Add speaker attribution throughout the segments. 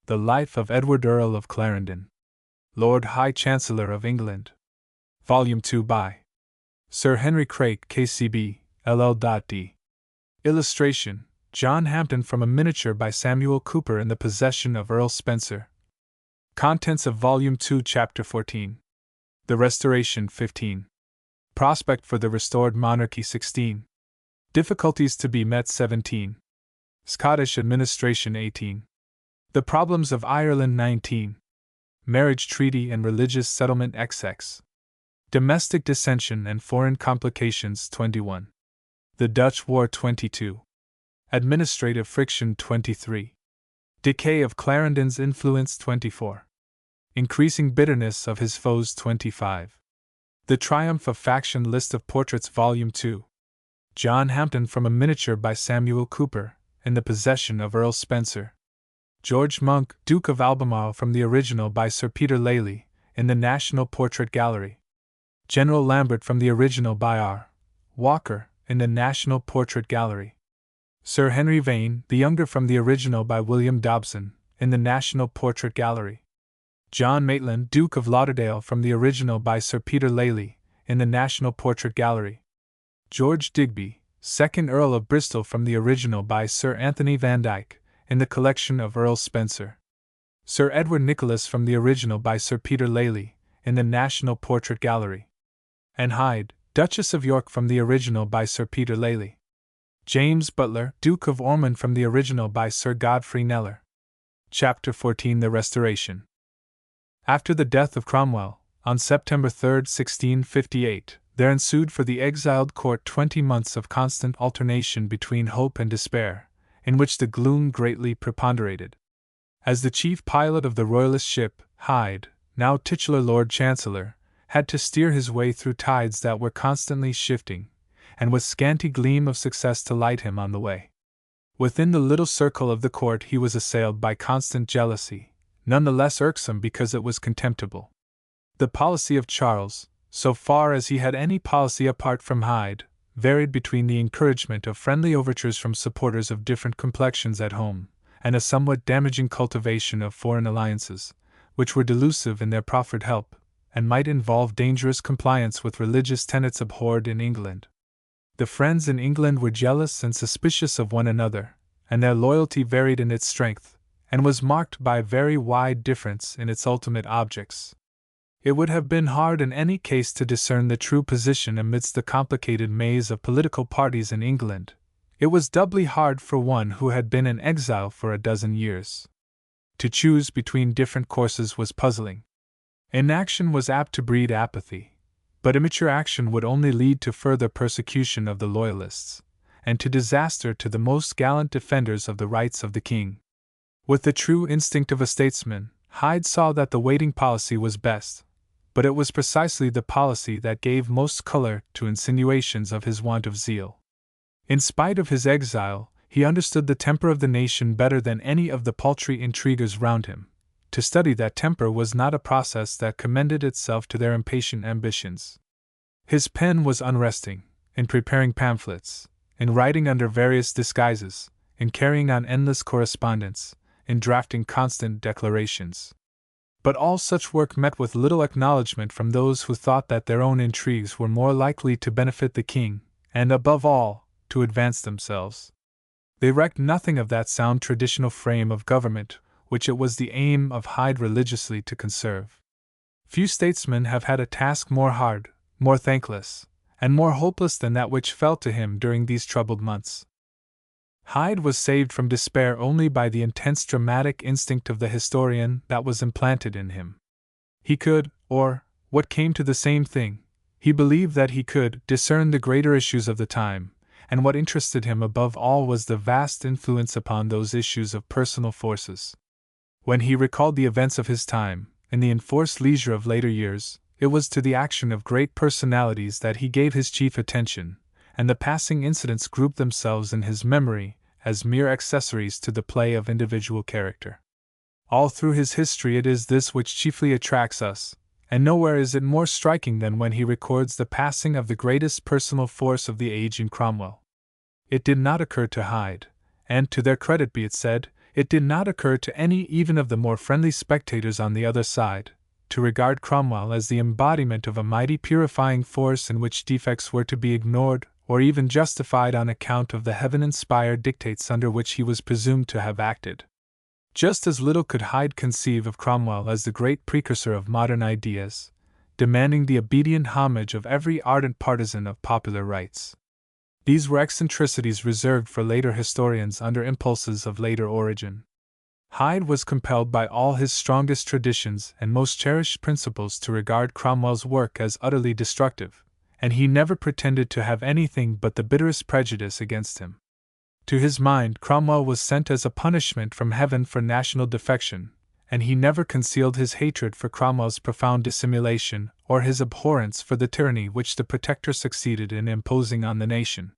Speaker 1: The Life of Edward Earl of Clarendon, Lord High Chancellor of England. Volume 2 by Sir Henry Craik, KCB, LL.D. Illustration: John Hampden from a miniature by Samuel Cooper in the possession of Earl Spencer. Contents of Volume 2, Chapter 14. The Restoration 15. Prospect for the Restored Monarchy 16. Difficulties to be met 17. Scottish Administration 18. The Problems of Ireland 19. Marriage Treaty and Religious Settlement XX. Domestic Dissension and Foreign Complications 21. The Dutch War 22. Administrative Friction 23. Decay of Clarendon's Influence 24. Increasing Bitterness of His Foes 25. The Triumph of Faction List of Portraits Volume 2. John Hampden from a miniature by Samuel Cooper, in the possession of Earl Spencer. George Monk, Duke of Albemarle from the original by Sir Peter Lely, in the National Portrait Gallery. General Lambert from the original by R. Walker, in the National Portrait Gallery. Sir Henry Vane, the younger from the original by William Dobson, in the National Portrait Gallery. John Maitland, Duke of Lauderdale from the original by Sir Peter Lely, in the National Portrait Gallery. George Digby, 2nd Earl of Bristol from the original by Sir Anthony Van Dyck, in the collection of Earl Spencer. Sir Edward Nicholas from the original by Sir Peter Lely, in the National Portrait Gallery. Anne Hyde, Duchess of York from the original by Sir Peter Lely. James Butler, Duke of Ormond from the original by Sir Godfrey Kneller. Chapter 14. The Restoration. After the death of Cromwell, on September 3, 1658, there ensued for the exiled court 20 months of constant alternation between hope and despair, in which the gloom greatly preponderated. As the chief pilot of the royalist ship, Hyde, now titular Lord Chancellor, had to steer his way through tides that were constantly shifting, and with scanty gleam of success to light him on the way. Within the little circle of the court he was assailed by constant jealousy, none the less irksome because it was contemptible. The policy of Charles, so far as he had any policy apart from Hyde, varied between the encouragement of friendly overtures from supporters of different complexions at home, and a somewhat damaging cultivation of foreign alliances, which were delusive in their proffered help, and might involve dangerous compliance with religious tenets abhorred in England. The friends in England were jealous and suspicious of one another, and their loyalty varied in its strength, and was marked by very wide difference in its ultimate objects. It would have been hard in any case to discern the true position amidst the complicated maze of political parties in England. It was doubly hard for one who had been in exile for a dozen years. To choose between different courses was puzzling. Inaction was apt to breed apathy, but immature action would only lead to further persecution of the Loyalists, and to disaster to the most gallant defenders of the rights of the king. With the true instinct of a statesman, Hyde saw that the waiting policy was best, but it was precisely the policy that gave most color to insinuations of his want of zeal. In spite of his exile, he understood the temper of the nation better than any of the paltry intriguers round him. To study that temper was not a process that commended itself to their impatient ambitions. His pen was unresting, in preparing pamphlets, in writing under various disguises, in carrying on endless correspondence, in drafting constant declarations. But all such work met with little acknowledgment from those who thought that their own intrigues were more likely to benefit the king, and above all, to advance themselves. They recked nothing of that sound traditional frame of government which it was the aim of Hyde religiously to conserve. Few statesmen have had a task more hard, more thankless, and more hopeless than that which fell to him during these troubled months. Hyde was saved from despair only by the intense dramatic instinct of the historian that was implanted in him. He could, or, what came to the same thing, he believed that he could, discern the greater issues of the time, and what interested him above all was the vast influence upon those issues of personal forces. When he recalled the events of his time, in the enforced leisure of later years, it was to the action of great personalities that he gave his chief attention, and the passing incidents grouped themselves in his memory as mere accessories to the play of individual character. All through his history it is this which chiefly attracts us, and nowhere is it more striking than when he records the passing of the greatest personal force of the age in Cromwell. It did not occur to Hyde, and to their credit be it said, it did not occur to any even of the more friendly spectators on the other side to regard Cromwell as the embodiment of a mighty purifying force in which defects were to be ignored or even justified on account of the heaven-inspired dictates under which he was presumed to have acted. Just as little could Hyde conceive of Cromwell as the great precursor of modern ideas, demanding the obedient homage of every ardent partisan of popular rights. These were eccentricities reserved for later historians under impulses of later origin. Hyde was compelled by all his strongest traditions and most cherished principles to regard Cromwell's work as utterly destructive, and he never pretended to have anything but the bitterest prejudice against him. To his mind, Cromwell was sent as a punishment from heaven for national defection, and he never concealed his hatred for Cromwell's profound dissimulation or his abhorrence for the tyranny which the Protector succeeded in imposing on the nation.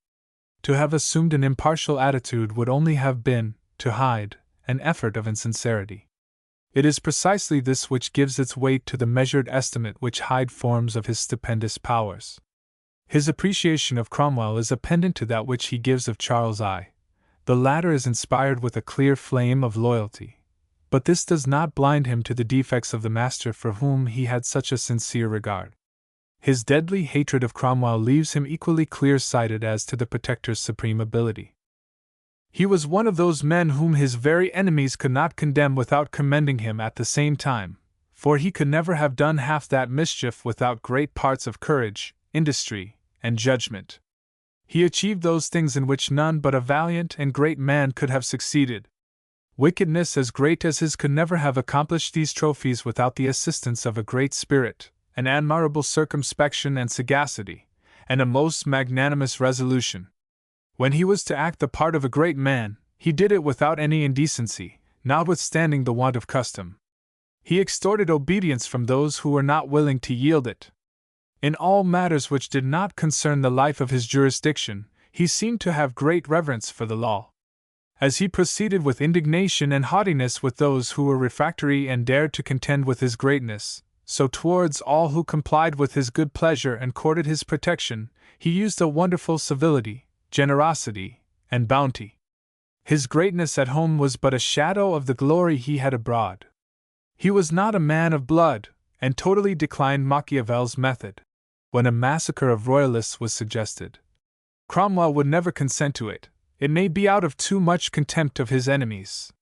Speaker 1: To have assumed an impartial attitude would only have been, to Hyde, an effort of insincerity. It is precisely this which gives its weight to the measured estimate which Hyde forms of his stupendous powers. His appreciation of Cromwell is a pendant to that which he gives of Charles I. The latter is inspired with a clear flame of loyalty, but this does not blind him to the defects of the master for whom he had such a sincere regard. His deadly hatred of Cromwell leaves him equally clear-sighted as to the Protector's supreme ability. He was one of those men whom his very enemies could not condemn without commending him at the same time, for he could never have done half that mischief without great parts of courage, industry, and judgment. He achieved those things in which none but a valiant and great man could have succeeded. Wickedness as great as his could never have accomplished these trophies without the assistance of a great spirit, an admirable circumspection and sagacity, and a most magnanimous resolution. When he was to act the part of a great man, he did it without any indecency, notwithstanding the want of custom. He extorted obedience from those who were not willing to yield it. In all matters which did not concern the life of his jurisdiction, he seemed to have great reverence for the law. As he proceeded with indignation and haughtiness with those who were refractory and dared to contend with his greatness, so towards all who complied with his good pleasure and courted his protection, he used a wonderful civility, generosity, and bounty. His greatness at home was but a shadow of the glory he had abroad. He was not a man of blood, and totally declined Machiavel's method. When a massacre of royalists was suggested, Cromwell would never consent to it, it may be out of too much contempt of his enemies.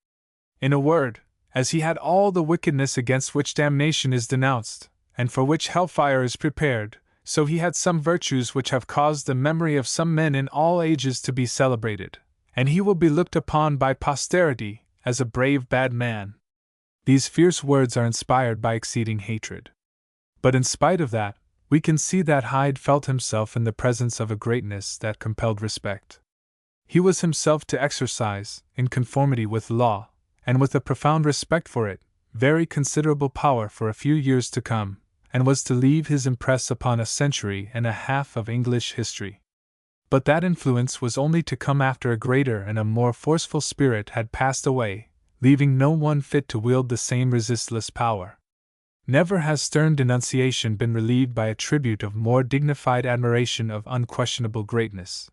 Speaker 1: In a word, as he had all the wickedness against which damnation is denounced, and for which hellfire is prepared, so he had some virtues which have caused the memory of some men in all ages to be celebrated, and he will be looked upon by posterity as a brave bad man. These fierce words are inspired by exceeding hatred. But in spite of that, we can see that Hyde felt himself in the presence of a greatness that compelled respect. He was himself to exercise, in conformity with law, and with a profound respect for it, very considerable power for a few years to come, and was to leave his impress upon a century and a half of English history. But that influence was only to come after a greater and a more forceful spirit had passed away, leaving no one fit to wield the same resistless power. Never has stern denunciation been relieved by a tribute of more dignified admiration of unquestionable greatness.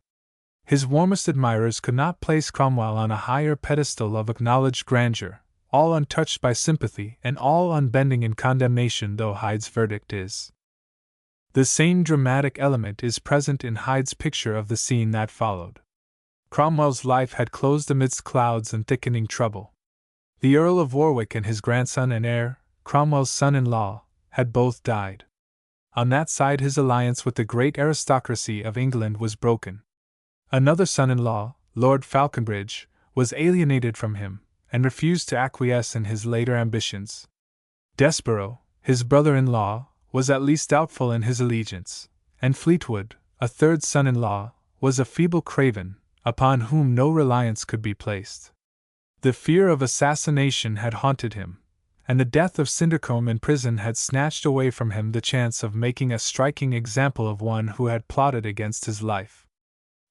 Speaker 1: His warmest admirers could not place Cromwell on a higher pedestal of acknowledged grandeur, all untouched by sympathy and all unbending in condemnation though Hyde's verdict is. The same dramatic element is present in Hyde's picture of the scene that followed. Cromwell's life had closed amidst clouds and thickening trouble. The Earl of Warwick and his grandson and heir, Cromwell's son-in-law, had both died. On that side his alliance with the great aristocracy of England was broken. Another son-in-law, Lord Falconbridge, was alienated from him, and refused to acquiesce in his later ambitions. Desborough, his brother-in-law, was at least doubtful in his allegiance, and Fleetwood, a third son-in-law, was a feeble craven, upon whom no reliance could be placed. The fear of assassination had haunted him, and the death of Cindercombe in prison had snatched away from him the chance of making a striking example of one who had plotted against his life.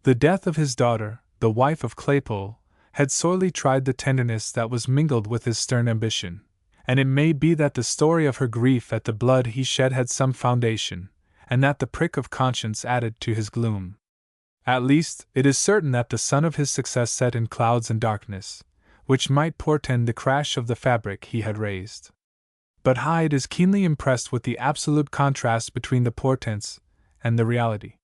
Speaker 1: The death of his daughter, the wife of Claypole, had sorely tried the tenderness that was mingled with his stern ambition, and it may be that the story of her grief at the blood he shed had some foundation, and that the prick of conscience added to his gloom. At least, it is certain that the sun of his success set in clouds and darkness, which might portend the crash of the fabric he had raised. But Hyde is keenly impressed with the absolute contrast between the portents and the reality.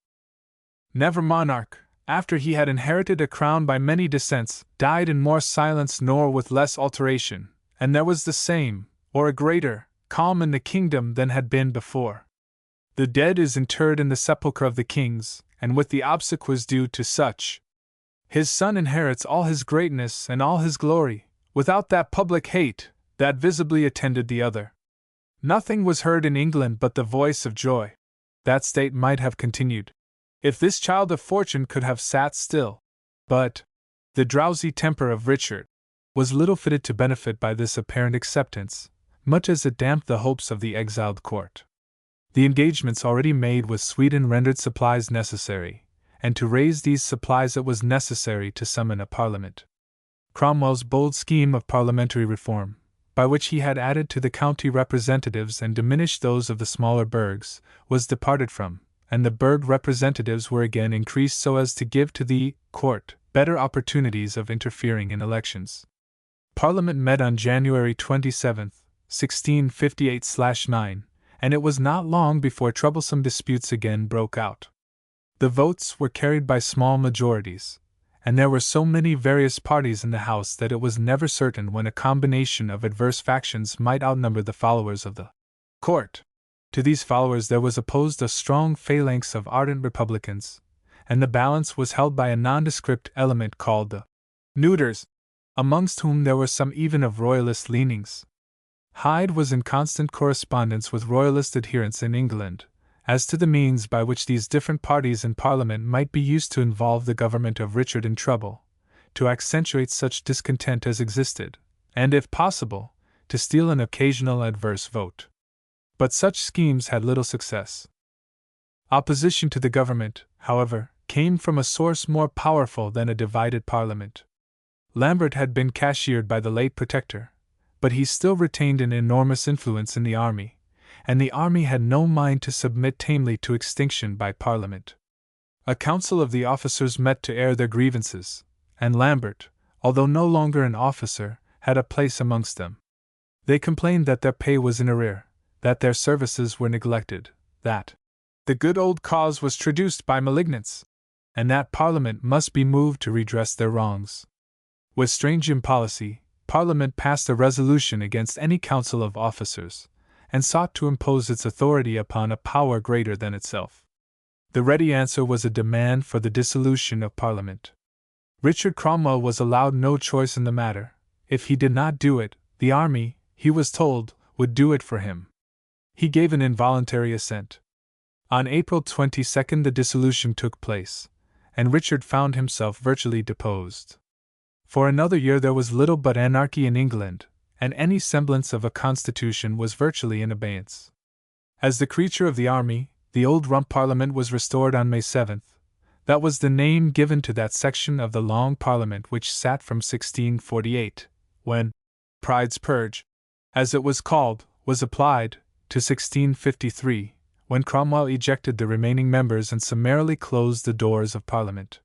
Speaker 1: Never monarch, after he had inherited a crown by many descents, died in more silence nor with less alteration, and there was the same, or a greater, calm in the kingdom than had been before. The dead is interred in the sepulchre of the kings, and with the obsequies due to such. His son inherits all his greatness and all his glory, without that public hate that visibly attended the other. Nothing was heard in England but the voice of joy. That state might have continued, if this child of fortune could have sat still. But the drowsy temper of Richard was little fitted to benefit by this apparent acceptance, much as it damped the hopes of the exiled court. The engagements already made with Sweden rendered supplies necessary, and to raise these supplies it was necessary to summon a parliament. Cromwell's bold scheme of parliamentary reform, by which he had added to the county representatives and diminished those of the smaller burghs, was departed from, and the burgh representatives were again increased so as to give to the court better opportunities of interfering in elections. Parliament met on January 27, 1658/9, and it was not long before troublesome disputes again broke out. The votes were carried by small majorities, and there were so many various parties in the House that it was never certain when a combination of adverse factions might outnumber the followers of the court. To these followers there was opposed a strong phalanx of ardent Republicans, and the balance was held by a nondescript element called the neuters, amongst whom there were some even of royalist leanings. Hyde was in constant correspondence with royalist adherents in England, as to the means by which these different parties in Parliament might be used to involve the government of Richard in trouble, to accentuate such discontent as existed, and, if possible, to steal an occasional adverse vote. But such schemes had little success. Opposition to the government, however, came from a source more powerful than a divided Parliament. Lambert had been cashiered by the late Protector, but he still retained an enormous influence in the army, and the army had no mind to submit tamely to extinction by Parliament. A council of the officers met to air their grievances, and Lambert, although no longer an officer, had a place amongst them. They complained that their pay was in arrear, that their services were neglected, that the good old cause was traduced by malignants, and that Parliament must be moved to redress their wrongs. With strange impolicy, Parliament passed a resolution against any council of officers, and sought to impose its authority upon a power greater than itself. The ready answer was a demand for the dissolution of Parliament. Richard Cromwell was allowed no choice in the matter. If he did not do it, the army, he was told, would do it for him. He gave an involuntary assent. On April 22 the dissolution took place, and Richard found himself virtually deposed. For another year there was little but anarchy in England, and any semblance of a constitution was virtually in abeyance. As the creature of the army, the old Rump Parliament was restored on May 7. That was the name given to that section of the Long Parliament which sat from 1648, when Pride's Purge, as it was called, was applied, to 1653, when Cromwell ejected the remaining members and summarily closed the doors of Parliament.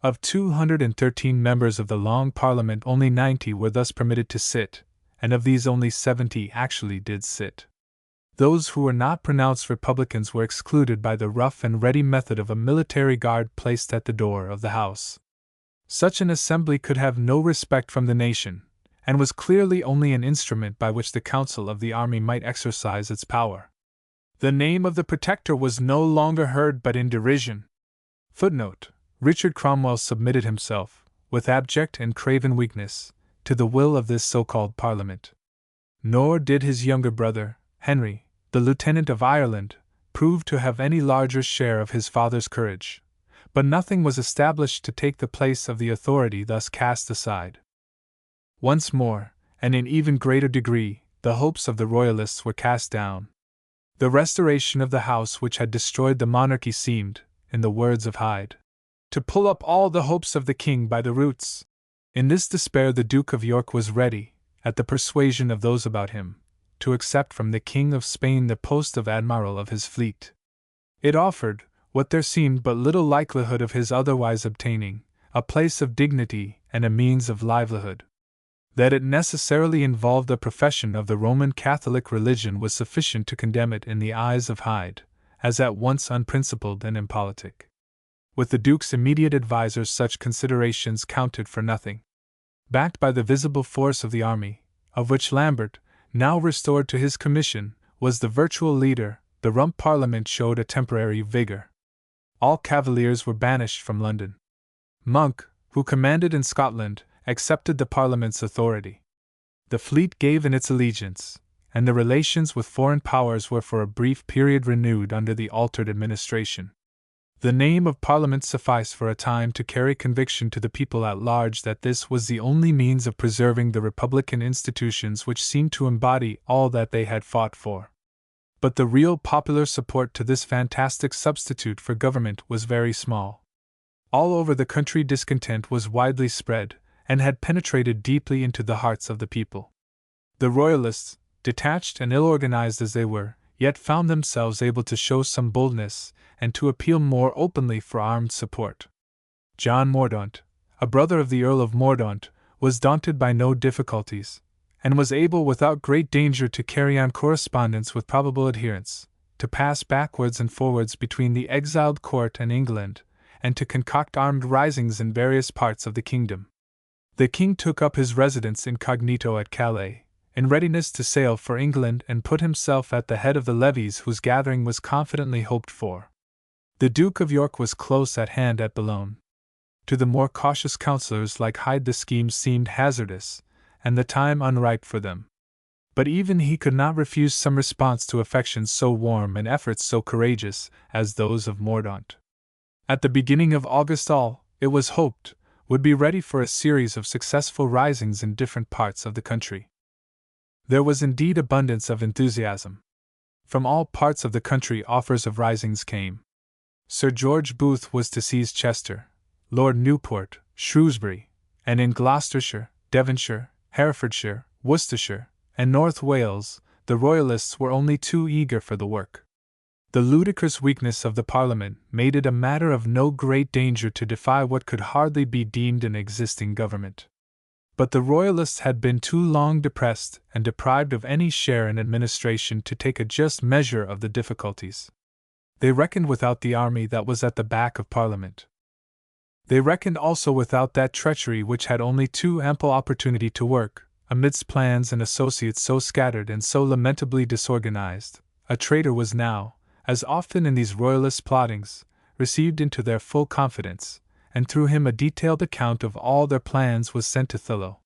Speaker 1: Of 213 members of the Long Parliament, only 90 were thus permitted to sit, and of these only 70 actually did sit. Those who were not pronounced Republicans were excluded by the rough and ready method of a military guard placed at the door of the House. Such an assembly could have no respect from the nation, and was clearly only an instrument by which the council of the army might exercise its power. The name of the Protector was no longer heard but in derision. Footnote: Richard Cromwell submitted himself, with abject and craven weakness, to the will of this so-called Parliament. Nor did his younger brother, Henry, the Lieutenant of Ireland, prove to have any larger share of his father's courage, but nothing was established to take the place of the authority thus cast aside. Once more, and in even greater degree, the hopes of the Royalists were cast down. The restoration of the House which had destroyed the monarchy seemed, in the words of Hyde, to pull up all the hopes of the king by the roots. In this despair the Duke of York was ready, at the persuasion of those about him, to accept from the King of Spain the post of admiral of his fleet. It offered, what there seemed but little likelihood of his otherwise obtaining, a place of dignity and a means of livelihood. That it necessarily involved a profession of the Roman Catholic religion was sufficient to condemn it in the eyes of Hyde, as at once unprincipled and impolitic. With the Duke's immediate advisers, such considerations counted for nothing. Backed by the visible force of the army, of which Lambert, now restored to his commission, was the virtual leader, the Rump Parliament showed a temporary vigor. All Cavaliers were banished from London. Monk, who commanded in Scotland, accepted the Parliament's authority. The fleet gave in its allegiance, and the relations with foreign powers were for a brief period renewed under the altered administration. The name of Parliament sufficed for a time to carry conviction to the people at large that this was the only means of preserving the republican institutions which seemed to embody all that they had fought for. But the real popular support to this fantastic substitute for government was very small. All over the country discontent was widely spread, and had penetrated deeply into the hearts of the people. The Royalists, detached and ill-organized as they were, yet found themselves able to show some boldness, and to appeal more openly for armed support. John Mordaunt, a brother of the Earl of Mordaunt, was daunted by no difficulties, and was able without great danger to carry on correspondence with probable adherents, to pass backwards and forwards between the exiled court and England, and to concoct armed risings in various parts of the kingdom. The king took up his residence incognito at Calais, in readiness to sail for England and put himself at the head of the levies whose gathering was confidently hoped for. The Duke of York was close at hand at Boulogne. To the more cautious councillors like Hyde the scheme seemed hazardous, and the time unripe for them. But even he could not refuse some response to affections so warm and efforts so courageous as those of Mordaunt. At the beginning of August all, it was hoped, would be ready for a series of successful risings in different parts of the country. There was indeed abundance of enthusiasm. From all parts of the country offers of risings came. Sir George Booth was to seize Chester, Lord Newport, Shrewsbury, and in Gloucestershire, Devonshire, Herefordshire, Worcestershire, and North Wales, the Royalists were only too eager for the work. The ludicrous weakness of the Parliament made it a matter of no great danger to defy what could hardly be deemed an existing government. But the Royalists had been too long depressed and deprived of any share in administration to take a just measure of the difficulties. They reckoned without the army that was at the back of Parliament. They reckoned also without that treachery which had only too ample opportunity to work, amidst plans and associates so scattered and so lamentably disorganized. A traitor was now, as often in these Royalist plottings, received into their full confidence, and through him a detailed account of all their plans was sent to Thurlow.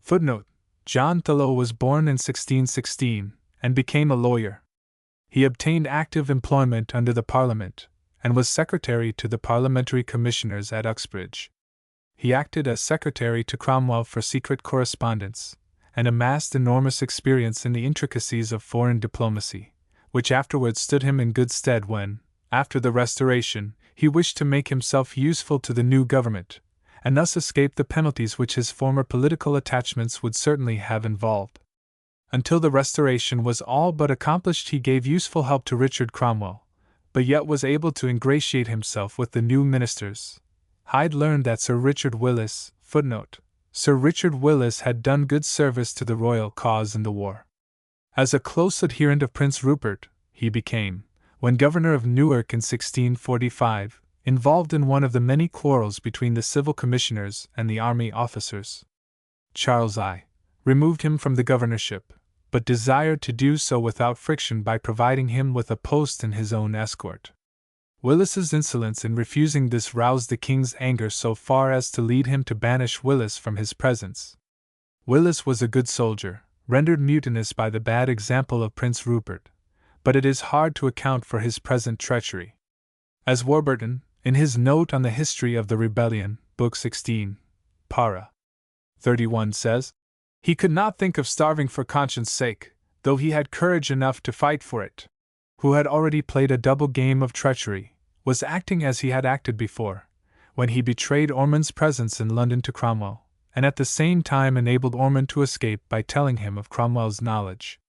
Speaker 1: Footnote: John Thurlow was born in 1616, and became a lawyer. He obtained active employment under the Parliament, and was secretary to the parliamentary commissioners at Uxbridge. He acted as secretary to Cromwell for secret correspondence, and amassed enormous experience in the intricacies of foreign diplomacy, which afterwards stood him in good stead when, after the Restoration, he wished to make himself useful to the new government, and thus escape the penalties which his former political attachments would certainly have involved. Until the Restoration was all but accomplished, he gave useful help to Richard Cromwell, but yet was able to ingratiate himself with the new ministers. Hyde learned that Sir Richard Willis, footnote, Sir Richard Willis had done good service to the royal cause in the war. As a close adherent of Prince Rupert, he became, when governor of Newark in 1645, involved in one of the many quarrels between the civil commissioners and the army officers. Charles I removed him from the governorship, but desired to do so without friction by providing him with a post in his own escort. Willis's insolence in refusing this roused the king's anger so far as to lead him to banish Willis from his presence. Willis was a good soldier, rendered mutinous by the bad example of Prince Rupert, but it is hard to account for his present treachery. As Warburton, in his note on the history of the rebellion, Book 16, Para. 31 says, he could not think of starving for conscience' sake, though he had courage enough to fight for it. Who had already played a double game of treachery, was acting as he had acted before, when he betrayed Ormond's presence in London to Cromwell, and at the same time enabled Ormond to escape by telling him of Cromwell's knowledge.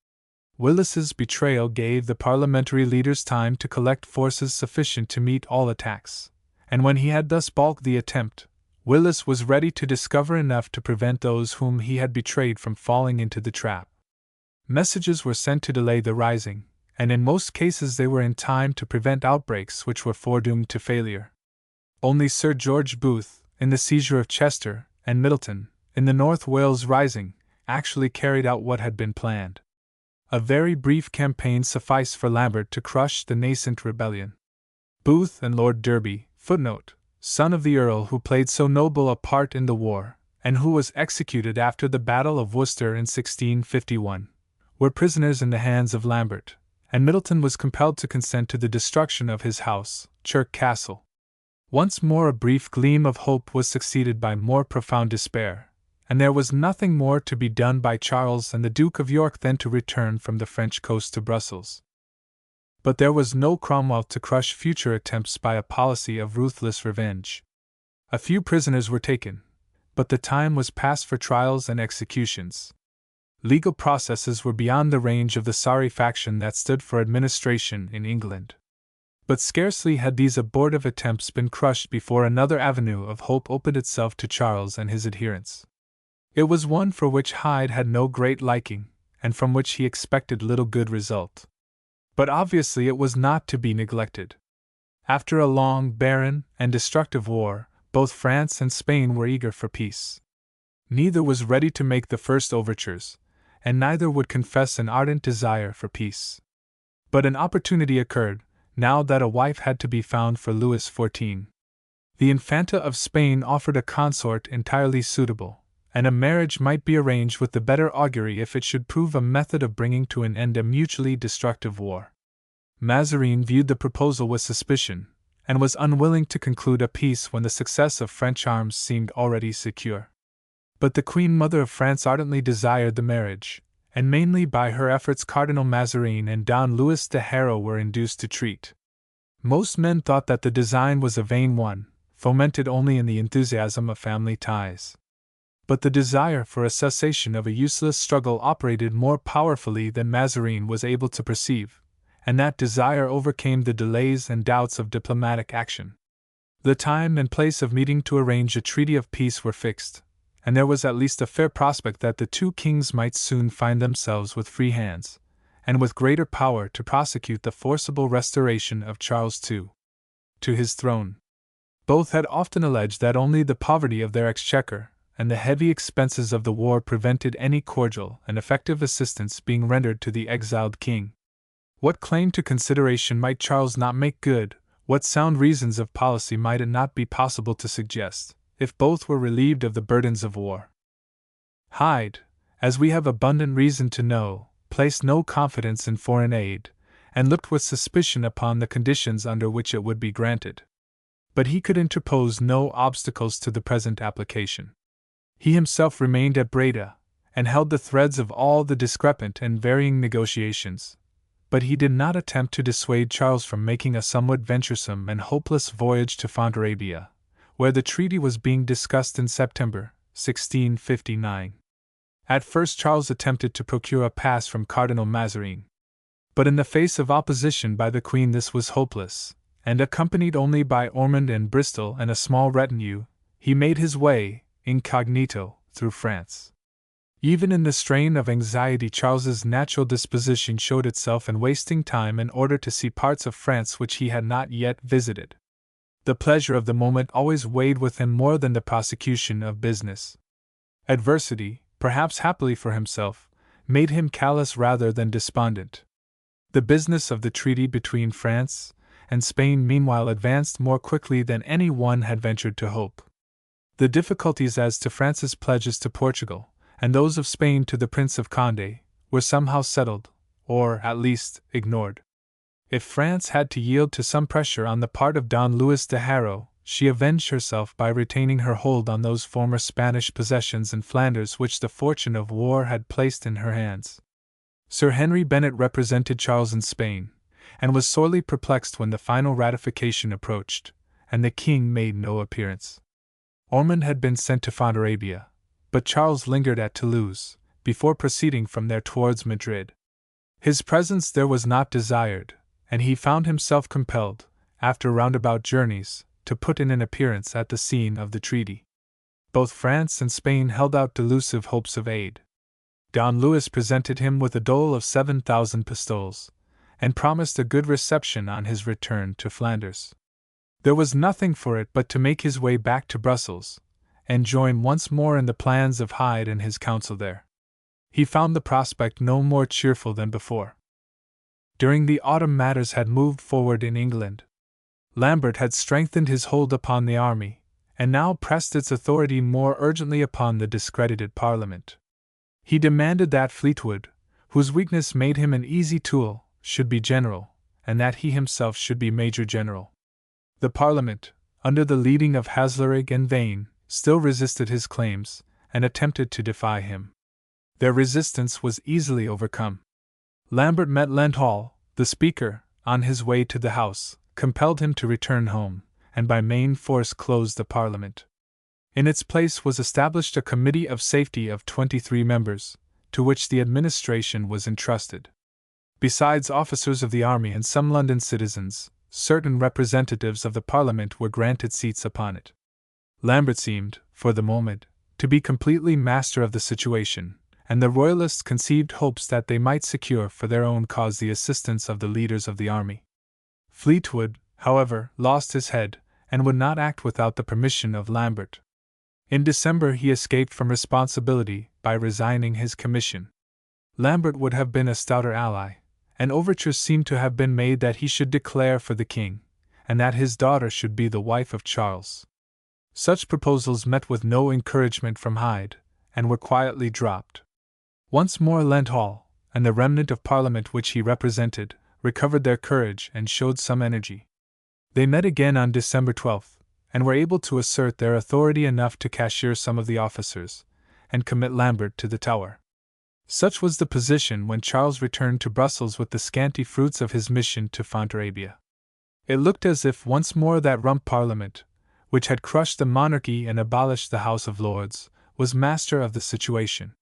Speaker 1: Willis's betrayal gave the parliamentary leaders time to collect forces sufficient to meet all attacks, and when he had thus balked the attempt, Willis was ready to discover enough to prevent those whom he had betrayed from falling into the trap. Messages were sent to delay the rising, and in most cases they were in time to prevent outbreaks which were foredoomed to failure. Only Sir George Booth, in the seizure of Chester, and Middleton, in the North Wales rising, actually carried out what had been planned. A very brief campaign sufficed for Lambert to crush the nascent rebellion. Booth and Lord Derby, son of the Earl who played so noble a part in the war, and who was executed after the Battle of Worcester in 1651, were prisoners in the hands of Lambert, and Middleton was compelled to consent to the destruction of his house, Chirk Castle. Once more a brief gleam of hope was succeeded by more profound despair, and there was nothing more to be done by Charles and the Duke of York than to return from the French coast to Brussels. But there was no Cromwell to crush future attempts by a policy of ruthless revenge. A few prisoners were taken, but the time was past for trials and executions. Legal processes were beyond the range of the sorry faction that stood for administration in England. But scarcely had these abortive attempts been crushed before another avenue of hope opened itself to Charles and his adherents. It was one for which Hyde had no great liking, and from which he expected little good result. But obviously it was not to be neglected. After a long, barren, and destructive war, both France and Spain were eager for peace. Neither was ready to make the first overtures, and neither would confess an ardent desire for peace. But an opportunity occurred, now that a wife had to be found for Louis XIV. The Infanta of Spain offered a consort entirely suitable, and a marriage might be arranged with the better augury if it should prove a method of bringing to an end a mutually destructive war. Mazarin viewed the proposal with suspicion, and was unwilling to conclude a peace when the success of French arms seemed already secure. But the Queen Mother of France ardently desired the marriage, and mainly by her efforts Cardinal Mazarin and Don Luis de Haro were induced to treat. Most men thought that the design was a vain one, fomented only in the enthusiasm of family ties. But the desire for a cessation of a useless struggle operated more powerfully than Mazarin was able to perceive, and that desire overcame the delays and doubts of diplomatic action. The time and place of meeting to arrange a treaty of peace were fixed, and there was at least a fair prospect that the two kings might soon find themselves with free hands, and with greater power to prosecute the forcible restoration of Charles II to his throne. Both had often alleged that only the poverty of their exchequer and the heavy expenses of the war prevented any cordial and effective assistance being rendered to the exiled king. What claim to consideration might Charles not make good, what sound reasons of policy might it not be possible to suggest, if both were relieved of the burdens of war? Hyde, as we have abundant reason to know, placed no confidence in foreign aid, and looked with suspicion upon the conditions under which it would be granted. But he could interpose no obstacles to the present application. He himself remained at Breda, and held the threads of all the discrepant and varying negotiations, but he did not attempt to dissuade Charles from making a somewhat venturesome and hopeless voyage to Fontarabia, where the treaty was being discussed in September, 1659. At first Charles attempted to procure a pass from Cardinal Mazarin, but in the face of opposition by the Queen this was hopeless, and accompanied only by Ormond and Bristol and a small retinue, he made his way, incognito, through France. Even in the strain of anxiety Charles's natural disposition showed itself in wasting time in order to see parts of France which he had not yet visited. The pleasure of the moment always weighed with him more than the prosecution of business. Adversity, perhaps happily for himself, made him callous rather than despondent. The business of the treaty between France and Spain meanwhile advanced more quickly than any one had ventured to hope. The difficulties as to France's pledges to Portugal, and those of Spain to the Prince of Condé, were somehow settled, or, at least, ignored. If France had to yield to some pressure on the part of Don Luis de Haro, she avenged herself by retaining her hold on those former Spanish possessions in Flanders which the fortune of war had placed in her hands. Sir Henry Bennet represented Charles in Spain, and was sorely perplexed when the final ratification approached, and the king made no appearance. Ormond had been sent to Fontarabia, but Charles lingered at Toulouse, before proceeding from there towards Madrid. His presence there was not desired, and he found himself compelled, after roundabout journeys, to put in an appearance at the scene of the treaty. both France and Spain held out delusive hopes of aid. Don Louis presented him with a dole of 7,000 pistoles, and promised a good reception on his return to Flanders. There was nothing for it but to make his way back to Brussels, and join once more in the plans of Hyde and his council there. He found the prospect no more cheerful than before. During the autumn matters had moved forward in England. Lambert had strengthened his hold upon the army, and now pressed its authority more urgently upon the discredited Parliament. He demanded that Fleetwood, whose weakness made him an easy tool, should be general, and that he himself should be major general. The Parliament, under the leading of Haslerigg and Vane, still resisted his claims, and attempted to defy him. Their resistance was easily overcome. Lambert met Lenthal, the Speaker, on his way to the House, compelled him to return home, and by main force closed the Parliament. In its place was established a Committee of Safety of 23 members, to which the administration was entrusted. Besides officers of the army and some London citizens, certain representatives of the Parliament were granted seats upon it. Lambert seemed, for the moment, to be completely master of the situation, and the Royalists conceived hopes that they might secure for their own cause the assistance of the leaders of the army. Fleetwood, however, lost his head, and would not act without the permission of Lambert. In December he escaped from responsibility by resigning his commission. Lambert would have been a stouter ally, and overtures seemed to have been made that he should declare for the king, and that his daughter should be the wife of Charles. Such proposals met with no encouragement from Hyde, and were quietly dropped. Once more Lenthal, and the remnant of Parliament which he represented, recovered their courage and showed some energy. They met again on December 12th, and were able to assert their authority enough to cashier some of the officers, and commit Lambert to the Tower. Such was the position when Charles returned to Brussels with the scanty fruits of his mission to Fontarabia. It looked as if once more that rump Parliament, which had crushed the monarchy and abolished the House of Lords, was master of the situation.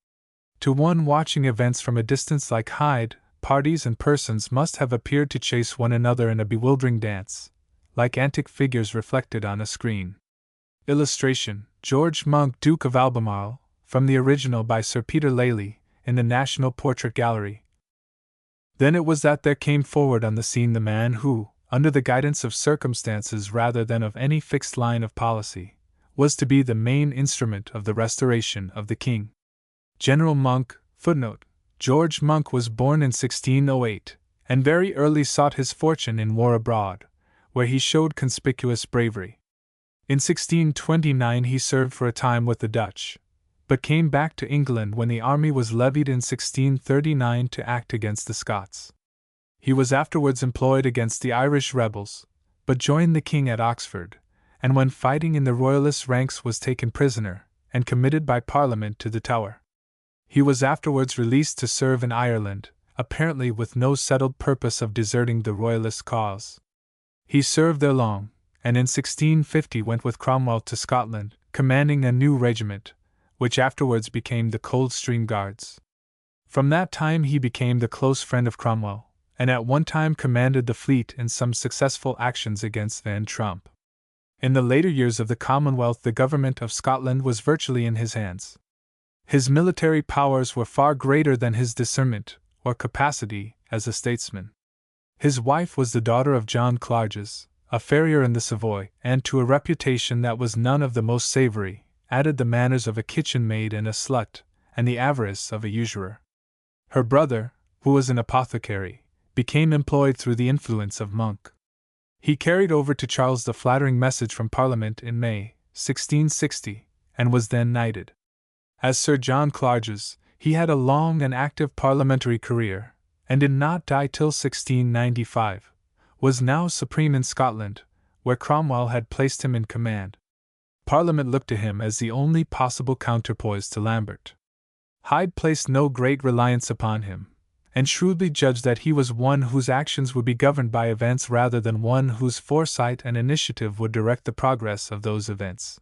Speaker 1: To one watching events from a distance like Hyde, parties and persons must have appeared to chase one another in a bewildering dance, like antic figures reflected on a screen. Illustration: George Monk, Duke of Albemarle, from the original by Sir Peter Lely, in the National Portrait Gallery. Then it was that there came forward on the scene the man who, under the guidance of circumstances rather than of any fixed line of policy, was to be the main instrument of the restoration of the king. General Monk, footnote: George Monk was born in 1608, and very early sought his fortune in war abroad, where he showed conspicuous bravery. In 1629 he served for a time with the Dutch, but came back to England when the army was levied in 1639 to act against the Scots. He was afterwards employed against the Irish rebels, but joined the king at Oxford, and when fighting in the Royalist ranks was taken prisoner, and committed by Parliament to the Tower. He was afterwards released to serve in Ireland, apparently with no settled purpose of deserting the Royalist cause. He served there long, and in 1650 went with Cromwell to Scotland, commanding a new regiment, which afterwards became the Coldstream Guards. From that time he became the close friend of Cromwell, and at one time commanded the fleet in some successful actions against Van Trump. In the later years of the Commonwealth the government of Scotland was virtually in his hands. His military powers were far greater than his discernment or capacity as a statesman. His wife was the daughter of John Clarges, a farrier in the Savoy, and to a reputation that was none of the most savory, added the manners of a kitchen maid and a slut, and the avarice of a usurer. Her brother, who was an apothecary, became employed through the influence of Monk. He carried over to Charles the flattering message from Parliament in May, 1660, and was then knighted. As Sir John Clarges, he had a long and active parliamentary career, and did not die till 1695, was now supreme in Scotland, where Cromwell had placed him in command. Parliament looked to him as the only possible counterpoise to Lambert. Hyde placed no great reliance upon him, and shrewdly judged that he was one whose actions would be governed by events rather than one whose foresight and initiative would direct the progress of those events.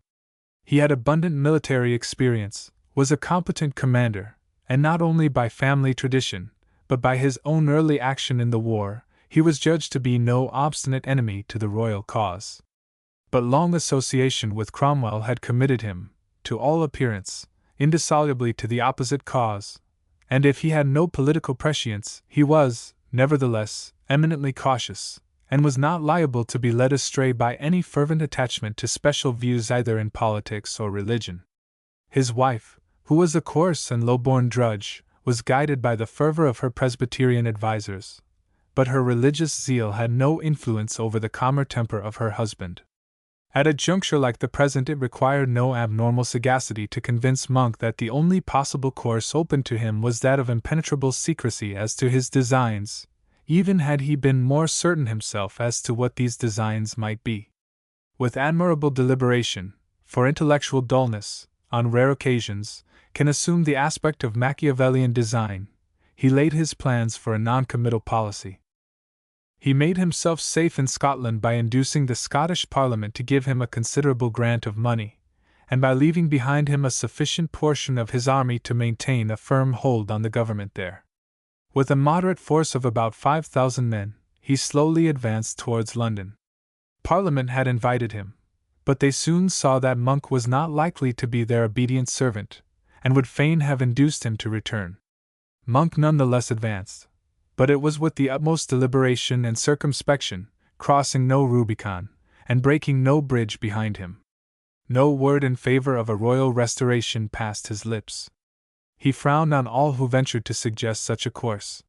Speaker 1: He had abundant military experience, was a competent commander, and not only by family tradition, but by his own early action in the war, he was judged to be no obstinate enemy to the royal cause. But long association with Cromwell had committed him, to all appearance, indissolubly to the opposite cause, and if he had no political prescience, he was, nevertheless, eminently cautious, and was not liable to be led astray by any fervent attachment to special views either in politics or religion. His wife, who was a coarse and low-born drudge, was guided by the fervor of her Presbyterian advisers, but her religious zeal had no influence over the calmer temper of her husband. At a juncture like the present, it required no abnormal sagacity to convince Monk that the only possible course open to him was that of impenetrable secrecy as to his designs, even had he been more certain himself as to what these designs might be. With admirable deliberation, for intellectual dullness, on rare occasions, can assume the aspect of Machiavellian design, he laid his plans for a non-committal policy. He made himself safe in Scotland by inducing the Scottish Parliament to give him a considerable grant of money, and by leaving behind him a sufficient portion of his army to maintain a firm hold on the government there. With a moderate force of about 5,000 men, he slowly advanced towards London. Parliament had invited him, but they soon saw that Monk was not likely to be their obedient servant, and would fain have induced him to return. Monk none the less advanced, but it was with the utmost deliberation and circumspection, crossing no Rubicon, and breaking no bridge behind him. No word in favor of a royal restoration passed his lips. He frowned on all who ventured to suggest such a course.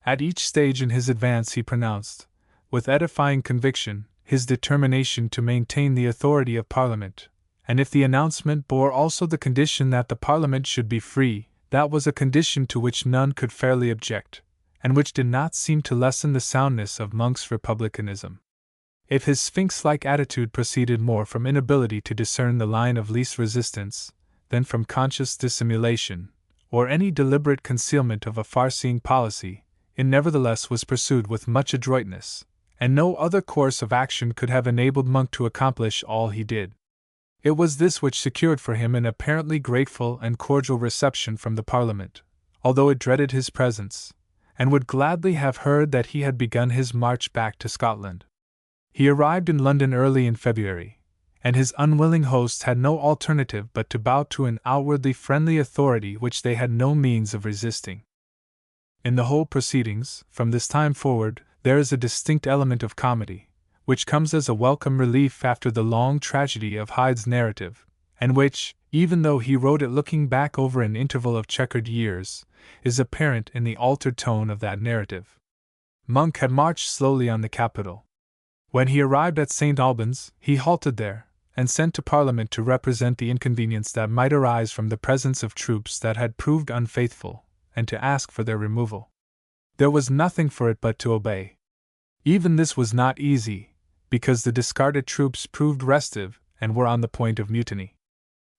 Speaker 1: At each stage in his advance he pronounced, with edifying conviction, his determination to maintain the authority of Parliament, and if the announcement bore also the condition that the Parliament should be free, that was a condition to which none could fairly object, and which did not seem to lessen the soundness of Monk's republicanism. If his sphinx-like attitude proceeded more from inability to discern the line of least resistance, than from conscious dissimulation, or any deliberate concealment of a far-seeing policy, it nevertheless was pursued with much adroitness, and no other course of action could have enabled Monk to accomplish all he did. It was this which secured for him an apparently grateful and cordial reception from the Parliament, although it dreaded his presence, and would gladly have heard that he had begun his march back to Scotland. He arrived in London early in February, and his unwilling hosts had no alternative but to bow to an outwardly friendly authority which they had no means of resisting. In the whole proceedings, from this time forward, there is a distinct element of comedy, which comes as a welcome relief after the long tragedy of Hyde's narrative, and which, even though he wrote it looking back over an interval of checkered years, is apparent in the altered tone of that narrative. Monk had marched slowly on the capital. When he arrived at St. Albans, he halted there, and sent to Parliament to represent the inconvenience that might arise from the presence of troops that had proved unfaithful, and to ask for their removal. There was nothing for it but to obey. Even this was not easy, because the discarded troops proved restive and were on the point of mutiny.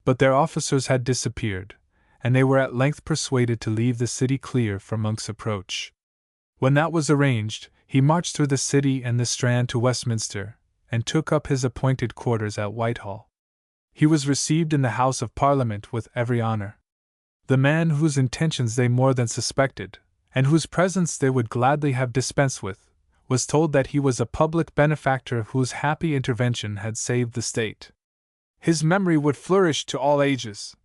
Speaker 1: But their officers had disappeared, and they were at length persuaded to leave the city clear for Monk's approach. When that was arranged, he marched through the city and the Strand to Westminster, and took up his appointed quarters at Whitehall. He was received in the House of Parliament with every honor. The man whose intentions they more than suspected, and whose presence they would gladly have dispensed with, was told that he was a public benefactor whose happy intervention had saved the state. His memory would flourish to all ages,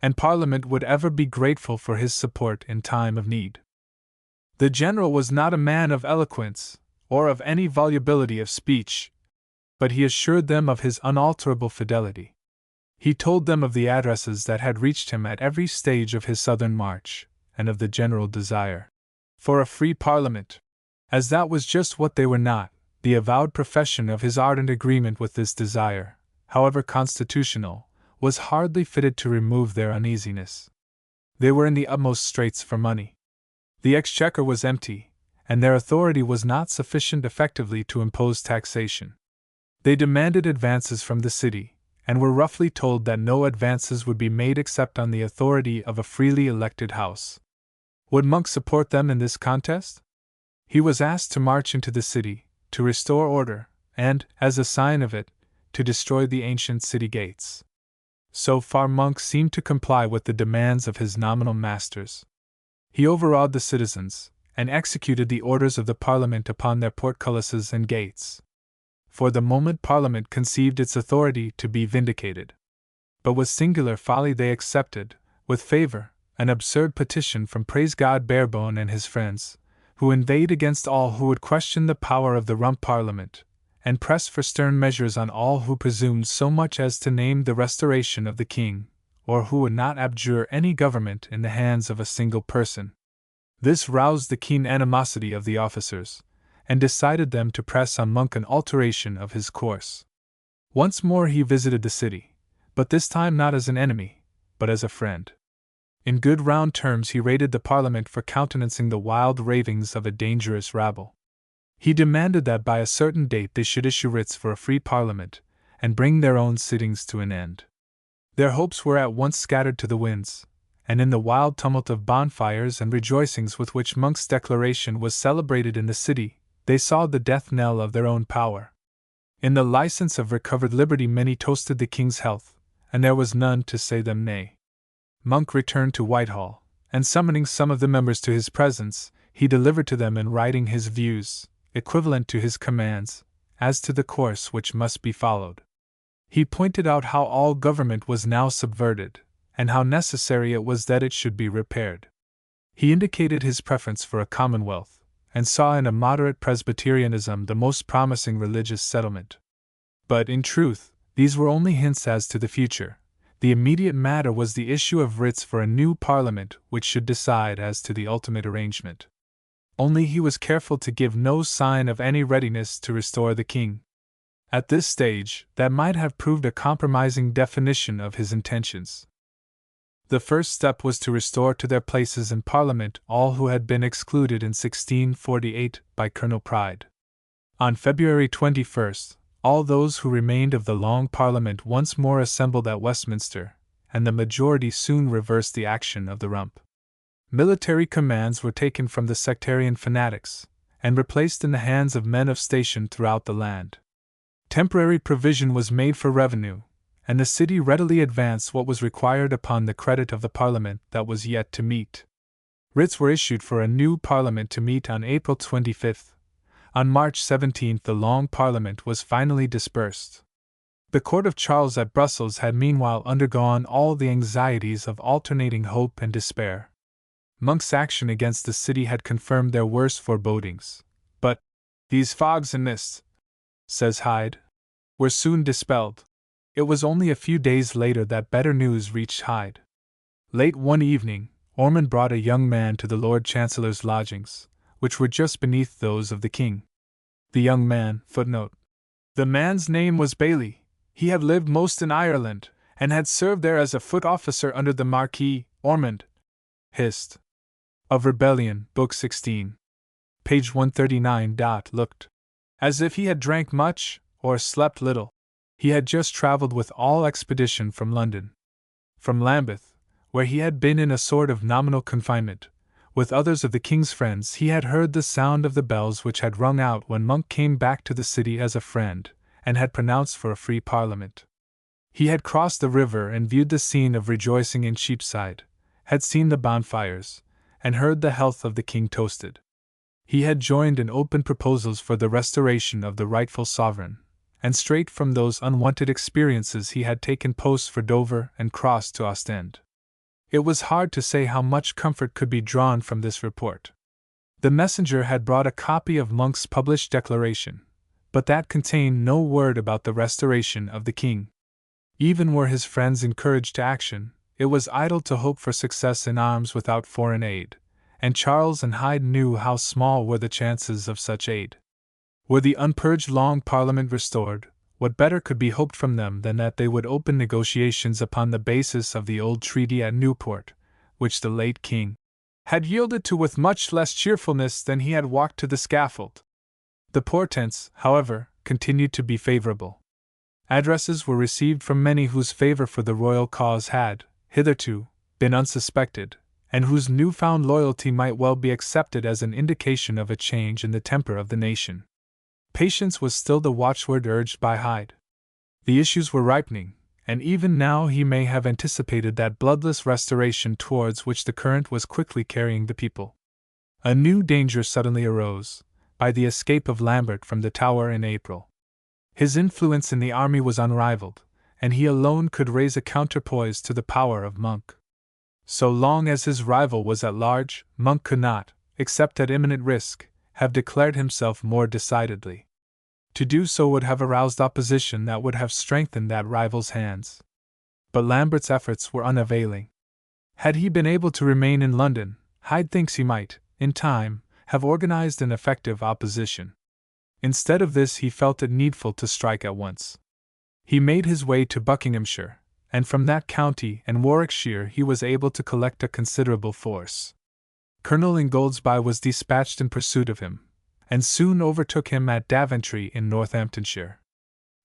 Speaker 1: and Parliament would ever be grateful for his support in time of need. The general was not a man of eloquence, or of any volubility of speech, but he assured them of his unalterable fidelity. He told them of the addresses that had reached him at every stage of his southern march, and of the general desire for a free Parliament. As that was just what they were not, the avowed profession of his ardent agreement with this desire, however constitutional, was hardly fitted to remove their uneasiness. They were in the utmost straits for money. The exchequer was empty, and their authority was not sufficient effectively to impose taxation. They demanded advances from the city, and were roughly told that no advances would be made except on the authority of a freely elected house. Would Monk support them in this contest? He was asked to march into the city, to restore order, and, as a sign of it, to destroy the ancient city gates. So far Monk seemed to comply with the demands of his nominal masters. He overawed the citizens, and executed the orders of the Parliament upon their portcullises and gates. For the moment Parliament conceived its authority to be vindicated. but with singular folly they accepted, with favour, an absurd petition from Praise God Barebone and his friends, who inveighed against all who would question the power of the Rump Parliament, and pressed for stern measures on all who presumed so much as to name the restoration of the king, or who would not abjure any government in the hands of a single person. This roused the keen animosity of the officers, and decided them to press on Monk an alteration of his course. Once more he visited the city, but this time not as an enemy, but as a friend. In good round terms he rated the Parliament for countenancing the wild ravings of a dangerous rabble. He demanded that by a certain date they should issue writs for a free Parliament, and bring their own sittings to an end. Their hopes were at once scattered to the winds, and in the wild tumult of bonfires and rejoicings with which Monk's declaration was celebrated in the city, they saw the death knell of their own power. In the license of recovered liberty many toasted the king's health, and there was none to say them nay. Monk returned to Whitehall, and summoning some of the members to his presence, he delivered to them in writing his views, equivalent to his commands, as to the course which must be followed. He pointed out how all government was now subverted, and how necessary it was that it should be repaired. He indicated his preference for a commonwealth, and saw in a moderate Presbyterianism the most promising religious settlement. But, in truth, these were only hints as to the future. The immediate matter was the issue of writs for a new Parliament which should decide as to the ultimate arrangement. Only he was careful to give no sign of any readiness to restore the king. At this stage, that might have proved a compromising definition of his intentions. The first step was to restore to their places in Parliament all who had been excluded in 1648 by Colonel Pride. On February 21st, all those who remained of the Long Parliament once more assembled at Westminster, and the majority soon reversed the action of the Rump. Military commands were taken from the sectarian fanatics, and replaced in the hands of men of station throughout the land. Temporary provision was made for revenue, and the city readily advanced what was required upon the credit of the Parliament that was yet to meet. Writs were issued for a new Parliament to meet on April 25. On March 17 the Long Parliament was finally dispersed. The court of Charles at Brussels had meanwhile undergone all the anxieties of alternating hope and despair. Monk's action against the city had confirmed their worst forebodings. But these fogs and mists, says Hyde, were soon dispelled. It was only a few days later that better news reached Hyde. Late one evening, Ormond brought a young man to the Lord Chancellor's lodgings, which were just beneath those of the king. The young man, the man's name was Bailey. He had lived most in Ireland, and had served there as a foot officer under the Marquis. Ormond, Hist. of Rebellion, Book 16. Page 139. Looked as if he had drank much, or slept little. He had just travelled with all expedition from London. From Lambeth, where he had been in a sort of nominal confinement, with others of the king's friends, he had heard the sound of the bells which had rung out when Monk came back to the city as a friend, and had pronounced for a free Parliament. He had crossed the river and viewed the scene of rejoicing in Cheapside, had seen the bonfires, and heard the health of the king toasted. He had joined in open proposals for the restoration of the rightful sovereign, and straight from those unwonted experiences he had taken post for Dover and crossed to Ostend. It was hard to say how much comfort could be drawn from this report. The messenger had brought a copy of Monk's published declaration, but that contained no word about the restoration of the king. Even were his friends encouraged to action, it was idle to hope for success in arms without foreign aid, and Charles and Hyde knew how small were the chances of such aid. Were the unpurged Long Parliament restored, what better could be hoped from them than that they would open negotiations upon the basis of the old treaty at Newport, which the late king had yielded to with much less cheerfulness than he had walked to the scaffold? The portents, however, continued to be favorable. Addresses were received from many whose favor for the royal cause had, hitherto, been unsuspected, and whose newfound loyalty might well be accepted as an indication of a change in the temper of the nation. Patience was still the watchword urged by Hyde. The issues were ripening, and even now he may have anticipated that bloodless restoration towards which the current was quickly carrying the people. A new danger suddenly arose, by the escape of Lambert from the Tower in April. His influence in the army was unrivaled, and he alone could raise a counterpoise to the power of Monk. So long as his rival was at large, Monk could not, except at imminent risk, have declared himself more decidedly. To do so would have aroused opposition that would have strengthened that rival's hands. But Lambert's efforts were unavailing. Had he been able to remain in London, Hyde thinks he might, in time, have organized an effective opposition. Instead of this, he felt it needful to strike at once. He made his way to Buckinghamshire, and from that county and Warwickshire he was able to collect a considerable force. Colonel Ingoldsby was dispatched in pursuit of him, and soon overtook him at Daventry in Northamptonshire.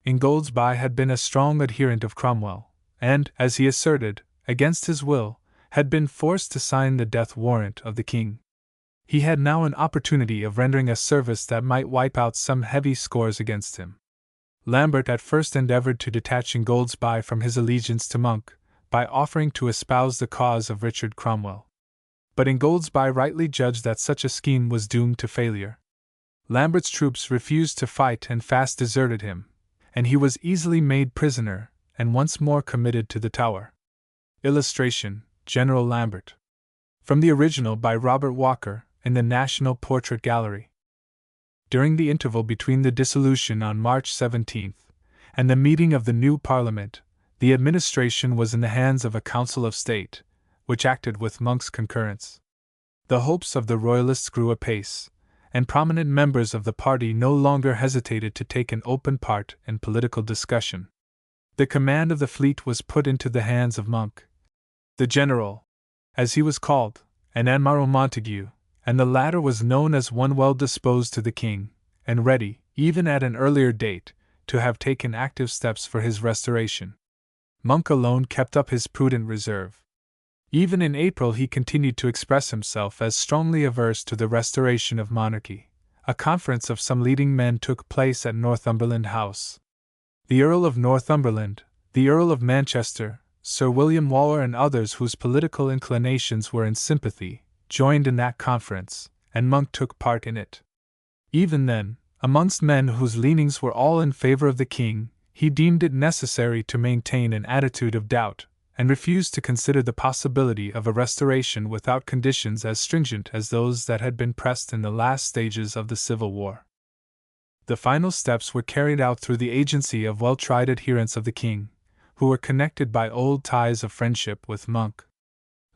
Speaker 1: Ingoldsby had been a strong adherent of Cromwell, and, as he asserted, against his will, had been forced to sign the death warrant of the king. He had now an opportunity of rendering a service that might wipe out some heavy scores against him. Lambert at first endeavored to detach Ingoldsby from his allegiance to Monk, by offering to espouse the cause of Richard Cromwell. But Ingoldsby rightly judged that such a scheme was doomed to failure. Lambert's troops refused to fight and fast deserted him, and he was easily made prisoner, and once more committed to the Tower. Illustration: General Lambert. From the original by Robert Walker, in the National Portrait Gallery. During the interval between the dissolution on March 17 and the meeting of the new Parliament, the administration was in the hands of a Council of State, which acted with Monk's concurrence. The hopes of the Royalists grew apace, and prominent members of the party no longer hesitated to take an open part in political discussion. The command of the fleet was put into the hands of Monk, the General, as he was called, and Admiral Montague, and the latter was known as one well disposed to the king, and ready, even at an earlier date, to have taken active steps for his restoration. Monk alone kept up his prudent reserve. Even in April he continued to express himself as strongly averse to the restoration of monarchy. A conference of some leading men took place at Northumberland House. The Earl of Northumberland, the Earl of Manchester, Sir William Waller, and others whose political inclinations were in sympathy, joined in that conference, and Monk took part in it. Even then, amongst men whose leanings were all in favor of the king, he deemed it necessary to maintain an attitude of doubt, and refused to consider the possibility of a restoration without conditions as stringent as those that had been pressed in the last stages of the Civil War. The final steps were carried out through the agency of well-tried adherents of the king, who were connected by old ties of friendship with Monk.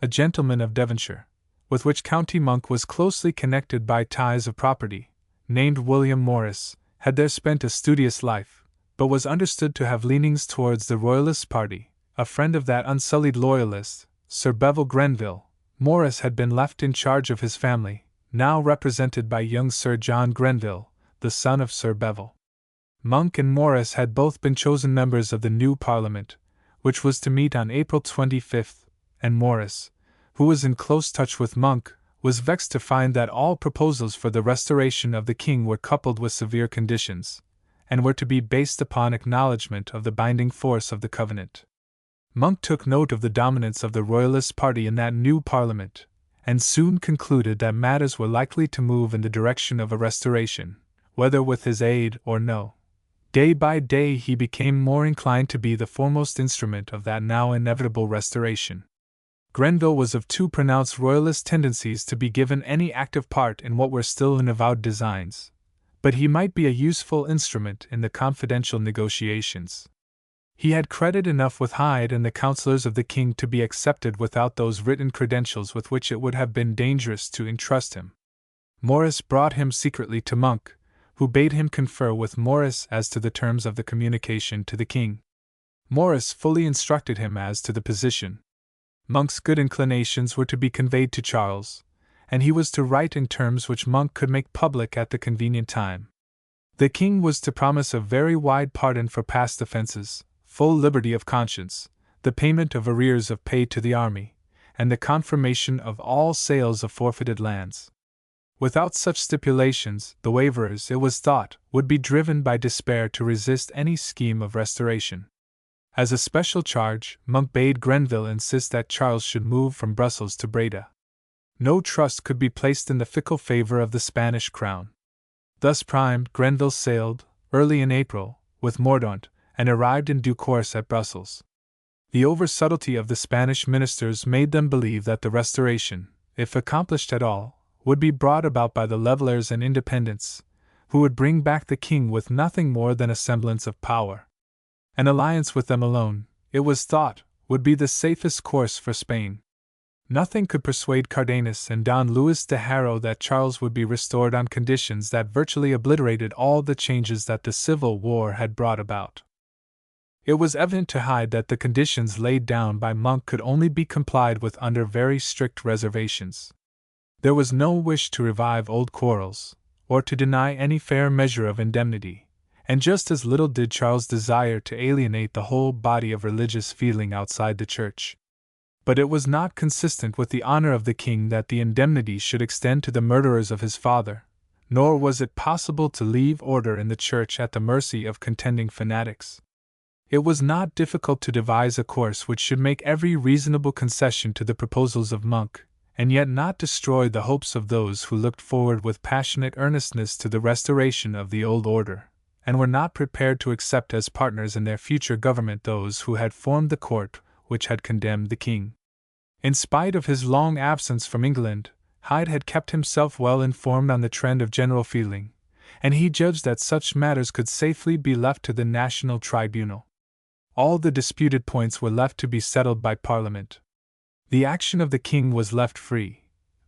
Speaker 1: A gentleman of Devonshire, with which county Monk was closely connected by ties of property, named William Morris, had there spent a studious life, but was understood to have leanings towards the Royalist party. A friend of that unsullied loyalist, Sir Bevil Grenville, Morris had been left in charge of his family, now represented by young Sir John Grenville, the son of Sir Bevil. Monk and Morris had both been chosen members of the new Parliament, which was to meet on April 25, and Morris, who was in close touch with Monk, was vexed to find that all proposals for the restoration of the king were coupled with severe conditions, and were to be based upon acknowledgment of the binding force of the covenant. Monk took note of the dominance of the Royalist party in that new Parliament, and soon concluded that matters were likely to move in the direction of a restoration, whether with his aid or no. Day by day he became more inclined to be the foremost instrument of that now inevitable restoration. Grenville was of too pronounced Royalist tendencies to be given any active part in what were still unavowed designs, but he might be a useful instrument in the confidential negotiations. He had credit enough with Hyde and the counsellors of the king to be accepted without those written credentials with which it would have been dangerous to entrust him. Morris brought him secretly to Monk, who bade him confer with Morris as to the terms of the communication to the king. Morris fully instructed him as to the position. Monk's good inclinations were to be conveyed to Charles, and he was to write in terms which Monk could make public at the convenient time. The king was to promise a very wide pardon for past offences, full liberty of conscience, the payment of arrears of pay to the army, and the confirmation of all sales of forfeited lands. Without such stipulations, the waverers, it was thought, would be driven by despair to resist any scheme of restoration. As a special charge, Monk bade Grenville insist that Charles should move from Brussels to Breda. No trust could be placed in the fickle favor of the Spanish crown. Thus primed, Grenville sailed, early in April, with Mordaunt, and arrived in due course at Brussels. The over-subtlety of the Spanish ministers made them believe that the Restoration, if accomplished at all, would be brought about by the Levellers and Independents, who would bring back the king with nothing more than a semblance of power. An alliance with them alone, it was thought, would be the safest course for Spain. Nothing could persuade Cardenas and Don Luis de Haro that Charles would be restored on conditions that virtually obliterated all the changes that the Civil War had brought about. It was evident to Hyde that the conditions laid down by Monk could only be complied with under very strict reservations. There was no wish to revive old quarrels, or to deny any fair measure of indemnity, and just as little did Charles desire to alienate the whole body of religious feeling outside the Church. But it was not consistent with the honor of the king that the indemnity should extend to the murderers of his father, nor was it possible to leave order in the Church at the mercy of contending fanatics. It was not difficult to devise a course which should make every reasonable concession to the proposals of Monk, and yet not destroy the hopes of those who looked forward with passionate earnestness to the restoration of the old order, and were not prepared to accept as partners in their future government those who had formed the court which had condemned the king. In spite of his long absence from England, Hyde had kept himself well informed on the trend of general feeling, and he judged that such matters could safely be left to the national tribunal. All the disputed points were left to be settled by Parliament. The action of the king was left free,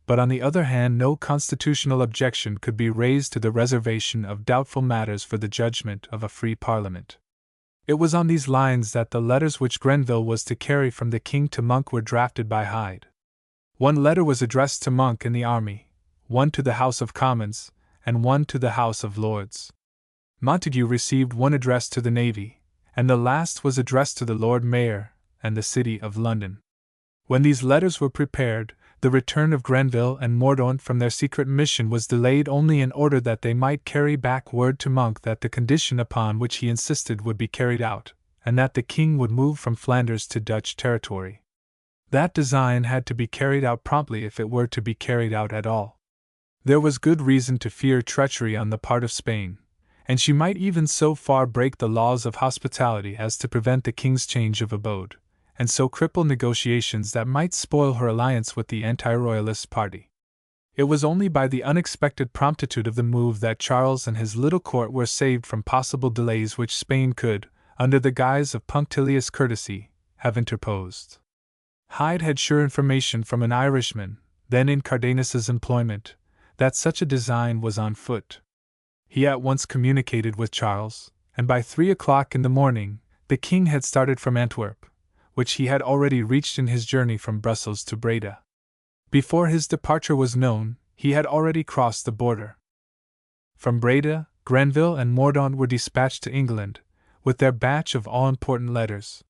Speaker 1: but on the other hand no constitutional objection could be raised to the reservation of doubtful matters for the judgment of a free Parliament. It was on these lines that the letters which Grenville was to carry from the king to Monk were drafted by Hyde. One letter was addressed to Monk in the army, one to the House of Commons, and one to the House of Lords. Montague received one addressed to the Navy, and the last was addressed to the Lord Mayor and the City of London. When these letters were prepared, the return of Grenville and Mordaunt from their secret mission was delayed only in order that they might carry back word to Monk that the condition upon which he insisted would be carried out, and that the king would move from Flanders to Dutch territory. That design had to be carried out promptly if it were to be carried out at all. There was good reason to fear treachery on the part of Spain, and she might even so far break the laws of hospitality as to prevent the king's change of abode, and so cripple negotiations that might spoil her alliance with the anti-royalist party. It was only by the unexpected promptitude of the move that Charles and his little court were saved from possible delays which Spain could, under the guise of punctilious courtesy, have interposed. Hyde had sure information from an Irishman, then in Cardenas's employment, that such a design was on foot. He at once communicated with Charles, and by 3 o'clock in the morning, the king had started from Antwerp, which he had already reached in his journey from Brussels to Breda. Before his departure was known, he had already crossed the border. From Breda, Grenville and Mordaunt were dispatched to England, with their batch of all-important letters.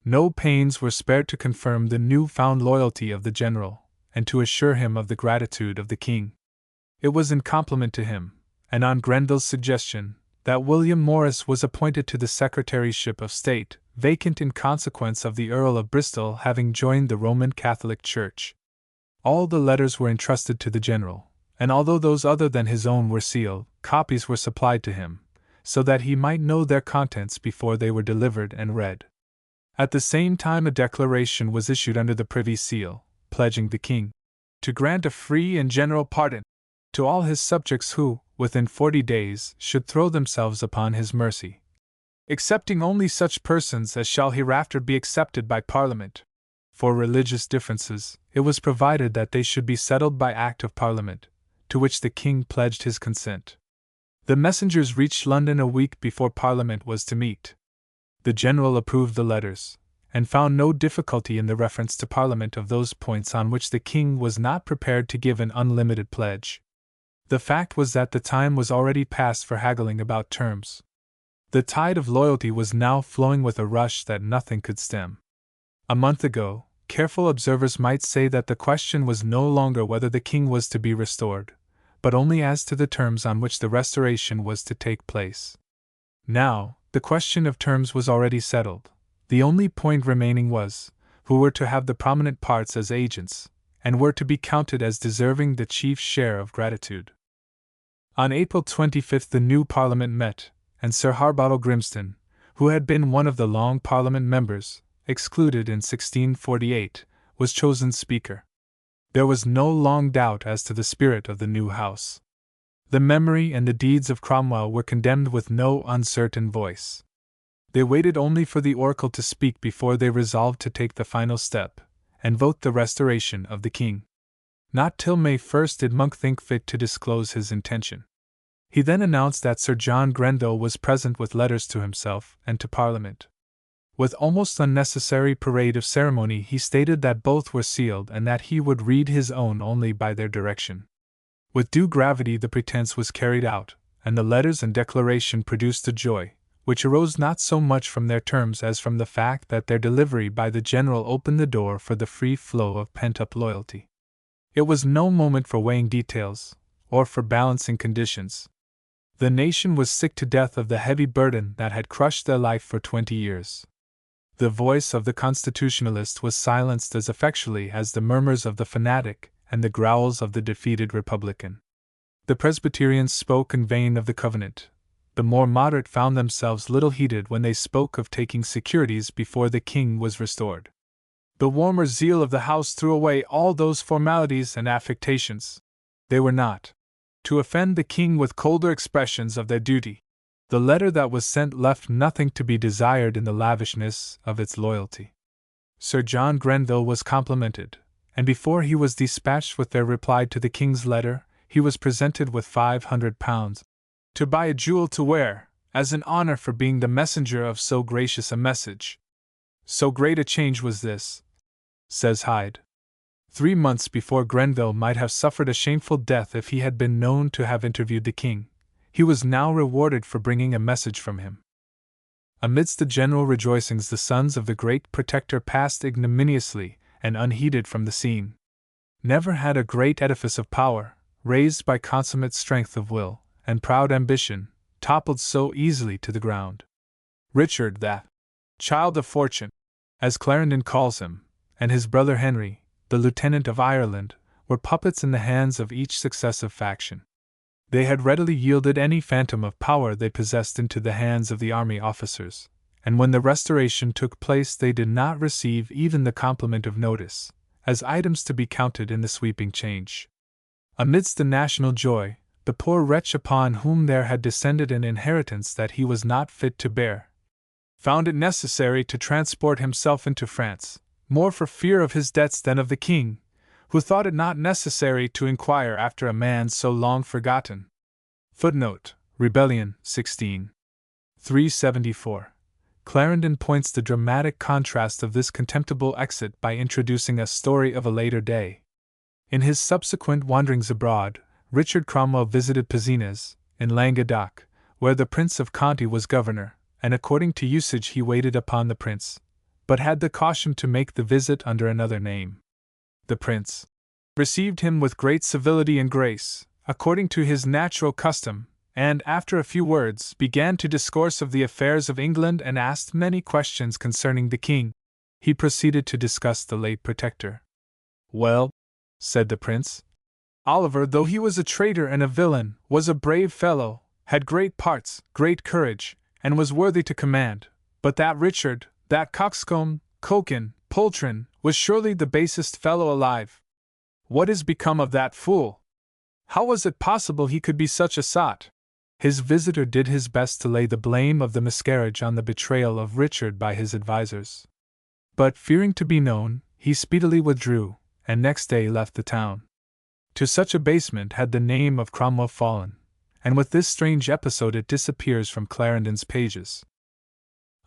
Speaker 1: No pains were spared to confirm the new-found loyalty of the general, and to assure him of the gratitude of the king. It was in compliment to him, and on Grenville's suggestion, that William Morris was appointed to the Secretaryship of State, vacant in consequence of the Earl of Bristol having joined the Roman Catholic Church. All the letters were entrusted to the general, and although those other than his own were sealed, copies were supplied to him, so that he might know their contents before they were delivered and read. At the same time a declaration was issued under the Privy Seal, pledging the king to grant a free and general pardon to all his subjects who, within 40 days, should throw themselves upon his mercy, excepting only such persons as shall hereafter be accepted by Parliament. For religious differences, it was provided that they should be settled by Act of Parliament, to which the king pledged his consent. The messengers reached London a week before Parliament was to meet. The general approved the letters, and found no difficulty in the reference to Parliament of those points on which the king was not prepared to give an unlimited pledge. The fact was that the time was already past for haggling about terms. The tide of loyalty was now flowing with a rush that nothing could stem. A month ago, careful observers might say that the question was no longer whether the king was to be restored, but only as to the terms on which the restoration was to take place. Now, the question of terms was already settled. The only point remaining was, who were to have the prominent parts as agents, and were to be counted as deserving the chief share of gratitude. On April 25 the new Parliament met, and Sir Harbottle Grimston, who had been one of the Long Parliament members, excluded in 1648, was chosen Speaker. There was no long doubt as to the spirit of the new House. The memory and the deeds of Cromwell were condemned with no uncertain voice. They waited only for the oracle to speak before they resolved to take the final step, and vote the restoration of the king. Not till May 1st did Monk think fit to disclose his intention. He then announced that Sir John Grenville was present with letters to himself and to Parliament. With almost unnecessary parade of ceremony he stated that both were sealed and that he would read his own only by their direction. With due gravity the pretence was carried out, and the letters and declaration produced a joy, which arose not so much from their terms as from the fact that their delivery by the general opened the door for the free flow of pent-up loyalty. It was no moment for weighing details, or for balancing conditions. The nation was sick to death of the heavy burden that had crushed their life for 20 years. The voice of the constitutionalist was silenced as effectually as the murmurs of the fanatic and the growls of the defeated Republican. The Presbyterians spoke in vain of the Covenant. The more moderate found themselves little heeded when they spoke of taking securities before the king was restored. The warmer zeal of the House threw away all those formalities and affectations. They were not to offend the king with colder expressions of their duty. The letter that was sent left nothing to be desired in the lavishness of its loyalty. Sir John Grenville was complimented, and before he was dispatched with their reply to the king's letter, he was presented with £500 to buy a jewel to wear, as an honor for being the messenger of so gracious a message. So great a change was this, says Hyde. 3 months before Grenville might have suffered a shameful death if he had been known to have interviewed the king. He was now rewarded for bringing a message from him. Amidst the general rejoicings the sons of the great Protector passed ignominiously and unheeded from the scene. Never had a great edifice of power, raised by consummate strength of will and proud ambition, toppled so easily to the ground. Richard, that child of fortune, as Clarendon calls him, and his brother Henry, the Lieutenant of Ireland, were puppets in the hands of each successive faction. They had readily yielded any phantom of power they possessed into the hands of the army officers, and when the Restoration took place they did not receive even the compliment of notice, as items to be counted in the sweeping change. Amidst the national joy, the poor wretch upon whom there had descended an inheritance that he was not fit to bear, found it necessary to transport himself into France, more for fear of his debts than of the king, who thought it not necessary to inquire after a man so long forgotten. Footnote: Rebellion, 16. 374. Clarendon points the dramatic contrast of this contemptible exit by introducing a story of a later day. In his subsequent wanderings abroad, Richard Cromwell visited Pézenas, in Languedoc, where the Prince of Conti was governor, and according to usage he waited upon the prince, but had the caution to make the visit under another name. The prince received him with great civility and grace, according to his natural custom, and, after a few words, began to discourse of the affairs of England and asked many questions concerning the king. He proceeded to discuss the late Protector. "Well," said the prince, "Oliver, though he was a traitor and a villain, was a brave fellow, had great parts, great courage, and was worthy to command, but that Richard, that coxcomb, Cokin, Poltron, was surely the basest fellow alive. What is become of that fool? How was it possible he could be such a sot?" His visitor did his best to lay the blame of the miscarriage on the betrayal of Richard by his advisers. But, fearing to be known, he speedily withdrew, and next day left the town. To such abasement had the name of Cromwell fallen, and with this strange episode it disappears from Clarendon's pages.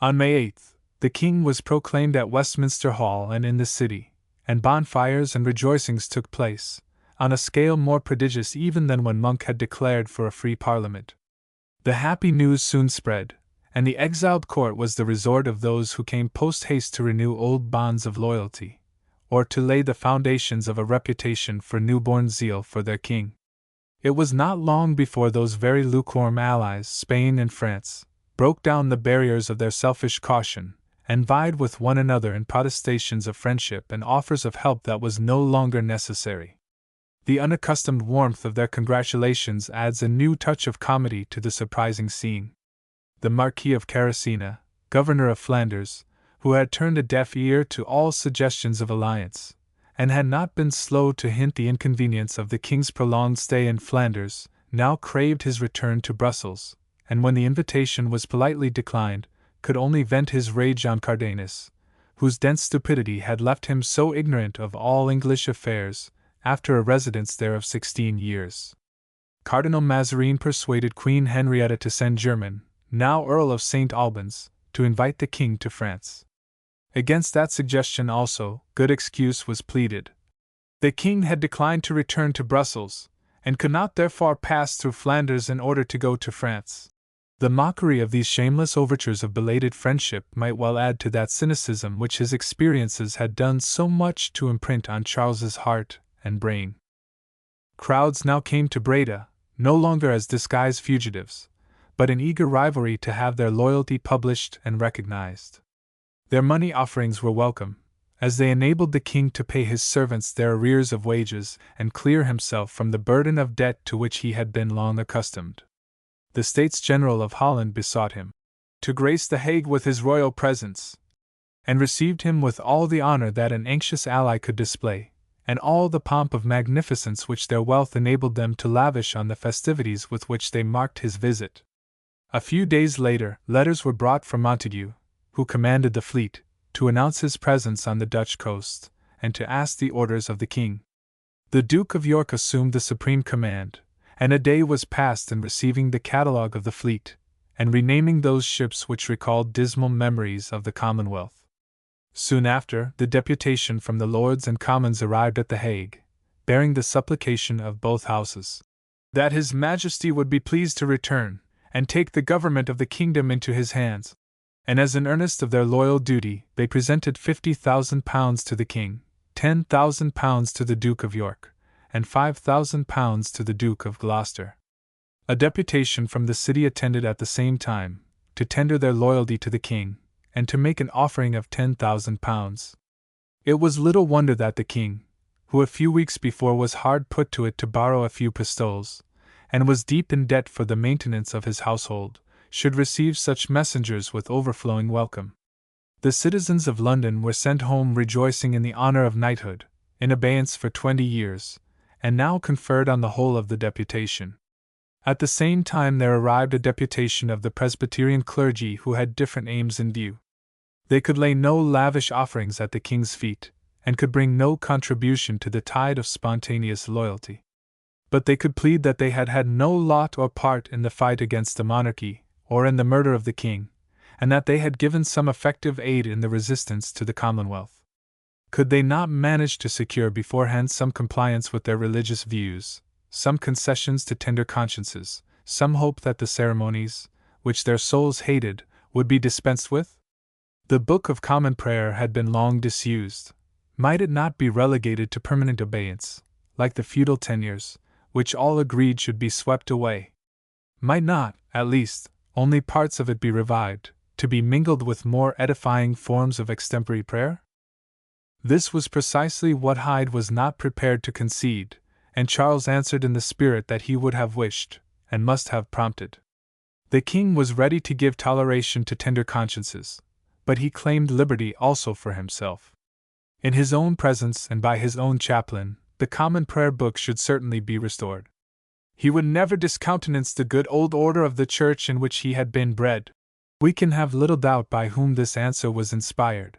Speaker 1: On May 8th, the king was proclaimed at Westminster Hall and in the city, and bonfires and rejoicings took place, on a scale more prodigious even than when Monk had declared for a free parliament. The happy news soon spread, and the exiled court was the resort of those who came post-haste to renew old bonds of loyalty, or to lay the foundations of a reputation for new-born zeal for their king. It was not long before those very lukewarm allies, Spain and France, broke down the barriers of their selfish caution, and vied with one another in protestations of friendship and offers of help that was no longer necessary. The unaccustomed warmth of their congratulations adds a new touch of comedy to the surprising scene. The Marquis of Caracena, governor of Flanders, who had turned a deaf ear to all suggestions of alliance, and had not been slow to hint the inconvenience of the king's prolonged stay in Flanders, now craved his return to Brussels, and when the invitation was politely declined, could only vent his rage on Cardanus, whose dense stupidity had left him so ignorant of all English affairs, after a residence there of 16 years. Cardinal Mazarin persuaded Queen Henrietta to send German, now Earl of St. Albans, to invite the king to France. Against that suggestion also, good excuse was pleaded. The king had declined to return to Brussels, and could not therefore pass through Flanders in order to go to France. The mockery of these shameless overtures of belated friendship might well add to that cynicism which his experiences had done so much to imprint on Charles's heart and brain. Crowds now came to Breda, no longer as disguised fugitives, but in eager rivalry to have their loyalty published and recognized. Their money offerings were welcome, as they enabled the king to pay his servants their arrears of wages and clear himself from the burden of debt to which he had been long accustomed. The States General of Holland besought him to grace The Hague with his royal presence, and received him with all the honor that an anxious ally could display, and all the pomp of magnificence which their wealth enabled them to lavish on the festivities with which they marked his visit. A few days later, letters were brought from Montague, who commanded the fleet, to announce his presence on the Dutch coast, and to ask the orders of the king. The Duke of York assumed the supreme command, and a day was passed in receiving the catalogue of the fleet, and renaming those ships which recalled dismal memories of the Commonwealth. Soon after, the deputation from the Lords and Commons arrived at The Hague, bearing the supplication of both houses that His Majesty would be pleased to return, and take the government of the kingdom into his hands. And as an earnest of their loyal duty, they presented £50,000 to the king, £10,000 to the Duke of York, and £5,000 to the Duke of Gloucester. A deputation from the city attended at the same time, to tender their loyalty to the king, and to make an offering of £10,000. It was little wonder that the king, who a few weeks before was hard put to it to borrow a few pistoles, and was deep in debt for the maintenance of his household, should receive such messengers with overflowing welcome. The citizens of London were sent home rejoicing in the honor of knighthood, in abeyance for 20 years, and now conferred on the whole of the deputation. At the same time there arrived a deputation of the Presbyterian clergy who had different aims in view. They could lay no lavish offerings at the king's feet, and could bring no contribution to the tide of spontaneous loyalty. But they could plead that they had had no lot or part in the fight against the monarchy, or in the murder of the king, and that they had given some effective aid in the resistance to the Commonwealth. Could they not manage to secure beforehand some compliance with their religious views, some concessions to tender consciences, some hope that the ceremonies, which their souls hated, would be dispensed with? The Book of Common Prayer had been long disused. Might it not be relegated to permanent abeyance, like the feudal tenures, which all agreed should be swept away? Might not, at least, only parts of it be revived, to be mingled with more edifying forms of extempore prayer? This was precisely what Hyde was not prepared to concede, and Charles answered in the spirit that he would have wished, and must have prompted. The king was ready to give toleration to tender consciences, but he claimed liberty also for himself. In his own presence and by his own chaplain, the Common Prayer Book should certainly be restored. He would never discountenance the good old order of the Church in which he had been bred. We can have little doubt by whom this answer was inspired.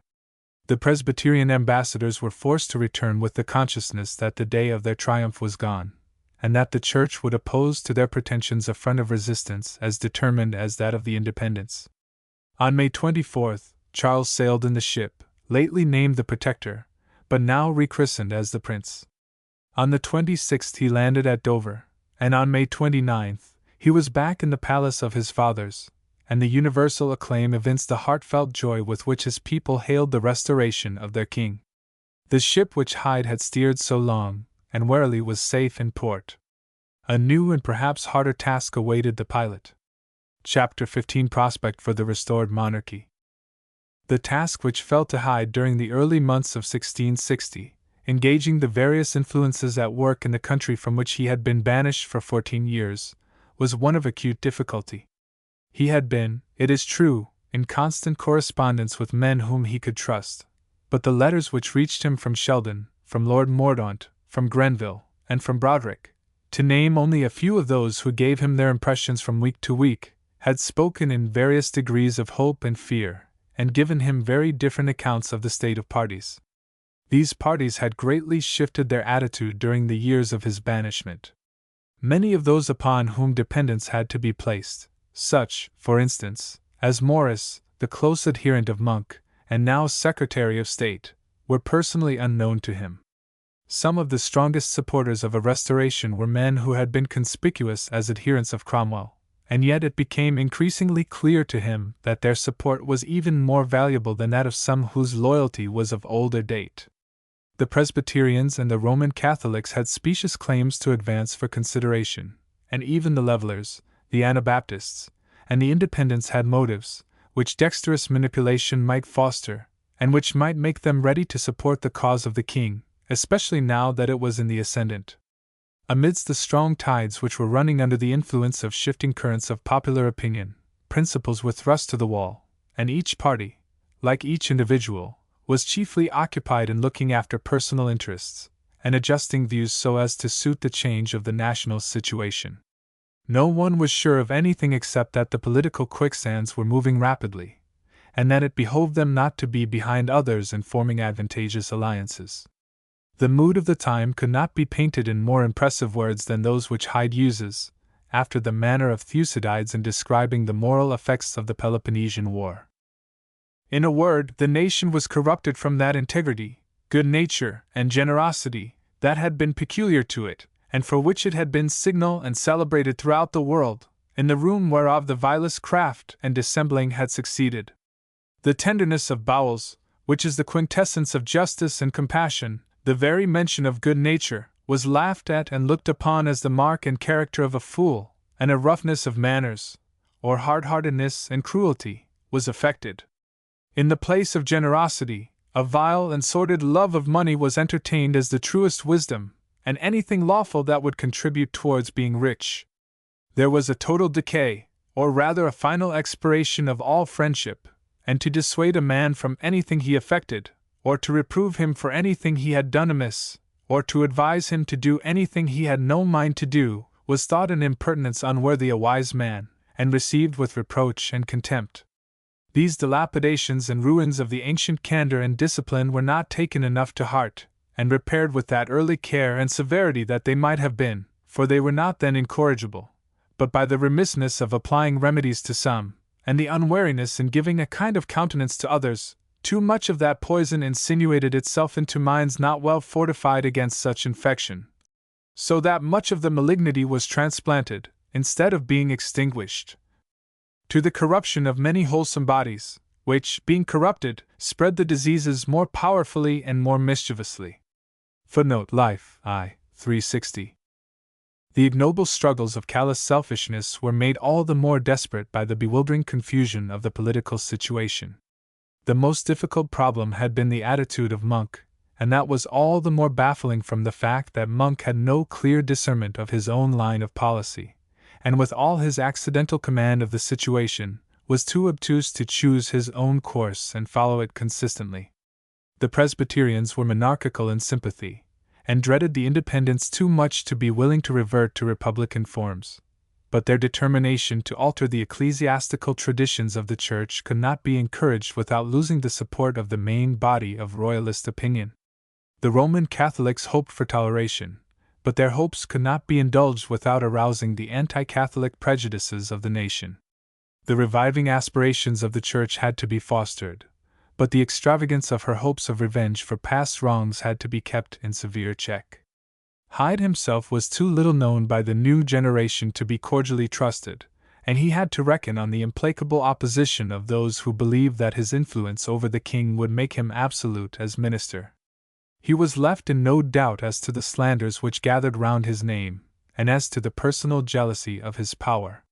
Speaker 1: The Presbyterian ambassadors were forced to return with the consciousness that the day of their triumph was gone, and that the Church would oppose to their pretensions a front of resistance as determined as that of the Independents. On May 24th, Charles sailed in the ship, lately named the Protector, but now rechristened as the Prince. On the 26th he landed at Dover, and on May 29th he was back in the palace of his fathers, and the universal acclaim evinced the heartfelt joy with which his people hailed the restoration of their king. The ship which Hyde had steered so long and warily was safe in port. A new and perhaps harder task awaited the pilot. Chapter 15 Prospect for the Restored Monarchy. The task which fell to Hyde during the early months of 1660, engaging the various influences at work in the country from which he had been banished for 14 years, was one of acute difficulty. He had been, it is true, in constant correspondence with men whom he could trust, but the letters which reached him from Sheldon, from Lord Mordaunt, from Grenville, and from Broderick, to name only a few of those who gave him their impressions from week to week, had spoken in various degrees of hope and fear, and given him very different accounts of the state of parties. These parties had greatly shifted their attitude during the years of his banishment. Many of those upon whom dependence had to be placed, such, for instance, as Morris, the close adherent of Monk, and now Secretary of State, were personally unknown to him. Some of the strongest supporters of a restoration were men who had been conspicuous as adherents of Cromwell, and yet it became increasingly clear to him that their support was even more valuable than that of some whose loyalty was of older date. The Presbyterians and the Roman Catholics had specious claims to advance for consideration, and even the Levellers, the Anabaptists, and the Independents had motives, which dexterous manipulation might foster, and which might make them ready to support the cause of the king, especially now that it was in the ascendant. Amidst the strong tides which were running under the influence of shifting currents of popular opinion, principles were thrust to the wall, and each party, like each individual, was chiefly occupied in looking after personal interests, and adjusting views so as to suit the change of the national situation. No one was sure of anything except that the political quicksands were moving rapidly, and that it behoved them not to be behind others in forming advantageous alliances. The mood of the time could not be painted in more impressive words than those which Hyde uses, after the manner of Thucydides in describing the moral effects of the Peloponnesian War. In a word, the nation was corrupted from that integrity, good nature, and generosity that had been peculiar to it, and for which it had been signal and celebrated throughout the world, in the room whereof the vilest craft and dissembling had succeeded. The tenderness of bowels, which is the quintessence of justice and compassion, the very mention of good nature, was laughed at and looked upon as the mark and character of a fool, and a roughness of manners, or hard-heartedness and cruelty, was affected. In the place of generosity, a vile and sordid love of money was entertained as the truest wisdom, and anything lawful that would contribute towards being rich. There was a total decay, or rather a final expiration of all friendship, and to dissuade a man from anything he affected, or to reprove him for anything he had done amiss, or to advise him to do anything he had no mind to do, was thought an impertinence unworthy a wise man, and received with reproach and contempt. These dilapidations and ruins of the ancient candor and discipline were not taken enough to heart, and repaired with that early care and severity that they might have been, for they were not then incorrigible, but by the remissness of applying remedies to some, and the unwariness in giving a kind of countenance to others, too much of that poison insinuated itself into minds not well fortified against such infection, so that much of the malignity was transplanted, instead of being extinguished, to the corruption of many wholesome bodies, which, being corrupted, spread the diseases more powerfully and more mischievously. Footnote Life, I. 360. The ignoble struggles of callous selfishness were made all the more desperate by the bewildering confusion of the political situation. The most difficult problem had been the attitude of Monk, and that was all the more baffling from the fact that Monk had no clear discernment of his own line of policy, and with all his accidental command of the situation, was too obtuse to choose his own course and follow it consistently. The Presbyterians were monarchical in sympathy, and dreaded the Independents too much to be willing to revert to republican forms. But their determination to alter the ecclesiastical traditions of the Church could not be encouraged without losing the support of the main body of royalist opinion. The Roman Catholics hoped for toleration, but their hopes could not be indulged without arousing the anti-Catholic prejudices of the nation. The reviving aspirations of the Church had to be fostered, but the extravagance of her hopes of revenge for past wrongs had to be kept in severe check. Hyde himself was too little known by the new generation to be cordially trusted, and he had to reckon on the implacable opposition of those who believed that his influence over the king would make him absolute as minister. He was left in no doubt as to the slanders which gathered round his name, and as to the personal jealousy of his power.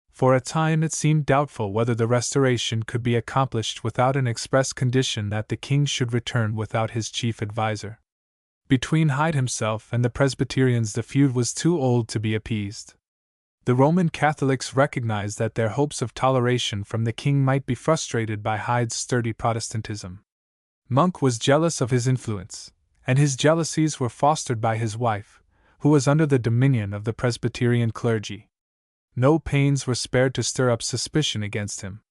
Speaker 1: For a time it seemed doubtful whether the restoration could be accomplished without an express condition that the king should return without his chief adviser. Between Hyde himself and the Presbyterians the feud was too old to be appeased. The Roman Catholics recognized that their hopes of toleration from the king might be frustrated by Hyde's sturdy Protestantism. Monk was jealous of his influence, and his jealousies were fostered by his wife, who was under the dominion of the Presbyterian clergy. No pains were spared to stir up suspicion against him.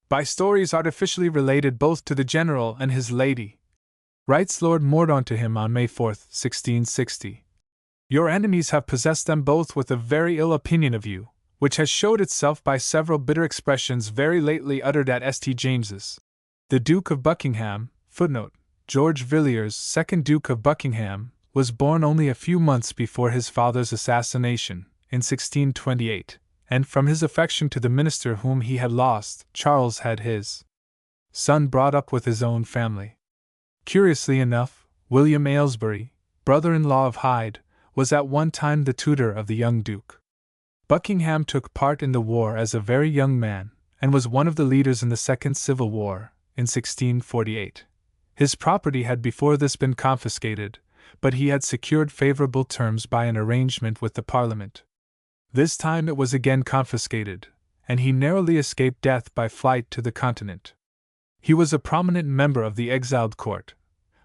Speaker 1: By stories artificially related both to the general and his lady, writes Lord Mordaunt to him on May 4, 1660. Your enemies have possessed them both with a very ill opinion of you, which has showed itself by several bitter expressions very lately uttered at St. James's. The Duke of Buckingham, footnote, George Villiers, 2nd Duke of Buckingham, was born only a few months before his father's assassination, in 1628, and from his affection to the minister whom he had lost, Charles had his son brought up with his own family. Curiously enough, William Aylesbury, brother-in-law of Hyde, was at one time the tutor of the young Duke. Buckingham took part in the war as a very young man, and was one of the leaders in the Second Civil War, in 1648. His property had before this been confiscated, but he had secured favorable terms by an arrangement with the Parliament. This time it was again confiscated, and he narrowly escaped death by flight to the Continent. He was a prominent member of the exiled court,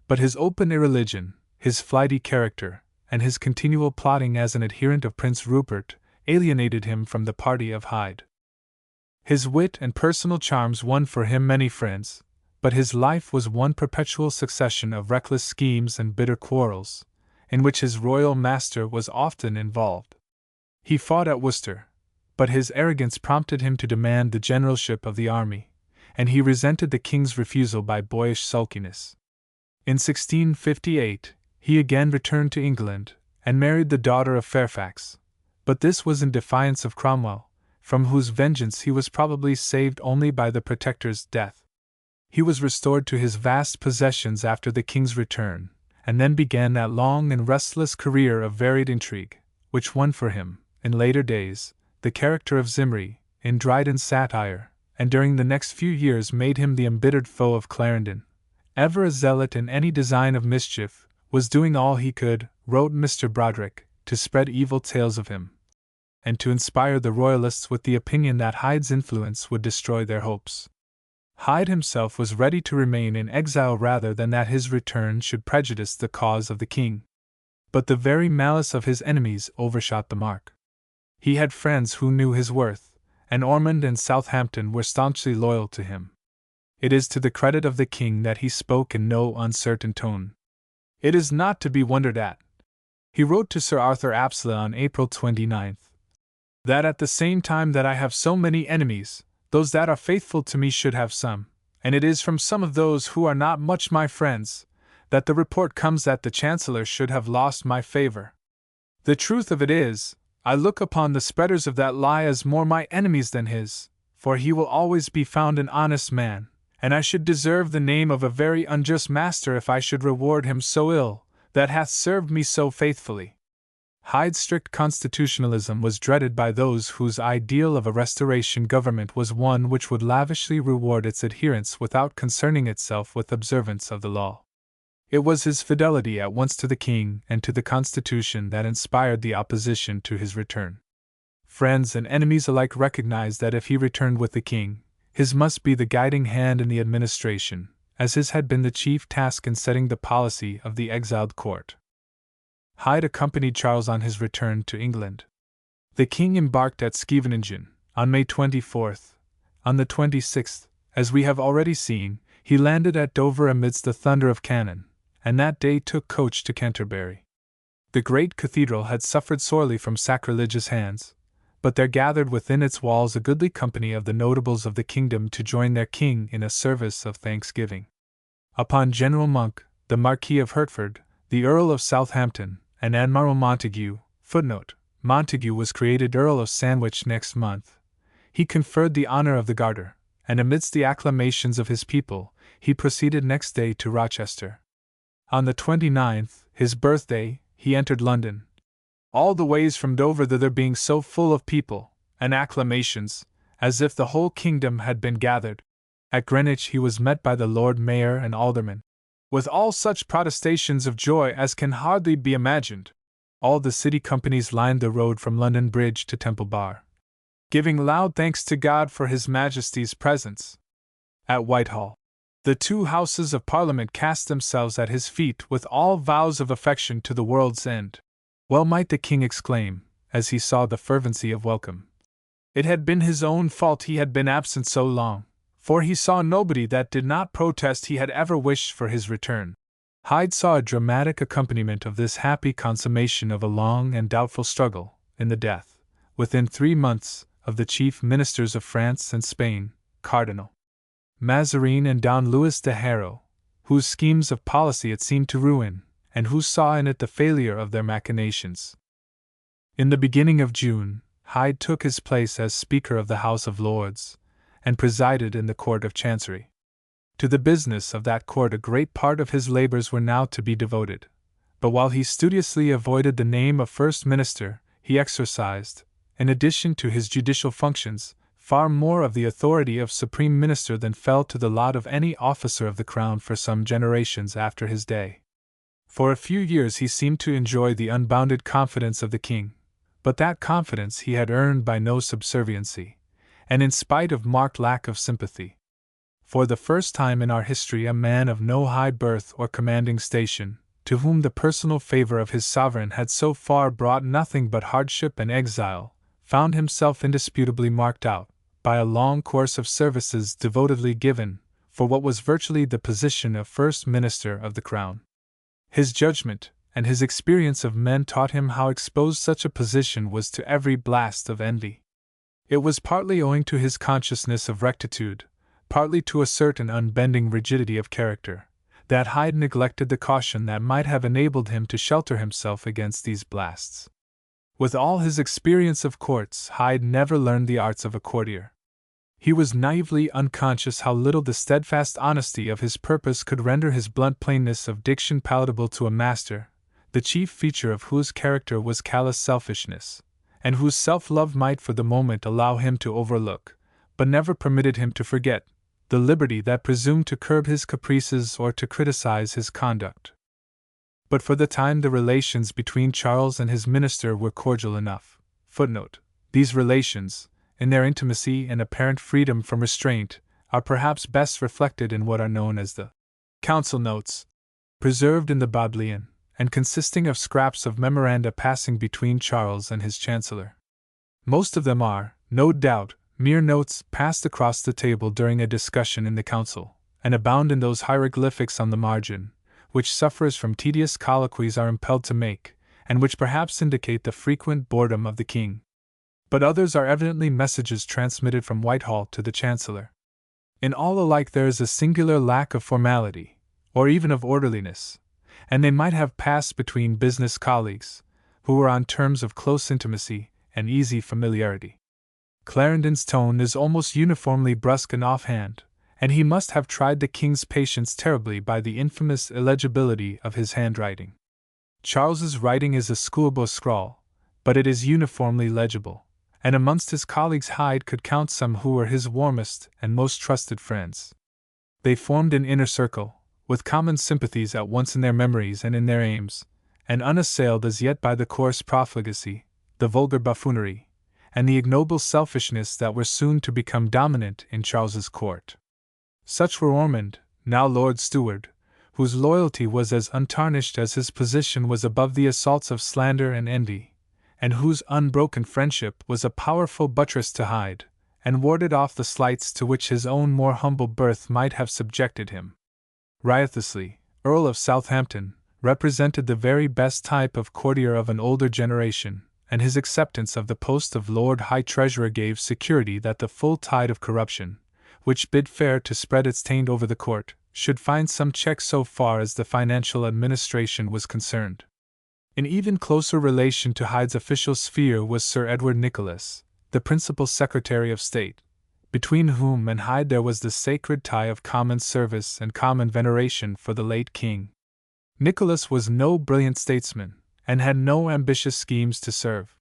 Speaker 1: but his open irreligion, his flighty character, and his continual plotting as an adherent of Prince Rupert alienated him from the party of Hyde. His wit and personal charms won for him many friends, but his life was one perpetual succession of reckless schemes and bitter quarrels, in which his royal master was often involved. He fought at Worcester, but his arrogance prompted him to demand the generalship of the army, and he resented the king's refusal by boyish sulkiness. In 1658, he again returned to England, and married the daughter of Fairfax, but this was in defiance of Cromwell, from whose vengeance he was probably saved only by the Protector's death. He was restored to his vast possessions after the king's return, and then began that long and restless career of varied intrigue, which won for him, in later days, the character of Zimri, in Dryden's satire, and during the next few years made him the embittered foe of Clarendon. Ever a zealot in any design of mischief, was doing all he could, wrote Mr. Broderick, to spread evil tales of him, and to inspire the Royalists with the opinion that Hyde's influence would destroy their hopes. Hyde himself was ready to remain in exile rather than that his return should prejudice the cause of the king. But the very malice of his enemies overshot the mark. He had friends who knew his worth, and Ormond and Southampton were staunchly loyal to him. It is to the credit of the king that he spoke in no uncertain tone. It is not to be wondered at, he wrote to Sir Arthur Apsley on April 29, that at the same time that I have so many enemies, those that are faithful to me should have some, and it is from some of those who are not much my friends, that the report comes that the Chancellor should have lost my favor. The truth of it is, I look upon the spreaders of that lie as more my enemies than his, for he will always be found an honest man, and I should deserve the name of a very unjust master if I should reward him so ill, that hath served me so faithfully. Hyde's strict constitutionalism was dreaded by those whose ideal of a restoration government was one which would lavishly reward its adherents without concerning itself with observance of the law. It was his fidelity at once to the king and to the Constitution that inspired the opposition to his return. Friends and enemies alike recognized that if he returned with the king, his must be the guiding hand in the administration, as his had been the chief task in setting the policy of the exiled court. Hyde accompanied Charles on his return to England. The king embarked at Scheveningen on May 24. On the 26th, as we have already seen, he landed at Dover amidst the thunder of cannon, and that day took coach to Canterbury. The great cathedral had suffered sorely from sacrilegious hands, but there gathered within its walls a goodly company of the notables of the kingdom to join their king in a service of thanksgiving. Upon General Monk, the Marquis of Hertford, the Earl of Southampton, and Admiral Montague, footnote, Montague was created Earl of Sandwich next month, he conferred the honor of the Garter, and amidst the acclamations of his people, he proceeded next day to Rochester. On the 29th, his birthday, he entered London, all the ways from Dover thither being so full of people and acclamations, as if the whole kingdom had been gathered. At Greenwich he was met by the Lord Mayor and aldermen, with all such protestations of joy as can hardly be imagined. all the city companies lined the road from London Bridge to Temple Bar, giving loud thanks to God for His Majesty's presence. At Whitehall, the two Houses of Parliament cast themselves at his feet with all vows of affection to the world's end. Well might the king exclaim, as he saw the fervency of welcome. It had been his own fault he had been absent so long, for he saw nobody that did not protest he had ever wished for his return. Hyde saw a dramatic accompaniment of this happy consummation of a long and doubtful struggle, in the death, within 3 months, of the chief ministers of France and Spain, Cardinal Mazarin and Don Luis de Haro, whose schemes of policy it seemed to ruin, and who saw in it the failure of their machinations. In the beginning of June, Hyde took his place as Speaker of the House of Lords, and presided in the Court of Chancery. To the business of that court a great part of his labors were now to be devoted, but while he studiously avoided the name of First Minister, he exercised, in addition to his judicial functions, far more of the authority of Supreme Minister than fell to the lot of any officer of the Crown for some generations after his day. For a few years he seemed to enjoy the unbounded confidence of the king, but that confidence he had earned by no subserviency, and in spite of marked lack of sympathy. For the first time in our history a man of no high birth or commanding station, to whom the personal favor of his sovereign had so far brought nothing but hardship and exile, found himself indisputably marked out, by a long course of services devotedly given, for what was virtually the position of First Minister of the Crown. His judgment and his experience of men taught him how exposed such a position was to every blast of envy. It was partly owing to his consciousness of rectitude, partly to a certain unbending rigidity of character, that Hyde neglected the caution that might have enabled him to shelter himself against these blasts. With all his experience of courts, Hyde never learned the arts of a courtier. He was naively unconscious how little the steadfast honesty of his purpose could render his blunt plainness of diction palatable to a master, the chief feature of whose character was callous selfishness, and whose self-love might for the moment allow him to overlook, but never permitted him to forget, the liberty that presumed to curb his caprices or to criticize his conduct. But for the time the relations between Charles and his minister were cordial enough. These relations, in their intimacy and apparent freedom from restraint, are perhaps best reflected in what are known as the Council Notes, preserved in the Bodleian, and consisting of scraps of memoranda passing between Charles and his Chancellor. Most of them are, no doubt, mere notes passed across the table during a discussion in the Council, and abound in those hieroglyphics on the margin, which sufferers from tedious colloquies are impelled to make, and which perhaps indicate the frequent boredom of the king. But others are evidently messages transmitted from Whitehall to the Chancellor. In all alike there is a singular lack of formality, or even of orderliness, and they might have passed between business colleagues, who were on terms of close intimacy and easy familiarity. Clarendon's tone is almost uniformly brusque and offhand, and he must have tried the king's patience terribly by the infamous illegibility of his handwriting. Charles's writing is a schoolboy scrawl, but it is uniformly legible, and amongst his colleagues Hyde could count some who were his warmest and most trusted friends. They formed an inner circle, with common sympathies at once in their memories and in their aims, and unassailed as yet by the coarse profligacy, the vulgar buffoonery, and the ignoble selfishness that were soon to become dominant in Charles's court. Such were Ormond, now Lord Steward, whose loyalty was as untarnished as his position was above the assaults of slander and envy, and whose unbroken friendship was a powerful buttress to Hyde, and warded off the slights to which his own more humble birth might have subjected him. Wriothesley, Earl of Southampton, represented the very best type of courtier of an older generation, and his acceptance of the post of Lord High Treasurer gave security that the full tide of corruption, which bid fair to spread its taint over the court, should find some check so far as the financial administration was concerned. In even closer relation to Hyde's official sphere was Sir Edward Nicholas, the principal Secretary of State, between whom and Hyde there was the sacred tie of common service and common veneration for the late king. Nicholas was no brilliant statesman, and had no ambitious schemes to serve.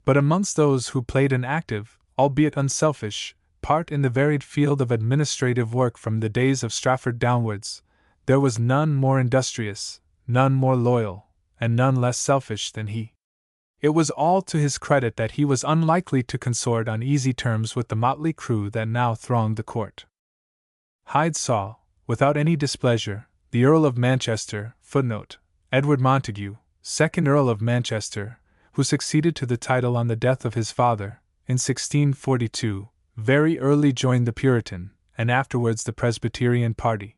Speaker 1: But amongst those who played an active, albeit unselfish, part in the varied field of administrative work from the days of Strafford downwards, there was none more industrious, none more loyal, and none less selfish than he. It was all to his credit that he was unlikely to consort on easy terms with the motley crew that now thronged the court. Hyde saw, without any displeasure, the Earl of Manchester, Edward Montague, 2nd Earl of Manchester, who succeeded to the title on the death of his father, in 1642, very early joined the Puritan, and afterwards the Presbyterian party.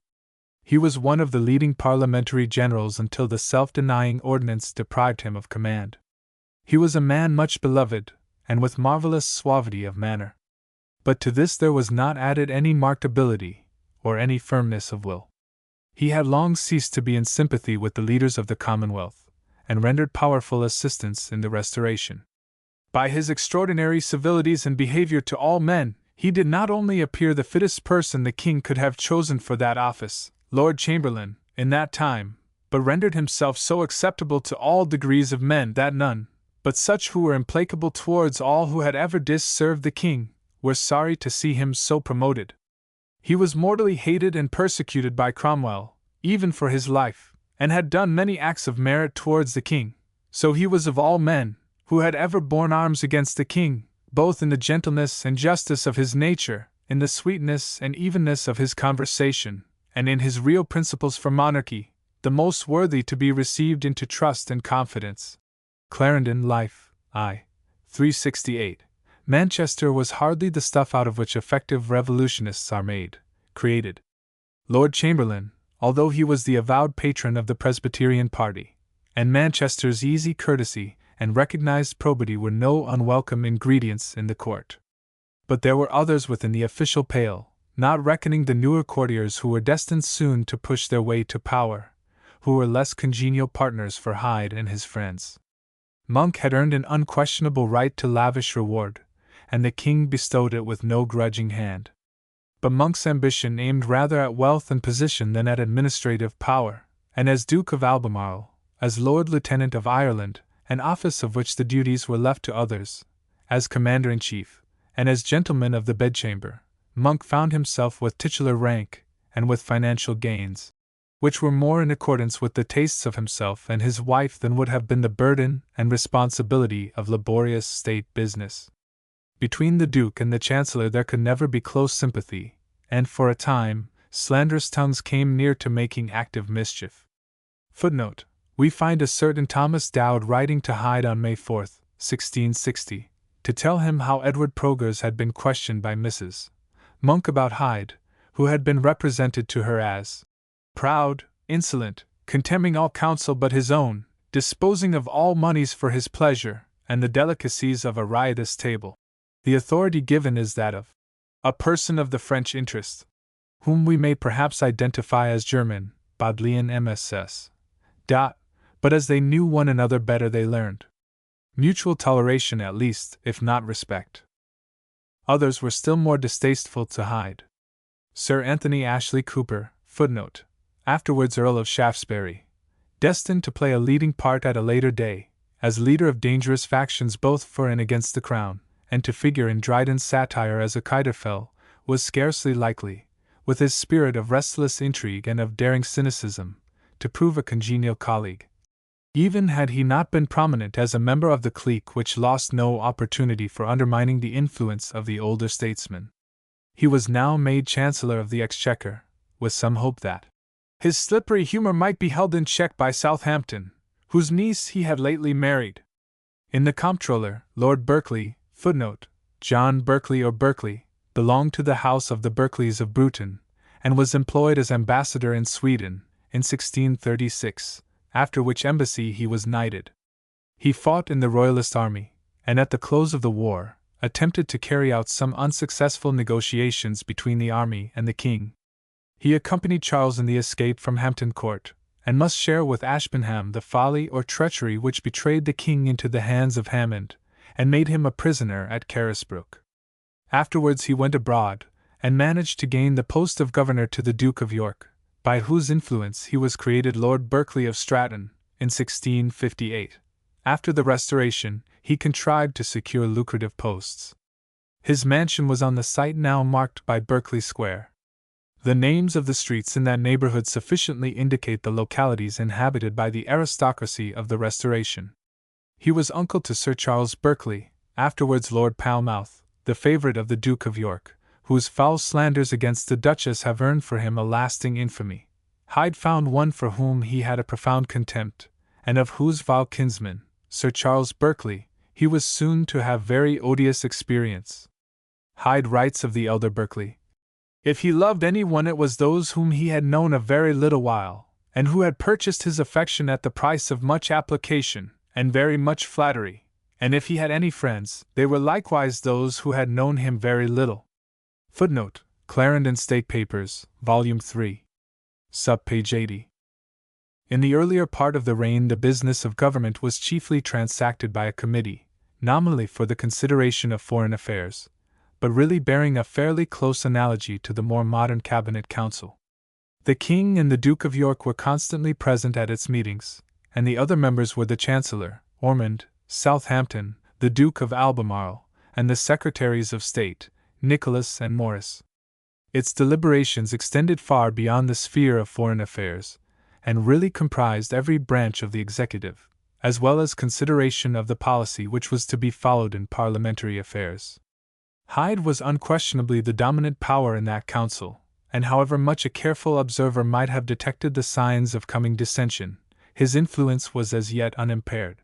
Speaker 1: He was one of the leading parliamentary generals until the self-denying ordinance deprived him of command. He was a man much beloved, and with marvelous suavity of manner. But to this there was not added any marked ability, or any firmness of will. He had long ceased to be in sympathy with the leaders of the Commonwealth, and rendered powerful assistance in the Restoration. By his extraordinary civilities and behavior to all men, he did not only appear the fittest person the king could have chosen for that office, Lord Chamberlain, in that time, but rendered himself so acceptable to all degrees of men that none, but such who were implacable towards all who had ever disserved the king, were sorry to see him so promoted. He was mortally hated and persecuted by Cromwell, even for his life, and had done many acts of merit towards the king, so he was of all men, who had ever borne arms against the king, both in the gentleness and justice of his nature, in the sweetness and evenness of his conversation, and in his real principles for monarchy, the most worthy to be received into trust and confidence. Clarendon, Life, I. 368. Manchester was hardly the stuff out of which effective revolutionists are created. Lord Chamberlain, although he was the avowed patron of the Presbyterian party, and Manchester's easy courtesy and recognized probity were no unwelcome ingredients in the court. But there were others within the official pale, not reckoning the newer courtiers who were destined soon to push their way to power, who were less congenial partners for Hyde and his friends. Monk had earned an unquestionable right to lavish reward, and the king bestowed it with no grudging hand. But Monk's ambition aimed rather at wealth and position than at administrative power, and as Duke of Albemarle, as Lord Lieutenant of Ireland, an office of which the duties were left to others, as Commander-in-Chief, and as Gentleman of the Bedchamber, Monk found himself with titular rank, and with financial gains, which were more in accordance with the tastes of himself and his wife than would have been the burden and responsibility of laborious state business. Between the Duke and the Chancellor there could never be close sympathy, and for a time, slanderous tongues came near to making active mischief. We find a certain Thomas Dowd writing to Hyde on May 4, 1660, to tell him how Edward Progers had been questioned by Mrs. Monk about Hyde, who had been represented to her as proud, insolent, contemning all counsel but his own, disposing of all moneys for his pleasure, and the delicacies of a riotous table. The authority given is that of a person of the French interest, whom we may perhaps identify as German, Bodleian MSS. But as they knew one another better they learned mutual toleration at least, if not respect. Others were still more distasteful to Hyde. Sir Anthony Ashley Cooper, afterwards Earl of Shaftesbury, destined to play a leading part at a later day, as leader of dangerous factions both for and against the crown, and to figure in Dryden's satire as Achitophel, was scarcely likely, with his spirit of restless intrigue and of daring cynicism, to prove a congenial colleague. Even had he not been prominent as a member of the clique which lost no opportunity for undermining the influence of the older statesman. He was now made Chancellor of the Exchequer, with some hope that his slippery humor might be held in check by Southampton, whose niece he had lately married. In the Comptroller, Lord Berkeley, John Berkeley or Berkeley, belonged to the house of the Berkeleys of Bruton, and was employed as ambassador in Sweden, in 1636, after which embassy he was knighted. He fought in the Royalist army, and at the close of the war, attempted to carry out some unsuccessful negotiations between the army and the king. He accompanied Charles in the escape from Hampton Court, and must share with Ashburnham the folly or treachery which betrayed the king into the hands of Hammond, and made him a prisoner at Carisbrooke. Afterwards he went abroad, and managed to gain the post of governor to the Duke of York, by whose influence he was created Lord Berkeley of Stratton, in 1658. After the Restoration, he contrived to secure lucrative posts. His mansion was on the site now marked by Berkeley Square. The names of the streets in that neighborhood sufficiently indicate the localities inhabited by the aristocracy of the Restoration. He was uncle to Sir Charles Berkeley, afterwards Lord Palmouth, the favorite of the Duke of York, whose foul slanders against the Duchess have earned for him a lasting infamy. Hyde found one for whom he had a profound contempt, and of whose vile kinsman, Sir Charles Berkeley, he was soon to have very odious experience. Hyde writes of the elder Berkeley, "If he loved any one, it was those whom he had known a very little while, and who had purchased his affection at the price of much application and very much flattery, and if he had any friends, they were likewise those who had known him very little." Footnote: Clarendon State Papers, Volume 3. Sub-page 80. In the earlier part of the reign, the business of government was chiefly transacted by a committee, nominally for the consideration of foreign affairs, but really bearing a fairly close analogy to the more modern Cabinet Council. The King and the Duke of York were constantly present at its meetings, and the other members were the Chancellor, Ormond, Southampton, the Duke of Albemarle, and the Secretaries of State, Nicholas and Morris. Its deliberations extended far beyond the sphere of foreign affairs, and really comprised every branch of the executive, as well as consideration of the policy which was to be followed in parliamentary affairs. Hyde was unquestionably the dominant power in that council, and however much a careful observer might have detected the signs of coming dissension, his influence was as yet unimpaired.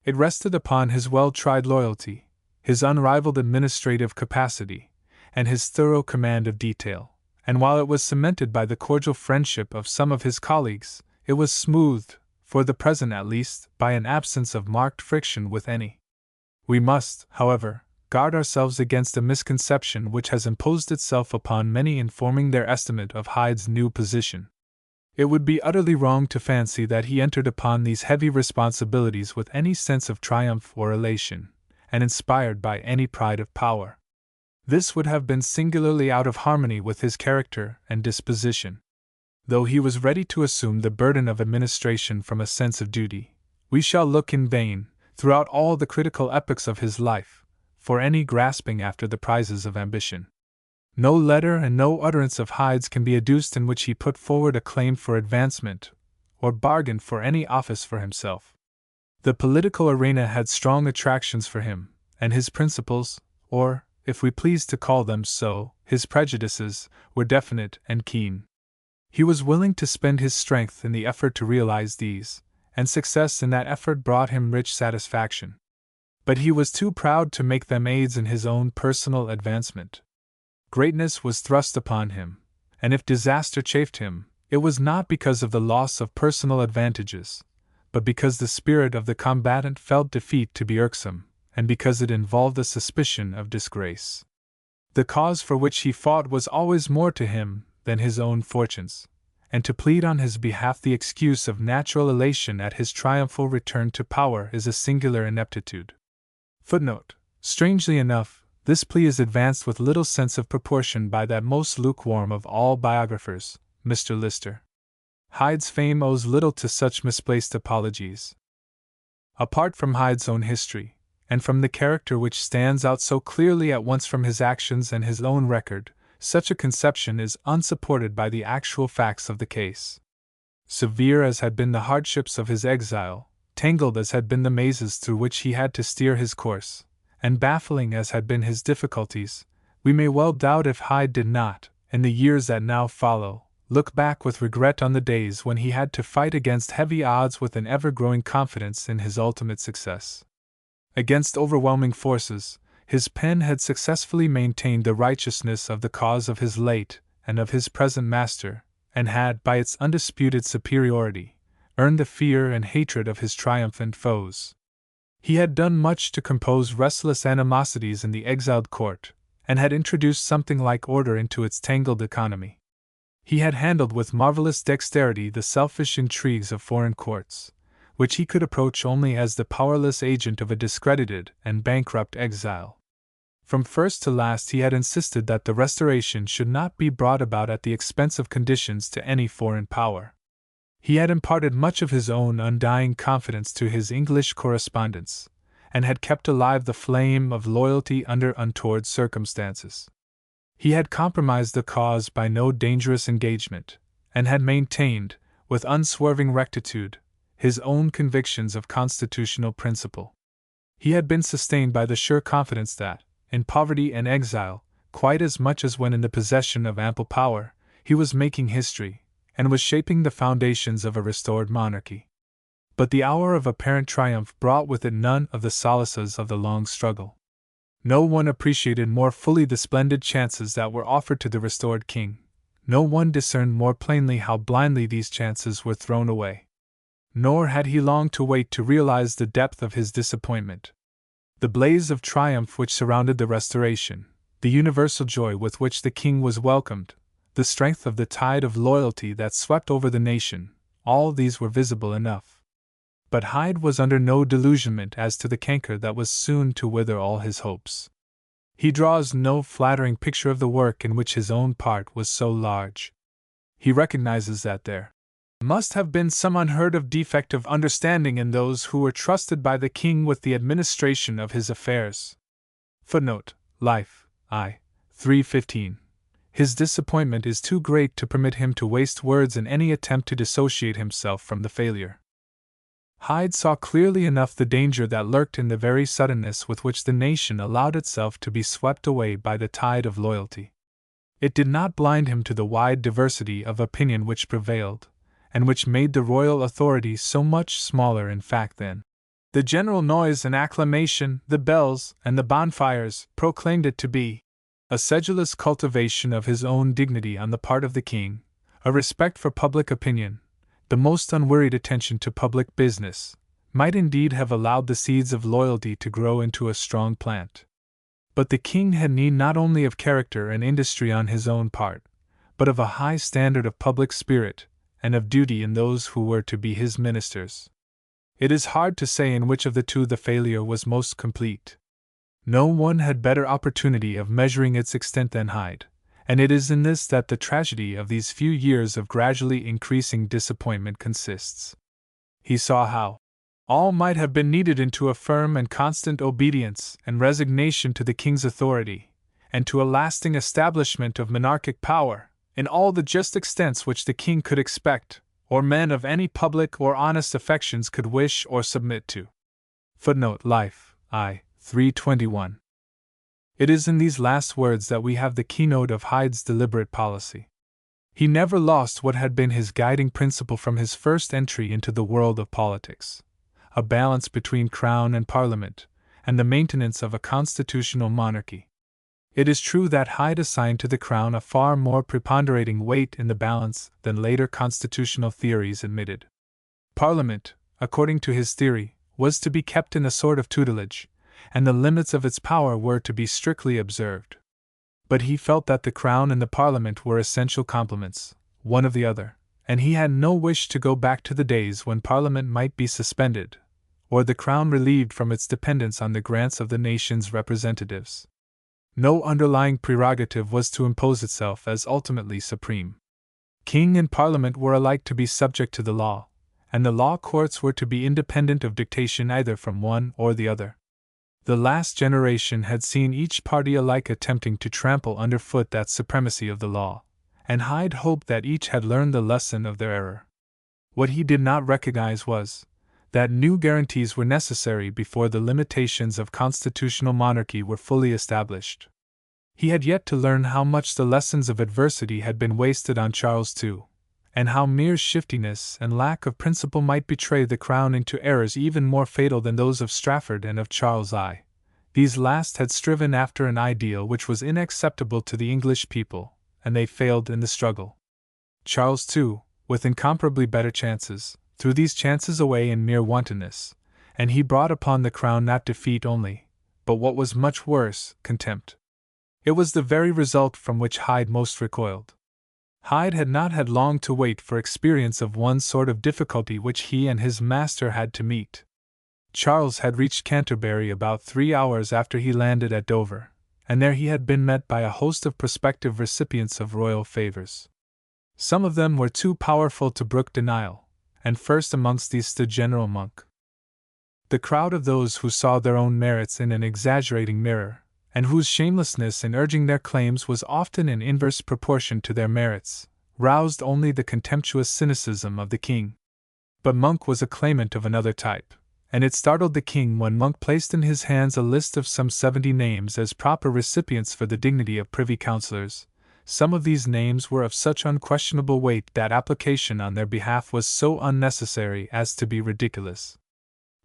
Speaker 1: It rested upon his well-tried loyalty, his unrivaled administrative capacity, and his thorough command of detail, and while it was cemented by the cordial friendship of some of his colleagues, it was smoothed, for the present at least, by an absence of marked friction with any. We must, however, guard ourselves against a misconception which has imposed itself upon many in forming their estimate of Hyde's new position. It would be utterly wrong to fancy that he entered upon these heavy responsibilities with any sense of triumph or elation, and inspired by any pride of power. This would have been singularly out of harmony with his character and disposition. Though he was ready to assume the burden of administration from a sense of duty, we shall look in vain, throughout all the critical epochs of his life, for any grasping after the prizes of ambition. No letter and no utterance of Hyde's can be adduced in which he put forward a claim for advancement, or bargained for any office for himself. The political arena had strong attractions for him, and his principles, or, if we please to call them so, his prejudices, were definite and keen. He was willing to spend his strength in the effort to realize these, and success in that effort brought him rich satisfaction. But he was too proud to make them aids in his own personal advancement. Greatness was thrust upon him, and if disaster chafed him, it was not because of the loss of personal advantages, but because the spirit of the combatant felt defeat to be irksome, and because it involved a suspicion of disgrace. The cause for which he fought was always more to him than his own fortunes, and to plead on his behalf the excuse of natural elation at his triumphal return to power is a singular ineptitude. Footnote: Strangely enough, this plea is advanced with little sense of proportion by that most lukewarm of all biographers, Mr. Lister. Hyde's fame owes little to such misplaced apologies. Apart from Hyde's own history, and from the character which stands out so clearly at once from his actions and his own record, such a conception is unsupported by the actual facts of the case. Severe as had been the hardships of his exile, tangled as had been the mazes through which he had to steer his course, and baffling as had been his difficulties, we may well doubt if Hyde did not, in the years that now follow, look back with regret on the days when he had to fight against heavy odds with an ever-growing confidence in his ultimate success. Against overwhelming forces, his pen had successfully maintained the righteousness of the cause of his late and of his present master, and had, by its undisputed superiority, earned the fear and hatred of his triumphant foes. He had done much to compose restless animosities in the exiled court, and had introduced something like order into its tangled economy. He had handled with marvelous dexterity the selfish intrigues of foreign courts, which he could approach only as the powerless agent of a discredited and bankrupt exile. From first to last he had insisted that the Restoration should not be brought about at the expense of conditions to any foreign power. He had imparted much of his own undying confidence to his English correspondents, and had kept alive the flame of loyalty under untoward circumstances. He had compromised the cause by no dangerous engagement, and had maintained, with unswerving rectitude, his own convictions of constitutional principle. He had been sustained by the sure confidence that, in poverty and exile, quite as much as when in the possession of ample power, he was making history, and was shaping the foundations of a restored monarchy. But the hour of apparent triumph brought with it none of the solaces of the long struggle. No one appreciated more fully the splendid chances that were offered to the restored king. No one discerned more plainly how blindly these chances were thrown away. Nor had he long to wait to realize the depth of his disappointment. The blaze of triumph which surrounded the Restoration, the universal joy with which the king was welcomed, the strength of the tide of loyalty that swept over the nation, all these were visible enough. But Hyde was under no delusionment as to the canker that was soon to wither all his hopes. He draws no flattering picture of the work in which his own part was so large. He recognizes that there must have been some unheard of defect of understanding in those who were trusted by the king with the administration of his affairs. Footnote: Life, I. 3:15. His disappointment is too great to permit him to waste words in any attempt to dissociate himself from the failure. Hyde saw clearly enough the danger that lurked in the very suddenness with which the nation allowed itself to be swept away by the tide of loyalty. It did not blind him to the wide diversity of opinion which prevailed, and which made the royal authority so much smaller in fact than the general noise and acclamation, the bells, and the bonfires proclaimed it to be. A sedulous cultivation of his own dignity on the part of the king, a respect for public opinion, the most unwearied attention to public business, might indeed have allowed the seeds of loyalty to grow into a strong plant. But the king had need not only of character and industry on his own part, but of a high standard of public spirit, and of duty in those who were to be his ministers. It is hard to say in which of the two the failure was most complete. No one had better opportunity of measuring its extent than Hyde, and it is in this that the tragedy of these few years of gradually increasing disappointment consists. He saw how all might have been needed into a firm and constant obedience and resignation to the king's authority, and to a lasting establishment of monarchic power, in all the just extents which the king could expect, or men of any public or honest affections could wish or submit to. Footnote: Life, I. 3:21. It is in these last words that we have the keynote of Hyde's deliberate policy. He never lost what had been his guiding principle from his first entry into the world of politics: a balance between crown and parliament, and the maintenance of a constitutional monarchy. It is true that Hyde assigned to the crown a far more preponderating weight in the balance than later constitutional theories admitted. Parliament, according to his theory, was to be kept in a sort of tutelage, and the limits of its power were to be strictly observed. But he felt that the crown and the parliament were essential complements, one of the other, and he had no wish to go back to the days when parliament might be suspended, or the crown relieved from its dependence on the grants of the nation's representatives. No underlying prerogative was to impose itself as ultimately supreme. King and parliament were alike to be subject to the law, and the law courts were to be independent of dictation either from one or the other. The last generation had seen each party alike attempting to trample underfoot that supremacy of the law, and Hyde hoped that each had learned the lesson of their error. What he did not recognize was that new guarantees were necessary before the limitations of constitutional monarchy were fully established. He had yet to learn how much the lessons of adversity had been wasted on Charles II, and how mere shiftiness and lack of principle might betray the crown into errors even more fatal than those of Strafford and of Charles I. These last had striven after an ideal which was inacceptable to the English people, and they failed in the struggle. Charles II, with incomparably better chances, threw these chances away in mere wantonness, and he brought upon the crown not defeat only, but what was much worse, contempt. It was the very result from which Hyde most recoiled. Hyde had not had long to wait for experience of one sort of difficulty which he and his master had to meet. Charles had reached Canterbury about 3 hours after he landed at Dover, and there he had been met by a host of prospective recipients of royal favors. Some of them were too powerful to brook denial, and first amongst these stood General Monk. The crowd of those who saw their own merits in an exaggerating mirror, and whose shamelessness in urging their claims was often in inverse proportion to their merits, roused only the contemptuous cynicism of the king. But Monk was a claimant of another type, and it startled the king when Monk placed in his hands a list of some 70 names as proper recipients for the dignity of privy councillors. Some of these names were of such unquestionable weight that application on their behalf was so unnecessary as to be ridiculous.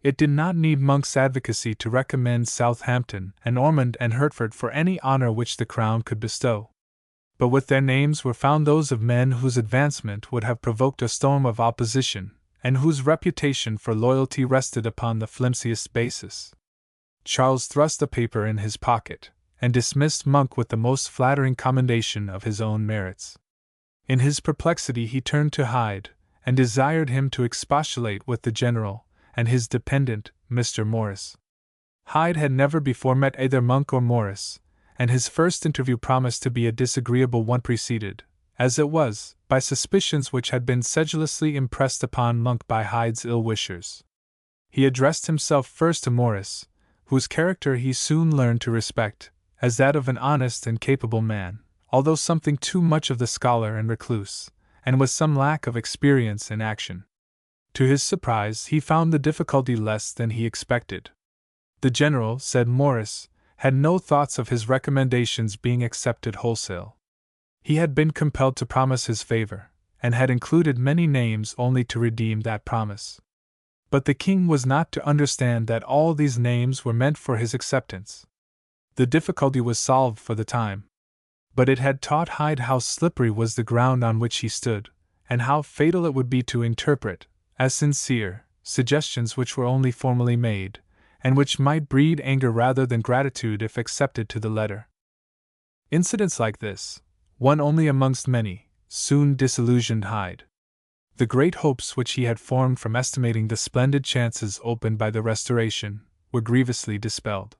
Speaker 1: It did not need Monk's advocacy to recommend Southampton and Ormond and Hertford for any honor which the crown could bestow. But with their names were found those of men whose advancement would have provoked a storm of opposition, and whose reputation for loyalty rested upon the flimsiest basis. Charles thrust the paper in his pocket, and dismissed Monk with the most flattering commendation of his own merits. In his perplexity he turned to Hyde, and desired him to expostulate with the general and his dependent, Mr. Morris. Hyde had never before met either Monk or Morris, and his first interview promised to be a disagreeable one, preceded, as it was, by suspicions which had been sedulously impressed upon Monk by Hyde's ill-wishers. He addressed himself first to Morris, whose character he soon learned to respect, as that of an honest and capable man, although something too much of the scholar and recluse, and with some lack of experience in action. To his surprise, he found the difficulty less than he expected. The general, said Morris, had no thoughts of his recommendations being accepted wholesale. He had been compelled to promise his favor, and had included many names only to redeem that promise. But the king was not to understand that all these names were meant for his acceptance. The difficulty was solved for the time. But it had taught Hyde how slippery was the ground on which he stood, and how fatal it would be to interpret, as sincere, suggestions which were only formally made, and which might breed anger rather than gratitude if accepted to the letter. Incidents like this, one only amongst many, soon disillusioned Hyde. The great hopes which he had formed from estimating the splendid chances opened by the Restoration were grievously dispelled.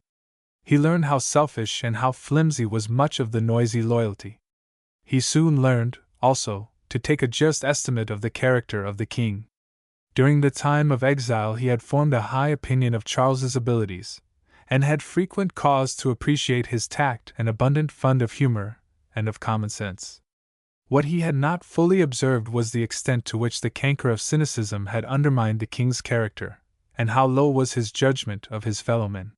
Speaker 1: He learned how selfish and how flimsy was much of the noisy loyalty. He soon learned, also, to take a just estimate of the character of the king. During the time of exile he had formed a high opinion of Charles's abilities, and had frequent cause to appreciate his tact and abundant fund of humor and of common sense. What he had not fully observed was the extent to which the canker of cynicism had undermined the king's character, and how low was his judgment of his fellowmen.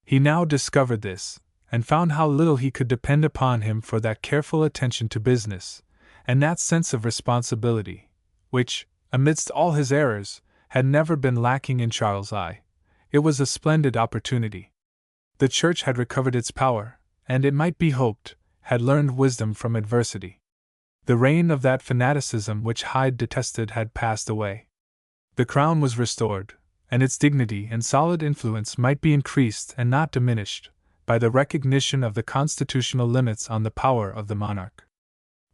Speaker 1: He now discovered this, and found how little he could depend upon him for that careful attention to business, and that sense of responsibility, which, amidst all his errors, had never been lacking in Charles' eye. It was a splendid opportunity. The Church had recovered its power, and it might be hoped, had learned wisdom from adversity. The reign of that fanaticism which Hyde detested had passed away. The crown was restored, and its dignity and solid influence might be increased and not diminished, by the recognition of the constitutional limits on the power of the monarch.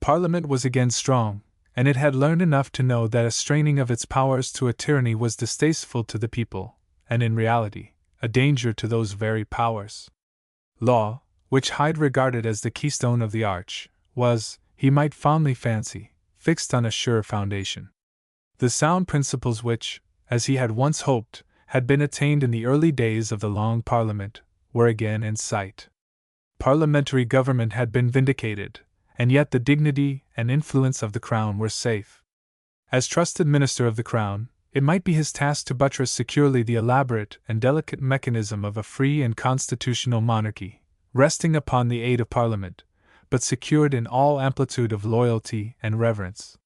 Speaker 1: Parliament was again strong, and it had learned enough to know that a straining of its powers to a tyranny was distasteful to the people, and in reality, a danger to those very powers. Law, which Hyde regarded as the keystone of the arch, was, he might fondly fancy, fixed on a sure foundation. The sound principles which, as he had once hoped, had been attained in the early days of the Long Parliament, were again in sight. Parliamentary government had been vindicated, and yet the dignity and influence of the Crown were safe. As trusted minister of the Crown, it might be his task to buttress securely the elaborate and delicate mechanism of a free and constitutional monarchy, resting upon the aid of Parliament, but secured in all amplitude of loyalty and reverence.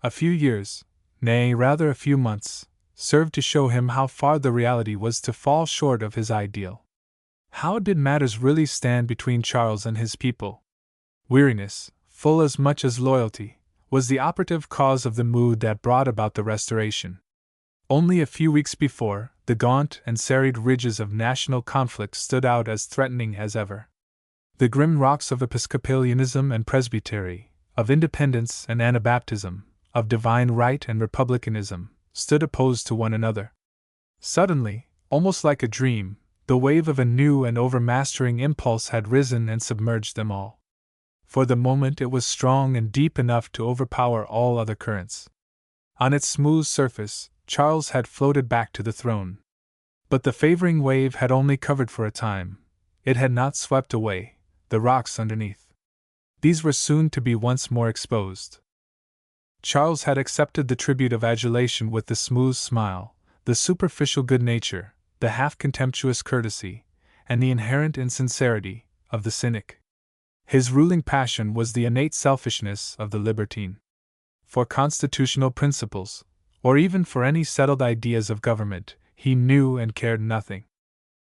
Speaker 1: A few years, nay, rather a few months, served to show him how far the reality was to fall short of his ideal. How did matters really stand between Charles and his people? Weariness, full as much as loyalty, was the operative cause of the mood that brought about the Restoration. Only a few weeks before, the gaunt and serried ridges of national conflict stood out as threatening as ever. The grim rocks of Episcopalianism and Presbytery, of independence and Anabaptism, of divine right and republicanism, stood opposed to one another. Suddenly, almost like a dream, the wave of a new and overmastering impulse had risen and submerged them all. For the moment it was strong and deep enough to overpower all other currents. On its smooth surface, Charles had floated back to the throne. But the favoring wave had only covered for a time, it had not swept away the rocks underneath. These were soon to be once more exposed. Charles had accepted the tribute of adulation with the smooth smile, the superficial good nature, the half-contemptuous courtesy, and the inherent insincerity of the cynic. His ruling passion was the innate selfishness of the libertine. For constitutional principles, or even for any settled ideas of government, he knew and cared nothing.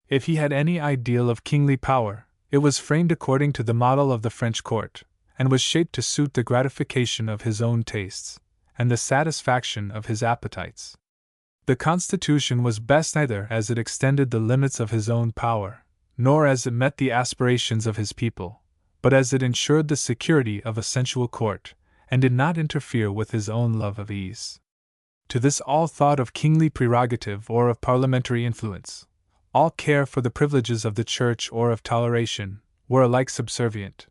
Speaker 1: If he had any ideal of kingly power, it was framed according to the model of the French court, and was shaped to suit the gratification of his own tastes, and the satisfaction of his appetites. The Constitution was best neither as it extended the limits of his own power, nor as it met the aspirations of his people, but as it ensured the security of a sensual court, and did not interfere with his own love of ease. To this all thought of kingly prerogative or of parliamentary influence, all care for the privileges of the Church or of toleration, were alike subservient.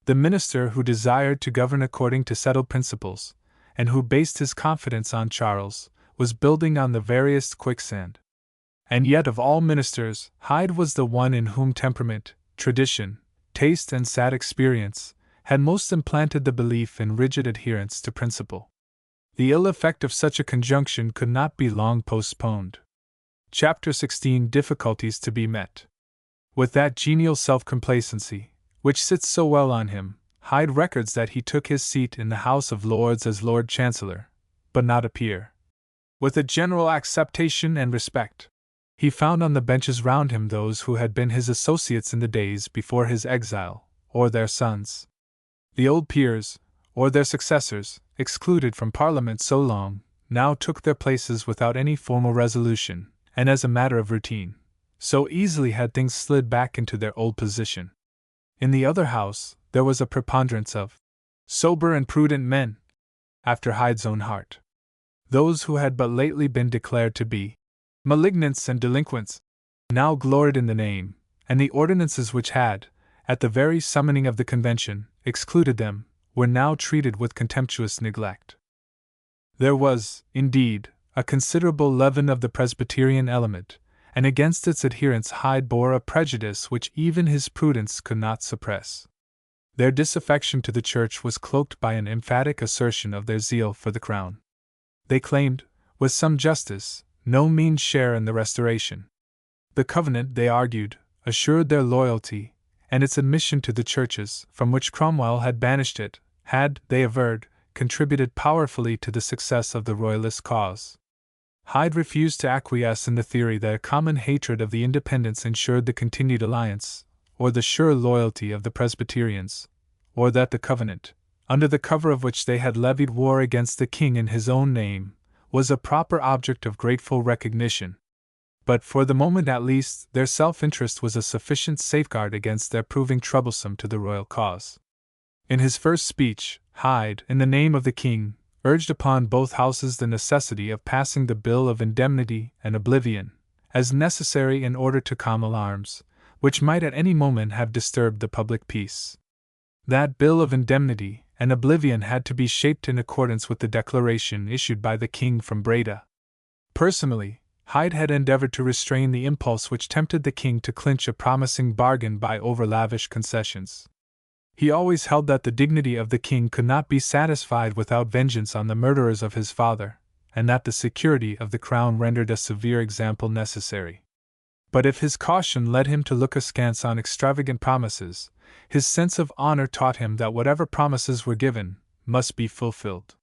Speaker 1: The minister who desired to govern according to settled principles, and who based his confidence on Charles, was building on the veriest quicksand. And yet of all ministers, Hyde was the one in whom temperament, tradition, taste and sad experience had most implanted the belief in rigid adherence to principle. The ill effect of such a conjunction could not be long postponed. Chapter 16 Difficulties to be met. With that genial self-complacency, which sits so well on him, Hyde records that he took his seat in the House of Lords as Lord Chancellor, but not a peer. With a general acceptation and respect, he found on the benches round him those who had been his associates in the days before his exile, or their sons. The old peers, or their successors, excluded from Parliament so long, now took their places without any formal resolution, and as a matter of routine. So easily had things slid back into their old position. In the other house, there was a preponderance of sober and prudent men, after Hyde's own heart. Those who had but lately been declared to be malignants and delinquents now gloried in the name, and the ordinances which had, at the very summoning of the convention, excluded them, were now treated with contemptuous neglect. There was, indeed, a considerable leaven of the Presbyterian element, and against its adherents Hyde bore a prejudice which even his prudence could not suppress. Their disaffection to the Church was cloaked by an emphatic assertion of their zeal for the Crown. They claimed, with some justice, no mean share in the Restoration. The Covenant, they argued, assured their loyalty, and its admission to the churches, from which Cromwell had banished it, had, they averred, contributed powerfully to the success of the Royalist cause. Hyde refused to acquiesce in the theory that a common hatred of the Independents ensured the continued alliance, or the sure loyalty of the Presbyterians, or that the Covenant, under the cover of which they had levied war against the King in his own name, was a proper object of grateful recognition. But for the moment at least, their self-interest was a sufficient safeguard against their proving troublesome to the royal cause. In his first speech, Hyde, in the name of the King, urged upon both houses the necessity of passing the Bill of Indemnity and Oblivion, as necessary in order to calm alarms, which might at any moment have disturbed the public peace. That Bill of Indemnity and Oblivion had to be shaped in accordance with the declaration issued by the King from Breda. Personally, Hyde had endeavored to restrain the impulse which tempted the King to clinch a promising bargain by over-lavish concessions. He always held that the dignity of the King could not be satisfied without vengeance on the murderers of his father, and that the security of the Crown rendered a severe example necessary. But if his caution led him to look askance on extravagant promises, his sense of honor taught him that whatever promises were given must be fulfilled.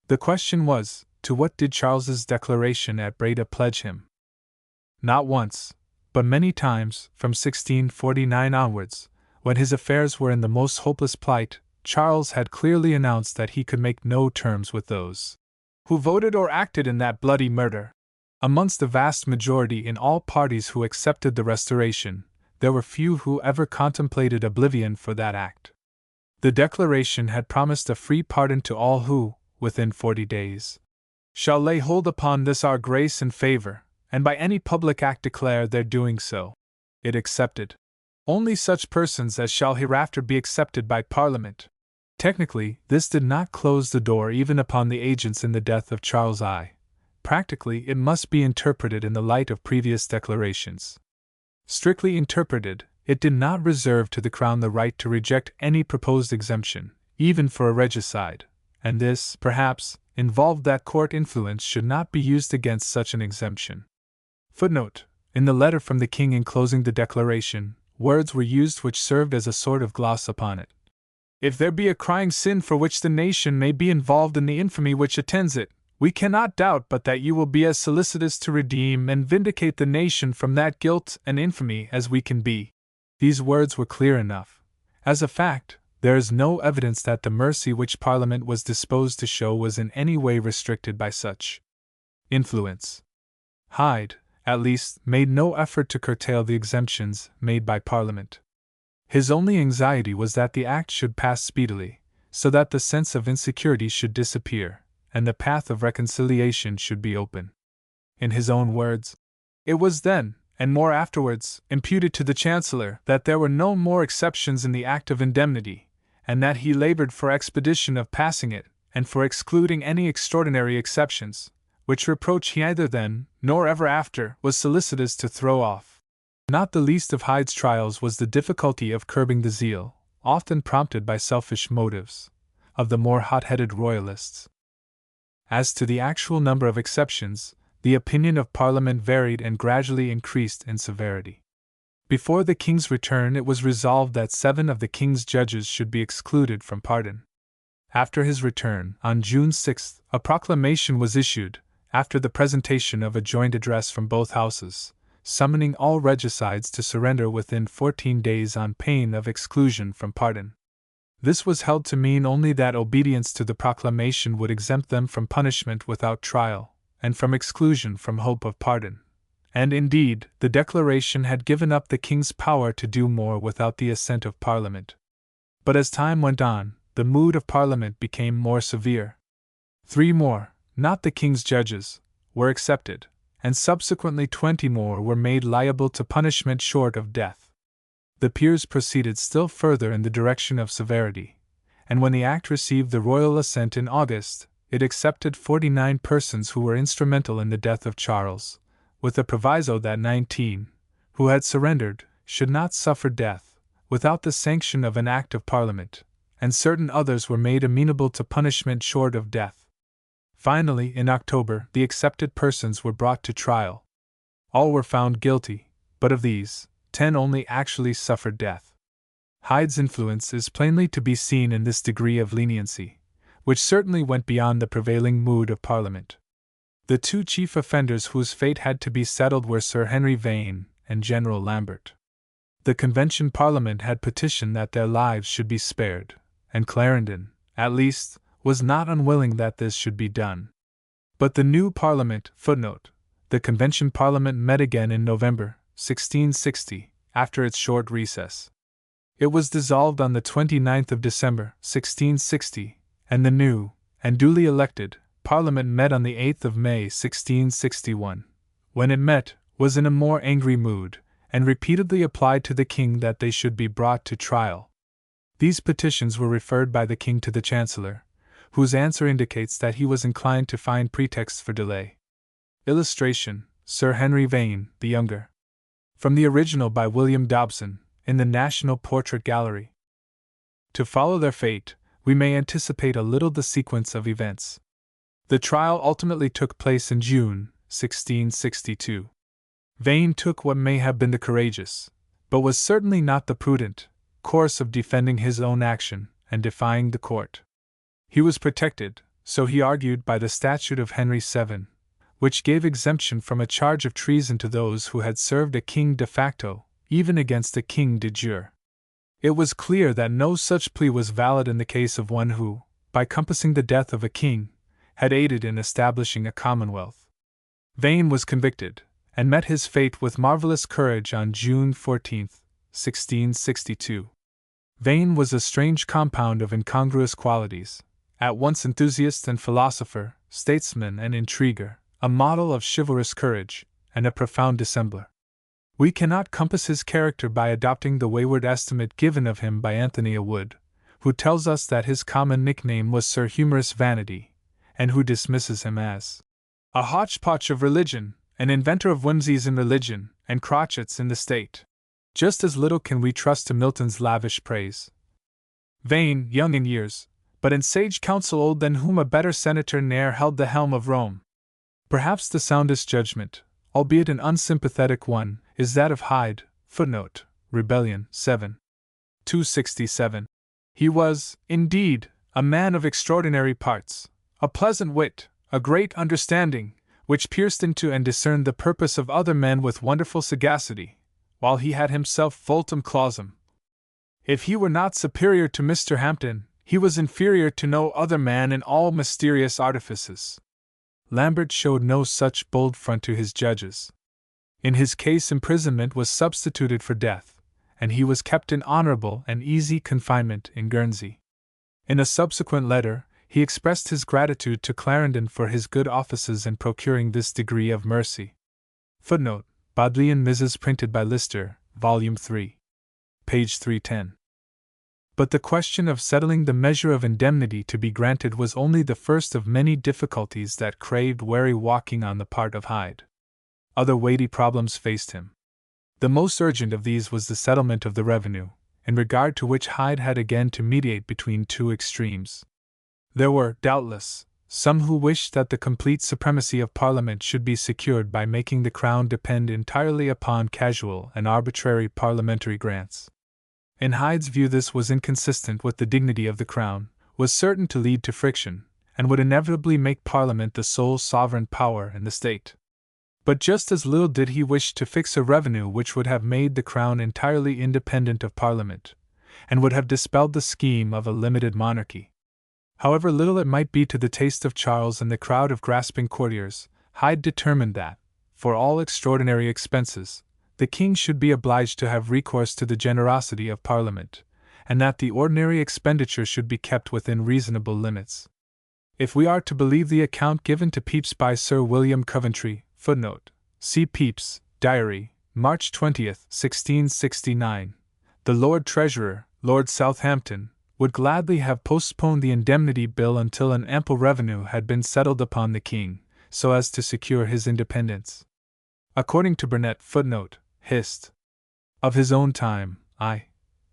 Speaker 1: The question was, to what did Charles's declaration at Breda pledge him? Not once, but many times, from 1649 onwards, when his affairs were in the most hopeless plight, Charles had clearly announced that he could make no terms with those who voted or acted in that bloody murder. Amongst the vast majority in all parties who accepted the Restoration, there were few who ever contemplated oblivion for that act. The Declaration had promised a free pardon to all who, within 40 days, shall lay hold upon this our grace and favor, and by any public act declare their doing so. It accepted only such persons as shall hereafter be accepted by Parliament. Technically, this did not close the door even upon the agents in the death of Charles I. Practically, it must be interpreted in the light of previous declarations. Strictly interpreted, it did not reserve to the Crown the right to reject any proposed exemption, even for a regicide, and this, perhaps, involved that court influence should not be used against such an exemption. Footnote: in the letter from the king enclosing the declaration, words were used which served as a sort of gloss upon it. If there be a crying sin for which the nation may be involved in the infamy which attends it, we cannot doubt but that you will be as solicitous to redeem and vindicate the nation from that guilt and infamy as we can be. These words were clear enough. As a fact, there is no evidence that the mercy which Parliament was disposed to show was in any way restricted by such influence. Hyde, at least, made no effort to curtail the exemptions made by Parliament. His only anxiety was that the Act should pass speedily, so that the sense of insecurity should disappear, and the path of reconciliation should be open. In his own words, "It was then, and more afterwards, imputed to the Chancellor that there were no more exceptions in the Act of Indemnity, and that he labored for expedition of passing it, and for excluding any extraordinary exceptions, which reproach he neither then, nor ever after, was solicitous to throw off." Not the least of Hyde's trials was the difficulty of curbing the zeal, often prompted by selfish motives, of the more hot-headed royalists. As to the actual number of exceptions, the opinion of Parliament varied and gradually increased in severity. Before the king's return, it was resolved that 7 of the king's judges should be excluded from pardon. After his return, on June 6, a proclamation was issued, after the presentation of a joint address from both houses, summoning all regicides to surrender within 14 days on pain of exclusion from pardon. This was held to mean only that obedience to the proclamation would exempt them from punishment without trial, and from exclusion from hope of pardon. And indeed, the declaration had given up the king's power to do more without the assent of Parliament. But as time went on, the mood of Parliament became more severe. 3 more, not the king's judges, were accepted, and subsequently 20 more were made liable to punishment short of death. The peers proceeded still further in the direction of severity, and when the Act received the royal assent in August, it accepted 49 persons who were instrumental in the death of Charles, with the proviso that 19, who had surrendered, should not suffer death, without the sanction of an Act of Parliament, and certain others were made amenable to punishment short of death. Finally, in October, the accepted persons were brought to trial. All were found guilty, but of these, 10 only actually suffered death. Hyde's influence is plainly to be seen in this degree of leniency, which certainly went beyond the prevailing mood of Parliament. The 2 chief offenders whose fate had to be settled were Sir Henry Vane and General Lambert. The Convention Parliament had petitioned that their lives should be spared, and Clarendon, at least, was not unwilling that this should be done. But the new Parliament, footnote, the Convention Parliament met again in November, 1660, after its short recess. It was dissolved on the 29th of December, 1660, and the new, and duly elected, Parliament met on the 8th of May, 1661. When it met, was in a more angry mood, and repeatedly applied to the king that they should be brought to trial. These petitions were referred by the king to the Chancellor, whose answer indicates that he was inclined to find pretexts for delay. Illustration: Sir Henry Vane, the Younger. From the original by William Dobson, in the National Portrait Gallery. To follow their fate, we may anticipate a little the sequence of events. The trial ultimately took place in June, 1662. Vane took what may have been the courageous, but was certainly not the prudent, course of defending his own action and defying the court. He was protected, so he argued, by the statute of Henry VII, which gave exemption from a charge of treason to those who had served a king de facto, even against a king de jure. It was clear that no such plea was valid in the case of one who, by compassing the death of a king, had aided in establishing a commonwealth. Vane was convicted, and met his fate with marvelous courage on June 14, 1662. Vane was a strange compound of incongruous qualities, at once enthusiast and philosopher, statesman and intriguer, a model of chivalrous courage, and a profound dissembler. We cannot compass his character by adopting the wayward estimate given of him by Anthony a Wood, who tells us that his common nickname was Sir Humorous Vanity, and who dismisses him as a hodgepodge of religion, an inventor of whimsies in religion and crotchets in the state. Just as little can we trust to Milton's lavish praise. Vain, young in years, but in sage counsel old than whom a better senator ne'er held the helm of Rome. Perhaps the soundest judgment, albeit an unsympathetic one, is that of Hyde, footnote, Rebellion 7. 267. He was, indeed, a man of extraordinary parts, a pleasant wit, a great understanding, which pierced into and discerned the purpose of other men with wonderful sagacity, while he had himself vultum clausum. If he were not superior to Mr. Hampden, he was inferior to no other man in all mysterious artifices. Lambert showed no such bold front to his judges. In his case imprisonment was substituted for death, and he was kept in honorable and easy confinement in Guernsey. In a subsequent letter, he expressed his gratitude to Clarendon for his good offices in procuring this degree of mercy. Footnote: Bodleian Mrs. printed by Lister, Volume 3. Page 310. But the question of settling the measure of indemnity to be granted was only the first of many difficulties that craved wary walking on the part of Hyde. Other weighty problems faced him. The most urgent of these was the settlement of the revenue, in regard to which Hyde had again to mediate between two extremes. There were, doubtless, some who wished that the complete supremacy of Parliament should be secured by making the Crown depend entirely upon casual and arbitrary parliamentary grants. In Hyde's view, this was inconsistent with the dignity of the Crown, was certain to lead to friction, and would inevitably make Parliament the sole sovereign power in the state. But just as little did he wish to fix a revenue which would have made the Crown entirely independent of Parliament, and would have dispelled the scheme of a limited monarchy. However little it might be to the taste of Charles and the crowd of grasping courtiers, Hyde determined that, for all extraordinary expenses, the king should be obliged to have recourse to the generosity of Parliament, and that the ordinary expenditure should be kept within reasonable limits. If we are to believe the account given to Pepys by Sir William Coventry, footnote, see Pepys, Diary, March 20, 1669, the Lord Treasurer, Lord Southampton, would gladly have postponed the indemnity bill until an ample revenue had been settled upon the king, so as to secure his independence. According to Burnet, footnote, Hist. Of his own time, I.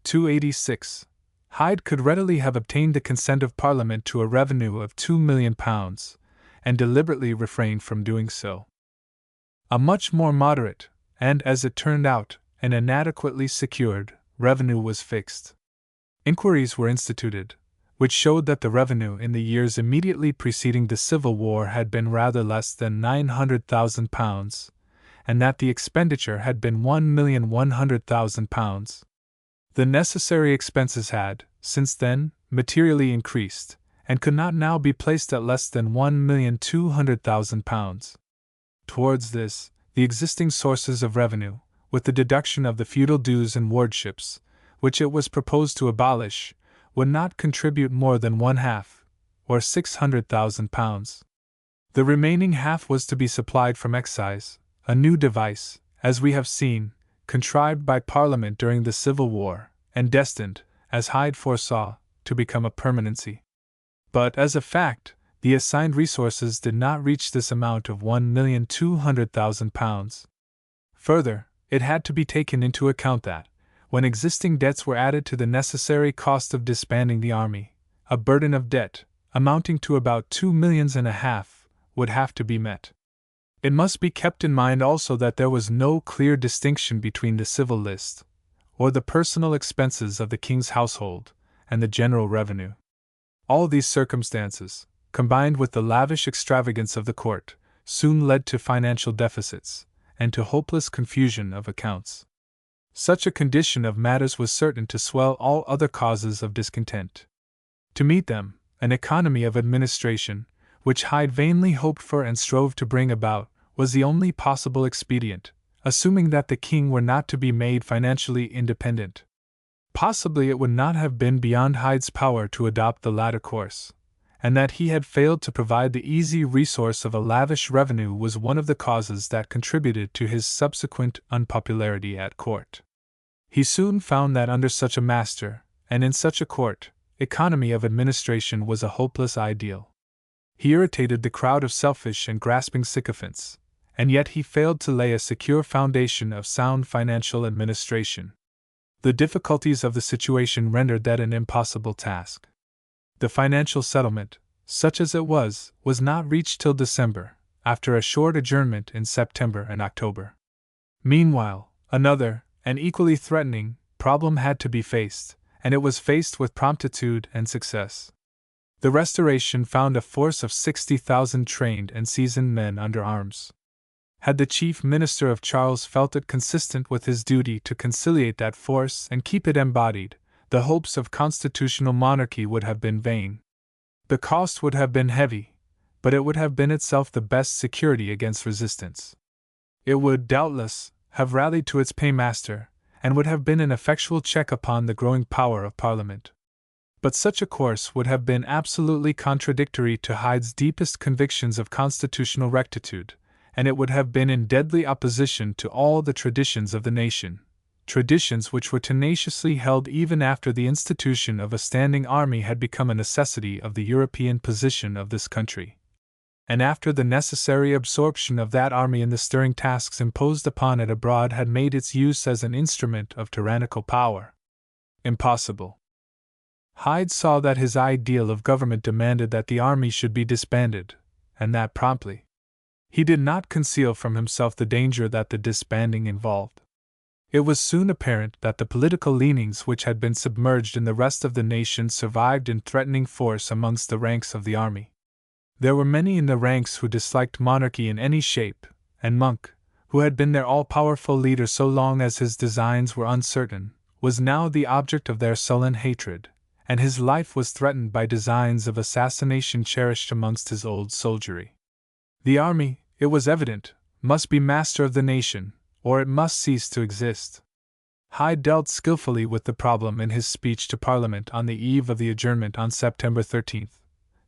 Speaker 1: 286, Hyde could readily have obtained the consent of Parliament to a revenue of £2,000,000, and deliberately refrained from doing so. A much more moderate, and, as it turned out, an inadequately secured, revenue was fixed. Inquiries were instituted, which showed that the revenue in the years immediately preceding the Civil War had been rather less than £900,000, and that the expenditure had been £1,100,000. The necessary expenses had, since then, materially increased, and could not now be placed at less than £1,200,000. Towards this, the existing sources of revenue, with the deduction of the feudal dues and wardships, which it was proposed to abolish, would not contribute more than one half, or £600,000. The remaining half was to be supplied from excise, a new device, as we have seen, contrived by Parliament during the Civil War, and destined, as Hyde foresaw, to become a permanency. But, as a fact, the assigned resources did not reach this amount of £1,200,000. Further, it had to be taken into account that, when existing debts were added to the necessary cost of disbanding the army, a burden of debt, amounting to about £2,500,000, would have to be met. It must be kept in mind also that there was no clear distinction between the civil list, or the personal expenses of the king's household, and the general revenue. All these circumstances, combined with the lavish extravagance of the court, soon led to financial deficits, and to hopeless confusion of accounts. Such a condition of matters was certain to swell all other causes of discontent. To meet them, an economy of administration, which Hyde vainly hoped for and strove to bring about, was the only possible expedient, assuming that the king were not to be made financially independent. Possibly it would not have been beyond Hyde's power to adopt the latter course, and that he had failed to provide the easy resource of a lavish revenue was one of the causes that contributed to his subsequent unpopularity at court. He soon found that under such a master, and in such a court, economy of administration was a hopeless ideal. He irritated the crowd of selfish and grasping sycophants, and yet he failed to lay a secure foundation of sound financial administration. The difficulties of the situation rendered that an impossible task. The financial settlement, such as it was not reached till December, after a short adjournment in September and October. Meanwhile, another, and equally threatening, problem had to be faced, and it was faced with promptitude and success. The Restoration found a force of 60,000 trained and seasoned men under arms. Had the chief minister of Charles felt it consistent with his duty to conciliate that force and keep it embodied, the hopes of constitutional monarchy would have been vain. The cost would have been heavy, but it would have been itself the best security against resistance. It would, doubtless, have rallied to its paymaster, and would have been an effectual check upon the growing power of Parliament. But such a course would have been absolutely contradictory to Hyde's deepest convictions of constitutional rectitude, and it would have been in deadly opposition to all the traditions of the nation, traditions which were tenaciously held even after the institution of a standing army had become a necessity of the European position of this country, and after the necessary absorption of that army in the stirring tasks imposed upon it abroad had made its use as an instrument of tyrannical power. Impossible. Hyde saw that his ideal of government demanded that the army should be disbanded, and that promptly. He did not conceal from himself the danger that the disbanding involved. It was soon apparent that the political leanings which had been submerged in the rest of the nation survived in threatening force amongst the ranks of the army. There were many in the ranks who disliked monarchy in any shape, and Monk, who had been their all-powerful leader so long as his designs were uncertain, was now the object of their sullen hatred, and his life was threatened by designs of assassination cherished amongst his old soldiery. The army, it was evident, must be master of the nation, or it must cease to exist. Hyde dealt skillfully with the problem in his speech to Parliament on the eve of the adjournment on September 13.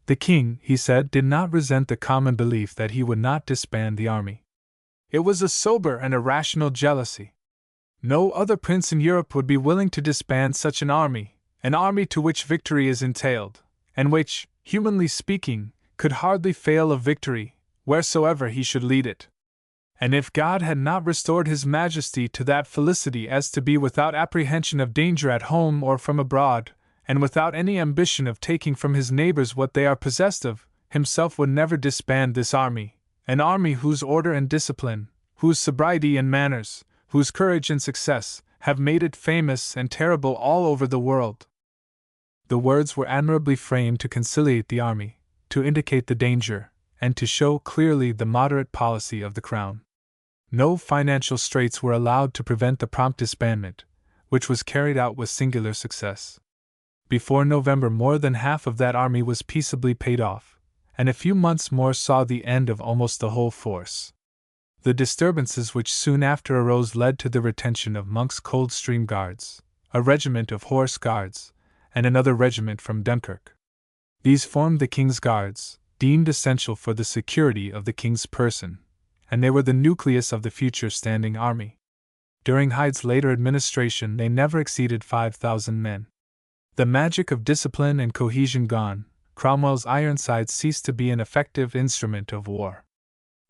Speaker 1: The king, he said, did not resent the common belief that he would not disband the army. It was a sober and a rational jealousy. No other prince in Europe would be willing to disband such an army to which victory is entailed, and which, humanly speaking, could hardly fail of victory, wheresoever he should lead it. And if God had not restored His Majesty to that felicity as to be without apprehension of danger at home or from abroad, and without any ambition of taking from his neighbors what they are possessed of, himself would never disband this army, an army whose order and discipline, whose sobriety and manners, whose courage and success, have made it famous and terrible all over the world. The words were admirably framed to conciliate the army, to indicate the danger, and to show clearly the moderate policy of the Crown. No financial straits were allowed to prevent the prompt disbandment, which was carried out with singular success. Before November more than half of that army was peaceably paid off, and a few months more saw the end of almost the whole force. The disturbances which soon after arose led to the retention of Monk's Coldstream Guards, a regiment of Horse Guards, and another regiment from Dunkirk. These formed the King's Guards, deemed essential for the security of the King's person, and they were the nucleus of the future standing army. During Hyde's later administration they never exceeded 5,000 men. The magic of discipline and cohesion gone, Cromwell's Ironsides ceased to be an effective instrument of war.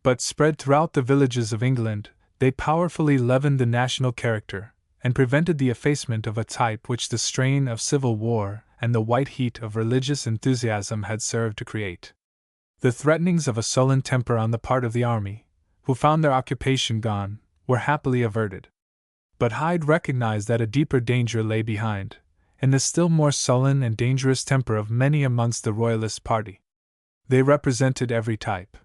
Speaker 1: But spread throughout the villages of England, they powerfully leavened the national character, and prevented the effacement of a type which the strain of civil war and the white heat of religious enthusiasm had served to create. The threatenings of a sullen temper on the part of the army, who found their occupation gone, were happily averted. But Hyde recognized that a deeper danger lay behind, in the still more sullen and dangerous temper of many amongst the Royalist party. They represented every type.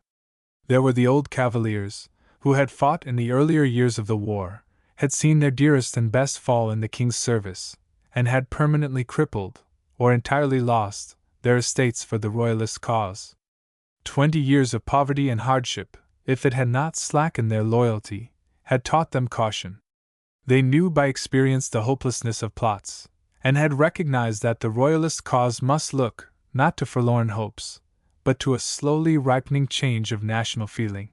Speaker 1: There were the old Cavaliers, who had fought in the earlier years of the war, had seen their dearest and best fall in the King's service, and had permanently crippled, or entirely lost, their estates for the Royalist cause. 20 years of poverty and hardship, if it had not slackened their loyalty, had taught them caution. They knew by experience the hopelessness of plots, and had recognized that the Royalist cause must look, not to forlorn hopes, but to a slowly ripening change of national feeling.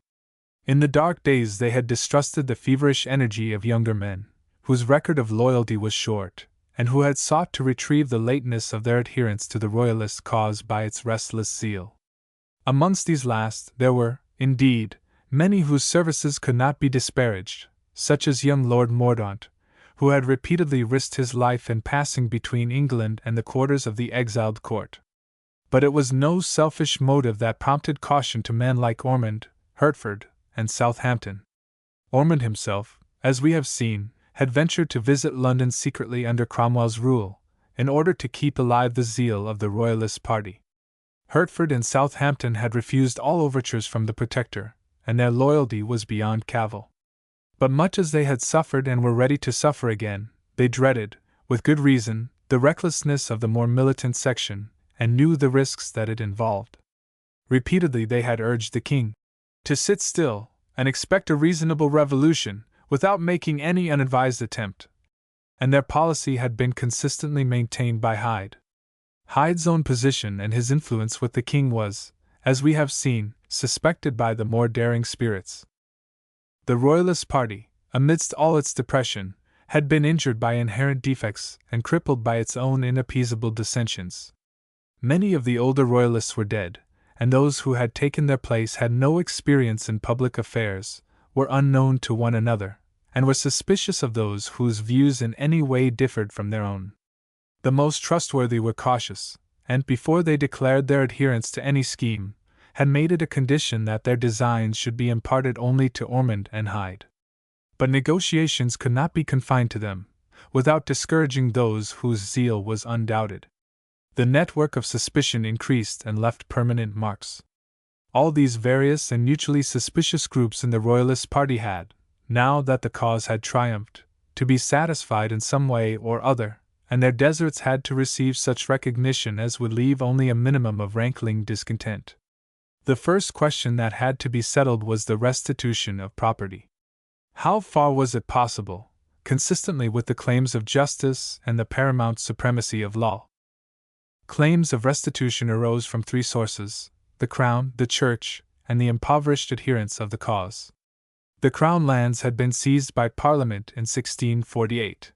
Speaker 1: In the dark days they had distrusted the feverish energy of younger men, whose record of loyalty was short, and who had sought to retrieve the lateness of their adherence to the Royalist cause by its restless zeal. Amongst these last, there were, indeed, many whose services could not be disparaged, such as young Lord Mordaunt, who had repeatedly risked his life in passing between England and the quarters of the exiled court. But it was no selfish motive that prompted caution to men like Ormond, Hertford, and Southampton. Ormond himself, as we have seen, had ventured to visit London secretly under Cromwell's rule, in order to keep alive the zeal of the Royalist party. Hertford and Southampton had refused all overtures from the Protector, and their loyalty was beyond cavil. But much as they had suffered and were ready to suffer again, they dreaded, with good reason, the recklessness of the more militant section, and knew the risks that it involved. Repeatedly they had urged the king to sit still and expect a reasonable revolution, without making any unadvised attempt, and their policy had been consistently maintained by Hyde. Hyde's own position and his influence with the king was, as we have seen, suspected by the more daring spirits. The Royalist party, amidst all its depression, had been injured by inherent defects and crippled by its own inappeasable dissensions. Many of the older Royalists were dead, and those who had taken their place had no experience in public affairs, were unknown to one another, and were suspicious of those whose views in any way differed from their own. The most trustworthy were cautious, and before they declared their adherence to any scheme, had made it a condition that their designs should be imparted only to Ormond and Hyde. But negotiations could not be confined to them, without discouraging those whose zeal was undoubted. The network of suspicion increased and left permanent marks. All these various and mutually suspicious groups in the Royalist party had, now that the cause had triumphed, to be satisfied in some way or other, and their deserts had to receive such recognition as would leave only a minimum of rankling discontent. The first question that had to be settled was the restitution of property. How far was it possible, consistently with the claims of justice and the paramount supremacy of law? Claims of restitution arose from three sources: the Crown, the Church, and the impoverished adherents of the cause. The Crown lands had been seized by Parliament in 1648.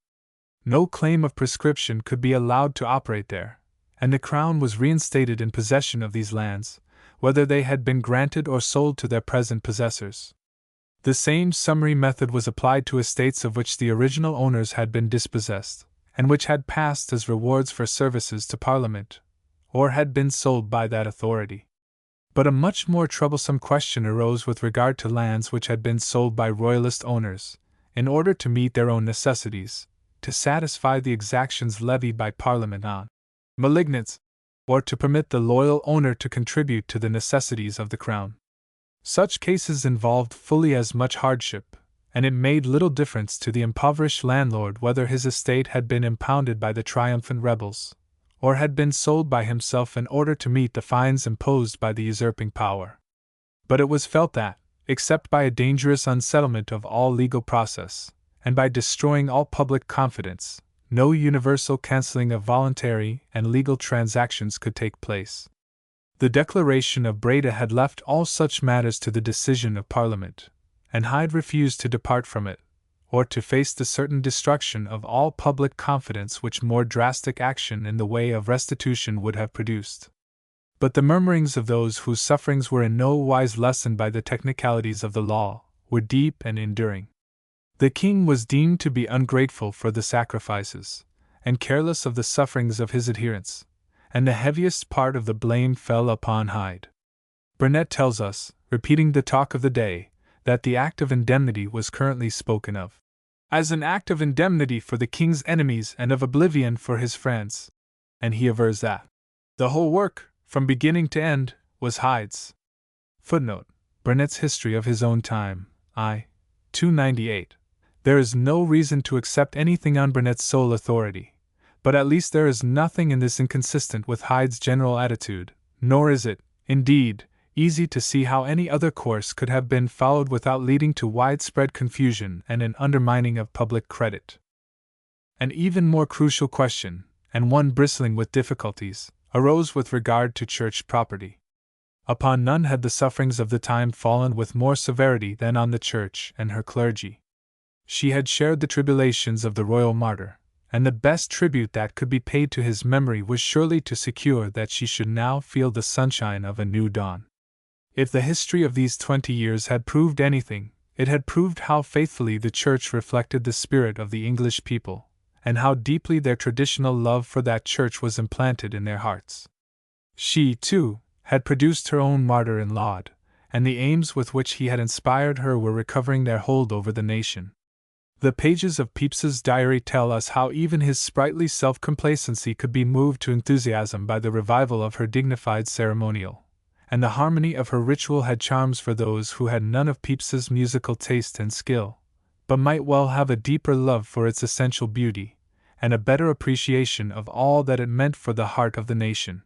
Speaker 1: No claim of prescription could be allowed to operate there, and the Crown was reinstated in possession of these lands, whether they had been granted or sold to their present possessors. The same summary method was applied to estates of which the original owners had been dispossessed, and which had passed as rewards for services to Parliament, or had been sold by that authority. But a much more troublesome question arose with regard to lands which had been sold by Royalist owners, in order to meet their own necessities, to satisfy the exactions levied by Parliament on malignants, or to permit the loyal owner to contribute to the necessities of the Crown. Such cases involved fully as much hardship, and it made little difference to the impoverished landlord whether his estate had been impounded by the triumphant rebels, or had been sold by himself in order to meet the fines imposed by the usurping power. But it was felt that, except by a dangerous unsettlement of all legal process, and by destroying all public confidence, no universal cancelling of voluntary and legal transactions could take place. The Declaration of Breda had left all such matters to the decision of Parliament, and Hyde refused to depart from it, or to face the certain destruction of all public confidence which more drastic action in the way of restitution would have produced. But the murmurings of those whose sufferings were in no wise lessened by the technicalities of the law were deep and enduring. The king was deemed to be ungrateful for the sacrifices, and careless of the sufferings of his adherents, and the heaviest part of the blame fell upon Hyde. Burnet tells us, repeating the talk of the day, that the Act of Indemnity was currently spoken of as an act of indemnity for the king's enemies and of oblivion for his friends, and he avers that the whole work, from beginning to end, was Hyde's. Footnote: Burnet's History of His Own Time, I. 298. There is no reason to accept anything on Burnet's sole authority, but at least there is nothing in this inconsistent with Hyde's general attitude, nor is it, indeed, easy to see how any other course could have been followed without leading to widespread confusion and an undermining of public credit. An even more crucial question, and one bristling with difficulties, arose with regard to church property. Upon none had the sufferings of the time fallen with more severity than on the Church and her clergy. She had shared the tribulations of the royal martyr, and the best tribute that could be paid to his memory was surely to secure that she should now feel the sunshine of a new dawn. If the history of these 20 years had proved anything, it had proved how faithfully the Church reflected the spirit of the English people, and how deeply their traditional love for that Church was implanted in their hearts. She, too, had produced her own martyr in Laud, and the aims with which he had inspired her were recovering their hold over the nation. The pages of Pepys's diary tell us how even his sprightly self-complacency could be moved to enthusiasm by the revival of her dignified ceremonial, and the harmony of her ritual had charms for those who had none of Pepys's musical taste and skill, but might well have a deeper love for its essential beauty, and a better appreciation of all that it meant for the heart of the nation.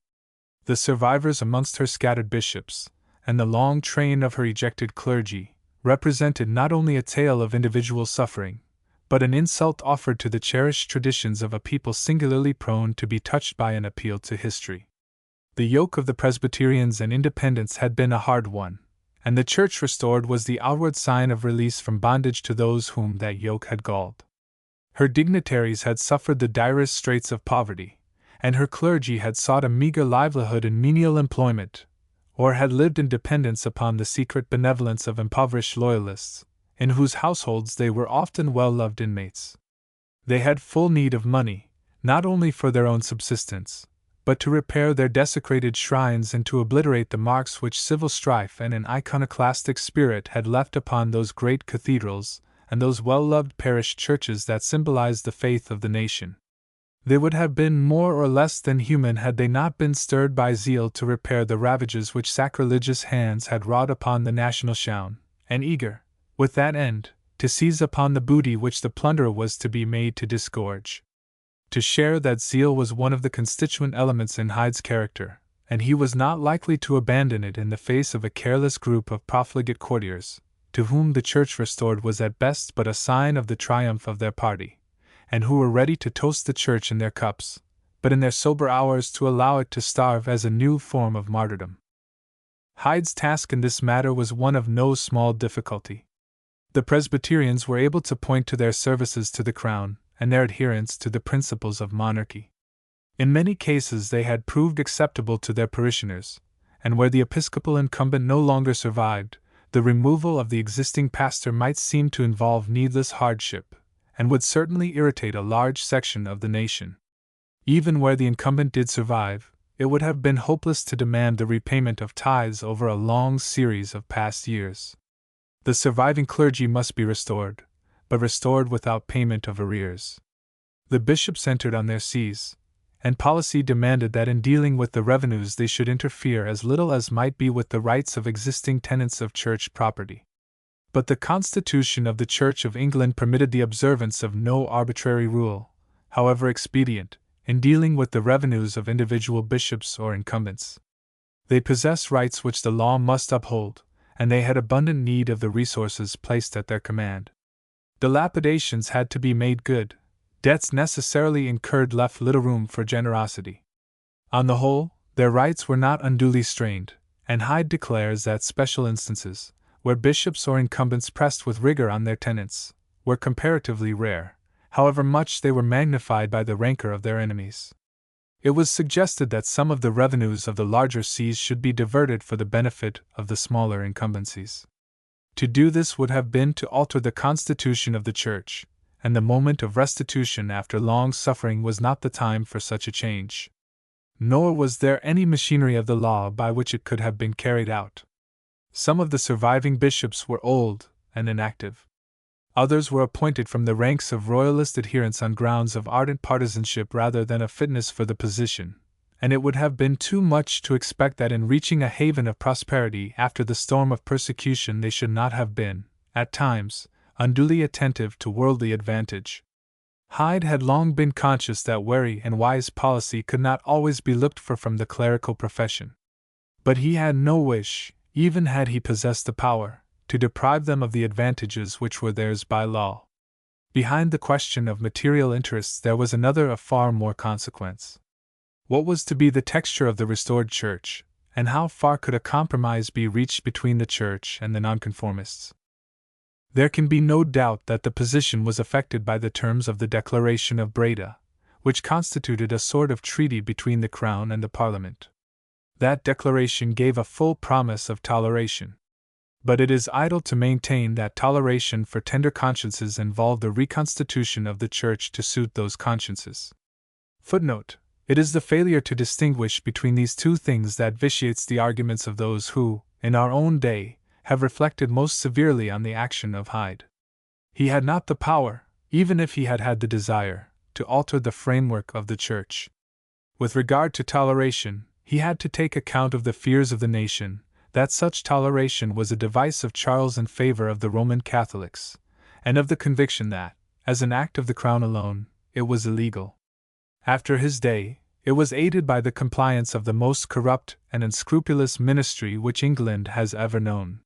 Speaker 1: The survivors amongst her scattered bishops, and the long train of her ejected clergy, represented not only a tale of individual suffering, but an insult offered to the cherished traditions of a people singularly prone to be touched by an appeal to history. The yoke of the Presbyterians and Independents had been a hard one, and the Church restored was the outward sign of release from bondage to those whom that yoke had galled. Her dignitaries had suffered the direst straits of poverty, and her clergy had sought a meager livelihood in menial employment, or had lived in dependence upon the secret benevolence of impoverished loyalists, in whose households they were often well-loved inmates. They had full need of money, not only for their own subsistence, but to repair their desecrated shrines and to obliterate the marks which civil strife and an iconoclastic spirit had left upon those great cathedrals and those well-loved parish churches that symbolized the faith of the nation. They would have been more or less than human had they not been stirred by zeal to repair the ravages which sacrilegious hands had wrought upon the national shown, and eager, with that end, to seize upon the booty which the plunderer was to be made to disgorge. To share that zeal was one of the constituent elements in Hyde's character, and he was not likely to abandon it in the face of a careless group of profligate courtiers, to whom the Church restored was at best but a sign of the triumph of their party, and who were ready to toast the Church in their cups, but in their sober hours to allow it to starve as a new form of martyrdom. Hyde's task in this matter was one of no small difficulty. The Presbyterians were able to point to their services to the Crown, and their adherence to the principles of monarchy. In many cases they had proved acceptable to their parishioners, and where the episcopal incumbent no longer survived, the removal of the existing pastor might seem to involve needless hardship, and would certainly irritate a large section of the nation. Even where the incumbent did survive, it would have been hopeless to demand the repayment of tithes over a long series of past years. The surviving clergy must be restored, but restored without payment of arrears. The bishops entered on their sees, and policy demanded that in dealing with the revenues they should interfere as little as might be with the rights of existing tenants of church property. But the Constitution of the Church of England permitted the observance of no arbitrary rule, however expedient, in dealing with the revenues of individual bishops or incumbents. They possessed rights which the law must uphold, and they had abundant need of the resources placed at their command. Dilapidations had to be made good, debts necessarily incurred left little room for generosity. On the whole, their rights were not unduly strained, and Hyde declares that special instances, where bishops or incumbents pressed with rigor on their tenants, were comparatively rare, however much they were magnified by the rancor of their enemies. It was suggested that some of the revenues of the larger sees should be diverted for the benefit of the smaller incumbencies. To do this would have been to alter the constitution of the Church, and the moment of restitution after long suffering was not the time for such a change. Nor was there any machinery of the law by which it could have been carried out. Some of the surviving bishops were old and inactive. Others were appointed from the ranks of royalist adherents on grounds of ardent partisanship rather than of fitness for the position, and it would have been too much to expect that in reaching a haven of prosperity after the storm of persecution they should not have been, at times, unduly attentive to worldly advantage. Hyde had long been conscious that wary and wise policy could not always be looked for from the clerical profession. But he had no wish, even had he possessed the power, to deprive them of the advantages which were theirs by law. Behind the question of material interests there was another of far more consequence. What was to be the texture of the restored Church, and how far could a compromise be reached between the Church and the nonconformists? There can be no doubt that the position was affected by the terms of the Declaration of Breda, which constituted a sort of treaty between the Crown and the Parliament. That declaration gave a full promise of toleration. But it is idle to maintain that toleration for tender consciences involved the reconstitution of the Church to suit those consciences. Footnote: it is the failure to distinguish between these two things that vitiates the arguments of those who, in our own day, have reflected most severely on the action of Hyde. He had not the power, even if he had had the desire, to alter the framework of the Church. With regard to toleration, he had to take account of the fears of the nation, that such toleration was a device of Charles in favor of the Roman Catholics, and of the conviction that, as an act of the Crown alone, it was illegal. After his day, it was aided by the compliance of the most corrupt and unscrupulous ministry which England has ever known.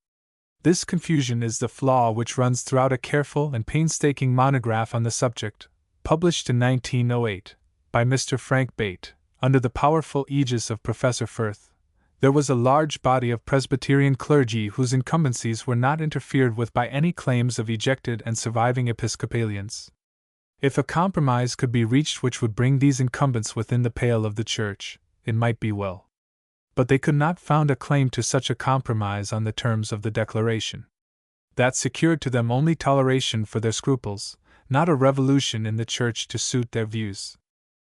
Speaker 1: This confusion is the flaw which runs throughout a careful and painstaking monograph on the subject, published in 1908, by Mr. Frank Bate, under the powerful aegis of Professor Firth. There was a large body of Presbyterian clergy whose incumbencies were not interfered with by any claims of ejected and surviving Episcopalians. If a compromise could be reached which would bring these incumbents within the pale of the Church, it might be well. But they could not found a claim to such a compromise on the terms of the Declaration. That secured to them only toleration for their scruples, not a revolution in the Church to suit their views.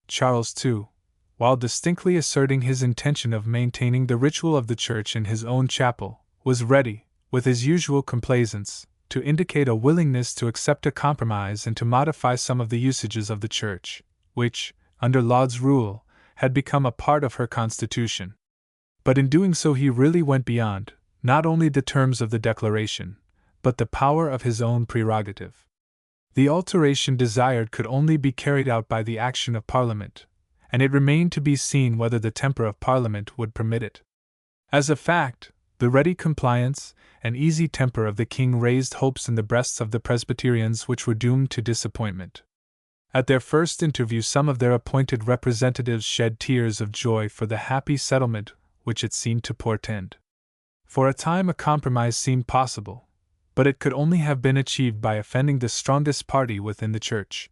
Speaker 1: Charles, too, while distinctly asserting his intention of maintaining the ritual of the Church in his own chapel, was ready, with his usual complaisance, to indicate a willingness to accept a compromise and to modify some of the usages of the Church, which, under Laud's rule, had become a part of her constitution. But in doing so he really went beyond, not only the terms of the Declaration, but the power of his own prerogative. The alteration desired could only be carried out by the action of Parliament, and it remained to be seen whether the temper of Parliament would permit it. As a fact, the ready compliance and easy temper of the king raised hopes in the breasts of the Presbyterians which were doomed to disappointment. At their first interview some of their appointed representatives shed tears of joy for the happy settlement which it seemed to portend. For a time a compromise seemed possible, but it could only have been achieved by offending the strongest party within the Church.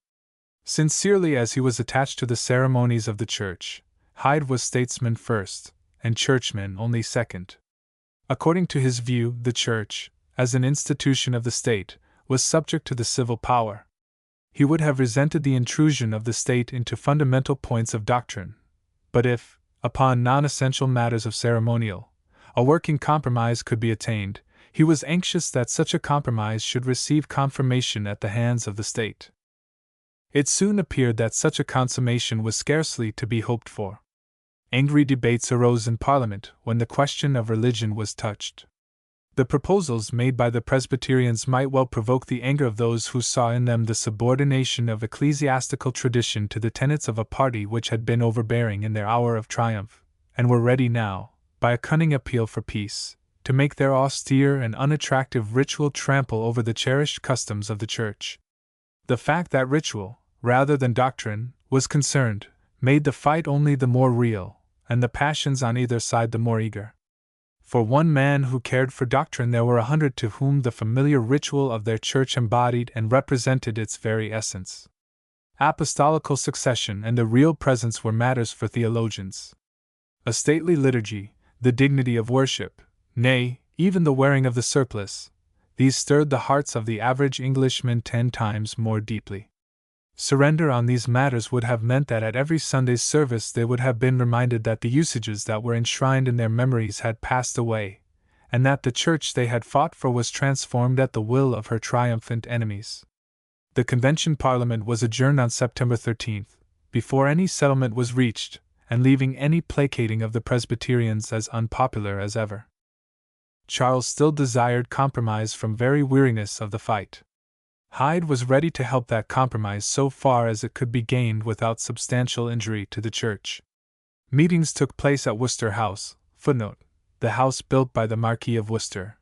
Speaker 1: Sincerely as he was attached to the ceremonies of the Church, Hyde was statesman first, and churchman only second. According to his view, the Church, as an institution of the state, was subject to the civil power. He would have resented the intrusion of the state into fundamental points of doctrine, but if, upon non-essential matters of ceremonial, a working compromise could be attained, he was anxious that such a compromise should receive confirmation at the hands of the state. It soon appeared that such a consummation was scarcely to be hoped for. Angry debates arose in Parliament when the question of religion was touched. The proposals made by the Presbyterians might well provoke the anger of those who saw in them the subordination of ecclesiastical tradition to the tenets of a party which had been overbearing in their hour of triumph, and were ready now, by a cunning appeal for peace, to make their austere and unattractive ritual trample over the cherished customs of the Church. The fact that ritual, rather than doctrine, was concerned, made the fight only the more real, and the passions on either side the more eager. For one man who cared for doctrine there were 100 to whom the familiar ritual of their Church embodied and represented its very essence. Apostolical succession and the real presence were matters for theologians. A stately liturgy, the dignity of worship, nay, even the wearing of the surplice, these stirred the hearts of the average Englishman 10 times more deeply. Surrender on these matters would have meant that at every Sunday's service they would have been reminded that the usages that were enshrined in their memories had passed away, and that the Church they had fought for was transformed at the will of her triumphant enemies. The Convention Parliament was adjourned on September 13th, before any settlement was reached, and leaving any placating of the Presbyterians as unpopular as ever. Charles still desired compromise from very weariness of the fight. Hyde was ready to help that compromise so far as it could be gained without substantial injury to the Church. Meetings took place at Worcester House, the house built by the Marquis of Worcester.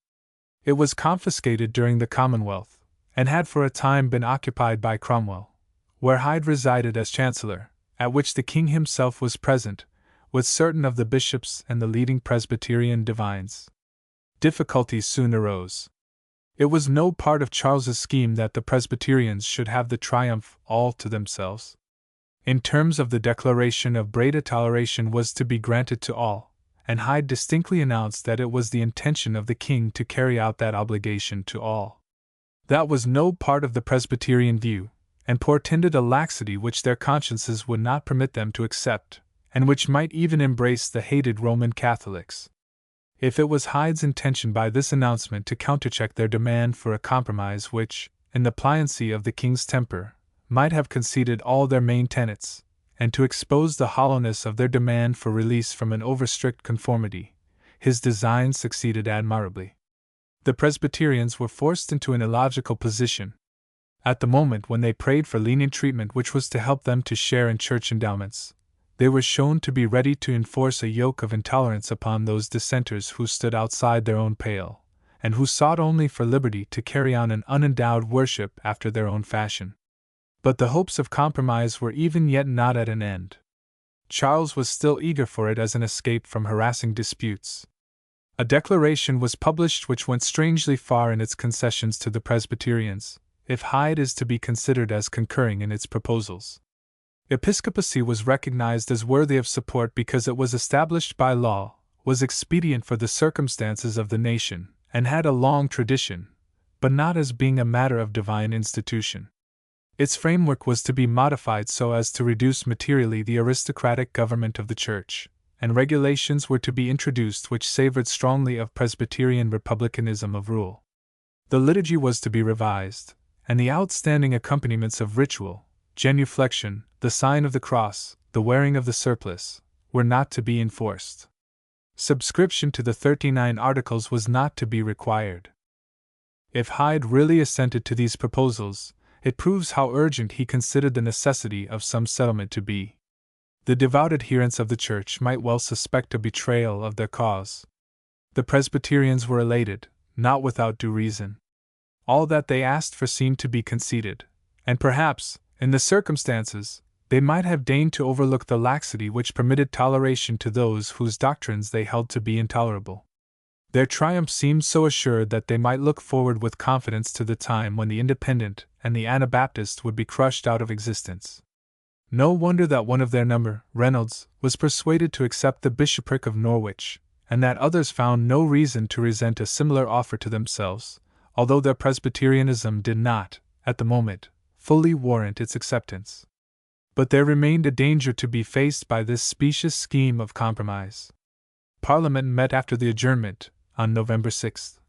Speaker 1: It was confiscated during the Commonwealth, and had for a time been occupied by Cromwell, where Hyde resided as Chancellor, at which the King himself was present, with certain of the bishops and the leading Presbyterian divines. Difficulties soon arose. It was no part of Charles's scheme that the Presbyterians should have the triumph all to themselves. In terms of the Declaration of Breda, toleration was to be granted to all, and Hyde distinctly announced that it was the intention of the king to carry out that obligation to all. That was no part of the Presbyterian view, and portended a laxity which their consciences would not permit them to accept, and which might even embrace the hated Roman Catholics. If it was Hyde's intention by this announcement to countercheck their demand for a compromise which, in the pliancy of the king's temper, might have conceded all their main tenets, and to expose the hollowness of their demand for release from an over-strict conformity, his design succeeded admirably. The Presbyterians were forced into an illogical position. At the moment when they prayed for lenient treatment which was to help them to share in church endowments, they were shown to be ready to enforce a yoke of intolerance upon those dissenters who stood outside their own pale, and who sought only for liberty to carry on an unendowed worship after their own fashion. But the hopes of compromise were even yet not at an end. Charles was still eager for it as an escape from harassing disputes. A declaration was published which went strangely far in its concessions to the Presbyterians, if Hyde is to be considered as concurring in its proposals. Episcopacy was recognized as worthy of support because it was established by law, was expedient for the circumstances of the nation, and had a long tradition, but not as being a matter of divine institution. Its framework was to be modified so as to reduce materially the aristocratic government of the Church, and regulations were to be introduced which savored strongly of Presbyterian republicanism of rule. The liturgy was to be revised, and the outstanding accompaniments of ritual, genuflection, the sign of the cross, the wearing of the surplice, were not to be enforced. Subscription to the 39 Articles was not to be required. If Hyde really assented to these proposals, it proves how urgent he considered the necessity of some settlement to be. The devout adherents of the Church might well suspect a betrayal of their cause. The Presbyterians were elated, not without due reason. All that they asked for seemed to be conceded, and perhaps, in the circumstances, they might have deigned to overlook the laxity which permitted toleration to those whose doctrines they held to be intolerable. Their triumph seemed so assured that they might look forward with confidence to the time when the Independent and the Anabaptist would be crushed out of existence. No wonder that one of their number, Reynolds, was persuaded to accept the bishopric of Norwich, and that others found no reason to resent a similar offer to themselves, although their Presbyterianism did not, at the moment, fully warrant its acceptance. But there remained a danger to be faced by this specious scheme of compromise. Parliament met after the adjournment, on November 6.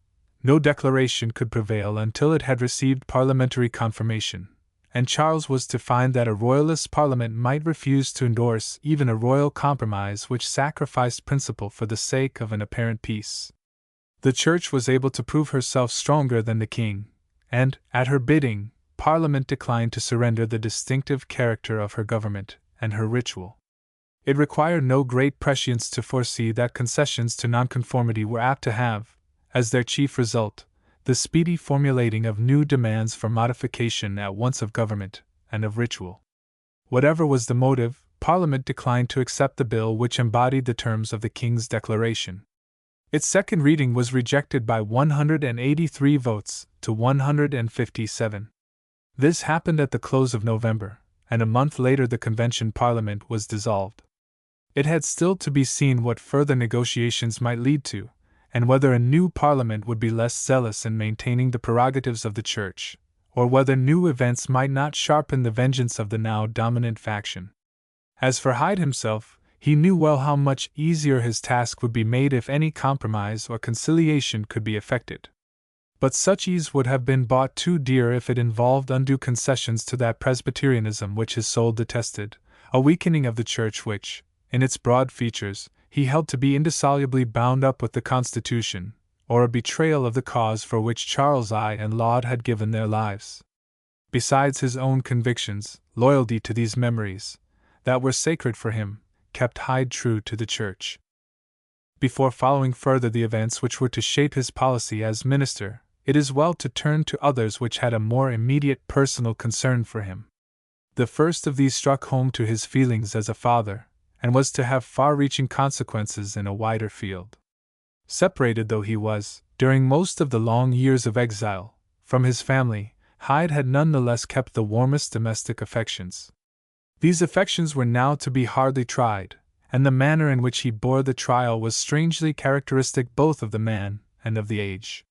Speaker 1: No declaration could prevail until it had received parliamentary confirmation, and Charles was to find that a royalist parliament might refuse to endorse even a royal compromise which sacrificed principle for the sake of an apparent peace. The Church was able to prove herself stronger than the king, and, at her bidding, Parliament declined to surrender the distinctive character of her government and her ritual. It required no great prescience to foresee that concessions to nonconformity were apt to have, as their chief result, the speedy formulating of new demands for modification at once of government and of ritual. Whatever was the motive, Parliament declined to accept the bill which embodied the terms of the King's Declaration. Its second reading was rejected by 183 votes to 157. This happened at the close of November, and a month later the Convention Parliament was dissolved. It had still to be seen what further negotiations might lead to, and whether a new Parliament would be less zealous in maintaining the prerogatives of the Church, or whether new events might not sharpen the vengeance of the now dominant faction. As for Hyde himself, he knew well how much easier his task would be made if any compromise or conciliation could be effected. But such ease would have been bought too dear if it involved undue concessions to that Presbyterianism which his soul detested, a weakening of the Church which, in its broad features, he held to be indissolubly bound up with the Constitution, or a betrayal of the cause for which Charles I and Laud had given their lives. Besides his own convictions, loyalty to these memories, that were sacred for him, kept Hyde true to the Church. Before following further the events which were to shape his policy as minister, it is well to turn to others which had a more immediate personal concern for him. The first of these struck home to his feelings as a father, and was to have far-reaching consequences in a wider field. Separated though he was, during most of the long years of exile, from his family, Hyde had none the less kept the warmest domestic affections. These affections were now to be hardly tried, and the manner in which he bore the trial was strangely characteristic both of the man and of the age.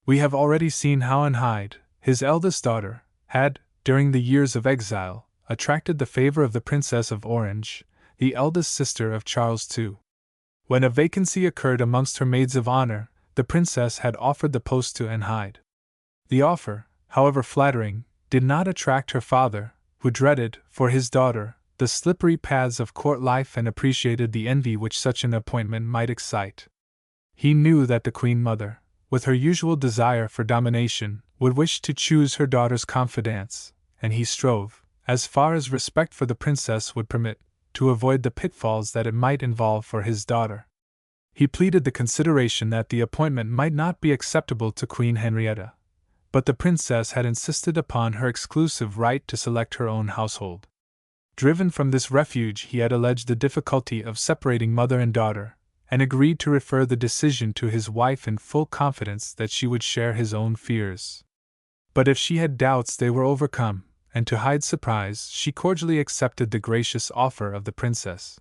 Speaker 1: We have already seen how Hyde, his eldest daughter, had, during the years of exile, attracted the favor of the Princess of Orange, the eldest sister of Charles II. When a vacancy occurred amongst her maids of honor, the princess had offered the post to Hyde. The offer, however flattering, did not attract her father, who dreaded, for his daughter, the slippery paths of court life and appreciated the envy which such an appointment might excite. He knew that the Queen Mother, with her usual desire for domination, would wish to choose her daughter's confidants, and he strove, as far as respect for the princess would permit, to avoid the pitfalls that it might involve for his daughter. He pleaded the consideration that the appointment might not be acceptable to Queen Henrietta, but the princess had insisted upon her exclusive right to select her own household. Driven from this refuge, he had alleged the difficulty of separating mother and daughter, and agreed to refer the decision to his wife in full confidence that she would share his own fears. But if she had doubts, they were overcome, and to Hyde's surprise, she cordially accepted the gracious offer of the princess.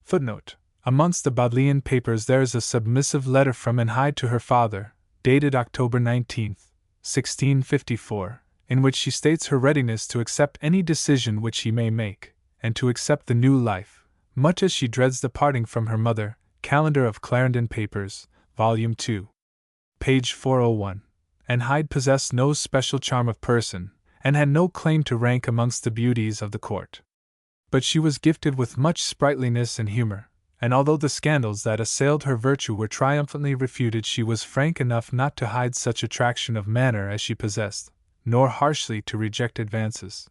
Speaker 1: Footnote: amongst the Bodleian papers there is a submissive letter from Hyde to her father, dated October 19, 1654, in which she states her readiness to accept any decision which he may make, and to accept the new life, much as she dreads the parting from her mother. Calendar of Clarendon Papers, Volume 2. Page 401. Hyde possessed no special charm of person, and had no claim to rank amongst the beauties of the court. But she was gifted with much sprightliness and humor, and although the scandals that assailed her virtue were triumphantly refuted, she was frank enough not to hide such attraction of manner as she possessed, nor harshly to reject advances.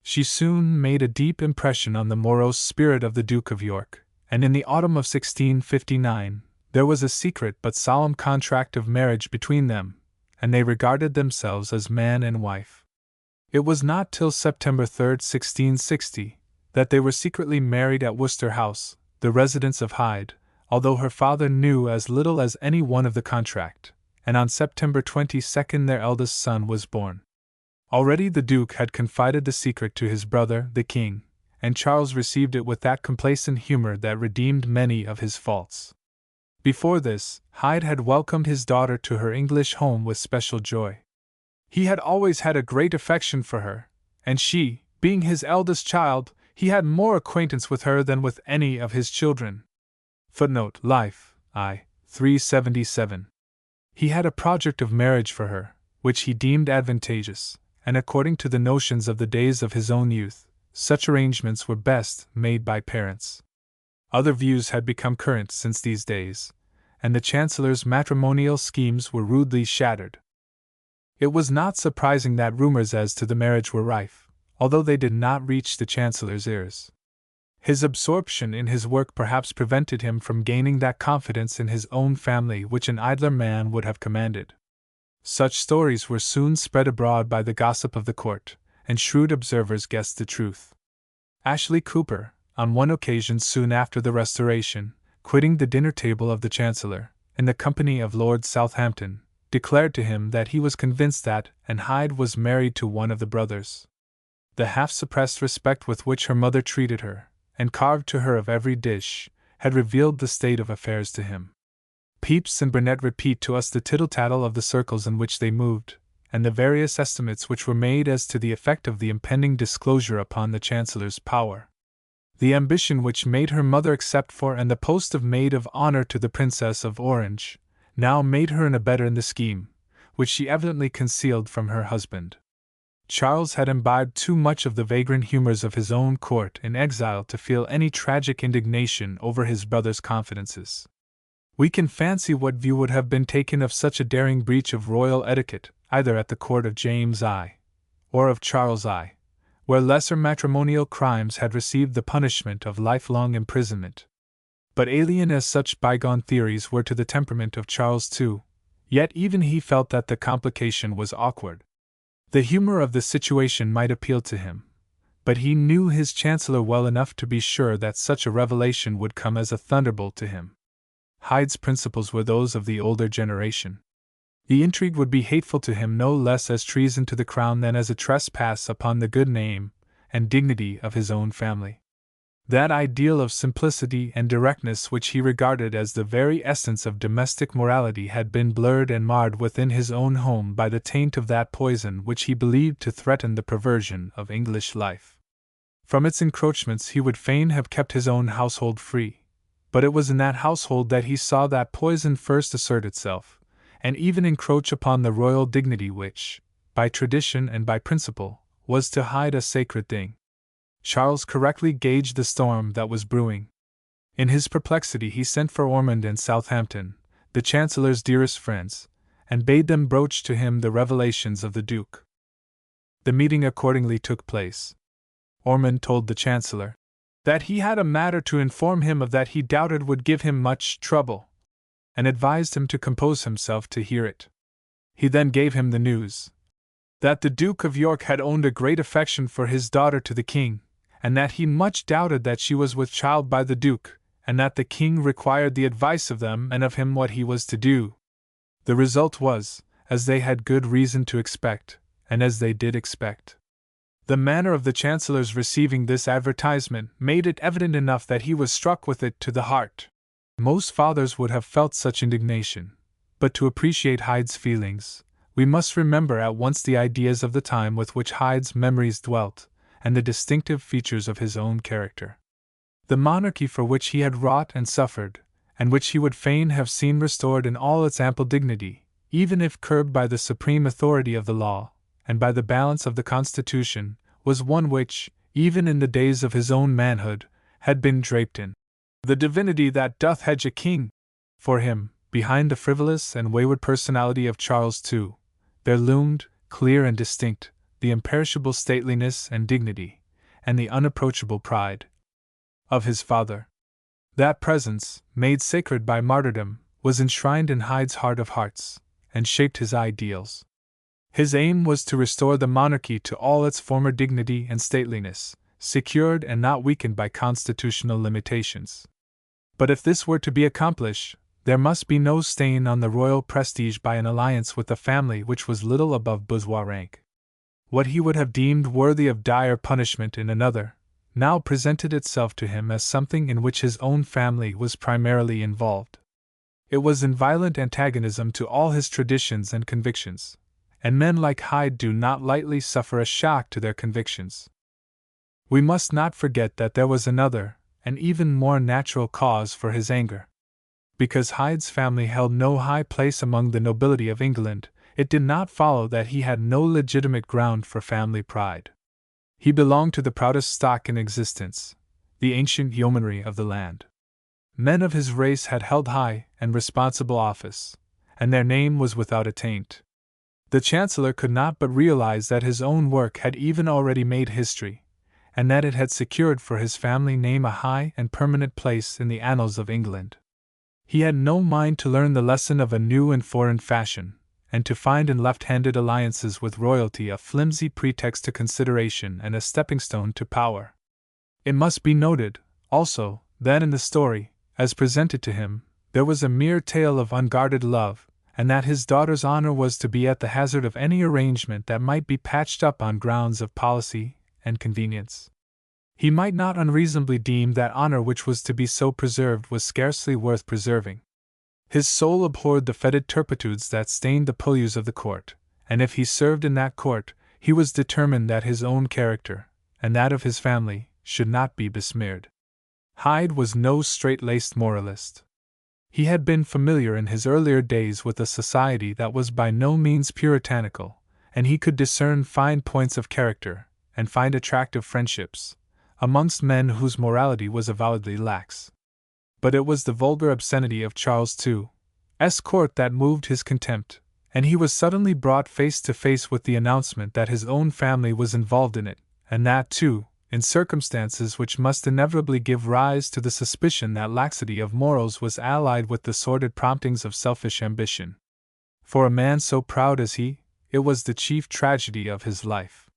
Speaker 1: She soon made a deep impression on the morose spirit of the Duke of York, and in the autumn of 1659, there was a secret but solemn contract of marriage between them, and they regarded themselves as man and wife. It was not till September 3, 1660, that they were secretly married at Worcester House, the residence of Hyde, although her father knew as little as any one of the contract, and on September 22 their eldest son was born. Already the Duke had confided the secret to his brother, the King, and Charles received it with that complacent humor that redeemed many of his faults. Before this, Hyde had welcomed his daughter to her English home with special joy. He had always had a great affection for her, and she, being his eldest child, he had more acquaintance with her than with any of his children. Footnote: Life, I. 377. He had a project of marriage for her, which he deemed advantageous, and according to the notions of the days of his own youth, such arrangements were best made by parents. Other views had become current since these days, and the Chancellor's matrimonial schemes were rudely shattered. It was not surprising that rumors as to the marriage were rife, although they did not reach the Chancellor's ears. His absorption in his work perhaps prevented him from gaining that confidence in his own family which an idler man would have commanded. Such stories were soon spread abroad by the gossip of the court, and shrewd observers guessed the truth. Ashley Cooper, on one occasion soon after the Restoration, quitting the dinner table of the Chancellor, in the company of Lord Southampton, declared to him that he was convinced that Hyde was married to one of the brothers. The half-suppressed respect with which her mother treated her, and carved to her of every dish, had revealed the state of affairs to him. Pepys and Burnet repeat to us the tittle-tattle of the circles in which they moved, and the various estimates which were made as to the effect of the impending disclosure upon the Chancellor's power. The ambition which made her mother accept for and the post of maid of honor to the Princess of Orange, now made her an abettor in the scheme, which she evidently concealed from her husband. Charles had imbibed too much of the vagrant humors of his own court in exile to feel any tragic indignation over his brother's confidences. We can fancy what view would have been taken of such a daring breach of royal etiquette, either at the court of James I. or of Charles I., where lesser matrimonial crimes had received the punishment of lifelong imprisonment. But alien as such bygone theories were to the temperament of Charles II, yet even he felt that the complication was awkward. The humor of the situation might appeal to him, but he knew his Chancellor well enough to be sure that such a revelation would come as a thunderbolt to him. Hyde's principles were those of the older generation. The intrigue would be hateful to him no less as treason to the crown than as a trespass upon the good name and dignity of his own family. That ideal of simplicity and directness which he regarded as the very essence of domestic morality had been blurred and marred within his own home by the taint of that poison which he believed to threaten the perversion of English life. From its encroachments he would fain have kept his own household free, but it was in that household that he saw that poison first assert itself, and even encroach upon the royal dignity which, by tradition and by principle, was to Hyde a sacred thing. Charles correctly gauged the storm that was brewing. In his perplexity he sent for Ormond and Southampton, the Chancellor's dearest friends, and bade them broach to him the revelations of the Duke. The meeting accordingly took place. Ormond told the Chancellor that he had a matter to inform him of that he doubted would give him much trouble, and advised him to compose himself to hear it. He then gave him the news that the Duke of York had owned a great affection for his daughter to the King, and that he much doubted that she was with child by the Duke, and that the King required the advice of them and of him what he was to do. The result was, as they had good reason to expect, and as they did expect. The manner of the Chancellor's receiving this advertisement made it evident enough that he was struck with it to the heart. Most fathers would have felt such indignation, but to appreciate Hyde's feelings, we must remember at once the ideas of the time with which Hyde's memories dwelt, and the distinctive features of his own character. The monarchy for which he had wrought and suffered, and which he would fain have seen restored in all its ample dignity, even if curbed by the supreme authority of the law, and by the balance of the Constitution, was one which, even in the days of his own manhood, had been draped in the divinity that doth hedge a king. For him, behind the frivolous and wayward personality of Charles II, there loomed, clear and distinct, the imperishable stateliness and dignity, and the unapproachable pride of his father. That presence, made sacred by martyrdom, was enshrined in Hyde's heart of hearts, and shaped his ideals. His aim was to restore the monarchy to all its former dignity and stateliness, secured and not weakened by constitutional limitations. But if this were to be accomplished, there must be no stain on the royal prestige by an alliance with a family which was little above bourgeois rank. What he would have deemed worthy of dire punishment in another, now presented itself to him as something in which his own family was primarily involved. It was in violent antagonism to all his traditions and convictions, and men like Hyde do not lightly suffer a shock to their convictions. We must not forget that there was another, and even more natural cause for his anger. Because Hyde's family held no high place among the nobility of England, it did not follow that he had no legitimate ground for family pride. He belonged to the proudest stock in existence, the ancient yeomanry of the land. Men of his race had held high and responsible office, and their name was without a taint. The Chancellor could not but realize that his own work had even already made history, and that it had secured for his family name a high and permanent place in the annals of England. He had no mind to learn the lesson of a new and foreign fashion, and to find in left-handed alliances with royalty a flimsy pretext to consideration and a stepping-stone to power. It must be noted, also, that in the story, as presented to him, there was a mere tale of unguarded love, and that his daughter's honor was to be at the hazard of any arrangement that might be patched up on grounds of policy and convenience. He might not unreasonably deem that honor which was to be so preserved was scarcely worth preserving. His soul abhorred the fetid turpitudes that stained the purlieus of the court, and if he served in that court, he was determined that his own character, and that of his family, should not be besmeared. Hyde was no straight-laced moralist. He had been familiar in his earlier days with a society that was by no means puritanical, and he could discern fine points of character, and find attractive friendships, amongst men whose morality was avowedly lax. But it was the vulgar obscenity of Charles II's court that moved his contempt, and he was suddenly brought face to face with the announcement that his own family was involved in it, and that, too, in circumstances which must inevitably give rise to the suspicion that laxity of morals was allied with the sordid promptings of selfish ambition. For a man so proud as he, it was the chief tragedy of his life.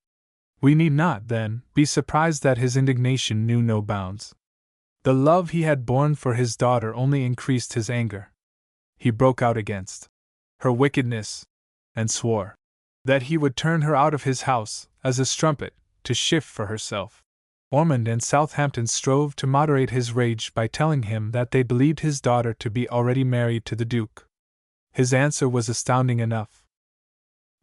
Speaker 1: We need not, then, be surprised that his indignation knew no bounds. The love he had borne for his daughter only increased his anger. He broke out against her wickedness, and swore that he would turn her out of his house, as a strumpet, to shift for herself. Ormond and Southampton strove to moderate his rage by telling him that they believed his daughter to be already married to the Duke. His answer was astounding enough.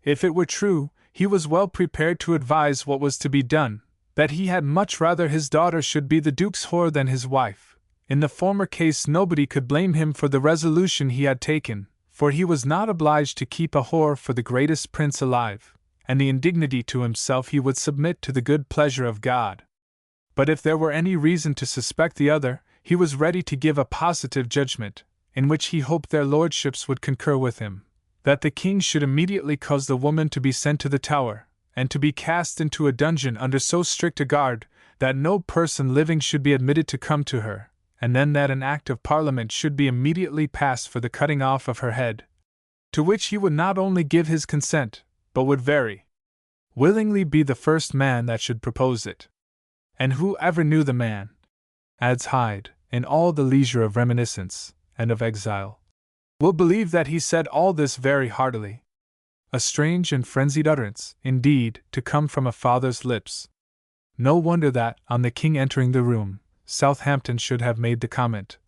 Speaker 1: If it were true, he was well prepared to advise what was to be done, that he had much rather his daughter should be the Duke's whore than his wife. In the former case nobody could blame him for the resolution he had taken, for he was not obliged to keep a whore for the greatest prince alive, and the indignity to himself he would submit to the good pleasure of God. But if there were any reason to suspect the other, he was ready to give a positive judgment, in which he hoped their lordships would concur with him, that the king should immediately cause the woman to be sent to the Tower, and to be cast into a dungeon under so strict a guard, that no person living should be admitted to come to her, and then that an Act of Parliament should be immediately passed for the cutting off of her head, to which he would not only give his consent, but would very willingly be the first man that should propose it. And who ever knew the man, adds Hyde, in all the leisure of reminiscence and of exile, will believe that he said all this very heartily. A strange and frenzied utterance, indeed, to come from a father's lips. No wonder that, on the king entering the room, Southampton should have made the comment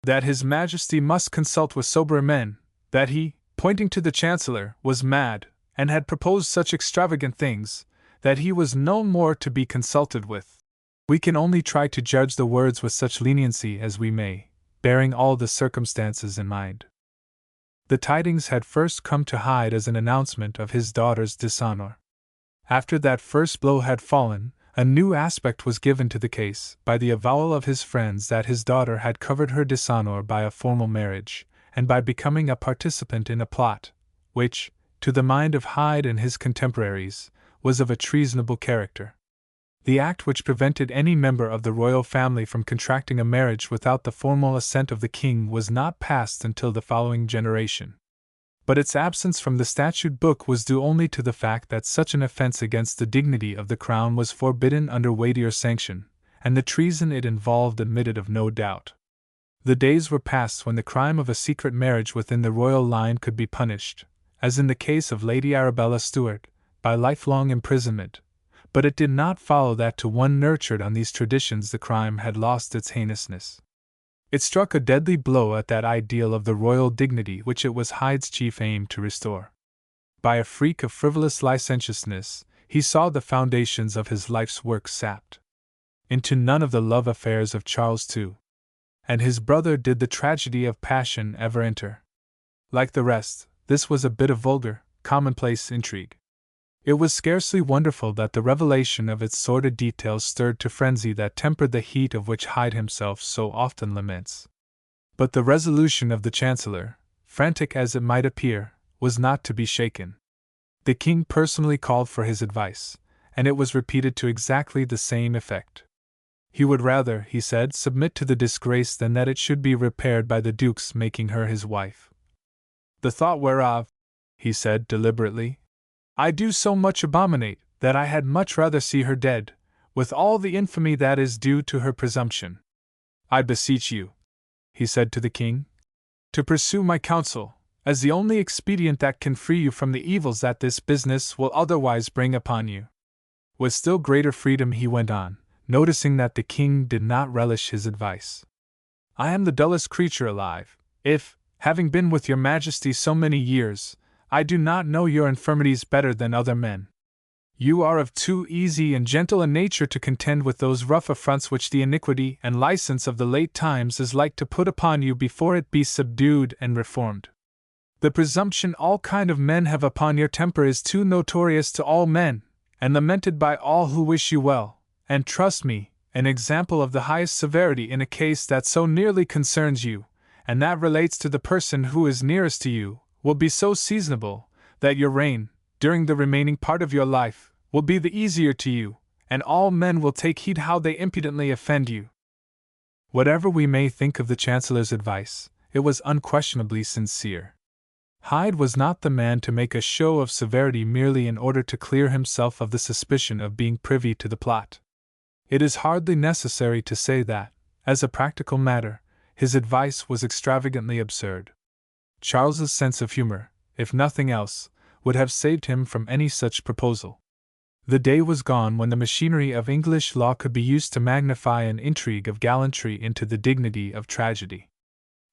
Speaker 1: that His Majesty must consult with sober men, that he, pointing to the Chancellor, was mad, and had proposed such extravagant things, that he was no more to be consulted with. We can only try to judge the words with such leniency as we may, bearing all the circumstances in mind. The tidings had first come to Hyde as an announcement of his daughter's dishonor. After that first blow had fallen, a new aspect was given to the case by the avowal of his friends that his daughter had covered her dishonor by a formal marriage, and by becoming a participant in a plot, which, to the mind of Hyde and his contemporaries, was of a treasonable character. The act which prevented any member of the royal family from contracting a marriage without the formal assent of the king was not passed until the following generation. But its absence from the statute book was due only to the fact that such an offense against the dignity of the crown was forbidden under weightier sanction, and the treason it involved admitted of no doubt. The days were past when the crime of a secret marriage within the royal line could be punished, as in the case of Lady Arabella Stuart, by lifelong imprisonment, but it did not follow that to one nurtured on these traditions the crime had lost its heinousness. It struck a deadly blow at that ideal of the royal dignity which it was Hyde's chief aim to restore. By a freak of frivolous licentiousness, he saw the foundations of his life's work sapped. Into none of the love affairs of Charles II and his brother did the tragedy of passion ever enter. Like the rest, this was a bit of vulgar, commonplace intrigue. It was scarcely wonderful that the revelation of its sordid details stirred to frenzy that tempered the heat of which Hyde himself so often laments. But the resolution of the Chancellor, frantic as it might appear, was not to be shaken. The king personally called for his advice, and it was repeated to exactly the same effect. He would rather, he said, submit to the disgrace than that it should be repaired by the Duke's making her his wife. The thought whereof, he said deliberately, I do so much abominate, that I had much rather see her dead, with all the infamy that is due to her presumption. I beseech you, he said to the king, to pursue my counsel, as the only expedient that can free you from the evils that this business will otherwise bring upon you. With still greater freedom he went on, noticing that the king did not relish his advice. I am the dullest creature alive, if, having been with your Majesty so many years, I do not know your infirmities better than other men. You are of too easy and gentle a nature to contend with those rough affronts which the iniquity and license of the late times is like to put upon you before it be subdued and reformed. The presumption all kind of men have upon your temper is too notorious to all men, and lamented by all who wish you well, and trust me, an example of the highest severity in a case that so nearly concerns you, and that relates to the person who is nearest to you, will be so seasonable, that your reign, during the remaining part of your life, will be the easier to you, and all men will take heed how they impudently offend you. Whatever we may think of the Chancellor's advice, it was unquestionably sincere. Hyde was not the man to make a show of severity merely in order to clear himself of the suspicion of being privy to the plot. It is hardly necessary to say that, as a practical matter, his advice was extravagantly absurd. Charles's sense of humor, if nothing else, would have saved him from any such proposal. The day was gone when the machinery of English law could be used to magnify an intrigue of gallantry into the dignity of tragedy.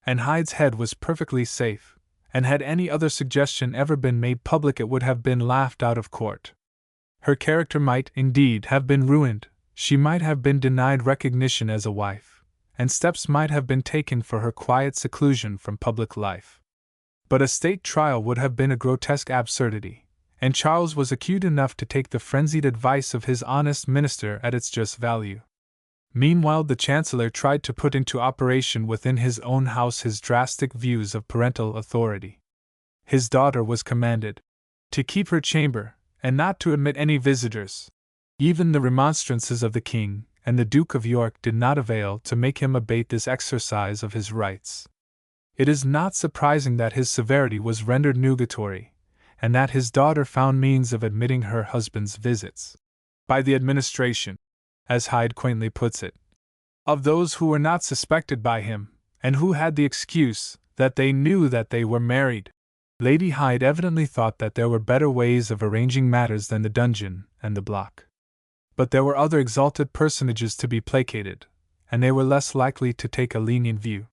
Speaker 1: And Hyde's head was perfectly safe, and had any other suggestion ever been made public it would have been laughed out of court. Her character might, indeed, have been ruined, she might have been denied recognition as a wife, and steps might have been taken for her quiet seclusion from public life. But a state trial would have been a grotesque absurdity, and Charles was acute enough to take the frenzied advice of his honest minister at its just value. Meanwhile, the Chancellor tried to put into operation within his own house his drastic views of parental authority. His daughter was commanded to keep her chamber, and not to admit any visitors. Even the remonstrances of the King and the Duke of York did not avail to make him abate this exercise of his rights. It is not surprising that his severity was rendered nugatory, and that his daughter found means of admitting her husband's visits by the administration, as Hyde quaintly puts it, of those who were not suspected by him, and who had the excuse that they knew that they were married. Lady Hyde evidently thought that there were better ways of arranging matters than the dungeon and the block. But there were other exalted personages to be placated, and they were less likely to take a lenient view.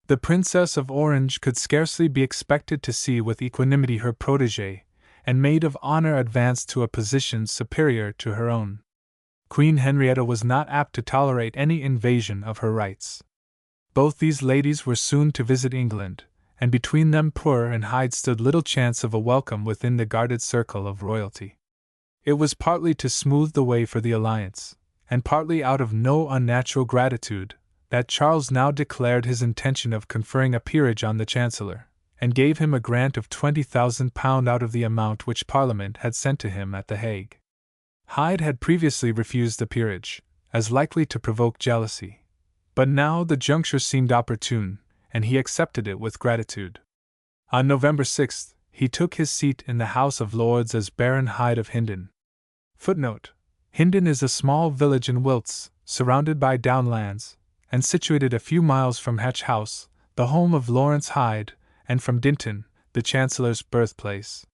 Speaker 1: The Princess of Orange could scarcely be expected to see with equanimity her protégée and maid of honor advanced to a position superior to her own. Queen Henrietta was not apt to tolerate any invasion of her rights. Both these ladies were soon to visit England, and between them poor and Hyde stood little chance of a welcome within the guarded circle of royalty. It was partly to smooth the way for the alliance, and partly out of no unnatural gratitude, that Charles now declared his intention of conferring a peerage on the Chancellor, and gave him a grant of £20,000 out of the amount which Parliament had sent to him at The Hague. Hyde had previously refused the peerage, as likely to provoke jealousy, but now the juncture seemed opportune, and he accepted it with gratitude. On November 6, he took his seat in the House of Lords as Baron Hyde of Hindon. Footnote: Hindon is a small village in Wilts, surrounded by downlands, and situated a few miles from Hatch House, the home of Lawrence Hyde, and from Dinton, the Chancellor's birthplace.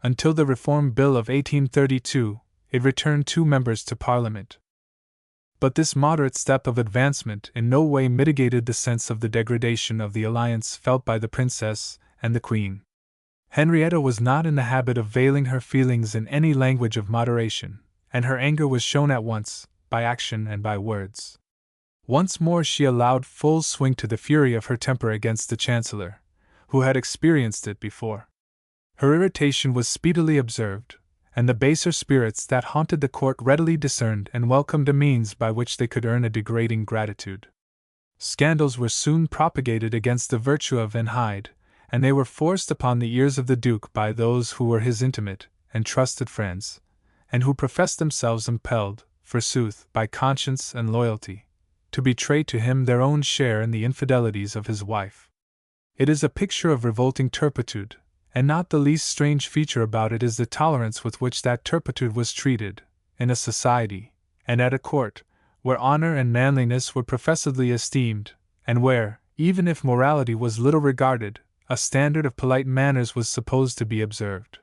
Speaker 1: Until the Reform Bill of 1832, it returned 2 members to Parliament. But this moderate step of advancement in no way mitigated the sense of the degradation of the alliance felt by the Princess and the Queen. Henrietta was not in the habit of veiling her feelings in any language of moderation, and her anger was shown at once, by action and by words. Once more she allowed full swing to the fury of her temper against the Chancellor, who had experienced it before. Her irritation was speedily observed, and the baser spirits that haunted the court readily discerned and welcomed a means by which they could earn a degrading gratitude. Scandals were soon propagated against the virtue of Hyde, and they were forced upon the ears of the Duke by those who were his intimate and trusted friends, and who professed themselves impelled, forsooth, by conscience and loyalty, to betray to him their own share in the infidelities of his wife. It is a picture of revolting turpitude, and not the least strange feature about it is the tolerance with which that turpitude was treated, in a society, and at a court, where honor and manliness were professedly esteemed, and where, even if morality was little regarded, a standard of polite manners was supposed to be observed.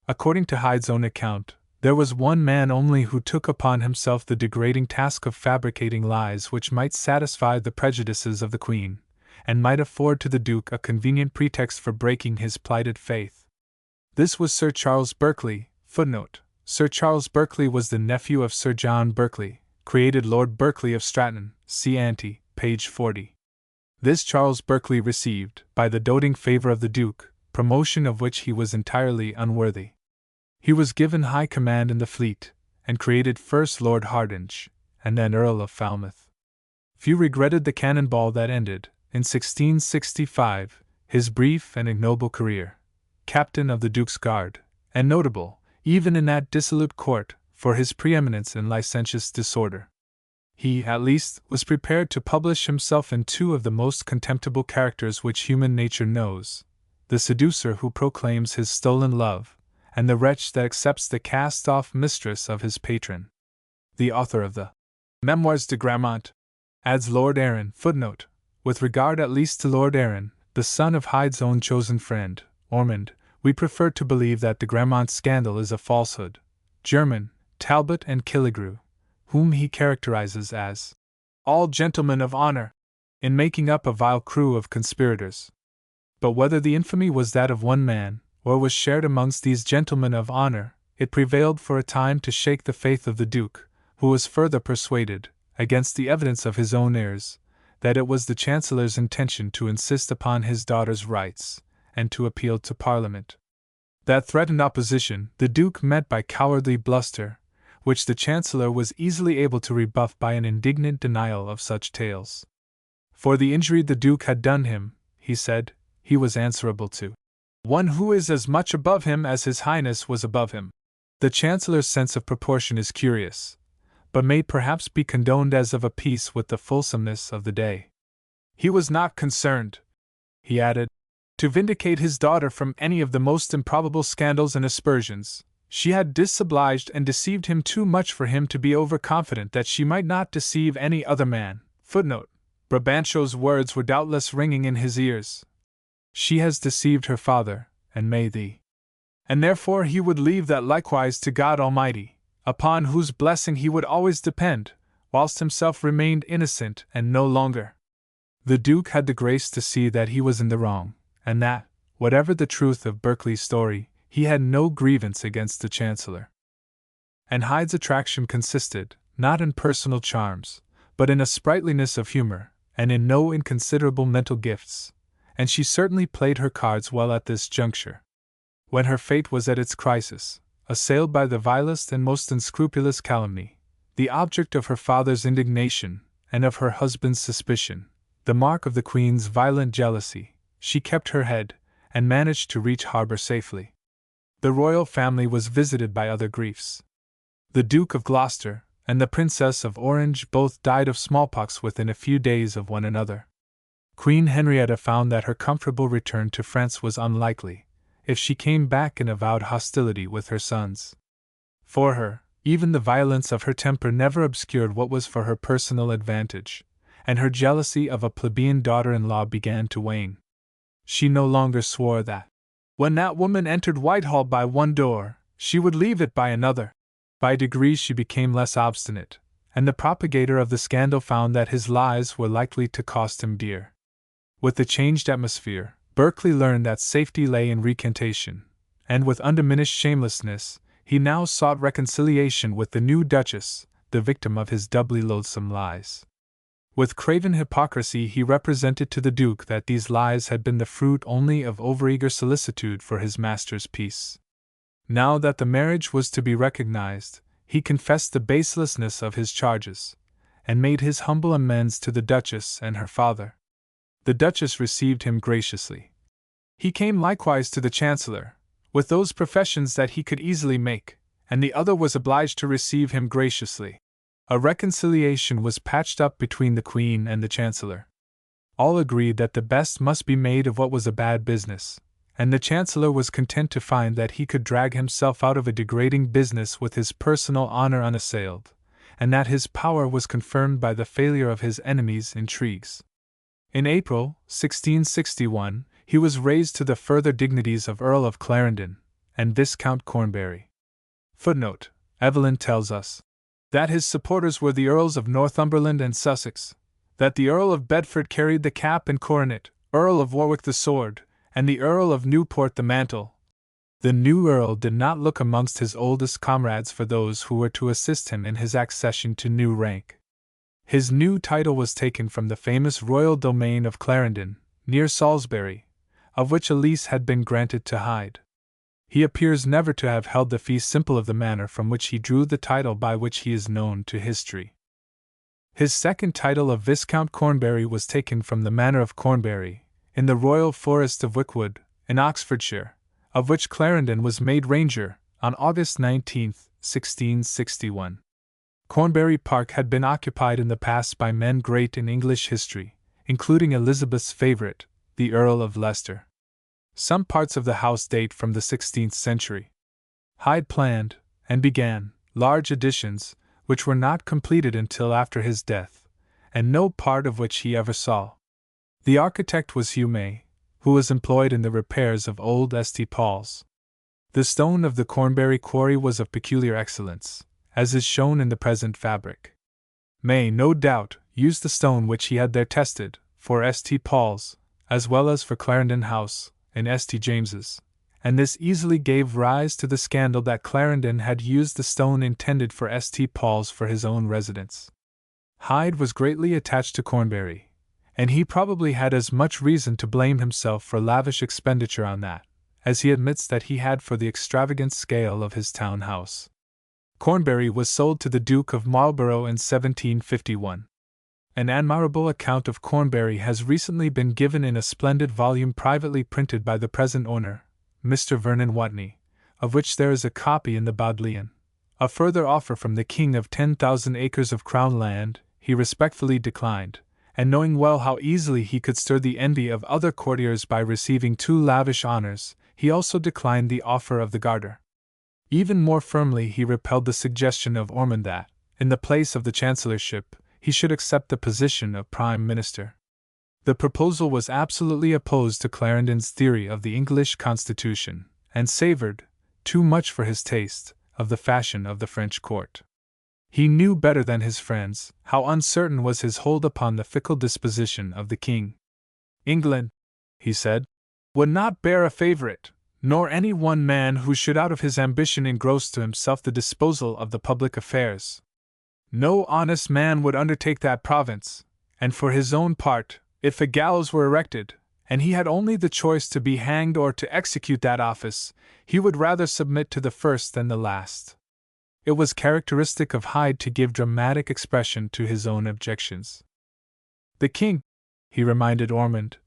Speaker 1: According to Hyde's own account, there was one man only who took upon himself the degrading task of fabricating lies which might satisfy the prejudices of the Queen, and might afford to the Duke a convenient pretext for breaking his plighted faith. This was Sir Charles Berkeley. Footnote: Sir Charles Berkeley was the nephew of Sir John Berkeley, created Lord Berkeley of Stratton, see ante, page 40. This Charles Berkeley received, by the doting favor of the Duke, promotion of which he was entirely unworthy. He was given high command in the fleet, and created first Lord Hardinge, and then Earl of Falmouth. Few regretted the cannonball that ended, in 1665, his brief and ignoble career, captain of the Duke's Guard, and notable, even in that dissolute court, for his preeminence in licentious disorder. He, at least, was prepared to publish himself in 2 of the most contemptible characters which human nature knows: the seducer who proclaims his stolen love, and the wretch that accepts the cast-off mistress of his patron. The author of the Memoirs de Grammont, adds Lord Arran. Footnote: with regard at least to Lord Arran, the son of Hyde's own chosen friend, Ormond, we prefer to believe that the Grammont scandal is a falsehood, German, Talbot and Killigrew, whom he characterizes as all gentlemen of honor, in making up a vile crew of conspirators. But whether the infamy was that of one man, or was shared amongst these gentlemen of honor, it prevailed for a time to shake the faith of the Duke, who was further persuaded, against the evidence of his own heirs, that it was the Chancellor's intention to insist upon his daughter's rights, and to appeal to Parliament. That threatened opposition the Duke met by cowardly bluster, which the Chancellor was easily able to rebuff by an indignant denial of such tales. For the injury the Duke had done him, he said, he was answerable to one who is as much above him as His Highness was above him. The Chancellor's sense of proportion is curious, but may perhaps be condoned as of a piece with the fulsomeness of the day. He was not concerned, he added, to vindicate his daughter from any of the most improbable scandals and aspersions. She had disobliged and deceived him too much for him to be overconfident that she might not deceive any other man. Footnote: Brabantio's words were doubtless ringing in his ears. She has deceived her father, and may thee. And therefore he would leave that likewise to God Almighty, upon whose blessing he would always depend, whilst himself remained innocent and no longer. The Duke had the grace to see that he was in the wrong, and that, whatever the truth of Berkeley's story, he had no grievance against the Chancellor. And Hyde's attraction consisted, not in personal charms, but in a sprightliness of humor, and in no inconsiderable mental gifts, and she certainly played her cards well at this juncture. When her fate was at its crisis, assailed by the vilest and most unscrupulous calumny, the object of her father's indignation, and of her husband's suspicion, the mark of the Queen's violent jealousy, she kept her head, and managed to reach harbor safely. The royal family was visited by other griefs. The Duke of Gloucester and the Princess of Orange both died of smallpox within a few days of one another. Queen Henrietta found that her comfortable return to France was unlikely, if she came back in avowed hostility with her sons. For her, even the violence of her temper never obscured what was for her personal advantage, and her jealousy of a plebeian daughter-in-law began to wane. She no longer swore that, when that woman entered Whitehall by one door, she would leave it by another. By degrees she became less obstinate, and the propagator of the scandal found that his lies were likely to cost him dear. With the changed atmosphere, Berkeley learned that safety lay in recantation, and with undiminished shamelessness, he now sought reconciliation with the new Duchess, the victim of his doubly loathsome lies. With craven hypocrisy he represented to the Duke that these lies had been the fruit only of overeager solicitude for his master's peace. Now that the marriage was to be recognized, he confessed the baselessness of his charges, and made his humble amends to the Duchess and her father. The Duchess received him graciously. He came likewise to the Chancellor, with those professions that he could easily make, and the other was obliged to receive him graciously. A reconciliation was patched up between the Queen and the Chancellor. All agreed that the best must be made of what was a bad business, and the Chancellor was content to find that he could drag himself out of a degrading business with his personal honor unassailed, and that his power was confirmed by the failure of his enemies' intrigues. In April 1661, he was raised to the further dignities of Earl of Clarendon and Viscount Cornbury. Footnote: Evelyn tells us that his supporters were the Earls of Northumberland and Sussex, that the Earl of Bedford carried the cap and coronet, Earl of Warwick the sword, and the Earl of Newport the mantle. The new Earl did not look amongst his oldest comrades for those who were to assist him in his accession to new rank. His new title was taken from the famous royal domain of Clarendon, near Salisbury, of which a lease had been granted to Hyde. He appears never to have held the fee simple of the manor from which he drew the title by which he is known to history. His second title of Viscount Cornbury was taken from the manor of Cornbury, in the royal forest of Wickwood, in Oxfordshire, of which Clarendon was made ranger, on August 19, 1661. Cornbury Park had been occupied in the past by men great in English history, including Elizabeth's favourite, the Earl of Leicester. Some parts of the house date from the 16th century. Hyde planned, and began, large additions, which were not completed until after his death, and no part of which he ever saw. The architect was Hugh May, who was employed in the repairs of old St. Paul's. The stone of the Cornbury quarry was of peculiar excellence, as is shown in the present fabric. May, no doubt, used the stone which he had there tested, for St. Paul's, as well as for Clarendon House, in St. James's, and this easily gave rise to the scandal that Clarendon had used the stone intended for St. Paul's for his own residence. Hyde was greatly attached to Cornbury, and he probably had as much reason to blame himself for lavish expenditure on that, as he admits that he had for the extravagant scale of his town house. Cornbury was sold to the Duke of Marlborough in 1751. An admirable account of Cornbury has recently been given in a splendid volume privately printed by the present owner, Mr. Vernon Watney, of which there is a copy in the Bodleian. A further offer from the king of 10,000 acres of crown land he respectfully declined, and knowing well how easily he could stir the envy of other courtiers by receiving too lavish honors, he also declined the offer of the Garter. Even more firmly he repelled the suggestion of Ormond that, in the place of the chancellorship, he should accept the position of prime minister. The proposal was absolutely opposed to Clarendon's theory of the English constitution, and savoured, too much for his taste, of the fashion of the French court. He knew better than his friends how uncertain was his hold upon the fickle disposition of the king. England, he said, would not bear a favourite, nor any one man who should out of his ambition engross to himself the disposal of the public affairs. No honest man would undertake that province, and for his own part, if a gallows were erected, and he had only the choice to be hanged or to execute that office, he would rather submit to the first than the last. It was characteristic of Hyde to give dramatic expression to his own objections. The king, he reminded Ormond,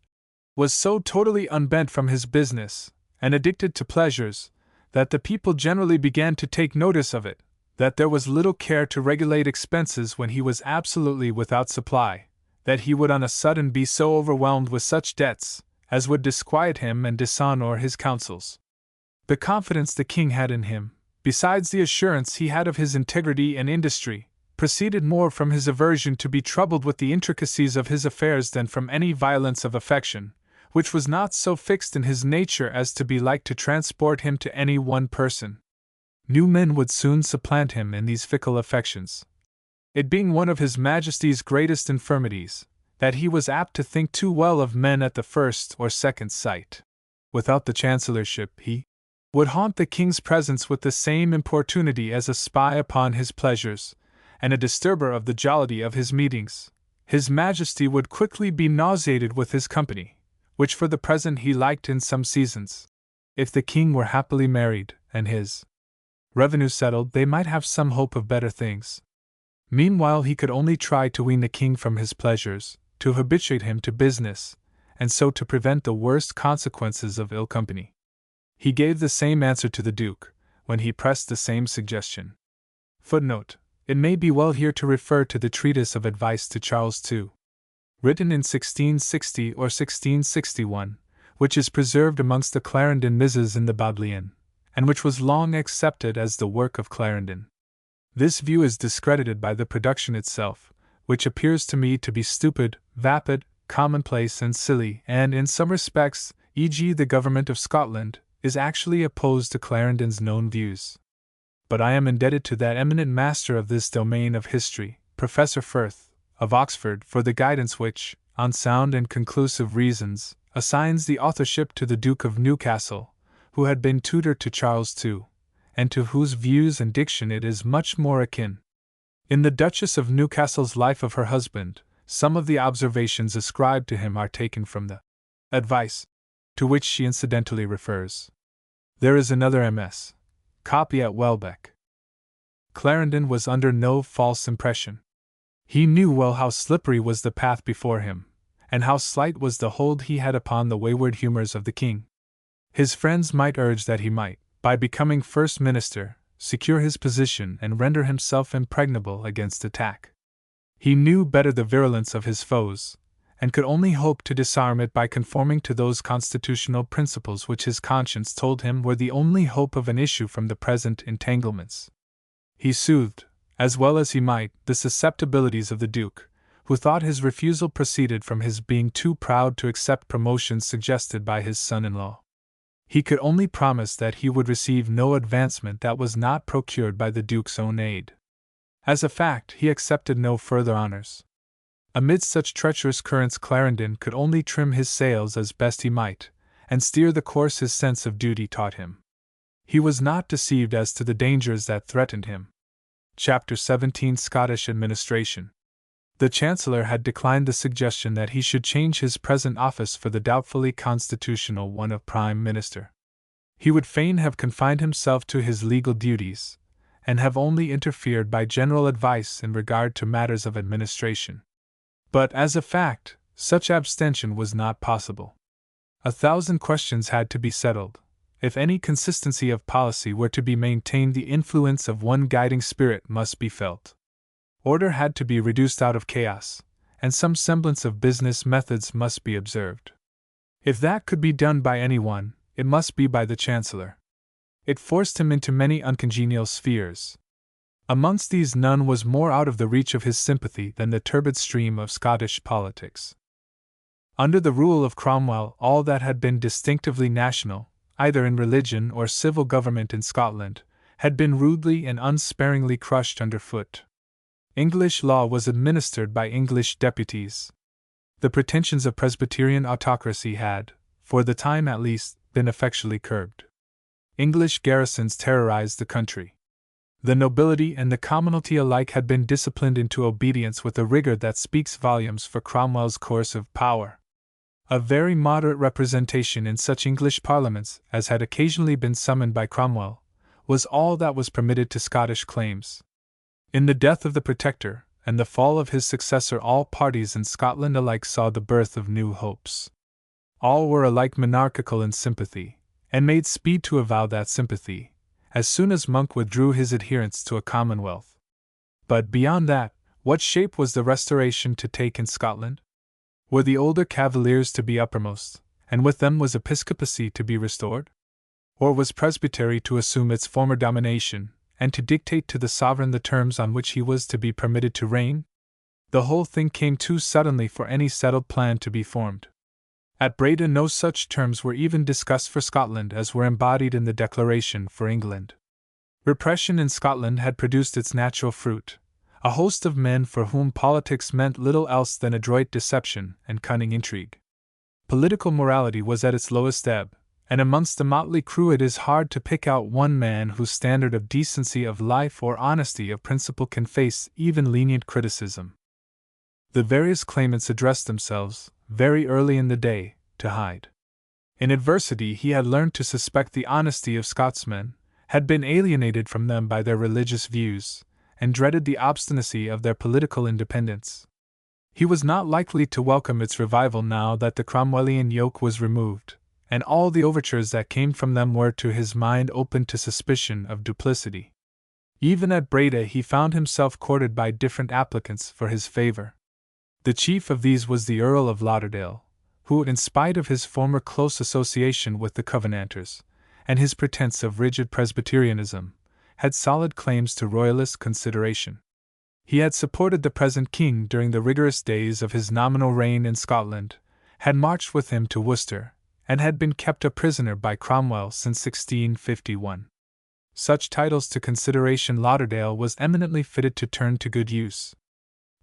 Speaker 1: was so totally unbent from his business, and addicted to pleasures, that the people generally began to take notice of it, that there was little care to regulate expenses when he was absolutely without supply, that he would on a sudden be so overwhelmed with such debts, as would disquiet him and dishonor his counsels. The confidence the king had in him, besides the assurance he had of his integrity and industry, proceeded more from his aversion to be troubled with the intricacies of his affairs than from any violence of affection, which was not so fixed in his nature as to be like to transport him to any one person. New men would soon supplant him in these fickle affections. It being one of his Majesty's greatest infirmities, that he was apt to think too well of men at the first or second sight. Without the chancellorship, he would haunt the king's presence with the same importunity as a spy upon his pleasures, and a disturber of the jollity of his meetings. His Majesty would quickly be nauseated with his company, which for the present he liked in some seasons. If the king were happily married, and his revenue settled, they might have some hope of better things. Meanwhile he could only try to wean the king from his pleasures, to habituate him to business, and so to prevent the worst consequences of ill company. He gave the same answer to the Duke, when he pressed the same suggestion. Footnote: it may be well here to refer to the Treatise of Advice to Charles II, written in 1660 or 1661, which is preserved amongst the Clarendon Misses in the Bodleian, and which was long accepted as the work of Clarendon. This view is discredited by the production itself, which appears to me to be stupid, vapid, commonplace, and silly, and in some respects, e.g., the government of Scotland, is actually opposed to Clarendon's known views. But I am indebted to that eminent master of this domain of history, Professor Firth, of Oxford, for the guidance which, on sound and conclusive reasons, assigns the authorship to the Duke of Newcastle, who had been tutor to Charles II, and to whose views and diction it is much more akin. In the Duchess of Newcastle's life of her husband, some of the observations ascribed to him are taken from the Advice, to which she incidentally refers. There is another MS. copy at Welbeck. Clarendon was under no false impression. He knew well how slippery was the path before him, and how slight was the hold he had upon the wayward humours of the king. His friends might urge that he might, by becoming first minister, secure his position and render himself impregnable against attack. He knew better the virulence of his foes, and could only hope to disarm it by conforming to those constitutional principles which his conscience told him were the only hope of an issue from the present entanglements. He soothed, as well as he might, the susceptibilities of the Duke, who thought his refusal proceeded from his being too proud to accept promotions suggested by his son-in-law. He could only promise that he would receive no advancement that was not procured by the Duke's own aid. As a fact, he accepted no further honors. Amidst such treacherous currents, Clarendon could only trim his sails as best he might, and steer the course his sense of duty taught him. He was not deceived as to the dangers that threatened him. Chapter 17 Scottish Administration. The Chancellor had declined the suggestion that he should change his present office for the doubtfully constitutional one of Prime Minister. He would fain have confined himself to his legal duties, and have only interfered by general advice in regard to matters of administration. But, as a fact, such abstention was not possible. 1,000 questions had to be settled. If any consistency of policy were to be maintained, the influence of one guiding spirit must be felt. Order had to be reduced out of chaos, and some semblance of business methods must be observed. If that could be done by anyone, it must be by the Chancellor. It forced him into many uncongenial spheres. Amongst these none was more out of the reach of his sympathy than the turbid stream of Scottish politics. Under the rule of Cromwell, all that had been distinctively national, either in religion or civil government in Scotland, had been rudely and unsparingly crushed underfoot. English law was administered by English deputies. The pretensions of Presbyterian autocracy had, for the time at least, been effectually curbed. English garrisons terrorized the country. The nobility and the commonalty alike had been disciplined into obedience with a rigor that speaks volumes for Cromwell's course of power. A very moderate representation in such English parliaments as had occasionally been summoned by Cromwell was all that was permitted to Scottish claims. In the death of the Protector and the fall of his successor, all parties in Scotland alike saw the birth of new hopes. All were alike monarchical in sympathy, and made speed to avow that sympathy, as soon as Monk withdrew his adherence to a commonwealth. But beyond that, what shape was the Restoration to take in Scotland? Were the older Cavaliers to be uppermost, and with them was episcopacy to be restored? Or was presbytery to assume its former domination, and to dictate to the sovereign the terms on which he was to be permitted to reign? The whole thing came too suddenly for any settled plan to be formed. At Breda no such terms were even discussed for Scotland as were embodied in the Declaration for England. Repression in Scotland had produced its natural fruit, a host of men for whom politics meant little else than adroit deception and cunning intrigue. Political morality was at its lowest ebb, and amongst the motley crew it is hard to pick out one man whose standard of decency of life or honesty of principle can face even lenient criticism. The various claimants addressed themselves, very early in the day, to Hyde. In adversity he had learned to suspect the honesty of Scotsmen, had been alienated from them by their religious views, and dreaded the obstinacy of their political independence. He was not likely to welcome its revival now that the Cromwellian yoke was removed, and all the overtures that came from them were to his mind open to suspicion of duplicity. Even at Breda he found himself courted by different applicants for his favor. The chief of these was the Earl of Lauderdale, who, in spite of his former close association with the Covenanters, and his pretense of rigid Presbyterianism, had solid claims to royalist consideration. He had supported the present king during the rigorous days of his nominal reign in Scotland, had marched with him to Worcester, and had been kept a prisoner by Cromwell since 1651. Such titles to consideration Lauderdale was eminently fitted to turn to good use.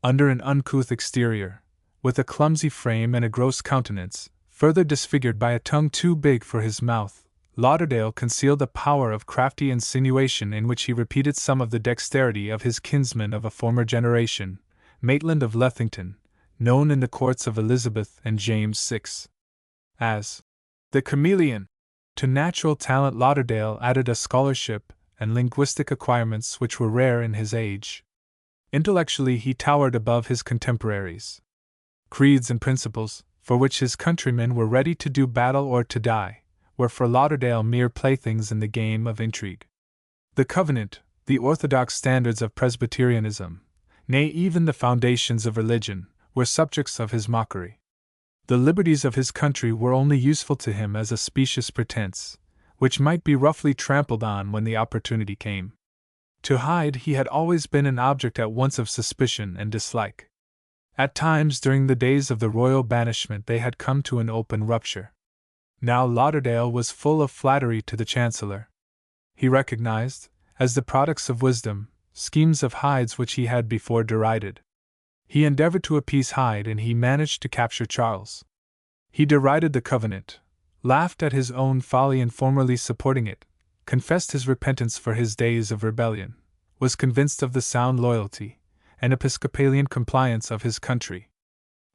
Speaker 1: Under an uncouth exterior, with a clumsy frame and a gross countenance, further disfigured by a tongue too big for his mouth, Lauderdale concealed a power of crafty insinuation in which he repeated some of the dexterity of his kinsman of a former generation, Maitland of Lethington, known in the courts of Elizabeth and James VI as the chameleon. To natural talent Lauderdale added a scholarship and linguistic acquirements which were rare in his age. Intellectually he towered above his contemporaries. Creeds and principles, for which his countrymen were ready to do battle or to die, were for Lauderdale mere playthings in the game of intrigue. The Covenant, the orthodox standards of Presbyterianism, nay, even the foundations of religion, were subjects of his mockery. The liberties of his country were only useful to him as a specious pretense, which might be roughly trampled on when the opportunity came. To Hyde he had always been an object at once of suspicion and dislike. At times during the days of the royal banishment they had come to an open rupture. Now Lauderdale was full of flattery to the Chancellor. He recognized, as the products of wisdom, schemes of Hyde's which he had before derided. He endeavored to appease Hyde and he managed to capture Charles. He derided the Covenant, laughed at his own folly in formerly supporting it, confessed his repentance for his days of rebellion, was convinced of the sound loyalty and Episcopalian compliance of his country.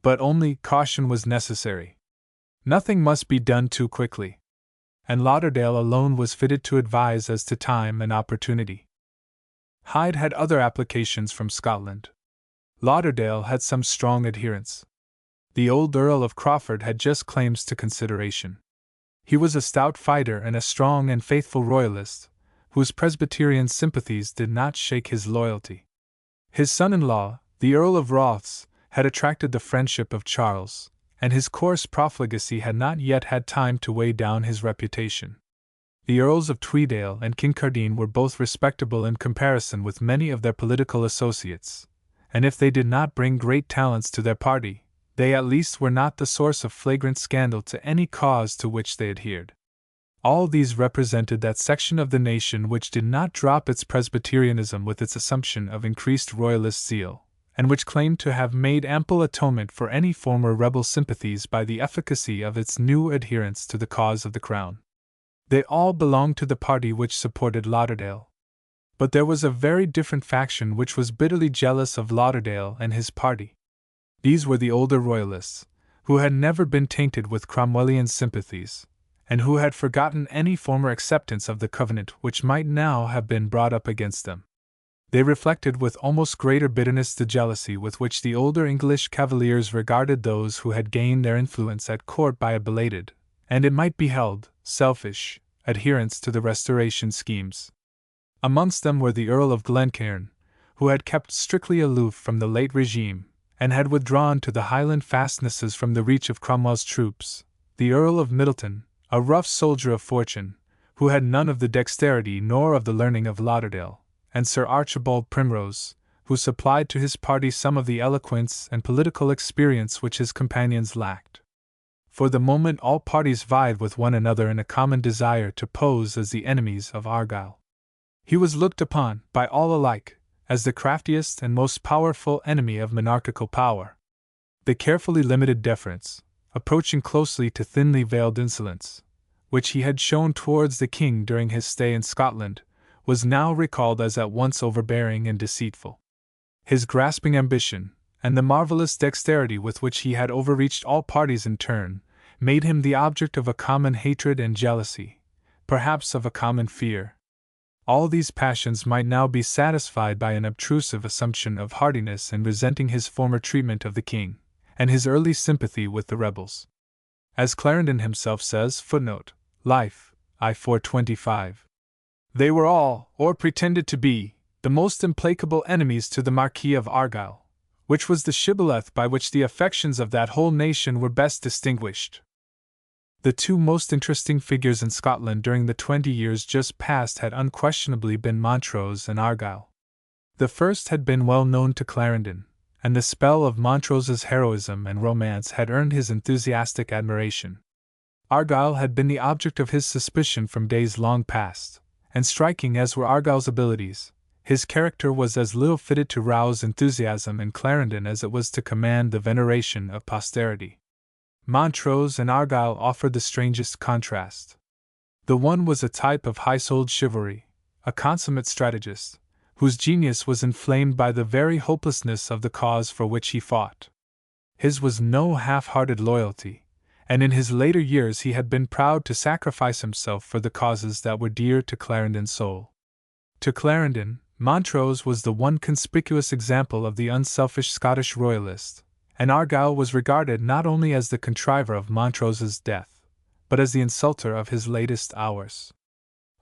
Speaker 1: But only caution was necessary. Nothing must be done too quickly. And Lauderdale alone was fitted to advise as to time and opportunity. Hyde had other applications from Scotland. Lauderdale had some strong adherents. The old Earl of Crawford had just claims to consideration. He was a stout fighter and a strong and faithful royalist, whose Presbyterian sympathies did not shake his loyalty. His son-in-law, the Earl of Rothes, had attracted the friendship of Charles, and his coarse profligacy had not yet had time to weigh down his reputation. The Earls of Tweedale and Kincardine were both respectable in comparison with many of their political associates, and if they did not bring great talents to their party, they at least were not the source of flagrant scandal to any cause to which they adhered. All these represented that section of the nation which did not drop its Presbyterianism with its assumption of increased royalist zeal, and which claimed to have made ample atonement for any former rebel sympathies by the efficacy of its new adherence to the cause of the Crown. They all belonged to the party which supported Lauderdale. But there was a very different faction which was bitterly jealous of Lauderdale and his party. These were the older Royalists, who had never been tainted with Cromwellian sympathies, and who had forgotten any former acceptance of the Covenant which might now have been brought up against them. They reflected with almost greater bitterness the jealousy with which the older English cavaliers regarded those who had gained their influence at court by a belated, and it might be held, selfish, adherence to the Restoration schemes. Amongst them were the Earl of Glencairn, who had kept strictly aloof from the late regime, and had withdrawn to the Highland fastnesses from the reach of Cromwell's troops, the Earl of Middleton, a rough soldier of fortune, who had none of the dexterity nor of the learning of Lauderdale, and Sir Archibald Primrose, who supplied to his party some of the eloquence and political experience which his companions lacked. For the moment all parties vied with one another in a common desire to pose as the enemies of Argyle. He was looked upon, by all alike, as the craftiest and most powerful enemy of monarchical power. The carefully limited deference, approaching closely to thinly veiled insolence, which he had shown towards the king during his stay in Scotland, was now recalled as at once overbearing and deceitful. His grasping ambition, and the marvelous dexterity with which he had overreached all parties in turn, made him the object of a common hatred and jealousy, perhaps of a common fear. All these passions might now be satisfied by an obtrusive assumption of hardiness in resenting his former treatment of the king, and his early sympathy with the rebels. As Clarendon himself says, Life, I 425. They were all, or pretended to be, the most implacable enemies to the Marquis of Argyle, which was the shibboleth by which the affections of that whole nation were best distinguished. The two most interesting figures in Scotland during the 20 years just past had unquestionably been Montrose and Argyle. The first had been well known to Clarendon, and the spell of Montrose's heroism and romance had earned his enthusiastic admiration. Argyle had been the object of his suspicion from days long past, and striking as were Argyle's abilities, his character was as little fitted to rouse enthusiasm in Clarendon as it was to command the veneration of posterity. Montrose and Argyle offered the strangest contrast. The one was a type of high-souled chivalry, a consummate strategist, whose genius was inflamed by the very hopelessness of the cause for which he fought. His was no half-hearted loyalty, and in his later years he had been proud to sacrifice himself for the causes that were dear to Clarendon's soul. To Clarendon, Montrose was the one conspicuous example of the unselfish Scottish royalist, and Argyle was regarded not only as the contriver of Montrose's death, but as the insulter of his latest hours.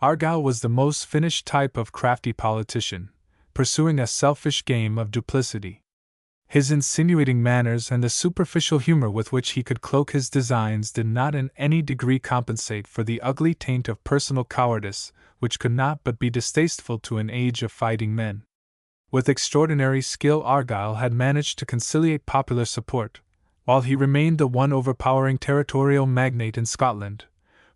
Speaker 1: Argyle was the most finished type of crafty politician, pursuing a selfish game of duplicity. His insinuating manners and the superficial humor with which he could cloak his designs did not in any degree compensate for the ugly taint of personal cowardice which could not but be distasteful to an age of fighting men. With extraordinary skill Argyle had managed to conciliate popular support, while he remained the one overpowering territorial magnate in Scotland,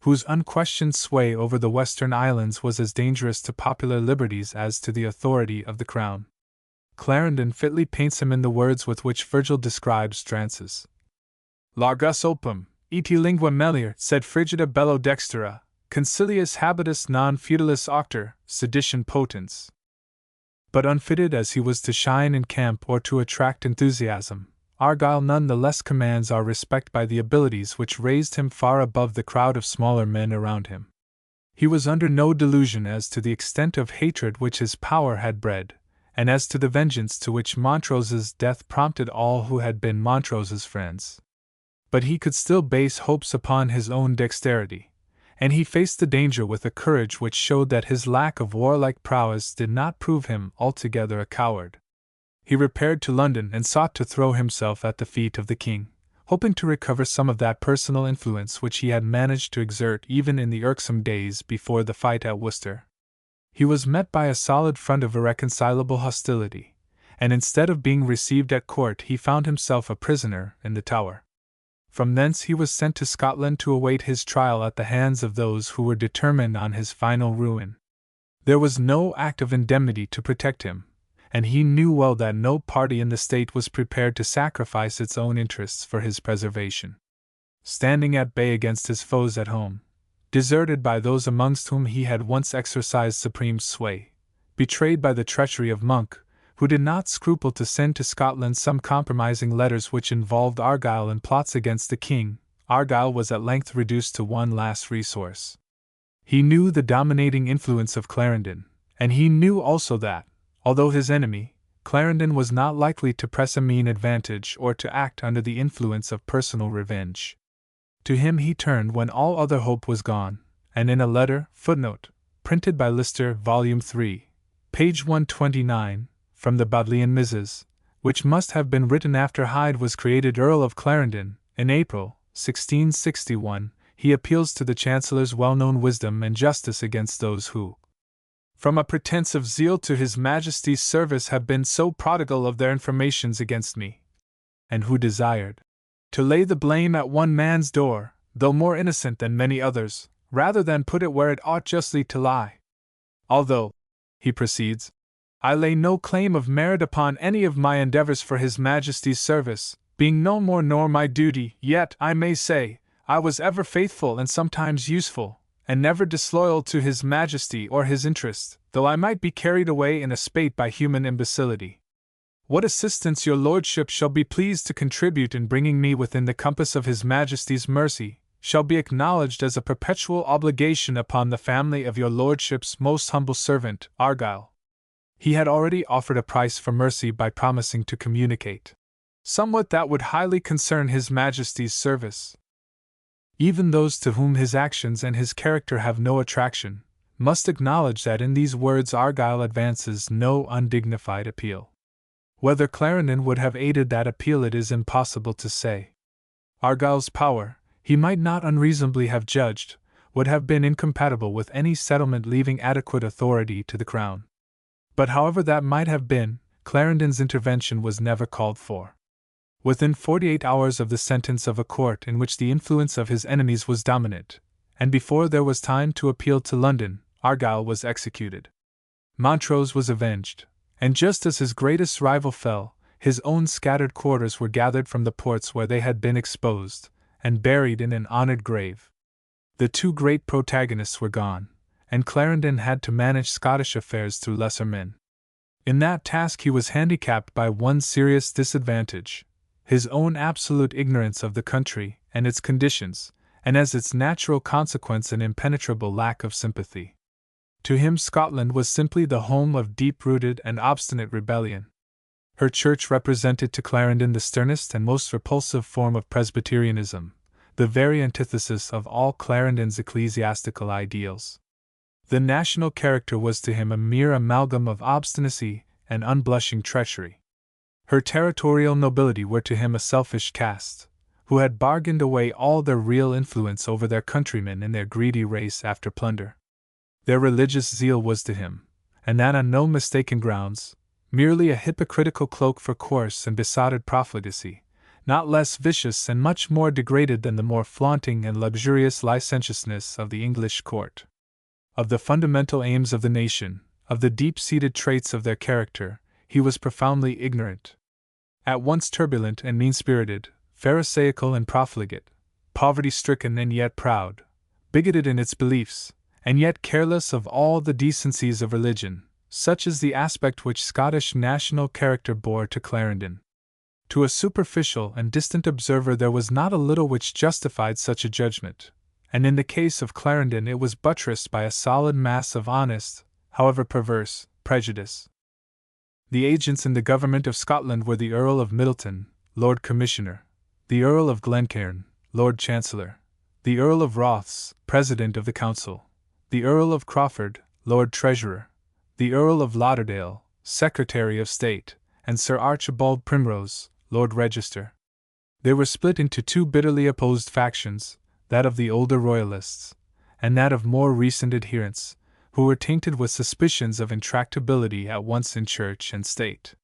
Speaker 1: whose unquestioned sway over the Western Islands was as dangerous to popular liberties as to the authority of the crown. Clarendon fitly paints him in the words with which Virgil describes Drances. Largus opum, et lingua melior, sed frigida bello dextera, concilius habitus non feudalus auctor, sedition potens. But unfitted as he was to shine in camp or to attract enthusiasm, Argyle none the less commands our respect by the abilities which raised him far above the crowd of smaller men around him. He was under no delusion as to the extent of hatred which his power had bred, and as to the vengeance to which Montrose's death prompted all who had been Montrose's friends. But he could still base hopes upon his own dexterity, and he faced the danger with a courage which showed that his lack of warlike prowess did not prove him altogether a coward. He repaired to London and sought to throw himself at the feet of the king, hoping to recover some of that personal influence which he had managed to exert even in the irksome days before the fight at Worcester. He was met by a solid front of irreconcilable hostility, and instead of being received at court he found himself a prisoner in the Tower. From thence he was sent to Scotland to await his trial at the hands of those who were determined on his final ruin. There was no act of indemnity to protect him, and he knew well that no party in the state was prepared to sacrifice its own interests for his preservation. Standing at bay against his foes at home, deserted by those amongst whom he had once exercised supreme sway, betrayed by the treachery of Monk, who did not scruple to send to Scotland some compromising letters which involved Argyle in plots against the king, Argyle was at length reduced to one last resource. He knew the dominating influence of Clarendon, and he knew also that, although his enemy, Clarendon was not likely to press a mean advantage or to act under the influence of personal revenge. To him he turned when all other hope was gone, and in a letter, footnote, printed by Lister, Volume 3, page 129, from the Bodleian Misses, which must have been written after Hyde was created Earl of Clarendon, in April, 1661, he appeals to the Chancellor's well-known wisdom and justice against those who, from a pretence of zeal to His Majesty's service, have been so prodigal of their informations against me, and who desired to lay the blame at one man's door, though more innocent than many others, rather than put it where it ought justly to lie. Although, he proceeds, I lay no claim of merit upon any of my endeavors for His Majesty's service, being no more nor my duty, yet, I may say, I was ever faithful and sometimes useful, and never disloyal to His Majesty or his interest, though I might be carried away in a spate by human imbecility. What assistance your lordship shall be pleased to contribute in bringing me within the compass of His Majesty's mercy, shall be acknowledged as a perpetual obligation upon the family of your lordship's most humble servant, Argyle. He had already offered a price for mercy by promising to communicate somewhat that would highly concern His Majesty's service. Even those to whom his actions and his character have no attraction, must acknowledge that in these words Argyle advances no undignified appeal. Whether Clarendon would have aided that appeal it is impossible to say. Argyle's power, he might not unreasonably have judged, would have been incompatible with any settlement leaving adequate authority to the crown. But however that might have been, Clarendon's intervention was never called for. Within 48 hours of the sentence of a court in which the influence of his enemies was dominant, and before there was time to appeal to London, Argyle was executed. Montrose was avenged, and just as his greatest rival fell, his own scattered quarters were gathered from the ports where they had been exposed, and buried in an honored grave. The two great protagonists were gone, and Clarendon had to manage Scottish affairs through lesser men. In that task he was handicapped by one serious disadvantage: his own absolute ignorance of the country and its conditions, and as its natural consequence an impenetrable lack of sympathy. To him Scotland was simply the home of deep-rooted and obstinate rebellion. Her church represented to Clarendon the sternest and most repulsive form of Presbyterianism, the very antithesis of all Clarendon's ecclesiastical ideals. The national character was to him a mere amalgam of obstinacy and unblushing treachery. Her territorial nobility were to him a selfish caste, who had bargained away all their real influence over their countrymen in their greedy race after plunder. Their religious zeal was to him, and that on no mistaken grounds, merely a hypocritical cloak for coarse and besotted profligacy, not less vicious and much more degraded than the more flaunting and luxurious licentiousness of the English court. Of the fundamental aims of the nation, of the deep-seated traits of their character, he was profoundly ignorant. At once turbulent and mean-spirited, pharisaical and profligate, poverty-stricken and yet proud, bigoted in its beliefs, and yet careless of all the decencies of religion, such is the aspect which Scottish national character bore to Clarendon. To a superficial and distant observer there was not a little which justified such a judgment, and in the case of Clarendon it was buttressed by a solid mass of honest, however perverse, prejudice. The agents in the government of Scotland were the Earl of Middleton, Lord Commissioner, the Earl of Glencairn, Lord Chancellor, the Earl of Rothes, President of the Council, the Earl of Crawford, Lord Treasurer, the Earl of Lauderdale, Secretary of State, and Sir Archibald Primrose, Lord Register. They were split into two bitterly opposed factions, that of the older Royalists, and that of more recent adherents, who were tainted with suspicions of intractability at once in church and state.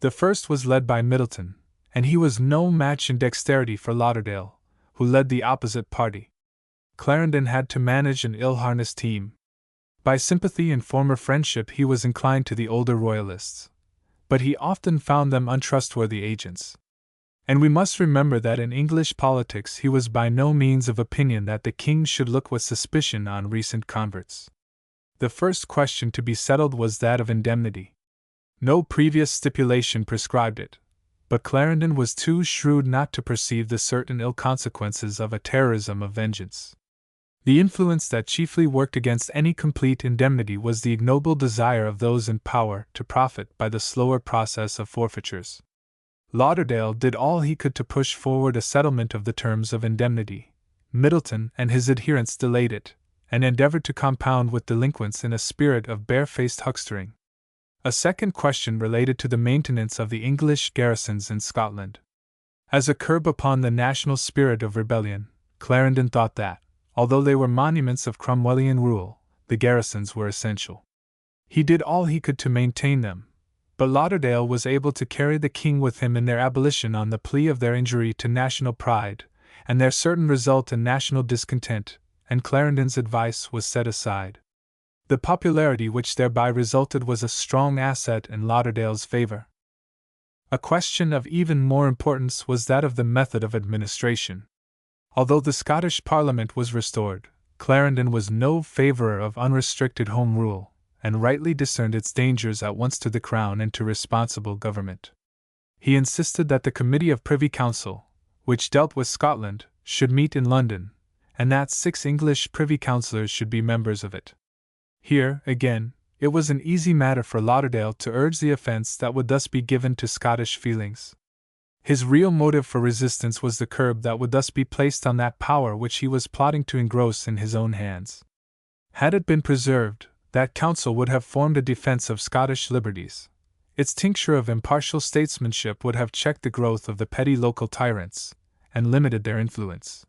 Speaker 1: The first was led by Middleton, and he was no match in dexterity for Lauderdale, who led the opposite party. Clarendon had to manage an ill-harnessed team. By sympathy and former friendship he was inclined to the older Royalists, but he often found them untrustworthy agents. And we must remember that in English politics he was by no means of opinion that the king should look with suspicion on recent converts. The first question to be settled was that of indemnity. No previous stipulation prescribed it, but Clarendon was too shrewd not to perceive the certain ill consequences of a terrorism of vengeance. The influence that chiefly worked against any complete indemnity was the ignoble desire of those in power to profit by the slower process of forfeitures. Lauderdale did all he could to push forward a settlement of the terms of indemnity. Middleton and his adherents delayed it, and endeavored to compound with delinquents in a spirit of barefaced huckstering. A second question related to the maintenance of the English garrisons in Scotland. As a curb upon the national spirit of rebellion, Clarendon thought that, although they were monuments of Cromwellian rule, the garrisons were essential. He did all he could to maintain them, but Lauderdale was able to carry the king with him in their abolition on the plea of their injury to national pride, and their certain result in national discontent, and Clarendon's advice was set aside. The popularity which thereby resulted was a strong asset in Lauderdale's favor. A question of even more importance was that of the method of administration. Although the Scottish Parliament was restored, Clarendon was no favourer of unrestricted Home Rule, and rightly discerned its dangers at once to the Crown and to responsible government. He insisted that the Committee of Privy Council, which dealt with Scotland, should meet in London, and that 6 English Privy Councillors should be members of it. Here, again, it was an easy matter for Lauderdale to urge the offence that would thus be given to Scottish feelings. His real motive for resistance was the curb that would thus be placed on that power which he was plotting to engross in his own hands. Had it been preserved, that council would have formed a defence of Scottish liberties. Its tincture of impartial statesmanship would have checked the growth of the petty local tyrants, and limited their influence.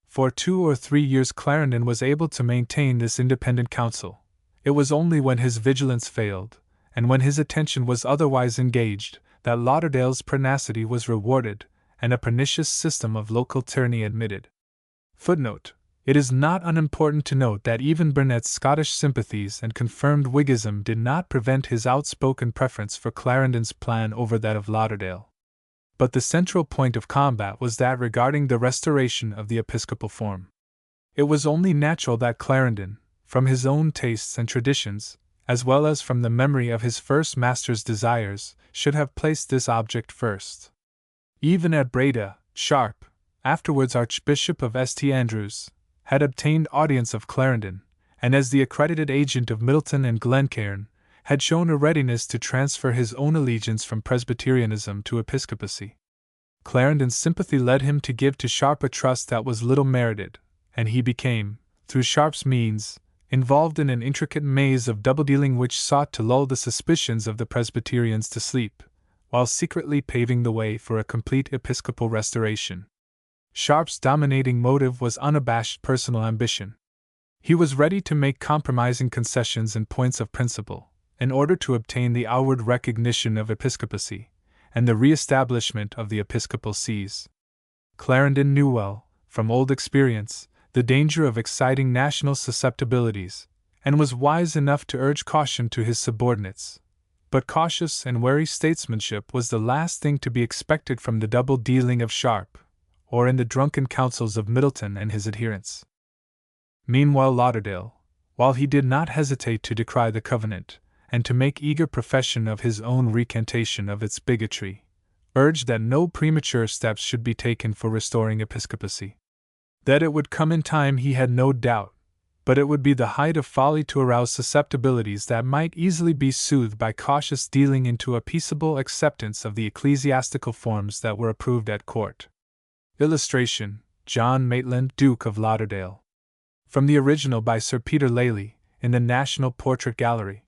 Speaker 1: For 2 or 3 years Clarendon was able to maintain this independent council. It was only when his vigilance failed, and when his attention was otherwise engaged, that Lauderdale's pertinacity was rewarded, and a pernicious system of local tyranny admitted. Footnote: It is not unimportant to note that even Burnet's Scottish sympathies and confirmed Whiggism did not prevent his outspoken preference for Clarendon's plan over that of Lauderdale. But the central point of combat was that regarding the restoration of the episcopal form. It was only natural that Clarendon, from his own tastes and traditions, as well as from the memory of his first master's desires, should have placed this object first. Even at Breda, Sharp, afterwards Archbishop of St. Andrews, had obtained audience of Clarendon, and as the accredited agent of Middleton and Glencairn, had shown a readiness to transfer his own allegiance from Presbyterianism to Episcopacy. Clarendon's sympathy led him to give to Sharp a trust that was little merited, and he became, through Sharp's means, involved in an intricate maze of double-dealing which sought to lull the suspicions of the Presbyterians to sleep, while secretly paving the way for a complete episcopal restoration. Sharp's dominating motive was unabashed personal ambition. He was ready to make compromising concessions in points of principle, in order to obtain the outward recognition of episcopacy, and the re-establishment of the episcopal sees. Clarendon knew well, from old experience, the danger of exciting national susceptibilities, and was wise enough to urge caution to his subordinates. But cautious and wary statesmanship was the last thing to be expected from the double dealing of Sharp, or in the drunken counsels of Middleton and his adherents. Meanwhile Lauderdale, while he did not hesitate to decry the Covenant, and to make eager profession of his own recantation of its bigotry, urged that no premature steps should be taken for restoring episcopacy. That it would come in time he had no doubt, but it would be the height of folly to arouse susceptibilities that might easily be soothed by cautious dealing into a peaceable acceptance of the ecclesiastical forms that were approved at court. Illustration: John Maitland, Duke of Lauderdale. From the original by Sir Peter Lely, in the National Portrait Gallery.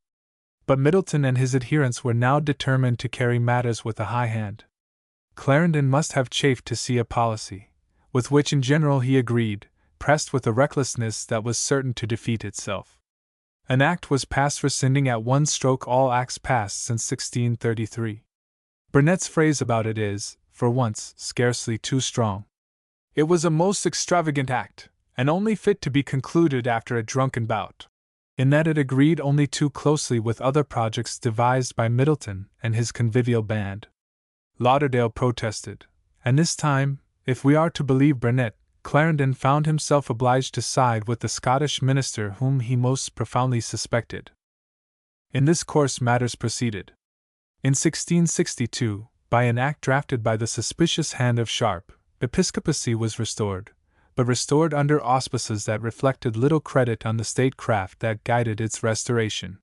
Speaker 1: But Middleton and his adherents were now determined to carry matters with a high hand. Clarendon must have chafed to see a policy, with which in general he agreed, pressed with a recklessness that was certain to defeat itself. An act was passed rescinding at one stroke all acts passed since 1633. Burnet's phrase about it is, for once, scarcely too strong. It was a most extravagant act, and only fit to be concluded after a drunken bout, in that it agreed only too closely with other projects devised by Middleton and his convivial band. Lauderdale protested, and this time, if we are to believe Burnet, Clarendon found himself obliged to side with the Scottish minister whom he most profoundly suspected. In this course matters proceeded. In 1662, by an act drafted by the suspicious hand of Sharp, episcopacy was restored, but restored under auspices that reflected little credit on the statecraft that guided its restoration.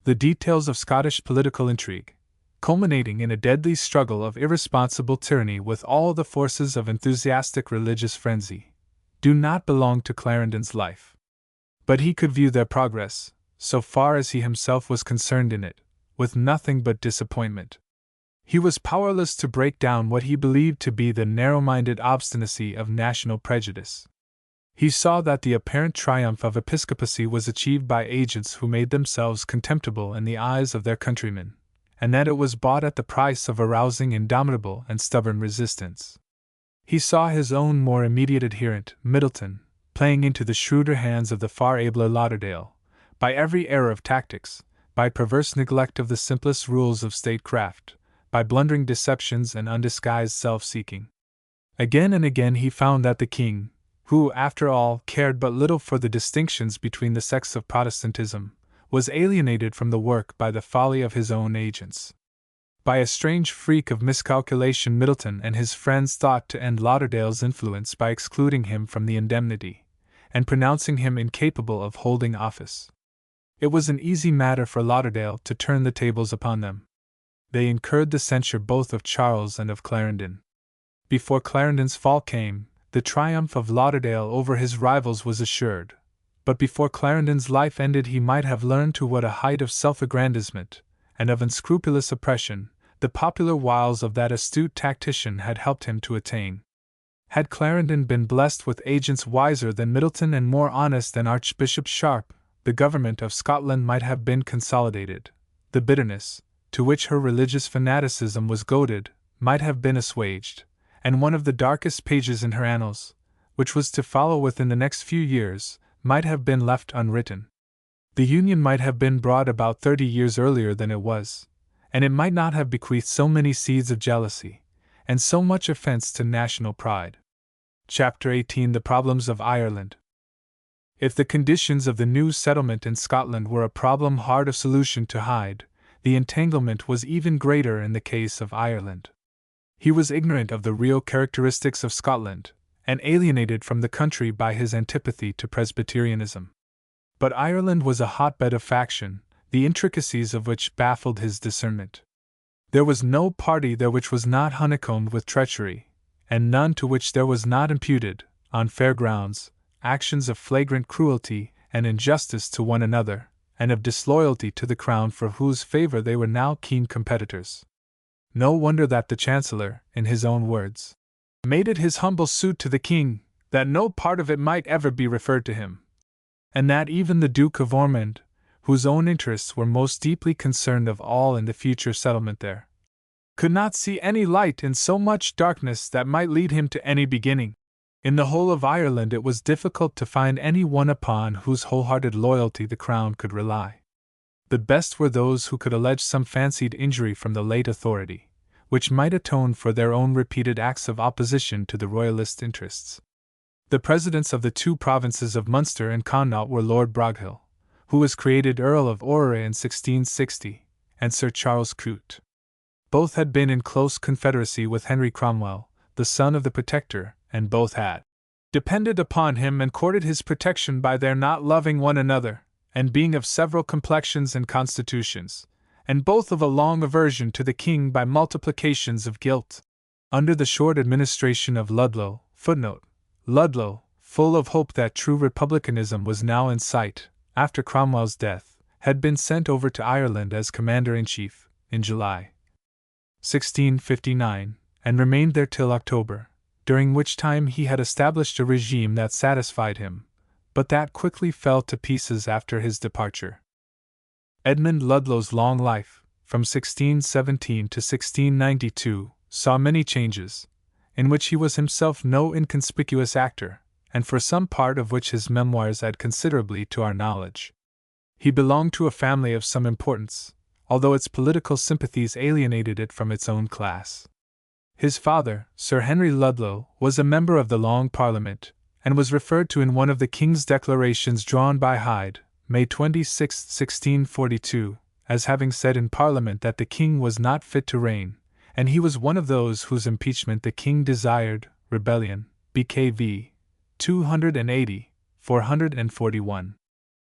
Speaker 1: The details of Scottish political intrigue, culminating in a deadly struggle of irresponsible tyranny with all the forces of enthusiastic religious frenzy, do not belong to Clarendon's life. But he could view their progress, so far as he himself was concerned in it, with nothing but disappointment. He was powerless to break down what he believed to be the narrow-minded obstinacy of national prejudice. He saw that the apparent triumph of episcopacy was achieved by agents who made themselves contemptible in the eyes of their countrymen, and that it was bought at the price of arousing indomitable and stubborn resistance. He saw his own more immediate adherent, Middleton, playing into the shrewder hands of the far abler Lauderdale, by every error of tactics, by perverse neglect of the simplest rules of statecraft, by blundering deceptions and undisguised self-seeking. Again and again he found that the king, who, after all, cared but little for the distinctions between the sects of Protestantism, was alienated from the work by the folly of his own agents. By a strange freak of miscalculation Middleton and his friends thought to end Lauderdale's influence by excluding him from the indemnity, and pronouncing him incapable of holding office. It was an easy matter for Lauderdale to turn the tables upon them. They incurred the censure both of Charles and of Clarendon. Before Clarendon's fall came, the triumph of Lauderdale over his rivals was assured, but before Clarendon's life ended he might have learned to what a height of self-aggrandizement, and of unscrupulous oppression, the popular wiles of that astute tactician had helped him to attain. Had Clarendon been blessed with agents wiser than Middleton and more honest than Archbishop Sharp, the government of Scotland might have been consolidated, the bitterness, to which her religious fanaticism was goaded, might have been assuaged, and one of the darkest pages in her annals, which was to follow within the next few years, might have been left unwritten. The Union might have been brought about 30 years earlier than it was, and it might not have bequeathed so many seeds of jealousy, and so much offense to national pride. Chapter 18: The Problems of Ireland. If the conditions of the new settlement in Scotland were a problem hard of solution to Hyde, the entanglement was even greater in the case of Ireland. He was ignorant of the real characteristics of Scotland, and alienated from the country by his antipathy to Presbyterianism. But Ireland was a hotbed of faction, the intricacies of which baffled his discernment. There was no party there which was not honeycombed with treachery, and none to which there was not imputed, on fair grounds, actions of flagrant cruelty and injustice to one another, and of disloyalty to the crown for whose favor they were now keen competitors. No wonder that the Chancellor, in his own words, made it his humble suit to the king that no part of it might ever be referred to him, and that even the Duke of Ormond, whose own interests were most deeply concerned of all in the future settlement there, could not see any light in so much darkness that might lead him to any beginning. In the whole of Ireland it was difficult to find any one upon whose wholehearted loyalty the crown could rely. The best were those who could allege some fancied injury from the late authority, which might atone for their own repeated acts of opposition to the royalist interests. The presidents of the two provinces of Munster and Connaught were Lord Broghill, who was created Earl of Orrery in 1660, and Sir Charles Coote. Both had been in close confederacy with Henry Cromwell, the son of the Protector, and both had depended upon him and courted his protection by their not loving one another, and being of several complexions and constitutions, and both of a long aversion to the king by multiplications of guilt. Under the short administration of Ludlow, Ludlow, full of hope that true republicanism was now in sight, after Cromwell's death, had been sent over to Ireland as commander-in-chief, in July 1659, and remained there till October, during which time he had established a regime that satisfied him, but that quickly fell to pieces after his departure. Edmund Ludlow's long life, from 1617 to 1692, saw many changes, in which he was himself no inconspicuous actor, and for some part of which his memoirs add considerably to our knowledge. He belonged to a family of some importance, although its political sympathies alienated it from its own class. His father, Sir Henry Ludlow, was a member of the Long Parliament, and was referred to in one of the King's declarations drawn by Hyde, May 26, 1642, as having said in Parliament that the King was not fit to reign, and he was one of those whose impeachment the King desired. Rebellion, BKV 280, 441.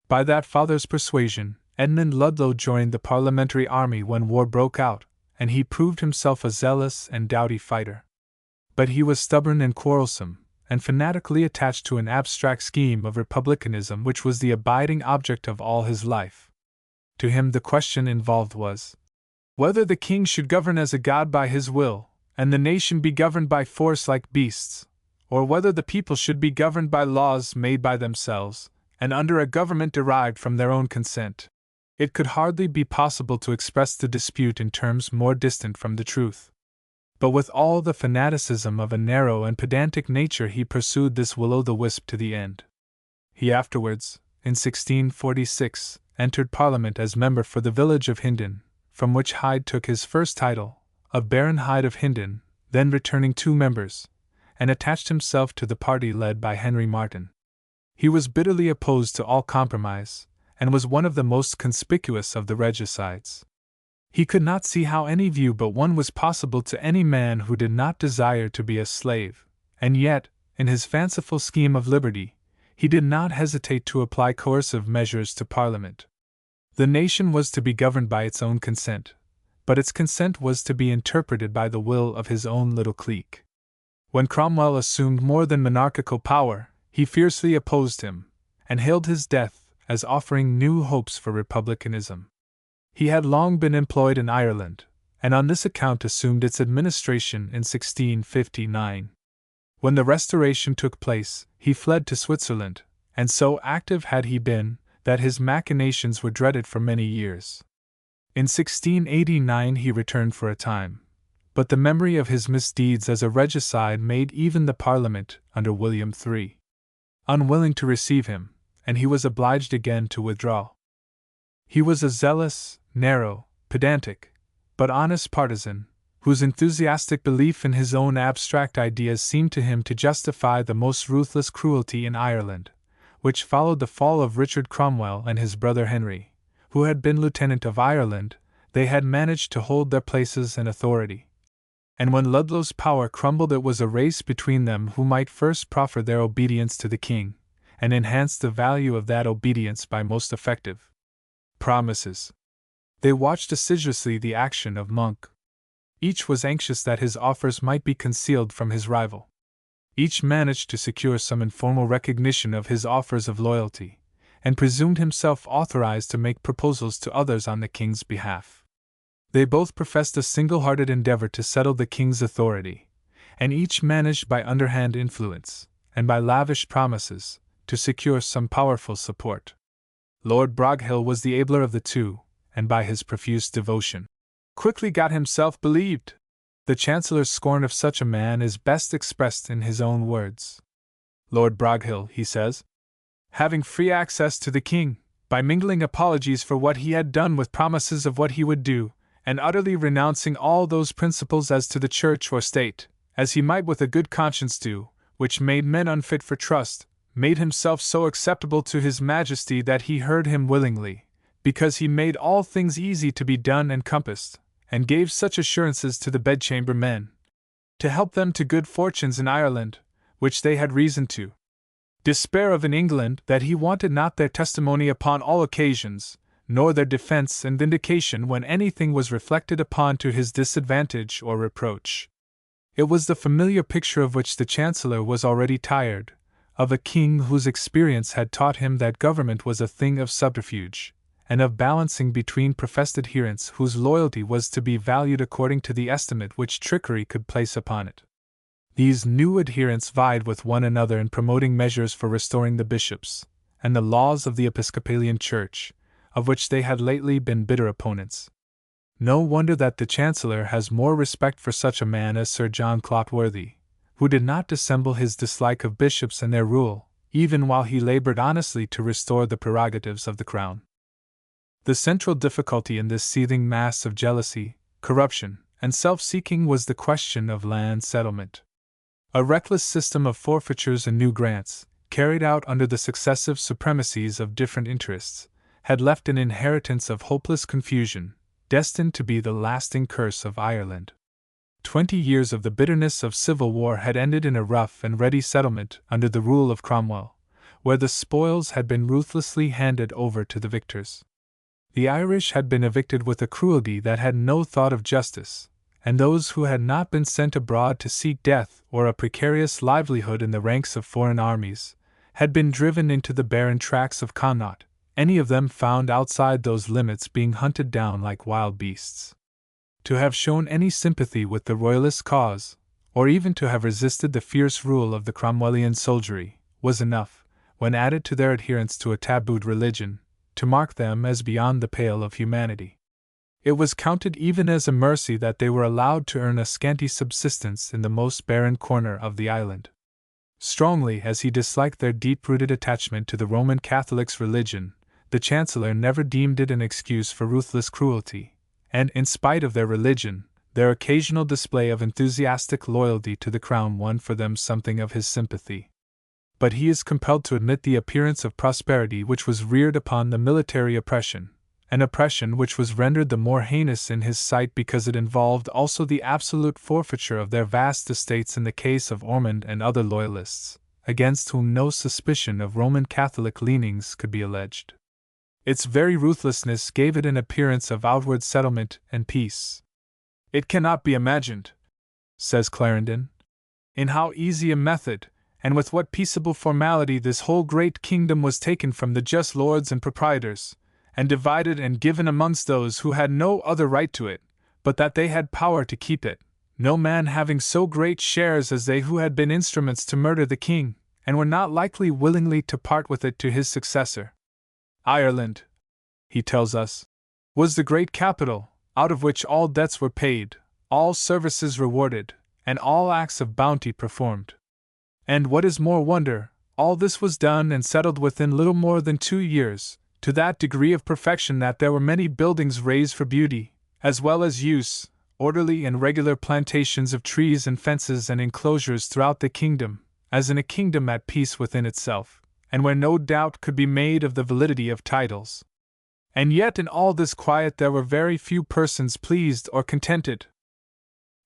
Speaker 1: By that father's persuasion, Edmund Ludlow joined the parliamentary army when war broke out, and he proved himself a zealous and doughty fighter. But he was stubborn and quarrelsome, and fanatically attached to an abstract scheme of republicanism which was the abiding object of all his life. To him the question involved was whether the king should govern as a god by his will, and the nation be governed by force like beasts, or whether the people should be governed by laws made by themselves, and under a government derived from their own consent. It could hardly be possible to express the dispute in terms more distant from the truth. But with all the fanaticism of a narrow and pedantic nature he pursued this will-o'-the-wisp to the end. He afterwards, in 1646, entered Parliament as member for the village of Hindon, from which Hyde took his first title, of Baron Hyde of Hindon, then returning 2 members, and attached himself to the party led by Henry Marten. He was bitterly opposed to all compromise, and was one of the most conspicuous of the regicides. He could not see how any view but one was possible to any man who did not desire to be a slave, and yet, in his fanciful scheme of liberty, he did not hesitate to apply coercive measures to Parliament. The nation was to be governed by its own consent, but its consent was to be interpreted by the will of his own little clique. When Cromwell assumed more than monarchical power, he fiercely opposed him, and hailed his death as offering new hopes for republicanism. He had long been employed in Ireland, and on this account assumed its administration in 1659. When the Restoration took place, he fled to Switzerland, and so active had he been, that his machinations were dreaded for many years. In 1689 he returned for a time, but the memory of his misdeeds as a regicide made even the Parliament, under William III, unwilling to receive him, and he was obliged again to withdraw. He was a zealous, narrow, pedantic, but honest partisan, whose enthusiastic belief in his own abstract ideas seemed to him to justify the most ruthless cruelty in Ireland, which followed the fall of Richard Cromwell and his brother Henry, who had been Lieutenant of Ireland. They had managed to hold their places and authority, and when Ludlow's power crumbled it was a race between them who might first proffer their obedience to the king, and enhance the value of that obedience by most effective promises. They watched assiduously the action of Monk. Each was anxious that his offers might be concealed from his rival. Each managed to secure some informal recognition of his offers of loyalty, and presumed himself authorized to make proposals to others on the king's behalf. They both professed a single-hearted endeavor to settle the king's authority, and each managed by underhand influence, and by lavish promises, to secure some powerful support. Lord Broghill was the abler of the two, and by his profuse devotion quickly got himself believed. The Chancellor's scorn of such a man is best expressed in his own words. Lord Broghill, he says, having free access to the king, by mingling apologies for what he had done with promises of what he would do, and utterly renouncing all those principles as to the church or state, as he might with a good conscience do, which made men unfit for trust, made himself so acceptable to his majesty that he heard him willingly, because he made all things easy to be done and compassed, and gave such assurances to the bedchamber men, to help them to good fortunes in Ireland, which they had reason to despair of in England, that he wanted not their testimony upon all occasions, nor their defense and vindication when anything was reflected upon to his disadvantage or reproach. It was the familiar picture of which the Chancellor was already tired, of a king whose experience had taught him that government was a thing of subterfuge, and of balancing between professed adherents whose loyalty was to be valued according to the estimate which trickery could place upon it. These new adherents vied with one another in promoting measures for restoring the bishops, and the laws of the Episcopalian Church, of which they had lately been bitter opponents. No wonder that the Chancellor has more respect for such a man as Sir John Clotworthy, who did not dissemble his dislike of bishops and their rule, even while he labored honestly to restore the prerogatives of the Crown. The central difficulty in this seething mass of jealousy, corruption, and self-seeking was the question of land settlement. A reckless system of forfeitures and new grants, carried out under the successive supremacies of different interests, had left an inheritance of hopeless confusion, destined to be the lasting curse of Ireland. 20 years of the bitterness of civil war had ended in a rough and ready settlement under the rule of Cromwell, where the spoils had been ruthlessly handed over to the victors. The Irish had been evicted with a cruelty that had no thought of justice, and those who had not been sent abroad to seek death or a precarious livelihood in the ranks of foreign armies, had been driven into the barren tracts of Connaught, any of them found outside those limits being hunted down like wild beasts. To have shown any sympathy with the Royalist cause, or even to have resisted the fierce rule of the Cromwellian soldiery, was enough, when added to their adherence to a tabooed religion, to mark them as beyond the pale of humanity. It was counted even as a mercy that they were allowed to earn a scanty subsistence in the most barren corner of the island. Strongly as he disliked their deep-rooted attachment to the Roman Catholic's religion, the Chancellor never deemed it an excuse for ruthless cruelty, and in spite of their religion, their occasional display of enthusiastic loyalty to the Crown won for them something of his sympathy. But he is compelled to admit the appearance of prosperity which was reared upon the military oppression, an oppression which was rendered the more heinous in his sight because it involved also the absolute forfeiture of their vast estates in the case of Ormond and other loyalists, against whom no suspicion of Roman Catholic leanings could be alleged. Its very ruthlessness gave it an appearance of outward settlement and peace. It cannot be imagined, says Clarendon, in how easy a method, and with what peaceable formality this whole great kingdom was taken from the just lords and proprietors, and divided and given amongst those who had no other right to it, but that they had power to keep it, no man having so great shares as they who had been instruments to murder the king, and were not likely willingly to part with it to his successor. Ireland, he tells us, was the great capital, out of which all debts were paid, all services rewarded, and all acts of bounty performed. And what is more wonder, all this was done and settled within little more than 2 years, to that degree of perfection that there were many buildings raised for beauty, as well as use, orderly and regular plantations of trees and fences and enclosures throughout the kingdom, as in a kingdom at peace within itself, and where no doubt could be made of the validity of titles. And yet in all this quiet there were very few persons pleased or contented.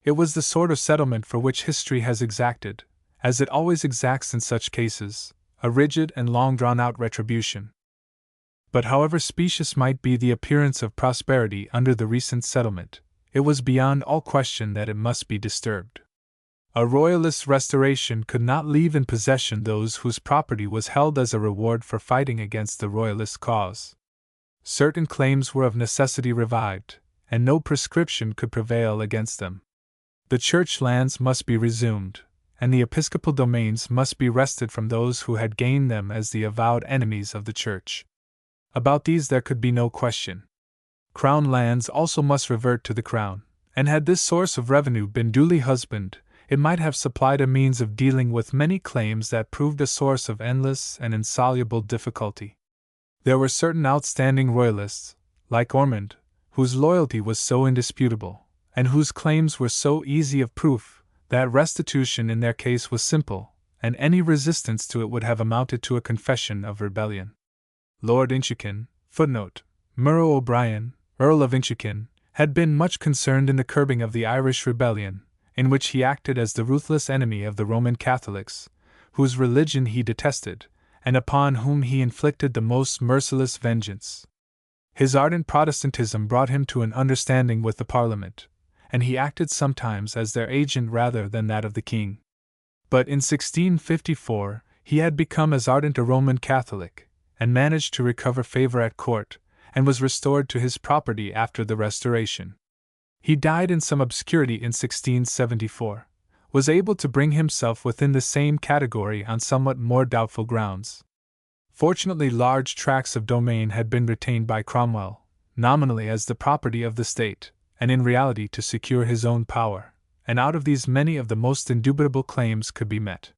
Speaker 1: It was the sort of settlement for which history has exacted, as it always exacts in such cases, a rigid and long drawn-out retribution. But however specious might be the appearance of prosperity under the recent settlement, it was beyond all question that it must be disturbed. A royalist restoration could not leave in possession those whose property was held as a reward for fighting against the royalist cause. Certain claims were of necessity revived, and no prescription could prevail against them. The church lands must be resumed, and the episcopal domains must be wrested from those who had gained them as the avowed enemies of the church. About these there could be no question. Crown lands also must revert to the Crown, and had this source of revenue been duly husbanded, it might have supplied a means of dealing with many claims that proved a source of endless and insoluble difficulty. There were certain outstanding royalists, like Ormond, whose loyalty was so indisputable, and whose claims were so easy of proof, that restitution in their case was simple, and any resistance to it would have amounted to a confession of rebellion. Lord Inchiquin, footnote, Murrough O'Brien, Earl of Inchiquin, had been much concerned in the curbing of the Irish rebellion, in which he acted as the ruthless enemy of the Roman Catholics, whose religion he detested, and upon whom he inflicted the most merciless vengeance. His ardent Protestantism brought him to an understanding with the Parliament, and he acted sometimes as their agent rather than that of the king. But in 1654 he had become as ardent a Roman Catholic, and managed to recover favor at court, and was restored to his property after the Restoration. He died in some obscurity in 1674, was able to bring himself within the same category on somewhat more doubtful grounds. Fortunately, large tracts of domain had been retained by Cromwell, nominally as the property of the state, and in reality to secure his own power, and out of these many of the most indubitable claims could be met.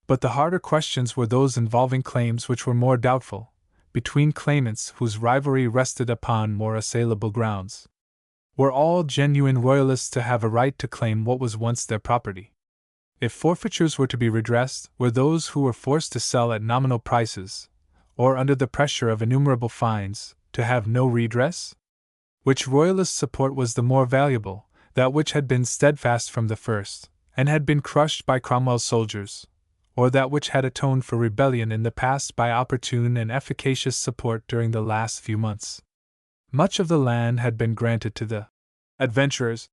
Speaker 1: But the harder questions were those involving claims which were more doubtful, between claimants whose rivalry rested upon more assailable grounds. Were all genuine royalists to have a right to claim what was once their property? If forfeitures were to be redressed, were those who were forced to sell at nominal prices, or under the pressure of innumerable fines, to have no redress? Which royalist support was the more valuable, that which had been steadfast from the first, and had been crushed by Cromwell's soldiers, or that which had atoned for rebellion in the past by opportune and efficacious support during the last few months? Much of the land had been granted to the adventurers,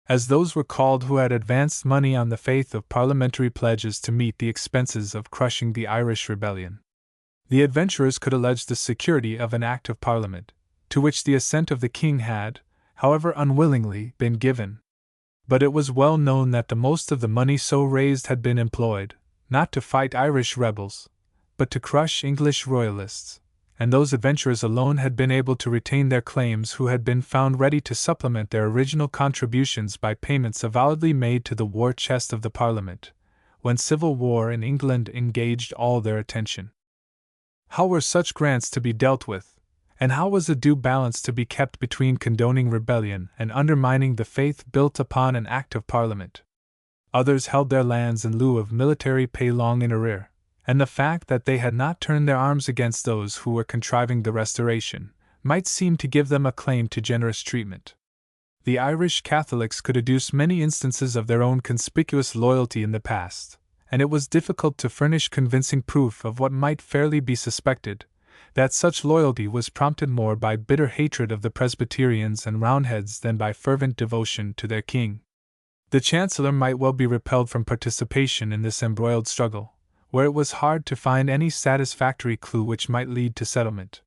Speaker 1: as those were called who had advanced money on the faith of parliamentary pledges to meet the expenses of crushing the Irish rebellion. The adventurers could allege the security of an Act of Parliament, to which the assent of the king had, however unwillingly, been given. But it was well known that the most of the money so raised had been employed, not to fight Irish rebels, but to crush English royalists, and those adventurers alone had been able to retain their claims who had been found ready to supplement their original contributions by payments avowedly made to the war chest of the Parliament, when civil war in England engaged all their attention. How were such grants to be dealt with, and how was a due balance to be kept between condoning rebellion and undermining the faith built upon an Act of Parliament? Others held their lands in lieu of military pay long in arrear, and the fact that they had not turned their arms against those who were contriving the Restoration might seem to give them a claim to generous treatment. The Irish Catholics could adduce many instances of their own conspicuous loyalty in the past, and it was difficult to furnish convincing proof of what might fairly be suspected, that such loyalty was prompted more by bitter hatred of the Presbyterians and Roundheads than by fervent devotion to their king. The Chancellor might well be repelled from participation in this embroiled struggle, where it was hard to find any satisfactory clue which might lead to settlement.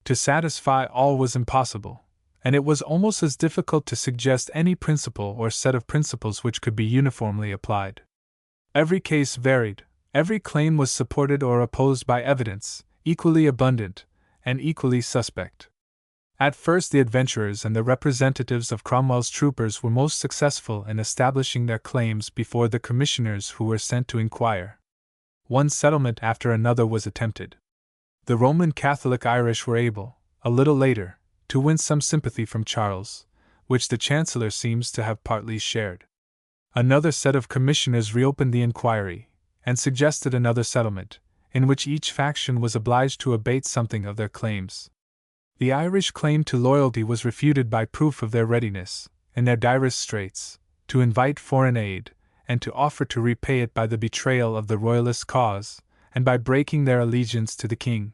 Speaker 1: To satisfy all was impossible, and it was almost as difficult to suggest any principle or set of principles which could be uniformly applied. Every case varied, every claim was supported or opposed by evidence, equally abundant, and equally suspect. At first the adventurers and the representatives of Cromwell's troopers were most successful in establishing their claims before the commissioners who were sent to inquire. One settlement after another was attempted. The Roman Catholic Irish were able, a little later, to win some sympathy from Charles, which the Chancellor seems to have partly shared. Another set of commissioners reopened the inquiry, and suggested another settlement, in which each faction was obliged to abate something of their claims. The Irish claim to loyalty was refuted by proof of their readiness, in their direst straits, to invite foreign aid, and to offer to repay it by the betrayal of the Royalist cause, and by breaking their allegiance to the king.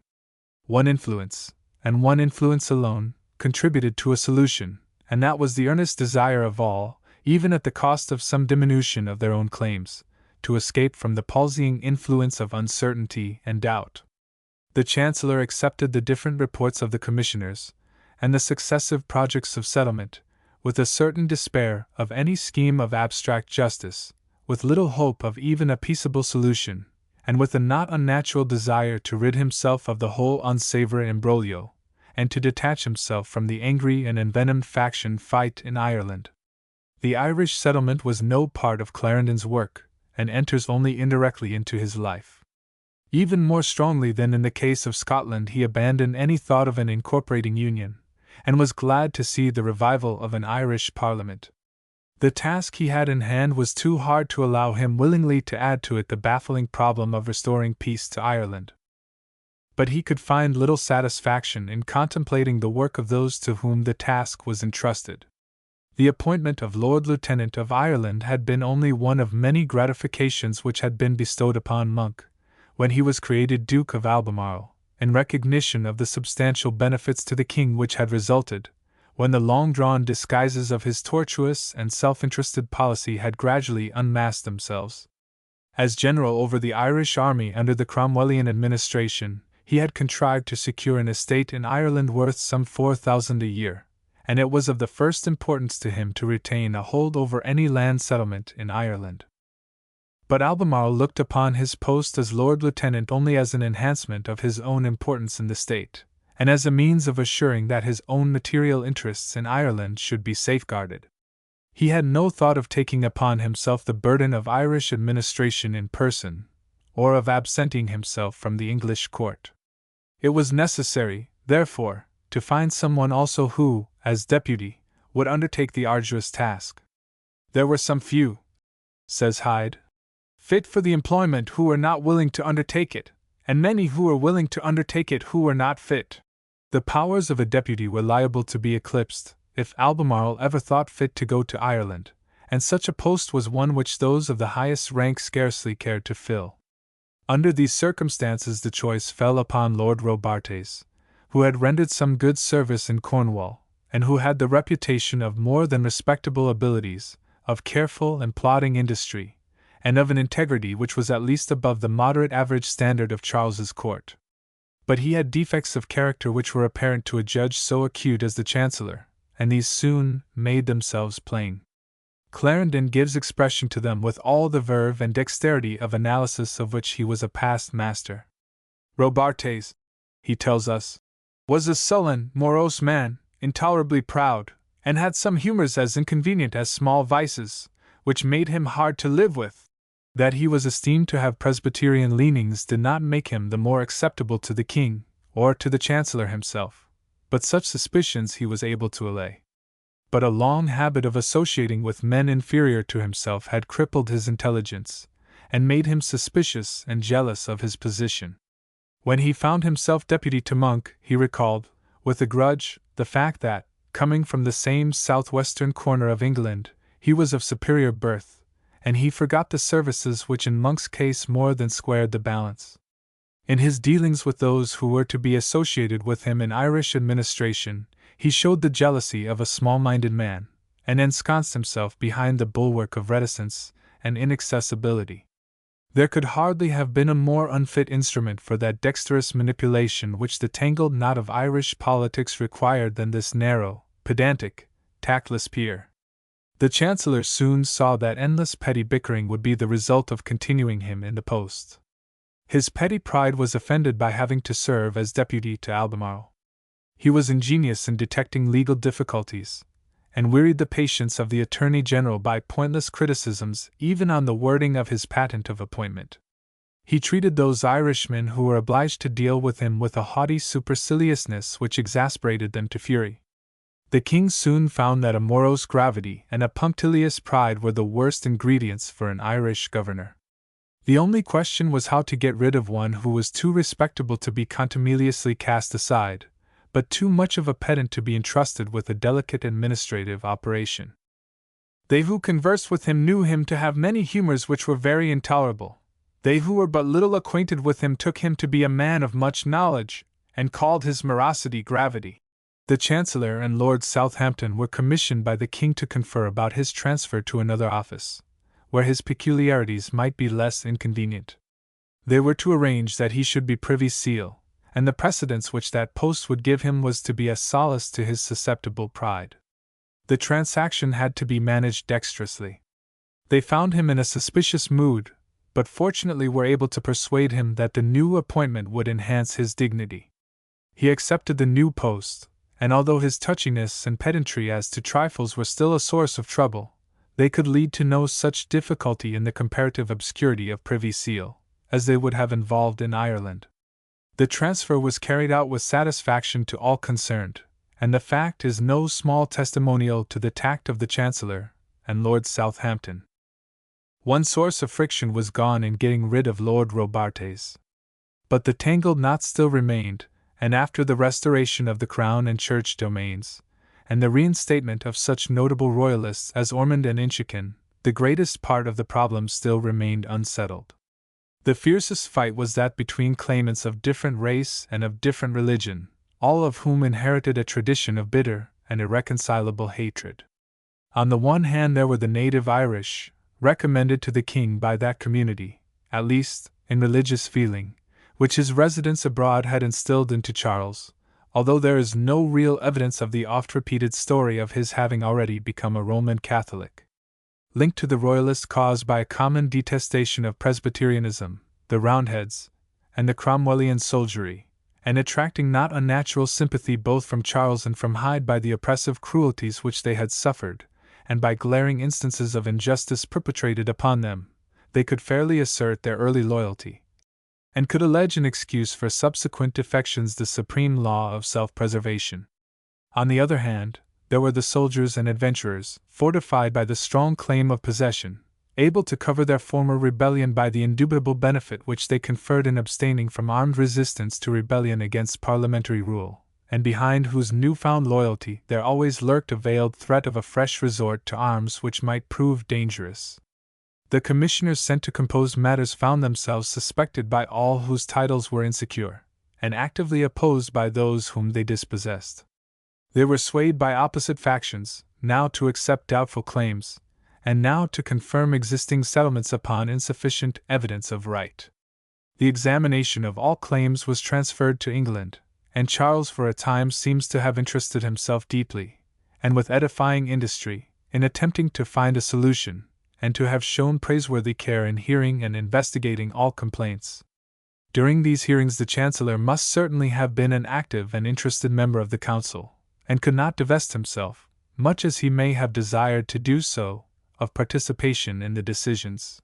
Speaker 1: One influence, and one influence alone, contributed to a solution, and that was the earnest desire of all, even at the cost of some diminution of their own claims, to escape from the palsying influence of uncertainty and doubt. The Chancellor accepted the different reports of the commissioners, and the successive projects of settlement, with a certain despair of any scheme of abstract justice, with little hope of even a peaceable solution, and with a not unnatural desire to rid himself of the whole unsavory imbroglio, and to detach himself from the angry and envenomed faction fight in Ireland. The Irish settlement was no part of Clarendon's work, and enters only indirectly into his life. Even more strongly than in the case of Scotland, he abandoned any thought of an incorporating union, and was glad to see the revival of an Irish Parliament. The task he had in hand was too hard to allow him willingly to add to it the baffling problem of restoring peace to Ireland. But he could find little satisfaction in contemplating the work of those to whom the task was entrusted. The appointment of Lord Lieutenant of Ireland had been only one of many gratifications which had been bestowed upon Monk, when he was created Duke of Albemarle, in recognition of the substantial benefits to the king which had resulted, when the long-drawn disguises of his tortuous and self-interested policy had gradually unmasked themselves. As general over the Irish army under the Cromwellian administration, he had contrived to secure an estate in Ireland worth some 4,000 a year, and it was of the first importance to him to retain a hold over any land settlement in Ireland. But Albemarle looked upon his post as Lord Lieutenant only as an enhancement of his own importance in the state, and as a means of assuring that his own material interests in Ireland should be safeguarded. He had no thought of taking upon himself the burden of Irish administration in person, or of absenting himself from the English court. It was necessary, therefore, to find someone also who, as deputy, would undertake the arduous task. There were some few, says Hyde, fit for the employment who were not willing to undertake it, and many who were willing to undertake it who were not fit. The powers of a deputy were liable to be eclipsed, if Albemarle ever thought fit to go to Ireland, and such a post was one which those of the highest rank scarcely cared to fill. Under these circumstances the choice fell upon Lord Robartes, who had rendered some good service in Cornwall, and who had the reputation of more than respectable abilities, of careful and plodding industry, and of an integrity which was at least above the moderate average standard of Charles's court. But he had defects of character which were apparent to a judge so acute as the Chancellor, and these soon made themselves plain. Clarendon gives expression to them with all the verve and dexterity of analysis of which he was a past master. Robartes, he tells us, was a sullen, morose man, intolerably proud, and had some humors as inconvenient as small vices, which made him hard to live with. That he was esteemed to have Presbyterian leanings did not make him the more acceptable to the king, or to the Chancellor himself, but such suspicions he was able to allay. But a long habit of associating with men inferior to himself had crippled his intelligence, and made him suspicious and jealous of his position. When he found himself deputy to Monk, he recalled, with a grudge, the fact that, coming from the same southwestern corner of England, he was of superior birth, and he forgot the services which in Monk's case more than squared the balance. In his dealings with those who were to be associated with him in Irish administration, he showed the jealousy of a small-minded man, and ensconced himself behind the bulwark of reticence and inaccessibility. There could hardly have been a more unfit instrument for that dexterous manipulation which the tangled knot of Irish politics required than this narrow, pedantic, tactless peer. The Chancellor soon saw that endless petty bickering would be the result of continuing him in the post. His petty pride was offended by having to serve as deputy to Albemarle. He was ingenious in detecting legal difficulties, and wearied the patience of the Attorney General by pointless criticisms even on the wording of his patent of appointment. He treated those Irishmen who were obliged to deal with him with a haughty superciliousness which exasperated them to fury. The king soon found that a morose gravity and a punctilious pride were the worst ingredients for an Irish governor. The only question was how to get rid of one who was too respectable to be contumeliously cast aside, but too much of a pedant to be entrusted with a delicate administrative operation. They who conversed with him knew him to have many humors which were very intolerable. They who were but little acquainted with him took him to be a man of much knowledge, and called his morosity gravity. The Chancellor and Lord Southampton were commissioned by the king to confer about his transfer to another office, where his peculiarities might be less inconvenient. They were to arrange that he should be Privy Seal, and the precedence which that post would give him was to be a solace to his susceptible pride. The transaction had to be managed dexterously. They found him in a suspicious mood, but fortunately were able to persuade him that the new appointment would enhance his dignity. He accepted the new post, and although his touchiness and pedantry as to trifles were still a source of trouble, they could lead to no such difficulty in the comparative obscurity of Privy Seal as they would have involved in Ireland. The transfer was carried out with satisfaction to all concerned, and the fact is no small testimonial to the tact of the Chancellor and Lord Southampton. One source of friction was gone in getting rid of Lord Robartes. But the tangled knot still remained, and after the restoration of the Crown and Church domains, and the reinstatement of such notable royalists as Ormond and Inchiquin, the greatest part of the problem still remained unsettled. The fiercest fight was that between claimants of different race and of different religion, all of whom inherited a tradition of bitter and irreconcilable hatred. On the one hand there were the native Irish, recommended to the king by that community, at least, in religious feeling, which his residence abroad had instilled into Charles, although there is no real evidence of the oft-repeated story of his having already become a Roman Catholic. Linked to the Royalist cause by a common detestation of Presbyterianism, the Roundheads, and the Cromwellian soldiery, and attracting not unnatural sympathy both from Charles and from Hyde by the oppressive cruelties which they had suffered, and by glaring instances of injustice perpetrated upon them, they could fairly assert their early loyalty, and could allege an excuse for subsequent defections the supreme law of self-preservation. On the other hand, there were the soldiers and adventurers, fortified by the strong claim of possession, able to cover their former rebellion by the indubitable benefit which they conferred in abstaining from armed resistance to rebellion against parliamentary rule, and behind whose newfound loyalty there always lurked a veiled threat of a fresh resort to arms which might prove dangerous. The commissioners sent to compose matters found themselves suspected by all whose titles were insecure, and actively opposed by those whom they dispossessed. They were swayed by opposite factions, now to accept doubtful claims, and now to confirm existing settlements upon insufficient evidence of right. The examination of all claims was transferred to England, and Charles for a time seems to have interested himself deeply, and with edifying industry, in attempting to find a solution, and to have shown praiseworthy care in hearing and investigating all complaints. During these hearings the Chancellor must certainly have been an active and interested member of the Council, and could not divest himself, much as he may have desired to do so, of participation in the decisions.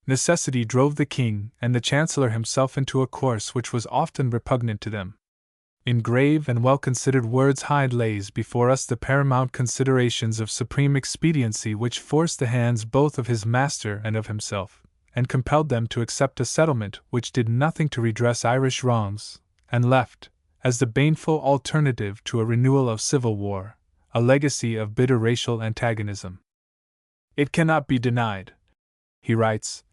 Speaker 1: Necessity drove the King and the Chancellor himself into a course which was often repugnant to them. In grave and well-considered words Hyde lays before us the paramount considerations of supreme expediency which forced the hands both of his master and of himself, and compelled them to accept a settlement which did nothing to redress Irish wrongs, and left, as the baneful alternative to a renewal of civil war, a legacy of bitter racial antagonism. It cannot be denied, he writes,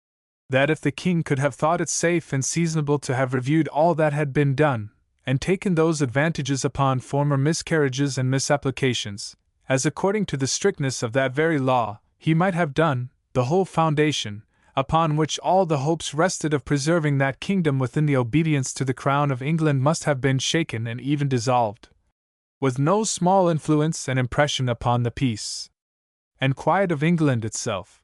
Speaker 1: that if the king could have thought it safe and seasonable to have reviewed all that had been done, and taken those advantages upon former miscarriages and misapplications, as according to the strictness of that very law, he might have done, the whole foundation, upon which all the hopes rested of preserving that kingdom within the obedience to the Crown of England must have been shaken and even dissolved, with no small influence and impression upon the peace and quiet of England itself.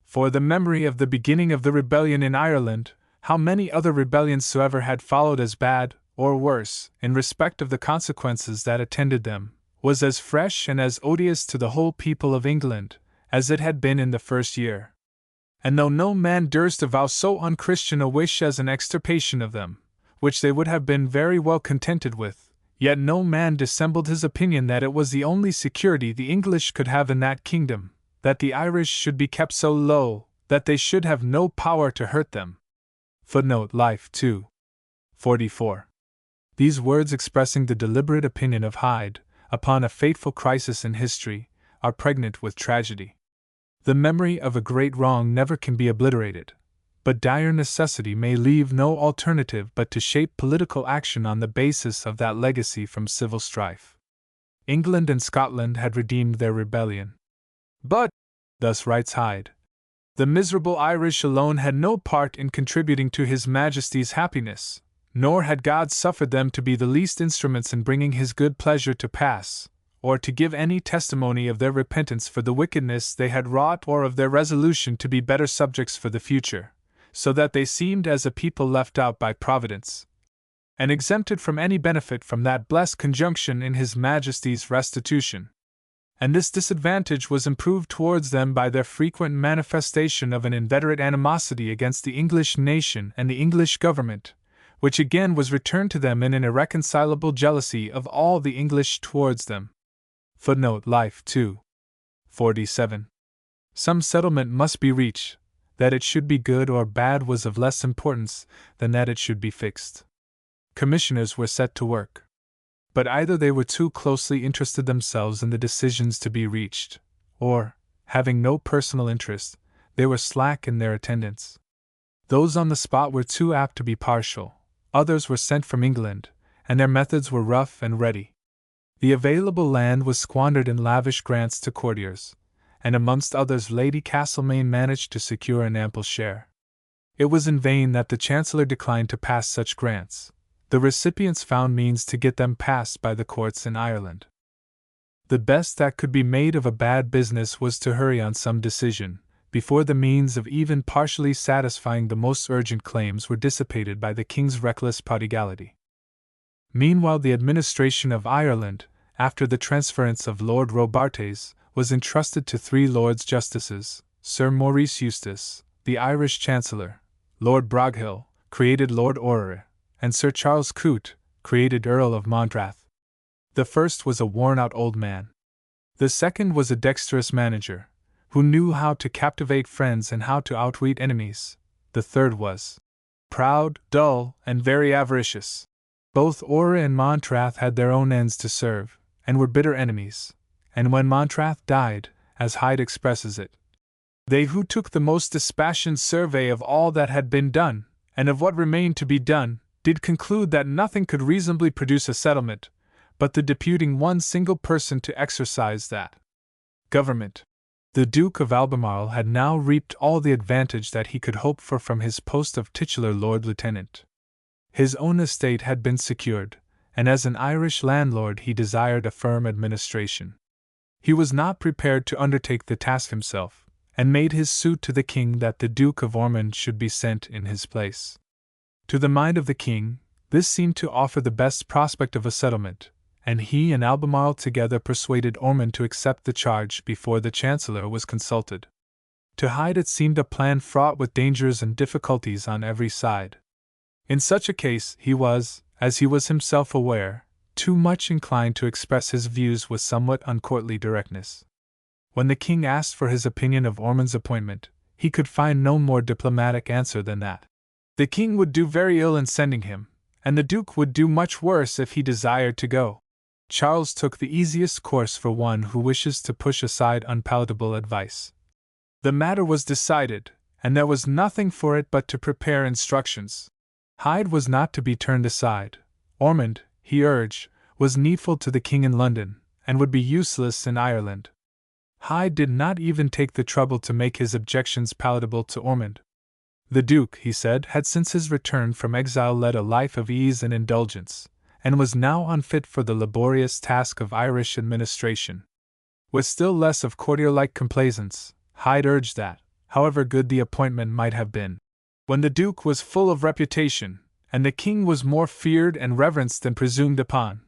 Speaker 1: For the memory of the beginning of the rebellion in Ireland, how many other rebellions soever had followed as bad, or worse, in respect of the consequences that attended them, was as fresh and as odious to the whole people of England, as it had been in the first year. And though no man durst avow so unchristian a wish as an extirpation of them, which they would have been very well contented with, yet no man dissembled his opinion that it was the only security the English could have in that kingdom, that the Irish should be kept so low, that they should have no power to hurt them. Footnote Life 2. 44. These words expressing the deliberate opinion of Hyde, upon a fateful crisis in history, are pregnant with tragedy. The memory of a great wrong never can be obliterated, but dire necessity may leave no alternative but to shape political action on the basis of that legacy from civil strife. England and Scotland had redeemed their rebellion. But, thus writes Hyde, the miserable Irish alone had no part in contributing to His Majesty's happiness, nor had God suffered them to be the least instruments in bringing His good pleasure to pass, or to give any testimony of their repentance for the wickedness they had wrought or of their resolution to be better subjects for the future, so that they seemed as a people left out by Providence. and exempted from any benefit from that blessed conjunction in His Majesty's restitution. And this disadvantage was improved towards them by their frequent manifestation of an inveterate animosity against the English nation and the English government, which again was returned to them in an irreconcilable jealousy of all the English towards them. Footnote Life 2. 47. Some settlement must be reached. That it should be good or bad was of less importance than that it should be fixed. Commissioners were set to work. But either they were too closely interested themselves in the decisions to be reached, or, having no personal interest, they were slack in their attendance. Those on the spot were too apt to be partial, others were sent from England, and their methods were rough and ready. The available land was squandered in lavish grants to courtiers, and amongst others Lady Castlemaine managed to secure an ample share. It was in vain that the Chancellor declined to pass such grants. The recipients found means to get them passed by the courts in Ireland. The best that could be made of a bad business was to hurry on some decision, before the means of even partially satisfying the most urgent claims were dissipated by the King's reckless prodigality. Meanwhile the administration of Ireland, after the transference of Lord Robartes, was entrusted to 3 Lords Justices: Sir Maurice Eustace, the Irish Chancellor; Lord Broghill, created Lord Orrery; and Sir Charles Coote, created Earl of Monmouth. The first was a worn-out old man. The second was a dexterous manager, who knew how to captivate friends and how to outwit enemies. The third was proud, dull, and very avaricious. Both Orrery and Monmouth had their own ends to serve, and were bitter enemies. And when Monmouth died, as Hyde expresses it, they who took the most dispassionate survey of all that had been done, and of what remained to be done, did conclude that nothing could reasonably produce a settlement, but the deputing one single person to exercise that government. The Duke of Albemarle had now reaped all the advantage that he could hope for from his post of titular Lord Lieutenant. His own estate had been secured, and as an Irish landlord he desired a firm administration. He was not prepared to undertake the task himself, and made his suit to the King that the Duke of Ormond should be sent in his place. To the mind of the King, this seemed to offer the best prospect of a settlement, and he and Albemarle together persuaded Ormond to accept the charge before the Chancellor was consulted. To Hyde it seemed a plan fraught with dangers and difficulties on every side. In such a case he was, as he was himself aware, too much inclined to express his views with somewhat uncourtly directness. When the King asked for his opinion of Ormond's appointment, he could find no more diplomatic answer than that the King would do very ill in sending him, and the Duke would do much worse if he desired to go. Charles took the easiest course for one who wishes to push aside unpalatable advice. The matter was decided, and there was nothing for it but to prepare instructions. Hyde was not to be turned aside. Ormond, he urged, was needful to the King in London, and would be useless in Ireland. Hyde did not even take the trouble to make his objections palatable to Ormond. The Duke, he said, had since his return from exile led a life of ease and indulgence, and was now unfit for the laborious task of Irish administration. With still less of courtier-like complaisance, Hyde urged that, however good the appointment might have been, when the Duke was full of reputation, and the King was more feared and reverenced than presumed upon,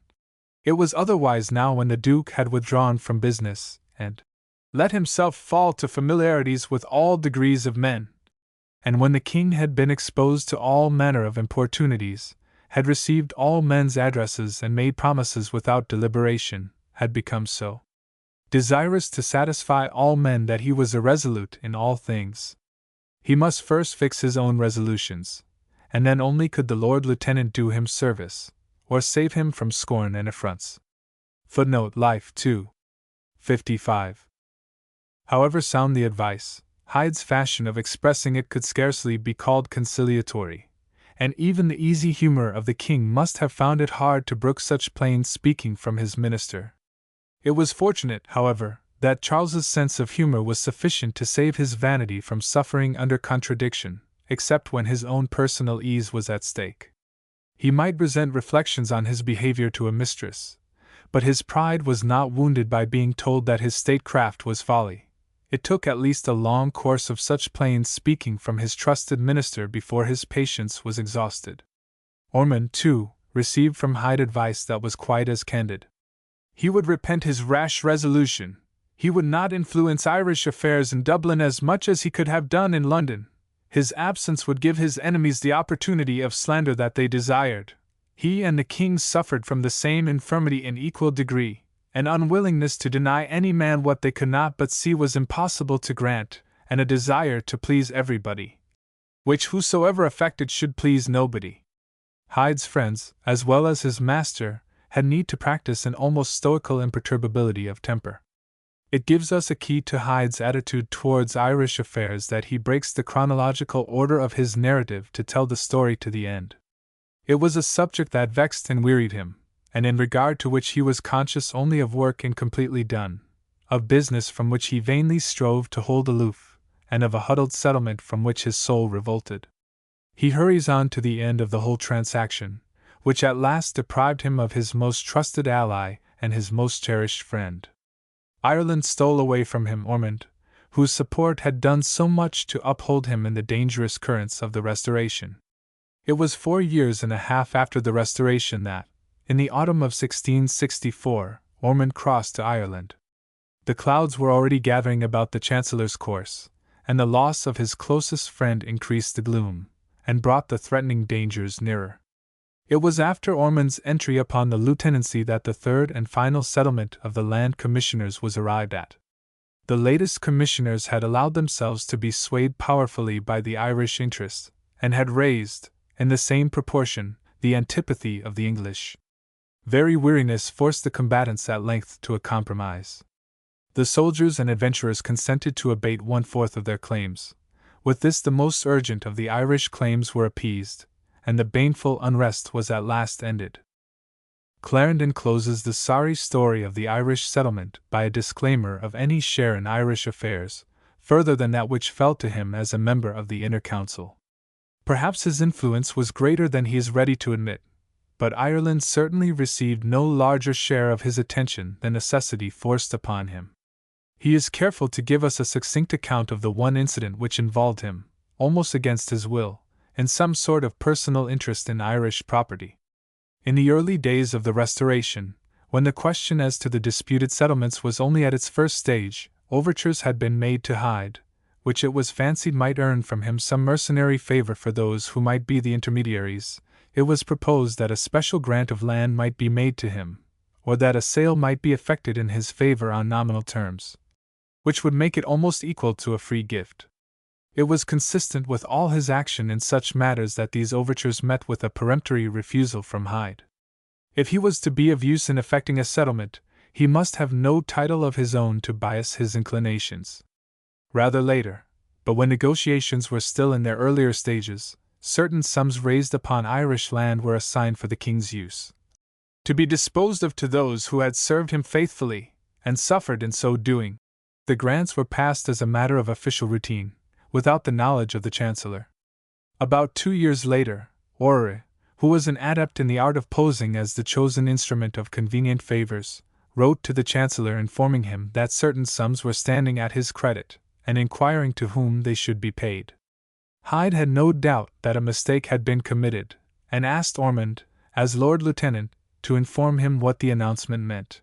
Speaker 1: it was otherwise now when the Duke had withdrawn from business, and let himself fall to familiarities with all degrees of men, and when the King had been exposed to all manner of importunities, had received all men's addresses and made promises without deliberation, had become so desirous to satisfy all men that he was irresolute in all things. He must first fix his own resolutions, and then only could the Lord Lieutenant do him service, or save him from scorn and affronts. Footnote Life 2. 55. However sound the advice, Hyde's fashion of expressing it could scarcely be called conciliatory, and even the easy humor of the King must have found it hard to brook such plain speaking from his minister. It was fortunate, however, that Charles's sense of humor was sufficient to save his vanity from suffering under contradiction, except when his own personal ease was at stake. He might resent reflections on his behavior to a mistress, but his pride was not wounded by being told that his statecraft was folly. It took at least a long course of such plain speaking from his trusted minister before his patience was exhausted. Ormond, too, received from Hyde advice that was quite as candid. He would repent his rash resolution. He would not influence Irish affairs in Dublin as much as he could have done in London. His absence would give his enemies the opportunity of slander that they desired. He and the king suffered from the same infirmity in equal degree, an unwillingness to deny any man what they could not but see was impossible to grant, and a desire to please everybody, which whosoever affected should please nobody. Hyde's friends, as well as his master, had need to practice an almost stoical imperturbability of temper. It gives us a key to Hyde's attitude towards Irish affairs that he breaks the chronological order of his narrative to tell the story to the end. It was a subject that vexed and wearied him, and in regard to which he was conscious only of work incompletely done, of business from which he vainly strove to hold aloof, and of a huddled settlement from which his soul revolted. He hurries on to the end of the whole transaction, which at last deprived him of his most trusted ally and his most cherished friend. Ireland stole away from him Ormond, whose support had done so much to uphold him in the dangerous currents of the Restoration. It was 4 years and a half after the Restoration that, in the autumn of 1664, Ormond crossed to Ireland. The clouds were already gathering about the Chancellor's course, and the loss of his closest friend increased the gloom, and brought the threatening dangers nearer. It was after Ormond's entry upon the lieutenancy that the third and final settlement of the Land Commissioners was arrived at. The latest commissioners had allowed themselves to be swayed powerfully by the Irish interest, and had raised, in the same proportion, the antipathy of the English. Very weariness forced the combatants at length to a compromise. The soldiers and adventurers consented to abate 1/4 of their claims. With this the most urgent of the Irish claims were appeased, and the baneful unrest was at last ended. Clarendon closes the sorry story of the Irish settlement by a disclaimer of any share in Irish affairs, further than that which fell to him as a member of the Inner Council. Perhaps his influence was greater than he is ready to admit, but Ireland certainly received no larger share of his attention than necessity forced upon him. He is careful to give us a succinct account of the one incident which involved him, almost against his will, in some sort of personal interest in Irish property. In the early days of the Restoration, when the question as to the disputed settlements was only at its first stage, overtures had been made to Hyde, which it was fancied might earn from him some mercenary favor for those who might be the intermediaries. It was proposed that a special grant of land might be made to him, or that a sale might be effected in his favor on nominal terms, which would make it almost equal to a free gift. It was consistent with all his action in such matters that these overtures met with a peremptory refusal from Hyde. If he was to be of use in effecting a settlement, he must have no title of his own to bias his inclinations. Rather later, but when negotiations were still in their earlier stages, certain sums raised upon Irish land were assigned for the king's use, to be disposed of to those who had served him faithfully, and suffered in so doing. The grants were passed as a matter of official routine, without the knowledge of the Chancellor. About 2 years later, Orrery, who was an adept in the art of posing as the chosen instrument of convenient favors, wrote to the Chancellor informing him that certain sums were standing at his credit, and inquiring to whom they should be paid. Hyde had no doubt that a mistake had been committed, and asked Ormond, as Lord Lieutenant, to inform him what the announcement meant.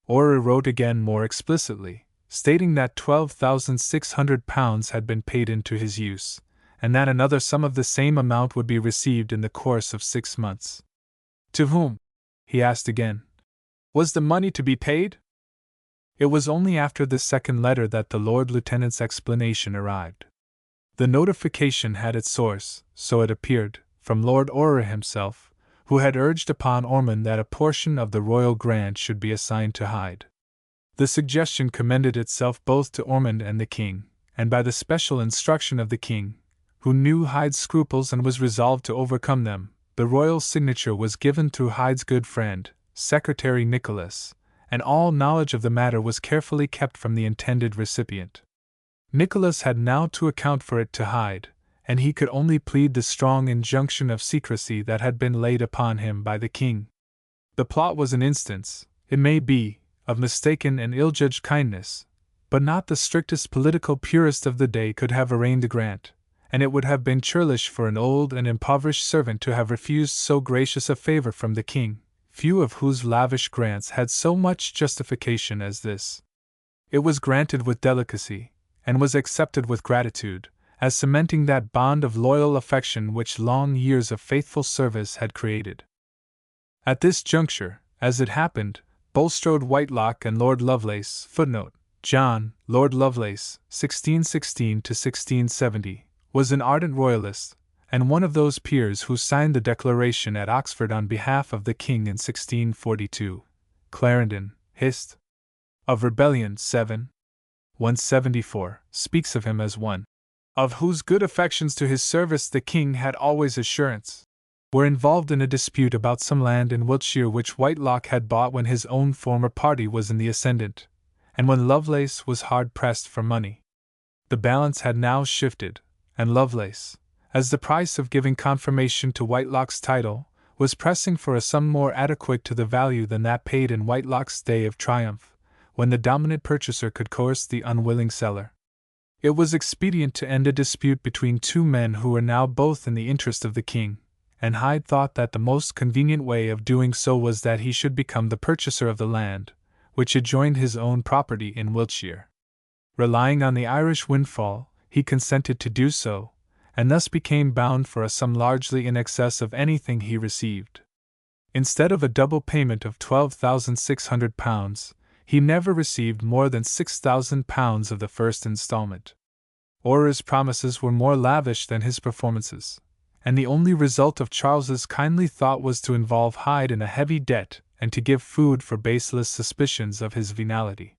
Speaker 1: Orrery wrote again more explicitly, stating that £12,600 had been paid into his use, and that another sum of the same amount would be received in the course of 6 months. To whom? He asked again. Was the money to be paid? It was only after this second letter that the Lord Lieutenant's explanation arrived. The notification had its source, so it appeared, from Lord Orrery himself, who had urged upon Ormond that a portion of the royal grant should be assigned to Hyde. The suggestion commended itself both to Ormond and the king, and by the special instruction of the king, who knew Hyde's scruples and was resolved to overcome them, the royal signature was given through Hyde's good friend, Secretary Nicholas, and all knowledge of the matter was carefully kept from the intended recipient. Nicholas had now to account for it to Hyde, and he could only plead the strong injunction of secrecy that had been laid upon him by the king. The plot was an instance, it may be, of mistaken and ill-judged kindness, but not the strictest political purist of the day could have arraigned the grant, and it would have been churlish for an old and impoverished servant to have refused so gracious a favor from the king, few of whose lavish grants had so much justification as this. It was granted with delicacy, and was accepted with gratitude, as cementing that bond of loyal affection which long years of faithful service had created. At this juncture, as it happened, Bulstrode Whitelocke and Lord Lovelace, footnote, John, Lord Lovelace, 1616 to 1670, was an ardent royalist, and one of those peers who signed the Declaration at Oxford on behalf of the king in 1642. Clarendon, Hist. of Rebellion 7. 174, speaks of him as one of whose good affections to his service the king had always assurance, were involved in a dispute about some land in Wiltshire which Whitelocke had bought when his own former party was in the ascendant, and when Lovelace was hard pressed for money. The balance had now shifted, and Lovelace, as the price of giving confirmation to Whitelocke's title, was pressing for a sum more adequate to the value than that paid in Whitelocke's day of triumph, when the dominant purchaser could coerce the unwilling seller. It was expedient to end a dispute between two men who were now both in the interest of the king, and Hyde thought that the most convenient way of doing so was that he should become the purchaser of the land, which adjoined his own property in Wiltshire. Relying on the Irish windfall, he consented to do so, and thus became bound for a sum largely in excess of anything he received. Instead of a double payment of £12,600, he never received more than £6,000 of the first installment. Orrer's promises were more lavish than his performances, and the only result of Charles's kindly thought was to involve Hyde in a heavy debt and to give food for baseless suspicions of his venality.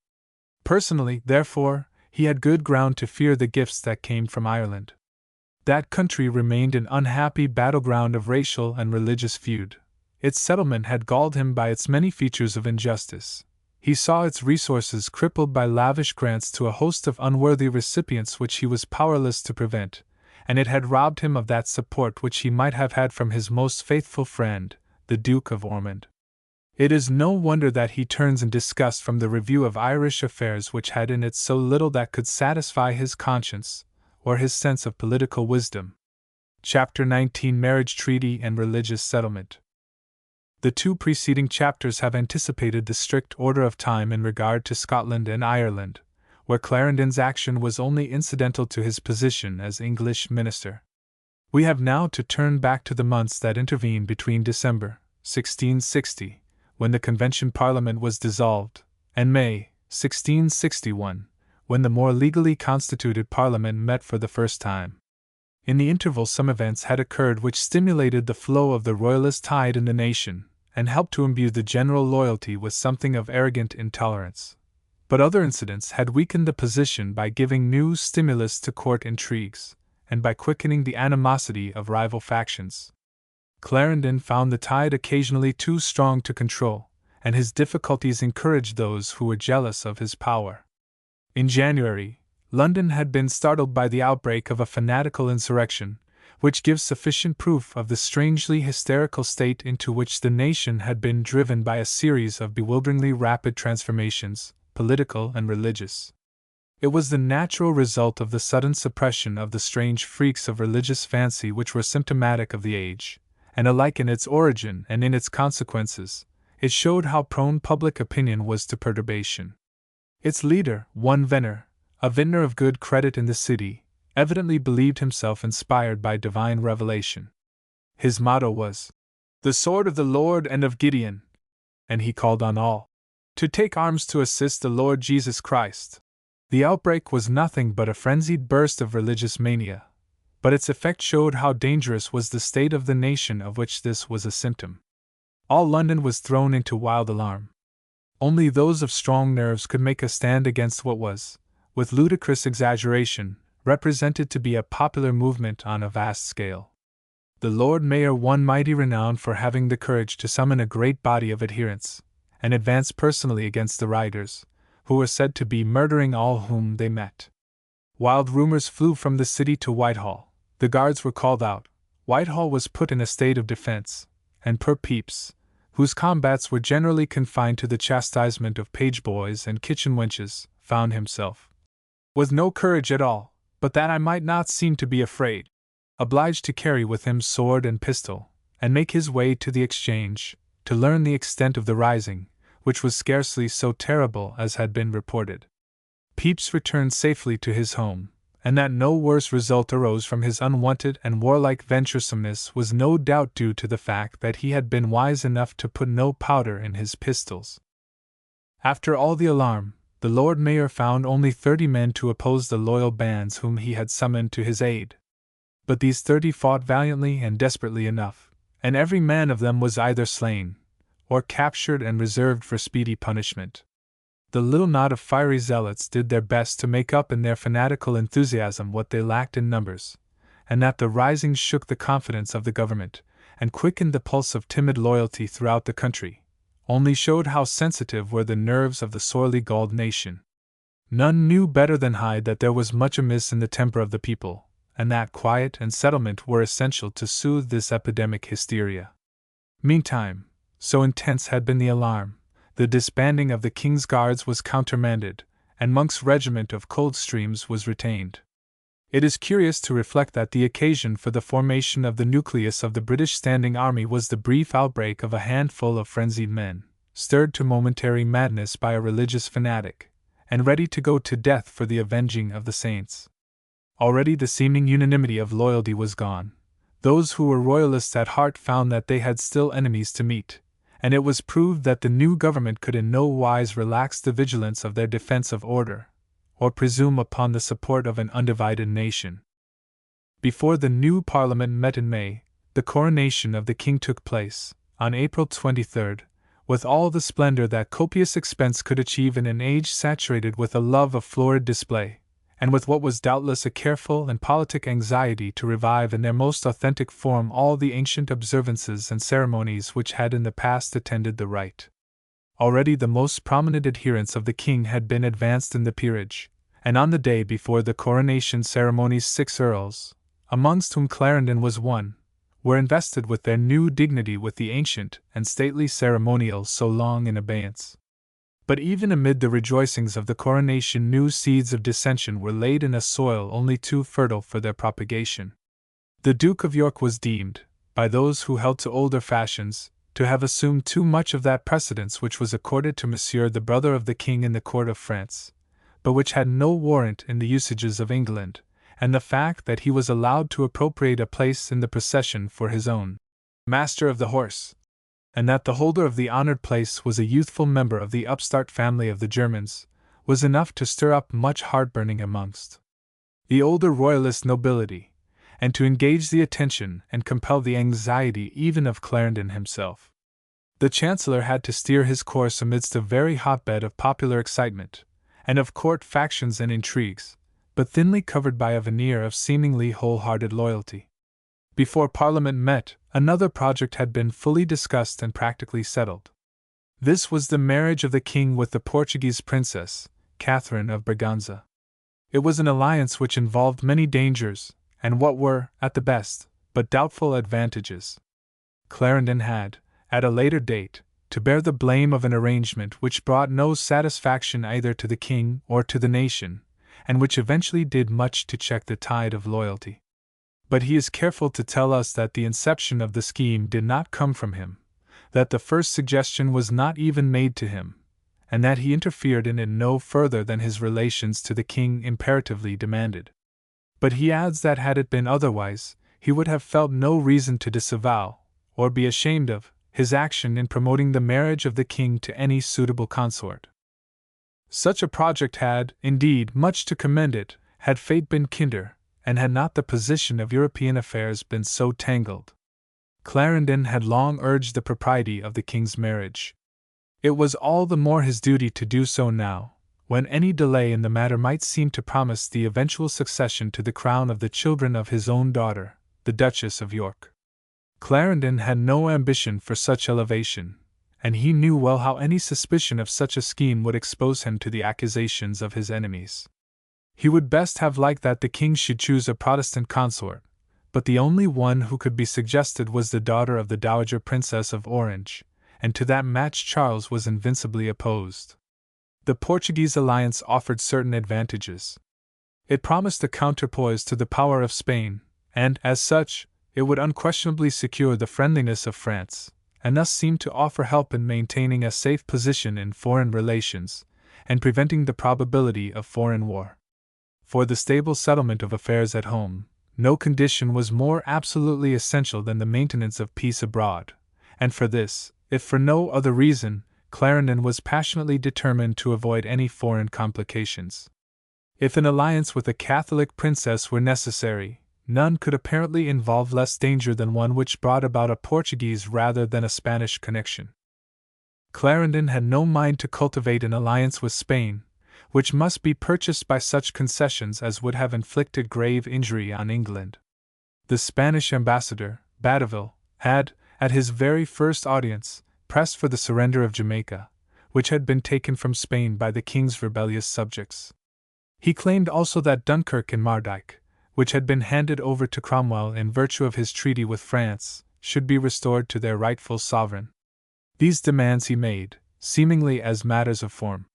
Speaker 1: Personally, therefore, he had good ground to fear the gifts that came from Ireland. That country remained an unhappy battleground of racial and religious feud. Its settlement had galled him by its many features of injustice. He saw its resources crippled by lavish grants to a host of unworthy recipients which he was powerless to prevent, and it had robbed him of that support which he might have had from his most faithful friend, the Duke of Ormond. It is no wonder that he turns in disgust from the review of Irish affairs which had in it so little that could satisfy his conscience, or his sense of political wisdom. Chapter 19, Marriage Treaty and Religious Settlement. The two preceding chapters have anticipated the strict order of time in regard to Scotland and Ireland, where Clarendon's action was only incidental to his position as English minister. We have now to turn back to the months that intervened between December, 1660, when the Convention Parliament was dissolved, and May, 1661, when the more legally constituted Parliament met for the first time. In the interval some events had occurred which stimulated the flow of the royalist tide in the nation, and helped to imbue the general loyalty with something of arrogant intolerance. But other incidents had weakened the position by giving new stimulus to court intrigues, and by quickening the animosity of rival factions. Clarendon found the tide occasionally too strong to control, and his difficulties encouraged those who were jealous of his power. In January, London had been startled by the outbreak of a fanatical insurrection, which gives sufficient proof of the strangely hysterical state into which the nation had been driven by a series of bewilderingly rapid transformations, political and religious. It was the natural result of the sudden suppression of the strange freaks of religious fancy which were symptomatic of the age, and alike in its origin and in its consequences, it showed how prone public opinion was to perturbation. Its leader, one Venner, a vintner of good credit in the city, evidently believed himself inspired by divine revelation. His motto was, "The sword of the Lord and of Gideon," and he called on all to take arms to assist the Lord Jesus Christ. The outbreak was nothing but a frenzied burst of religious mania, but its effect showed how dangerous was the state of the nation of which this was a symptom. All London was thrown into wild alarm. Only those of strong nerves could make a stand against what was, with ludicrous exaggeration, represented to be a popular movement on a vast scale. The Lord Mayor won mighty renown for having the courage to summon a great body of adherents, and advance personally against the rioters, who were said to be murdering all whom they met. Wild rumors flew from the city to Whitehall. The guards were called out. Whitehall was put in a state of defense, and poor Pepys, whose combats were generally confined to the chastisement of page boys and kitchen wenches, found himself with no courage at all, but that I might not seem to be afraid, obliged to carry with him sword and pistol, and make his way to the Exchange, to learn the extent of the rising, which was scarcely so terrible as had been reported. Pepys returned safely to his home, and that no worse result arose from his unwonted and warlike venturesomeness was no doubt due to the fact that he had been wise enough to put no powder in his pistols. After all the alarm, the Lord Mayor found only 30 men to oppose the loyal bands whom he had summoned to his aid. But these 30 fought valiantly and desperately enough, and every man of them was either slain, or captured and reserved for speedy punishment. The little knot of fiery zealots did their best to make up in their fanatical enthusiasm what they lacked in numbers, and that the rising shook the confidence of the government, and quickened the pulse of timid loyalty throughout the country, only showed how sensitive were the nerves of the sorely galled nation. None knew better than Hyde that there was much amiss in the temper of the people, and that quiet and settlement were essential to soothe this epidemic hysteria. Meantime, so intense had been the alarm, the disbanding of the King's Guards was countermanded, and Monk's regiment of Coldstreams was retained. It is curious to reflect that the occasion for the formation of the nucleus of the British standing army was the brief outbreak of a handful of frenzied men, stirred to momentary madness by a religious fanatic, and ready to go to death for the avenging of the saints. Already the seeming unanimity of loyalty was gone. Those who were royalists at heart found that they had still enemies to meet, and it was proved that the new government could in no wise relax the vigilance of their defense of order, or presume upon the support of an undivided nation. Before the new Parliament met in May, the coronation of the King took place, on April 23, with all the splendor that copious expense could achieve in an age saturated with a love of florid display, and with what was doubtless a careful and politic anxiety to revive in their most authentic form all the ancient observances and ceremonies which had in the past attended the rite. Already the most prominent adherents of the king had been advanced in the peerage, and on the day before the coronation ceremonies 6 earls, amongst whom Clarendon was one, were invested with their new dignity with the ancient and stately ceremonial so long in abeyance. But even amid the rejoicings of the coronation new seeds of dissension were laid in a soil only too fertile for their propagation. The Duke of York was deemed, by those who held to older fashions, to have assumed too much of that precedence which was accorded to Monsieur the brother of the king in the court of France, but which had no warrant in the usages of England, and the fact that he was allowed to appropriate a place in the procession for his own master of the horse, and that the holder of the honored place was a youthful member of the upstart family of the Germans, was enough to stir up much heartburning amongst the older royalist nobility, and to engage the attention and compel the anxiety even of Clarendon himself. The Chancellor had to steer his course amidst a very hotbed of popular excitement, and of court factions and intrigues, but thinly covered by a veneer of seemingly wholehearted loyalty. Before Parliament met, another project had been fully discussed and practically settled. This was the marriage of the king with the Portuguese princess, Catherine of Braganza. It was an alliance which involved many dangers, and what were, at the best, but doubtful advantages. Clarendon had, at a later date, to bear the blame of an arrangement which brought no satisfaction either to the king or to the nation, and which eventually did much to check the tide of loyalty. But he is careful to tell us that the inception of the scheme did not come from him, that the first suggestion was not even made to him, and that he interfered in it no further than his relations to the king imperatively demanded. But he adds that had it been otherwise, he would have felt no reason to disavow, or be ashamed of, his action in promoting the marriage of the king to any suitable consort. Such a project had, indeed, much to commend it, had fate been kinder, and had not the position of European affairs been so tangled. Clarendon had long urged the propriety of the king's marriage. It was all the more his duty to do so now, when any delay in the matter might seem to promise the eventual succession to the crown of the children of his own daughter, the Duchess of York. Clarendon had no ambition for such elevation, and he knew well how any suspicion of such a scheme would expose him to the accusations of his enemies. He would best have liked that the king should choose a Protestant consort, but the only one who could be suggested was the daughter of the Dowager Princess of Orange, and to that match Charles was invincibly opposed. The Portuguese alliance offered certain advantages. It promised a counterpoise to the power of Spain, and, as such, it would unquestionably secure the friendliness of France, and thus seemed to offer help in maintaining a safe position in foreign relations, and preventing the probability of foreign war. For the stable settlement of affairs at home, no condition was more absolutely essential than the maintenance of peace abroad, and for this, if for no other reason, Clarendon was passionately determined to avoid any foreign complications. If an alliance with a Catholic princess were necessary, none could apparently involve less danger than one which brought about a Portuguese rather than a Spanish connection. Clarendon had no mind to cultivate an alliance with Spain, which must be purchased by such concessions as would have inflicted grave injury on England. The Spanish ambassador, Badaville, had, at his very first audience, pressed for the surrender of Jamaica, which had been taken from Spain by the king's rebellious subjects. He claimed also that Dunkirk and Mardyke, which had been handed over to Cromwell in virtue of his treaty with France, should be restored to their rightful sovereign. These demands he made, seemingly as matters of form.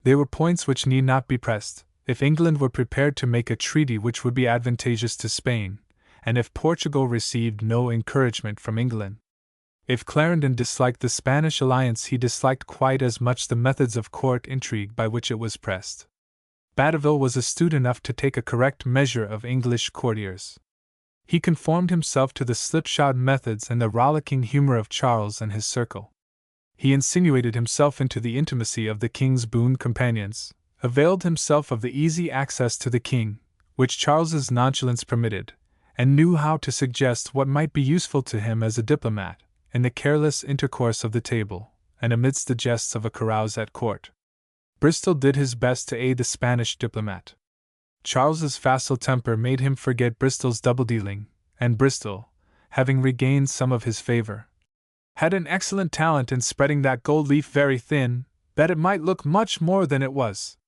Speaker 1: They were points which need not be pressed, if England were prepared to make a treaty which would be advantageous to Spain, and if Portugal received no encouragement from England. If Clarendon disliked the Spanish alliance, he disliked quite as much the methods of court intrigue by which it was pressed. Badaville was astute enough to take a correct measure of English courtiers. He conformed himself to the slipshod methods and the rollicking humor of Charles and his circle. He insinuated himself into the intimacy of the king's boon companions, availed himself of the easy access to the king, which Charles's nonchalance permitted, and knew how to suggest what might be useful to him as a diplomat, in the careless intercourse of the table, and amidst the jests of a carouse at court. Bristol did his best to aid the Spanish diplomat. Charles's facile temper made him forget Bristol's double-dealing, and Bristol, having regained some of his favor, had an excellent talent in spreading that gold leaf very thin, that it might look much more than it was.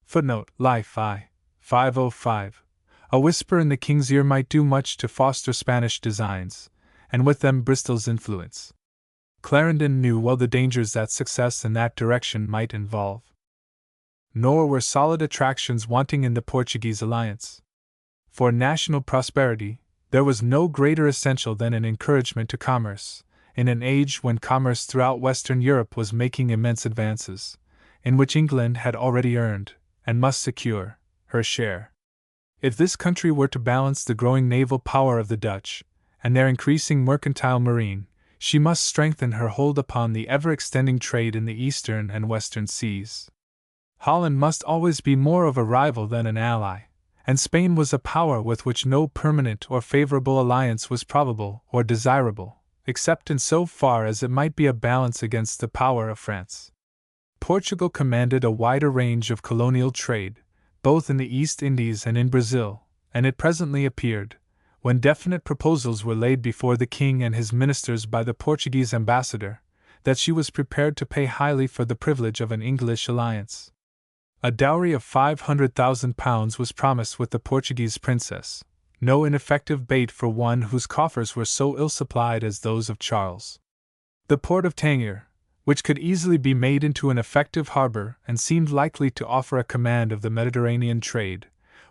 Speaker 1: Footnote: Life I. 505. A whisper in the king's ear might do much to foster Spanish designs, and with them Bristol's influence. Clarendon knew well the dangers that success in that direction might involve. Nor were solid attractions wanting in the Portuguese alliance. For national prosperity, there was no greater essential than an encouragement to commerce, in an age when commerce throughout Western Europe was making immense advances, in which England had already earned, and must secure, her share. If this country were to balance the growing naval power of the Dutch, and their increasing mercantile marine, she must strengthen her hold upon the ever-extending trade in the eastern and western seas. Holland must always be more of a rival than an ally, and Spain was a power with which no permanent or favorable alliance was probable or desirable, except in so far as it might be a balance against the power of France. Portugal commanded a wider range of colonial trade, both in the East Indies and in Brazil, and it presently appeared, when definite proposals were laid before the king and his ministers by the Portuguese ambassador, that she was prepared to pay highly for the privilege of an English alliance. A dowry of £500,000 was promised with the Portuguese princess, no ineffective bait for one whose coffers were so ill-supplied as those of Charles. The port of Tangier, which could easily be made into an effective harbor and seemed likely to offer a command of the Mediterranean trade,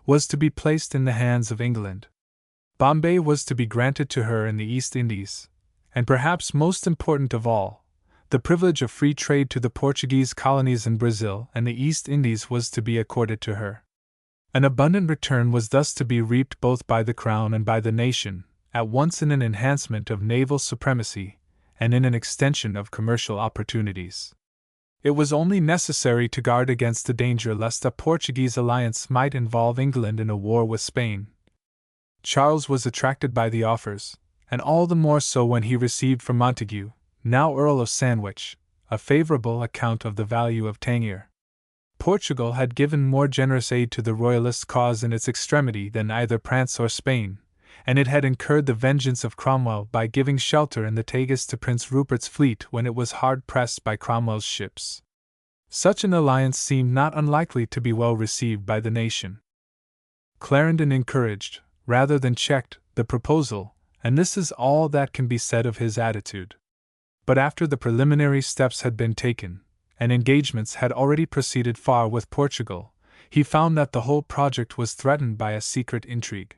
Speaker 1: was to be placed in the hands of England. Bombay was to be granted to her in the East Indies, and perhaps most important of all, the privilege of free trade to the Portuguese colonies in Brazil and the East Indies was to be accorded to her. An abundant return was thus to be reaped both by the Crown and by the nation, at once in an enhancement of naval supremacy and in an extension of commercial opportunities. It was only necessary to guard against the danger lest a Portuguese alliance might involve England in a war with Spain. Charles was attracted by the offers, and all the more so when he received from Montague, now Earl of Sandwich, a favorable account of the value of Tangier. Portugal had given more generous aid to the Royalist cause in its extremity than either France or Spain, and it had incurred the vengeance of Cromwell by giving shelter in the Tagus to Prince Rupert's fleet when it was hard pressed by Cromwell's ships. Such an alliance seemed not unlikely to be well received by the nation. Clarendon encouraged, rather than checked, the proposal, and this is all that can be said of his attitude. But after the preliminary steps had been taken, and engagements had already proceeded far with Portugal, he found that the whole project was threatened by a secret intrigue.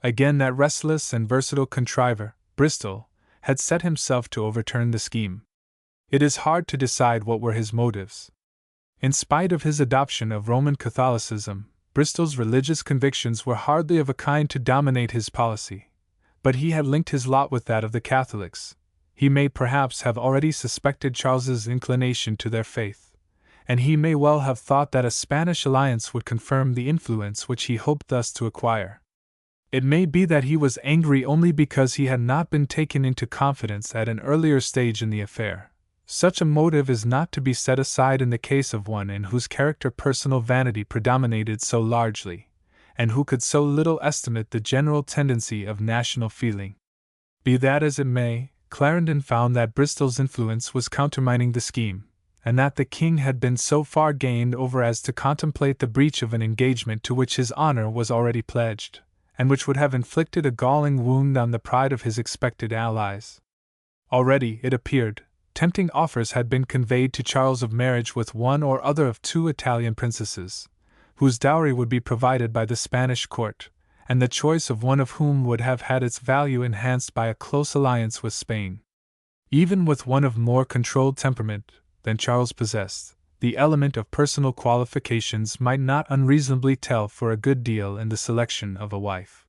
Speaker 1: Again, that restless and versatile contriver, Bristol, had set himself to overturn the scheme. It is hard to decide what were his motives. In spite of his adoption of Roman Catholicism, Bristol's religious convictions were hardly of a kind to dominate his policy, but he had linked his lot with that of the Catholics. He may perhaps have already suspected Charles's inclination to their faith, and he may well have thought that a Spanish alliance would confirm the influence which he hoped thus to acquire. It may be that he was angry only because he had not been taken into confidence at an earlier stage in the affair. Such a motive is not to be set aside in the case of one in whose character personal vanity predominated so largely, and who could so little estimate the general tendency of national feeling. Be that as it may, Clarendon found that Bristol's influence was countermining the scheme, and that the king had been so far gained over as to contemplate the breach of an engagement to which his honor was already pledged, and which would have inflicted a galling wound on the pride of his expected allies. Already, it appeared, tempting offers had been conveyed to Charles of marriage with one or other of 2 Italian princesses, whose dowry would be provided by the Spanish court, and the choice of one of whom would have had its value enhanced by a close alliance with Spain. Even with one of more controlled temperament than Charles possessed, the element of personal qualifications might not unreasonably tell for a good deal in the selection of a wife.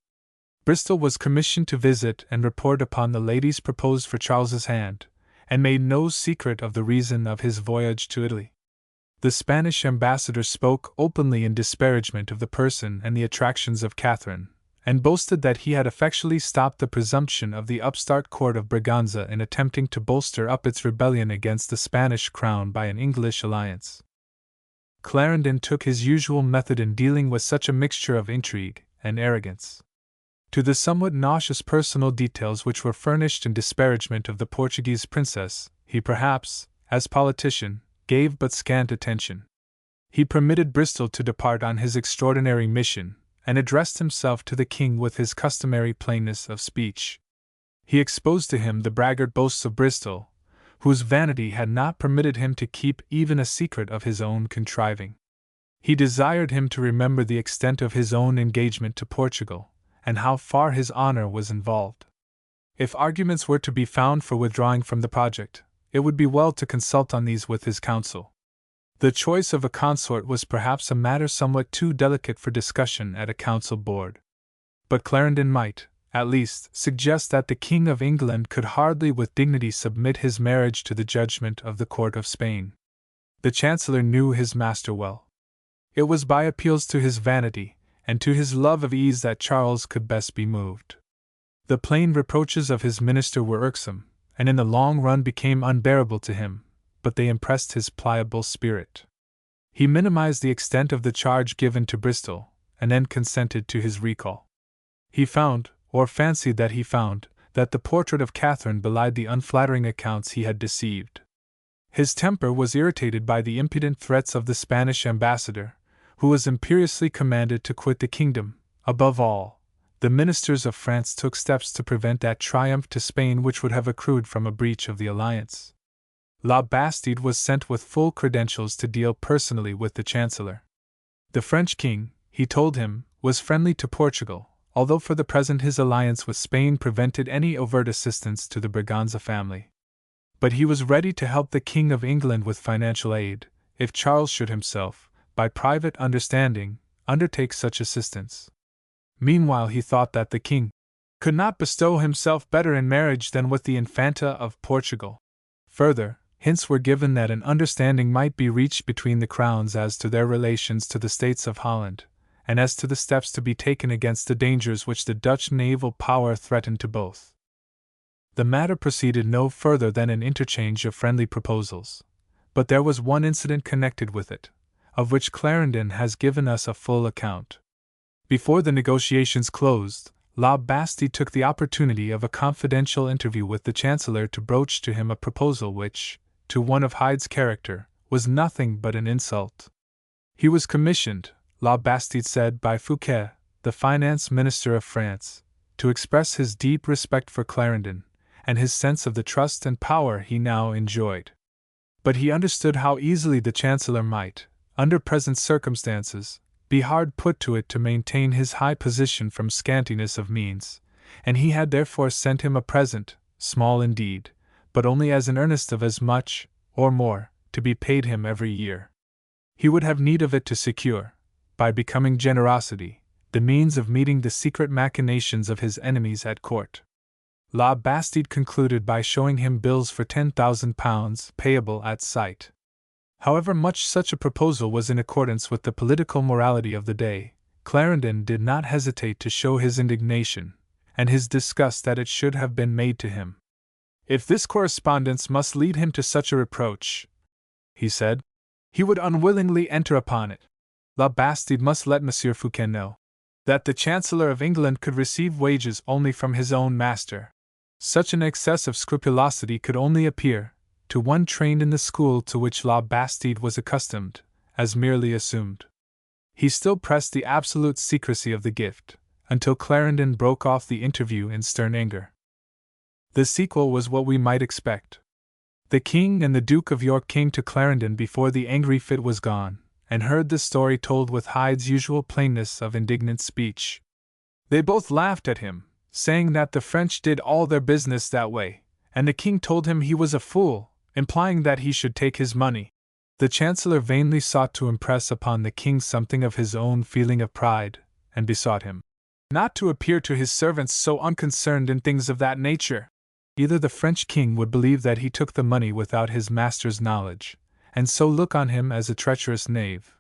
Speaker 1: Bristol was commissioned to visit and report upon the ladies proposed for Charles's hand, and made no secret of the reason of his voyage to Italy. The Spanish ambassador spoke openly in disparagement of the person and the attractions of Catherine, and boasted that he had effectually stopped the presumption of the upstart court of Braganza in attempting to bolster up its rebellion against the Spanish crown by an English alliance. Clarendon took his usual method in dealing with such a mixture of intrigue and arrogance. To the somewhat nauseous personal details which were furnished in disparagement of the Portuguese princess, he perhaps, as politician, gave but scant attention. He permitted Bristol to depart on his extraordinary mission, and addressed himself to the king with his customary plainness of speech. He exposed to him the braggart boasts of Bristol, whose vanity had not permitted him to keep even a secret of his own contriving. He desired him to remember the extent of his own engagement to Portugal, and how far his honor was involved. If arguments were to be found for withdrawing from the project, it would be well to consult on these with his council. The choice of a consort was perhaps a matter somewhat too delicate for discussion at a council board. But Clarendon might, at least, suggest that the King of England could hardly with dignity submit his marriage to the judgment of the court of Spain. The Chancellor knew his master well. It was by appeals to his vanity and to his love of ease that Charles could best be moved. The plain reproaches of his minister were irksome, and in the long run became unbearable to him, but they impressed his pliable spirit. He minimized the extent of the charge given to Bristol, and then consented to his recall. He found, or fancied that he found, that the portrait of Catherine belied the unflattering accounts he had deceived. His temper was irritated by the impudent threats of the Spanish ambassador, who was imperiously commanded to quit the kingdom. Above all, the ministers of France took steps to prevent that triumph to Spain which would have accrued from a breach of the alliance. La Bastide was sent with full credentials to deal personally with the Chancellor. The French king, he told him, was friendly to Portugal, although for the present his alliance with Spain prevented any overt assistance to the Braganza family. But he was ready to help the King of England with financial aid, if Charles should himself, by private understanding, undertake such assistance. Meanwhile he thought that the king could not bestow himself better in marriage than with the Infanta of Portugal. Further, hints were given that an understanding might be reached between the crowns as to their relations to the states of Holland, and as to the steps to be taken against the dangers which the Dutch naval power threatened to both. The matter proceeded no further than an interchange of friendly proposals, but there was one incident connected with it, of which Clarendon has given us a full account. Before the negotiations closed, La Bastide took the opportunity of a confidential interview with the Chancellor to broach to him a proposal which, to one of Hyde's character, was nothing but an insult. He was commissioned, La Bastide said, by Fouquet, the finance minister of France, to express his deep respect for Clarendon, and his sense of the trust and power he now enjoyed. But he understood how easily the Chancellor might, under present circumstances, be hard put to it to maintain his high position from scantiness of means, and he had therefore sent him a present, small indeed, but only as an earnest of as much, or more, to be paid him every year. He would have need of it to secure, by becoming generosity, the means of meeting the secret machinations of his enemies at court. La Bastide concluded by showing him bills for £10,000 payable at sight. However much such a proposal was in accordance with the political morality of the day, Clarendon did not hesitate to show his indignation, and his disgust that it should have been made to him. If this correspondence must lead him to such a reproach, he said, he would unwillingly enter upon it. La Bastide must let Monsieur Fouquet know that the Chancellor of England could receive wages only from his own master. Such an excess of scrupulosity could only appear, to one trained in the school to which La Bastide was accustomed, as merely assumed. He still pressed the absolute secrecy of the gift, until Clarendon broke off the interview in stern anger. The sequel was what we might expect. The King and the Duke of York came to Clarendon before the angry fit was gone, and heard the story told with Hyde's usual plainness of indignant speech. They both laughed at him, saying that the French did all their business that way, and the King told him he was a fool, implying that he should take his money. The Chancellor vainly sought to impress upon the King something of his own feeling of pride, and besought him not to appear to his servants so unconcerned in things of that nature. Either the French King would believe that he took the money without his master's knowledge, and so look on him as a treacherous knave,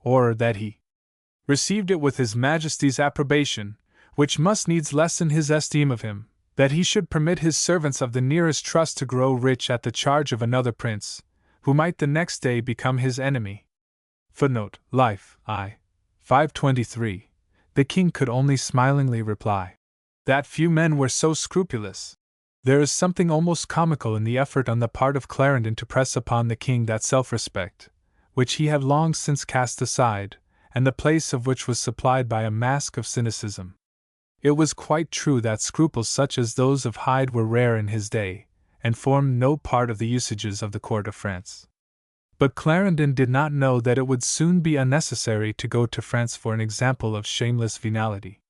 Speaker 1: or that he received it with his Majesty's approbation, which must needs lessen his esteem of him, that he should permit his servants of the nearest trust to grow rich at the charge of another prince, who might the next day become his enemy. Footnote: Life, I. 523. The King could only smilingly reply that few men were so scrupulous. There is something almost comical in the effort on the part of Clarendon to press upon the King that self-respect, which he had long since cast aside, and the place of which was supplied by a mask of cynicism. It was quite true that scruples such as those of Hyde were rare in his day, and formed no part of the usages of the court of France. But Clarendon did not know that it would soon be unnecessary to go to France for an example of shameless venality.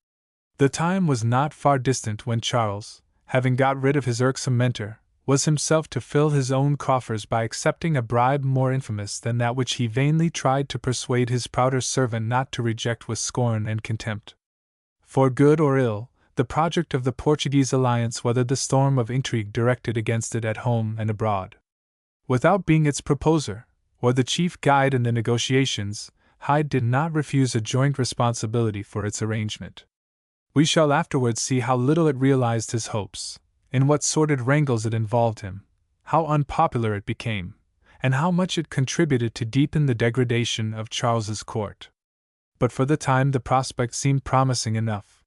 Speaker 1: The time was not far distant when Charles, having got rid of his irksome mentor, was himself to fill his own coffers by accepting a bribe more infamous than that which he vainly tried to persuade his prouder servant not to reject with scorn and contempt. For good or ill, the project of the Portuguese alliance weathered the storm of intrigue directed against it at home and abroad. Without being its proposer, or the chief guide in the negotiations, Hyde did not refuse a joint responsibility for its arrangement. We shall afterwards see how little it realized his hopes, in what sordid wrangles it involved him, how unpopular it became, and how much it contributed to deepen the degradation of Charles's court. But for the time the prospect seemed promising enough.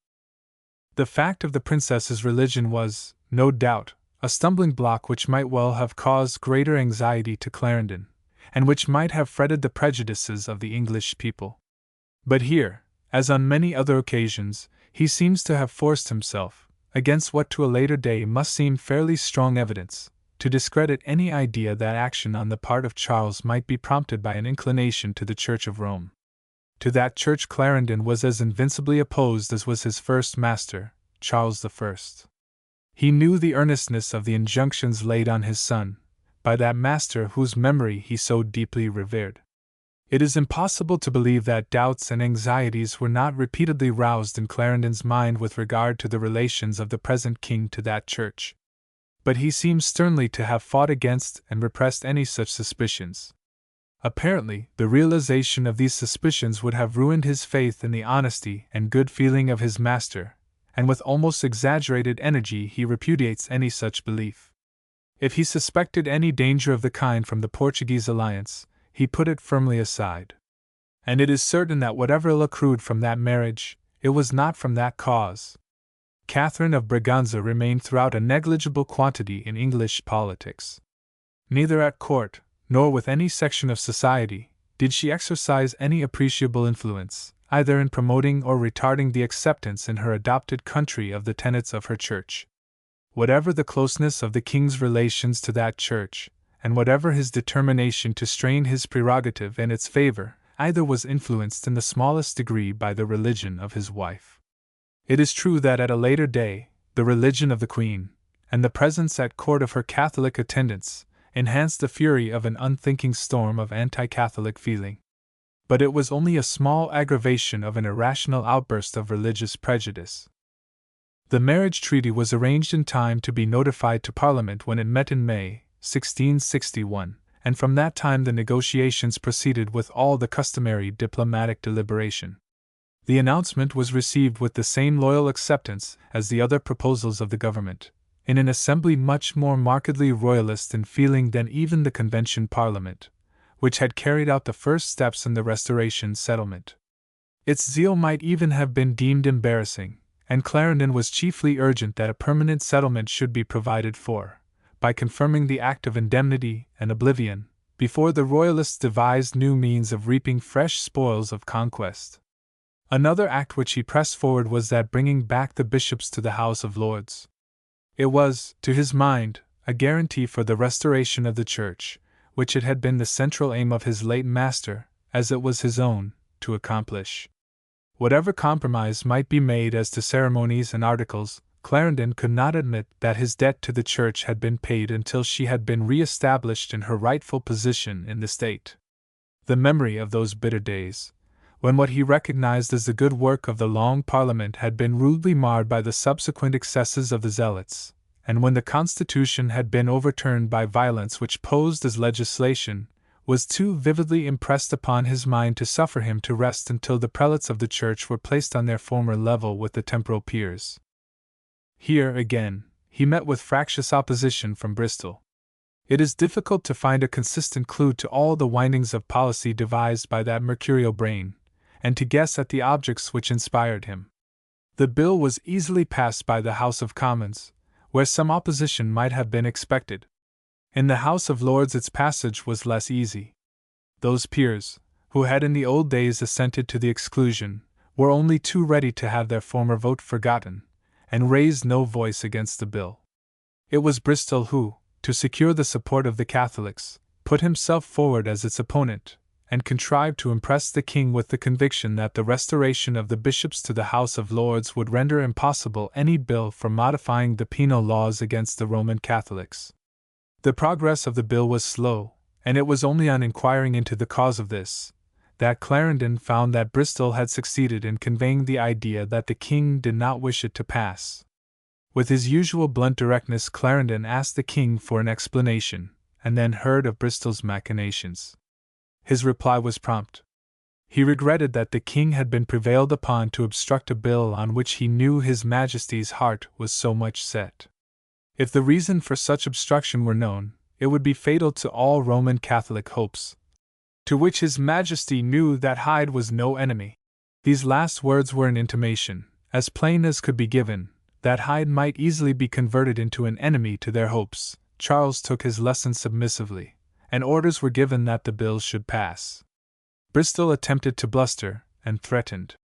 Speaker 1: The fact of the princess's religion was, no doubt, a stumbling block which might well have caused greater anxiety to Clarendon, and which might have fretted the prejudices of the English people. But here, as on many other occasions, he seems to have forced himself, against what to a later day must seem fairly strong evidence, to discredit any idea that action on the part of Charles might be prompted by an inclination to the Church of Rome. To that church Clarendon was as invincibly opposed as was his first master, Charles I. He knew the earnestness of the injunctions laid on his son, by that master whose memory he so deeply revered. It is impossible to believe that doubts and anxieties were not repeatedly roused in Clarendon's mind with regard to the relations of the present king to that church. But he seems sternly to have fought against and repressed any such suspicions. Apparently, the realization of these suspicions would have ruined his faith in the honesty and good feeling of his master, and with almost exaggerated energy he repudiates any such belief. If he suspected any danger of the kind from the Portuguese alliance, he put it firmly aside. And it is certain that whatever ill accrued from that marriage, it was not from that cause. Catherine of Braganza remained throughout a negligible quantity in English politics. Neither at court, nor with any section of society, did she exercise any appreciable influence, either in promoting or retarding the acceptance in her adopted country of the tenets of her church. Whatever the closeness of the king's relations to that church, and whatever his determination to strain his prerogative in its favor, either was influenced in the smallest degree by the religion of his wife. It is true that at a later day, the religion of the Queen, and the presence at court of her Catholic attendants, enhanced the fury of an unthinking storm of anti-Catholic feeling. But it was only a small aggravation of an irrational outburst of religious prejudice. The marriage treaty was arranged in time to be notified to Parliament when it met in May, 1661, and from that time the negotiations proceeded with all the customary diplomatic deliberation. The announcement was received with the same loyal acceptance as the other proposals of the government, in an assembly much more markedly royalist in feeling than even the Convention Parliament, which had carried out the first steps in the Restoration settlement. Its zeal might even have been deemed embarrassing, and Clarendon was chiefly urgent that a permanent settlement should be provided for, by confirming the Act of Indemnity and Oblivion, before the Royalists devised new means of reaping fresh spoils of conquest. Another act which he pressed forward was that bringing back the bishops to the House of Lords. It was, to his mind, a guarantee for the restoration of the Church, which it had been the central aim of his late master, as it was his own, to accomplish. Whatever compromise might be made as to ceremonies and articles, Clarendon could not admit that his debt to the Church had been paid until she had been re-established in her rightful position in the state. The memory of those bitter days, when what he recognized as the good work of the Long Parliament had been rudely marred by the subsequent excesses of the zealots, and when the Constitution had been overturned by violence which posed as legislation, was too vividly impressed upon his mind to suffer him to rest until the prelates of the Church were placed on their former level with the temporal peers. Here, again, he met with fractious opposition from Bristol. It is difficult to find a consistent clue to all the windings of policy devised by that mercurial brain, and to guess at the objects which inspired him. The bill was easily passed by the House of Commons, where some opposition might have been expected. In the House of Lords its passage was less easy. Those peers, who had in the old days assented to the exclusion, were only too ready to have their former vote forgotten, and raised no voice against the bill. It was Bristol who, to secure the support of the Catholics, put himself forward as its opponent, and contrived to impress the king with the conviction that the restoration of the bishops to the House of Lords would render impossible any bill for modifying the penal laws against the Roman Catholics. The progress of the bill was slow, and it was only on inquiring into the cause of this, that Clarendon found that Bristol had succeeded in conveying the idea that the king did not wish it to pass. With his usual blunt directness, Clarendon asked the king for an explanation, and then heard of Bristol's machinations. His reply was prompt. He regretted that the king had been prevailed upon to obstruct a bill on which he knew His Majesty's heart was so much set. If the reason for such obstruction were known, it would be fatal to all Roman Catholic hopes, to which His Majesty knew that Hyde was no enemy. These last words were an intimation, as plain as could be given, that Hyde might easily be converted into an enemy to their hopes. Charles took his lesson submissively, and orders were given that the bill should pass. Bristol attempted to bluster, and threatened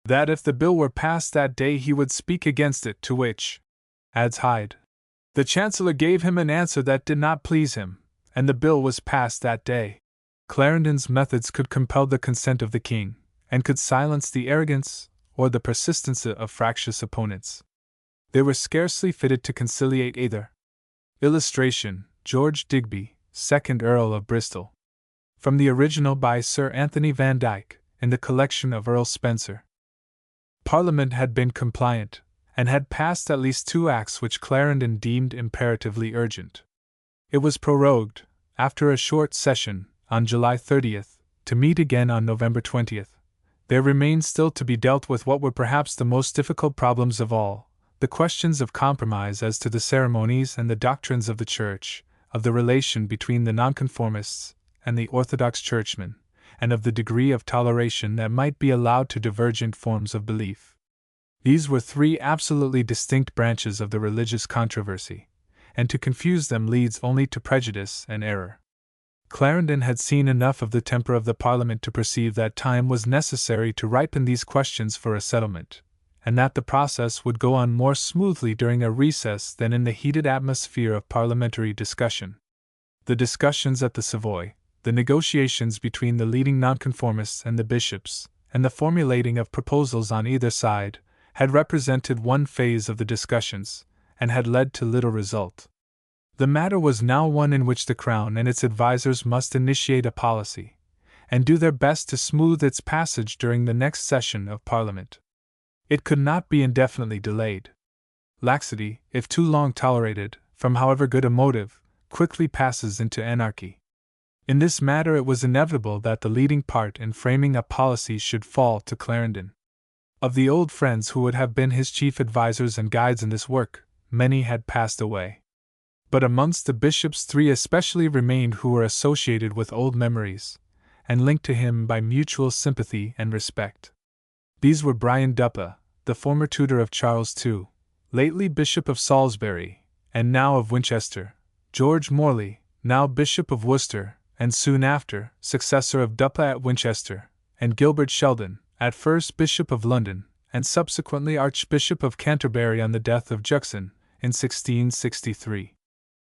Speaker 1: that if the bill were passed that day he would speak against it, to which, adds Hyde, the Chancellor gave him an answer that did not please him, and the bill was passed that day. Clarendon's methods could compel the consent of the king, and could silence the arrogance or the persistence of fractious opponents. They were scarcely fitted to conciliate either. Illustration: George Digby, 2nd Earl of Bristol. From the original by Sir Anthony Van Dyck, in the collection of Earl Spencer. Parliament had been compliant, and had passed at least 2 acts which Clarendon deemed imperatively urgent. It was prorogued, after a short session, on July 30th, to meet again on November 20th. There remained still to be dealt with what were perhaps the most difficult problems of all, the questions of compromise as to the ceremonies and the doctrines of the Church, of the relation between the nonconformists and the orthodox churchmen, and of the degree of toleration that might be allowed to divergent forms of belief. These were 3 absolutely distinct branches of the religious controversy, and to confuse them leads only to prejudice and error. Clarendon had seen enough of the temper of the Parliament to perceive that time was necessary to ripen these questions for a settlement, and that the process would go on more smoothly during a recess than in the heated atmosphere of parliamentary discussion. The discussions at the Savoy, the negotiations between the leading nonconformists and the bishops, and the formulating of proposals on either side, had represented one phase of the discussions, and had led to little result. The matter was now one in which the Crown and its advisers must initiate a policy, and do their best to smooth its passage during the next session of Parliament. It could not be indefinitely delayed. Laxity, if too long tolerated, from however good a motive, quickly passes into anarchy. In this matter it was inevitable that the leading part in framing a policy should fall to Clarendon. Of the old friends who would have been his chief advisers and guides in this work, many had passed away. But amongst the bishops 3 especially remained who were associated with old memories, and linked to him by mutual sympathy and respect. These were Brian Duppa, the former tutor of Charles II, lately Bishop of Salisbury, and now of Winchester; George Morley, now Bishop of Worcester, and soon after, successor of Duppa at Winchester; and Gilbert Sheldon, at first Bishop of London, and subsequently Archbishop of Canterbury on the death of Juxon, in 1663.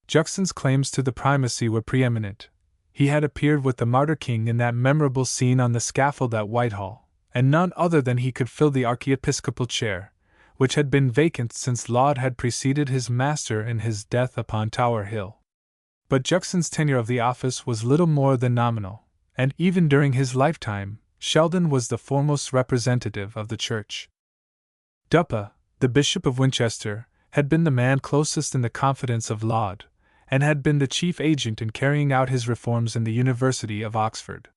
Speaker 1: Juxon's claims to the primacy were preeminent. He had appeared with the Martyr King in that memorable scene on the scaffold at Whitehall, and none other than he could fill the archiepiscopal chair, which had been vacant since Laud had preceded his master in his death upon Tower Hill. But Juxon's tenure of the office was little more than nominal, and even during his lifetime, Sheldon was the foremost representative of the Church. Duppa, the Bishop of Winchester, had been the man closest in the confidence of Laud, and had been the chief agent in carrying out his reforms in the University of Oxford.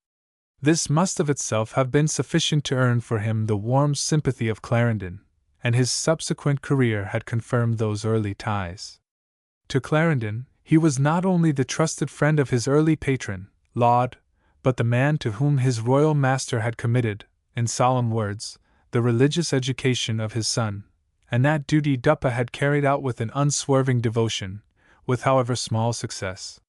Speaker 1: This must of itself have been sufficient to earn for him the warm sympathy of Clarendon, and his subsequent career had confirmed those early ties. To Clarendon, he was not only the trusted friend of his early patron, Laud, but the man to whom his royal master had committed, in solemn words, the religious education of his son, and that duty Duppa had carried out with an unswerving devotion, with however small success.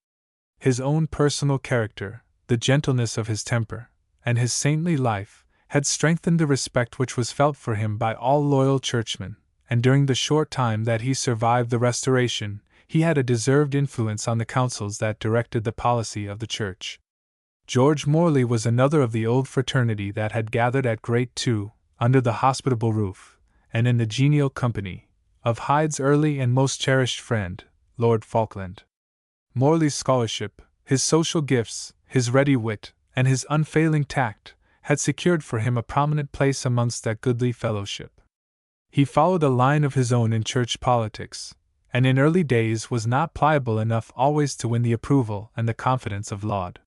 Speaker 1: His own personal character, the gentleness of his temper, and his saintly life, had strengthened the respect which was felt for him by all loyal churchmen, and during the short time that he survived the Restoration, he had a deserved influence on the councils that directed the policy of the Church. George Morley was another of the old fraternity that had gathered at Great Two, under the hospitable roof, and in the genial company, of Hyde's early and most cherished friend, Lord Falkland. Morley's scholarship, his social gifts, his ready wit, and his unfailing tact, had secured for him a prominent place amongst that goodly fellowship. He followed a line of his own in church politics, and in early days was not pliable enough always to win the approval and the confidence of Laud.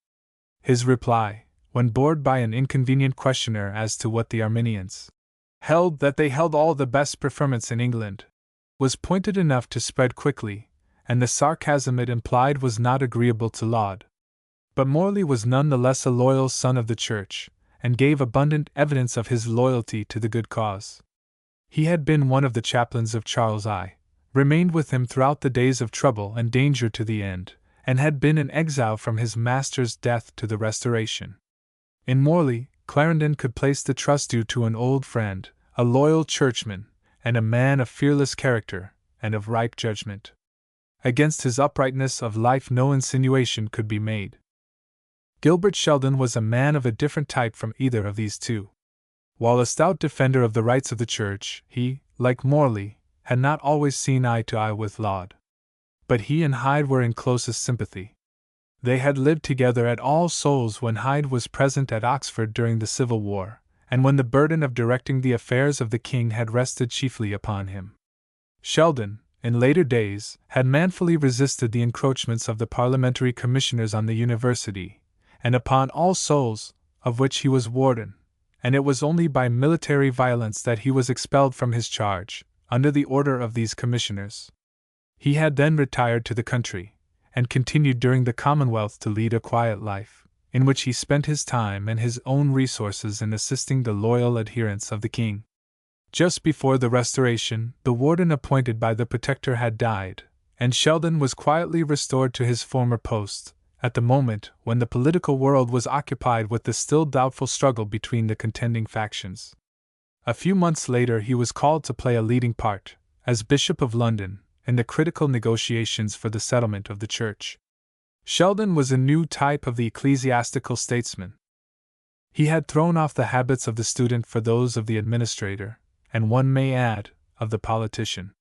Speaker 1: His reply, when bored by an inconvenient questioner as to what the Arminians held, that they held all the best preferments in England, was pointed enough to spread quickly, and the sarcasm it implied was not agreeable to Laud. But Morley was none the less a loyal son of the Church, and gave abundant evidence of his loyalty to the good cause. He had been one of the chaplains of Charles I, remained with him throughout the days of trouble and danger to the end, and had been in exile from his master's death to the Restoration. In Morley, Clarendon could place the trust due to an old friend, a loyal churchman, and a man of fearless character, and of ripe judgment. Against his uprightness of life no insinuation could be made. Gilbert Sheldon was a man of a different type from either of these two. While a stout defender of the rights of the Church, he, like Morley, had not always seen eye to eye with Laud. But he and Hyde were in closest sympathy. They had lived together at All Souls when Hyde was present at Oxford during the Civil War, and when the burden of directing the affairs of the king had rested chiefly upon him. Sheldon, in later days, had manfully resisted the encroachments of the parliamentary commissioners on the university, and upon All Souls, of which he was warden, and it was only by military violence that he was expelled from his charge, under the order of these commissioners. He had then retired to the country, and continued during the Commonwealth to lead a quiet life, in which he spent his time and his own resources in assisting the loyal adherents of the king. Just before the Restoration, the warden appointed by the Protector had died, and Sheldon was quietly restored to his former post, at the moment when the political world was occupied with the still doubtful struggle between the contending factions. A few months later he was called to play a leading part, as Bishop of London, in the critical negotiations for the settlement of the Church. Sheldon was a new type of the ecclesiastical statesman. He had thrown off the habits of the student for those of the administrator, and one may add, of the politician.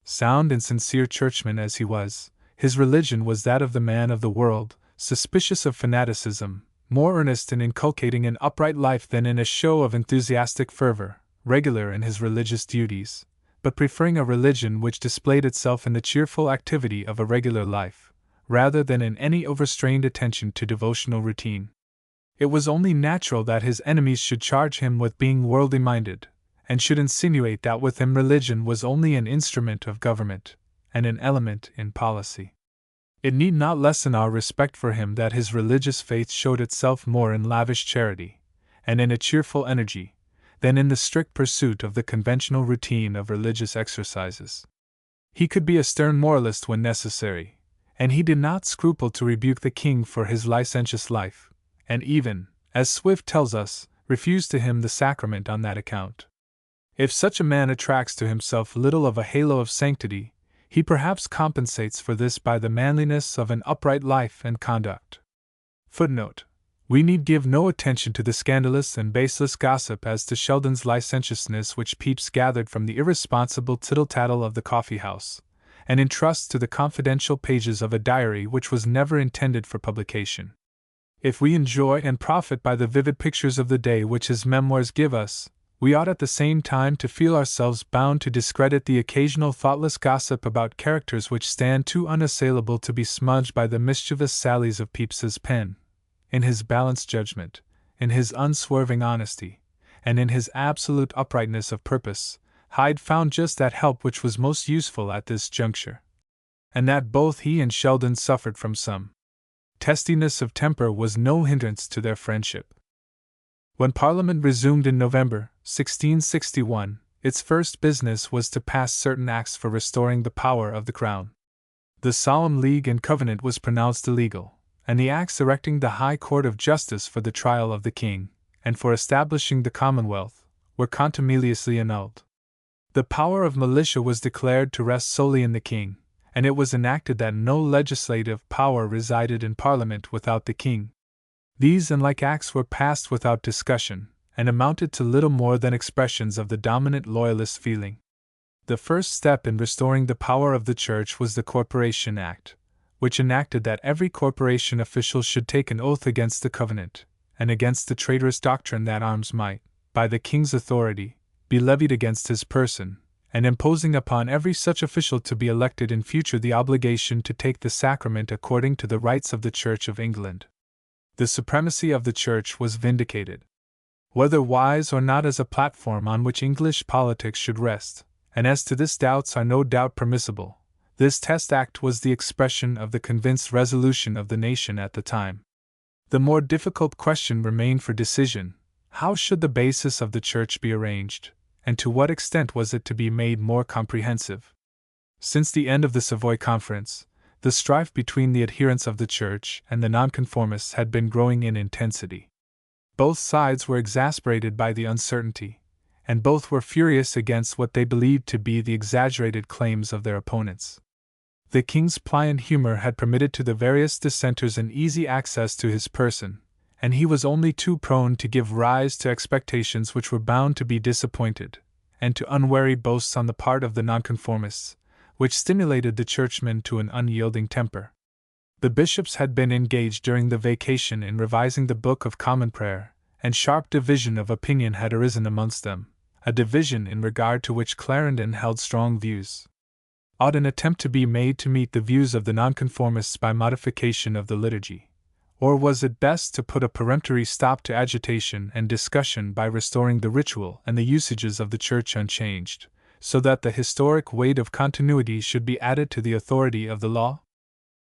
Speaker 1: Sound and sincere churchman as he was, his religion was that of the man of the world, suspicious of fanaticism, more earnest in inculcating an upright life than in a show of enthusiastic fervor, regular in his religious duties, but preferring a religion which displayed itself in the cheerful activity of a regular life, rather than in any overstrained attention to devotional routine. It was only natural that his enemies should charge him with being worldly minded, and should insinuate that with him religion was only an instrument of government, and an element in policy. It need not lessen our respect for him that his religious faith showed itself more in lavish charity, and in a cheerful energy, than in the strict pursuit of the conventional routine of religious exercises. He could be a stern moralist when necessary, and he did not scruple to rebuke the king for his licentious life, and even, as Swift tells us, refused to him the sacrament on that account. If such a man attracts to himself little of a halo of sanctity, he perhaps compensates for this by the manliness of an upright life and conduct. Footnote: We need give no attention to the scandalous and baseless gossip as to Sheldon's licentiousness which Pepys gathered from the irresponsible tittle-tattle of the coffee-house, and entrust to the confidential pages of a diary which was never intended for publication. If we enjoy and profit by the vivid pictures of the day which his memoirs give us, we ought at the same time to feel ourselves bound to discredit the occasional thoughtless gossip about characters which stand too unassailable to be smudged by the mischievous sallies of Pepys's pen. In his balanced judgment, in his unswerving honesty, and in his absolute uprightness of purpose, Hyde found just that help which was most useful at this juncture. And that both he and Sheldon suffered from some testiness of temper was no hindrance to their friendship. When Parliament resumed in November, 1661, its first business was to pass certain acts for restoring the power of the Crown. The Solemn League and Covenant was pronounced illegal, and the acts erecting the High Court of Justice for the trial of the King, and for establishing the Commonwealth, were contumeliously annulled. The power of militia was declared to rest solely in the King, and it was enacted that no legislative power resided in Parliament without the King. These and like acts were passed without discussion, and amounted to little more than expressions of the dominant loyalist feeling. The first step in restoring the power of the Church was the Corporation Act, which enacted that every corporation official should take an oath against the Covenant, and against the traitorous doctrine that arms might, by the King's authority, be levied against his person, and imposing upon every such official to be elected in future the obligation to take the sacrament according to the rites of the Church of England. The supremacy of the Church was vindicated. Whether wise or not as a platform on which English politics should rest, and as to this doubts are no doubt permissible, this Test Act was the expression of the convinced resolution of the nation at the time. The more difficult question remained for decision: how should the basis of the Church be arranged, and to what extent was it to be made more comprehensive? Since the end of the Savoy Conference, the strife between the adherents of the Church and the nonconformists had been growing in intensity. Both sides were exasperated by the uncertainty, and both were furious against what they believed to be the exaggerated claims of their opponents. The King's pliant humor had permitted to the various dissenters an easy access to his person, and he was only too prone to give rise to expectations which were bound to be disappointed, and to unwary boasts on the part of the nonconformists, which stimulated the churchmen to an unyielding temper. The bishops had been engaged during the vacation in revising the Book of Common Prayer, and sharp division of opinion had arisen amongst them, a division in regard to which Clarendon held strong views. Ought an attempt to be made to meet the views of the nonconformists by modification of the liturgy? Or was it best to put a peremptory stop to agitation and discussion by restoring the ritual and the usages of the Church unchanged, so that the historic weight of continuity should be added to the authority of the law?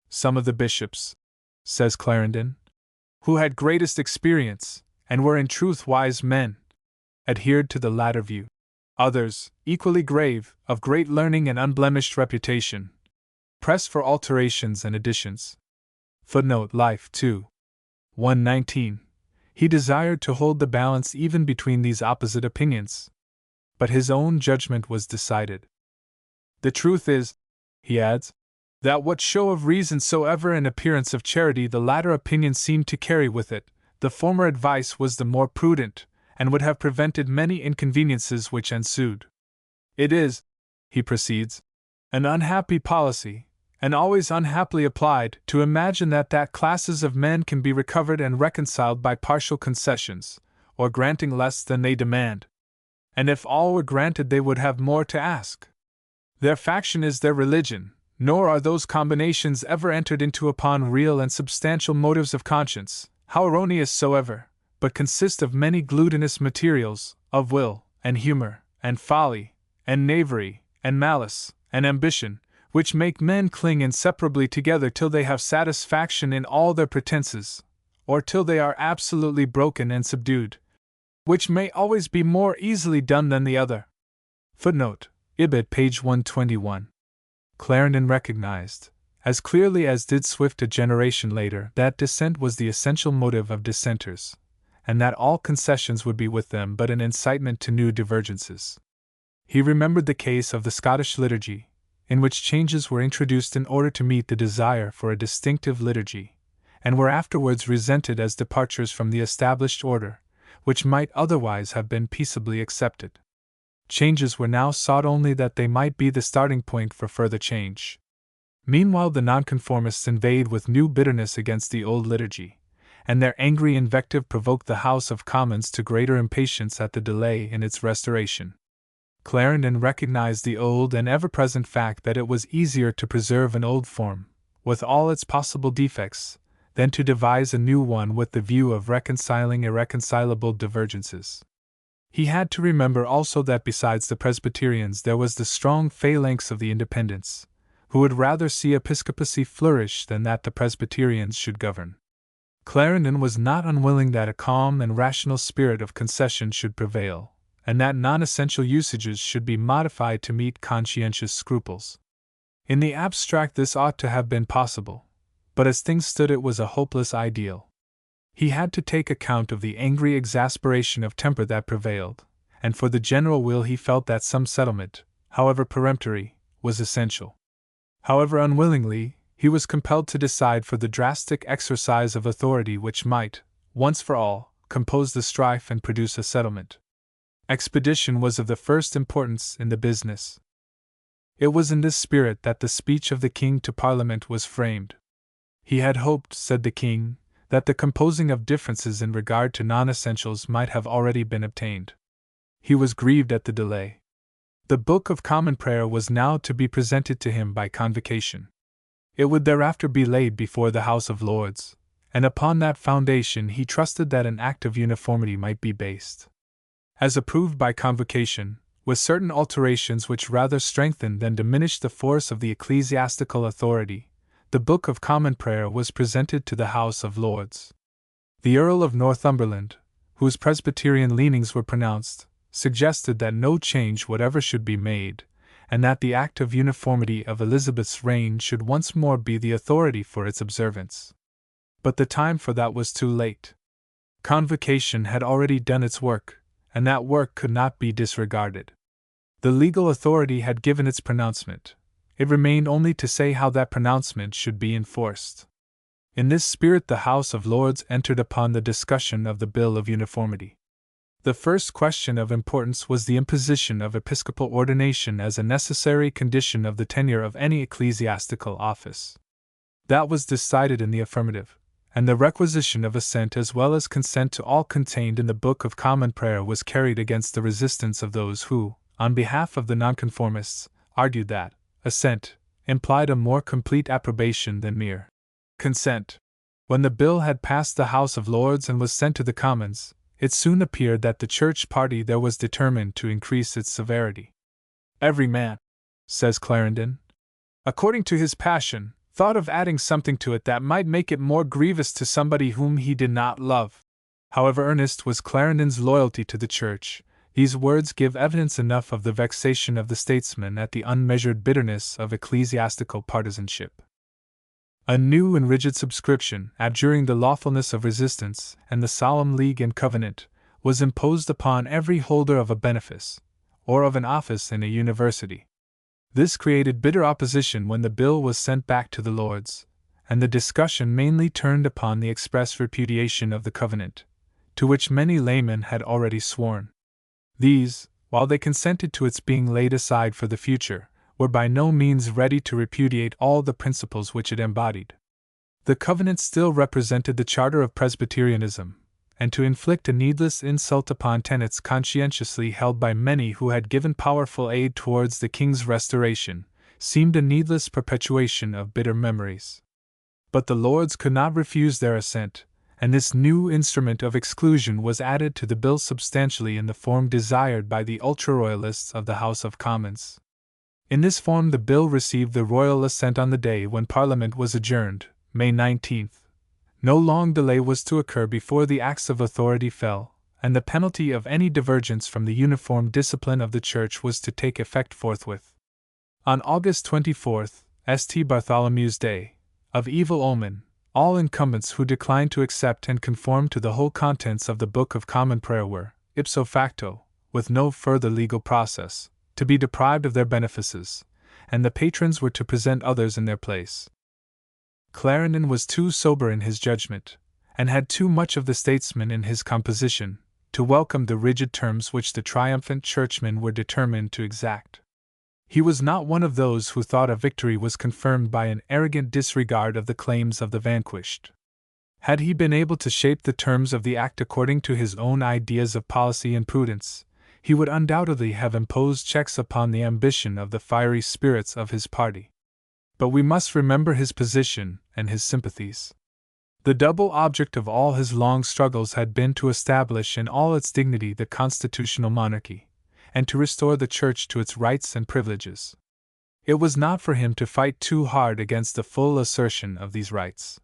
Speaker 1: Some of the bishops, says Clarendon, who had greatest experience, and were in truth wise men, adhered to the latter view. Others, equally grave, of great learning and unblemished reputation, pressed for alterations and additions. Footnote Life 2. 119. He desired to hold the balance even between these opposite opinions. But his own judgment was decided. The truth is, he adds, That what show of reason soever and appearance of charity the latter opinion seemed to carry with it, the former advice was the more prudent, and would have prevented many inconveniences which ensued. It is, he proceeds, an unhappy policy, and always unhappily applied, to imagine that classes of men can be recovered and reconciled by partial concessions, or granting less than they demand. And if all were granted, they would have more to ask. Their faction is their religion, nor are those combinations ever entered into upon real and substantial motives of conscience, how erroneous soever, but consist of many glutinous materials, of will, and humor, and folly, and knavery, and malice, and ambition, which make men cling inseparably together till they have satisfaction in all their pretenses, or till they are absolutely broken and subdued, which may always be more easily done than the other. Footnote: Ibid, page 121. Clarendon recognized, as clearly as did Swift a generation later, that dissent was the essential motive of dissenters, and that all concessions would be with them but an incitement to new divergences. He remembered the case of the Scottish liturgy, in which changes were introduced in order to meet the desire for a distinctive liturgy, and were afterwards resented as departures from the established order, which might otherwise have been peaceably accepted. Changes were now sought only that they might be the starting point for further change. Meanwhile, the nonconformists inveighed with new bitterness against the old liturgy, and their angry invective provoked the House of Commons to greater impatience at the delay in its restoration. Clarendon recognized the old and ever-present fact that it was easier to preserve an old form, with all its possible defects, than to devise a new one with the view of reconciling irreconcilable divergences. He had to remember also that besides the Presbyterians there was the strong phalanx of the Independents, who would rather see episcopacy flourish than that the Presbyterians should govern. Clarendon was not unwilling that a calm and rational spirit of concession should prevail, and that non-essential usages should be modified to meet conscientious scruples. In the abstract this ought to have been possible, but as things stood it was a hopeless ideal. He had to take account of the angry exasperation of temper that prevailed, and for the general will he felt that some settlement, however peremptory, was essential. However unwillingly, he was compelled to decide for the drastic exercise of authority which might, once for all, compose the strife and produce a settlement. Expedition was of the first importance in the business. It was in this spirit that the speech of the King to Parliament was framed. He had hoped, said the King, that the composing of differences in regard to non-essentials might have already been obtained. He was grieved at the delay. The Book of Common Prayer was now to be presented to him by convocation. It would thereafter be laid before the House of Lords, and upon that foundation he trusted that an Act of Uniformity might be based. As approved by convocation, with certain alterations which rather strengthened than diminished the force of the ecclesiastical authority, the Book of Common Prayer was presented to the House of Lords. The Earl of Northumberland, whose Presbyterian leanings were pronounced, suggested that no change whatever should be made, and that the Act of Uniformity of Elizabeth's reign should once more be the authority for its observance. But the time for that was too late. Convocation had already done its work, and that work could not be disregarded. The legal authority had given its pronouncement. It remained only to say how that pronouncement should be enforced. In this spirit the House of Lords entered upon the discussion of the Bill of Uniformity. The first question of importance was the imposition of episcopal ordination as a necessary condition of the tenure of any ecclesiastical office. That was decided in the affirmative, and the requisition of assent as well as consent to all contained in the Book of Common Prayer was carried against the resistance of those who, on behalf of the nonconformists, argued that assent implied a more complete approbation than mere consent. When the bill had passed the House of Lords and was sent to the Commons, it soon appeared that the Church party there was determined to increase its severity. Every man, says Clarendon, according to his passion, thought of adding something to it that might make it more grievous to somebody whom he did not love. However earnest was Clarendon's loyalty to the Church, these words give evidence enough of the vexation of the statesman at the unmeasured bitterness of ecclesiastical partisanship. A new and rigid subscription, abjuring the lawfulness of resistance and the solemn league and covenant, was imposed upon every holder of a benefice, or of an office in a university. This created bitter opposition when the bill was sent back to the Lords, and the discussion mainly turned upon the express repudiation of the covenant, to which many laymen had already sworn. These, while they consented to its being laid aside for the future, were by no means ready to repudiate all the principles which it embodied. The covenant still represented the charter of Presbyterianism, and to inflict a needless insult upon tenets conscientiously held by many who had given powerful aid towards the king's restoration, seemed a needless perpetuation of bitter memories. But the Lords could not refuse their assent, and this new instrument of exclusion was added to the bill substantially in the form desired by the ultra-royalists of the House of Commons. In this form the bill received the royal assent on the day when Parliament was adjourned, May 19th. No long delay was to occur before the Acts of Authority fell, and the penalty of any divergence from the uniform discipline of the Church was to take effect forthwith. On August 24th, St. Bartholomew's Day, of evil omen, all incumbents who declined to accept and conform to the whole contents of the Book of Common Prayer were, ipso facto, with no further legal process, to be deprived of their benefices, and the patrons were to present others in their place. Clarendon was too sober in his judgment, and had too much of the statesman in his composition, to welcome the rigid terms which the triumphant churchmen were determined to exact. He was not one of those who thought a victory was confirmed by an arrogant disregard of the claims of the vanquished. Had he been able to shape the terms of the act according to his own ideas of policy and prudence, he would undoubtedly have imposed checks upon the ambition of the fiery spirits of his party. But we must remember his position and his sympathies. The double object of all his long struggles had been to establish in all its dignity the constitutional monarchy, and to restore the Church to its rights and privileges. It was not for him to fight too hard against the full assertion of these rights.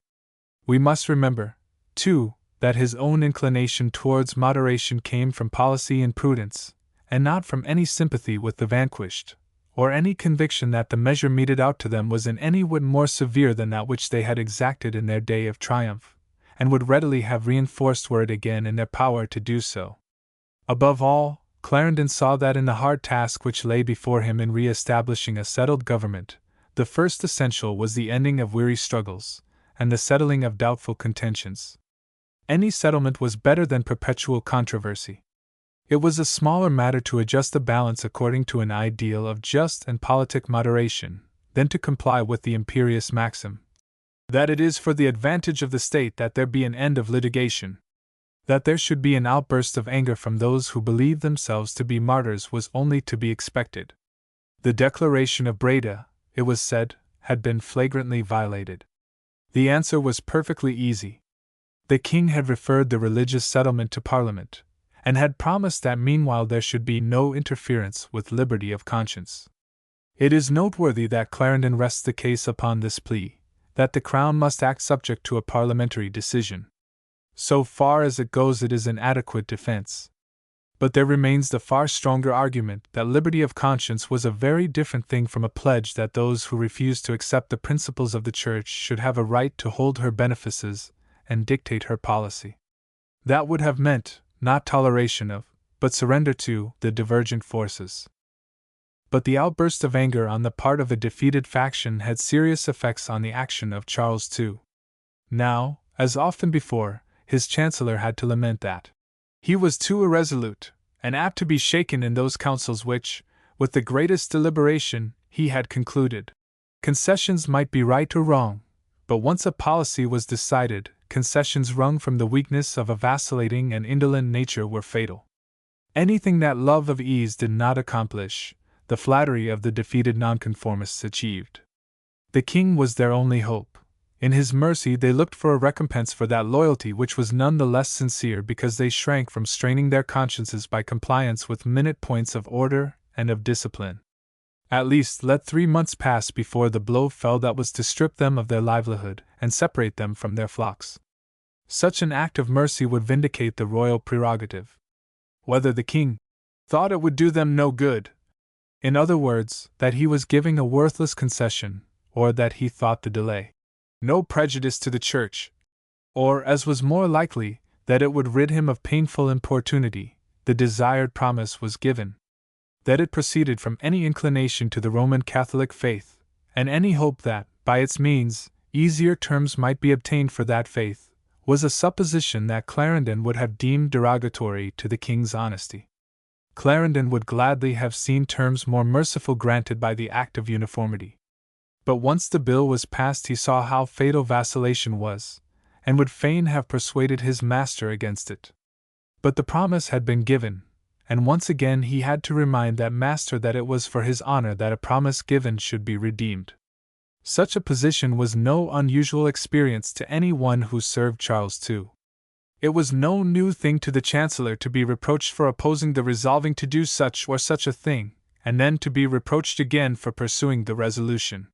Speaker 1: We must remember, too, that his own inclination towards moderation came from policy and prudence, and not from any sympathy with the vanquished, or any conviction that the measure meted out to them was in any whit more severe than that which they had exacted in their day of triumph, and would readily have reinforced were it again in their power to do so. Above all, Clarendon saw that in the hard task which lay before him in re-establishing a settled government, the first essential was the ending of weary struggles, and the settling of doubtful contentions. Any settlement was better than perpetual controversy. It was a smaller matter to adjust the balance according to an ideal of just and politic moderation, than to comply with the imperious maxim that it is for the advantage of the state that there be an end of litigation. That there should be an outburst of anger from those who believed themselves to be martyrs was only to be expected. The Declaration of Breda, it was said, had been flagrantly violated. The answer was perfectly easy. The king had referred the religious settlement to Parliament, and had promised that meanwhile there should be no interference with liberty of conscience. It is noteworthy that Clarendon rests the case upon this plea, that the Crown must act subject to a parliamentary decision. So far as it goes, it is an adequate defense. But there remains the far stronger argument that liberty of conscience was a very different thing from a pledge that those who refused to accept the principles of the Church should have a right to hold her benefices and dictate her policy. That would have meant, not toleration of, but surrender to, the divergent forces. But the outburst of anger on the part of a defeated faction had serious effects on the action of Charles II. Now, as often before, his Chancellor had to lament that he was too irresolute, and apt to be shaken in those councils which, with the greatest deliberation, he had concluded. Concessions might be right or wrong, but once a policy was decided, concessions wrung from the weakness of a vacillating and indolent nature were fatal. Anything that love of ease did not accomplish, the flattery of the defeated nonconformists achieved. The king was their only hope. In his mercy they looked for a recompense for that loyalty which was none the less sincere because they shrank from straining their consciences by compliance with minute points of order and of discipline. At least let 3 months pass before the blow fell that was to strip them of their livelihood and separate them from their flocks. Such an act of mercy would vindicate the royal prerogative. Whether the king thought it would do them no good, in other words, that he was giving a worthless concession, or that he thought the delay no prejudice to the Church, or, as was more likely, that it would rid him of painful importunity, the desired promise was given. that it proceeded from any inclination to the Roman Catholic faith, and any hope that, by its means, easier terms might be obtained for that faith, was a supposition that Clarendon would have deemed derogatory to the king's honesty. Clarendon would gladly have seen terms more merciful granted by the Act of Uniformity. But once the bill was passed he saw how fatal vacillation was, and would fain have persuaded his master against it. But the promise had been given, and once again he had to remind that master that it was for his honor that a promise given should be redeemed. Such a position was no unusual experience to any one who served Charles II. It was no new thing to the Chancellor to be reproached for opposing the resolving to do such or such a thing, and then to be reproached again for pursuing the resolution.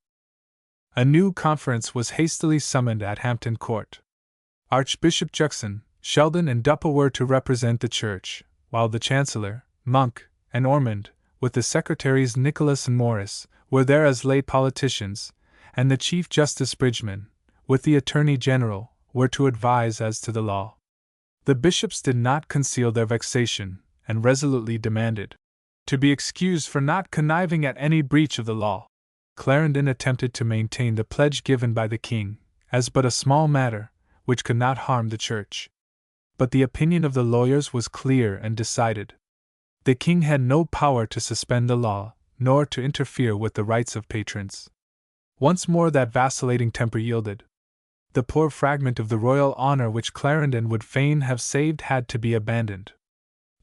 Speaker 1: A new conference was hastily summoned at Hampton Court. Archbishop Juxon, Sheldon, and Duppa were to represent the Church, while the Chancellor, Monk, and Ormond, with the secretaries Nicholas and Morris, were there as lay politicians, and the Chief Justice Bridgeman, with the Attorney General, were to advise as to the law. The bishops did not conceal their vexation, and resolutely demanded to be excused for not conniving at any breach of the law. Clarendon attempted to maintain the pledge given by the king, as but a small matter, which could not harm the Church. But the opinion of the lawyers was clear and decided. The king had no power to suspend the law, nor to interfere with the rights of patrons. Once more that vacillating temper yielded. The poor fragment of the royal honor which Clarendon would fain have saved had to be abandoned.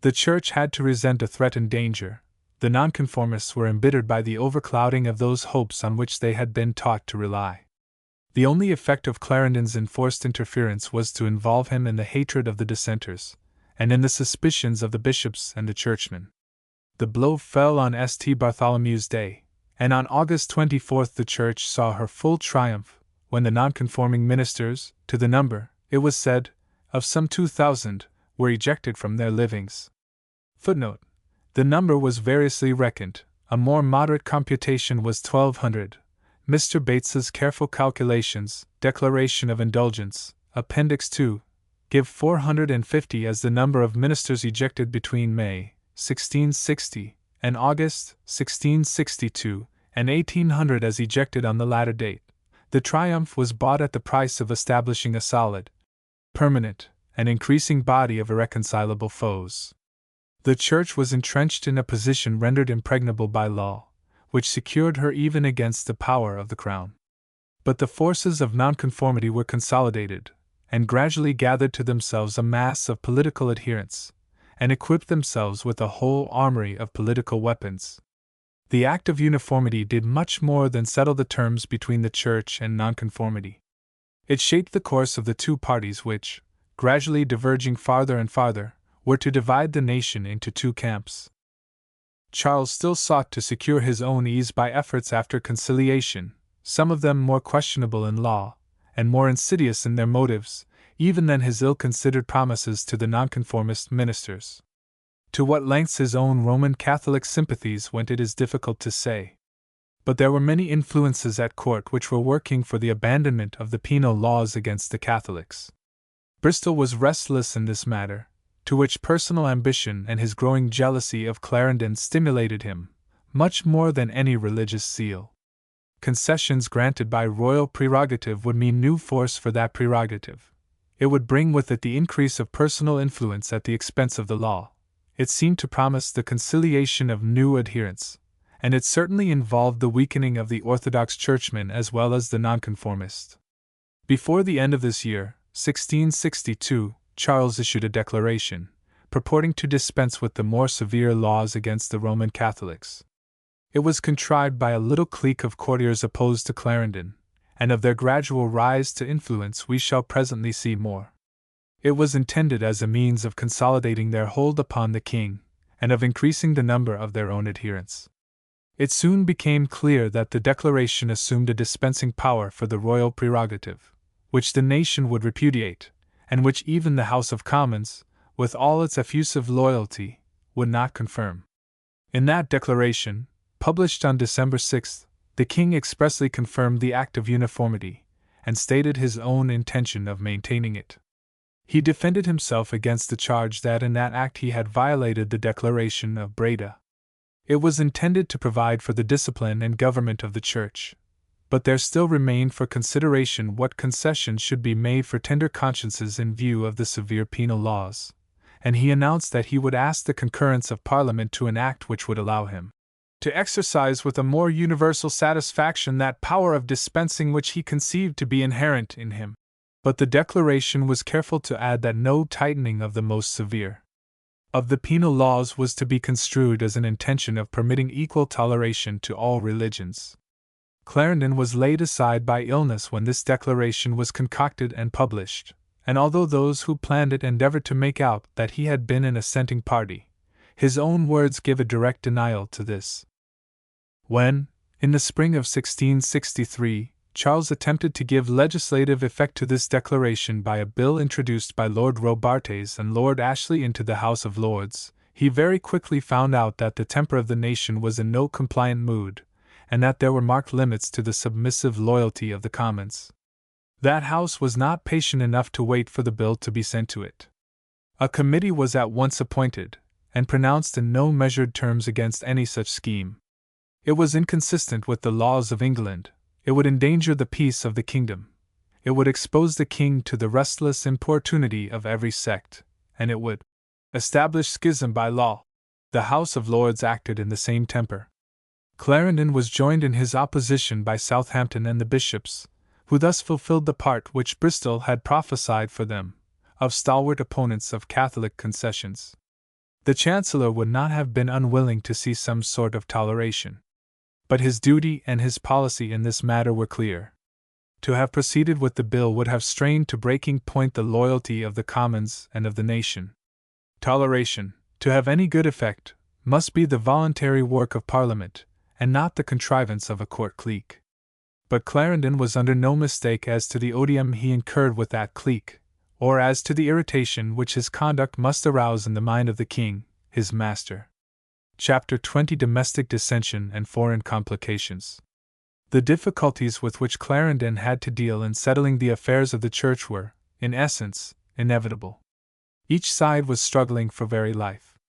Speaker 1: The Church had to resent a threatened danger. The nonconformists were embittered by the overclouding of those hopes on which they had been taught to rely. The only effect of Clarendon's enforced interference was to involve him in the hatred of the dissenters, and in the suspicions of the bishops and the churchmen. The blow fell on St. Bartholomew's Day, and on August 24 the Church saw her full triumph, when the nonconforming ministers, to the number, it was said, of some 2,000, were ejected from their livings. Footnote: the number was variously reckoned. A more moderate computation was 1,200. Mr. Bates's careful calculations, Declaration of Indulgence, Appendix 2, give 450 as the number of ministers ejected between May 1660 and August 1662, and 1,800 as ejected on the latter date. The triumph was bought at the price of establishing a solid, permanent, and increasing body of irreconcilable foes. The Church was entrenched in a position rendered impregnable by law, which secured her even against the power of the Crown. But the forces of nonconformity were consolidated, and gradually gathered to themselves a mass of political adherents, and equipped themselves with a whole armory of political weapons. The Act of Uniformity did much more than settle the terms between the Church and nonconformity. It shaped the course of the two parties which, gradually diverging farther and farther, were to divide the nation into two camps. Charles still sought to secure his own ease by efforts after conciliation, some of them more questionable in law, and more insidious in their motives, even than his ill-considered promises to the nonconformist ministers. To what lengths his own Roman Catholic sympathies went it is difficult to say. But there were many influences at court which were working for the abandonment of the penal laws against the Catholics. Bristol was restless in this matter, to which personal ambition and his growing jealousy of Clarendon stimulated him, much more than any religious zeal. Concessions granted by royal prerogative would mean new force for that prerogative. It would bring with it the increase of personal influence at the expense of the law. It seemed to promise the conciliation of new adherents, and it certainly involved the weakening of the Orthodox churchmen as well as the nonconformist. Before the end of this year, 1662, Charles issued a declaration, purporting to dispense with the more severe laws against the Roman Catholics. It was contrived by a little clique of courtiers opposed to Clarendon, and of their gradual rise to influence we shall presently see more. It was intended as a means of consolidating their hold upon the king, and of increasing the number of their own adherents. It soon became clear that the declaration assumed a dispensing power for the royal prerogative, which the nation would repudiate, and which even the House of Commons, with all its effusive loyalty, would not confirm. In that declaration, published on December 6, the king expressly confirmed the Act of Uniformity, and stated his own intention of maintaining it. He defended himself against the charge that in that act he had violated the Declaration of Breda. It was intended to provide for the discipline and government of the Church, but there still remained for consideration what concessions should be made for tender consciences in view of the severe penal laws, and he announced that he would ask the concurrence of Parliament to an act which would allow him to exercise with a more universal satisfaction that power of dispensing which he conceived to be inherent in him. But the declaration was careful to add that no tightening of the most severe of the penal laws was to be construed as an intention of permitting equal toleration to all religions. Clarendon was laid aside by illness when this declaration was concocted and published, and although those who planned it endeavored to make out that he had been an assenting party, his own words give a direct denial to this. When, in the spring of 1663, Charles attempted to give legislative effect to this declaration by a bill introduced by Lord Robartes and Lord Ashley into the House of Lords, he very quickly found out that the temper of the nation was in no compliant mood, and that there were marked limits to the submissive loyalty of the Commons. That House was not patient enough to wait for the bill to be sent to it. A committee was at once appointed, and pronounced in no measured terms against any such scheme. It was inconsistent with the laws of England. It would endanger the peace of the kingdom. It would expose the king to the restless importunity of every sect, and it would establish schism by law. The House of Lords acted in the same temper. Clarendon was joined in his opposition by Southampton and the bishops, who thus fulfilled the part which Bristol had prophesied for them, of stalwart opponents of Catholic concessions. The Chancellor would not have been unwilling to see some sort of toleration, but his duty and his policy in this matter were clear. To have proceeded with the bill would have strained to breaking point the loyalty of the Commons and of the nation. Toleration, to have any good effect, must be the voluntary work of Parliament, and not the contrivance of a court clique. But Clarendon was under no mistake as to the odium he incurred with that clique, or as to the irritation which his conduct must arouse in the mind of the king, his master. Chapter 20: Domestic Dissension and Foreign Complications. The difficulties with which Clarendon had to deal in settling the affairs of the Church were, in essence, inevitable. Each side was struggling for very life.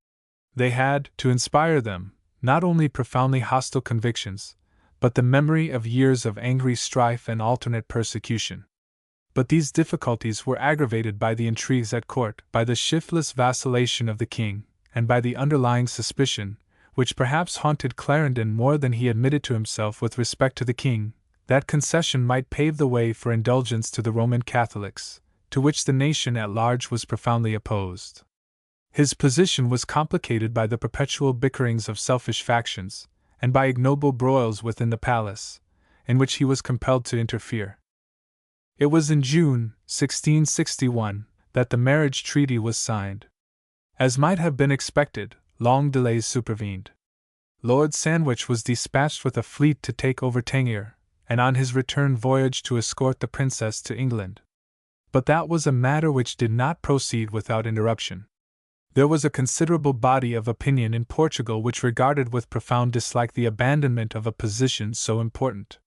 Speaker 1: They had, to inspire them, not only profoundly hostile convictions, but the memory of years of angry strife and alternate persecution. But these difficulties were aggravated by the intrigues at court, by the shiftless vacillation of the king, and by the underlying suspicion, which perhaps haunted Clarendon more than he admitted to himself with respect to the king, that concession might pave the way for indulgence to the Roman Catholics, to which the nation at large was profoundly opposed. His position was complicated by the perpetual bickerings of selfish factions, and by ignoble broils within the palace, in which he was compelled to interfere. It was in June, 1661, that the marriage treaty was signed. As might have been expected, long delays supervened. Lord Sandwich was dispatched with a fleet to take over Tangier, and on his return voyage to escort the princess to England. But that was a matter which did not proceed without interruption. There was a considerable body of opinion in Portugal which regarded with profound dislike the abandonment of a position so important.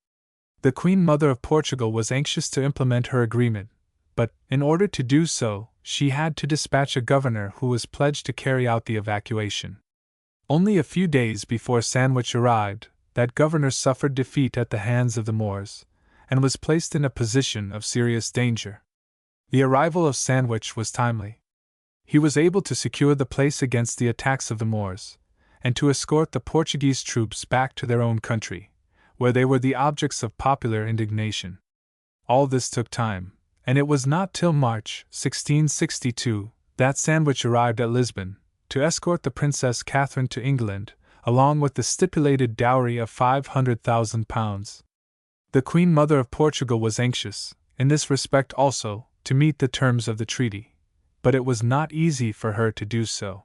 Speaker 1: The Queen Mother of Portugal was anxious to implement her agreement, but, in order to do so, she had to dispatch a governor who was pledged to carry out the evacuation. Only a few days before Sandwich arrived, that governor suffered defeat at the hands of the Moors, and was placed in a position of serious danger. The arrival of Sandwich was timely. He was able to secure the place against the attacks of the Moors, and to escort the Portuguese troops back to their own country, where they were the objects of popular indignation. All this took time, and it was not till March 1662 that Sandwich arrived at Lisbon, to escort the Princess Catherine to England, along with the stipulated dowry of £500,000. The Queen Mother of Portugal was anxious, in this respect also, to meet the terms of the treaty, but it was not easy for her to do so.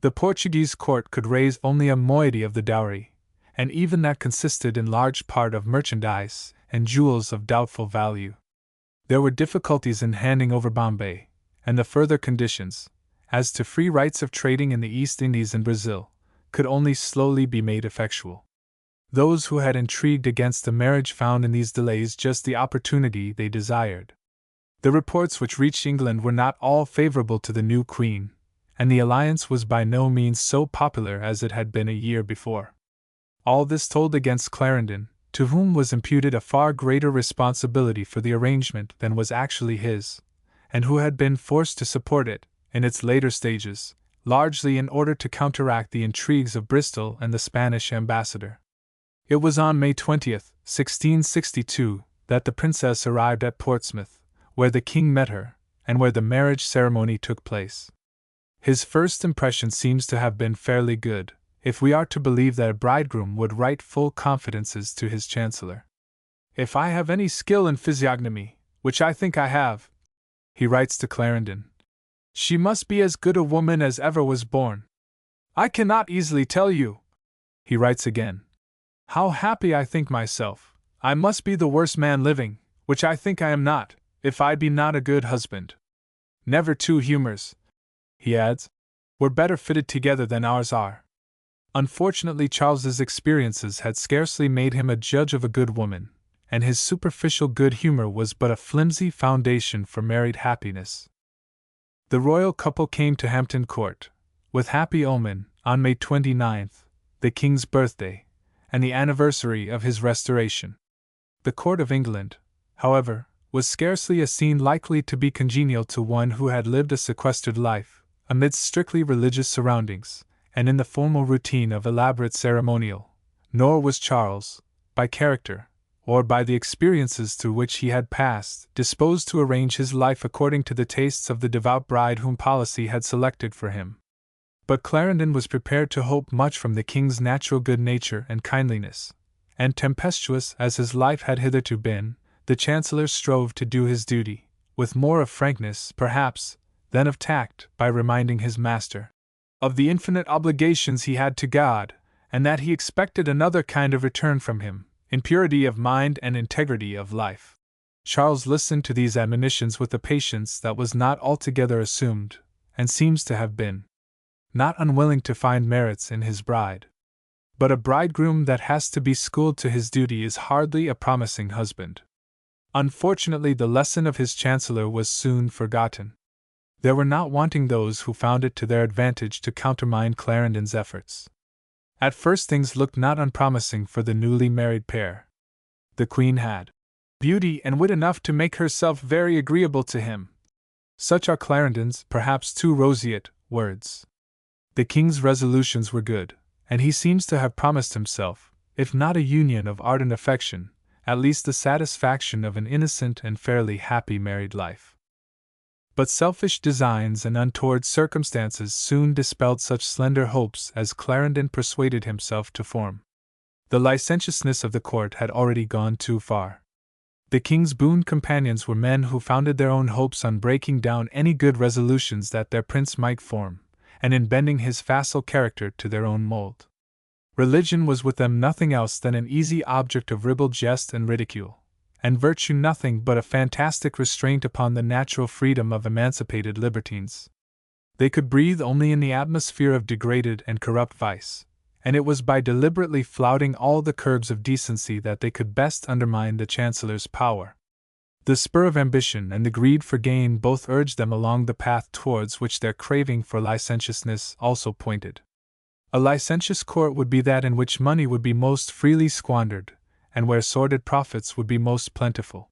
Speaker 1: The Portuguese court could raise only a moiety of the dowry, and even that consisted in large part of merchandise and jewels of doubtful value. There were difficulties in handing over Bombay, and the further conditions, as to free rights of trading in the East Indies and Brazil, could only slowly be made effectual. Those who had intrigued against the marriage found in these delays just the opportunity they desired. The reports which reached England were not all favorable to the new queen, and the alliance was by no means so popular as it had been a year before. All this told against Clarendon, to whom was imputed a far greater responsibility for the arrangement than was actually his, and who had been forced to support it, in its later stages, largely in order to counteract the intrigues of Bristol and the Spanish ambassador. It was on May 20th, 1662, that the princess arrived at Portsmouth, where the king met her, and where the marriage ceremony took place. His first impression seems to have been fairly good, if we are to believe that a bridegroom would write full confidences to his chancellor. "If I have any skill in physiognomy, which I think I have," he writes to Clarendon, "she must be as good a woman as ever was born. I cannot easily tell you," he writes again, "how happy I think myself. I must be the worst man living, which I think I am not, if I be not a good husband. Never two humors," he adds, "were better fitted together than ours are." Unfortunately, Charles's experiences had scarcely made him a judge of a good woman, and his superficial good humor was but a flimsy foundation for married happiness. The royal couple came to Hampton Court, with happy omen, on May 29th, the king's birthday, and the anniversary of his restoration. The court of England, however, was scarcely a scene likely to be congenial to one who had lived a sequestered life, amidst strictly religious surroundings, and in the formal routine of elaborate ceremonial, nor was Charles, by character, or by the experiences through which he had passed, disposed to arrange his life according to the tastes of the devout bride whom policy had selected for him. But Clarendon was prepared to hope much from the king's natural good nature and kindliness, and tempestuous as his life had hitherto been, the chancellor strove to do his duty, with more of frankness, perhaps, than of tact, by reminding his master of the infinite obligations he had to God, and that he expected another kind of return from him, in purity of mind and integrity of life. Charles listened to these admonitions with a patience that was not altogether assumed, and seems to have been not unwilling to find merits in his bride. But a bridegroom that has to be schooled to his duty is hardly a promising husband. Unfortunately, the lesson of his chancellor was soon forgotten. There were not wanting those who found it to their advantage to countermine Clarendon's efforts. At first things looked not unpromising for the newly married pair. The Queen had beauty and wit enough to make herself very agreeable to him. Such are Clarendon's, perhaps too roseate, words. The King's resolutions were good, and he seems to have promised himself, if not a union of ardent affection, at least the satisfaction of an innocent and fairly happy married life. But selfish designs and untoward circumstances soon dispelled such slender hopes as Clarendon persuaded himself to form. The licentiousness of the court had already gone too far. The king's boon companions were men who founded their own hopes on breaking down any good resolutions that their prince might form, and in bending his facile character to their own mold. Religion was with them nothing else than an easy object of ribald jest and ridicule, and virtue nothing but a fantastic restraint upon the natural freedom of emancipated libertines. They could breathe only in the atmosphere of degraded and corrupt vice, and it was by deliberately flouting all the curbs of decency that they could best undermine the chancellor's power. The spur of ambition and the greed for gain both urged them along the path towards which their craving for licentiousness also pointed. A licentious court would be that in which money would be most freely squandered, and where sordid profits would be most plentiful.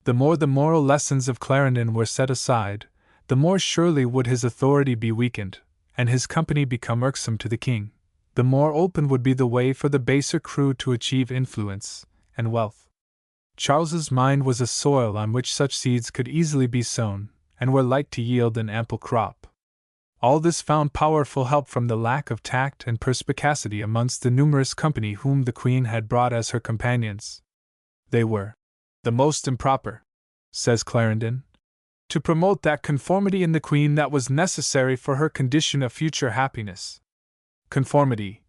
Speaker 1: The more the moral lessons of Clarendon were set aside, the more surely would his authority be weakened, and his company become irksome to the king, the more open would be the way for the baser crew to achieve influence and wealth. Charles's mind was a soil on which such seeds could easily be sown, and were like to yield an ample crop. All this found powerful help from the lack of tact and perspicacity amongst the numerous company whom the Queen had brought as her companions. They were the most improper, says Clarendon, to promote that conformity in the Queen that was necessary for her condition of future happiness. Conformity,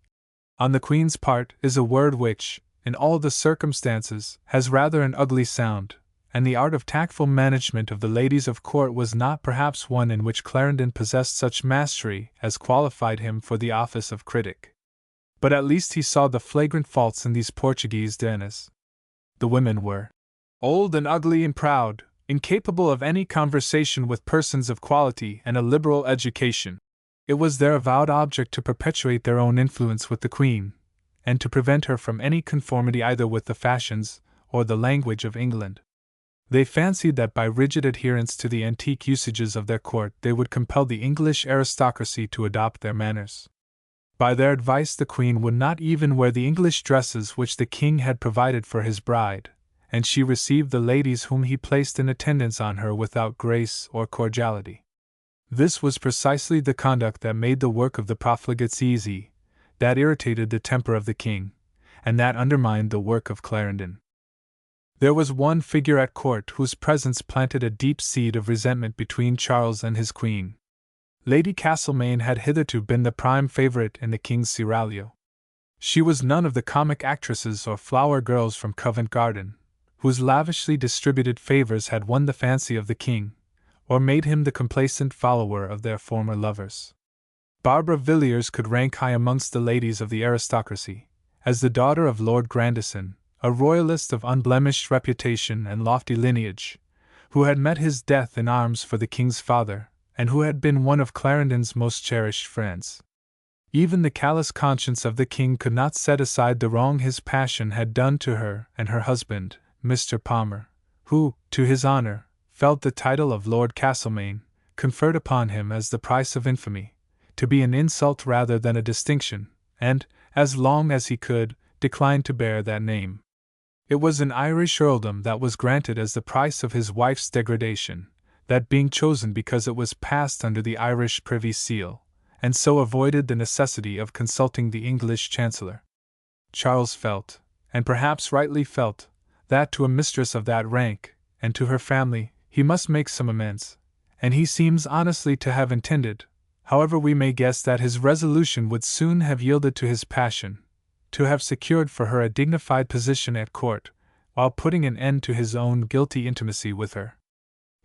Speaker 1: on the Queen's part, is a word which, in all the circumstances, has rather an ugly sound, and the art of tactful management of the ladies of court was not perhaps one in which Clarendon possessed such mastery as qualified him for the office of critic. But at least he saw the flagrant faults in these Portuguese damas. The women were old and ugly and proud, incapable of any conversation with persons of quality and a liberal education. It was their avowed object to perpetuate their own influence with the Queen, and to prevent her from any conformity either with the fashions or the language of England. They fancied that by rigid adherence to the antique usages of their court they would compel the English aristocracy to adopt their manners. By their advice the Queen would not even wear the English dresses which the King had provided for his bride, and she received the ladies whom he placed in attendance on her without grace or cordiality. This was precisely the conduct that made the work of the profligates easy, that irritated the temper of the King, and that undermined the work of Clarendon. There was one figure at court whose presence planted a deep seed of resentment between Charles and his Queen. Lady Castlemaine had hitherto been the prime favourite in the King's seraglio. She was none of the comic actresses or flower girls from Covent Garden, whose lavishly distributed favours had won the fancy of the King, or made him the complacent follower of their former lovers. Barbara Villiers could rank high amongst the ladies of the aristocracy, as the daughter of Lord Grandison, a royalist of unblemished reputation and lofty lineage, who had met his death in arms for the King's father, and who had been one of Clarendon's most cherished friends. Even the callous conscience of the King could not set aside the wrong his passion had done to her and her husband, Mr. Palmer, who, to his honour, felt the title of Lord Castlemaine, conferred upon him as the price of infamy, to be an insult rather than a distinction, and, as long as he could, declined to bear that name. It was an Irish earldom that was granted as the price of his wife's degradation, that being chosen because it was passed under the Irish Privy Seal, and so avoided the necessity of consulting the English Chancellor. Charles felt, and perhaps rightly felt, that to a mistress of that rank, and to her family, he must make some amends, and he seems honestly to have intended, however we may guess that his resolution would soon have yielded to his passion, to have secured for her a dignified position at court, while putting an end to his own guilty intimacy with her.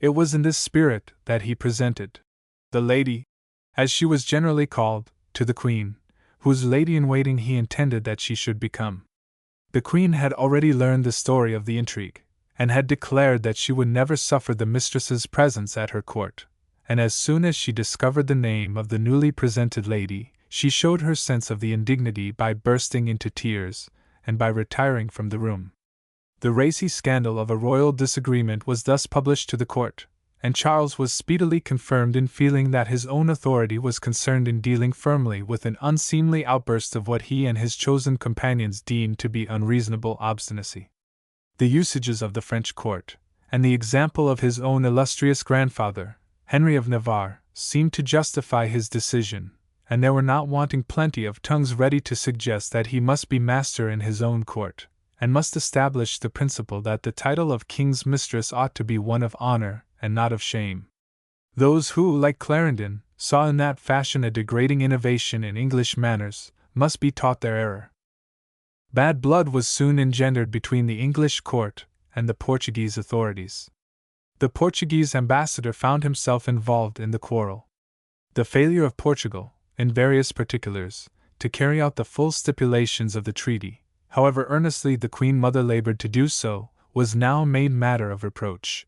Speaker 1: It was in this spirit that he presented the lady, as she was generally called, to the Queen, whose lady-in-waiting he intended that she should become. The Queen had already learned the story of the intrigue, and had declared that she would never suffer the mistress's presence at her court, and as soon as she discovered the name of the newly presented lady, she showed her sense of the indignity by bursting into tears, and by retiring from the room. The racy scandal of a royal disagreement was thus published to the court, and Charles was speedily confirmed in feeling that his own authority was concerned in dealing firmly with an unseemly outburst of what he and his chosen companions deemed to be unreasonable obstinacy. The usages of the French court, and the example of his own illustrious grandfather, Henry of Navarre, seemed to justify his decision, and there were not wanting plenty of tongues ready to suggest that he must be master in his own court, and must establish the principle that the title of King's mistress ought to be one of honour and not of shame. Those who, like Clarendon, saw in that fashion a degrading innovation in English manners, must be taught their error. Bad blood was soon engendered between the English court and the Portuguese authorities. The Portuguese ambassador found himself involved in the quarrel. The failure of Portugal, in various particulars, to carry out the full stipulations of the treaty, however earnestly the Queen Mother laboured to do so, was now made matter of reproach.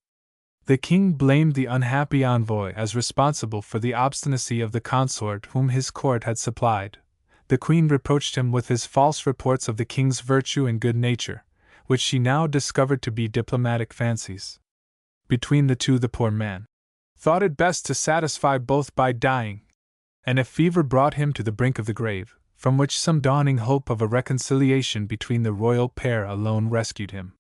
Speaker 1: The King blamed the unhappy envoy as responsible for the obstinacy of the consort whom his court had supplied. The Queen reproached him with his false reports of the King's virtue and good nature, which she now discovered to be diplomatic fancies. Between the two the poor man thought it best to satisfy both by dying, and a fever brought him to the brink of the grave, from which some dawning hope of a reconciliation between the royal pair alone rescued him.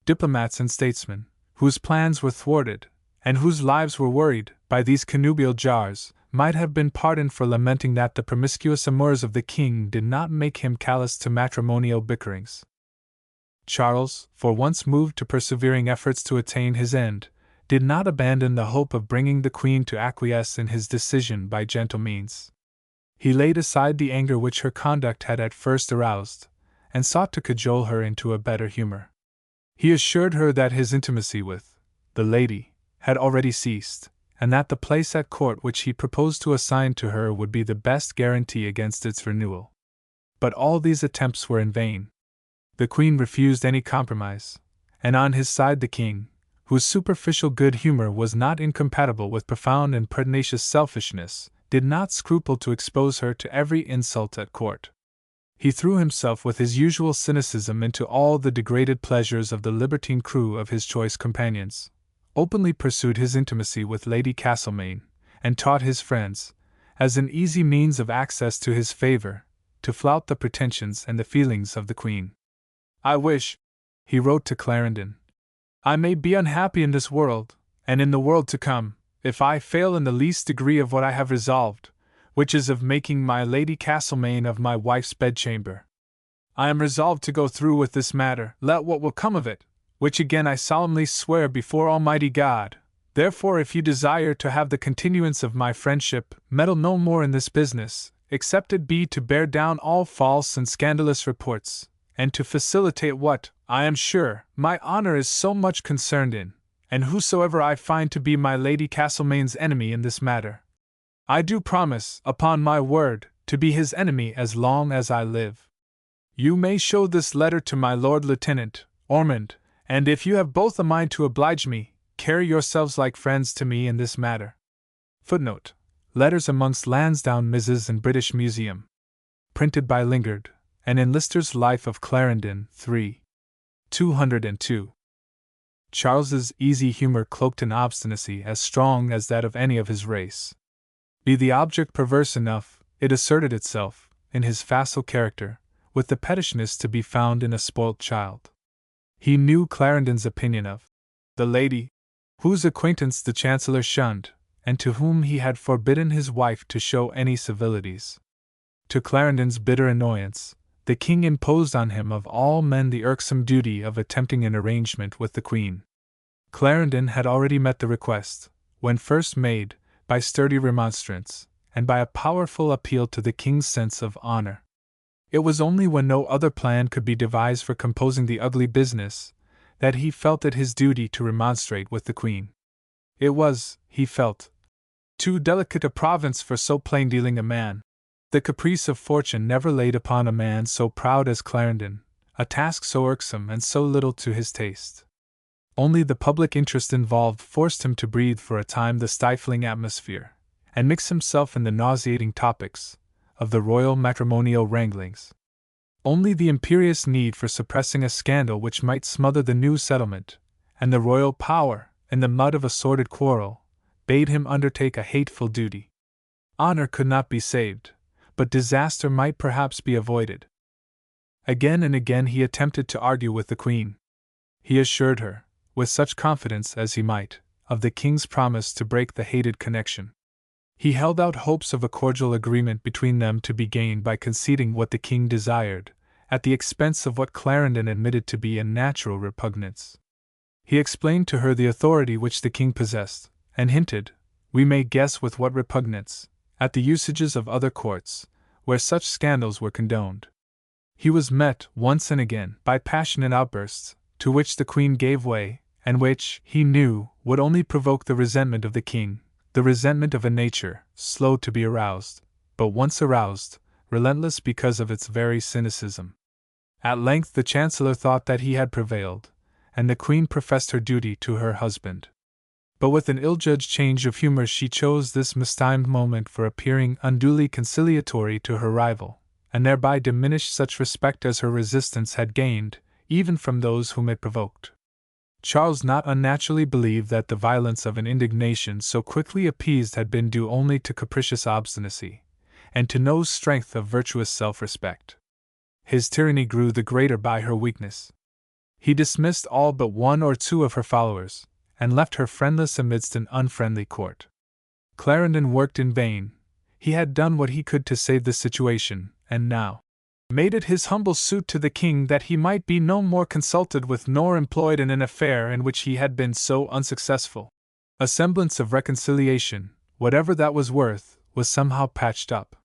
Speaker 1: Diplomats and statesmen, whose plans were thwarted, and whose lives were worried by these connubial jars, might have been pardoned for lamenting that the promiscuous amours of the King did not make him callous to matrimonial bickerings. Charles, for once moved to persevering efforts to attain his end, did not abandon the hope of bringing the Queen to acquiesce in his decision by gentle means. He laid aside the anger which her conduct had at first aroused, and sought to cajole her into a better humour. He assured her that his intimacy with the lady had already ceased, and that the place at court which he proposed to assign to her would be the best guarantee against its renewal. But all these attempts were in vain. The Queen refused any compromise, and on his side the King, whose superficial good humour was not incompatible with profound and pertinacious selfishness, did not scruple to expose her to every insult at court. He threw himself with his usual cynicism into all the degraded pleasures of the libertine crew of his choice companions, openly pursued his intimacy with Lady Castlemaine, and taught his friends, as an easy means of access to his favor, to flout the pretensions and the feelings of the Queen. "I wish," he wrote to Clarendon, "I may be unhappy in this world, and in the world to come, if I fail in the least degree of what I have resolved, which is of making my Lady Castlemaine of my wife's bedchamber. I am resolved to go through with this matter, let what will come of it, which again I solemnly swear before Almighty God. Therefore, if you desire to have the continuance of my friendship, meddle no more in this business, except it be to bear down all false and scandalous reports, and to facilitate what, I am sure, my honor is so much concerned in, and whosoever I find to be my Lady Castlemaine's enemy in this matter. I do promise, upon my word, to be his enemy as long as I live. You may show this letter to my Lord Lieutenant, Ormond, and if you have both a mind to oblige me, carry yourselves like friends to me in this matter." Footnote: Letters amongst Lansdowne Mrs. and British Museum. Printed by Lingard, and in Lister's Life of Clarendon, 3. 202. Charles's easy humor cloaked an obstinacy as strong as that of any of his race. Be the object perverse enough, it asserted itself, in his facile character, with the pettishness to be found in a spoilt child. He knew Clarendon's opinion of the lady, whose acquaintance the Chancellor shunned, and to whom he had forbidden his wife to show any civilities. To Clarendon's bitter annoyance, the king imposed on him of all men the irksome duty of attempting an arrangement with the Queen. Clarendon had already met the request, when first made, by sturdy remonstrance, and by a powerful appeal to the king's sense of honor. It was only when no other plan could be devised for composing the ugly business, that he felt it his duty to remonstrate with the Queen. It was, he felt, too delicate a province for so plain-dealing a man. The caprice of fortune never laid upon a man so proud as Clarendon, a task so irksome and so little to his taste. Only the public interest involved forced him to breathe for a time the stifling atmosphere, and mix himself in the nauseating topics of the royal matrimonial wranglings. Only the imperious need for suppressing a scandal which might smother the new settlement, and the royal power, in the mud of a sordid quarrel, bade him undertake a hateful duty. Honor could not be saved, but disaster might perhaps be avoided. Again and again he attempted to argue with the Queen. He assured her, with such confidence as he might, of the king's promise to break the hated connection. He held out hopes of a cordial agreement between them to be gained by conceding what the king desired, at the expense of what Clarendon admitted to be a natural repugnance. He explained to her the authority which the king possessed, and hinted, we may guess with what repugnance, at the usages of other courts, where such scandals were condoned. He was met, once and again, by passionate outbursts, to which the Queen gave way, and which, he knew, would only provoke the resentment of the king, the resentment of a nature slow to be aroused, but once aroused, relentless because of its very cynicism. At length the Chancellor thought that he had prevailed, and the Queen professed her duty to her husband. But with an ill-judged change of humor she chose this mistimed moment for appearing unduly conciliatory to her rival, and thereby diminished such respect as her resistance had gained, even from those whom it provoked. Charles not unnaturally believed that the violence of an indignation so quickly appeased had been due only to capricious obstinacy, and to no strength of virtuous self-respect. His tyranny grew the greater by her weakness. He dismissed all but one or two of her followers, and left her friendless amidst an unfriendly court. Clarendon worked in vain. He had done what he could to save the situation, and now made it his humble suit to the king that he might be no more consulted with nor employed in an affair in which he had been so unsuccessful. A semblance of reconciliation, whatever that was worth, was somehow patched up.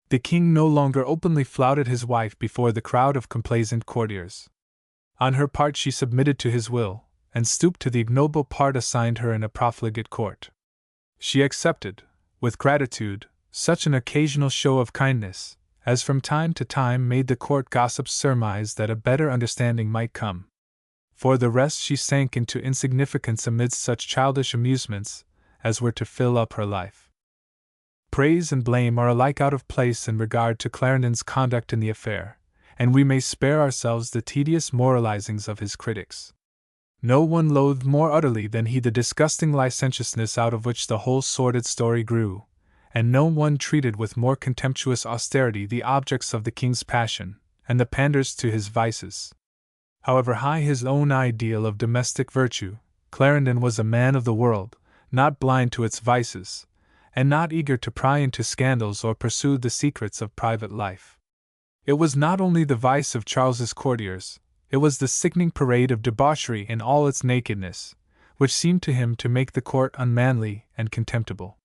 Speaker 1: The king no longer openly flouted his wife before the crowd of complaisant courtiers. On her part she submitted to his will, and stooped to the ignoble part assigned her in a profligate court. She accepted, with gratitude, such an occasional show of kindness, as from time to time made the court gossips surmise that a better understanding might come. For the rest she sank into insignificance amidst such childish amusements as were to fill up her life. Praise and blame are alike out of place in regard to Clarendon's conduct in the affair, and we may spare ourselves the tedious moralizings of his critics. No one loathed more utterly than he the disgusting licentiousness out of which the whole sordid story grew, and no one treated with more contemptuous austerity the objects of the king's passion, and the panders to his vices. However high his own ideal of domestic virtue, Clarendon was a man of the world, not blind to its vices, and not eager to pry into scandals or pursue the secrets of private life. It was not only the vice of Charles's courtiers, it was the sickening parade of debauchery in all its nakedness, which seemed to him to make the court unmanly and contemptible.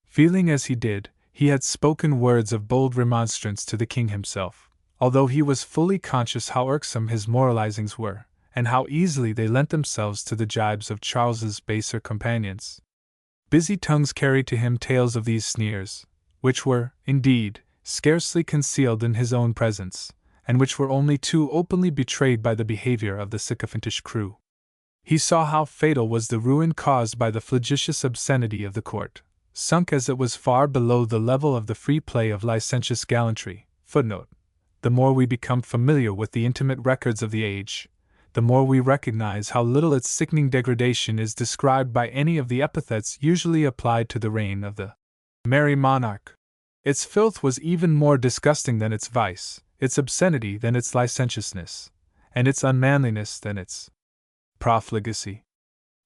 Speaker 1: Feeling as he did, he had spoken words of bold remonstrance to the king himself, although he was fully conscious how irksome his moralizings were, and how easily they lent themselves to the gibes of Charles's baser companions. Busy tongues carried to him tales of these sneers, which were, indeed, scarcely concealed in his own presence, and which were only too openly betrayed by the behavior of the sycophantish crew. He saw how fatal was the ruin caused by the flagitious obscenity of the court, sunk as it was far below the level of the free play of licentious gallantry. Footnote: the more we become familiar with the intimate records of the age, the more we recognize how little its sickening degradation is described by any of the epithets usually applied to the reign of the merry monarch. Its filth was even more disgusting than its vice, its obscenity than its licentiousness, and its unmanliness than its profligacy.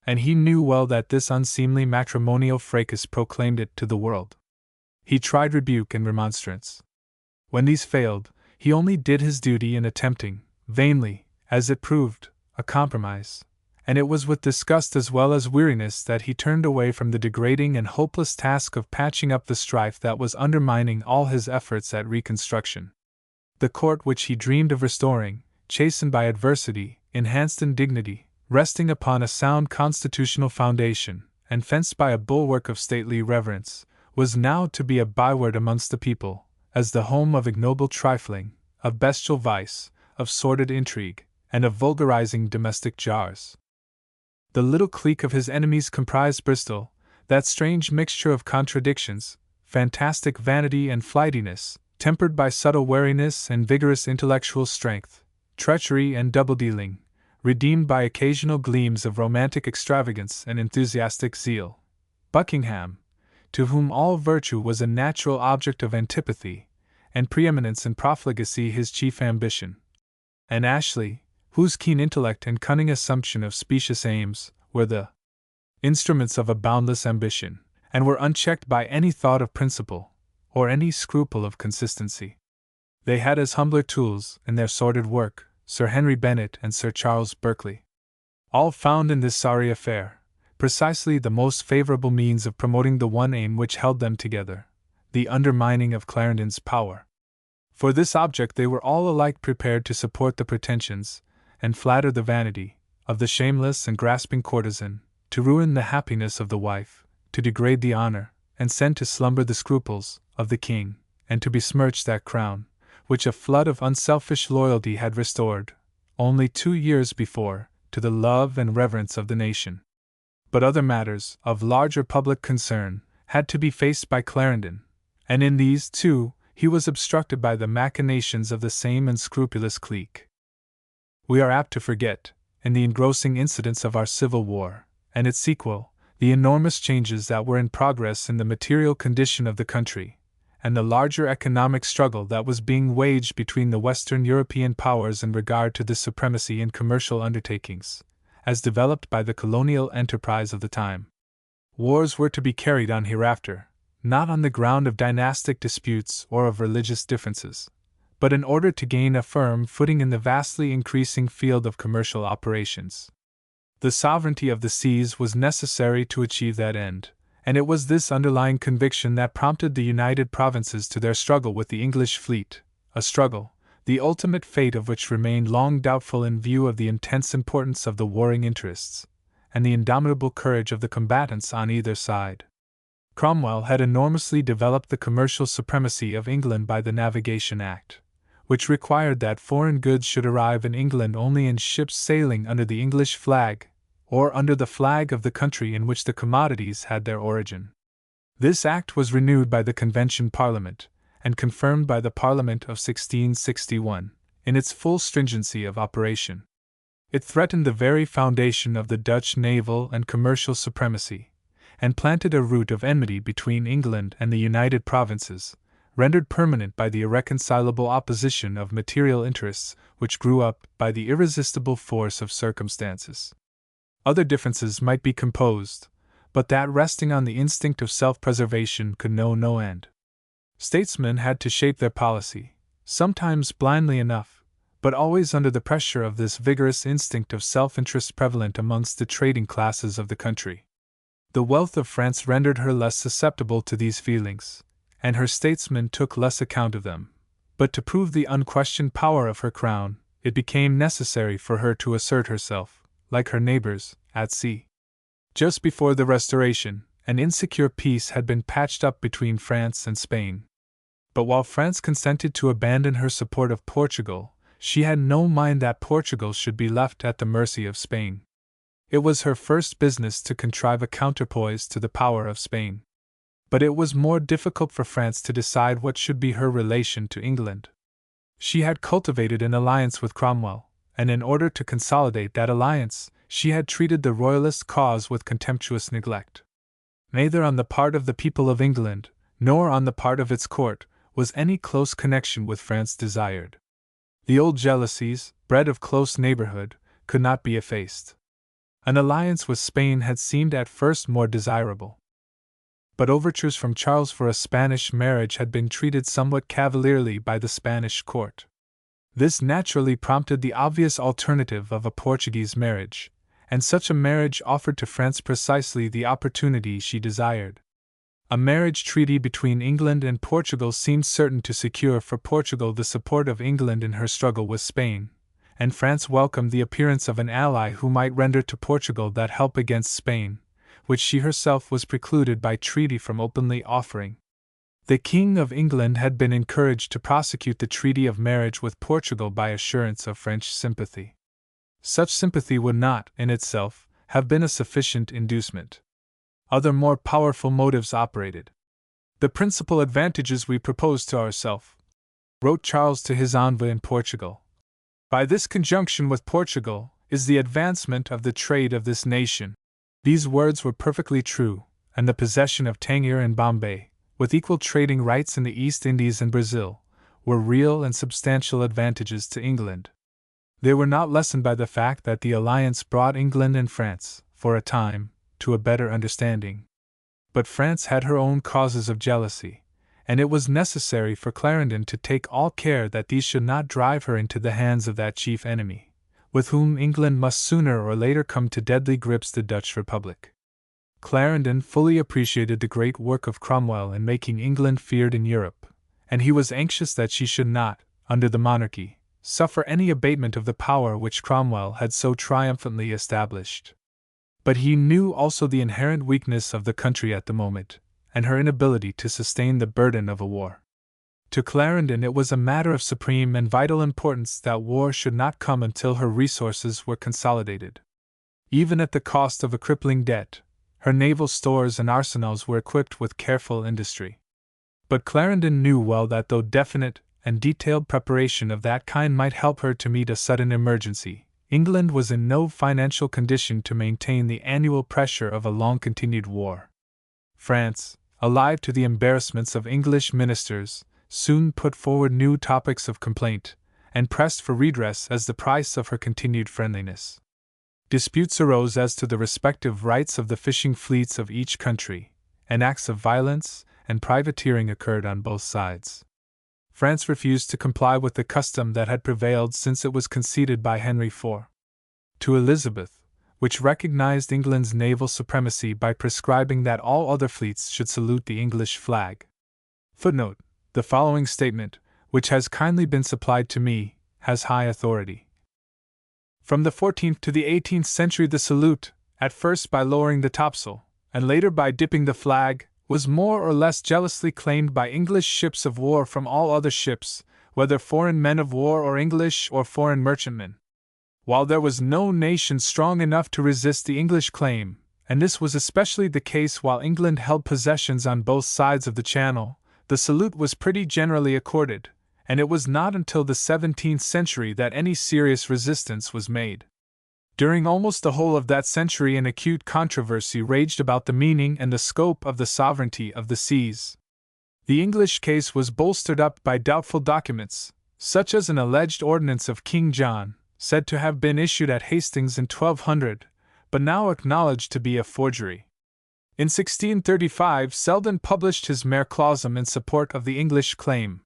Speaker 1: And he knew well that this unseemly matrimonial fracas proclaimed it to the world. He tried rebuke and remonstrance. When these failed, he only did his duty in attempting, vainly, as it proved, a compromise, and it was with disgust as well as weariness that he turned away from the degrading and hopeless task of patching up the strife that was undermining all his efforts at reconstruction. The court which he dreamed of restoring, chastened by adversity, enhanced in dignity, resting upon a sound constitutional foundation, and fenced by a bulwark of stately reverence, was now to be a byword amongst the people, as the home of ignoble trifling, of bestial vice, of sordid intrigue, and of vulgarizing domestic jars. The little clique of his enemies comprised Bristol, that strange mixture of contradictions, fantastic vanity and flightiness, tempered by subtle wariness and vigorous intellectual strength, treachery and double-dealing, redeemed by occasional gleams of romantic extravagance and enthusiastic zeal. Buckingham, to whom all virtue was a natural object of antipathy, and preeminence in profligacy his chief ambition. And Ashley, whose keen intellect and cunning assumption of specious aims were the instruments of a boundless ambition, and were unchecked by any thought of principle, or any scruple of consistency. They had as humbler tools, in their sordid work, Sir Henry Bennet and Sir Charles Berkeley. All found in this sorry affair precisely the most favorable means of promoting the one aim which held them together, the undermining of Clarendon's power. For this object they were all alike prepared to support the pretensions, and flatter the vanity, of the shameless and grasping courtesan, to ruin the happiness of the wife, to degrade the honor, and send to slumber the scruples, of the king, and to besmirch that crown, which a flood of unselfish loyalty had restored, only 2 years before, to the love and reverence of the nation. But other matters, of larger public concern, had to be faced by Clarendon, and in these, too, he was obstructed by the machinations of the same unscrupulous clique. We are apt to forget, in the engrossing incidents of our Civil War, and its sequel, the enormous changes that were in progress in the material condition of the country, and the larger economic struggle that was being waged between the Western European powers in regard to the supremacy in commercial undertakings, as developed by the colonial enterprise of the time. Wars were to be carried on hereafter, not on the ground of dynastic disputes or of religious differences, but in order to gain a firm footing in the vastly increasing field of commercial operations. The sovereignty of the seas was necessary to achieve that end, and it was this underlying conviction that prompted the United Provinces to their struggle with the English fleet, a struggle, the ultimate fate of which remained long doubtful in view of the intense importance of the warring interests, and the indomitable courage of the combatants on either side. Cromwell had enormously developed the commercial supremacy of England by the Navigation Act, which required that foreign goods should arrive in England only in ships sailing under the English flag, or under the flag of the country in which the commodities had their origin. This act was renewed by the Convention Parliament, and confirmed by the Parliament of 1661, in its full stringency of operation. It threatened the very foundation of the Dutch naval and commercial supremacy, and planted a root of enmity between England and the United Provinces, rendered permanent by the irreconcilable opposition of material interests which grew up by the irresistible force of circumstances. Other differences might be composed, but that resting on the instinct of self-preservation could know no end. Statesmen had to shape their policy, sometimes blindly enough, but always under the pressure of this vigorous instinct of self-interest prevalent amongst the trading classes of the country. The wealth of France rendered her less susceptible to these feelings, and her statesmen took less account of them. But to prove the unquestioned power of her crown, it became necessary for her to assert herself, like her neighbors, at sea. Just before the Restoration, an insecure peace had been patched up between France and Spain. But while France consented to abandon her support of Portugal, she had no mind that Portugal should be left at the mercy of Spain. It was her first business to contrive a counterpoise to the power of Spain. But it was more difficult for France to decide what should be her relation to England. She had cultivated an alliance with Cromwell, and in order to consolidate that alliance, she had treated the Royalist cause with contemptuous neglect. Neither on the part of the people of England, nor on the part of its court, was any close connection with France desired. The old jealousies, bred of close neighborhood, could not be effaced. An alliance with Spain had seemed at first more desirable. But overtures from Charles for a Spanish marriage had been treated somewhat cavalierly by the Spanish court. This naturally prompted the obvious alternative of a Portuguese marriage, and such a marriage offered to France precisely the opportunity she desired. A marriage treaty between England and Portugal seemed certain to secure for Portugal the support of England in her struggle with Spain, and France welcomed the appearance of an ally who might render to Portugal that help against Spain, which she herself was precluded by treaty from openly offering. The King of England had been encouraged to prosecute the treaty of marriage with Portugal by assurance of French sympathy. Such sympathy would not, in itself, have been a sufficient inducement. Other more powerful motives operated. "The principal advantages we propose to ourselves," wrote Charles to his envoy in Portugal, "by this conjunction with Portugal, is the advancement of the trade of this nation." These words were perfectly true, and the possession of Tangier and Bombay, with equal trading rights in the East Indies and Brazil, were real and substantial advantages to England. They were not lessened by the fact that the alliance brought England and France, for a time, to a better understanding. But France had her own causes of jealousy, and it was necessary for Clarendon to take all care that these should not drive her into the hands of that chief enemy, with whom England must sooner or later come to deadly grips, the Dutch Republic. Clarendon fully appreciated the great work of Cromwell in making England feared in Europe, and he was anxious that she should not, under the monarchy, suffer any abatement of the power which Cromwell had so triumphantly established. But he knew also the inherent weakness of the country at the moment, and her inability to sustain the burden of a war. To Clarendon it was a matter of supreme and vital importance that war should not come until her resources were consolidated. Even at the cost of a crippling debt, her naval stores and arsenals were equipped with careful industry. But Clarendon knew well that though definite and detailed preparation of that kind might help her to meet a sudden emergency, England was in no financial condition to maintain the annual pressure of a long-continued war. France, alive to the embarrassments of English ministers, soon put forward new topics of complaint, and pressed for redress as the price of her continued friendliness. Disputes arose as to the respective rights of the fishing fleets of each country, and acts of violence and privateering occurred on both sides. France refused to comply with the custom that had prevailed since it was conceded by Henry IV to Elizabeth, which recognized England's naval supremacy by prescribing that all other fleets should salute the English flag. Footnote: the following statement, which has kindly been supplied to me, has high authority. From the 14th to the 18th century the salute, at first by lowering the topsail, and later by dipping the flag, was more or less jealously claimed by English ships of war from all other ships, whether foreign men of war or English or foreign merchantmen. While there was no nation strong enough to resist the English claim, and this was especially the case while England held possessions on both sides of the Channel. The salute was pretty generally accorded, and it was not until the 17th century that any serious resistance was made. During almost the whole of that century an acute controversy raged about the meaning and the scope of the sovereignty of the seas. The English case was bolstered up by doubtful documents, such as an alleged ordinance of King John, said to have been issued at Hastings in 1200, but now acknowledged to be a forgery. In 1635 Selden published his Mare Clausum in support of the English claim.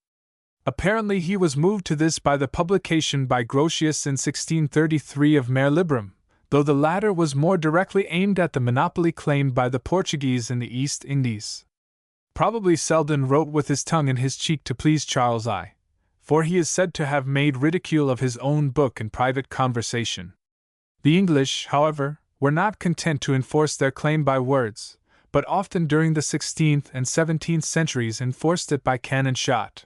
Speaker 1: Apparently he was moved to this by the publication by Grotius in 1633 of Mare Liberum, though the latter was more directly aimed at the monopoly claimed by the Portuguese in the East Indies. Probably Selden wrote with his tongue in his cheek to please Charles I, for he is said to have made ridicule of his own book in private conversation. The English, however, were not content to enforce their claim by words, but often during the 16th and 17th centuries enforced it by cannon shot.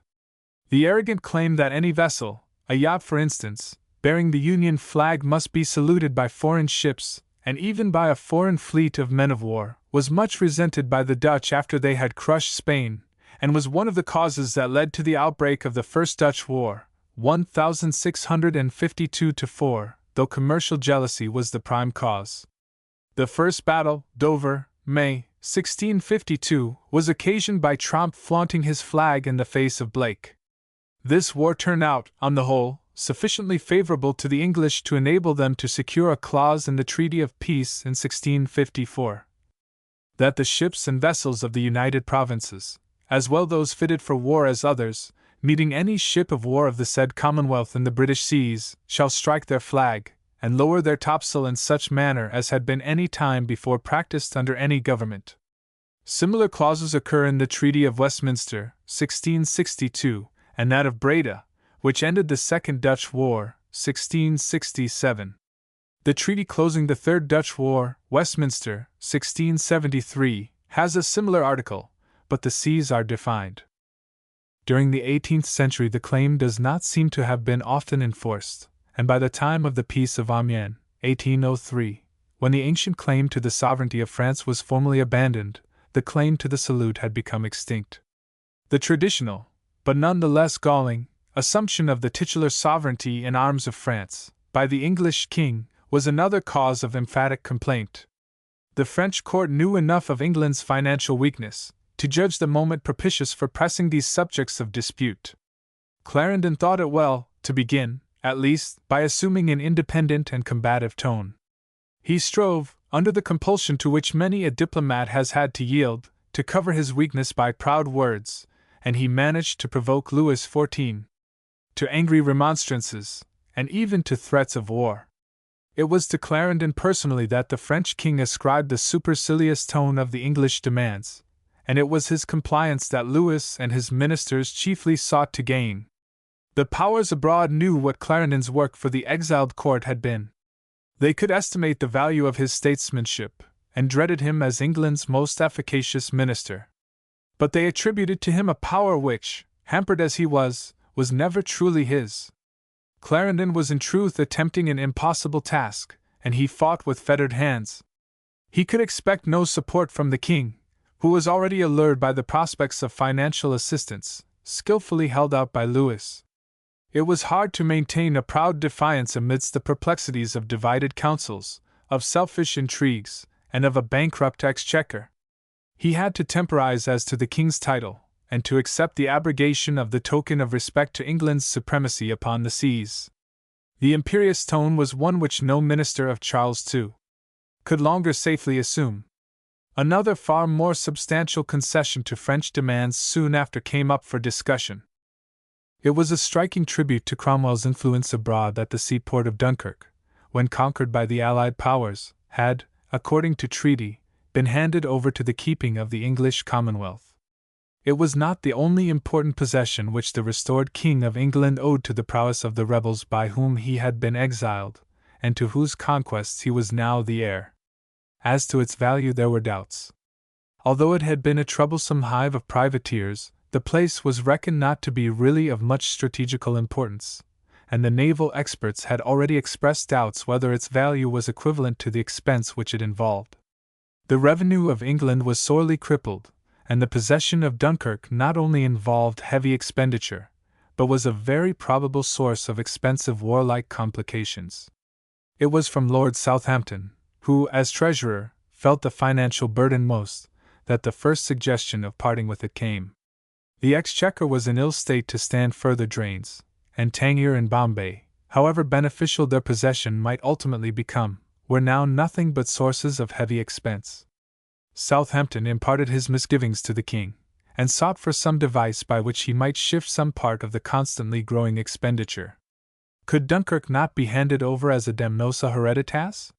Speaker 1: The arrogant claim that any vessel, a yacht for instance, bearing the Union flag must be saluted by foreign ships, and even by a foreign fleet of men of war, was much resented by the Dutch after they had crushed Spain, and was one of the causes that led to the outbreak of the First Dutch War, 1652-4, though commercial jealousy was the prime cause. The first battle, Dover, May, 1652, was occasioned by Tromp flaunting his flag in the face of Blake. This war turned out, on the whole, sufficiently favorable to the English to enable them to secure a clause in the Treaty of Peace in 1654. That the ships and vessels of the United Provinces, as well those fitted for war as others, meeting any ship of war of the said Commonwealth in the British seas, shall strike their flag, and lower their topsail in such manner as had been any time before practiced under any government. Similar clauses occur in the Treaty of Westminster, 1662, and that of Breda, which ended the Second Dutch War, 1667. The treaty closing the Third Dutch War, Westminster, 1673, has a similar article, but the seas are defined. During the 18th century the claim does not seem to have been often enforced, and by the time of the Peace of Amiens, 1803, when the ancient claim to the sovereignty of France was formally abandoned, the claim to the salute had become extinct. The traditional, but none the less galling, assumption of the titular sovereignty in arms of France, by the English king, was another cause of emphatic complaint. The French court knew enough of England's financial weakness to judge the moment propitious for pressing these subjects of dispute. Clarendon thought it well to begin, at least, by assuming an independent and combative tone. He strove, under the compulsion to which many a diplomat has had to yield, to cover his weakness by proud words, and he managed to provoke Louis XIV to angry remonstrances, and even to threats of war. It was to Clarendon personally that the French king ascribed the supercilious tone of the English demands, and it was his compliance that Louis and his ministers chiefly sought to gain. The powers abroad knew what Clarendon's work for the exiled court had been. They could estimate the value of his statesmanship, and dreaded him as England's most efficacious minister. But they attributed to him a power which, hampered as he was never truly his. Clarendon was in truth attempting an impossible task, and he fought with fettered hands. He could expect no support from the king, who was already allured by the prospects of financial assistance, skillfully held out by Louis. It was hard to maintain a proud defiance amidst the perplexities of divided councils, of selfish intrigues, and of a bankrupt exchequer. He had to temporize as to the king's title, and to accept the abrogation of the token of respect to England's supremacy upon the seas. The imperious tone was one which no minister of Charles II could longer safely assume. Another far more substantial concession to French demands soon after came up for discussion. It was a striking tribute to Cromwell's influence abroad that the seaport of Dunkirk, when conquered by the Allied powers, had, according to treaty, been handed over to the keeping of the English Commonwealth. It was not the only important possession which the restored King of England owed to the prowess of the rebels by whom he had been exiled, and to whose conquests he was now the heir. As to its value there were doubts. Although it had been a troublesome hive of privateers, the place was reckoned not to be really of much strategical importance, and the naval experts had already expressed doubts whether its value was equivalent to the expense which it involved. The revenue of England was sorely crippled, and the possession of Dunkirk not only involved heavy expenditure, but was a very probable source of expensive warlike complications. It was from Lord Southampton, who, as treasurer, felt the financial burden most, that the first suggestion of parting with it came. The exchequer was in ill state to stand further drains, and Tangier and Bombay, however beneficial their possession might ultimately become, were now nothing but sources of heavy expense. Southampton imparted his misgivings to the king, and sought for some device by which he might shift some part of the constantly growing expenditure. Could Dunkirk not be handed over as a damnosa hereditas?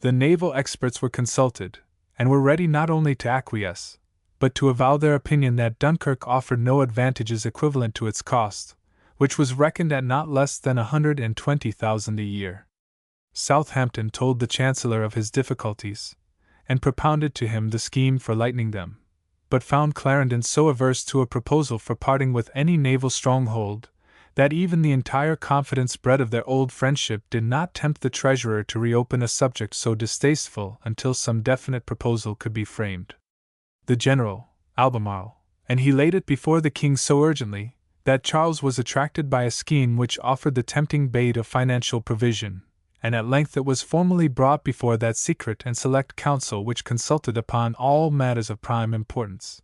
Speaker 1: The naval experts were consulted, and were ready not only to acquiesce, but to avow their opinion that Dunkirk offered no advantages equivalent to its cost, which was reckoned at not less than 120,000 a year. Southampton told the Chancellor of his difficulties, and propounded to him the scheme for lightening them, but found Clarendon so averse to a proposal for parting with any naval stronghold, that even the entire confidence bred of their old friendship did not tempt the treasurer to reopen a subject so distasteful until some definite proposal could be framed. The general, Albemarle, and he laid it before the king so urgently, that Charles was attracted by a scheme which offered the tempting bait of financial provision, and at length it was formally brought before that secret and select council which consulted upon all matters of prime importance.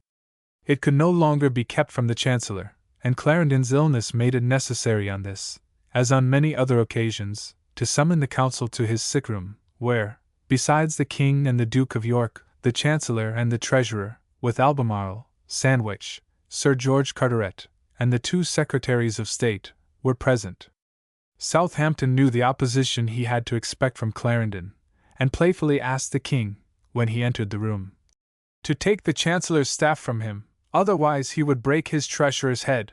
Speaker 1: It could no longer be kept from the Chancellor, and Clarendon's illness made it necessary on this, as on many other occasions, to summon the council to his sick room, where, besides the king and the Duke of York, the Chancellor and the Treasurer, with Albemarle, Sandwich, Sir George Carteret, and the 2 Secretaries of State, were present. Southampton knew the opposition he had to expect from Clarendon, and playfully asked the king, when he entered the room, to take the Chancellor's staff from him, otherwise he would break his treasurer's head.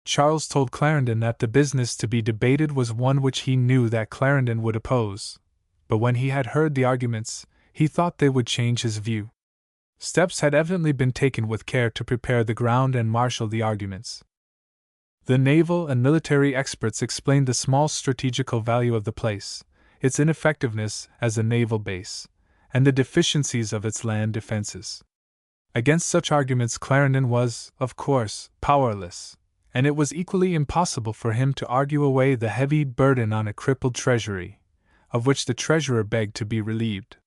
Speaker 1: Charles told Clarendon that the business to be debated was one which he knew that Clarendon would oppose, but when he had heard the arguments, he thought they would change his view. Steps had evidently been taken with care to prepare the ground and marshal the arguments. The naval and military experts explained the small strategical value of the place, its ineffectiveness as a naval base, and the deficiencies of its land defenses. Against such arguments Clarendon was, of course, powerless, and it was equally impossible for him to argue away the heavy burden on a crippled treasury, of which the treasurer begged to be relieved.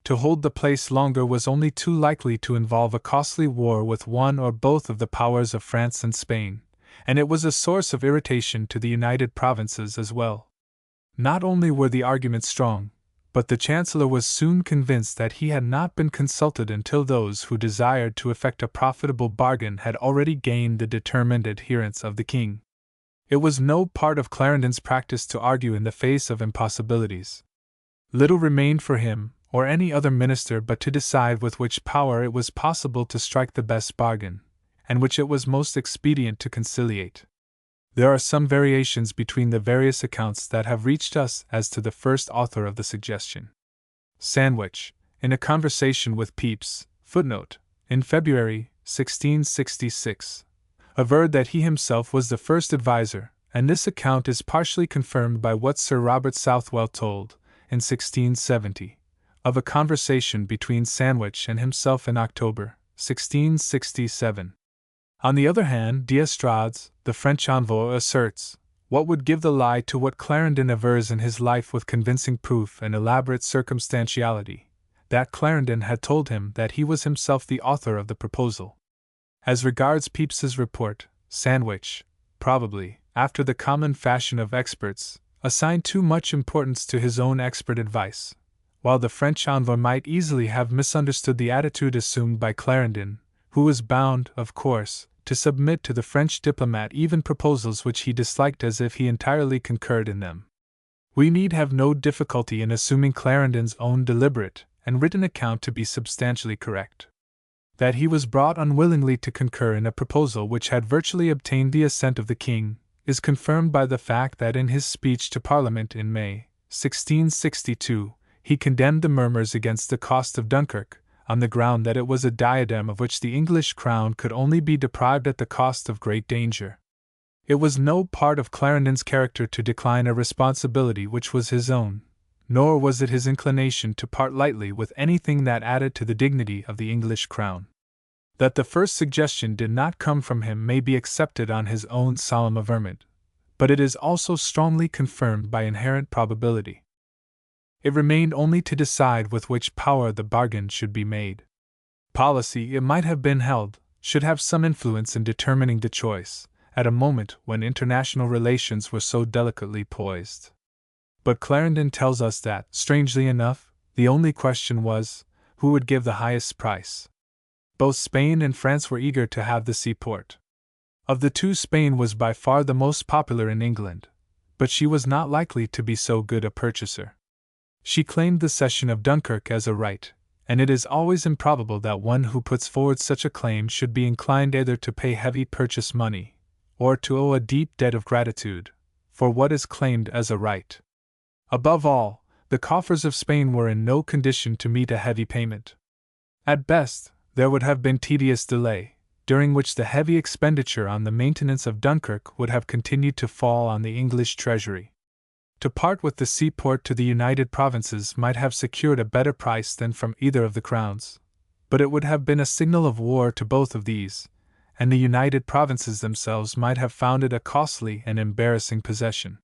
Speaker 1: To hold the place longer was only too likely to involve a costly war with one or both of the powers of France and Spain, and it was a source of irritation to the United Provinces as well. Not only were the arguments strong, but the Chancellor was soon convinced that he had not been consulted until those who desired to effect a profitable bargain had already gained the determined adherence of the king. It was no part of Clarendon's practice to argue in the face of impossibilities. Little remained for him, or any other minister, but to decide with which power it was possible to strike the best bargain, and which it was most expedient to conciliate. There are some variations between the various accounts that have reached us as to the first author of the suggestion. Sandwich, in a conversation with Pepys, footnote, in February, 1666, averred that he himself was the first adviser, and this account is partially confirmed by what Sir Robert Southwell told, in 1670, of a conversation between Sandwich and himself in October, 1667. On the other hand, D'Estrades, the French envoy, asserts, what would give the lie to what Clarendon avers in his Life with convincing proof and elaborate circumstantiality, that Clarendon had told him that he was himself the author of the proposal. As regards Pepys's report, Sandwich, probably, after the common fashion of experts, assigned too much importance to his own expert advice, while the French envoy might easily have misunderstood the attitude assumed by Clarendon, who was bound, of course, to submit to the French diplomat even proposals which he disliked as if he entirely concurred in them. We need have no difficulty in assuming Clarendon's own deliberate and written account to be substantially correct. That he was brought unwillingly to concur in a proposal which had virtually obtained the assent of the king is confirmed by the fact that in his speech to Parliament in May, 1662, he condemned the murmurs against the cost of Dunkirk, on the ground that it was a diadem of which the English crown could only be deprived at the cost of great danger. It was no part of Clarendon's character to decline a responsibility which was his own, nor was it his inclination to part lightly with anything that added to the dignity of the English crown. That the first suggestion did not come from him may be accepted on his own solemn averment, but it is also strongly confirmed by inherent probability. It remained only to decide with which power the bargain should be made. Policy, it might have been held, should have some influence in determining the choice, at a moment when international relations were so delicately poised. But Clarendon tells us that, strangely enough, the only question was, who would give the highest price? Both Spain and France were eager to have the seaport. Of the two, Spain was by far the most popular in England, but she was not likely to be so good a purchaser. She claimed the cession of Dunkirk as a right, and it is always improbable that one who puts forward such a claim should be inclined either to pay heavy purchase money, or to owe a deep debt of gratitude, for what is claimed as a right. Above all, the coffers of Spain were in no condition to meet a heavy payment. At best, there would have been tedious delay, during which the heavy expenditure on the maintenance of Dunkirk would have continued to fall on the English treasury. To part with the seaport to the United Provinces might have secured a better price than from either of the crowns, but it would have been a signal of war to both of these, and the United Provinces themselves might have found it a costly and embarrassing possession.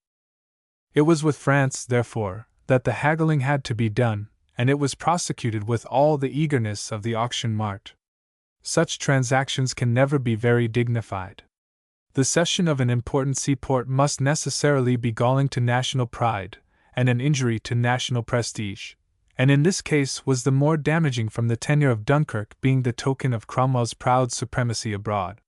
Speaker 1: It was with France, therefore, that the haggling had to be done, and it was prosecuted with all the eagerness of the auction mart. Such transactions can never be very dignified. The cession of an important seaport must necessarily be galling to national pride, and an injury to national prestige, and in this case was the more damaging from the tenure of Dunkirk being the token of Cromwell's proud supremacy abroad.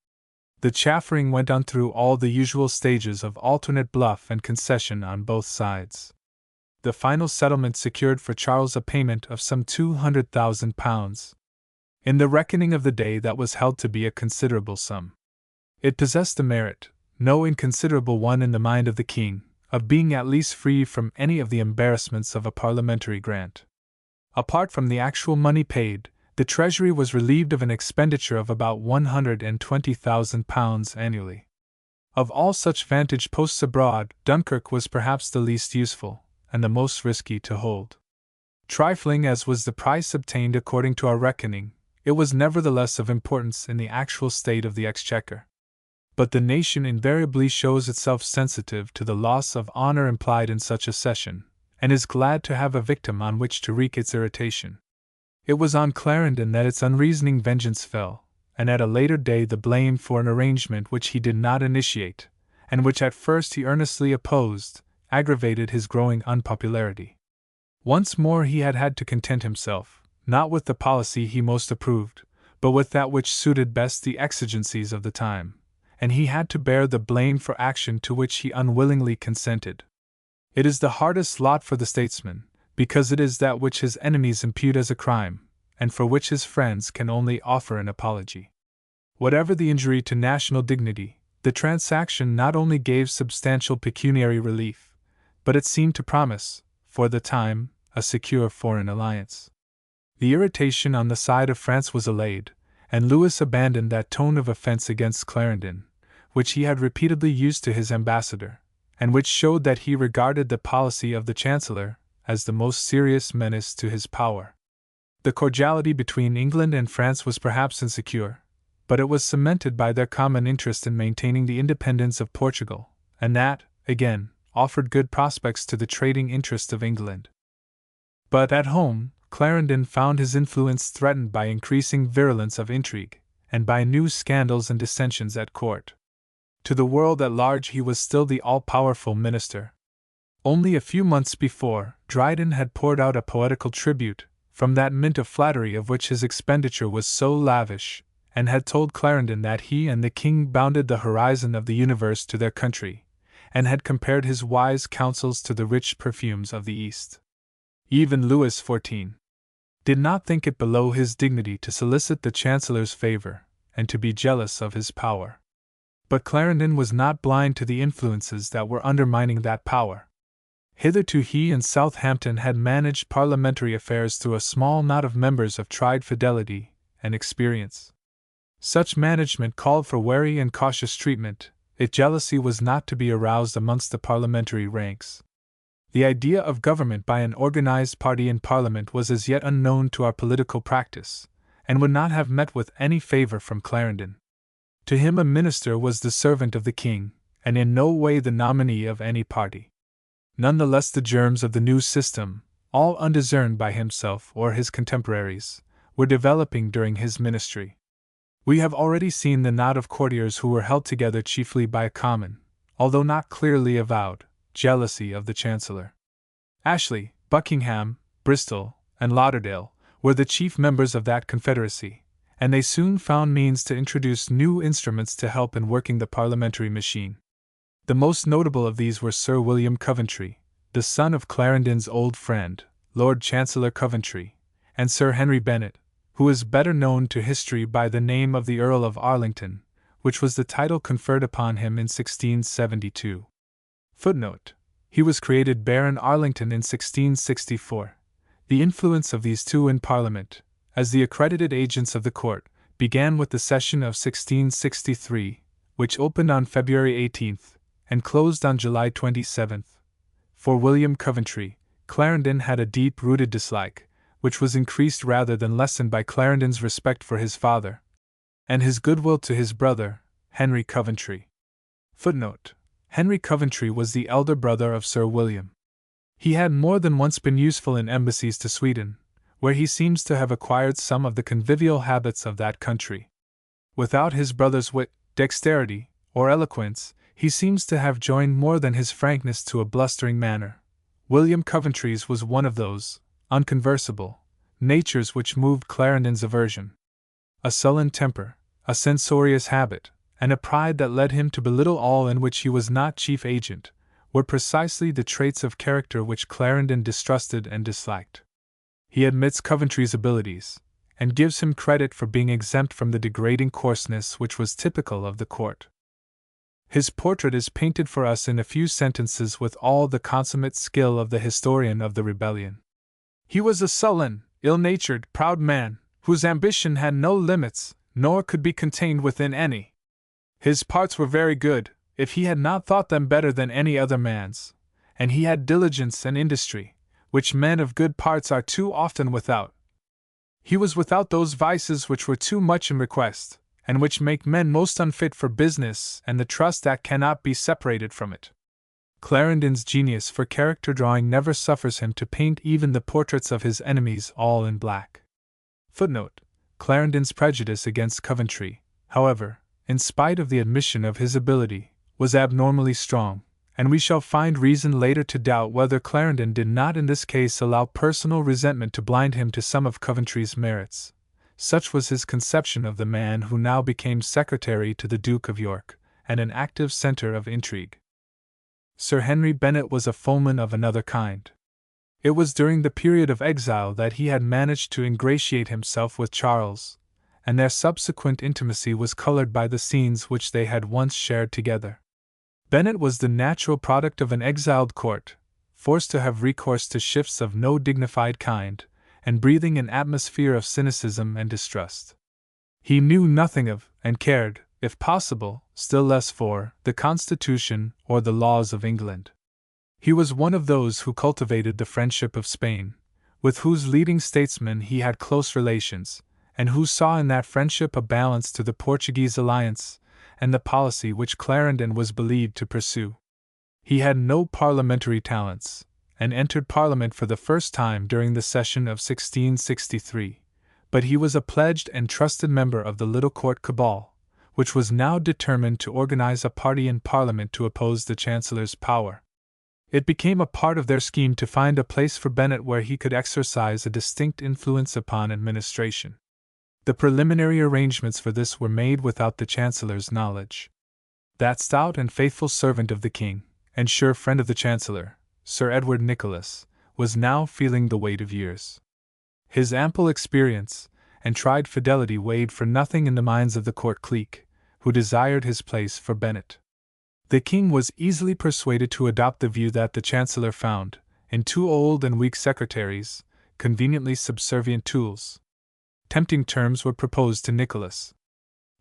Speaker 1: The chaffering went on through all the usual stages of alternate bluff and concession on both sides. The final settlement secured for Charles a payment of some £200,000. In the reckoning of the day, that was held to be a considerable sum. It possessed the merit, no inconsiderable one in the mind of the king, of being at least free from any of the embarrassments of a parliamentary grant. Apart from the actual money paid, the treasury was relieved of an expenditure of about £120,000 annually. Of all such vantage posts abroad, Dunkirk was perhaps the least useful, and the most risky to hold. Trifling as was the price obtained according to our reckoning, it was nevertheless of importance in the actual state of the exchequer. But the nation invariably shows itself sensitive to the loss of honor implied in such a cession, and is glad to have a victim on which to wreak its irritation. It was on Clarendon that its unreasoning vengeance fell, and at a later day the blame for an arrangement which he did not initiate, and which at first he earnestly opposed, aggravated his growing unpopularity. Once more he had to content himself, not with the policy he most approved, but with that which suited best the exigencies of the time, and he had to bear the blame for action to which he unwillingly consented. It is the hardest lot for the statesman, because it is that which his enemies impute as a crime, and for which his friends can only offer an apology. Whatever the injury to national dignity, the transaction not only gave substantial pecuniary relief, but it seemed to promise, for the time, a secure foreign alliance. The irritation on the side of France was allayed, and Louis abandoned that tone of offense against Clarendon, which he had repeatedly used to his ambassador, and which showed that he regarded the policy of the Chancellor as the most serious menace to his power. The cordiality between England and France was perhaps insecure, but it was cemented by their common interest in maintaining the independence of Portugal, and that, again, offered good prospects to the trading interest of England. But at home, Clarendon found his influence threatened by increasing virulence of intrigue, and by new scandals and dissensions at court. To the world at large he was still the all-powerful minister. Only a few months before, Dryden had poured out a poetical tribute, from that mint of flattery of which his expenditure was so lavish, and had told Clarendon that he and the king bounded the horizon of the universe to their country, and had compared his wise counsels to the rich perfumes of the East. Even Louis XIV did not think it below his dignity to solicit the Chancellor's favor, and to be jealous of his power. But Clarendon was not blind to the influences that were undermining that power. Hitherto he and Southampton had managed parliamentary affairs through a small knot of members of tried fidelity and experience. Such management called for wary and cautious treatment, if jealousy was not to be aroused amongst the parliamentary ranks. The idea of government by an organized party in Parliament was as yet unknown to our political practice, and would not have met with any favor from Clarendon. To him a minister was the servant of the king, and in no way the nominee of any party. None the less the germs of the new system, all undiscerned by himself or his contemporaries, were developing during his ministry. We have already seen the knot of courtiers who were held together chiefly by a common, although not clearly avowed, jealousy of the Chancellor. Ashley, Buckingham, Bristol, and Lauderdale were the chief members of that confederacy, and they soon found means to introduce new instruments to help in working the parliamentary machine. The most notable of these were Sir William Coventry, the son of Clarendon's old friend, Lord Chancellor Coventry, and Sir Henry Bennet, who is better known to history by the name of the Earl of Arlington, which was the title conferred upon him in 1672. Footnote: he was created Baron Arlington in 1664. The influence of these two in Parliament, as the accredited agents of the court, began with the session of 1663, which opened on February 18 and closed on July 27. For William Coventry, Clarendon had a deep-rooted dislike, which was increased rather than lessened by Clarendon's respect for his father, and his goodwill to his brother, Henry Coventry. Footnote: Henry Coventry was the elder brother of Sir William. He had more than once been useful in embassies to Sweden, where he seems to have acquired some of the convivial habits of that country. Without his brother's wit, dexterity, or eloquence, he seems to have joined more than his frankness to a blustering manner. William Coventry's was one of those unconversable natures which moved Clarendon's aversion. A sullen temper, a censorious habit, and a pride that led him to belittle all in which he was not chief agent, were precisely the traits of character which Clarendon distrusted and disliked. He admits Coventry's abilities, and gives him credit for being exempt from the degrading coarseness which was typical of the court. His portrait is painted for us in a few sentences with all the consummate skill of the historian of the rebellion. He was a sullen, ill-natured, proud man, whose ambition had no limits, nor could be contained within any. His parts were very good, if he had not thought them better than any other man's, and he had diligence and industry, which men of good parts are too often without. He was without those vices which were too much in request, and which make men most unfit for business and the trust that cannot be separated from it. Clarendon's genius for character drawing never suffers him to paint even the portraits of his enemies all in black. Footnote: Clarendon's prejudice against Coventry, however, in spite of the admission of his ability, was abnormally strong, and we shall find reason later to doubt whether Clarendon did not in this case allow personal resentment to blind him to some of Coventry's merits. Such was his conception of the man who now became secretary to the Duke of York, and an active centre of intrigue. Sir Henry Bennet was a foeman of another kind. It was during the period of exile that he had managed to ingratiate himself with Charles, and their subsequent intimacy was coloured by the scenes which they had once shared together. Bennet was the natural product of an exiled court, forced to have recourse to shifts of no dignified kind, and breathing an atmosphere of cynicism and distrust. He knew nothing of, and cared, if possible, still less for, the Constitution or the laws of England. He was one of those who cultivated the friendship of Spain, with whose leading statesmen he had close relations, and who saw in that friendship a balance to the Portuguese alliance and the policy which Clarendon was believed to pursue. He had no parliamentary talents, and entered Parliament for the first time during the session of 1663, but he was a pledged and trusted member of the little court cabal, which was now determined to organize a party in Parliament to oppose the Chancellor's power. It became a part of their scheme to find a place for Bennet where he could exercise a distinct influence upon administration. The preliminary arrangements for this were made without the Chancellor's knowledge. That stout and faithful servant of the King, and sure friend of the Chancellor, Sir Edward Nicholas, was now feeling the weight of years. His ample experience and tried fidelity weighed for nothing in the minds of the court clique, who desired his place for Bennet. The King was easily persuaded to adopt the view that the Chancellor found, in two old and weak secretaries, conveniently subservient tools. Tempting terms were proposed to Nicholas.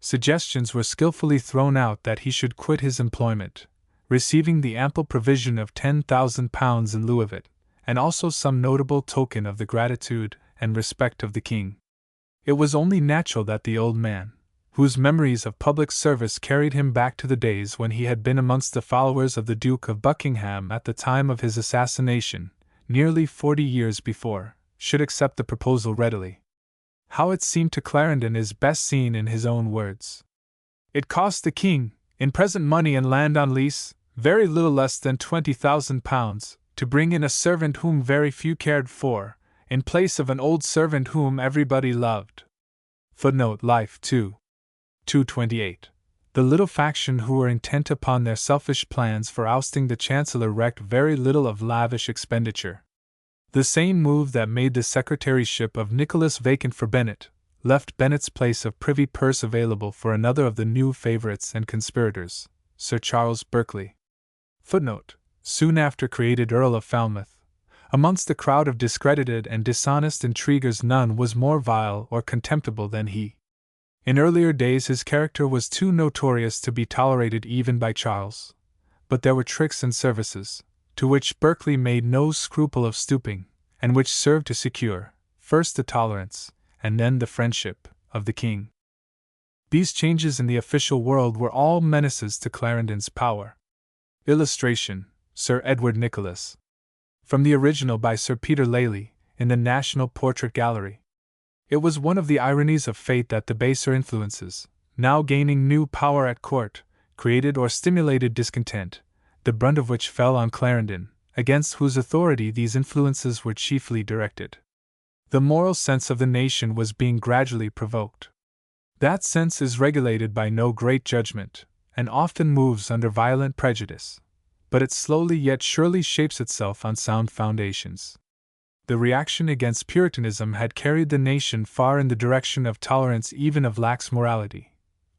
Speaker 1: Suggestions were skillfully thrown out that he should quit his employment, receiving the ample provision of £10,000 in lieu of it, and also some notable token of the gratitude and respect of the king. It was only natural that the old man, whose memories of public service carried him back to the days when he had been amongst the followers of the Duke of Buckingham at the time of his assassination, nearly 40 years before, should accept the proposal readily. How it seemed to Clarendon is best seen in his own words. It cost the king, in present money and land on lease, very little less than £20,000, to bring in a servant whom very few cared for, in place of an old servant whom everybody loved. Footnote Life 2. 228. The little faction who were intent upon their selfish plans for ousting the Chancellor recked very little of lavish expenditure. The same move that made the secretaryship of Nicholas vacant for Bennet, left Bennet's place of Privy Purse available for another of the new favourites and conspirators, Sir Charles Berkeley. Footnote: soon after created Earl of Falmouth. Amongst the crowd of discredited and dishonest intriguers none was more vile or contemptible than he. In earlier days his character was too notorious to be tolerated even by Charles, but there were tricks and services, to which Berkeley made no scruple of stooping, and which served to secure, first the tolerance, and then the friendship, of the king. These changes in the official world were all menaces to Clarendon's power. Illustration: Sir Edward Nicholas. From the original by Sir Peter Lely, in the National Portrait Gallery. It was one of the ironies of fate that the baser influences, now gaining new power at court, created or stimulated discontent, the brunt of which fell on Clarendon, against whose authority these influences were chiefly directed. The moral sense of the nation was being gradually provoked. That sense is regulated by no great judgment, and often moves under violent prejudice, but it slowly yet surely shapes itself on sound foundations. The reaction against Puritanism had carried the nation far in the direction of tolerance, even of lax morality,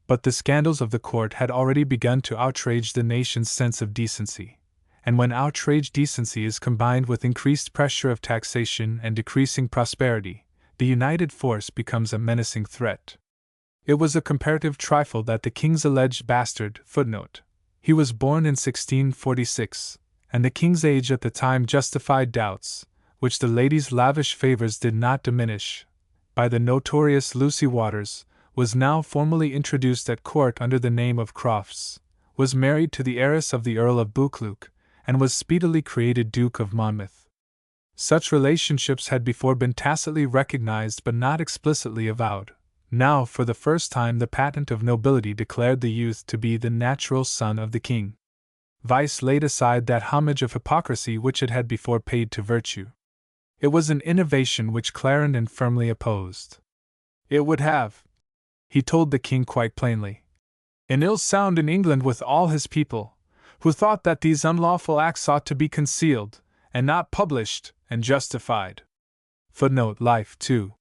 Speaker 1: but the scandals of the court had already begun to outrage the nation's sense of decency, and when outraged decency is combined with increased pressure of taxation and decreasing prosperity, the united force becomes a menacing threat. It was a comparative trifle that the king's alleged bastard, footnote, he was born in 1646, and the king's age at the time justified doubts, which the lady's lavish favours did not diminish, by the notorious Lucy Waters, was now formally introduced at court under the name of Crofts, was married to the heiress of the Earl of Buccleuch, and was speedily created Duke of Monmouth. Such relationships had before been tacitly recognized but not explicitly avowed. Now, for the first time, the patent of nobility declared the youth to be the natural son of the king. Vice laid aside that homage of hypocrisy which it had before paid to virtue. It was an innovation which Clarendon firmly opposed. It would have, he told the king quite plainly, an ill sound in England with all his people, who thought that these unlawful acts ought to be concealed, and not published, and justified. Footnote Life 2.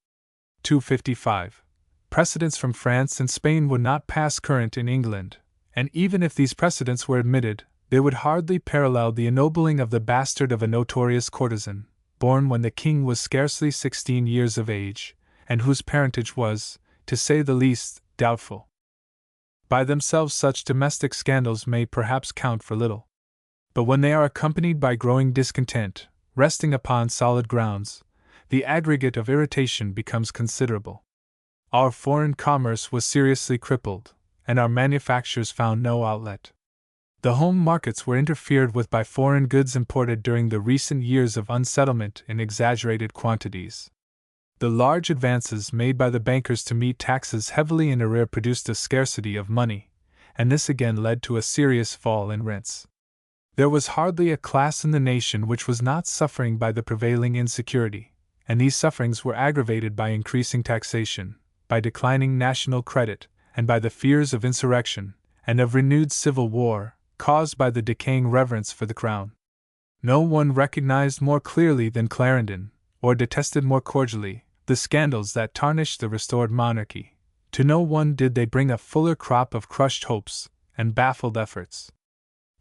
Speaker 1: 255. Precedents from France and Spain would not pass current in England, and even if these precedents were admitted, they would hardly parallel the ennobling of the bastard of a notorious courtesan, born when the king was scarcely 16 years of age, and whose parentage was, to say the least, doubtful. By themselves such domestic scandals may perhaps count for little. But when they are accompanied by growing discontent, resting upon solid grounds, the aggregate of irritation becomes considerable. Our foreign commerce was seriously crippled, and our manufactures found no outlet. The home markets were interfered with by foreign goods imported during the recent years of unsettlement in exaggerated quantities. The large advances made by the bankers to meet taxes heavily in arrear produced a scarcity of money, and this again led to a serious fall in rents. There was hardly a class in the nation which was not suffering by the prevailing insecurity, and these sufferings were aggravated by increasing taxation, by declining national credit, and by the fears of insurrection, and of renewed civil war, caused by the decaying reverence for the crown. No one recognized more clearly than Clarendon, or detested more cordially, the scandals that tarnished the restored monarchy. To no one did they bring a fuller crop of crushed hopes and baffled efforts.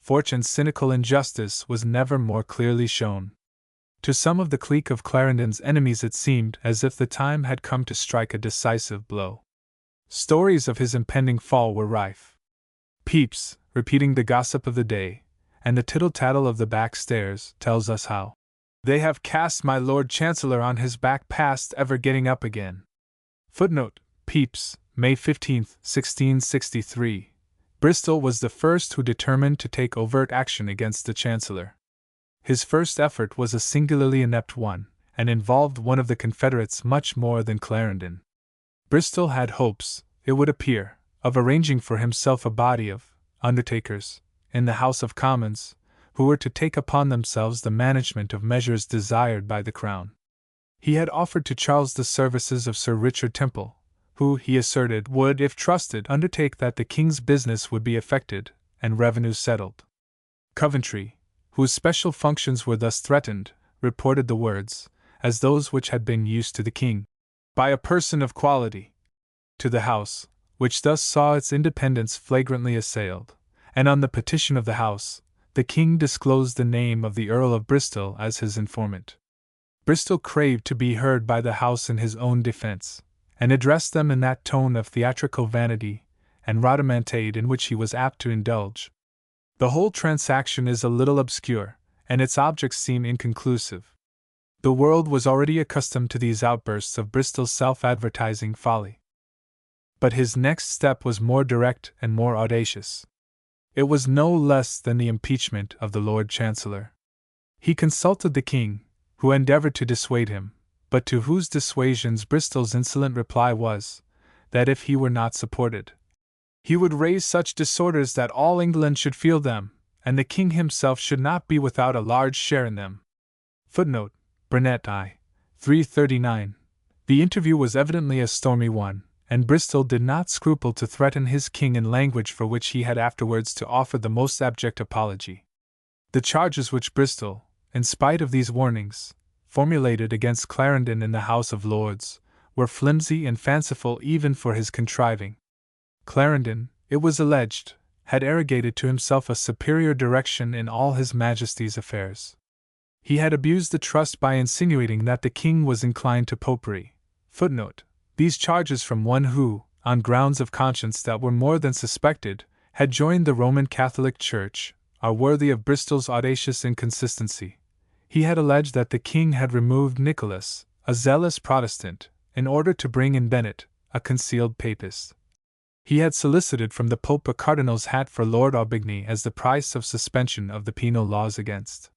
Speaker 1: Fortune's cynical injustice was never more clearly shown. To some of the clique of Clarendon's enemies it seemed as if the time had come to strike a decisive blow. Stories of his impending fall were rife. Pepys, repeating the gossip of the day, and the tittle-tattle of the back stairs tells us how they have cast my Lord Chancellor on his back past ever getting up again. Footnote: Pepys, May 15, 1663. Bristol was the first who determined to take overt action against the Chancellor. His first effort was a singularly inept one, and involved one of the Confederates much more than Clarendon. Bristol had hopes, it would appear, of arranging for himself a body of undertakers in the House of Commons, who were to take upon themselves the management of measures desired by the Crown. He had offered to Charles the services of Sir Richard Temple, who, he asserted, would, if trusted, undertake that the King's business would be effected, and revenues settled. Coventry, whose special functions were thus threatened, reported the words, as those which had been used to the King, by a person of quality, to the House, which thus saw its independence flagrantly assailed, and on the petition of the House, the King disclosed the name of the Earl of Bristol as his informant. Bristol craved to be heard by the House in his own defense, and addressed them in that tone of theatrical vanity and rhodomantade in which he was apt to indulge. The whole transaction is a little obscure, and its objects seem inconclusive. The world was already accustomed to these outbursts of Bristol's self-advertising folly. But his next step was more direct and more audacious. It was no less than the impeachment of the Lord Chancellor. He consulted the King, who endeavored to dissuade him, but to whose dissuasions Bristol's insolent reply was, that if he were not supported, he would raise such disorders that all England should feel them, and the King himself should not be without a large share in them. Footnote: Burnet I. 339. The interview was evidently a stormy one, and Bristol did not scruple to threaten his King in language for which he had afterwards to offer the most abject apology. The charges which Bristol, in spite of these warnings, formulated against Clarendon in the House of Lords, were flimsy and fanciful even for his contriving. Clarendon, it was alleged, had arrogated to himself a superior direction in all His Majesty's affairs. He had abused the trust by insinuating that the King was inclined to popery. Footnote: These charges from one who, on grounds of conscience that were more than suspected, had joined the Roman Catholic Church, are worthy of Bristol's audacious inconsistency. He had alleged that the King had removed Nicholas, a zealous Protestant, in order to bring in Bennet, a concealed Papist. He had solicited from the Pope a cardinal's hat for Lord Aubigny as the price of suspension of the penal laws against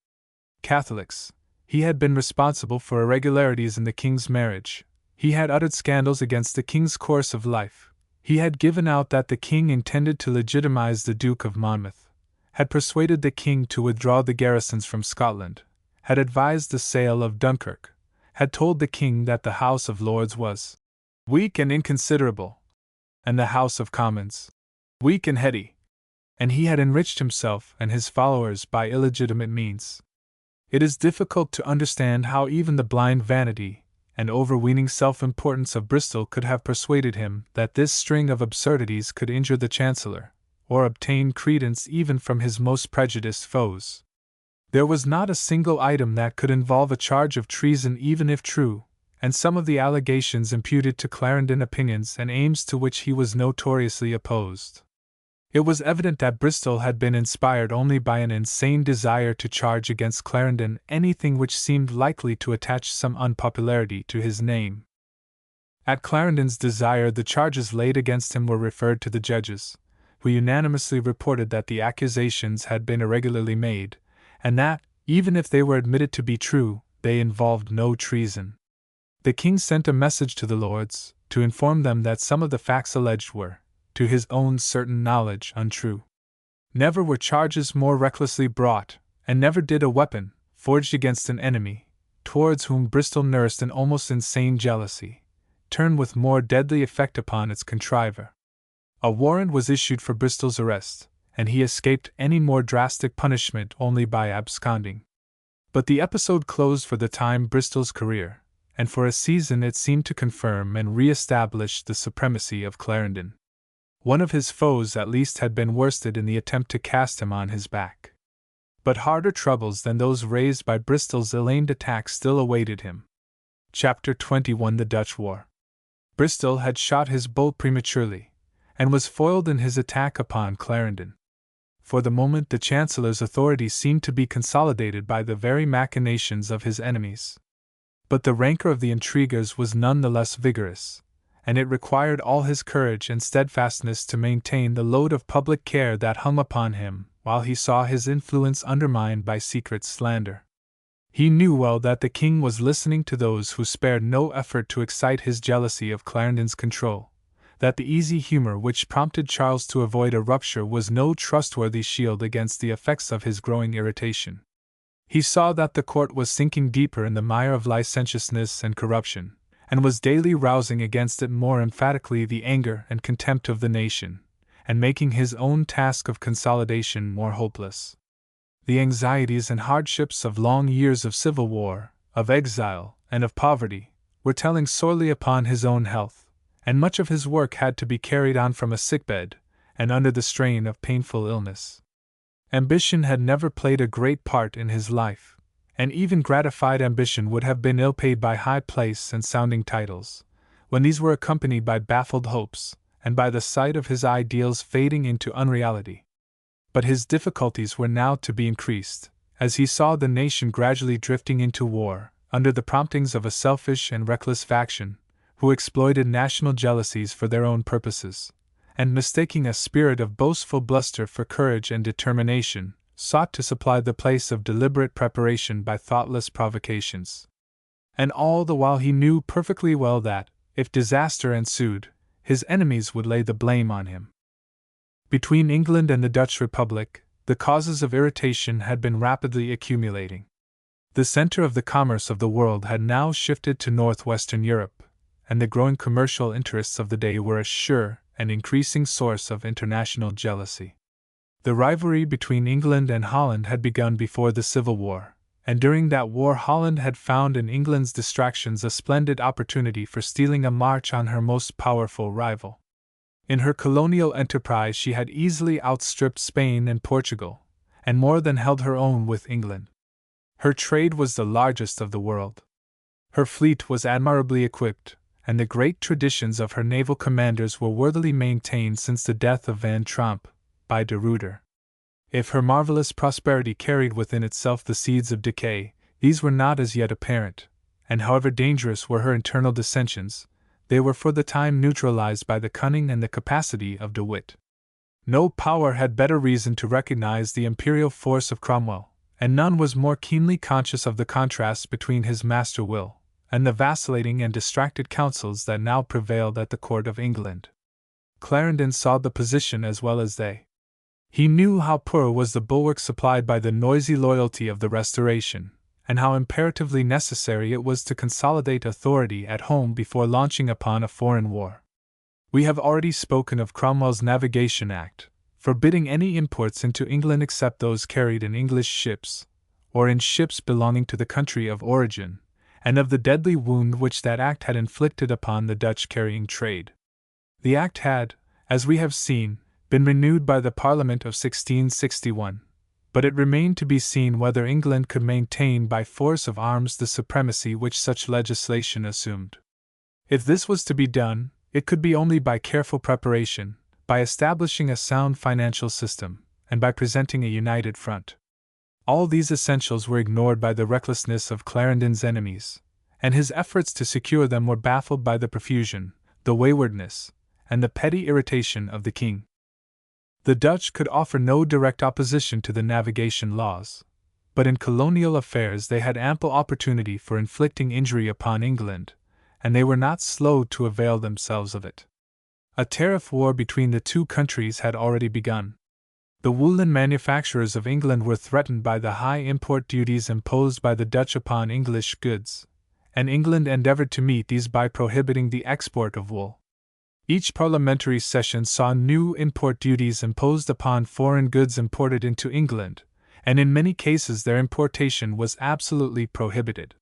Speaker 1: Catholics. He had been responsible for irregularities in the King's marriage. He had uttered scandals against the King's course of life. He had given out that the King intended to legitimize the Duke of Monmouth, had persuaded the King to withdraw the garrisons from Scotland, had advised the sale of Dunkirk, had told the King that the House of Lords was weak and inconsiderable, and the House of Commons weak and heady, and he had enriched himself and his followers by illegitimate means. It is difficult to understand how even the blind vanity and overweening self-importance of Bristol could have persuaded him that this string of absurdities could injure the Chancellor, or obtain credence even from his most prejudiced foes. There was not a single item that could involve a charge of treason even if true, and some of the allegations imputed to Clarendon opinions and aims to which he was notoriously opposed. It was evident that Bristol had been inspired only by an insane desire to charge against Clarendon anything which seemed likely to attach some unpopularity to his name. At Clarendon's desire, the charges laid against him were referred to the judges, who unanimously reported that the accusations had been irregularly made, and that, even if they were admitted to be true, they involved no treason. The King sent a message to the Lords, to inform them that some of the facts alleged were, to his own certain knowledge, untrue. Never were charges more recklessly brought, and never did a weapon, forged against an enemy, towards whom Bristol nursed an almost insane jealousy, turn with more deadly effect upon its contriver. A warrant was issued for Bristol's arrest, and he escaped any more drastic punishment only by absconding. But the episode closed for the time Bristol's career, and for a season it seemed to confirm and re-establish the supremacy of Clarendon. One of his foes at least had been worsted in the attempt to cast him on his back. But harder troubles than those raised by Bristol's ill-aimed attack still awaited him. Chapter 21: The Dutch War. Bristol had shot his bolt prematurely, and was foiled in his attack upon Clarendon. for the moment the Chancellor's authority seemed to be consolidated by the very machinations of his enemies. But the rancor of the intriguers was none the less vigorous, and it required all his courage and steadfastness to maintain the load of public care that hung upon him, while he saw his influence undermined by secret slander. He knew well that the king was listening to those who spared no effort to excite his jealousy of Clarendon's control, that the easy humor which prompted Charles to avoid a rupture was no trustworthy shield against the effects of his growing irritation. He saw that the court was sinking deeper in the mire of licentiousness and corruption, and was daily rousing against it more emphatically the anger and contempt of the nation, and making his own task of consolidation more hopeless. The anxieties and hardships of long years of civil war, of exile, and of poverty, were telling sorely upon his own health, and much of his work had to be carried on from a sickbed, and under the strain of painful illness. Ambition had never played a great part in his life, and even gratified ambition would have been ill paid by high place and sounding titles, when these were accompanied by baffled hopes, and by the sight of his ideals fading into unreality. But his difficulties were now to be increased, as he saw the nation gradually drifting into war, under the promptings of a selfish and reckless faction, who exploited national jealousies for their own purposes, and mistaking a spirit of boastful bluster for courage and determination, sought to supply the place of deliberate preparation by thoughtless provocations. And all the while he knew perfectly well that, if disaster ensued, his enemies would lay the blame on him. Between England and the Dutch Republic, the causes of irritation had been rapidly accumulating. The center of the commerce of the world had now shifted to northwestern Europe, and the growing commercial interests of the day were a sure and increasing source of international jealousy. The rivalry between England and Holland had begun before the Civil War, and during that war Holland had found in England's distractions a splendid opportunity for stealing a march on her most powerful rival. In her colonial enterprise she had easily outstripped Spain and Portugal, and more than held her own with England. Her trade was the largest of the world. Her fleet was admirably equipped, and the great traditions of her naval commanders were worthily maintained since the death of Van Tromp by de Ruyter. If her marvelous prosperity carried within itself the seeds of decay, these were not as yet apparent, and however dangerous were her internal dissensions, they were for the time neutralized by the cunning and the capacity of De Witt. No power had better reason to recognize the imperial force of Cromwell, and none was more keenly conscious of the contrast between his master will and the vacillating and distracted counsels that now prevailed at the court of England. Clarendon saw the position as well as they. He knew how poor was the bulwark supplied by the noisy loyalty of the Restoration, and how imperatively necessary it was to consolidate authority at home before launching upon a foreign war. We have already spoken of Cromwell's Navigation Act, forbidding any imports into England except those carried in English ships, or in ships belonging to the country of origin, and of the deadly wound which that act had inflicted upon the Dutch carrying trade. The act had, as we have seen, been renewed by the Parliament of 1661, but it remained to be seen whether England could maintain by force of arms the supremacy which such legislation assumed. If this was to be done, it could be only by careful preparation, by establishing a sound financial system, and by presenting a united front. All these essentials were ignored by the recklessness of Clarendon's enemies, and his efforts to secure them were baffled by the profusion, the waywardness, and the petty irritation of the king. The Dutch could offer no direct opposition to the navigation laws, but in colonial affairs they had ample opportunity for inflicting injury upon England, and they were not slow to avail themselves of it. A tariff war between the two countries had already begun. The woolen manufacturers of England were threatened by the high import duties imposed by the Dutch upon English goods, and England endeavored to meet these by prohibiting the export of wool. Each parliamentary session saw new import duties imposed upon foreign goods imported into England, and in many cases their importation was absolutely prohibited.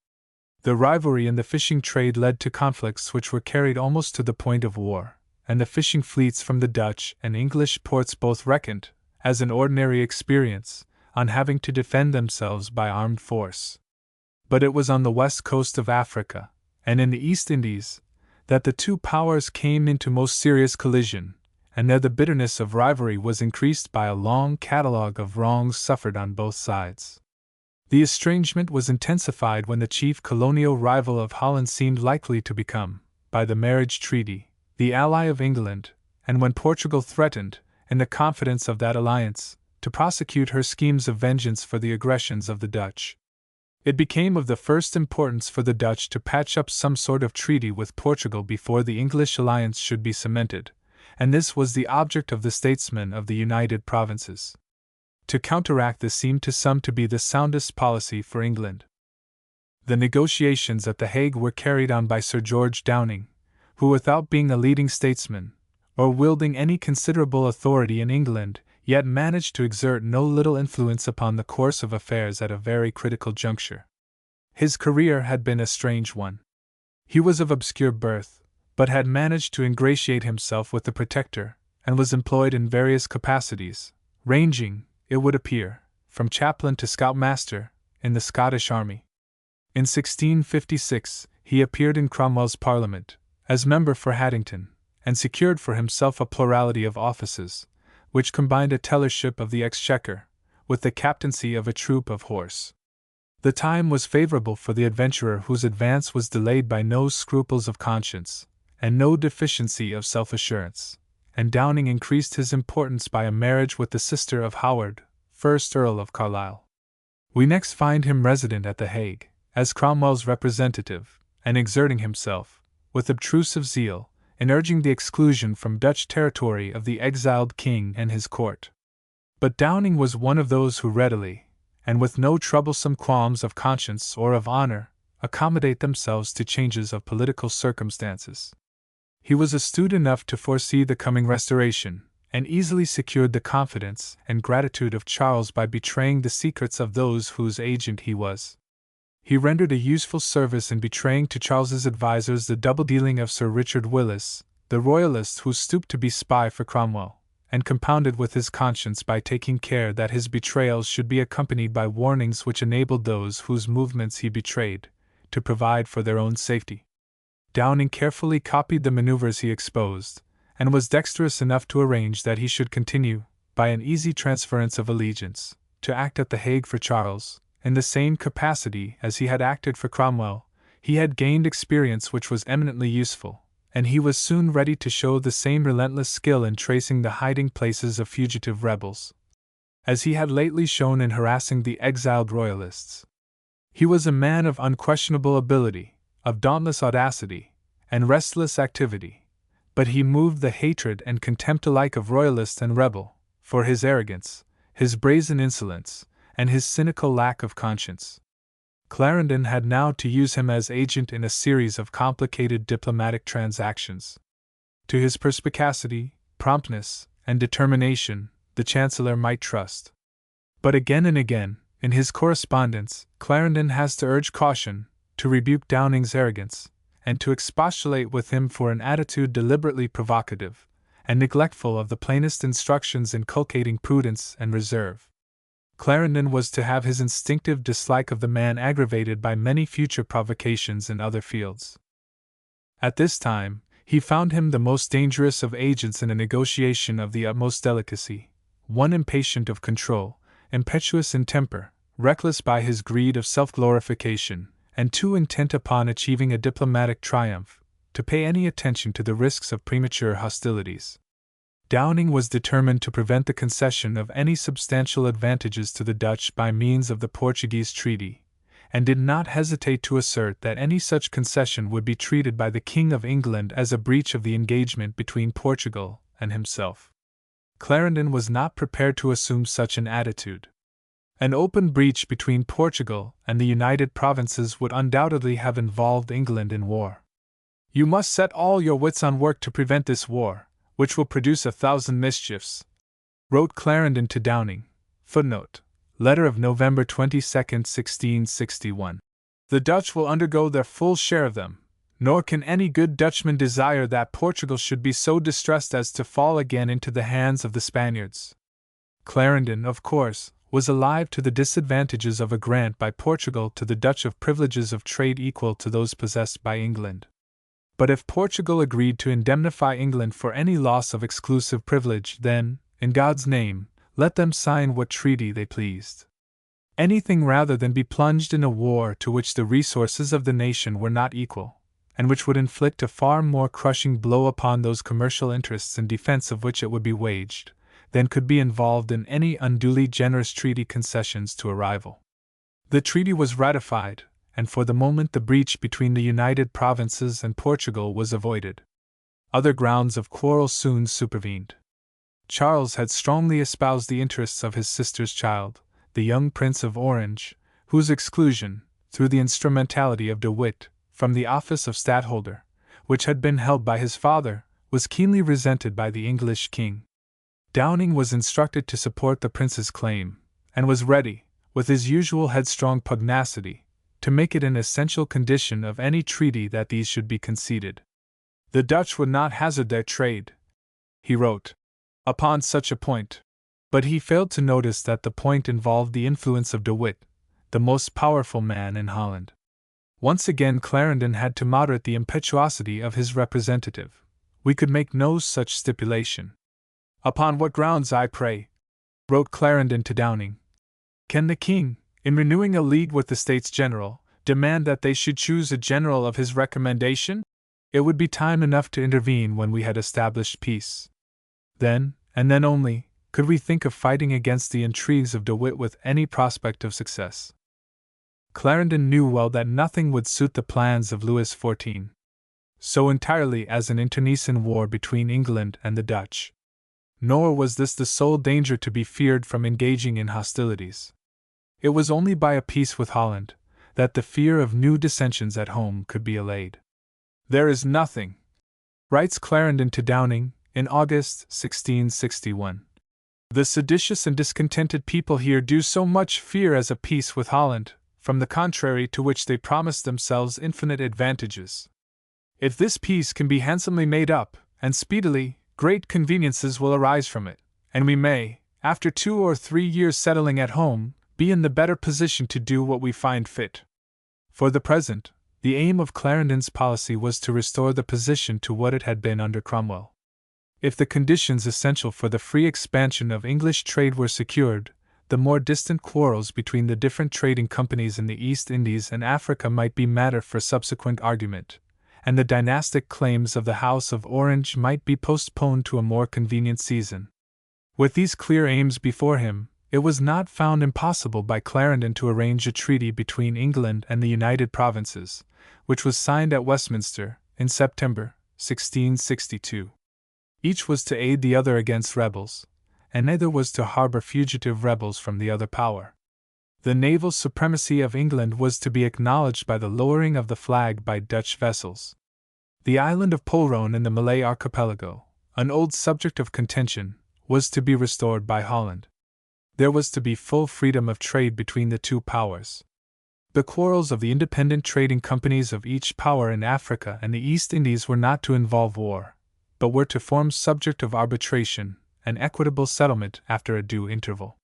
Speaker 1: The rivalry in the fishing trade led to conflicts which were carried almost to the point of war, and the fishing fleets from the Dutch and English ports both reckoned, as an ordinary experience, on having to defend themselves by armed force. But it was on the west coast of Africa, and in the East Indies, that the two powers came into most serious collision, and there the bitterness of rivalry was increased by a long catalogue of wrongs suffered on both sides. The estrangement was intensified when the chief colonial rival of Holland seemed likely to become, by the marriage treaty, the ally of England, and when Portugal threatened, in the confidence of that alliance, to prosecute her schemes of vengeance for the aggressions of the Dutch. It became of the first importance for the Dutch to patch up some sort of treaty with Portugal before the English alliance should be cemented, and this was the object of the statesmen of the United Provinces. To counteract this seemed to some to be the soundest policy for England. The negotiations at The Hague were carried on by Sir George Downing, who, without being a leading statesman, or wielding any considerable authority in England, yet managed to exert no little influence upon the course of affairs at a very critical juncture. His career had been a strange one. He was of obscure birth, but had managed to ingratiate himself with the Protector, and was employed in various capacities, ranging, it would appear, from chaplain to scoutmaster, in the Scottish army. In 1656, he appeared in Cromwell's Parliament, as member for Haddington, and secured for himself a plurality of offices, which combined a tellership of the Exchequer, with the captaincy of a troop of horse. The time was favorable for the adventurer whose advance was delayed by no scruples of conscience, and no deficiency of self-assurance, and Downing increased his importance by a marriage with the sister of Howard, 1st Earl of Carlisle. We next find him resident at The Hague, as Cromwell's representative, and exerting himself, with obtrusive zeal, in urging the exclusion from Dutch territory of the exiled king and his court. But Downing was one of those who readily, and with no troublesome qualms of conscience or of honor, accommodate themselves to changes of political circumstances. He was astute enough to foresee the coming restoration, and easily secured the confidence and gratitude of Charles by betraying the secrets of those whose agent he was. He rendered a useful service in betraying to Charles's advisers the double-dealing of Sir Richard Willis, the royalist who stooped to be spy for Cromwell, and compounded with his conscience by taking care that his betrayals should be accompanied by warnings which enabled those whose movements he betrayed to provide for their own safety. Downing carefully copied the maneuvers he exposed, and was dexterous enough to arrange that he should continue, by an easy transference of allegiance, to act at The Hague for Charles, in the same capacity as he had acted for Cromwell. He had gained experience which was eminently useful, and he was soon ready to show the same relentless skill in tracing the hiding places of fugitive rebels, as he had lately shown in harassing the exiled royalists. He was a man of unquestionable ability, of dauntless audacity, and restless activity, but he moved the hatred and contempt alike of royalist and rebel, for his arrogance, his brazen insolence, and his cynical lack of conscience. Clarendon had now to use him as agent in a series of complicated diplomatic transactions. To his perspicacity, promptness, and determination, the Chancellor might trust. But again and again, in his correspondence, Clarendon has to urge caution, to rebuke Downing's arrogance, and to expostulate with him for an attitude deliberately provocative, and neglectful of the plainest instructions inculcating prudence and reserve. Clarendon was to have his instinctive dislike of the man aggravated by many future provocations in other fields. At this time, he found him the most dangerous of agents in a negotiation of the utmost delicacy, one impatient of control, impetuous in temper, reckless by his greed of self-glorification, and too intent upon achieving a diplomatic triumph, to pay any attention to the risks of premature hostilities. Downing was determined to prevent the concession of any substantial advantages to the Dutch by means of the Portuguese treaty, and did not hesitate to assert that any such concession would be treated by the King of England as a breach of the engagement between Portugal and himself. Clarendon was not prepared to assume such an attitude. An open breach between Portugal and the United Provinces would undoubtedly have involved England in war. "You must set all your wits on work to prevent this war, which will produce 1,000 mischiefs," wrote Clarendon to Downing. Footnote: Letter of November 22, 1661. "The Dutch will undergo their full share of them, nor can any good Dutchman desire that Portugal should be so distressed as to fall again into the hands of the Spaniards." Clarendon, of course, was alive to the disadvantages of a grant by Portugal to the Dutch of privileges of trade equal to those possessed by England. But if Portugal agreed to indemnify England for any loss of exclusive privilege, then, in God's name, let them sign what treaty they pleased. Anything rather than be plunged in a war to which the resources of the nation were not equal, and which would inflict a far more crushing blow upon those commercial interests in defense of which it would be waged, than could be involved in any unduly generous treaty concessions to a rival. The treaty was ratified, and for the moment the breach between the United Provinces and Portugal was avoided. Other grounds of quarrel soon supervened. Charles had strongly espoused the interests of his sister's child, the young Prince of Orange, whose exclusion, through the instrumentality of De Witt, from the office of stadtholder, which had been held by his father, was keenly resented by the English king. Downing was instructed to support the prince's claim, and was ready, with his usual headstrong pugnacity, to make it an essential condition of any treaty that these should be conceded. The Dutch would not hazard their trade, he wrote, upon such a point. But he failed to notice that the point involved the influence of De Witt, the most powerful man in Holland. Once again Clarendon had to moderate the impetuosity of his representative. We could make no such stipulation. Upon what grounds, I pray, wrote Clarendon to Downing, can the king, in renewing a league with the States General, demand that they should choose a general of his recommendation? It would be time enough to intervene when we had established peace. Then, and then only, could we think of fighting against the intrigues of De Witt with any prospect of success. Clarendon knew well that nothing would suit the plans of Louis XIV so entirely as an internecine war between England and the Dutch. Nor was this the sole danger to be feared from engaging in hostilities. It was only by a peace with Holland that the fear of new dissensions at home could be allayed. There is nothing, writes Clarendon to Downing in August 1661. The seditious and discontented people here do so much fear as a peace with Holland, from the contrary to which they promise themselves infinite advantages. If this peace can be handsomely made up, and speedily, great conveniences will arise from it, and we may, after 2 or 3 years settling at home, be in the better position to do what we find fit. For the present, the aim of Clarendon's policy was to restore the position to what it had been under Cromwell. If the conditions essential for the free expansion of English trade were secured, the more distant quarrels between the different trading companies in the East Indies and Africa might be matter for subsequent argument, and the dynastic claims of the House of Orange might be postponed to a more convenient season. With these clear aims before him, it was not found impossible by Clarendon to arrange a treaty between England and the United Provinces, which was signed at Westminster in September 1662. Each was to aid the other against rebels, and neither was to harbor fugitive rebels from the other power. The naval supremacy of England was to be acknowledged by the lowering of the flag by Dutch vessels. The island of Polrone in the Malay archipelago, an old subject of contention, was to be restored by Holland. There was to be full freedom of trade between the two powers. The quarrels of the independent trading companies of each power in Africa and the East Indies were not to involve war, but were to form subject of arbitration and equitable settlement after a due interval.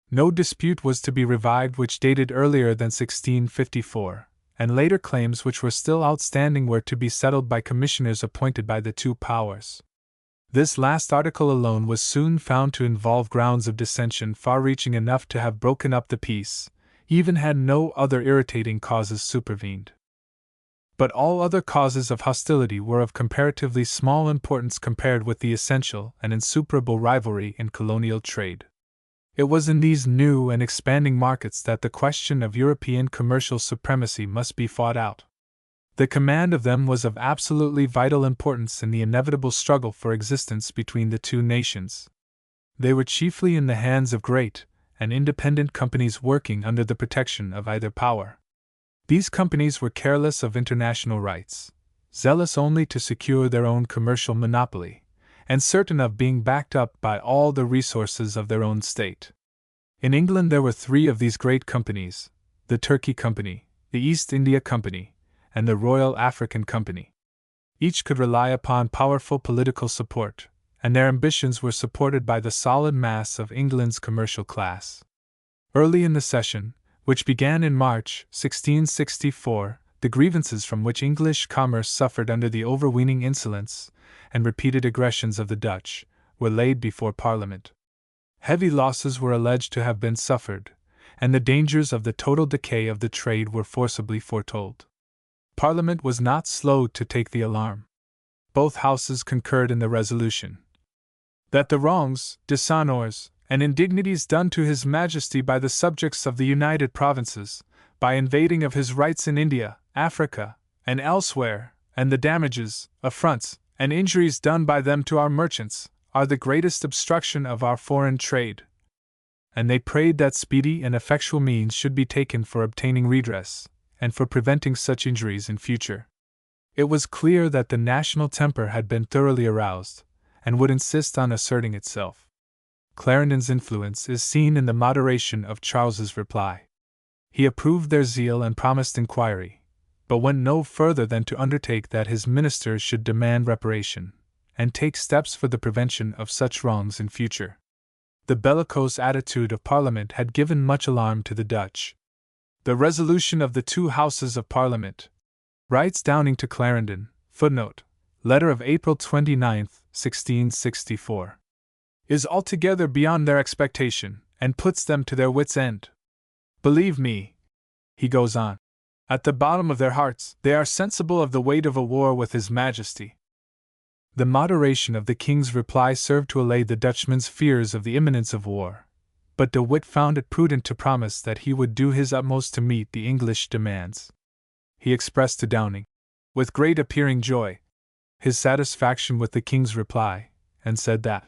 Speaker 1: No dispute was to be revived which dated earlier than 1654, and later claims which were still outstanding were to be settled by commissioners appointed by the two powers. This last article alone was soon found to involve grounds of dissension far-reaching enough to have broken up the peace, even had no other irritating causes supervened. But all other causes of hostility were of comparatively small importance compared with the essential and insuperable rivalry in colonial trade. It was in these new and expanding markets that the question of European commercial supremacy must be fought out. The command of them was of absolutely vital importance in the inevitable struggle for existence between the two nations. They were chiefly in the hands of great and independent companies working under the protection of either power. These companies were careless of international rights, zealous only to secure their own commercial monopoly, and certain of being backed up by all the resources of their own state. In England there were 3 of these great companies: the Turkey Company, the East India Company, and the Royal African Company. Each could rely upon powerful political support, and their ambitions were supported by the solid mass of England's commercial class. Early in the session, which began in March 1664, the grievances from which English commerce suffered under the overweening insolence and repeated aggressions of the Dutch, were laid before Parliament. Heavy losses were alleged to have been suffered, and the dangers of the total decay of the trade were forcibly foretold. Parliament was not slow to take the alarm. Both houses concurred in the resolution that the wrongs, dishonours, and indignities done to His Majesty by the subjects of the United Provinces, by invading of his rights in India, Africa, and elsewhere, and the damages, affronts, and injuries done by them to our merchants, are the greatest obstruction of our foreign trade. And they prayed that speedy and effectual means should be taken for obtaining redress, and for preventing such injuries in future. It was clear that the national temper had been thoroughly aroused, and would insist on asserting itself. Clarendon's influence is seen in the moderation of Charles's reply. He approved their zeal and promised inquiry, but went no further than to undertake that his ministers should demand reparation, and take steps for the prevention of such wrongs in future. The bellicose attitude of Parliament had given much alarm to the Dutch. The resolution of the two Houses of Parliament, writes Downing to Clarendon, footnote, letter of April 29, 1664, is altogether beyond their expectation, and puts them to their wits' end. Believe me, he goes on, at the bottom of their hearts they are sensible of the weight of a war with His Majesty. The moderation of the King's reply served to allay the Dutchman's fears of the imminence of war, but De Witt found it prudent to promise that he would do his utmost to meet the English demands. He expressed to Downing, with great appearing joy, his satisfaction with the King's reply, and said that,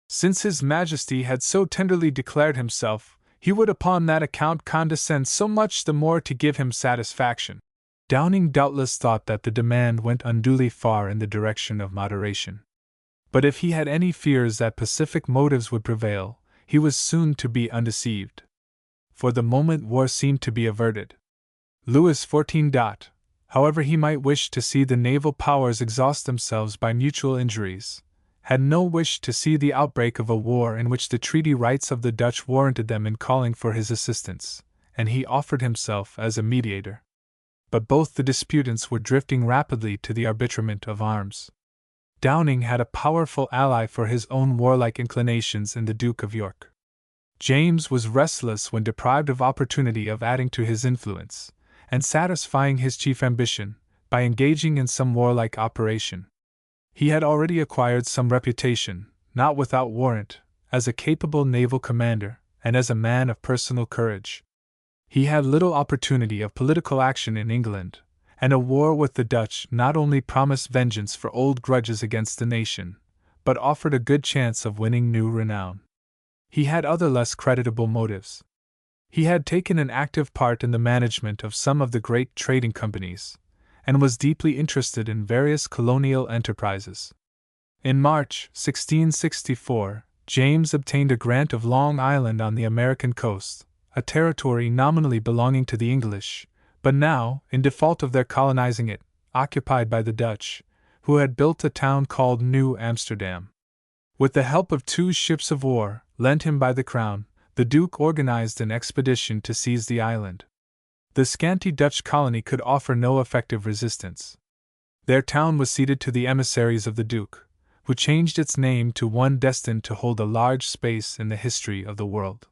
Speaker 1: since His Majesty had so tenderly declared himself, he would upon that account condescend so much the more to give him satisfaction. Downing doubtless thought that the demand went unduly far in the direction of moderation. But if he had any fears that pacific motives would prevail, he was soon to be undeceived. For the moment war seemed to be averted. Louis XIV, however he might wish to see the naval powers exhaust themselves by mutual injuries, had no wish to see the outbreak of a war in which the treaty rights of the Dutch warranted them in calling for his assistance, and he offered himself as a mediator. But both the disputants were drifting rapidly to the arbitrament of arms. Downing had a powerful ally for his own warlike inclinations in the Duke of York. James was restless when deprived of opportunity of adding to his influence, and satisfying his chief ambition, by engaging in some warlike operation. He had already acquired some reputation, not without warrant, as a capable naval commander, and as a man of personal courage. He had little opportunity of political action in England, and a war with the Dutch not only promised vengeance for old grudges against the nation, but offered a good chance of winning new renown. He had other less creditable motives. He had taken an active part in the management of some of the great trading companies, and was deeply interested in various colonial enterprises. In March 1664, James obtained a grant of Long Island on the American coast, a territory nominally belonging to the English, but now, in default of their colonizing it, occupied by the Dutch, who had built a town called New Amsterdam. With the help of 2 ships of war, lent him by the Crown, the Duke organized an expedition to seize the island. The scanty Dutch colony could offer no effective resistance. Their town was ceded to the emissaries of the Duke, who changed its name to one destined to hold a large space in the history of the world.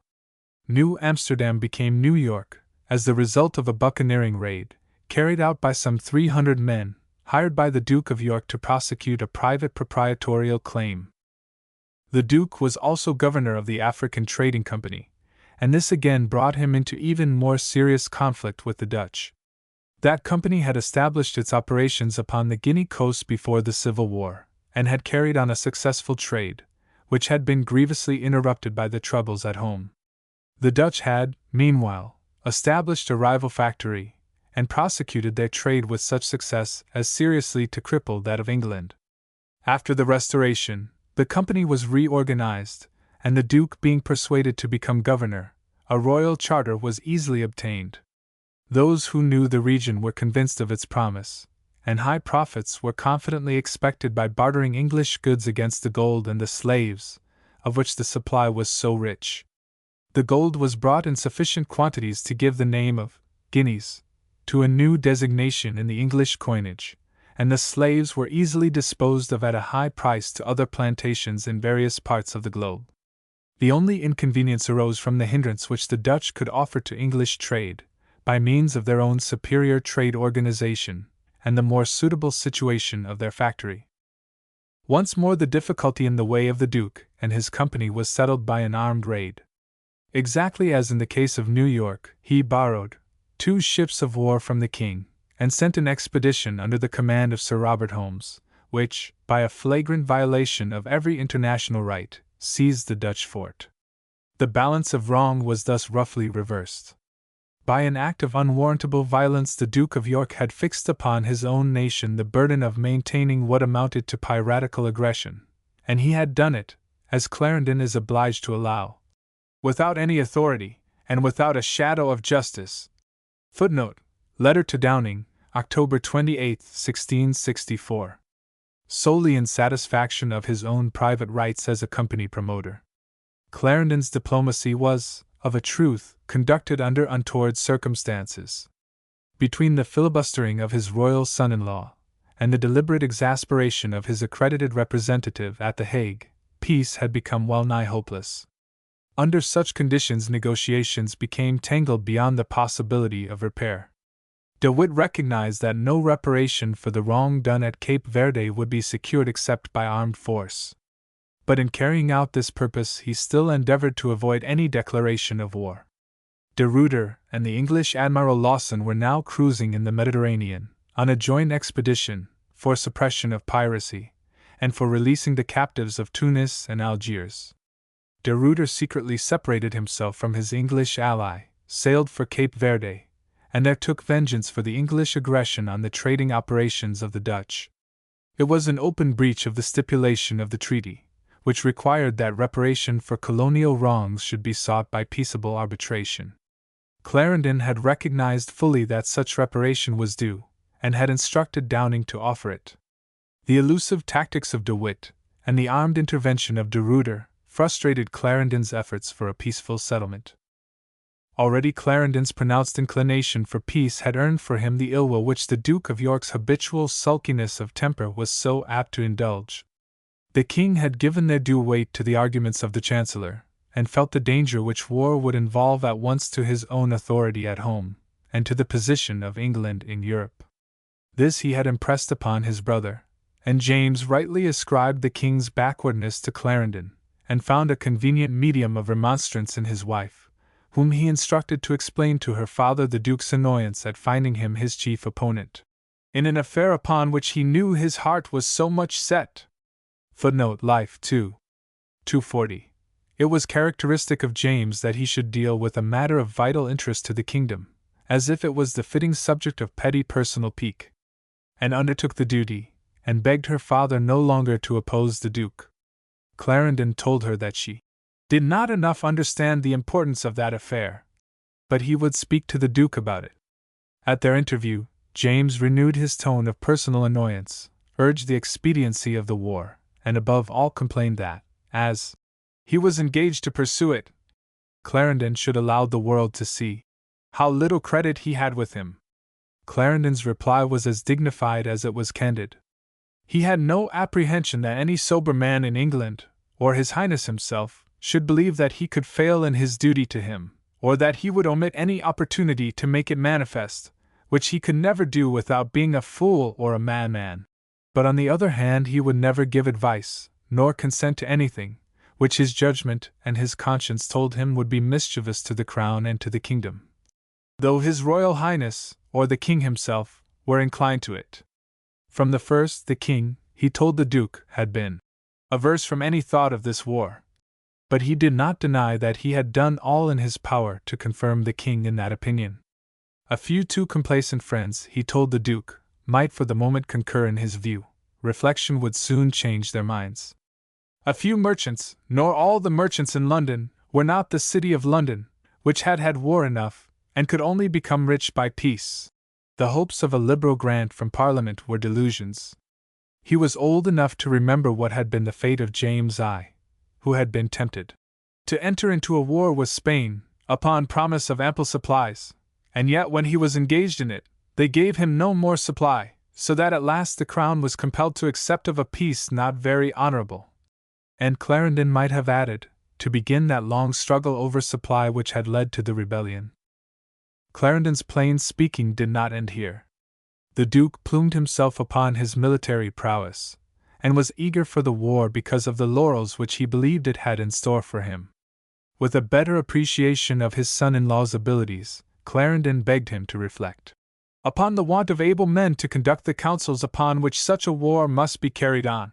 Speaker 1: New Amsterdam became New York, as the result of a buccaneering raid, carried out by some 300 men, hired by the Duke of York to prosecute a private proprietorial claim. The Duke was also governor of the African Trading Company, and this again brought him into even more serious conflict with the Dutch. That company had established its operations upon the Guinea coast before the Civil War, and had carried on a successful trade, which had been grievously interrupted by the troubles at home. The Dutch had, meanwhile, established a rival factory, and prosecuted their trade with such success as seriously to cripple that of England. After the Restoration, the company was reorganized, and the Duke being persuaded to become governor, a royal charter was easily obtained. Those who knew the region were convinced of its promise, and high profits were confidently expected by bartering English goods against the gold and the slaves, of which the supply was so rich. The gold was brought in sufficient quantities to give the name of guineas, to a new designation in the English coinage, and the slaves were easily disposed of at a high price to other plantations in various parts of the globe. The only inconvenience arose from the hindrance which the Dutch could offer to English trade, by means of their own superior trade organization, and the more suitable situation of their factory. Once more the difficulty in the way of the Duke and his company was settled by an armed raid. Exactly as in the case of New York, he borrowed 2 ships of war from the king, and sent an expedition under the command of Sir Robert Holmes, which, by a flagrant violation of every international right, seized the Dutch fort. The balance of wrong was thus roughly reversed. By an act of unwarrantable violence the Duke of York had fixed upon his own nation the burden of maintaining what amounted to piratical aggression, and he had done it, as Clarendon is obliged to allow, without any authority, and without a shadow of justice. Footnote: Letter to Downing, October 28, 1664. Solely in satisfaction of his own private rights as a company promoter. Clarendon's diplomacy was, of a truth, conducted under untoward circumstances. Between the filibustering of his royal son-in-law, and the deliberate exasperation of his accredited representative at The Hague, peace had become well-nigh hopeless. Under such conditions negotiations became tangled beyond the possibility of repair. De Witt recognized that no reparation for the wrong done at Cape Verde would be secured except by armed force. But in carrying out this purpose he still endeavored to avoid any declaration of war. De Ruyter and the English Admiral Lawson were now cruising in the Mediterranean, on a joint expedition, for suppression of piracy, and for releasing the captives of Tunis and Algiers. De Ruyter secretly separated himself from his English ally, sailed for Cape Verde, and there took vengeance for the English aggression on the trading operations of the Dutch. It was an open breach of the stipulation of the treaty, which required that reparation for colonial wrongs should be sought by peaceable arbitration. Clarendon had recognized fully that such reparation was due, and had instructed Downing to offer it. The elusive tactics of De Witt, and the armed intervention of De Ruyter, frustrated Clarendon's efforts for a peaceful settlement. Already Clarendon's pronounced inclination for peace had earned for him the ill will which the Duke of York's habitual sulkiness of temper was so apt to indulge. The king had given their due weight to the arguments of the Chancellor, and felt the danger which war would involve at once to his own authority at home, and to the position of England in Europe. This he had impressed upon his brother, and James rightly ascribed the king's backwardness to Clarendon, and found a convenient medium of remonstrance in his wife, whom he instructed to explain to her father the Duke's annoyance at finding him his chief opponent, in an affair upon which he knew his heart was so much set. Footnote: Life 2. 240. It was characteristic of James that he should deal with a matter of vital interest to the kingdom, as if it was the fitting subject of petty personal pique, and undertook the duty, and begged her father no longer to oppose the Duke. Clarendon told her that she did not enough understand the importance of that affair, but he would speak to the Duke about it. At their interview, James renewed his tone of personal annoyance, urged the expediency of the war, and above all complained that, as he was engaged to pursue it, Clarendon should allow the world to see how little credit he had with him. Clarendon's reply was as dignified as it was candid. He had no apprehension that any sober man in England, or His Highness himself, should believe that he could fail in his duty to him, or that he would omit any opportunity to make it manifest, which he could never do without being a fool or a madman. But on the other hand he would never give advice, nor consent to anything, which his judgment and his conscience told him would be mischievous to the crown and to the kingdom, though His Royal Highness, or the King himself, were inclined to it. From the first, the King, he told the Duke, had been averse from any thought of this war. But he did not deny that he had done all in his power to confirm the King in that opinion. A few too complacent friends, he told the Duke, might for the moment concur in his view. Reflection would soon change their minds. A few merchants, nor all the merchants in London, were not the city of London, which had had war enough, and could only become rich by peace. The hopes of a liberal grant from Parliament were delusions. He was old enough to remember what had been the fate of James I, who had been tempted to enter into a war with Spain, upon promise of ample supplies, and yet when he was engaged in it, They gave him no more supply, so that at last the crown was compelled to accept of a peace not very honorable. And Clarendon might have added, to begin that long struggle over supply which had led to the rebellion. Clarendon's plain speaking did not end here. The Duke plumed himself upon his military prowess, and was eager for the war because of the laurels which he believed it had in store for him. With a better appreciation of his son-in-law's abilities, Clarendon begged him to reflect upon the want of able men to conduct the councils upon which such a war must be carried on.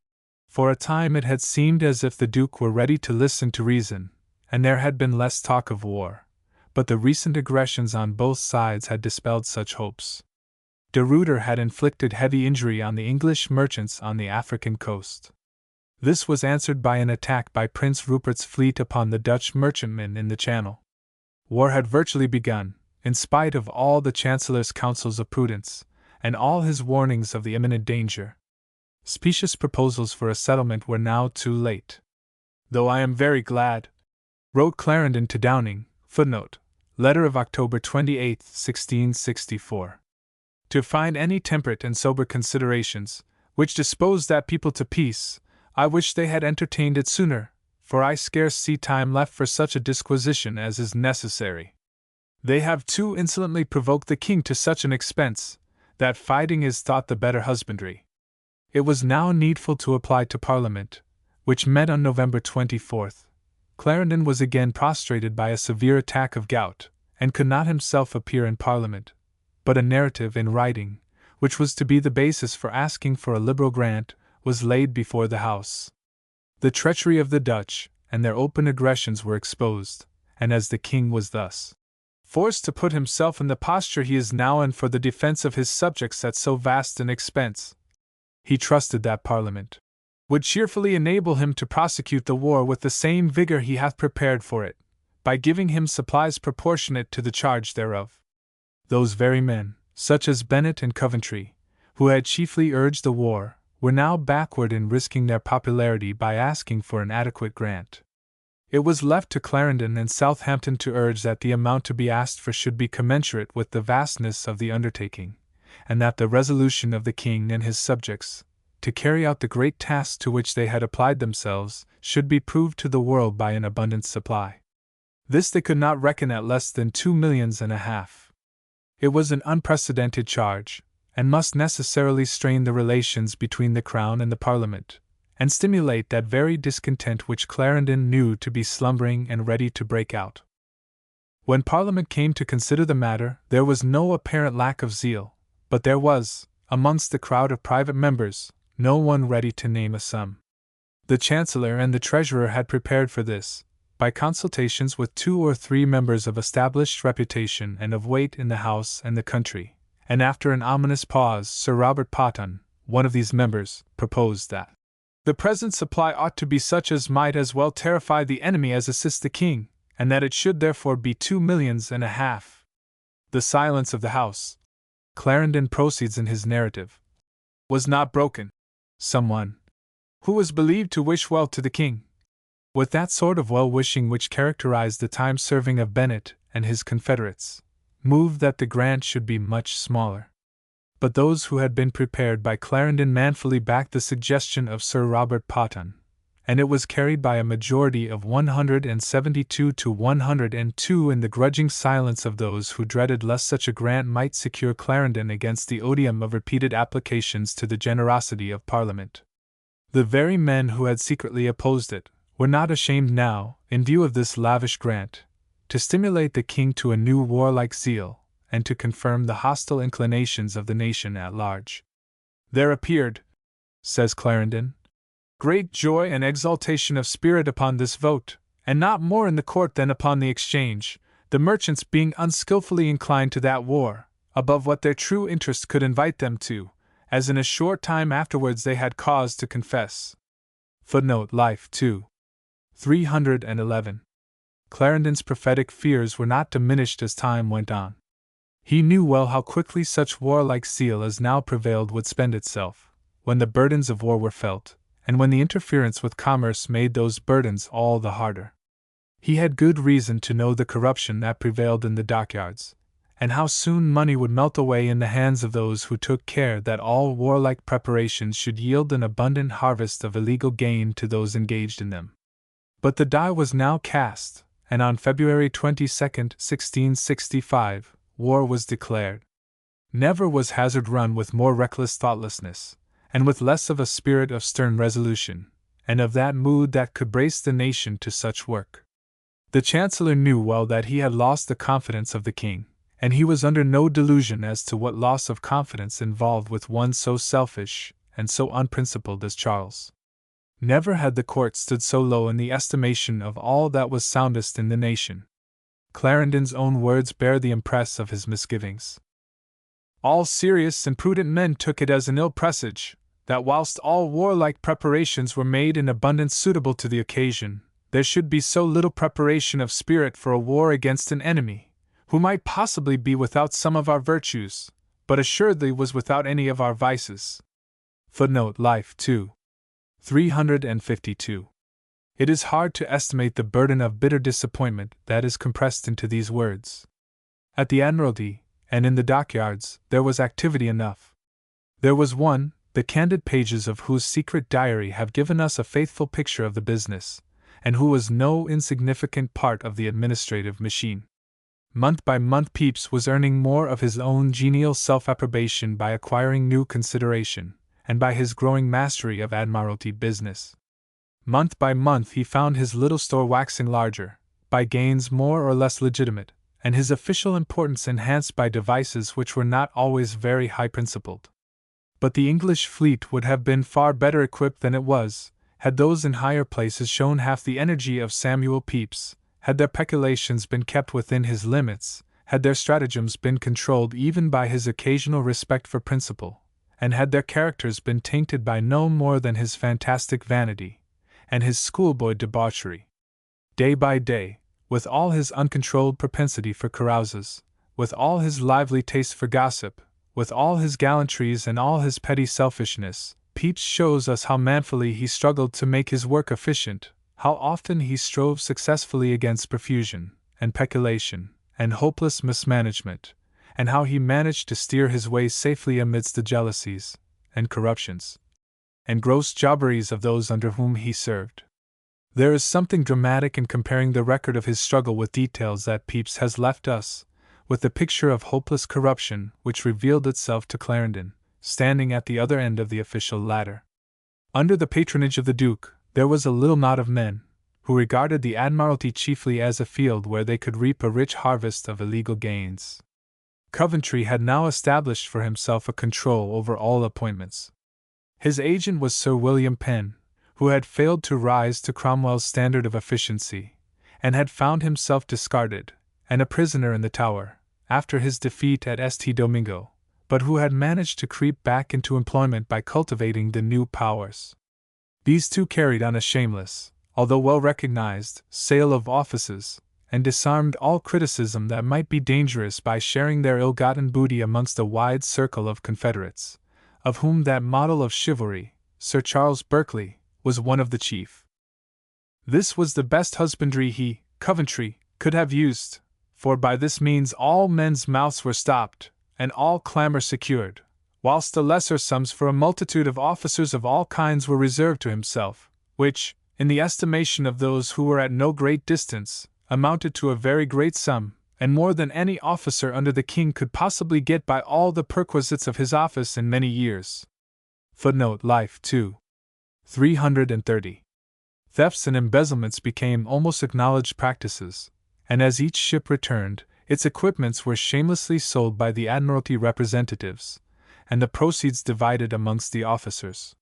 Speaker 1: For a time it had seemed as if the Duke were ready to listen to reason, and there had been less talk of war, but the recent aggressions on both sides had dispelled such hopes. De Ruyter had inflicted heavy injury on the English merchants on the African coast. This was answered by an attack by Prince Rupert's fleet upon the Dutch merchantmen in the Channel. War had virtually begun, in spite of all the Chancellor's counsels of prudence, and all his warnings of the imminent danger. Specious proposals for a settlement were now too late. Though I am very glad, wrote Clarendon to Downing, letter of October 28, 1664, to find any temperate and sober considerations, which dispose that people to peace, I wish they had entertained it sooner, for I scarce see time left for such a disquisition as is necessary. They have too insolently provoked the king to such an expense, that fighting is thought the better husbandry. It was now needful to apply to Parliament, which met on November 24th. Clarendon was again prostrated by a severe attack of gout, and could not himself appear in Parliament, but a narrative in writing, which was to be the basis for asking for a liberal grant, was laid before the House. The treachery of the Dutch, and their open aggressions were exposed, and as the king was thus forced to put himself in the posture he is now in for the defense of his subjects at so vast an expense, he trusted that Parliament would cheerfully enable him to prosecute the war with the same vigor he hath prepared for it, by giving him supplies proportionate to the charge thereof. Those very men, such as Bennet and Coventry, who had chiefly urged the war, were now backward in risking their popularity by asking for an adequate grant. It was left to Clarendon and Southampton to urge that the amount to be asked for should be commensurate with the vastness of the undertaking, and that the resolution of the king and his subjects, to carry out the great task to which they had applied themselves, should be proved to the world by an abundant supply. This they could not reckon at less than 2 millions and a half. It was an unprecedented charge, and must necessarily strain the relations between the Crown and the Parliament, and stimulate that very discontent which Clarendon knew to be slumbering and ready to break out. When Parliament came to consider the matter, there was no apparent lack of zeal, but there was, amongst the crowd of private members, no one ready to name a sum. The Chancellor and the Treasurer had prepared for this, by consultations with 2 or 3 members of established reputation and of weight in the House and the country, and after an ominous pause Sir Robert Potton, one of these members, proposed that the present supply ought to be such as might as well terrify the enemy as assist the king, and that it should therefore be 2 millions and a half. The silence of the House, Clarendon proceeds in his narrative, was not broken. Someone, who was believed to wish well to the king, with that sort of well-wishing which characterized the time serving of Bennet and his confederates, moved that the grant should be much smaller. But those who had been prepared by Clarendon manfully backed the suggestion of Sir Robert Potton, and it was carried by a majority of 172 to 102 in the grudging silence of those who dreaded lest such a grant might secure Clarendon against the odium of repeated applications to the generosity of Parliament. The very men who had secretly opposed it were not ashamed now, in view of this lavish grant, to stimulate the king to a new warlike zeal, and to confirm the hostile inclinations of the nation at large. There appeared, says Clarendon, great joy and exaltation of spirit upon this vote, and not more in the court than upon the exchange, the merchants being unskilfully inclined to that war, above what their true interest could invite them to, as in a short time afterwards they had cause to confess. Life 2. 311. Clarendon's prophetic fears were not diminished as time went on. He knew well how quickly such warlike zeal as now prevailed would spend itself, when the burdens of war were felt, and when the interference with commerce made those burdens all the harder. He had good reason to know the corruption that prevailed in the dockyards, and how soon money would melt away in the hands of those who took care that all warlike preparations should yield an abundant harvest of illegal gain to those engaged in them. But the die was now cast, and on February 22, 1665, war was declared. Never was hazard run with more reckless thoughtlessness, and with less of a spirit of stern resolution, and of that mood that could brace the nation to such work. The Chancellor knew well that he had lost the confidence of the King, and he was under no delusion as to what loss of confidence involved with one so selfish and so unprincipled as Charles. Never had the court stood so low in the estimation of all that was soundest in the nation. Clarendon's own words bear the impress of his misgivings. All serious and prudent men took it as an ill presage, that whilst all warlike preparations were made in abundance suitable to the occasion, there should be so little preparation of spirit for a war against an enemy, who might possibly be without some of our virtues, but assuredly was without any of our vices. Footnote Life 2. 352. It is hard to estimate the burden of bitter disappointment that is compressed into these words. At the Admiralty, and in the dockyards, there was activity enough. There was one, the candid pages of whose secret diary have given us a faithful picture of the business, and who was no insignificant part of the administrative machine. Month by month Pepys was earning more of his own genial self-approbation by acquiring new consideration, and by his growing mastery of Admiralty business. Month by month he found his little store waxing larger, by gains more or less legitimate, and his official importance enhanced by devices which were not always very high-principled. But the English fleet would have been far better equipped than it was, had those in higher places shown half the energy of Samuel Pepys, had their peculations been kept within his limits, had their stratagems been controlled even by his occasional respect for principle, and had their characters been tainted by no more than his fantastic vanity, and his schoolboy debauchery. Day by day, with all his uncontrolled propensity for carouses, with all his lively taste for gossip, with all his gallantries and all his petty selfishness, Pepys shows us how manfully he struggled to make his work efficient, how often he strove successfully against profusion, and peculation, and hopeless mismanagement, and how he managed to steer his way safely amidst the jealousies, and corruptions, and gross jobberies of those under whom he served. There is something dramatic in comparing the record of his struggle with details that Pepys has left us, with the picture of hopeless corruption which revealed itself to Clarendon, standing at the other end of the official ladder. Under the patronage of the Duke, there was a little knot of men, who regarded the Admiralty chiefly as a field where they could reap a rich harvest of illegal gains. Coventry had now established for himself a control over all appointments. His agent was Sir William Penn, who had failed to rise to Cromwell's standard of efficiency, and had found himself discarded, and a prisoner in the Tower, after his defeat at St. Domingo, but who had managed to creep back into employment by cultivating the new powers. These two carried on a shameless, although well-recognized, sale of offices, and disarmed all criticism that might be dangerous by sharing their ill-gotten booty amongst a wide circle of confederates, of whom that model of chivalry, Sir Charles Berkeley, was one of the chief. This was the best husbandry he, Coventry, could have used, for by this means all men's mouths were stopped, and all clamor secured, whilst the lesser sums for a multitude of officers of all kinds were reserved to himself, which, in the estimation of those who were at no great distance, amounted to a very great sum, and more than any officer under the King could possibly get by all the perquisites of his office in many years. Footnote Life 2. 330. Thefts and embezzlements became almost acknowledged practices, and as each ship returned, its equipments were shamelessly sold by the Admiralty representatives, and the proceeds divided amongst the officers.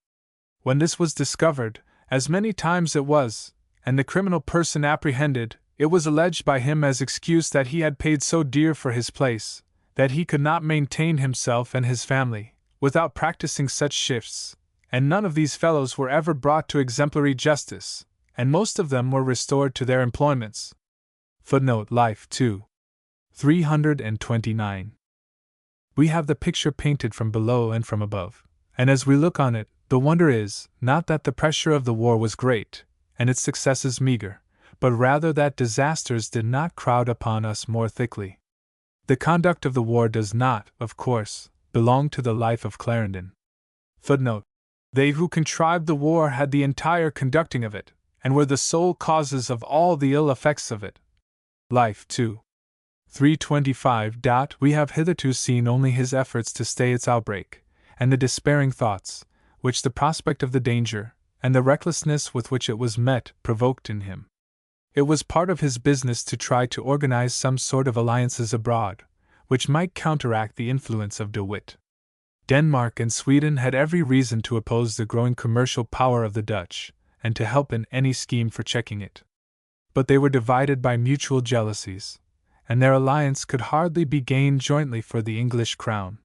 Speaker 1: When this was discovered, as many times it was, and the criminal person apprehended, it was alleged by him as excuse that he had paid so dear for his place, that he could not maintain himself and his family, without practicing such shifts, and none of these fellows were ever brought to exemplary justice, and most of them were restored to their employments. Footnote Life 2. 329. We have the picture painted from below and from above, and as we look on it, the wonder is, not that the pressure of the war was great, and its successes meager, but rather that disasters did not crowd upon us more thickly. The conduct of the war does not, of course, belong to the life of Clarendon. Footnote: They who contrived the war had the entire conducting of it, and were the sole causes of all the ill effects of it. Life 2. 325. We have hitherto seen only his efforts to stay its outbreak, and the despairing thoughts, which the prospect of the danger, and the recklessness with which it was met, provoked in him. It was part of his business to try to organize some sort of alliances abroad, which might counteract the influence of De Witt. Denmark and Sweden had every reason to oppose the growing commercial power of the Dutch, and to help in any scheme for checking it. But they were divided by mutual jealousies, and their alliance could hardly be gained jointly for the English crown.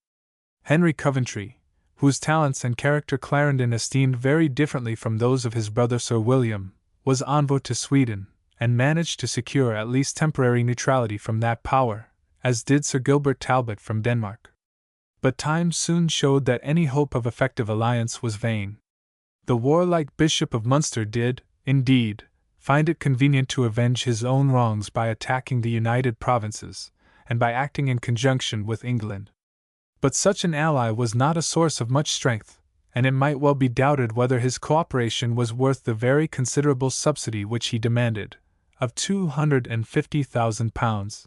Speaker 1: Henry Coventry, whose talents and character Clarendon esteemed very differently from those of his brother Sir William, was envoy to Sweden, and managed to secure at least temporary neutrality from that power, as did Sir Gilbert Talbot from Denmark. But time soon showed that any hope of effective alliance was vain. The warlike Bishop of Munster did, indeed, find it convenient to avenge his own wrongs by attacking the United Provinces, and by acting in conjunction with England. But such an ally was not a source of much strength, and it might well be doubted whether his cooperation was worth the very considerable subsidy which he demanded, of £250,000.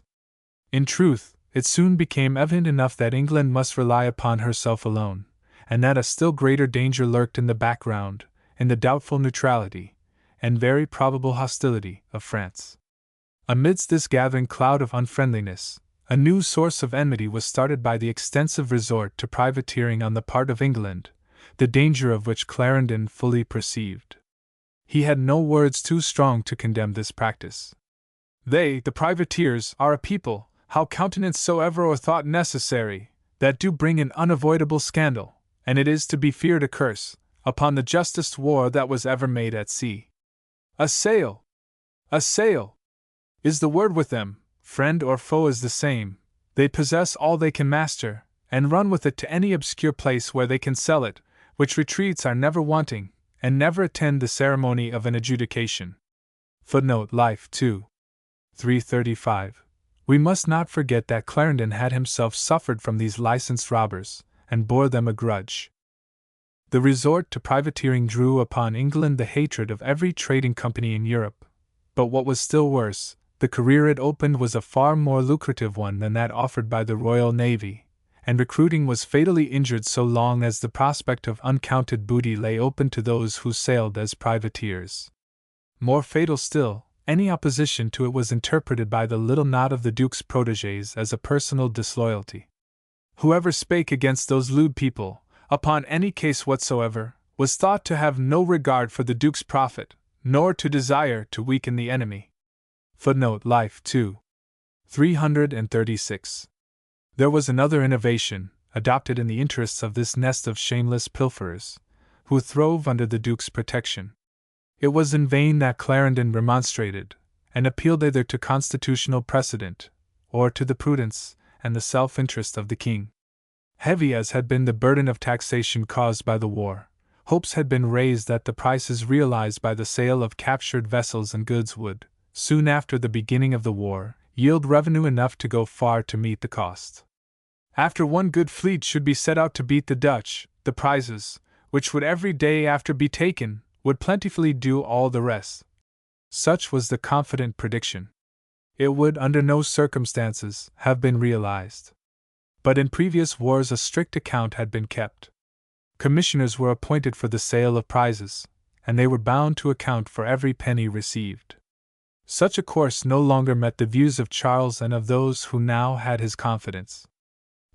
Speaker 1: In truth, it soon became evident enough that England must rely upon herself alone, and that a still greater danger lurked in the background, in the doubtful neutrality, and very probable hostility, of France. Amidst this gathering cloud of unfriendliness, a new source of enmity was started by the extensive resort to privateering on the part of England, the danger of which Clarendon fully perceived. He had no words too strong to condemn this practice. They, the privateers, are a people, how countenance soever or thought necessary, that do bring an unavoidable scandal, and it is to be feared a curse, upon the justest war that was ever made at sea. A sail! A sail! Is the word with them, friend or foe is the same. They possess all they can master, and run with it to any obscure place where they can sell it, which retreats are never wanting, and never attend the ceremony of an adjudication. Footnote: Life 2. 335. We must not forget that Clarendon had himself suffered from these licensed robbers, and bore them a grudge. The resort to privateering drew upon England the hatred of every trading company in Europe, but what was still worse, the career it opened was a far more lucrative one than that offered by the Royal Navy, and recruiting was fatally injured so long as the prospect of uncounted booty lay open to those who sailed as privateers. More fatal still, any opposition to it was interpreted by the little knot of the Duke's protégés as a personal disloyalty. Whoever spake against those lewd people, upon any case whatsoever, was thought to have no regard for the Duke's profit, nor to desire to weaken the enemy. Footnote: Life 2. 336. There was another innovation, adopted in the interests of this nest of shameless pilferers, who throve under the Duke's protection. It was in vain that Clarendon remonstrated, and appealed either to constitutional precedent, or to the prudence and the self-interest of the king. Heavy as had been the burden of taxation caused by the war, hopes had been raised that the prices realized by the sale of captured vessels and goods would, soon after the beginning of the war, yield revenue enough to go far to meet the cost. After one good fleet should be set out to beat the Dutch, the prizes, which would every day after be taken, would plentifully do all the rest. Such was the confident prediction. It would under no circumstances have been realized. But in previous wars a strict account had been kept. Commissioners were appointed for the sale of prizes, and they were bound to account for every penny received. Such a course no longer met the views of Charles and of those who now had his confidence.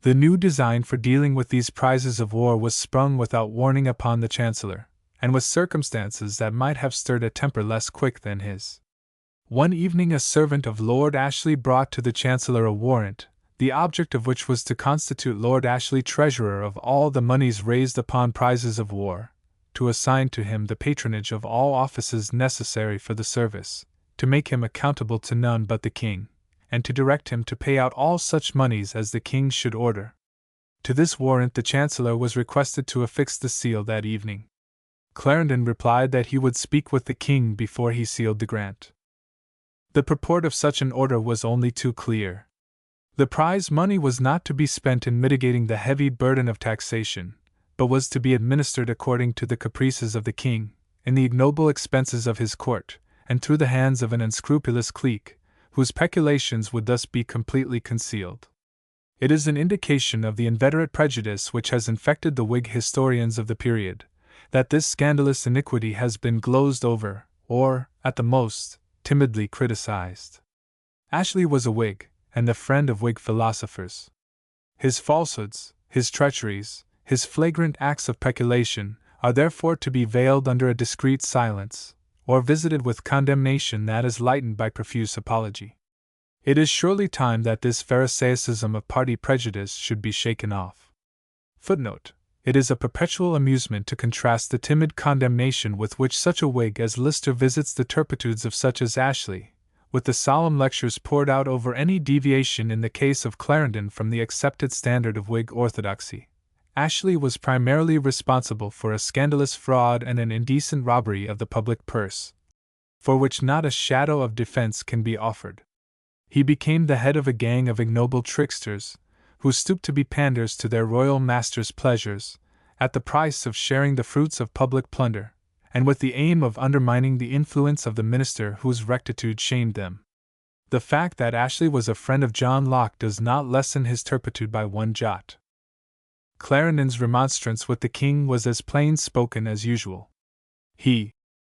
Speaker 1: The new design for dealing with these prizes of war was sprung without warning upon the Chancellor, and with circumstances that might have stirred a temper less quick than his. One evening a servant of Lord Ashley brought to the Chancellor a warrant, the object of which was to constitute Lord Ashley treasurer of all the moneys raised upon prizes of war, to assign to him the patronage of all offices necessary for the service, to make him accountable to none but the king, and to direct him to pay out all such moneys as the king should order. To this warrant the Chancellor was requested to affix the seal that evening. Clarendon replied that he would speak with the king before he sealed the grant. The purport of such an order was only too clear. The prize money was not to be spent in mitigating the heavy burden of taxation, but was to be administered according to the caprices of the king, in the ignoble expenses of his court, and through the hands of an unscrupulous clique, whose peculations would thus be completely concealed. It is an indication of the inveterate prejudice which has infected the Whig historians of the period, that this scandalous iniquity has been glozed over, or, at the most, timidly criticized. Ashley was a Whig, and the friend of Whig philosophers. His falsehoods, his treacheries, his flagrant acts of peculation, are therefore to be veiled under a discreet silence, or visited with condemnation that is lightened by profuse apology. It is surely time that this Pharisaicism of party prejudice should be shaken off. Footnote: It is a perpetual amusement to contrast the timid condemnation with which such a Whig as Lister visits the turpitudes of such as Ashley, with the solemn lectures poured out over any deviation in the case of Clarendon from the accepted standard of Whig orthodoxy. Ashley was primarily responsible for a scandalous fraud and an indecent robbery of the public purse, for which not a shadow of defense can be offered. He became the head of a gang of ignoble tricksters, who stooped to be panders to their royal master's pleasures, at the price of sharing the fruits of public plunder, and with the aim of undermining the influence of the minister whose rectitude shamed them. The fact that Ashley was a friend of John Locke does not lessen his turpitude by one jot. Clarendon's remonstrance with the king was as plain-spoken as usual. He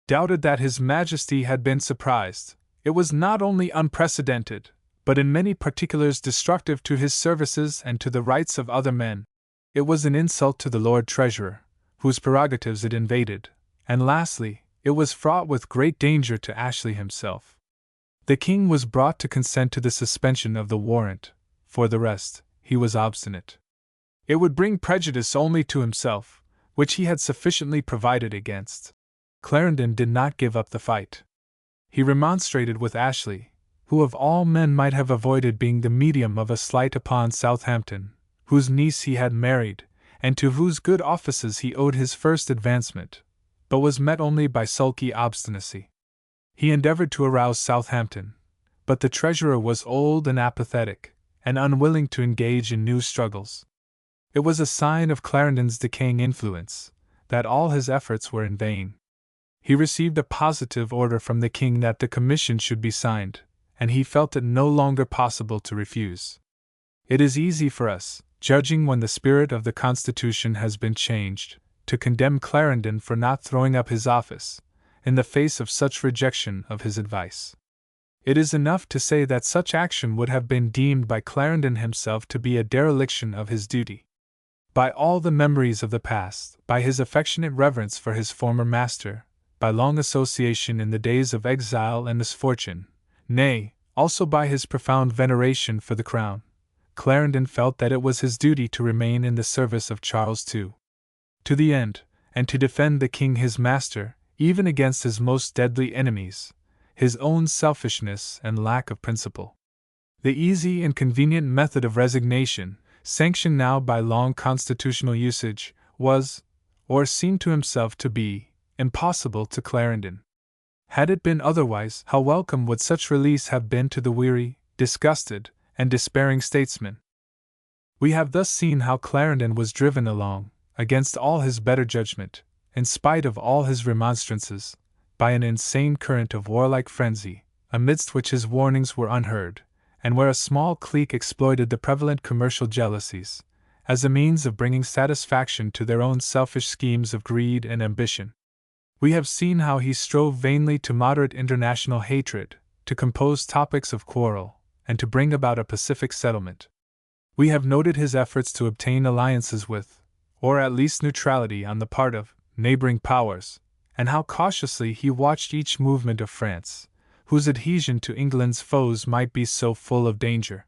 Speaker 1: doubted that His Majesty had been surprised. It was not only unprecedented, but in many particulars destructive to his services and to the rights of other men. It was an insult to the Lord Treasurer, whose prerogatives it invaded, and lastly, it was fraught with great danger to Ashley himself. The king was brought to consent to the suspension of the warrant. For the rest, he was obstinate. It would bring prejudice only to himself, which he had sufficiently provided against. Clarendon did not give up the fight. He remonstrated with Ashley, who of all men might have avoided being the medium of a slight upon Southampton, whose niece he had married, and to whose good offices he owed his first advancement, but was met only by sulky obstinacy. He endeavored to arouse Southampton, but the treasurer was old and apathetic, and unwilling to engage in new struggles. It was a sign of Clarendon's decaying influence, that all his efforts were in vain. He received a positive order from the king that the commission should be signed, and he felt it no longer possible to refuse. It is easy for us, judging when the spirit of the Constitution has been changed, to condemn Clarendon for not throwing up his office, in the face of such rejection of his advice. It is enough to say that such action would have been deemed by Clarendon himself to be a dereliction of his duty. By all the memories of the past, by his affectionate reverence for his former master, by long association in the days of exile and misfortune, nay, also by his profound veneration for the crown, Clarendon felt that it was his duty to remain in the service of Charles II. To the end, and to defend the king his master, even against his most deadly enemies, his own selfishness and lack of principle. The easy and convenient method of resignation, sanctioned now by long constitutional usage, was, or seemed to himself to be, impossible to Clarendon. Had it been otherwise, how welcome would such release have been to the weary, disgusted, and despairing statesman? We have thus seen how Clarendon was driven along, against all his better judgment, in spite of all his remonstrances, by an insane current of warlike frenzy, amidst which his warnings were unheard, and where a small clique exploited the prevalent commercial jealousies, as a means of bringing satisfaction to their own selfish schemes of greed and ambition. We have seen how he strove vainly to moderate international hatred, to compose topics of quarrel, and to bring about a pacific settlement. We have noted his efforts to obtain alliances with, or at least neutrality on the part of, neighboring powers, and how cautiously he watched each movement of France, whose adhesion to England's foes might be so full of danger.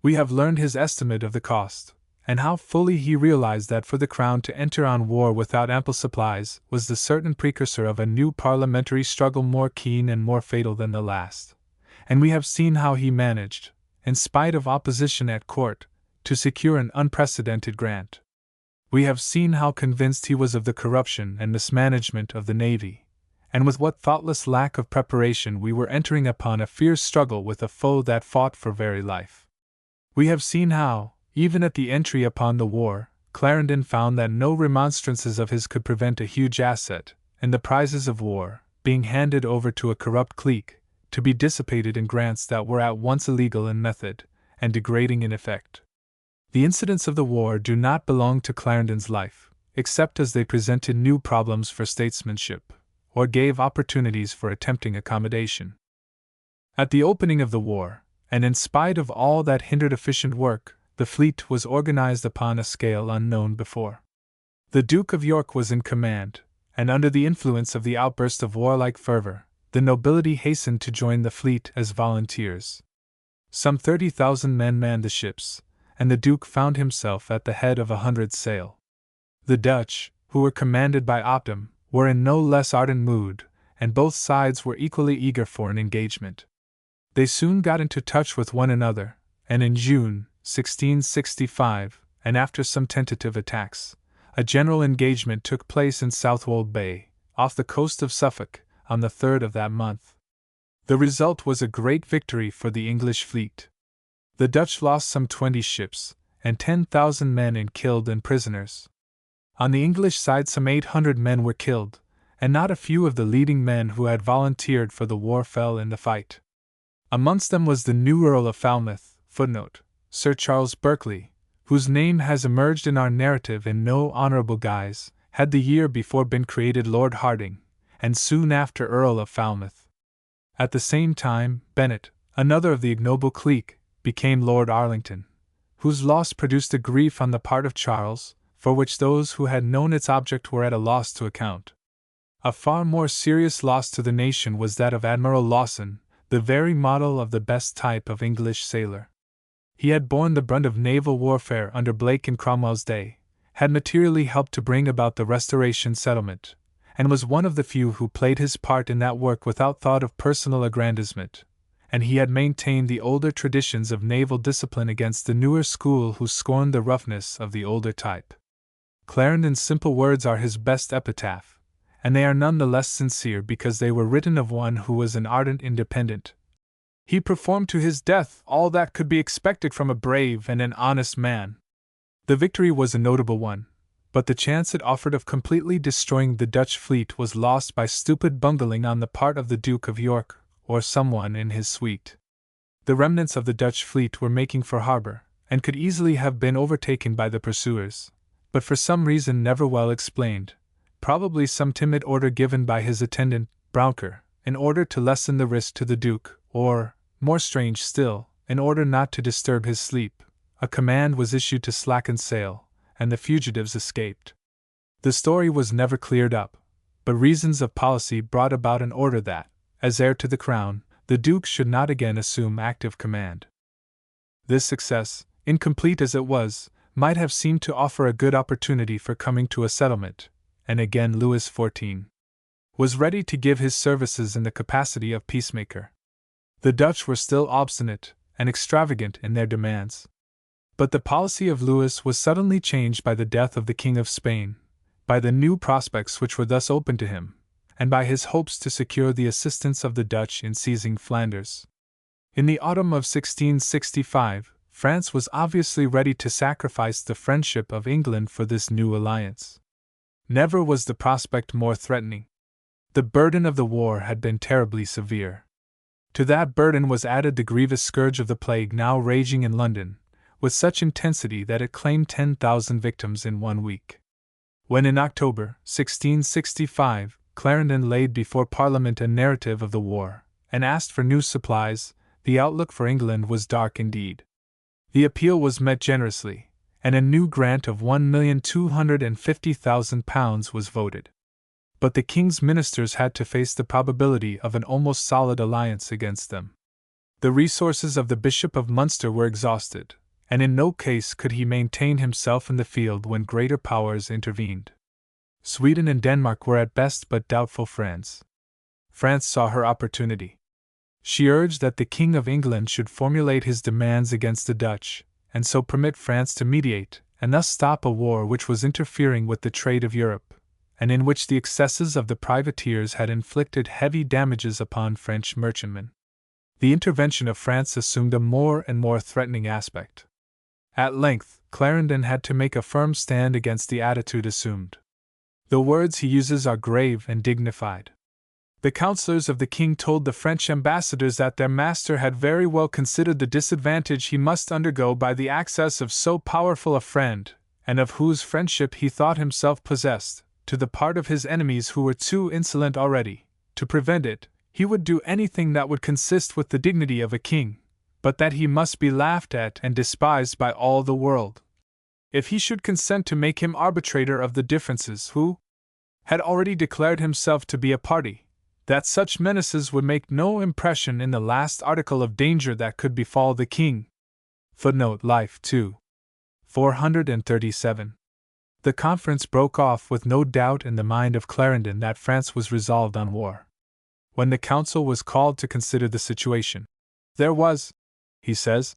Speaker 1: We have learned his estimate of the cost, and how fully he realized that for the crown to enter on war without ample supplies was the certain precursor of a new parliamentary struggle more keen and more fatal than the last. And we have seen how he managed, in spite of opposition at court, to secure an unprecedented grant. We have seen how convinced he was of the corruption and mismanagement of the navy, and with what thoughtless lack of preparation we were entering upon a fierce struggle with a foe that fought for very life. We have seen how, even at the entry upon the war, Clarendon found that no remonstrances of his could prevent a huge asset, and the prizes of war, being handed over to a corrupt clique, to be dissipated in grants that were at once illegal in method and degrading in effect. The incidents of the war do not belong to Clarendon's life, except as they presented new problems for statesmanship, or gave opportunities for attempting accommodation. At the opening of the war, and in spite of all that hindered efficient work, the fleet was organized upon a scale unknown before. The Duke of York was in command, and under the influence of the outburst of warlike fervor, the nobility hastened to join the fleet as volunteers. Some 30,000 men manned the ships, and the Duke found himself at the head of 100 sail. The Dutch, who were commanded by Opdam, were in no less ardent mood, and both sides were equally eager for an engagement. They soon got into touch with one another, and in June 1665, and after some tentative attacks, a general engagement took place in Southwold Bay, off the coast of Suffolk, on the 3rd of that month. The result was a great victory for the English fleet. The Dutch lost some 20 ships, and 10,000 men in killed and prisoners. On the English side some 800 men were killed, and not a few of the leading men who had volunteered for the war fell in the fight. Amongst them was the new Earl of Falmouth, Sir Charles Berkeley, whose name has emerged in our narrative in no honorable guise, had the year before been created Lord Hardinge, and soon after Earl of Falmouth. At the same time, Bennet, another of the ignoble clique, became Lord Arlington, whose loss produced a grief on the part of Charles, for which those who had known its object were at a loss to account. A far more serious loss to the nation was that of Admiral Lawson, the very model of the best type of English sailor. He had borne the brunt of naval warfare under Blake in Cromwell's day, had materially helped to bring about the Restoration settlement, and was one of the few who played his part in that work without thought of personal aggrandizement, and he had maintained the older traditions of naval discipline against the newer school who scorned the roughness of the older type. Clarendon's simple words are his best epitaph, and they are none the less sincere because they were written of one who was an ardent independent. He performed to his death all that could be expected from a brave and an honest man. The victory was a notable one, but the chance it offered of completely destroying the Dutch fleet was lost by stupid bungling on the part of the Duke of York, or someone in his suite. The remnants of the Dutch fleet were making for harbor, and could easily have been overtaken by the pursuers, but for some reason never well explained, probably some timid order given by his attendant, Brouncker, in order to lessen the risk to the Duke, or, more strange still, in order not to disturb his sleep, a command was issued to slacken sail, and the fugitives escaped. The story was never cleared up, but reasons of policy brought about an order that, as heir to the crown, the Duke should not again assume active command. This success, incomplete as it was, might have seemed to offer a good opportunity for coming to a settlement, and again Louis XIV was ready to give his services in the capacity of peacemaker. The Dutch were still obstinate and extravagant in their demands. But the policy of Louis was suddenly changed by the death of the King of Spain, by the new prospects which were thus open to him, and by his hopes to secure the assistance of the Dutch in seizing Flanders. In the autumn of 1665, France was obviously ready to sacrifice the friendship of England for this new alliance. Never was the prospect more threatening. The burden of the war had been terribly severe. To that burden was added the grievous scourge of the plague now raging in London, with such intensity that it claimed 10,000 victims in 1 week. When in October 1665, Clarendon laid before Parliament a narrative of the war, and asked for new supplies, the outlook for England was dark indeed. The appeal was met generously, and a new grant of £1,250,000 was voted. But the King's ministers had to face the probability of an almost solid alliance against them. The resources of the Bishop of Munster were exhausted, and in no case could he maintain himself in the field when greater powers intervened. Sweden and Denmark were at best but doubtful friends. France saw her opportunity. She urged that the King of England should formulate his demands against the Dutch, and so permit France to mediate, and thus stop a war which was interfering with the trade of Europe, and in which the excesses of the privateers had inflicted heavy damages upon French merchantmen. the intervention of France assumed a more and more threatening aspect. At length, Clarendon had to make a firm stand against the attitude assumed. The words he uses are grave and dignified. The counselors of the king told the French ambassadors that their master had very well considered the disadvantage he must undergo by the access of so powerful a friend, and of whose friendship he thought himself possessed, to the part of his enemies who were too insolent already. To prevent it, he would do anything that would consist with the dignity of a king, but that he must be laughed at and despised by all the world. If he should consent to make him arbitrator of the differences who had already declared himself to be a party, that such menaces would make no impression in the last article of danger that could befall the king. Footnote Life 2. 437. The conference broke off with no doubt in the mind of Clarendon that France was resolved on war. When the council was called to consider the situation, there was, he says,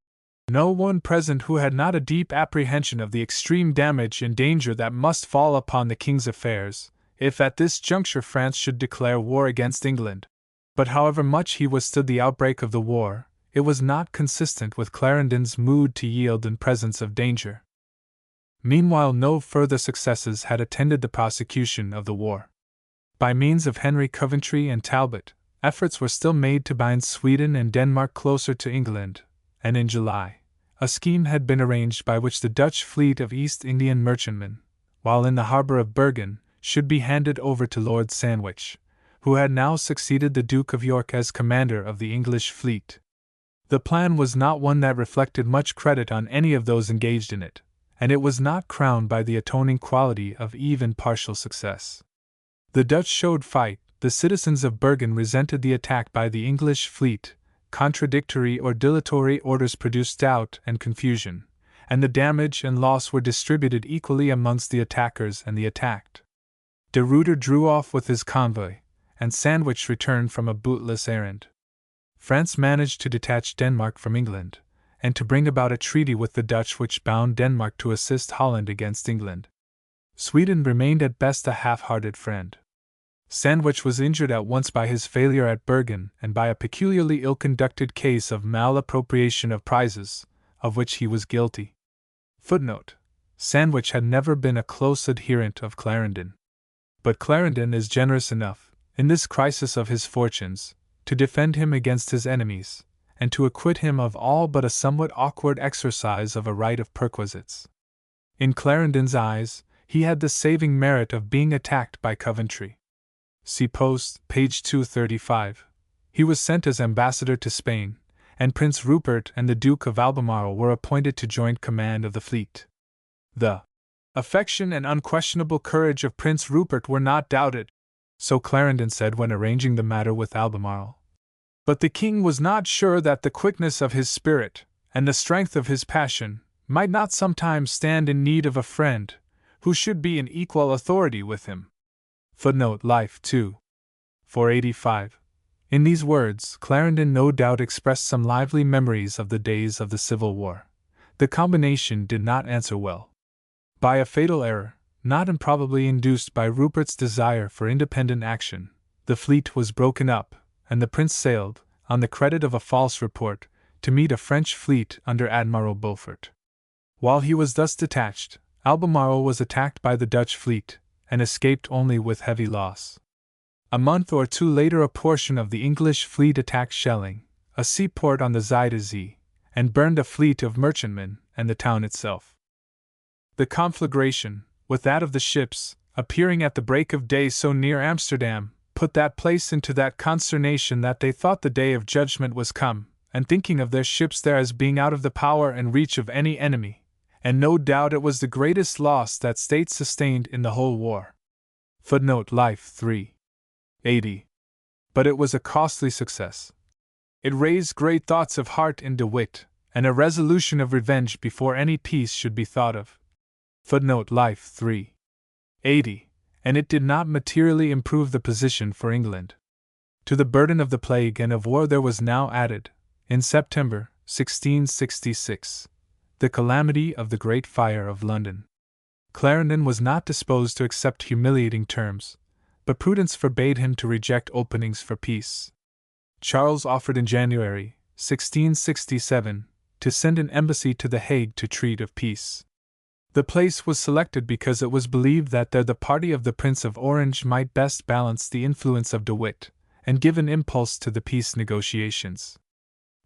Speaker 1: no one present who had not a deep apprehension of the extreme damage and danger that must fall upon the king's affairs, if at this juncture France should declare war against England. But however much he withstood the outbreak of the war, it was not consistent with Clarendon's mood to yield in presence of danger. Meanwhile, no further successes had attended the prosecution of the war. By means of Henry Coventry and Talbot, efforts were still made to bind Sweden and Denmark closer to England, and in July, a scheme had been arranged by which the Dutch fleet of East Indian merchantmen, while in the harbor of Bergen, should be handed over to Lord Sandwich, who had now succeeded the Duke of York as commander of the English fleet. The plan was not one that reflected much credit on any of those engaged in it, and it was not crowned by the atoning quality of even partial success. The Dutch showed fight, the citizens of Bergen resented the attack by the English fleet, contradictory or dilatory orders produced doubt and confusion, and the damage and loss were distributed equally amongst the attackers and the attacked. De Ruyter drew off with his convoy, and Sandwich returned from a bootless errand. France managed to detach Denmark from England, and to bring about a treaty with the Dutch which bound Denmark to assist Holland against England. Sweden remained at best a half-hearted friend. Sandwich was injured at once by his failure at Bergen and by a peculiarly ill-conducted case of malappropriation of prizes, of which he was guilty. Footnote: Sandwich had never been a close adherent of Clarendon. But Clarendon is generous enough, in this crisis of his fortunes, to defend him against his enemies, and to acquit him of all but a somewhat awkward exercise of a right of perquisites. In Clarendon's eyes, he had the saving merit of being attacked by Coventry. See Post, page 235. He was sent as ambassador to Spain, and Prince Rupert and the Duke of Albemarle were appointed to joint command of the fleet. The affection and unquestionable courage of Prince Rupert were not doubted, so Clarendon said when arranging the matter with Albemarle. But the king was not sure that the quickness of his spirit, and the strength of his passion, might not sometimes stand in need of a friend, who should be in equal authority with him. Footnote Life 2. 485. In these words, Clarendon no doubt expressed some lively memories of the days of the Civil War. The combination did not answer well. By a fatal error, not improbably induced by Rupert's desire for independent action, the fleet was broken up, and the prince sailed, on the credit of a false report, to meet a French fleet under Admiral Beaufort. While he was thus detached, Albemarle was attacked by the Dutch fleet, and escaped only with heavy loss. A month or two later, a portion of the English fleet attacked Schelling, a seaport on the Zuyder Zee, and burned a fleet of merchantmen and the town itself. The conflagration, with that of the ships, appearing at the break of day so near Amsterdam, put that place into that consternation that they thought the day of judgment was come, and thinking of their ships there as being out of the power and reach of any enemy, and no doubt it was the greatest loss that state sustained in the whole war. Footnote Life 3. 80. But it was a costly success. It raised great thoughts of heart in De Witt, and a resolution of revenge before any peace should be thought of. Footnote Life 3. 80. And it did not materially improve the position for England. To the burden of the plague and of war there was now added, in September 1666, the calamity of the Great Fire of London. Clarendon was not disposed to accept humiliating terms, but prudence forbade him to reject openings for peace. Charles offered in January, 1667, to send an embassy to The Hague to treat of peace. The place was selected because it was believed that there the party of the Prince of Orange might best balance the influence of De Witt and give an impulse to the peace negotiations.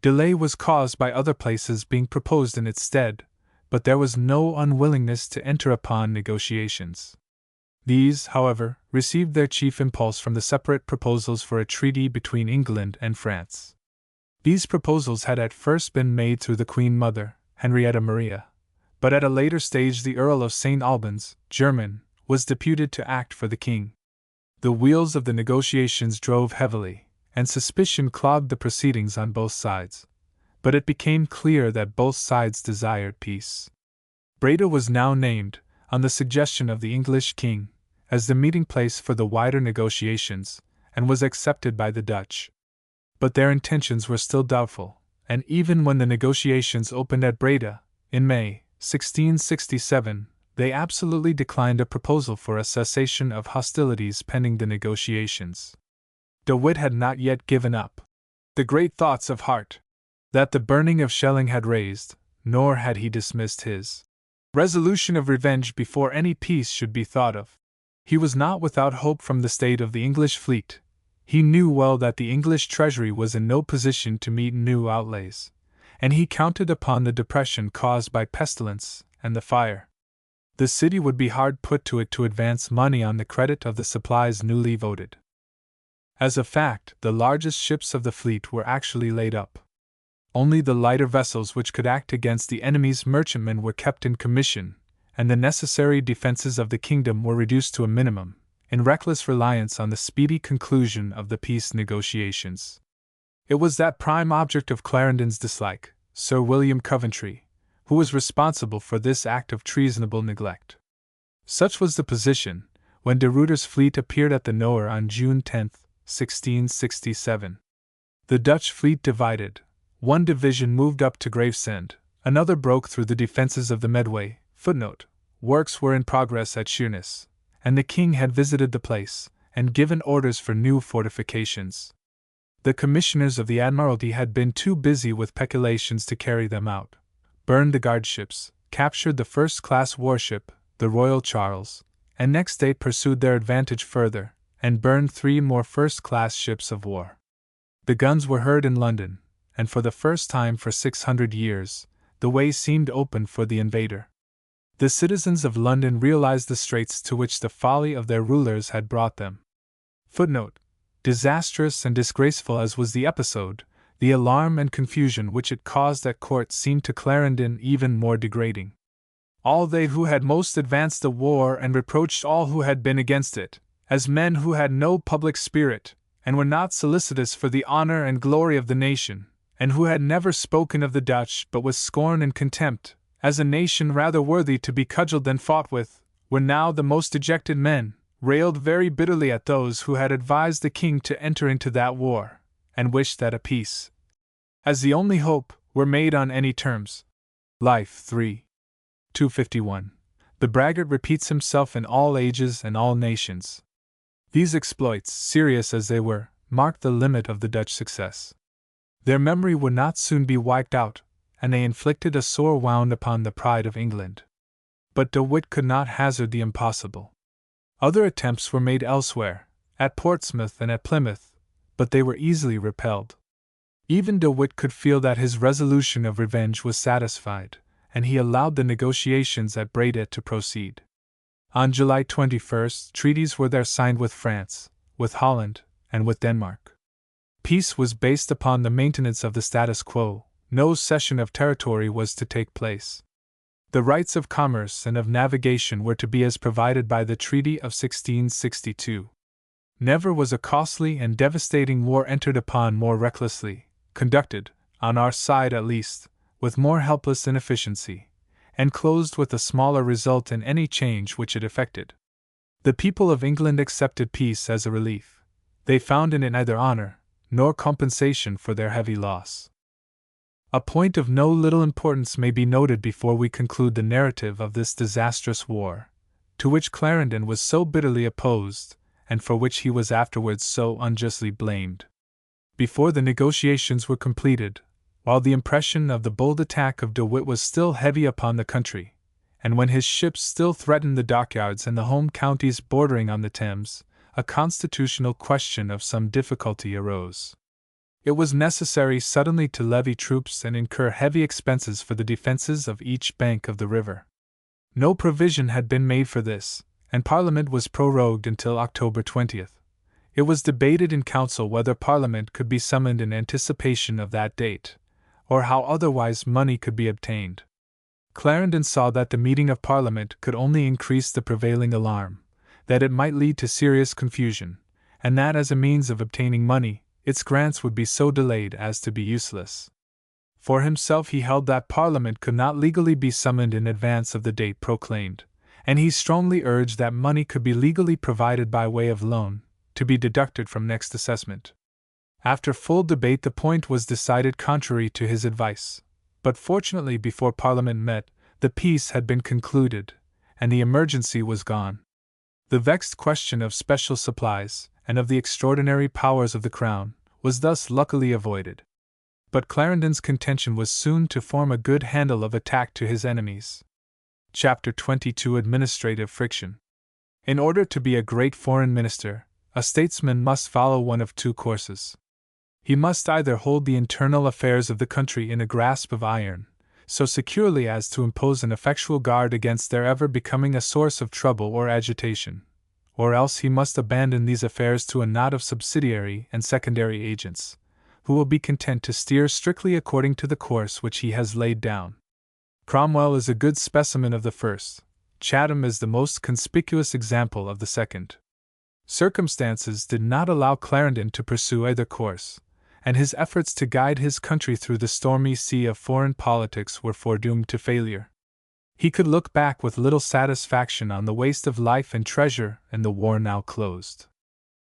Speaker 1: Delay was caused by other places being proposed in its stead, but there was no unwillingness to enter upon negotiations. These, however, received their chief impulse from the separate proposals for a treaty between England and France. These proposals had at first been made through the Queen Mother, Henrietta Maria, but at a later stage the Earl of St. Albans, German, was deputed to act for the King. The wheels of the negotiations drove heavily, and suspicion clogged the proceedings on both sides, but it became clear that both sides desired peace. Breda was now named, on the suggestion of the English king, as the meeting place for the wider negotiations, and was accepted by the Dutch. But their intentions were still doubtful, and even when the negotiations opened at Breda, in May, 1667, they absolutely declined a proposal for a cessation of hostilities pending the negotiations. De Witt had not yet given up the great thoughts of heart that the burning of Schelling had raised, nor had he dismissed his resolution of revenge before any peace should be thought of. He was not without hope from the state of the English fleet. He knew well that the English treasury was in no position to meet new outlays, and he counted upon the depression caused by pestilence and the fire. The city would be hard put to it to advance money on the credit of the supplies newly voted. As a fact, the largest ships of the fleet were actually laid up. Only the lighter vessels which could act against the enemy's merchantmen were kept in commission, and the necessary defenses of the kingdom were reduced to a minimum, in reckless reliance on the speedy conclusion of the peace negotiations. It was that prime object of Clarendon's dislike, Sir William Coventry, who was responsible for this act of treasonable neglect. Such was the position, when de Ruyter's fleet appeared at the Nore on June 10, 1667. The Dutch fleet divided. One division moved up to Gravesend, another broke through the defenses of the Medway. Works were in progress at Sheerness, and the king had visited the place, and given orders for new fortifications. The commissioners of the Admiralty had been too busy with peculations to carry them out, burned the guardships, captured the first-class warship, the Royal Charles, and next day pursued their advantage further, and burned 3 more first-class ships of war. The guns were heard in London, and for the first time for 600 years, the way seemed open for the invader. The citizens of London realized the straits to which the folly of their rulers had brought them. Disastrous and disgraceful as was the episode, the alarm and confusion which it caused at court seemed to Clarendon even more degrading. All they who had most advanced the war and reproached all who had been against it, as men who had no public spirit, and were not solicitous for the honor and glory of the nation, and who had never spoken of the Dutch but with scorn and contempt, as a nation rather worthy to be cudgeled than fought with, were now the most dejected men, railed very bitterly at those who had advised the king to enter into that war, and wished that a peace, as the only hope, were made on any terms. Life 3. 251. The braggart repeats himself in all ages and all nations. These exploits, serious as they were, marked the limit of the Dutch success. Their memory would not soon be wiped out, and they inflicted a sore wound upon the pride of England. But De Witt could not hazard the impossible. Other attempts were made elsewhere, at Portsmouth and at Plymouth, but they were easily repelled. Even De Witt could feel that his resolution of revenge was satisfied, and he allowed the negotiations at Breda to proceed. On July 21, treaties were there signed with France, with Holland, and with Denmark. Peace was based upon the maintenance of the status quo. No cession of territory was to take place. The rights of commerce and of navigation were to be as provided by the Treaty of 1662. Never was a costly and devastating war entered upon more recklessly, conducted, on our side at least, with more helpless inefficiency, and closed with a smaller result in any change which it effected. The people of England accepted peace as a relief. They found in it neither honor nor compensation for their heavy loss. A point of no little importance may be noted before we conclude the narrative of this disastrous war, to which Clarendon was so bitterly opposed, and for which he was afterwards so unjustly blamed. before the negotiations were completed, while the impression of the bold attack of De Witt was still heavy upon the country, and when his ships still threatened the dockyards and the home counties bordering on the Thames, a constitutional question of some difficulty arose. It was necessary suddenly to levy troops and incur heavy expenses for the defenses of each bank of the river. No provision had been made for this, and Parliament was prorogued until October 20th. It was debated in Council whether Parliament could be summoned in anticipation of that date, or how otherwise money could be obtained. Clarendon saw that the meeting of Parliament could only increase the prevailing alarm, that it might lead to serious confusion, and that as a means of obtaining money, its grants would be so delayed as to be useless. For himself, he held that Parliament could not legally be summoned in advance of the date proclaimed, and he strongly urged that money could be legally provided by way of loan, to be deducted from next assessment. After full debate, the point was decided contrary to his advice, but fortunately before Parliament met, the peace had been concluded, and the emergency was gone. The vexed question of special supplies, and of the extraordinary powers of the Crown, was thus luckily avoided. But Clarendon's contention was soon to form a good handle of attack to his enemies. Chapter 22 Administrative Friction. In order to be a great foreign minister, a statesman must follow one of two courses. He must either hold the internal affairs of the country in a grasp of iron, so securely as to impose an effectual guard against their ever becoming a source of trouble or agitation, or else he must abandon these affairs to a knot of subsidiary and secondary agents, who will be content to steer strictly according to the course which he has laid down. Cromwell is a good specimen of the first. Chatham is the most conspicuous example of the second. Circumstances did not allow Clarendon to pursue either course, and his efforts to guide his country through the stormy sea of foreign politics were foredoomed to failure. He could look back with little satisfaction on the waste of life and treasure and the war now closed.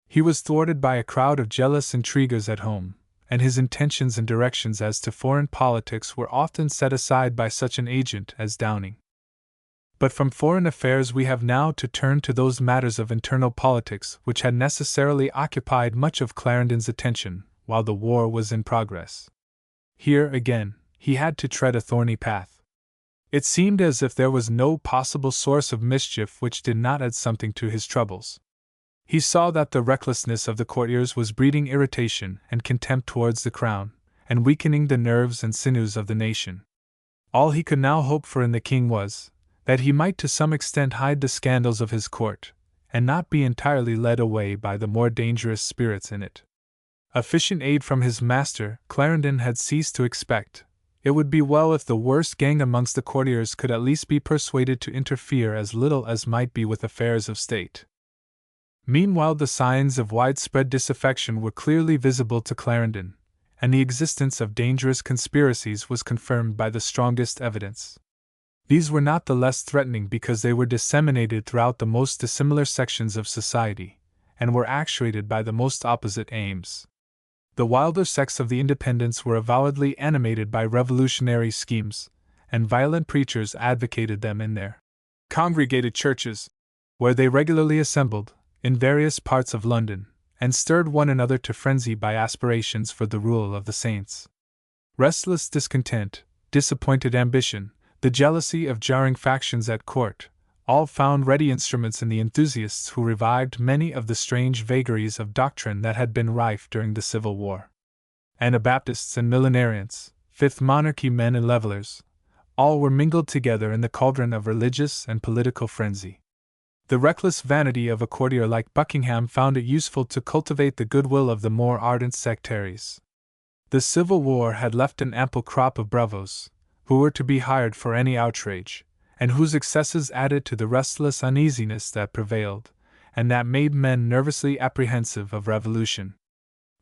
Speaker 1: He was thwarted by a crowd of jealous intriguers at home, and his intentions and directions as to foreign politics were often set aside by such an agent as Downing. But from foreign affairs we have now to turn to those matters of internal politics which had necessarily occupied much of Clarendon's attention while the war was in progress. Here, again, he had to tread a thorny path. It seemed as if there was no possible source of mischief which did not add something to his troubles. He saw that the recklessness of the courtiers was breeding irritation and contempt towards the crown, and weakening the nerves and sinews of the nation. All he could now hope for in the king was, that he might to some extent hide the scandals of his court, and not be entirely led away by the more dangerous spirits in it. Efficient aid from his master, Clarendon had ceased to expect. It would be well if the worst gang amongst the courtiers could at least be persuaded to interfere as little as might be with affairs of state. Meanwhile, the signs of widespread disaffection were clearly visible to Clarendon, and the existence of dangerous conspiracies was confirmed by the strongest evidence. These were not the less threatening because they were disseminated throughout the most dissimilar sections of society, and were actuated by the most opposite aims. The wilder sects of the Independents were avowedly animated by revolutionary schemes, and violent preachers advocated them in their congregated churches, where they regularly assembled, in various parts of London, and stirred one another to frenzy by aspirations for the rule of the saints. Restless discontent, disappointed ambition, the jealousy of jarring factions at court, all found ready instruments in the enthusiasts who revived many of the strange vagaries of doctrine that had been rife during the Civil War. Anabaptists and millenarians, Fifth Monarchy men and levelers, all were mingled together in the cauldron of religious and political frenzy. The reckless vanity of a courtier like Buckingham found it useful to cultivate the goodwill of the more ardent sectaries. The Civil War had left an ample crop of bravos, who were to be hired for any outrage, and whose excesses added to the restless uneasiness that prevailed, and that made men nervously apprehensive of revolution.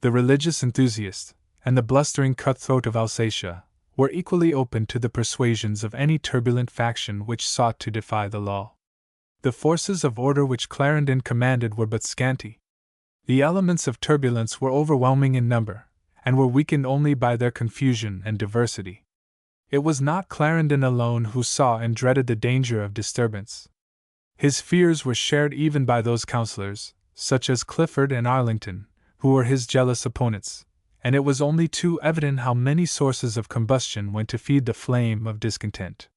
Speaker 1: The religious enthusiast, and the blustering cutthroat of Alsatia, were equally open to the persuasions of any turbulent faction which sought to defy the law. The forces of order which Clarendon commanded were but scanty. The elements of turbulence were overwhelming in number, and were weakened only by their confusion and diversity. It was not Clarendon alone who saw and dreaded the danger of disturbance. His fears were shared even by those councillors, such as Clifford and Arlington, who were his jealous opponents, and it was only too evident how many sources of combustion went to feed the flame of discontent.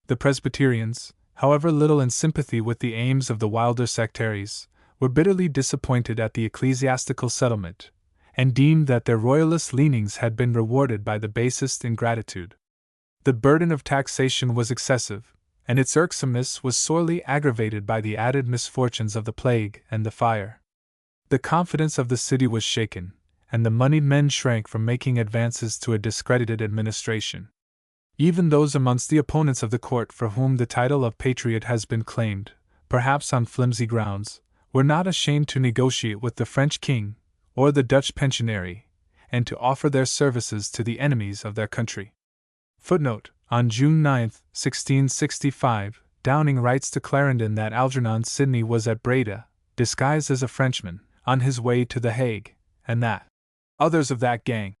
Speaker 1: The Presbyterians, however little in sympathy with the aims of the wilder sectaries, were bitterly disappointed at the ecclesiastical settlement, and deemed that their royalist leanings had been rewarded by the basest ingratitude. The burden of taxation was excessive, and its irksomeness was sorely aggravated by the added misfortunes of the plague and the fire. The confidence of the city was shaken, and the moneyed men shrank from making advances to a discredited administration. Even those amongst the opponents of the court for whom the title of patriot has been claimed, perhaps on flimsy grounds, were not ashamed to negotiate with the French king or the Dutch pensionary, and to offer their services to the enemies of their country. Footnote: on June 9, 1665, Downing writes to Clarendon that Algernon Sidney was at Breda, disguised as a Frenchman, on his way to The Hague, and that others of that gang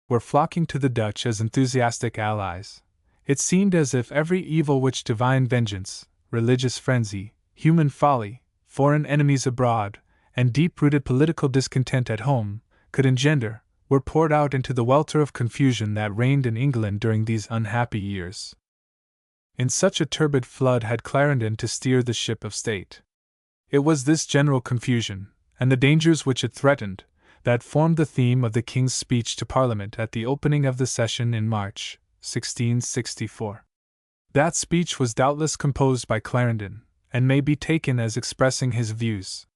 Speaker 1: were flocking to the Dutch as enthusiastic allies. It seemed as if every evil which divine vengeance, religious frenzy, human folly, foreign enemies abroad, and deep-rooted political discontent at home could engender, were poured out into the welter of confusion that reigned in England during these unhappy years. In such a turbid flood had Clarendon to steer the ship of state. It was this general confusion, and the dangers which it threatened, that formed the theme of the King's speech to Parliament at the opening of the session in March, 1664. That speech was doubtless composed by Clarendon, and may be taken as expressing his views.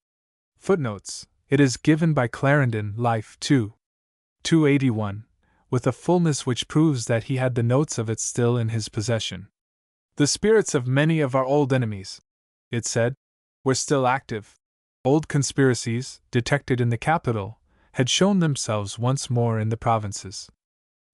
Speaker 1: Footnotes: it is given by Clarendon, Life 2. 281, with a fullness which proves that he had the notes of it still in his possession. The spirits of many of our old enemies, it said, were still active. Old conspiracies, detected in the capital, had shown themselves once more in the provinces.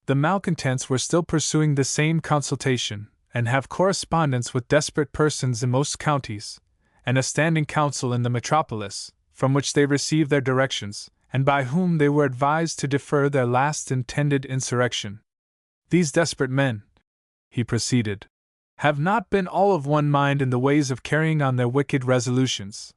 Speaker 1: The malcontents were still pursuing the same consultation, and have correspondence with desperate persons in most counties, and a standing council in the metropolis, from which they received their directions, and by whom they were advised to defer their last intended insurrection. These desperate men, he proceeded, have not been all of one mind in the ways of carrying on their wicked resolutions.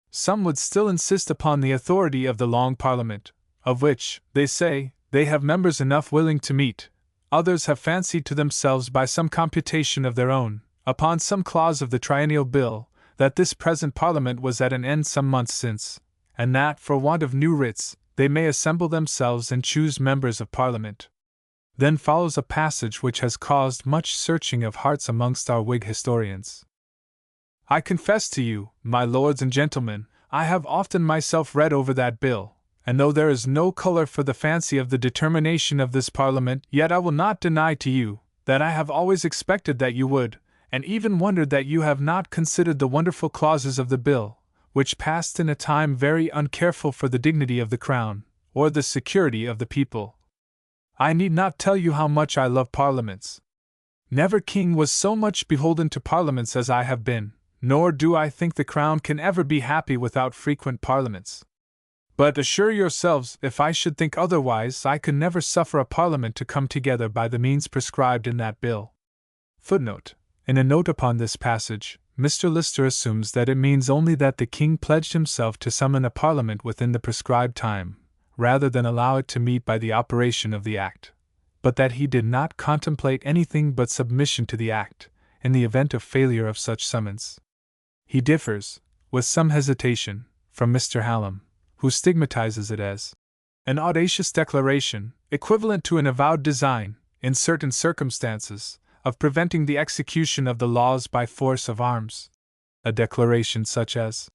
Speaker 1: Some would still insist upon the authority of the Long Parliament, of which, they say, they have members enough willing to meet. Others have fancied to themselves by some computation of their own, upon some clause of the Triennial Bill, that this present Parliament was at an end some months since, and that, for want of new writs, they may assemble themselves and choose members of Parliament. Then follows a passage which has caused much searching of hearts amongst our Whig historians. I confess to you, my lords and gentlemen, I have often myself read over that bill, and though there is no colour for the fancy of the determination of this Parliament, yet I will not deny to you that I have always expected that you would, and even wondered that you have not considered the wonderful clauses of the bill, which passed in a time very uncareful for the dignity of the Crown, or the security of the people. I need not tell you how much I love parliaments. Never king was so much beholden to parliaments as I have been, nor do I think the Crown can ever be happy without frequent parliaments. But assure yourselves, if I should think otherwise, I could never suffer a parliament to come together by the means prescribed in that bill. Footnote: in a note upon this passage, Mr. Lister assumes that it means only that the king pledged himself to summon a parliament within the prescribed time, rather than allow it to meet by the operation of the act, but that he did not contemplate anything but submission to the act, in the event of failure of such summons. He differs, with some hesitation, from Mr. Hallam, who stigmatizes it as an audacious declaration, equivalent to an avowed design, in certain circumstances, of preventing the execution of the laws by force of arms. A declaration such as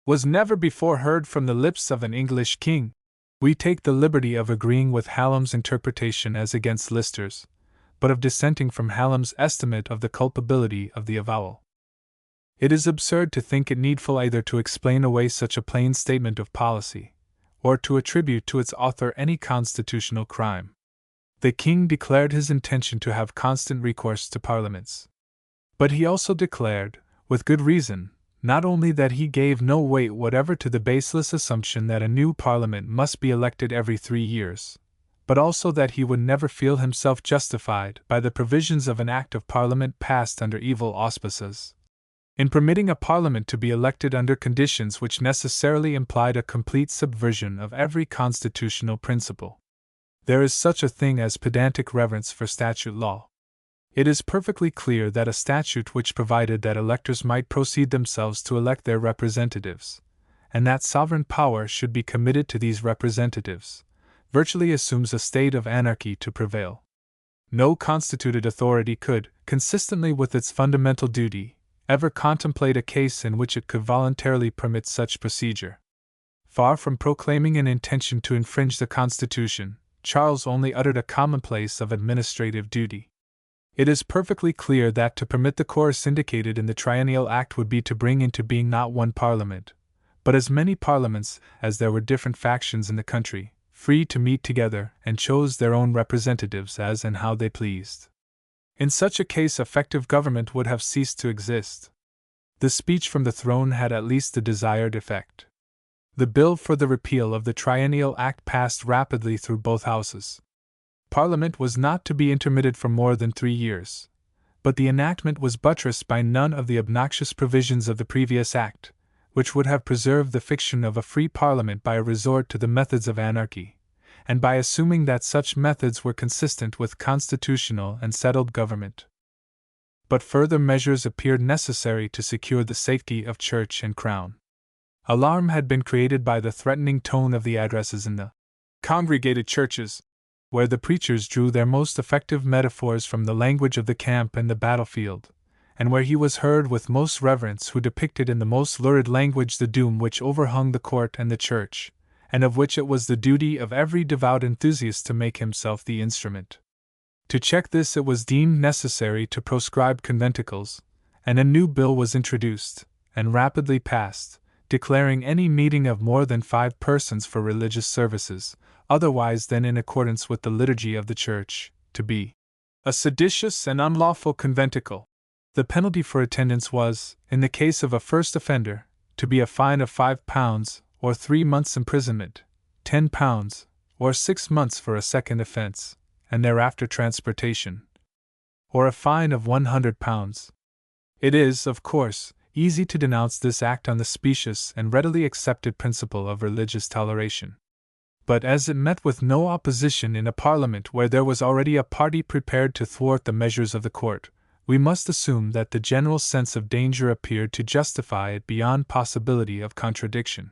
Speaker 1: was never before heard from the lips of an English king. We take the liberty of agreeing with Hallam's interpretation as against Lister's, but of dissenting from Hallam's estimate of the culpability of the avowal. It is absurd to think it needful either to explain away such a plain statement of policy, or to attribute to its author any constitutional crime. The king declared his intention to have constant recourse to parliaments. But he also declared, with good reason, not only that he gave no weight whatever to the baseless assumption that a new parliament must be elected every 3 years, but also that he would never feel himself justified by the provisions of an Act of Parliament passed under evil auspices, in permitting a parliament to be elected under conditions which necessarily implied a complete subversion of every constitutional principle. There is such a thing as pedantic reverence for statute law. It is perfectly clear that a statute which provided that electors might proceed themselves to elect their representatives, and that sovereign power should be committed to these representatives, virtually assumes a state of anarchy to prevail. No constituted authority could, consistently with its fundamental duty, ever contemplate a case in which it could voluntarily permit such procedure. Far from proclaiming an intention to infringe the Constitution, Charles only uttered a commonplace of administrative duty. It is perfectly clear that to permit the course indicated in the Triennial Act would be to bring into being not one parliament, but as many parliaments as there were different factions in the country, free to meet together and chose their own representatives as and how they pleased. In such a case, effective government would have ceased to exist. The speech from the throne had at least the desired effect. The bill for the repeal of the Triennial Act passed rapidly through both houses. Parliament was not to be intermitted for more than 3 years, but the enactment was buttressed by none of the obnoxious provisions of the previous Act, which would have preserved the fiction of a free Parliament by a resort to the methods of anarchy, and by assuming that such methods were consistent with constitutional and settled government. But further measures appeared necessary to secure the safety of church and crown. Alarm had been created by the threatening tone of the addresses in the congregated churches, where the preachers drew their most effective metaphors from the language of the camp and the battlefield, and where he was heard with most reverence who depicted in the most lurid language the doom which overhung the court and the church, and of which it was the duty of every devout enthusiast to make himself the instrument. To check this, it was deemed necessary to proscribe conventicles, and a new bill was introduced, and rapidly passed, declaring any meeting of more than 5 persons for religious services, otherwise than in accordance with the liturgy of the Church, to be a seditious and unlawful conventicle. The penalty for attendance was, in the case of a first offender, to be a fine of £5 or 3 months' imprisonment, £10 or 6 months for a second offence, and thereafter transportation, or a fine of £100. It is, of course, easy to denounce this act on the specious and readily accepted principle of religious toleration. But as it met with no opposition in a parliament where there was already a party prepared to thwart the measures of the court, we must assume that the general sense of danger appeared to justify it beyond possibility of contradiction.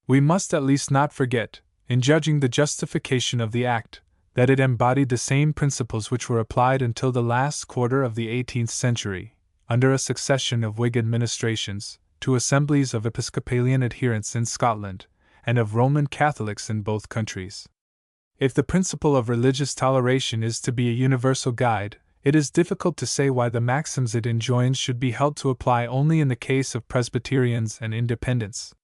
Speaker 1: We must at least not forget, in judging the justification of the act, that it embodied the same principles which were applied until the last quarter of the 18th century, under a succession of Whig administrations, to assemblies of Episcopalian adherents in Scotland, and of Roman Catholics in both countries. If the principle of religious toleration is to be a universal guide, it is difficult to say why the maxims it enjoins should be held to apply only in the case of Presbyterians and Independents.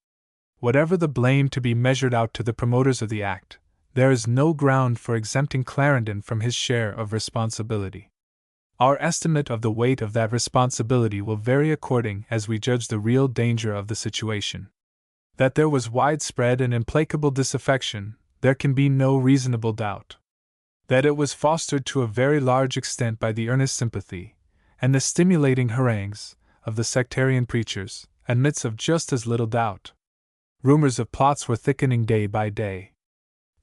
Speaker 1: Whatever the blame to be measured out to the promoters of the act, there is no ground for exempting Clarendon from his share of responsibility. Our estimate of the weight of that responsibility will vary according as we judge the real danger of the situation. That there was widespread and implacable disaffection, there can be no reasonable doubt. That it was fostered to a very large extent by the earnest sympathy, and the stimulating harangues, of the sectarian preachers, admits of just as little doubt. Rumors of plots were thickening day by day.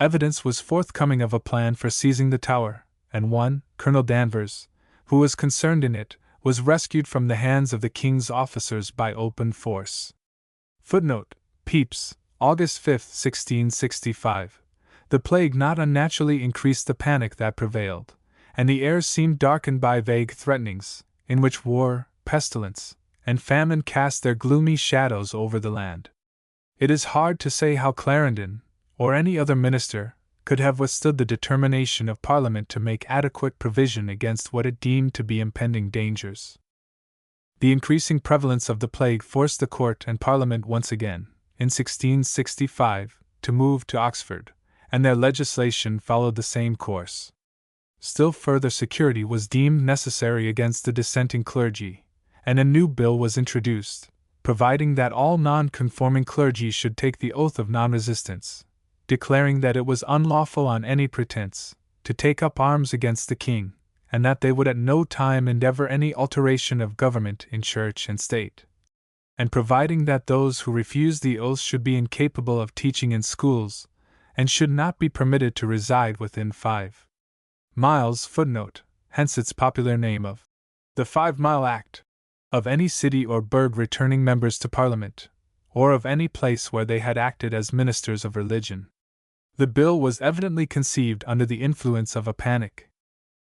Speaker 1: Evidence was forthcoming of a plan for seizing the Tower, and one, Colonel Danvers, who was concerned in it, was rescued from the hands of the King's officers by open force. Footnote: Pepys, August 5, 1665. The plague not unnaturally increased the panic that prevailed, and the air seemed darkened by vague threatenings, in which war, pestilence, and famine cast their gloomy shadows over the land. It is hard to say how Clarendon, or any other minister, could have withstood the determination of Parliament to make adequate provision against what it deemed to be impending dangers. The increasing prevalence of the plague forced the Court and Parliament once again, in 1665, to move to Oxford, and their legislation followed the same course. Still further security was deemed necessary against the dissenting clergy, and a new bill was introduced, providing that all non-conforming clergy should take the oath of non-resistance, declaring that it was unlawful on any pretense to take up arms against the king, and that they would at no time endeavor any alteration of government in church and state, and providing that those who refused the oath should be incapable of teaching in schools, and should not be permitted to reside within 5 miles, hence its popular name of the 5-Mile Act, of any city or burgh returning members to Parliament, or of any place where they had acted as ministers of religion. The bill was evidently conceived under the influence of a panic.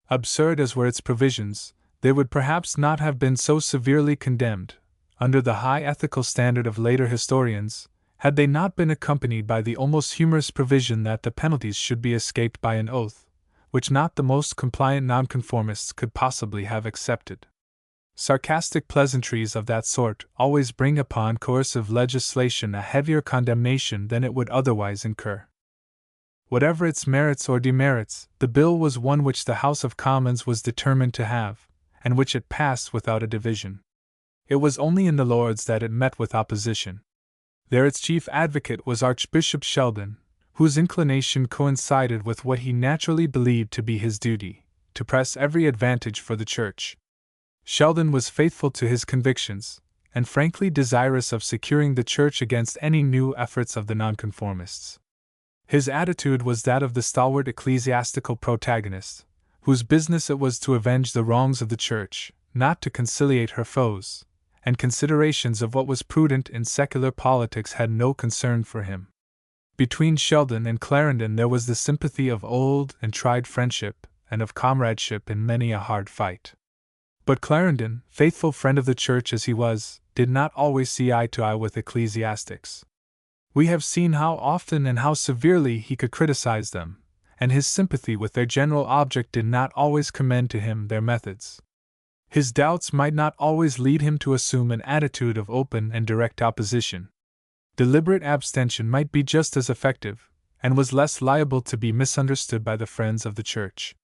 Speaker 1: Absurd as were its provisions, they would perhaps not have been so severely condemned, under the high ethical standard of later historians, had they not been accompanied by the almost humorous provision that the penalties should be escaped by an oath, which not the most compliant nonconformists could possibly have accepted. Sarcastic pleasantries of that sort always bring upon coercive legislation a heavier condemnation than it would otherwise incur. Whatever its merits or demerits, the bill was one which the House of Commons was determined to have, and which it passed without a division. It was only in the Lords that it met with opposition. There its chief advocate was Archbishop Sheldon, whose inclination coincided with what he naturally believed to be his duty, to press every advantage for the Church. Sheldon was faithful to his convictions, and frankly desirous of securing the Church against any new efforts of the nonconformists. His attitude was that of the stalwart ecclesiastical protagonist, whose business it was to avenge the wrongs of the Church, not to conciliate her foes, and considerations of what was prudent in secular politics had no concern for him. Between Sheldon and Clarendon there was the sympathy of old and tried friendship, and of comradeship in many a hard fight. But Clarendon, faithful friend of the Church as he was, did not always see eye to eye with ecclesiastics. We have seen how often and how severely he could criticize them, and his sympathy with their general object did not always commend to him their methods. His doubts might not always lead him to assume an attitude of open and direct opposition. Deliberate abstention might be just as effective, and was less liable to be misunderstood by the friends of the Church.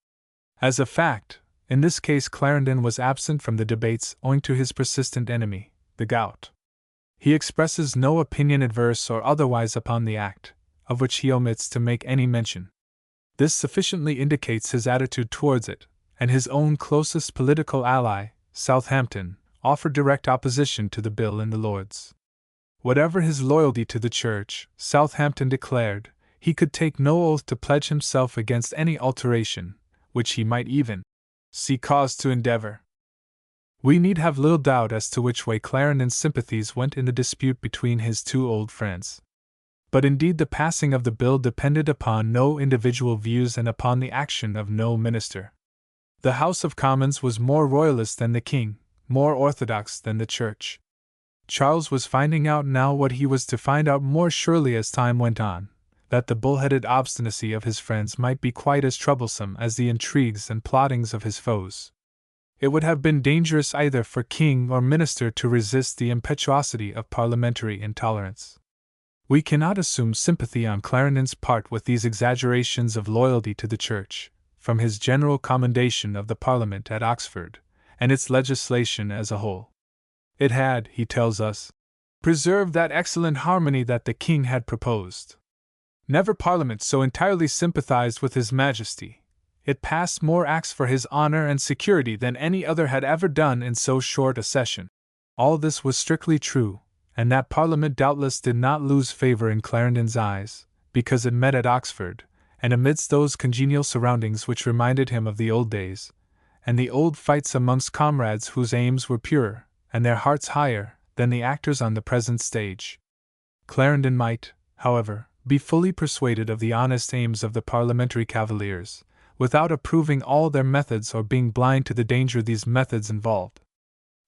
Speaker 1: As a fact, in this case Clarendon was absent from the debates owing to his persistent enemy, the gout. He expresses no opinion adverse or otherwise upon the Act, of which he omits to make any mention. This sufficiently indicates his attitude towards it, and his own closest political ally, Southampton, offered direct opposition to the bill in the Lords. Whatever his loyalty to the Church, Southampton declared, he could take no oath to pledge himself against any alteration, which he might even see cause to endeavor. We need have little doubt as to which way Clarendon's sympathies went in the dispute between his two old friends. But indeed the passing of the bill depended upon no individual views and upon the action of no minister. The House of Commons was more royalist than the King, more orthodox than the Church. Charles was finding out now what he was to find out more surely as time went on, that the bull-headed obstinacy of his friends might be quite as troublesome as the intrigues and plottings of his foes. It would have been dangerous either for king or minister to resist the impetuosity of parliamentary intolerance. We cannot assume sympathy on Clarendon's part with these exaggerations of loyalty to the Church, from his general commendation of the Parliament at Oxford, and its legislation as a whole. It had, he tells us, preserved that excellent harmony that the King had proposed. Never Parliament so entirely sympathized with His Majesty. It passed more acts for his honor and security than any other had ever done in so short a session. All this was strictly true, and that Parliament doubtless did not lose favor in Clarendon's eyes, because it met at Oxford, and amidst those congenial surroundings which reminded him of the old days, and the old fights amongst comrades whose aims were purer, and their hearts higher, than the actors on the present stage. Clarendon might, however, be fully persuaded of the honest aims of the parliamentary cavaliers, without approving all their methods or being blind to the danger these methods involved.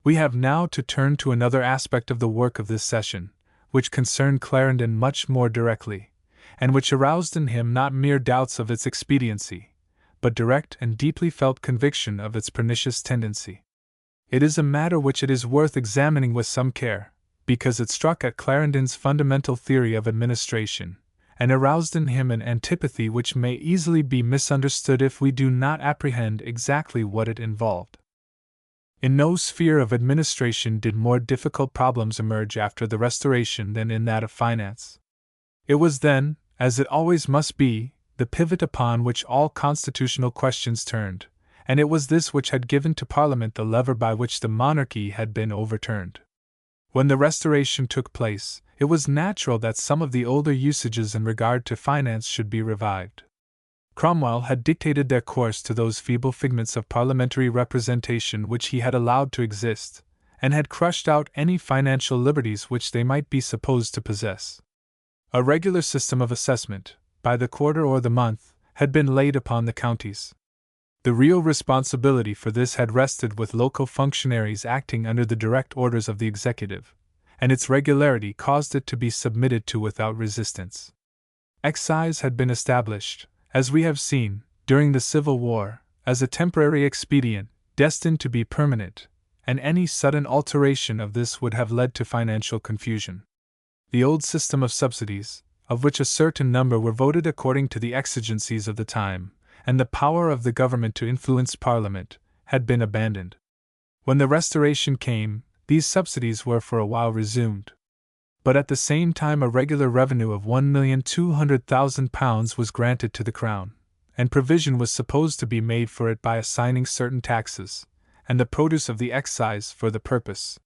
Speaker 1: We have now to turn to another aspect of the work of this session, which concerned Clarendon much more directly, and which aroused in him not mere doubts of its expediency, but direct and deeply felt conviction of its pernicious tendency. It is a matter which it is worth examining with some care, because it struck at Clarendon's fundamental theory of administration, and aroused in him an antipathy which may easily be misunderstood if we do not apprehend exactly what it involved. In no sphere of administration did more difficult problems emerge after the Restoration than in that of finance. It was then, as it always must be, the pivot upon which all constitutional questions turned, and it was this which had given to Parliament the lever by which the monarchy had been overturned. When the Restoration took place, it was natural that some of the older usages in regard to finance should be revived. Cromwell had dictated their course to those feeble figments of parliamentary representation which he had allowed to exist, and had crushed out any financial liberties which they might be supposed to possess. A regular system of assessment, by the quarter or the month, had been laid upon the counties. The real responsibility for this had rested with local functionaries acting under the direct orders of the executive, and its regularity caused it to be submitted to without resistance. Excise had been established, as we have seen, during the Civil War, as a temporary expedient, destined to be permanent, and any sudden alteration of this would have led to financial confusion. The old system of subsidies, of which a certain number were voted according to the exigencies of the time, and the power of the government to influence Parliament, had been abandoned. When the Restoration came, these subsidies were for a while resumed. But at the same time a regular revenue of £1,200,000 was granted to the Crown, and provision was supposed to be made for it by assigning certain taxes, and the produce of the excise for the purpose.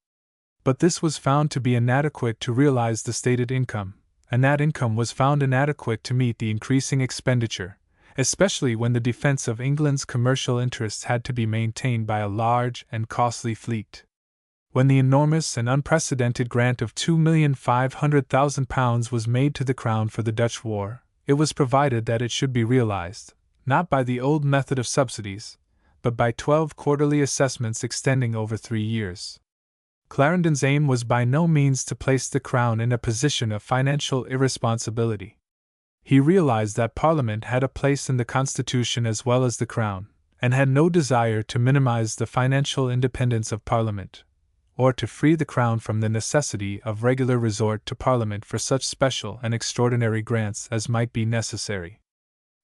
Speaker 1: But this was found to be inadequate to realize the stated income, and that income was found inadequate to meet the increasing expenditure, especially when the defense of England's commercial interests had to be maintained by a large and costly fleet. When the enormous and unprecedented grant of £2,500,000 was made to the Crown for the Dutch War, it was provided that it should be realized, not by the old method of subsidies, but by 12 quarterly assessments extending over 3 years. Clarendon's aim was by no means to place the Crown in a position of financial irresponsibility. He realized that Parliament had a place in the Constitution as well as the Crown, and had no desire to minimize the financial independence of Parliament, or to free the Crown from the necessity of regular resort to Parliament for such special and extraordinary grants as might be necessary.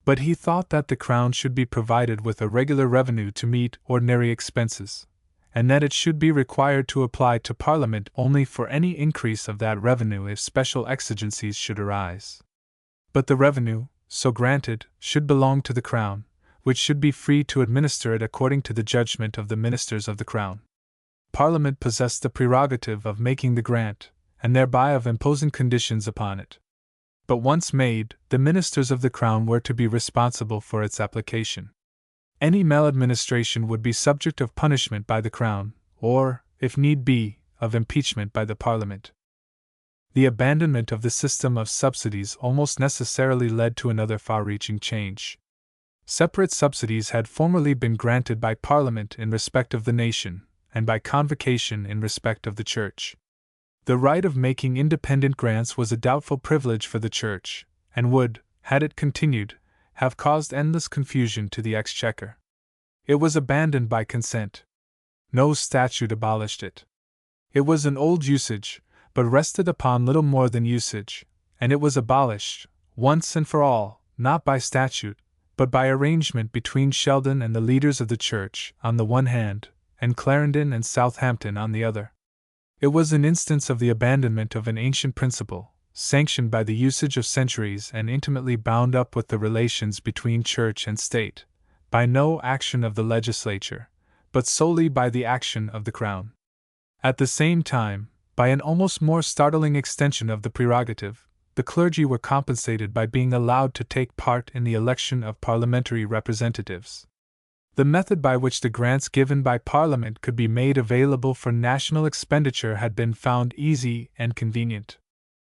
Speaker 1: But he thought that the Crown should be provided with a regular revenue to meet ordinary expenses, and that it should be required to apply to Parliament only for any increase of that revenue if special exigencies should arise. But the revenue, so granted, should belong to the Crown, which should be free to administer it according to the judgment of the ministers of the Crown. Parliament possessed the prerogative of making the grant, and thereby of imposing conditions upon it. But once made, the ministers of the Crown were to be responsible for its application. Any maladministration would be subject of punishment by the Crown, or, if need be, of impeachment by the Parliament. The abandonment of the system of subsidies almost necessarily led to another far-reaching change. Separate subsidies had formerly been granted by Parliament in respect of the nation, and by convocation in respect of the Church. The right of making independent grants was a doubtful privilege for the Church, and would, had it continued, have caused endless confusion to the Exchequer. It was abandoned by consent. No statute abolished it. It was an old usage, but rested upon little more than usage, and it was abolished, once and for all, not by statute, but by arrangement between Sheldon and the leaders of the Church, on the one hand, and Clarendon and Southampton on the other. It was an instance of the abandonment of an ancient principle, sanctioned by the usage of centuries and intimately bound up with the relations between Church and State, by no action of the legislature, but solely by the action of the Crown. At the same time, by an almost more startling extension of the prerogative, the clergy were compensated by being allowed to take part in the election of parliamentary representatives. The method by which the grants given by Parliament could be made available for national expenditure had been found easy and convenient.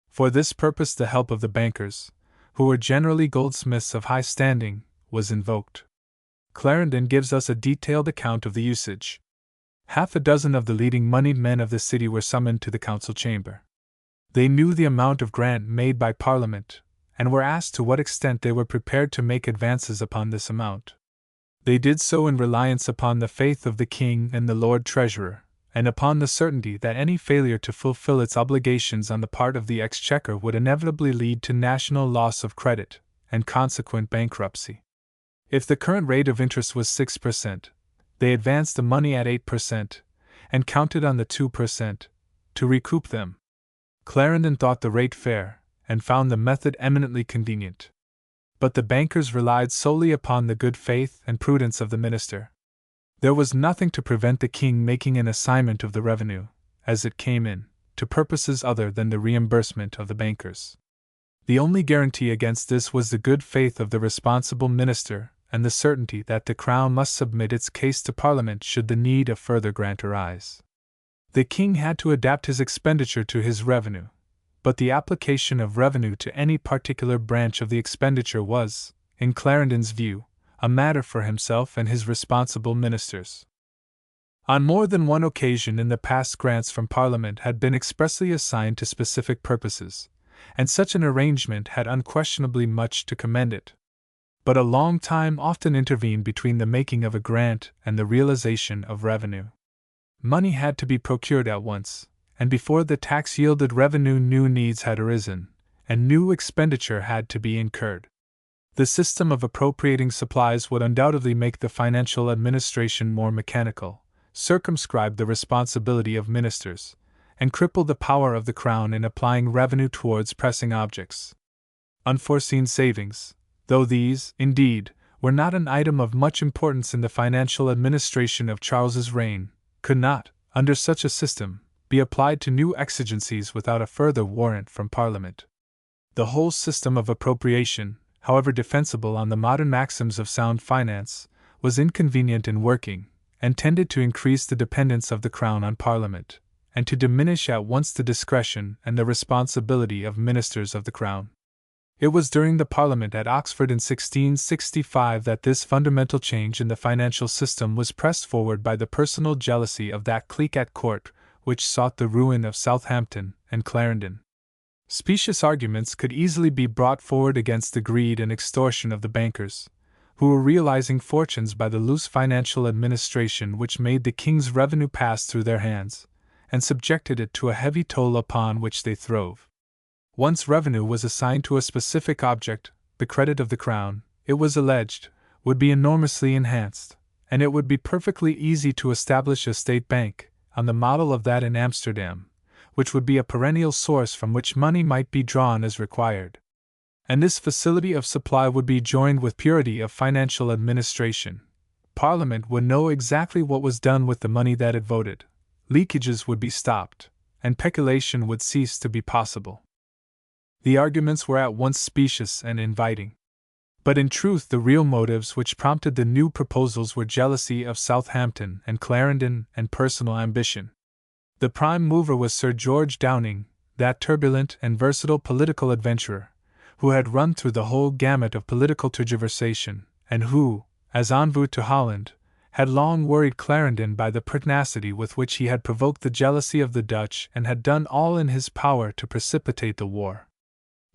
Speaker 1: For this purpose the help of the bankers, who were generally goldsmiths of high standing, was invoked. Clarendon gives us a detailed account of the usage. Half a dozen of the leading moneyed men of the city were summoned to the council chamber. They knew the amount of grant made by Parliament, and were asked to what extent they were prepared to make advances upon this amount. They did so in reliance upon the faith of the King and the Lord Treasurer, and upon the certainty that any failure to fulfill its obligations on the part of the Exchequer would inevitably lead to national loss of credit, and consequent bankruptcy. If the current rate of interest was 6%, they advanced the money at 8%, and counted on the 2% to recoup them. Clarendon thought the rate fair, and found the method eminently convenient. But the bankers relied solely upon the good faith and prudence of the minister. There was nothing to prevent the king making an assignment of the revenue, as it came in, to purposes other than the reimbursement of the bankers. The only guarantee against this was the good faith of the responsible minister and the certainty that the Crown must submit its case to Parliament should the need of further grant arise. The king had to adapt his expenditure to his revenue, but the application of revenue to any particular branch of the expenditure was, in Clarendon's view, a matter for himself and his responsible ministers. On more than one occasion in the past, grants from Parliament had been expressly assigned to specific purposes, and such an arrangement had unquestionably much to commend it. But a long time often intervened between the making of a grant and the realization of revenue. Money had to be procured at once, and before the tax yielded revenue new needs had arisen, and new expenditure had to be incurred. The system of appropriating supplies would undoubtedly make the financial administration more mechanical, circumscribe the responsibility of ministers, and cripple the power of the Crown in applying revenue towards pressing objects. Unforeseen savings, though these, indeed, were not an item of much importance in the financial administration of Charles's reign, could not, under such a system, be applied to new exigencies without a further warrant from Parliament. The whole system of appropriation, however defensible on the modern maxims of sound finance, was inconvenient in working, and tended to increase the dependence of the Crown on Parliament, and to diminish at once the discretion and the responsibility of ministers of the Crown. It was during the Parliament at Oxford in 1665 that this fundamental change in the financial system was pressed forward by the personal jealousy of that clique at court which sought the ruin of Southampton and Clarendon. Specious arguments could easily be brought forward against the greed and extortion of the bankers, who were realizing fortunes by the loose financial administration which made the king's revenue pass through their hands, and subjected it to a heavy toll upon which they throve. Once revenue was assigned to a specific object, the credit of the Crown, it was alleged, would be enormously enhanced, and it would be perfectly easy to establish a state bank, on the model of that in Amsterdam, which would be a perennial source from which money might be drawn as required. And this facility of supply would be joined with purity of financial administration. Parliament would know exactly what was done with the money that it voted, leakages would be stopped, and peculation would cease to be possible. The arguments were at once specious and inviting. But in truth the real motives which prompted the new proposals were jealousy of Southampton and Clarendon and personal ambition. The prime mover was Sir George Downing, that turbulent and versatile political adventurer, who had run through the whole gamut of political tergiversation, and who, as envoy to Holland, had long worried Clarendon by the pertinacity with which he had provoked the jealousy of the Dutch and had done all in his power to precipitate the war.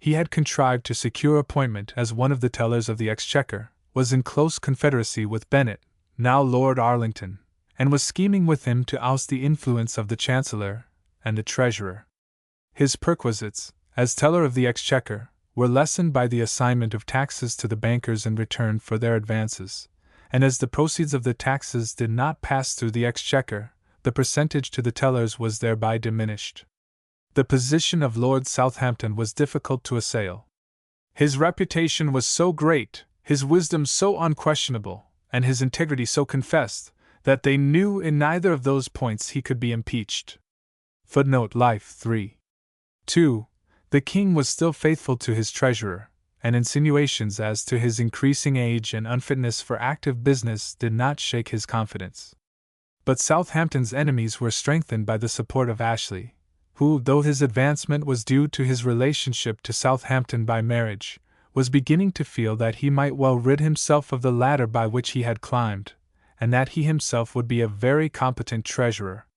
Speaker 1: He had contrived to secure appointment as one of the tellers of the Exchequer, was in close confederacy with Bennet, now Lord Arlington, and was scheming with him to oust the influence of the Chancellor and the Treasurer. His perquisites, as teller of the Exchequer, were lessened by the assignment of taxes to the bankers in return for their advances, and as the proceeds of the taxes did not pass through the Exchequer, the percentage to the tellers was thereby diminished. The position of Lord Southampton was difficult to assail. His reputation was so great, his wisdom so unquestionable, and his integrity so confessed, that they knew in neither of those points he could be impeached. Footnote Life 3. 2. The king was still faithful to his treasurer, and insinuations as to his increasing age and unfitness for active business did not shake his confidence. But Southampton's enemies were strengthened by the support of Ashley, who, though his advancement was due to his relationship to Southampton by marriage, was beginning to feel that he might well rid himself of the ladder by which he had climbed, and that he himself would be a very competent treasurer.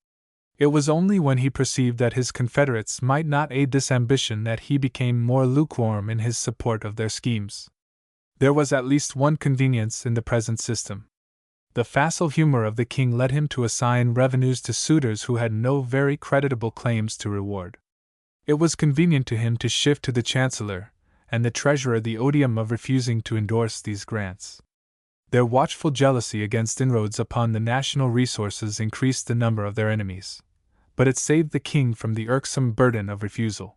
Speaker 1: It was only when he perceived that his confederates might not aid this ambition that he became more lukewarm in his support of their schemes. There was at least one convenience in the present system. The facile humor of the king led him to assign revenues to suitors who had no very creditable claims to reward. It was convenient to him to shift to the Chancellor and the Treasurer the odium of refusing to endorse these grants. Their watchful jealousy against inroads upon the national resources increased the number of their enemies, but it saved the king from the irksome burden of refusal.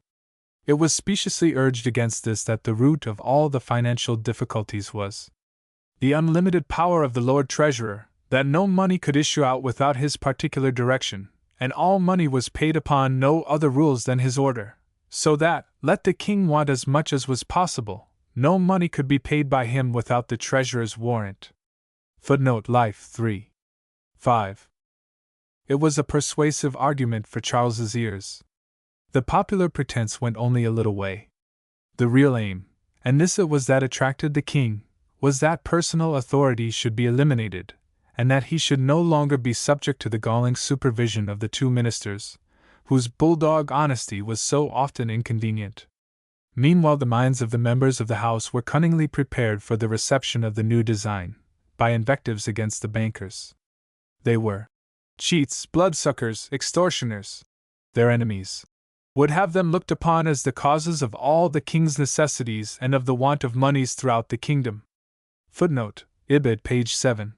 Speaker 1: It was speciously urged against this that the root of all the financial difficulties was the unlimited power of the Lord Treasurer, that no money could issue out without his particular direction, and all money was paid upon no other rules than his order, so that, let the king want as much as was possible, no money could be paid by him without the treasurer's warrant. Footnote Life 3. 5. It was a persuasive argument for Charles's ears. The popular pretense went only a little way. The real aim, and this it was that attracted the king, was that personal authority should be eliminated, and that he should no longer be subject to the galling supervision of the two ministers, whose bulldog honesty was so often inconvenient. Meanwhile, the minds of the members of the House were cunningly prepared for the reception of the new design, by invectives against the bankers. They were cheats, bloodsuckers, extortioners. Their enemies would have them looked upon as the causes of all the king's necessities and of the want of moneys throughout the kingdom. Footnote Ibid, page 7.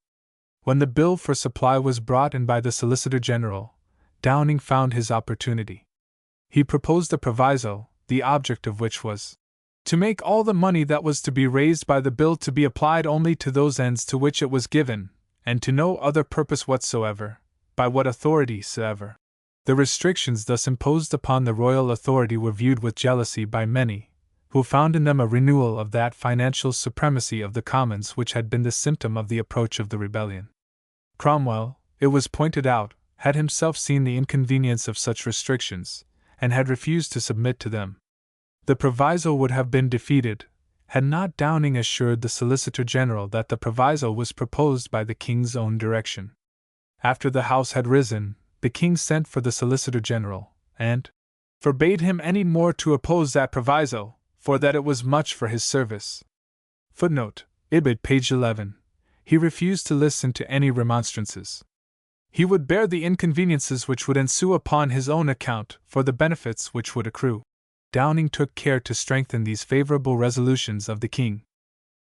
Speaker 1: When the bill for supply was brought in by the Solicitor General, Downing found his opportunity. He proposed a proviso, the object of which was to make all the money that was to be raised by the bill to be applied only to those ends to which it was given, and to no other purpose whatsoever, by what authority soever. The restrictions thus imposed upon the royal authority were viewed with jealousy by many, who found in them a renewal of that financial supremacy of the Commons which had been the symptom of the approach of the rebellion. Cromwell, it was pointed out, had himself seen the inconvenience of such restrictions, and had refused to submit to them. The proviso would have been defeated, had not Downing assured the Solicitor General that the proviso was proposed by the king's own direction. After the House had risen, the king sent for the Solicitor General, and forbade him any more to oppose that proviso, for that it was much for his service. Footnote Ibid, page 11. He refused to listen to any remonstrances. He would bear the inconveniences which would ensue upon his own account for the benefits which would accrue. Downing took care to strengthen these favorable resolutions of the king.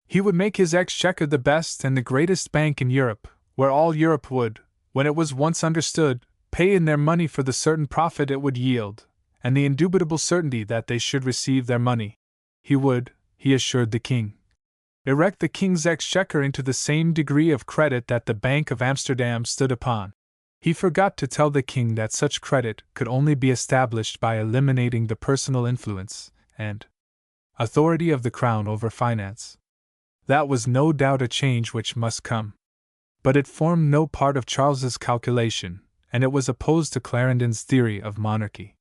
Speaker 1: He would make his exchequer the best and the greatest bank in Europe, where all Europe would, when it was once understood, pay in their money for the certain profit it would yield, and the indubitable certainty that they should receive their money. He would, he assured the king, erect the king's exchequer into the same degree of credit that the Bank of Amsterdam stood upon. He forgot to tell the king that such credit could only be established by eliminating the personal influence and authority of the crown over finance. That was no doubt a change which must come. But it formed no part of Charles's calculation, and it was opposed to Clarendon's theory of monarchy.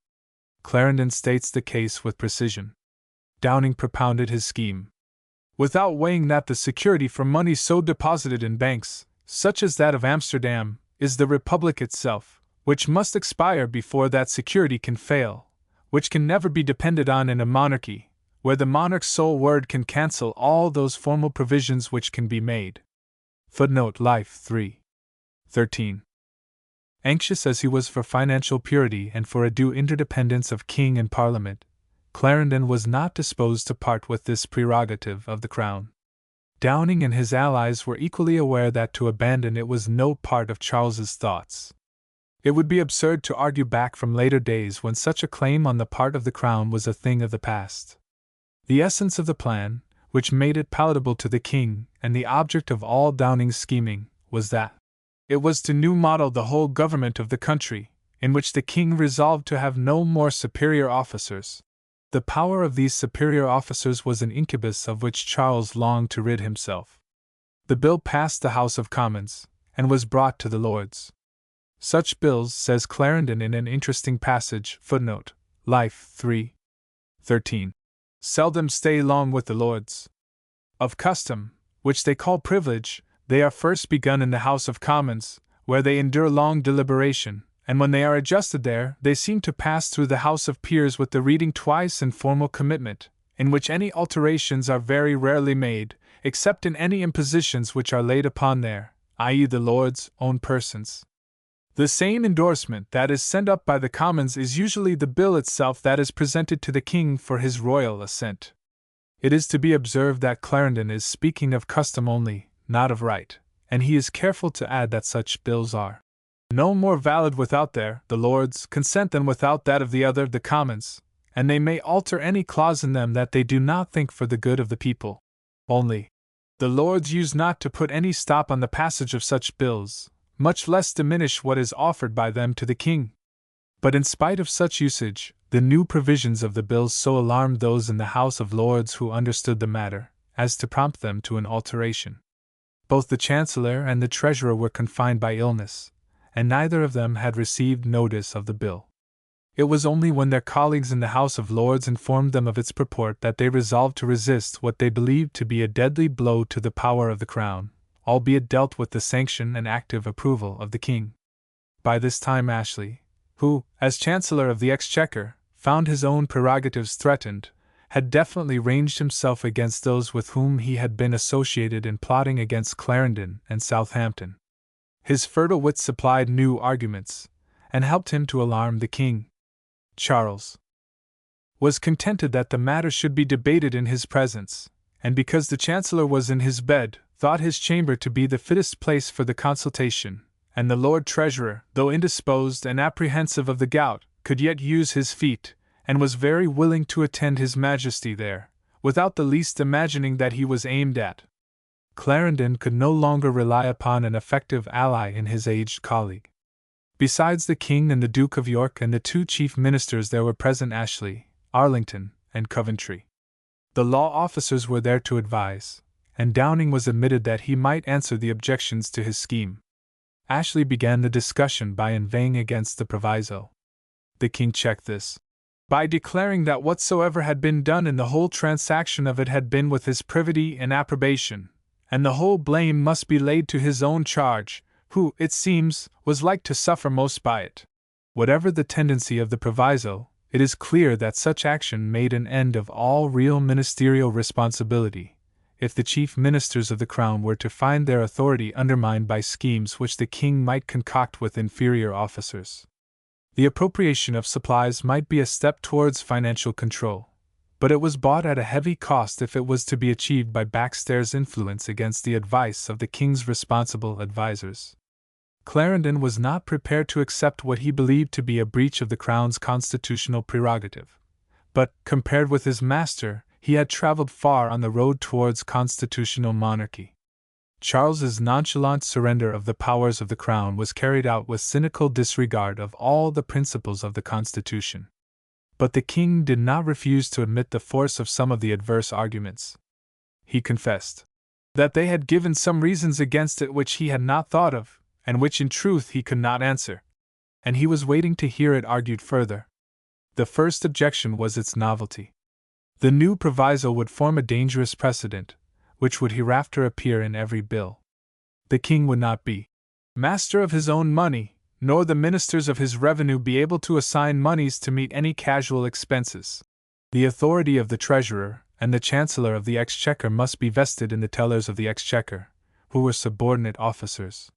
Speaker 1: Clarendon states the case with precision. Downing propounded his scheme, without weighing that the security for money so deposited in banks, such as that of Amsterdam, is the Republic itself, which must expire before that security can fail, which can never be depended on in a monarchy, where the monarch's sole word can cancel all those formal provisions which can be made. Footnote Life 3. 13. Anxious as he was for financial purity and for a due interdependence of king and parliament, Clarendon was not disposed to part with this prerogative of the crown. Downing and his allies were equally aware that to abandon it was no part of Charles's thoughts. It would be absurd to argue back from later days when such a claim on the part of the crown was a thing of the past. The essence of the plan, which made it palatable to the king, and the object of all Downing's scheming, was that it was to new model the whole government of the country, in which the king resolved to have no more superior officers. The power of these superior officers was an incubus of which Charles longed to rid himself. The bill passed the House of Commons, and was brought to the Lords. Such bills, says Clarendon in an interesting passage, footnote, Life 3. 13, seldom stay long with the Lords. Of custom, which they call privilege, they are first begun in the House of Commons, where they endure long deliberation, and when they are adjusted there, they seem to pass through the House of Peers with the reading twice and formal commitment, in which any alterations are very rarely made, except in any impositions which are laid upon their, i.e. the Lords' own persons. The same endorsement that is sent up by the Commons is usually the bill itself that is presented to the King for his royal assent. It is to be observed that Clarendon is speaking of custom only, not of right, and he is careful to add that such bills are no more valid without their, the Lords, consent than without that of the other, the Commons, and they may alter any clause in them that they do not think for the good of the people. Only, the Lords use not to put any stop on the passage of such bills, much less diminish what is offered by them to the King. But in spite of such usage, the new provisions of the bills so alarmed those in the House of Lords who understood the matter, as to prompt them to an alteration. Both the Chancellor and the Treasurer were confined by illness, and neither of them had received notice of the bill. It was only when their colleagues in the House of Lords informed them of its purport that they resolved to resist what they believed to be a deadly blow to the power of the Crown, albeit dealt with the sanction and active approval of the King. By this time Ashley, who, as Chancellor of the Exchequer, found his own prerogatives threatened, had definitely ranged himself against those with whom he had been associated in plotting against Clarendon and Southampton. His fertile wit supplied new arguments, and helped him to alarm the King. Charles was contented that the matter should be debated in his presence, and because the Chancellor was in his bed, thought his chamber to be the fittest place for the consultation, and the Lord Treasurer, though indisposed and apprehensive of the gout, could yet use his feet, and was very willing to attend His Majesty there, without the least imagining that he was aimed at. Clarendon could no longer rely upon an effective ally in his aged colleague. Besides the King and the Duke of York and the two chief ministers there were present Ashley, Arlington, and Coventry. The law officers were there to advise, and Downing was admitted that he might answer the objections to his scheme. Ashley began the discussion by inveighing against the proviso. The King checked this by declaring that whatsoever had been done in the whole transaction of it had been with his privity and approbation, and the whole blame must be laid to his own charge, who, it seems, was like to suffer most by it. Whatever the tendency of the proviso, it is clear that such action made an end of all real ministerial responsibility, if the chief ministers of the Crown were to find their authority undermined by schemes which the King might concoct with inferior officers. The appropriation of supplies might be a step towards financial control, but it was bought at a heavy cost if it was to be achieved by backstairs influence against the advice of the King's responsible advisers. Clarendon was not prepared to accept what he believed to be a breach of the Crown's constitutional prerogative, but, compared with his master, he had travelled far on the road towards constitutional monarchy. Charles's nonchalant surrender of the powers of the Crown was carried out with cynical disregard of all the principles of the Constitution. But the King did not refuse to admit the force of some of the adverse arguments. He confessed that they had given some reasons against it which he had not thought of, and which in truth he could not answer, and he was waiting to hear it argued further. The first objection was its novelty. The new proviso would form a dangerous precedent, which would hereafter appear in every bill. The King would not be master of his own money, nor the ministers of his revenue be able to assign moneys to meet any casual expenses. The authority of the Treasurer and the Chancellor of the Exchequer must be vested in the tellers of the Exchequer, who were subordinate officers.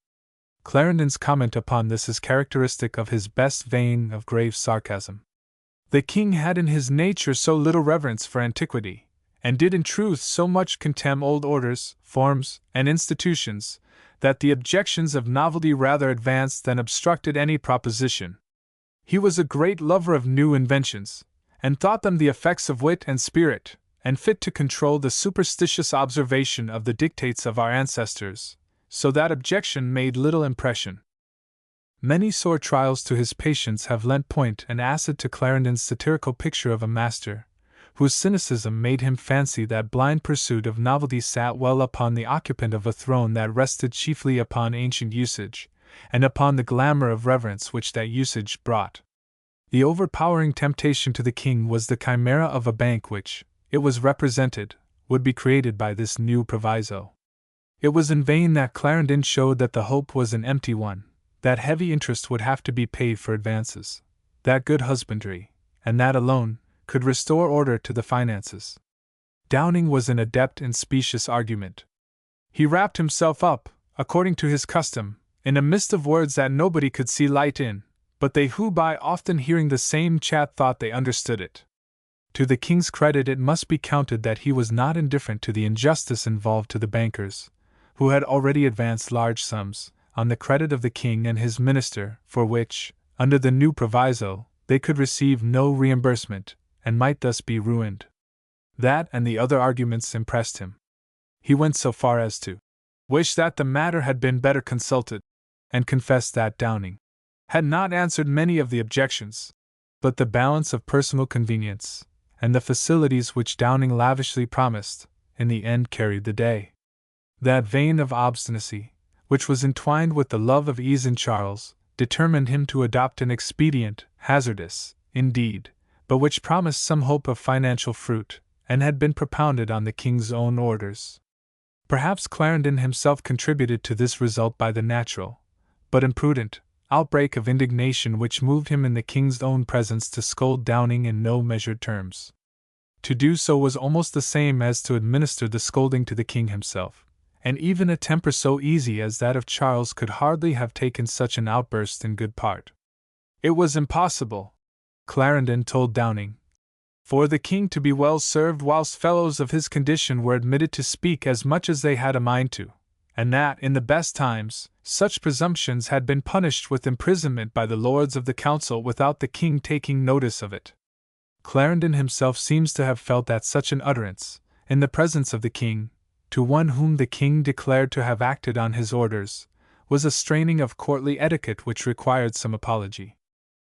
Speaker 1: Clarendon's comment upon this is characteristic of his best vein of grave sarcasm. The King had in his nature so little reverence for antiquity, and did in truth so much contemn old orders, forms, and institutions, that the objections of novelty rather advanced than obstructed any proposition. He was a great lover of new inventions, and thought them the effects of wit and spirit, and fit to control the superstitious observation of the dictates of our ancestors, so that objection made little impression. Many sore trials to his patience have lent point and acid to Clarendon's satirical picture of a master, whose cynicism made him fancy that blind pursuit of novelty sat well upon the occupant of a throne that rested chiefly upon ancient usage, and upon the glamour of reverence which that usage brought. The overpowering temptation to the King was the chimera of a bank which, it was represented, would be created by this new proviso. It was in vain that Clarendon showed that the hope was an empty one, that heavy interest would have to be paid for advances, that good husbandry, and that alone, could restore order to the finances. Downing was an adept in specious argument. He wrapped himself up, according to his custom, in a mist of words that nobody could see light in, but they who by often hearing the same chat thought they understood it. To the King's credit it must be counted that he was not indifferent to the injustice involved to the bankers, who had already advanced large sums, on the credit of the King and his minister, for which, under the new proviso, they could receive no reimbursement, and might thus be ruined. That and the other arguments impressed him. He went so far as to wish that the matter had been better consulted, and confessed that Downing had not answered many of the objections, but the balance of personal convenience and the facilities which Downing lavishly promised, in the end carried the day. That vein of obstinacy, which was entwined with the love of ease in Charles, determined him to adopt an expedient, hazardous, indeed, but which promised some hope of financial fruit, and had been propounded on the King's own orders. Perhaps Clarendon himself contributed to this result by the natural, but imprudent, outbreak of indignation which moved him in the King's own presence to scold Downing in no measured terms. To do so was almost the same as to administer the scolding to the King himself, and even a temper so easy as that of Charles could hardly have taken such an outburst in good part. It was impossible, Clarendon told Downing, for the King to be well served whilst fellows of his condition were admitted to speak as much as they had a mind to, and that, in the best times, such presumptions had been punished with imprisonment by the Lords of the Council without the King taking notice of it. Clarendon himself seems to have felt that such an utterance, in the presence of the King, to one whom the King declared to have acted on his orders, was a straining of courtly etiquette which required some apology.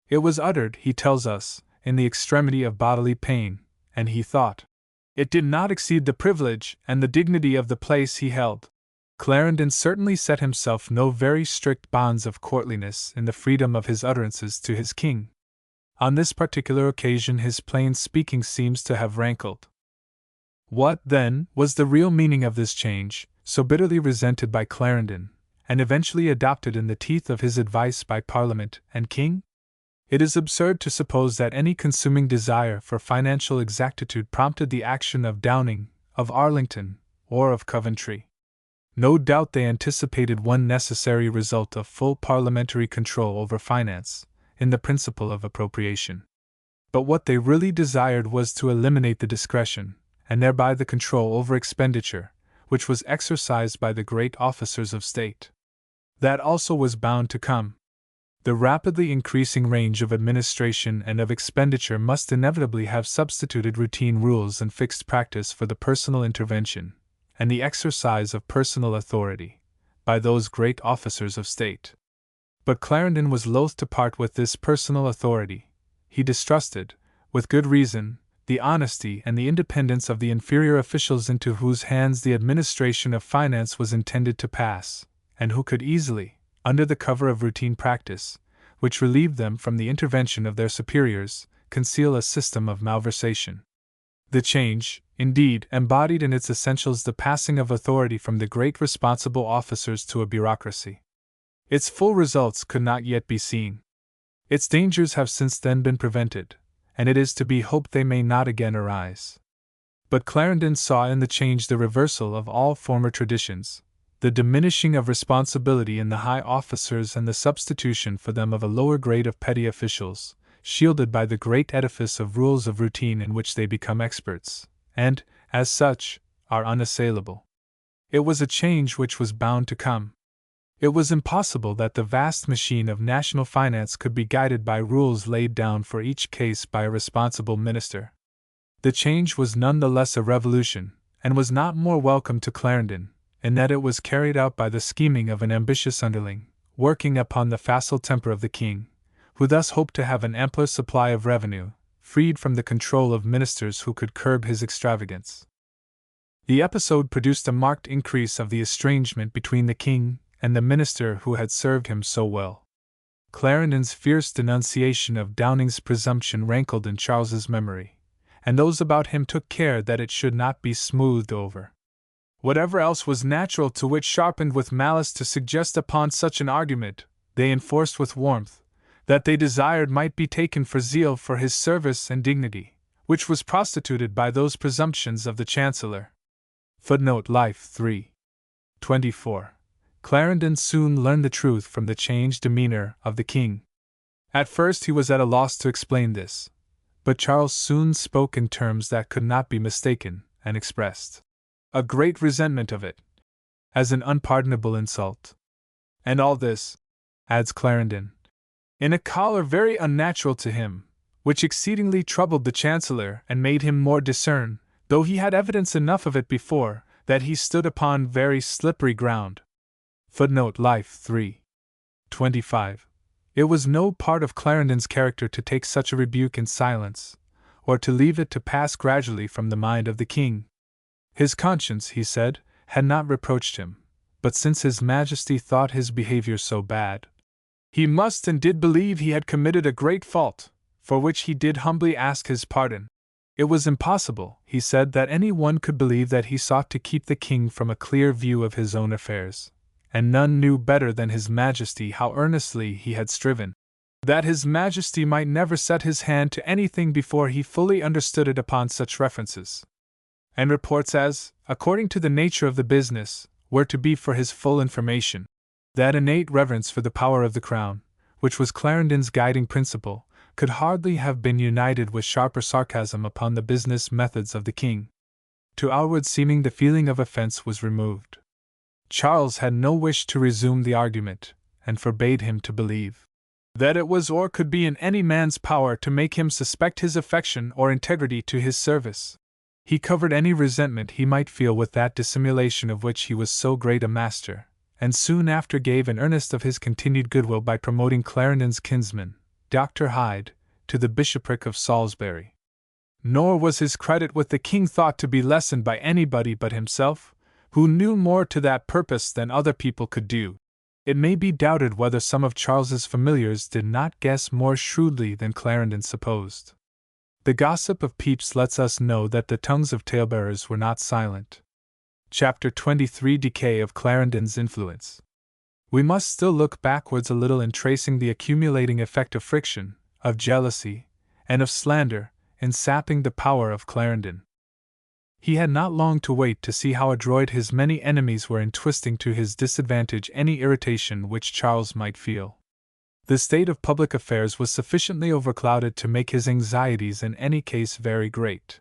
Speaker 1: It was uttered, he tells us, in the extremity of bodily pain, and he thought it did not exceed the privilege and the dignity of the place he held. Clarendon certainly set himself no very strict bonds of courtliness in the freedom of his utterances to his King. On this particular occasion his plain speaking seems to have rankled. What, then, was the real meaning of this change, so bitterly resented by Clarendon, and eventually adopted in the teeth of his advice by Parliament and King? It is absurd to suppose that any consuming desire for financial exactitude prompted the action of Downing, of Arlington, or of Coventry. No doubt they anticipated one necessary result of full parliamentary control over finance, in the principle of appropriation. But what they really desired was to eliminate the discretion, and thereby the control over expenditure, which was exercised by the great officers of state. That also was bound to come. The rapidly increasing range of administration and of expenditure must inevitably have substituted routine rules and fixed practice for the personal intervention, and the exercise of personal authority, by those great officers of state. But Clarendon was loath to part with this personal authority. He distrusted, with good reason, the honesty and the independence of the inferior officials into whose hands the administration of finance was intended to pass, and who could easily, under the cover of routine practice, which relieved them from the intervention of their superiors, conceal a system of malversation. The change, indeed, embodied in its essentials the passing of authority from the great responsible officers to a bureaucracy. Its full results could not yet be seen. Its dangers have since then been prevented, and it is to be hoped they may not again arise. But Clarendon saw in the change the reversal of all former traditions, the diminishing of responsibility in the high officers and the substitution for them of a lower grade of petty officials, shielded by the great edifice of rules of routine in which they become experts, and, as such, are unassailable. It was a change which was bound to come. It was impossible that the vast machine of national finance could be guided by rules laid down for each case by a responsible minister. The change was none the less a revolution, and was not more welcome to Clarendon, in that it was carried out by the scheming of an ambitious underling, working upon the facile temper of the King, who thus hoped to have an ampler supply of revenue, freed from the control of ministers who could curb his extravagance. The episode produced a marked increase of the estrangement between the King and the minister who had served him so well. Clarendon's fierce denunciation of Downing's presumption rankled in Charles's memory, and those about him took care that it should not be smoothed over. Whatever else was natural to which sharpened with malice to suggest upon such an argument, they enforced with warmth, that they desired might be taken for zeal for his service and dignity, which was prostituted by those presumptions of the Chancellor. Footnote Life 3. 24. Clarendon soon learned the truth from the changed demeanor of the King. At first he was at a loss to explain this, but Charles soon spoke in terms that could not be mistaken, and expressed a great resentment of it, as an unpardonable insult. And all this, adds Clarendon, in a choler very unnatural to him, which exceedingly troubled the Chancellor and made him more discern, though he had evidence enough of it before, that he stood upon very slippery ground. Footnote Life 3. 25. It was no part of Clarendon's character to take such a rebuke in silence, or to leave it to pass gradually from the mind of the king. His conscience, he said, had not reproached him, but since his Majesty thought his behavior so bad, he must and did believe he had committed a great fault, for which he did humbly ask his pardon. It was impossible, he said, that any one could believe that he sought to keep the king from a clear view of his own affairs, and none knew better than his Majesty how earnestly he had striven, that his Majesty might never set his hand to anything before he fully understood it upon such references. And reports as, according to the nature of the business, were to be for his full information. That innate reverence for the power of the crown, which was Clarendon's guiding principle, could hardly have been united with sharper sarcasm upon the business methods of the king. To outward seeming the feeling of offense was removed. Charles had no wish to resume the argument, and forbade him to believe that it was or could be in any man's power to make him suspect his affection or integrity to his service. He covered any resentment he might feel with that dissimulation of which he was so great a master, and soon after gave an earnest of his continued goodwill by promoting Clarendon's kinsman, Dr. Hyde, to the bishopric of Salisbury. Nor was his credit with the king thought to be lessened by anybody but himself, who knew more to that purpose than other people could do. It may be doubted whether some of Charles's familiars did not guess more shrewdly than Clarendon supposed. The gossip of Pepys lets us know that the tongues of talebearers were not silent. Chapter 23: Decay of Clarendon's Influence. We must still look backwards a little in tracing the accumulating effect of friction, of jealousy, and of slander, in sapping the power of Clarendon. He had not long to wait to see how adroit his many enemies were in twisting to his disadvantage any irritation which Charles might feel. The state of public affairs was sufficiently overclouded to make his anxieties in any case very great.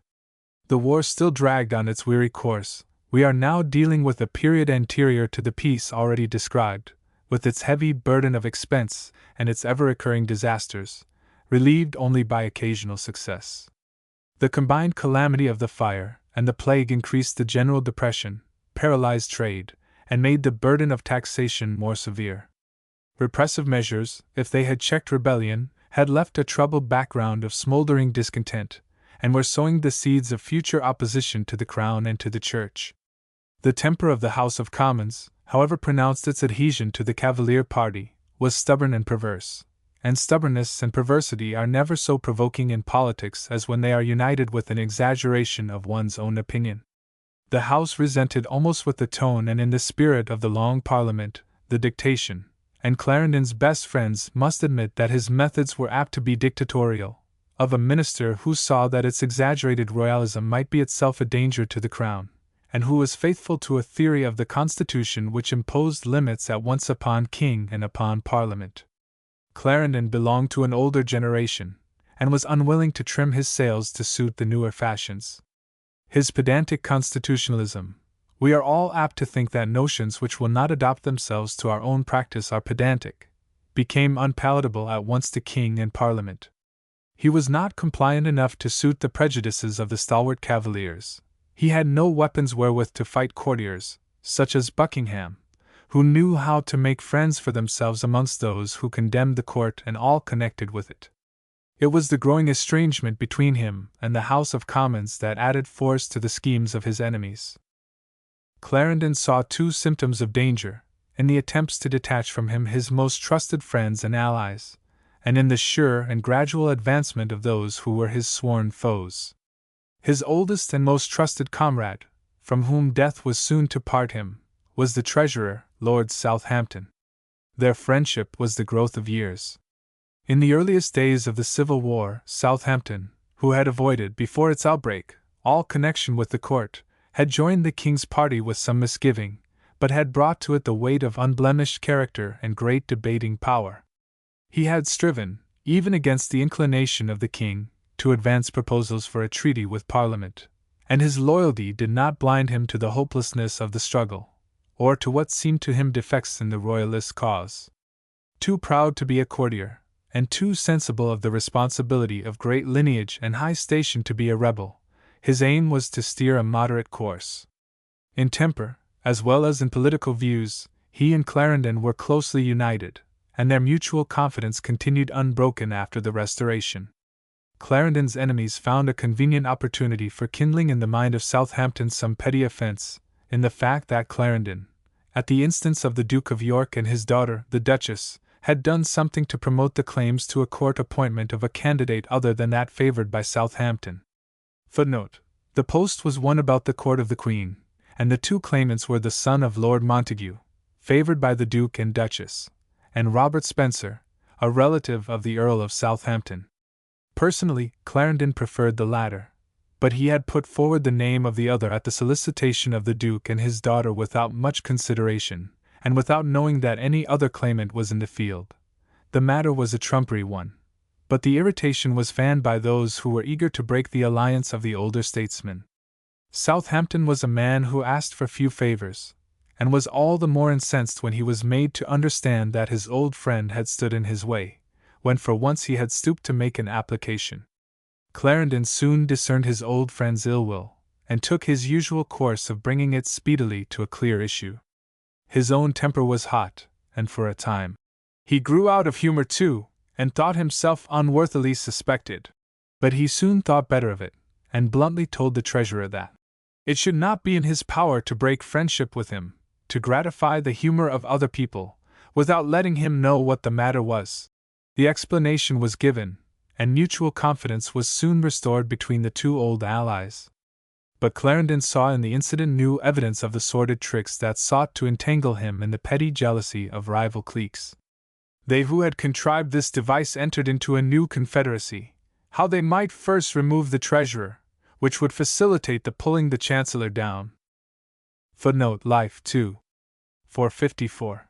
Speaker 1: The war still dragged on its weary course. We are now dealing with a period anterior to the peace already described, with its heavy burden of expense and its ever-occurring disasters, relieved only by occasional success. The combined calamity of the fire and the plague increased the general depression, paralyzed trade, and made the burden of taxation more severe. Repressive measures, if they had checked rebellion, had left a troubled background of smoldering discontent, and were sowing the seeds of future opposition to the crown and to the church. The temper of the House of Commons, however pronounced its adhesion to the Cavalier party, was stubborn and perverse, and stubbornness and perversity are never so provoking in politics as when they are united with an exaggeration of one's own opinion. The House resented almost with the tone and in the spirit of the Long Parliament, the dictation, and Clarendon's best friends must admit that his methods were apt to be dictatorial, of a minister who saw that its exaggerated royalism might be itself a danger to the crown, and who was faithful to a theory of the Constitution which imposed limits at once upon king and upon Parliament. Clarendon belonged to an older generation, and was unwilling to trim his sails to suit the newer fashions. His pedantic constitutionalism — we are all apt to think that notions which will not adopt themselves to our own practice are pedantic — became unpalatable at once to king and Parliament. He was not compliant enough to suit the prejudices of the stalwart Cavaliers. He had no weapons wherewith to fight courtiers, such as Buckingham, who knew how to make friends for themselves amongst those who condemned the court and all connected with it. It was the growing estrangement between him and the House of Commons that added force to the schemes of his enemies. Clarendon saw two symptoms of danger, in the attempts to detach from him his most trusted friends and allies, and in the sure and gradual advancement of those who were his sworn foes. His oldest and most trusted comrade, from whom death was soon to part him, was the Treasurer, Lord Southampton. Their friendship was the growth of years. In the earliest days of the Civil War, Southampton, who had avoided, before its outbreak, all connection with the court, had joined the king's party with some misgiving, but had brought to it the weight of unblemished character and great debating power. He had striven, even against the inclination of the king, to advance proposals for a treaty with Parliament, and his loyalty did not blind him to the hopelessness of the struggle, or to what seemed to him defects in the royalist cause. Too proud to be a courtier, and too sensible of the responsibility of great lineage and high station to be a rebel, his aim was to steer a moderate course. In temper, as well as in political views, he and Clarendon were closely united, and their mutual confidence continued unbroken after the Restoration. Clarendon's enemies found a convenient opportunity for kindling in the mind of Southampton some petty offense, in the fact that Clarendon, at the instance of the Duke of York and his daughter, the Duchess, had done something to promote the claims to a court appointment of a candidate other than that favored by Southampton. Footnote: the post was won about the court of the Queen, and the two claimants were the son of Lord Montague, favored by the Duke and Duchess, and Robert Spencer, a relative of the Earl of Southampton. Personally, Clarendon preferred the latter, but he had put forward the name of the other at the solicitation of the Duke and his daughter without much consideration, and without knowing that any other claimant was in the field. The matter was a trumpery one, but the irritation was fanned by those who were eager to break the alliance of the older statesman. Southampton was a man who asked for few favors, and was all the more incensed when he was made to understand that his old friend had stood in his way, when for once he had stooped to make an application. Clarendon soon discerned his old friend's ill will, and took his usual course of bringing it speedily to a clear issue. His own temper was hot, and for a time he grew out of humor too, and thought himself unworthily suspected. But he soon thought better of it, and bluntly told the treasurer that it should not be in his power to break friendship with him, to gratify the humor of other people, without letting him know what the matter was. The explanation was given, and mutual confidence was soon restored between the two old allies. But Clarendon saw in the incident new evidence of the sordid tricks that sought to entangle him in the petty jealousy of rival cliques. They who had contrived this device entered into a new confederacy, how they might first remove the treasurer, which would facilitate the pulling the Chancellor down. Footnote: Life 2. 454.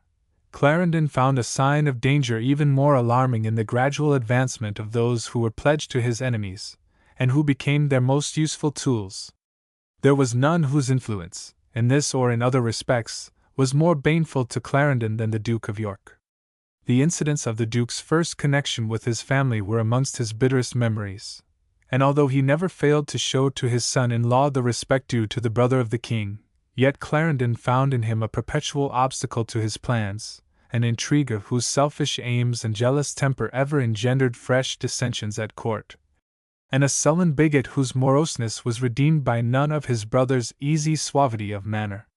Speaker 1: Clarendon found a sign of danger even more alarming in the gradual advancement of those who were pledged to his enemies, and who became their most useful tools. There was none whose influence, in this or in other respects, was more baneful to Clarendon than the Duke of York. The incidents of the Duke's first connection with his family were amongst his bitterest memories, and although he never failed to show to his son-in-law the respect due to the brother of the king, yet Clarendon found in him a perpetual obstacle to his plans, an intriguer whose selfish aims and jealous temper ever engendered fresh dissensions at court, and a sullen bigot whose moroseness was redeemed by none of his brother's easy suavity of manner.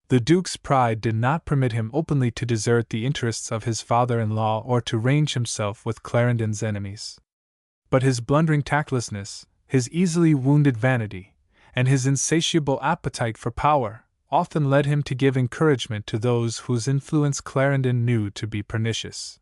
Speaker 1: The Duke's pride did not permit him openly to desert the interests of his father-in-law or to range himself with Clarendon's enemies. But his blundering tactlessness, his easily wounded vanity, and his insatiable appetite for power, often led him to give encouragement to those whose influence Clarendon knew to be pernicious.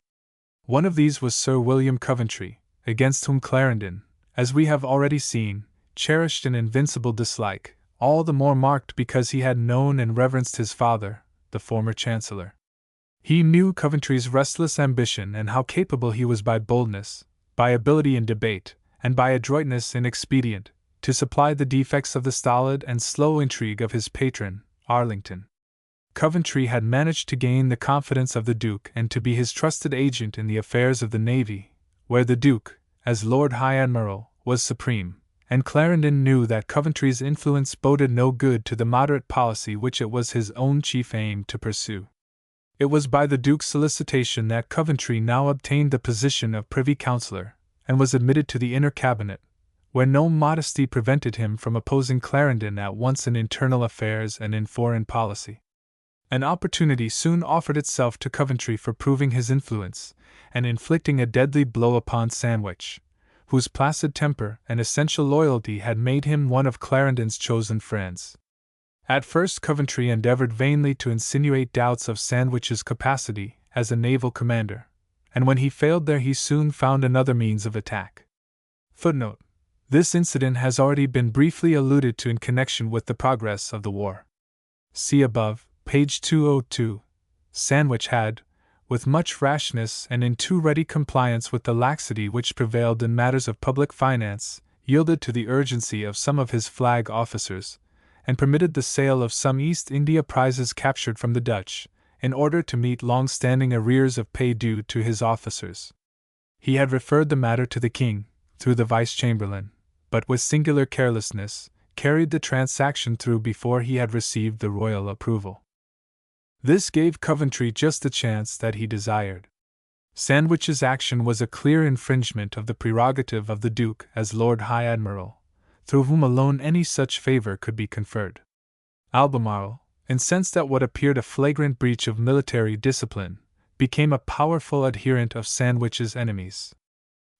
Speaker 1: One of these was Sir William Coventry, against whom Clarendon, as we have already seen, cherished an invincible dislike, all the more marked because he had known and reverenced his father, the former Chancellor. He knew Coventry's restless ambition and how capable he was by boldness, by ability in debate, and by adroitness in expedient, to supply the defects of the stolid and slow intrigue of his patron, Arlington. Coventry had managed to gain the confidence of the Duke and to be his trusted agent in the affairs of the Navy, where the Duke, as Lord High Admiral, was supreme, and Clarendon knew that Coventry's influence boded no good to the moderate policy which it was his own chief aim to pursue. It was by the Duke's solicitation that Coventry now obtained the position of Privy Councillor, and was admitted to the Inner Cabinet, where no modesty prevented him from opposing Clarendon at once in internal affairs and in foreign policy. An opportunity soon offered itself to Coventry for proving his influence, and inflicting a deadly blow upon Sandwich, whose placid temper and essential loyalty had made him one of Clarendon's chosen friends. At first Coventry endeavored vainly to insinuate doubts of Sandwich's capacity as a naval commander, and when he failed there he soon found another means of attack. Footnote: This incident has already been briefly alluded to in connection with the progress of the war. See above, page 202. Sandwich had, with much rashness and in too ready compliance with the laxity which prevailed in matters of public finance, yielded to the urgency of some of his flag officers, and permitted the sale of some East India prizes captured from the Dutch, in order to meet long-standing arrears of pay due to his officers. He had referred the matter to the king, through the vice-chamberlain, but with singular carelessness, carried the transaction through before he had received the royal approval. This gave Coventry just the chance that he desired. Sandwich's action was a clear infringement of the prerogative of the Duke as Lord High Admiral, through whom alone any such favor could be conferred. Albemarle, incensed at what appeared a flagrant breach of military discipline, became a powerful adherent of Sandwich's enemies.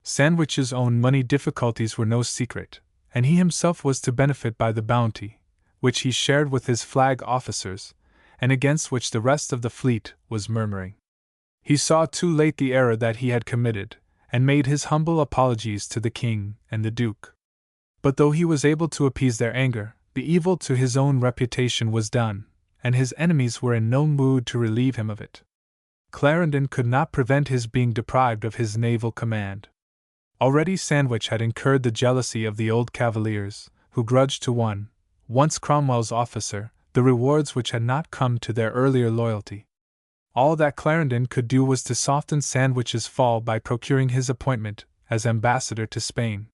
Speaker 1: Sandwich's own money difficulties were no secret, and he himself was to benefit by the bounty, which he shared with his flag officers, and against which the rest of the fleet was murmuring. He saw too late the error that he had committed, and made his humble apologies to the king and the duke. But though he was able to appease their anger, the evil to his own reputation was done, and his enemies were in no mood to relieve him of it. Clarendon could not prevent his being deprived of his naval command. Already Sandwich had incurred the jealousy of the old Cavaliers, who grudged to one, once Cromwell's officer, the rewards which had not come to their earlier loyalty. All that Clarendon could do was to soften Sandwich's fall by procuring his appointment as ambassador to Spain.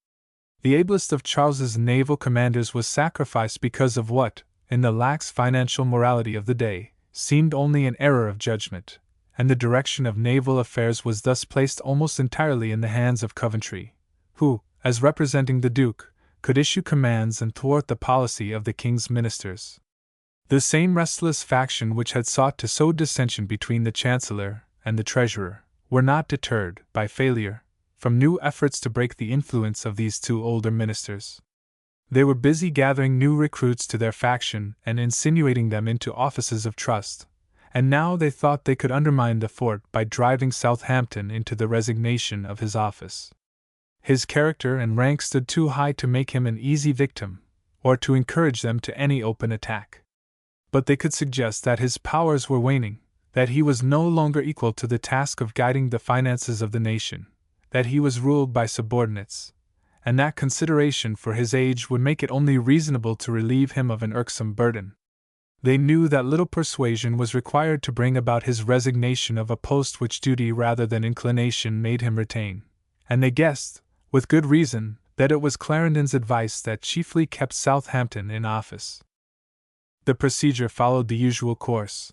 Speaker 1: The ablest of Charles's naval commanders was sacrificed because of what, in the lax financial morality of the day, seemed only an error of judgment, and the direction of naval affairs was thus placed almost entirely in the hands of Coventry, who, as representing the Duke, could issue commands and thwart the policy of the king's ministers. The same restless faction which had sought to sow dissension between the Chancellor and the Treasurer were not deterred, by failure, from new efforts to break the influence of these two older ministers. They were busy gathering new recruits to their faction and insinuating them into offices of trust, and now they thought they could undermine the fort by driving Southampton into the resignation of his office. His character and rank stood too high to make him an easy victim, or to encourage them to any open attack. But they could suggest that his powers were waning, that he was no longer equal to the task of guiding the finances of the nation, that he was ruled by subordinates, and that consideration for his age would make it only reasonable to relieve him of an irksome burden. They knew that little persuasion was required to bring about his resignation of a post which duty rather than inclination made him retain, and they guessed, with good reason, that it was Clarendon's advice that chiefly kept Southampton in office. The procedure followed the usual course.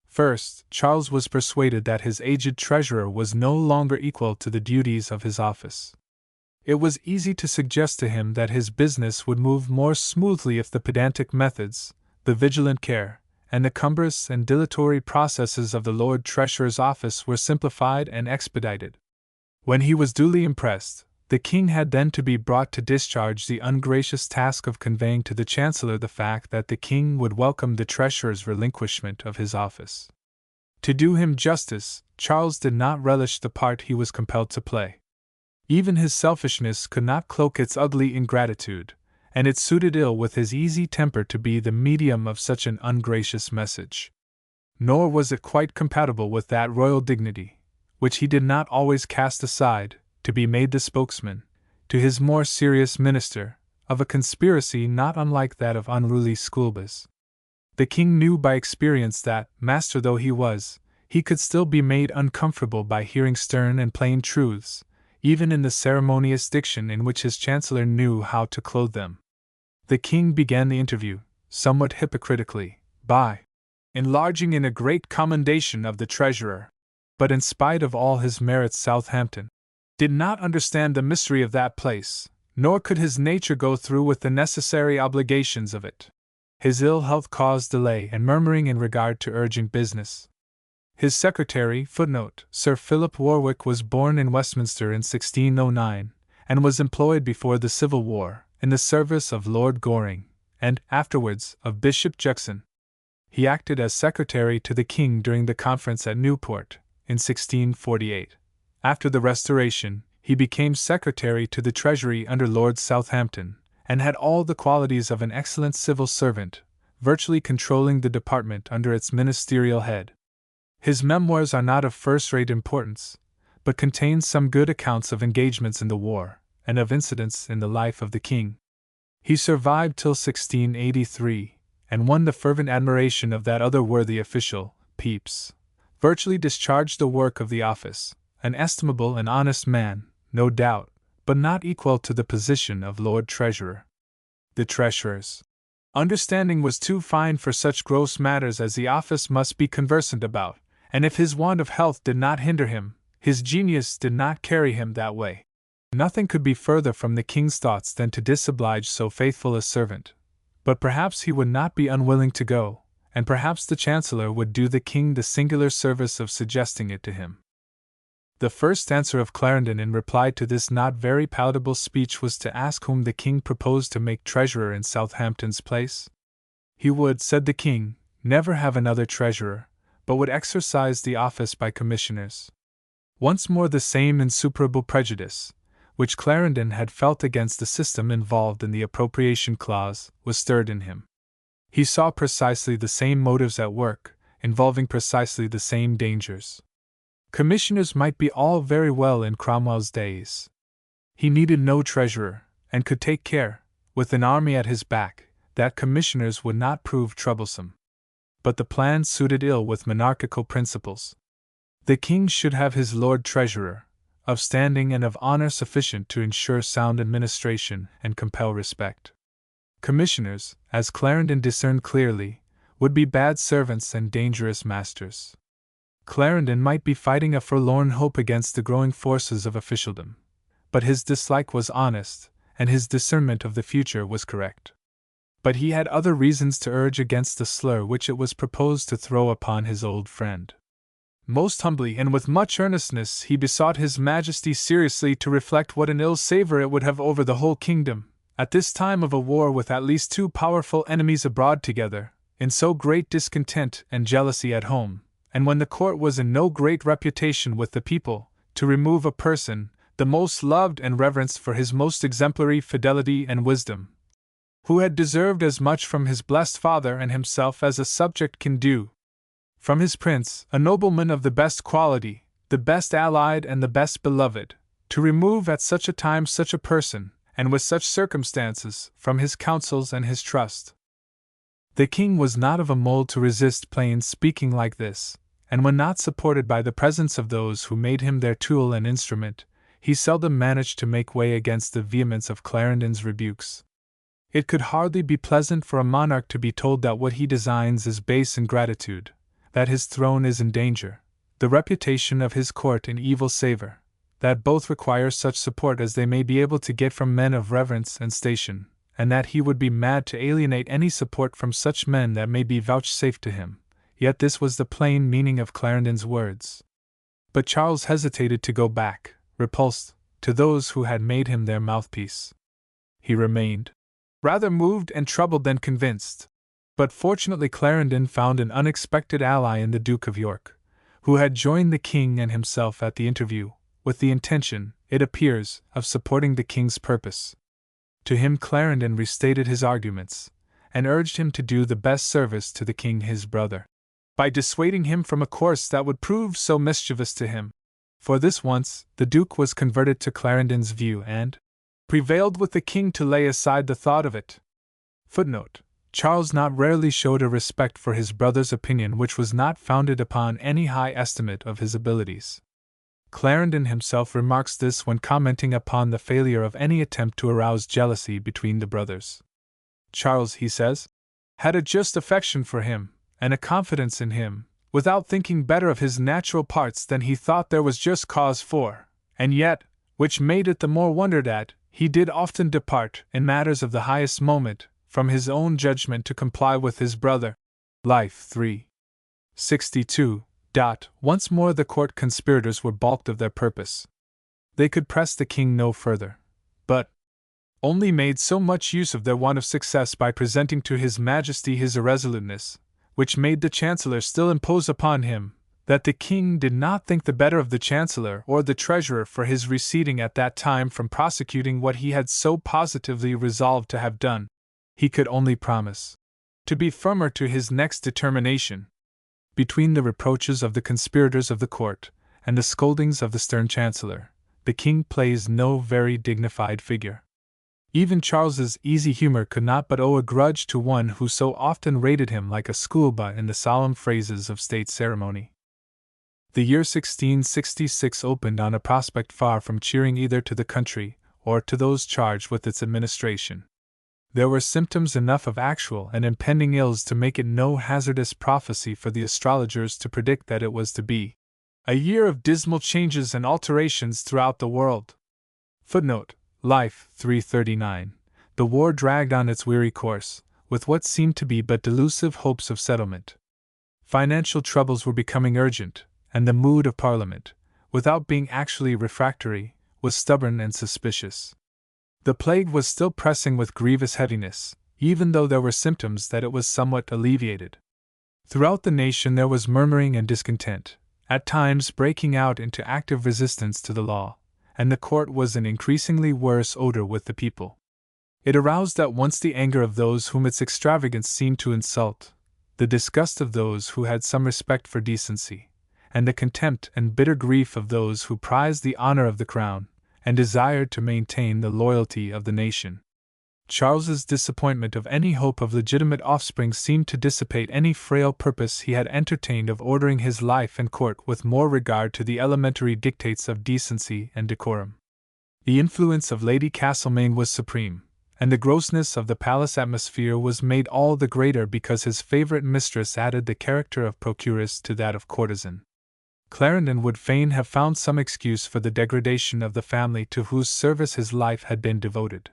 Speaker 1: First, Charles was persuaded that his aged treasurer was no longer equal to the duties of his office. It was easy to suggest to him that his business would move more smoothly if the pedantic methods, the vigilant care, and the cumbrous and dilatory processes of the Lord Treasurer's office were simplified and expedited. When he was duly impressed, the king had then to be brought to discharge the ungracious task of conveying to the Chancellor the fact that the king would welcome the Treasurer's relinquishment of his office. To do him justice, Charles did not relish the part he was compelled to play. Even his selfishness could not cloak its ugly ingratitude, and it suited ill with his easy temper to be the medium of such an ungracious message. Nor was it quite compatible with that royal dignity, which he did not always cast aside, to be made the spokesman, to his more serious minister, of a conspiracy not unlike that of unruly schoolboys. The king knew by experience that, master though he was, he could still be made uncomfortable by hearing stern and plain truths, even in the ceremonious diction in which his chancellor knew how to clothe them. The king began the interview, somewhat hypocritically, by enlarging in a great commendation of the treasurer. But in spite of all his merits, Southampton did not understand the mystery of that place, nor could his nature go through with the necessary obligations of it. His ill health caused delay and murmuring in regard to urgent business. His secretary, Sir Philip Warwick, was born in Westminster in 1609, and was employed before the Civil War in the service of Lord Goring, and afterwards of Bishop Juxon. He acted as secretary to the king during the conference at Newport in 1648. After the Restoration, he became secretary to the Treasury under Lord Southampton, and had all the qualities of an excellent civil servant, virtually controlling the department under its ministerial head. His memoirs are not of first-rate importance, but contain some good accounts of engagements in the war, and of incidents in the life of the king. He survived till 1683, and won the fervent admiration of that other worthy official, Pepys. Virtually discharged the work of the office, an estimable and honest man, no doubt, but not equal to the position of Lord Treasurer. The Treasurer's understanding was too fine for such gross matters as the office must be conversant about, and if his want of health did not hinder him, his genius did not carry him that way. Nothing could be further from the king's thoughts than to disoblige so faithful a servant. But perhaps he would not be unwilling to go, and perhaps the Chancellor would do the king the singular service of suggesting it to him. The first answer of Clarendon in reply to this not very palatable speech was to ask whom the king proposed to make treasurer in Southampton's place. He would, said the king, never have another treasurer, but would exercise the office by commissioners. Once more the same insuperable prejudice, which Clarendon had felt against the system involved in the appropriation clause, was stirred in him. He saw precisely the same motives at work, involving precisely the same dangers. Commissioners might be all very well in Cromwell's days. He needed no treasurer, and could take care, with an army at his back, that commissioners would not prove troublesome. But the plan suited ill with monarchical principles. The king should have his Lord Treasurer, of standing and of honor sufficient to ensure sound administration and compel respect. Commissioners, as Clarendon discerned clearly, would be bad servants and dangerous masters. Clarendon might be fighting a forlorn hope against the growing forces of officialdom, but his dislike was honest, and his discernment of the future was correct. But he had other reasons to urge against the slur which it was proposed to throw upon his old friend. Most humbly and with much earnestness he besought His Majesty seriously to reflect what an ill savour it would have over the whole kingdom, at this time of a war with at least two powerful enemies abroad together, in so great discontent and jealousy at home, and when the court was in no great reputation with the people, to remove a person, the most loved and reverenced for his most exemplary fidelity and wisdom, who had deserved as much from his blessed father and himself as a subject can do. From his prince, a nobleman of the best quality, the best allied and the best beloved, to remove at such a time such a person, and with such circumstances, from his counsels and his trust. The king was not of a mold to resist plain speaking like this, and when not supported by the presence of those who made him their tool and instrument, he seldom managed to make way against the vehemence of Clarendon's rebukes. It could hardly be pleasant for a monarch to be told that what he designs is base ingratitude, that his throne is in danger, the reputation of his court in evil savour, that both require such support as they may be able to get from men of reverence and station, and that he would be mad to alienate any support from such men that may be vouchsafed to him. Yet this was the plain meaning of Clarendon's words. But Charles hesitated to go back, repulsed, to those who had made him their mouthpiece. He remained, rather moved and troubled than convinced. But fortunately Clarendon found an unexpected ally in the Duke of York, who had joined the king and himself at the interview, with the intention, it appears, of supporting the king's purpose. To him Clarendon restated his arguments, and urged him to do the best service to the king his brother, by dissuading him from a course that would prove so mischievous to him. For this once, the Duke was converted to Clarendon's view and prevailed with the king to lay aside the thought of it. Footnote: Charles not rarely showed a respect for his brother's opinion which was not founded upon any high estimate of his abilities. Clarendon himself remarks this when commenting upon the failure of any attempt to arouse jealousy between the brothers. Charles, he says, had a just affection for him, and a confidence in him, without thinking better of his natural parts than he thought there was just cause for, and yet, which made it the more wondered at, he did often depart, in matters of the highest moment, from his own judgment to comply with his brother. Life 3. 62. Once more the court conspirators were balked of their purpose. They could press the king no further, but only made so much use of their want of success by presenting to His Majesty his irresoluteness, which made the Chancellor still impose upon him, that the king did not think the better of the Chancellor or the Treasurer for his receding at that time from prosecuting what he had so positively resolved to have done. He could only promise to be firmer to his next determination. Between the reproaches of the conspirators of the court and the scoldings of the stern Chancellor, the king plays no very dignified figure. Even Charles's easy humor could not but owe a grudge to one who so often rated him like a schoolboy in the solemn phrases of state ceremony. The year 1666 opened on a prospect far from cheering either to the country or to those charged with its administration. There were symptoms enough of actual and impending ills to make it no hazardous prophecy for the astrologers to predict that it was to be A year of dismal changes and alterations throughout the world. Footnote: Life 339. The war dragged on its weary course, with what seemed to be but delusive hopes of settlement. Financial troubles were becoming urgent, and the mood of Parliament, without being actually refractory, was stubborn and suspicious. The plague was still pressing with grievous heaviness, even though there were symptoms that it was somewhat alleviated. Throughout the nation there was murmuring and discontent, at times breaking out into active resistance to the law, and the court was in increasingly worse odor with the people. It aroused at once the anger of those whom its extravagance seemed to insult, the disgust of those who had some respect for decency, and the contempt and bitter grief of those who prized the honor of the crown, and desired to maintain the loyalty of the nation. Charles's disappointment of any hope of legitimate offspring seemed to dissipate any frail purpose he had entertained of ordering his life and court with more regard to the elementary dictates of decency and decorum. The influence of Lady Castlemaine was supreme, and the grossness of the palace atmosphere was made all the greater because his favorite mistress added the character of procuress to that of courtesan. Clarendon would fain have found some excuse for the degradation of the family to whose service his life had been devoted.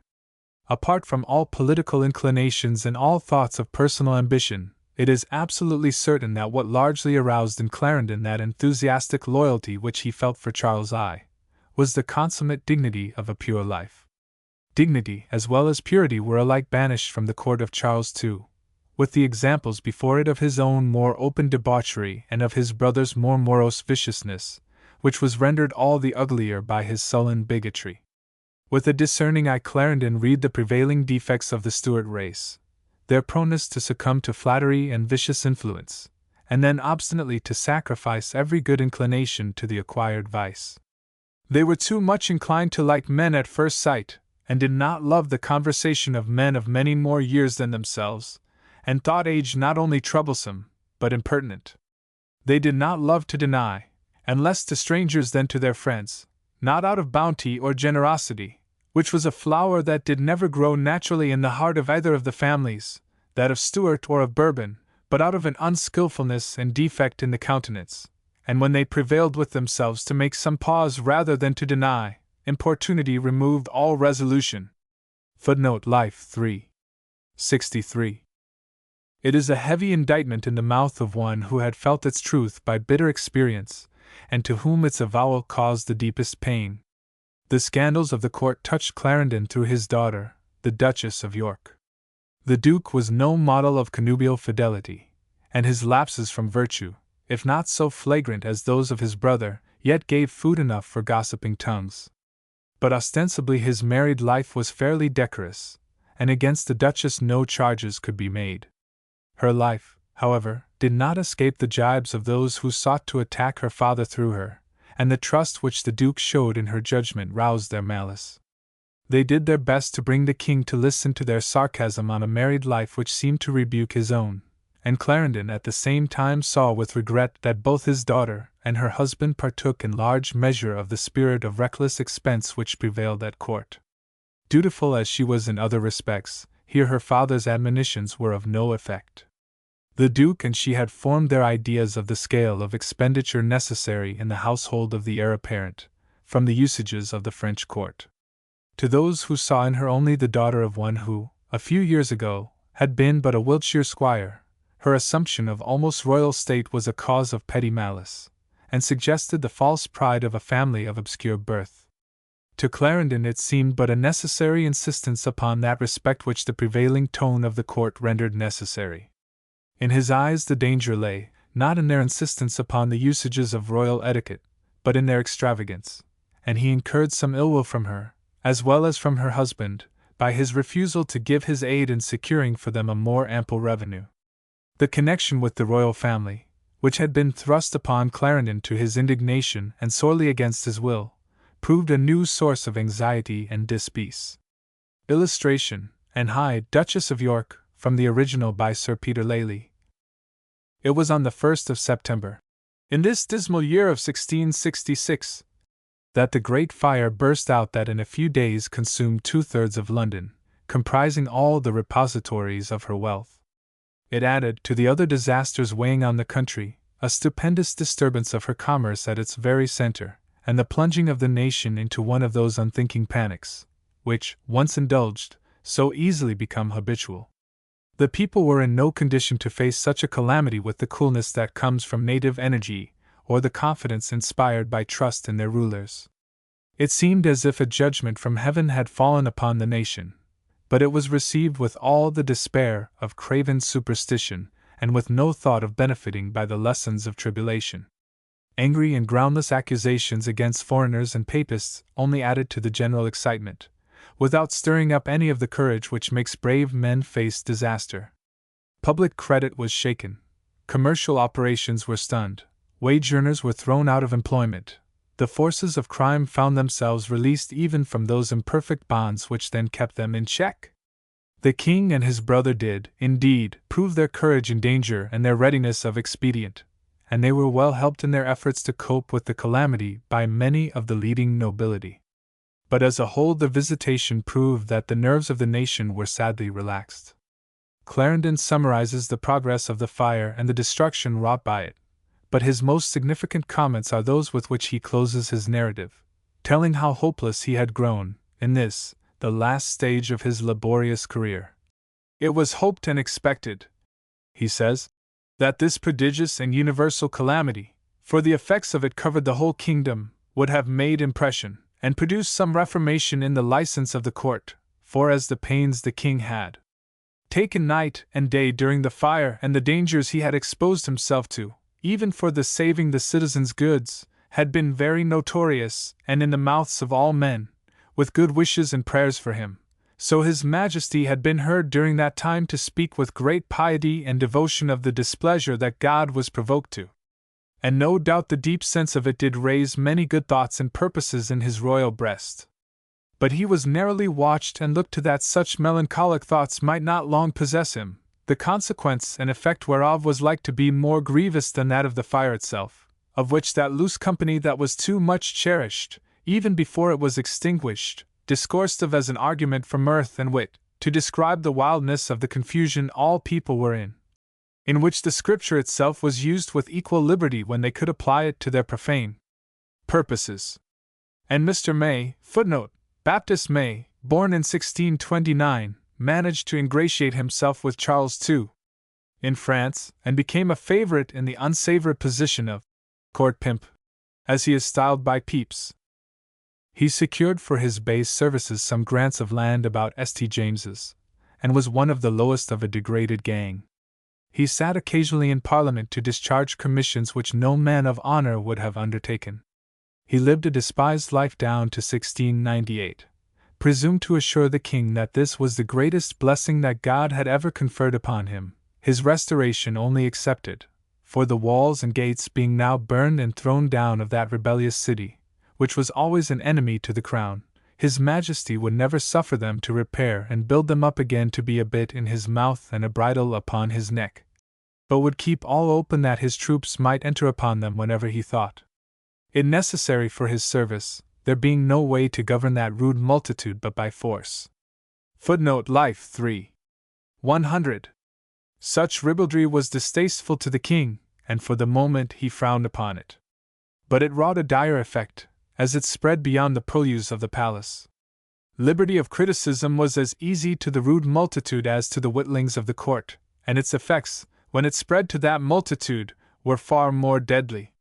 Speaker 1: Apart from all political inclinations and all thoughts of personal ambition, it is absolutely certain that what largely aroused in Clarendon that enthusiastic loyalty which he felt for Charles I was the consummate dignity of a pure life. Dignity as well as purity were alike banished from the court of Charles II, with the examples before it of his own more open debauchery and of his brother's more morose viciousness, which was rendered all the uglier by his sullen bigotry. With a discerning eye Clarendon read the prevailing defects of the Stuart race, their proneness to succumb to flattery and vicious influence, and then obstinately to sacrifice every good inclination to the acquired vice. They were too much inclined to like men at first sight, and did not love the conversation of men of many more years than themselves, and thought age not only troublesome, but impertinent. They did not love to deny, and less to strangers than to their friends, not out of bounty or generosity, which was a flower that did never grow naturally in the heart of either of the families, that of Stuart or of Bourbon, but out of an unskilfulness and defect in the countenance, and when they prevailed with themselves to make some pause rather than to deny, importunity removed all resolution. Footnote: Life 3. 63. It is a heavy indictment in the mouth of one who had felt its truth by bitter experience, and to whom its avowal caused the deepest pain. The scandals of the court touched Clarendon through his daughter, the Duchess of York. The Duke was no model of connubial fidelity, and his lapses from virtue, if not so flagrant as those of his brother, yet gave food enough for gossiping tongues. But ostensibly his married life was fairly decorous, and against the Duchess no charges could be made. Her life, however, did not escape the gibes of those who sought to attack her father through her, and the trust which the Duke showed in her judgment roused their malice. They did their best to bring the king to listen to their sarcasm on a married life which seemed to rebuke his own, and Clarendon at the same time saw with regret that both his daughter and her husband partook in large measure of the spirit of reckless expense which prevailed at court. Dutiful as she was in other respects, here her father's admonitions were of no effect. The Duke and she had formed their ideas of the scale of expenditure necessary in the household of the heir apparent, from the usages of the French court. To those who saw in her only the daughter of one who, a few years ago, had been but a Wiltshire squire, her assumption of almost royal state was a cause of petty malice, and suggested the false pride of a family of obscure birth. To Clarendon it seemed but a necessary insistence upon that respect which the prevailing tone of the court rendered necessary. In his eyes the danger lay, not in their insistence upon the usages of royal etiquette, but in their extravagance, and he incurred some ill will from her, as well as from her husband, by his refusal to give his aid in securing for them a more ample revenue. The connection with the royal family, which had been thrust upon Clarendon to his indignation and sorely against his will, proved a new source of anxiety and dispeace. Illustration: and Hyde, Duchess of York, from the original by Sir Peter Lely. It was on the 1st of September, in this dismal year of 1666, that the great fire burst out that in a few days consumed 2/3 of London, comprising all the repositories of her wealth. It added, to the other disasters weighing on the country, a stupendous disturbance of her commerce at its very center, and the plunging of the nation into one of those unthinking panics, which, once indulged, so easily become habitual. The people were in no condition to face such a calamity with the coolness that comes from native energy, or the confidence inspired by trust in their rulers. It seemed as if a judgment from heaven had fallen upon the nation, but it was received with all the despair of craven superstition, and with no thought of benefiting by the lessons of tribulation. Angry and groundless accusations against foreigners and papists only added to the general excitement, without stirring up any of the courage which makes brave men face disaster. Public credit was shaken, commercial operations were stunned, wage earners were thrown out of employment, the forces of crime found themselves released even from those imperfect bonds which then kept them in check. The king and his brother did, indeed, prove their courage in danger and their readiness of expedient, and they were well helped in their efforts to cope with the calamity by many of the leading nobility. But as a whole, the visitation proved that the nerves of the nation were sadly relaxed. Clarendon summarizes the progress of the fire and the destruction wrought by it, but his most significant comments are those with which he closes his narrative, telling how hopeless he had grown, in this, the last stage of his laborious career. It was hoped and expected, he says, that this prodigious and universal calamity, for the effects of it covered the whole kingdom, would have made impression, and produced some reformation in the license of the court, for as the pains the king had taken night and day during the fire and the dangers he had exposed himself to, even for the saving the citizens' goods, had been very notorious and in the mouths of all men, with good wishes and prayers for him, so his Majesty had been heard during that time to speak with great piety and devotion of the displeasure that God was provoked to. And no doubt the deep sense of it did raise many good thoughts and purposes in his royal breast. But he was narrowly watched and looked to that such melancholic thoughts might not long possess him, the consequence and effect whereof was like to be more grievous than that of the fire itself, of which that loose company that was too much cherished, even before it was extinguished, discoursed of as an argument for mirth and wit, to describe the wildness of the confusion all people were in which the Scripture itself was used with equal liberty when they could apply it to their profane purposes. And Mr. May, Baptist May, born in 1629, managed to ingratiate himself with Charles II in France, and became a favorite in the unsavory position of court pimp, as he is styled by Pepys. He secured for his base services some grants of land about St. James's, and was one of the lowest of a degraded gang. He sat occasionally in Parliament to discharge commissions which no man of honor would have undertaken. He lived a despised life down to 1698, presumed to assure the king that this was the greatest blessing that God had ever conferred upon him, his restoration only excepted, for the walls and gates being now burned and thrown down of that rebellious city, which was always an enemy to the crown, his Majesty would never suffer them to repair and build them up again to be a bit in his mouth and a bridle upon his neck, but would keep all open that his troops might enter upon them whenever he thought it necessary for his service, there being no way to govern that rude multitude but by force. Life 3. 100. Such ribaldry was distasteful to the king, and for the moment he frowned upon it. But it wrought a dire effect, as it spread beyond the purlieus of the palace. Liberty of criticism was as easy to the rude multitude as to the witlings of the court, and its effects, when it spread to that multitude, were far more deadly.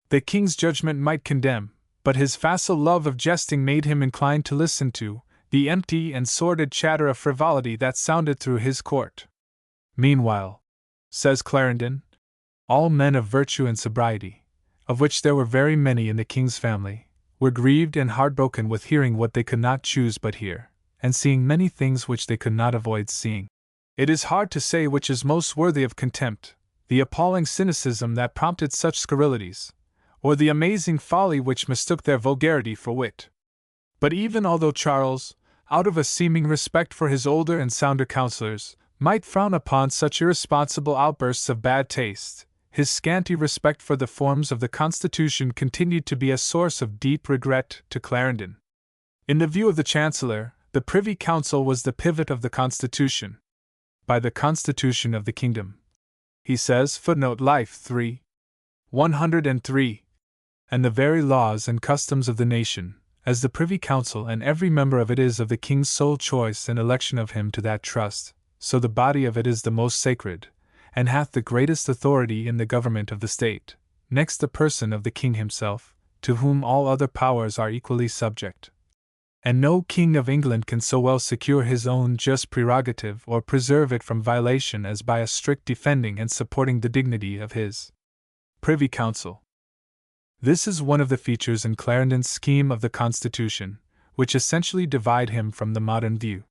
Speaker 1: The king's judgment might condemn, but his facile love of jesting made him inclined to listen to the empty and sordid chatter of frivolity that sounded through his court. Meanwhile, says Clarendon, all men of virtue and sobriety, of which there were very many in the king's family, were grieved and heartbroken with hearing what they could not choose but hear, and seeing many things which they could not avoid seeing. It is hard to say which is most worthy of contempt, the appalling cynicism that prompted such scurrilities, or the amazing folly which mistook their vulgarity for wit. But even although Charles, out of a seeming respect for his older and sounder counselors, might frown upon such irresponsible outbursts of bad taste, his scanty respect for the forms of the Constitution continued to be a source of deep regret to Clarendon. In the view of the Chancellor, the Privy Council was the pivot of the Constitution. By the Constitution of the Kingdom, he says, Life 3. 103. And the very laws and customs of the nation, as the Privy Council and every member of it is of the King's sole choice and election of him to that trust, so the body of it is the most sacred, and hath the greatest authority in the government of the state, next the person of the King himself, to whom all other powers are equally subject. And no King of England can so well secure his own just prerogative or preserve it from violation as by a strict defending and supporting the dignity of his Privy Council. This is one of the features in Clarendon's scheme of the Constitution, which essentially divide him from the modern view.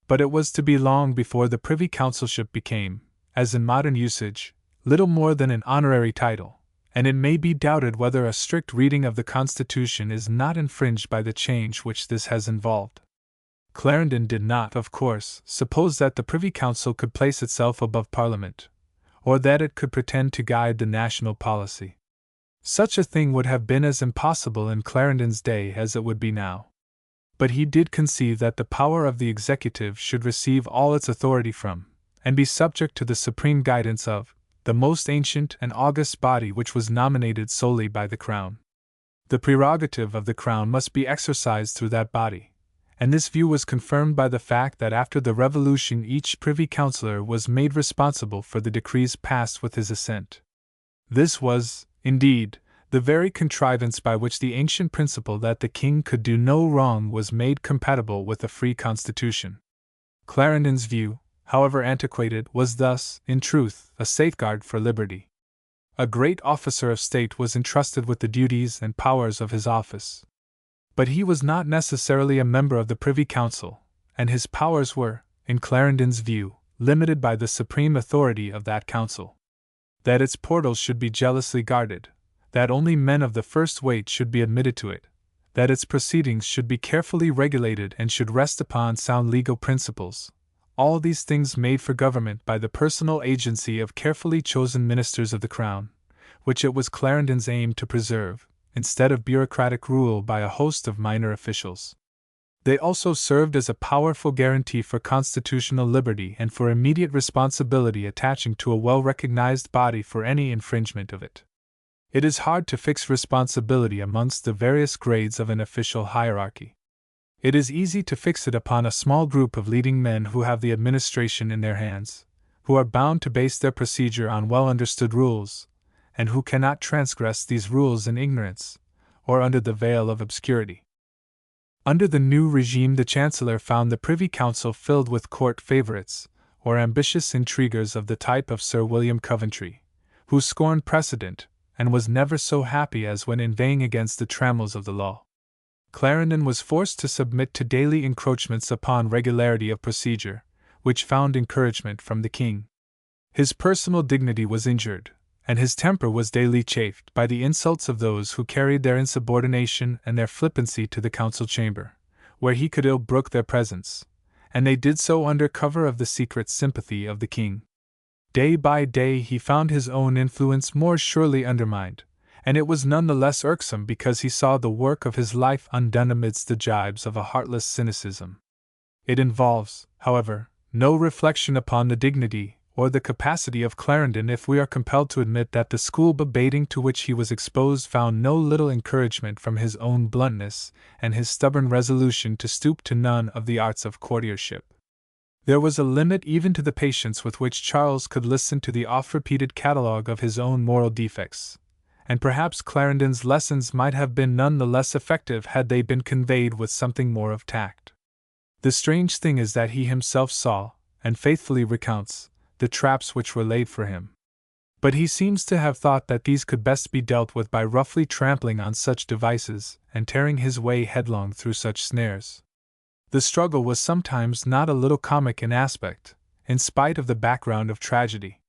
Speaker 1: But it was to be long before the Privy Councilship became, as in modern usage, little more than an honorary title, and it may be doubted whether a strict reading of the Constitution is not infringed by the change which this has involved. Clarendon did not, of course, suppose that the Privy Council could place itself above Parliament, or that it could pretend to guide the national policy. Such a thing would have been as impossible in Clarendon's day as it would be now. But he did conceive that the power of the executive should receive all its authority from, and be subject to the supreme guidance of, the most ancient and august body which was nominated solely by the Crown. The prerogative of the Crown must be exercised through that body, and this view was confirmed by the fact that after the Revolution each Privy Councillor was made responsible for the decrees passed with his assent. This was, indeed, the very contrivance by which the ancient principle that the King could do no wrong was made compatible with a free constitution. Clarendon's view, however antiquated, was thus, in truth, a safeguard for liberty. A great officer of state was entrusted with the duties and powers of his office. But he was not necessarily a member of the Privy Council, and his powers were, in Clarendon's view, limited by the supreme authority of that council. That its portals should be jealously guarded, that only men of the first weight should be admitted to it, that its proceedings should be carefully regulated and should rest upon sound legal principles. All these things made for government by the personal agency of carefully chosen ministers of the Crown, which it was Clarendon's aim to preserve, instead of bureaucratic rule by a host of minor officials. They also served as a powerful guarantee for constitutional liberty and for immediate responsibility attaching to a well-recognized body for any infringement of it. It is hard to fix responsibility amongst the various grades of an official hierarchy. It is easy to fix it upon a small group of leading men who have the administration in their hands, who are bound to base their procedure on well-understood rules, and who cannot transgress these rules in ignorance, or under the veil of obscurity. Under the new regime the Chancellor found the Privy Council filled with court favourites, or ambitious intriguers of the type of Sir William Coventry, who scorned precedent, and was never so happy as when inveighing against the trammels of the law. Clarendon was forced to submit to daily encroachments upon regularity of procedure, which found encouragement from the King. His personal dignity was injured, and his temper was daily chafed by the insults of those who carried their insubordination and their flippancy to the council chamber, where he could ill brook their presence, and they did so under cover of the secret sympathy of the King. Day by day he found his own influence more surely undermined, and it was none the less irksome because he saw the work of his life undone amidst the gibes of a heartless cynicism. It involves, however, no reflection upon the dignity or the capacity of Clarendon if we are compelled to admit that the schoolboy baiting to which he was exposed found no little encouragement from his own bluntness and his stubborn resolution to stoop to none of the arts of courtiership. There was a limit even to the patience with which Charles could listen to the oft-repeated catalogue of his own moral defects, and perhaps Clarendon's lessons might have been none the less effective had they been conveyed with something more of tact. The strange thing is that he himself saw, and faithfully recounts, the traps which were laid for him. But he seems to have thought that these could best be dealt with by roughly trampling on such devices and tearing his way headlong through such snares. The struggle was sometimes not a little comic in aspect, in spite of the background of tragedy.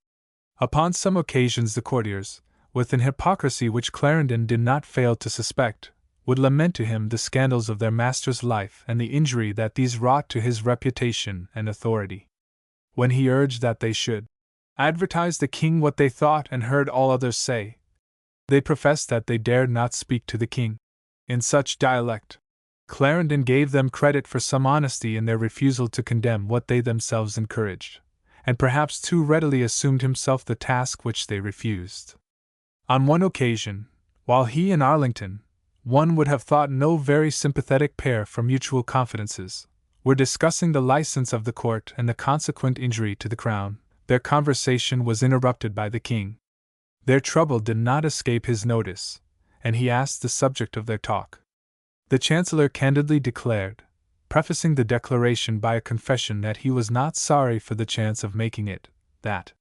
Speaker 1: Upon some occasions the courtiers, with an hypocrisy which Clarendon did not fail to suspect, would lament to him the scandals of their master's life and the injury that these wrought to his reputation and authority. When he urged that they should advertise the King what they thought and heard all others say, they professed that they dared not speak to the King in such dialect. Clarendon gave them credit for some honesty in their refusal to condemn what they themselves encouraged, and perhaps too readily assumed himself the task which they refused. On one occasion, while he and Arlington, one would have thought no very sympathetic pair for mutual confidences, were discussing the license of the court and the consequent injury to the crown, their conversation was interrupted by the king. Their trouble did not escape his notice, and he asked the subject of their talk. The Chancellor candidly declared, prefacing the declaration by a confession that he was not sorry for the chance of making it, that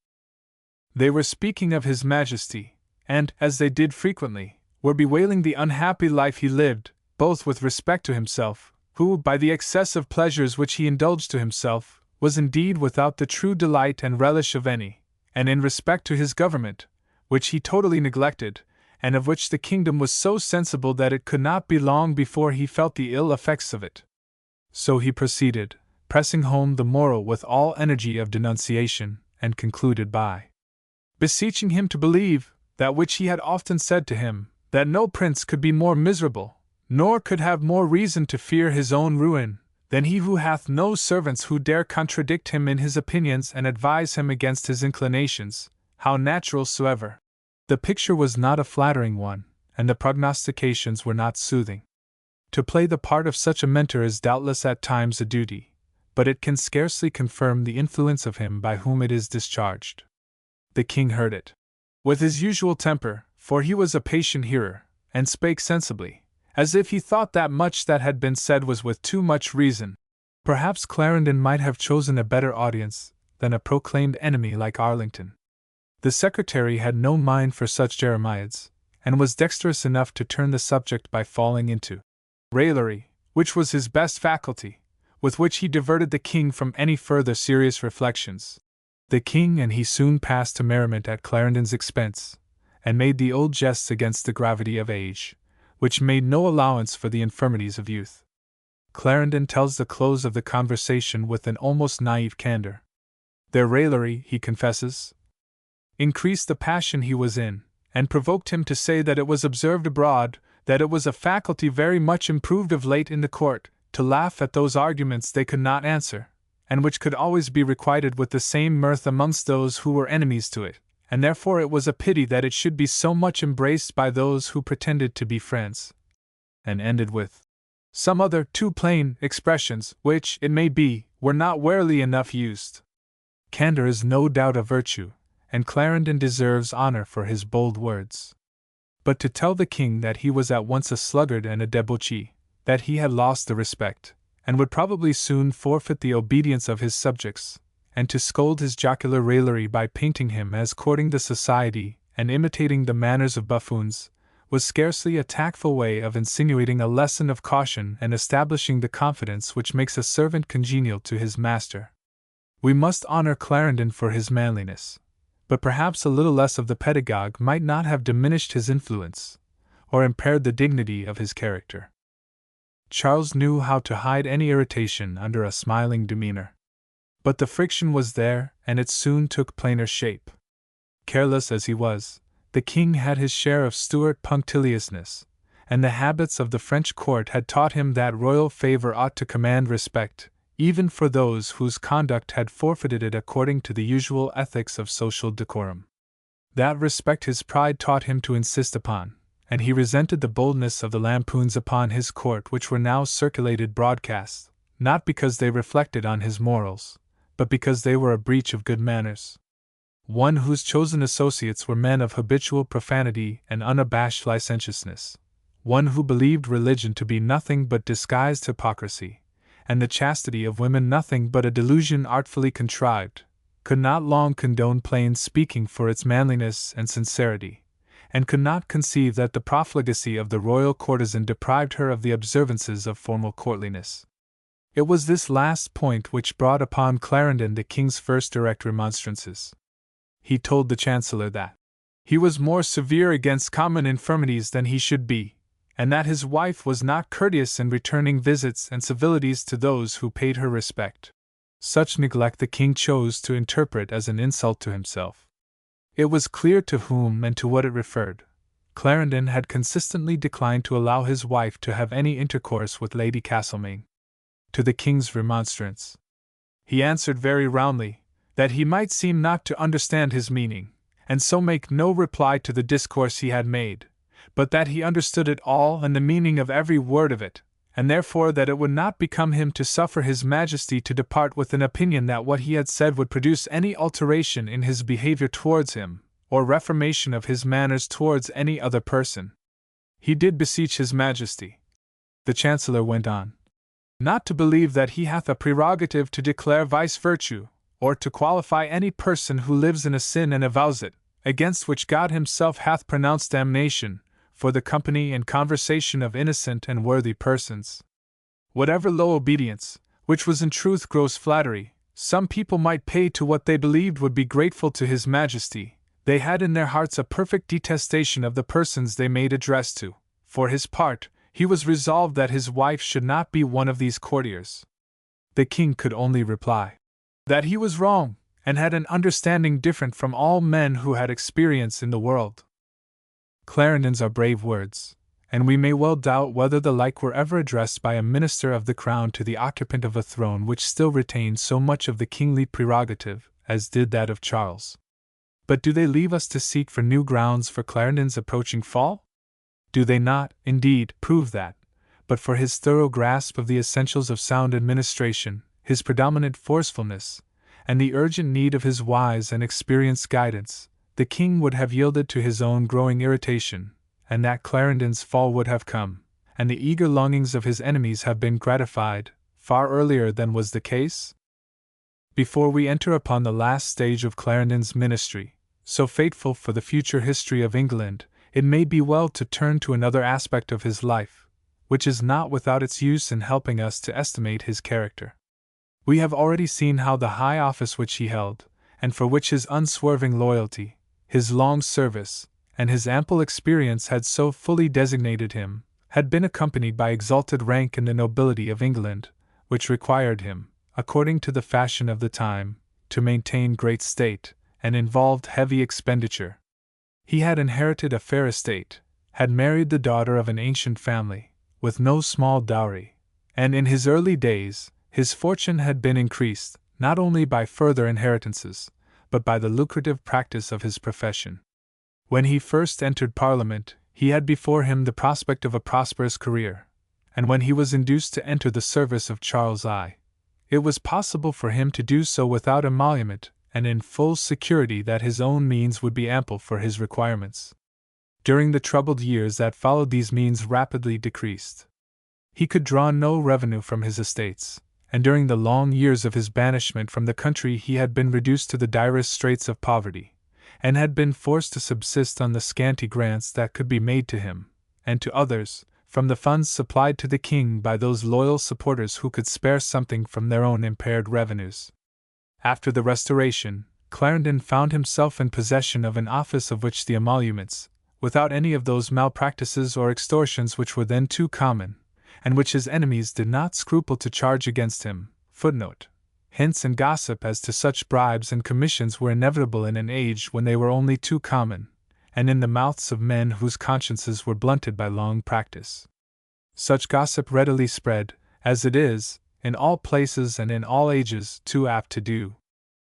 Speaker 1: they were speaking of His Majesty, and, as they did frequently, were bewailing the unhappy life he lived, both with respect to himself, who, by the excess of pleasures which he indulged to himself, was indeed without the true delight and relish of any, and in respect to his government, which he totally neglected, and of which the kingdom was so sensible that it could not be long before he felt the ill effects of it. So he proceeded, pressing home the moral with all energy of denunciation, and concluded by beseeching him to believe, that which he had often said to him, that no prince could be more miserable, nor could have more reason to fear his own ruin, than he who hath no servants who dare contradict him in his opinions and advise him against his inclinations, how natural soever. The picture was not a flattering one, and the prognostications were not soothing. To play the part of such a mentor is doubtless at times a duty, but it can scarcely confirm the influence of him by whom it is discharged. The king heard it with his usual temper, for he was a patient hearer, and spake sensibly, as if he thought that much that had been said was with too much reason. Perhaps Clarendon might have chosen a better audience than a proclaimed enemy like Arlington. The secretary had no mind for such jeremiads, and was dexterous enough to turn the subject by falling into raillery, which was his best faculty, with which he diverted the king from any further serious reflections. The king and he soon passed to merriment at Clarendon's expense, and made the old jests against the gravity of age, which made no allowance for the infirmities of youth. Clarendon tells the close of the conversation with an almost naive candor. Their raillery, he confesses, increased the passion he was in, and provoked him to say that it was observed abroad, that it was a faculty very much improved of late in the court, to laugh at those arguments they could not answer, and which could always be requited with the same mirth amongst those who were enemies to it, and therefore it was a pity that it should be so much embraced by those who pretended to be friends. And ended with some other too plain expressions, which, it may be, were not warily enough used. Candor is no doubt a virtue, and Clarendon deserves honor for his bold words. But to tell the king that he was at once a sluggard and a debauchee, that he had lost the respect, and would probably soon forfeit the obedience of his subjects, and to scold his jocular raillery by painting him as courting the society and imitating the manners of buffoons, was scarcely a tactful way of insinuating a lesson of caution and establishing the confidence which makes a servant congenial to his master. We must honor Clarendon for his manliness, but perhaps a little less of the pedagogue might not have diminished his influence, or impaired the dignity of his character. Charles knew how to hide any irritation under a smiling demeanor. But the friction was there, and it soon took plainer shape. Careless as he was, the king had his share of Stuart punctiliousness, and the habits of the French court had taught him that royal favor ought to command respect, even for those whose conduct had forfeited it according to the usual ethics of social decorum. That respect his pride taught him to insist upon, and he resented the boldness of the lampoons upon his court which were now circulated broadcast, not because they reflected on his morals, but because they were a breach of good manners. One whose chosen associates were men of habitual profanity and unabashed licentiousness, one who believed religion to be nothing but disguised hypocrisy, and the chastity of women nothing but a delusion artfully contrived, could not long condone plain speaking for its manliness and sincerity, and could not conceive that the profligacy of the royal courtesan deprived her of the observances of formal courtliness. It was this last point which brought upon Clarendon the king's first direct remonstrances. He told the Chancellor that he was more severe against common infirmities than he should be, and that his wife was not courteous in returning visits and civilities to those who paid her respect. Such neglect the king chose to interpret as an insult to himself. It was clear to whom and to what it referred. Clarendon had consistently declined to allow his wife to have any intercourse with Lady Castlemaine. To the king's remonstrance, he answered very roundly, that he might seem not to understand his meaning, and so make no reply to the discourse he had made, but that he understood it all and the meaning of every word of it, and therefore that it would not become him to suffer his Majesty to depart with an opinion that what he had said would produce any alteration in his behavior towards him, or reformation of his manners towards any other person. He did beseech his Majesty, the Chancellor went on, not to believe that he hath a prerogative to declare vice virtue, or to qualify any person who lives in a sin and avows it, against which God himself hath pronounced damnation, for the company and conversation of innocent and worthy persons. Whatever low obedience, which was in truth gross flattery, some people might pay to what they believed would be grateful to his Majesty, they had in their hearts a perfect detestation of the persons they made address to. For his part, he was resolved that his wife should not be one of these courtiers. The king could only reply that he was wrong, and had an understanding different from all men who had experience in the world. Clarendon's are brave words, and we may well doubt whether the like were ever addressed by a minister of the crown to the occupant of a throne which still retained so much of the kingly prerogative, as did that of Charles. But do they leave us to seek for new grounds for Clarendon's approaching fall? Do they not, indeed, prove that, but for his thorough grasp of the essentials of sound administration, his predominant forcefulness, and the urgent need of his wise and experienced guidance, the king would have yielded to his own growing irritation, and that Clarendon's fall would have come, and the eager longings of his enemies have been gratified, far earlier than was the case? Before we enter upon the last stage of Clarendon's ministry, so fateful for the future history of England, it may be well to turn to another aspect of his life, which is not without its use in helping us to estimate his character. We have already seen how the high office which he held, and for which his unswerving loyalty, his long service, and his ample experience had so fully designated him, had been accompanied by exalted rank in the nobility of England, which required him, according to the fashion of the time, to maintain great state, and involved heavy expenditure. He had inherited a fair estate, had married the daughter of an ancient family, with no small dowry, and in his early days, his fortune had been increased, not only by further inheritances, but by the lucrative practice of his profession. When he first entered Parliament, he had before him the prospect of a prosperous career, and when he was induced to enter the service of Charles I, it was possible for him to do so without emolument and in full security that his own means would be ample for his requirements. During the troubled years that followed, these means rapidly decreased. He could draw no revenue from his estates, and during the long years of his banishment from the country he had been reduced to the direst straits of poverty, and had been forced to subsist on the scanty grants that could be made to him, and to others, from the funds supplied to the king by those loyal supporters who could spare something from their own impaired revenues. After the Restoration, Clarendon found himself in possession of an office of which the emoluments, without any of those malpractices or extortions which were then too common, and which his enemies did not scruple to charge against him. Hints and gossip as to such bribes and commissions were inevitable in an age when they were only too common, and in the mouths of men whose consciences were blunted by long practice. Such gossip readily spread, as it is, in all places and in all ages, too apt to do.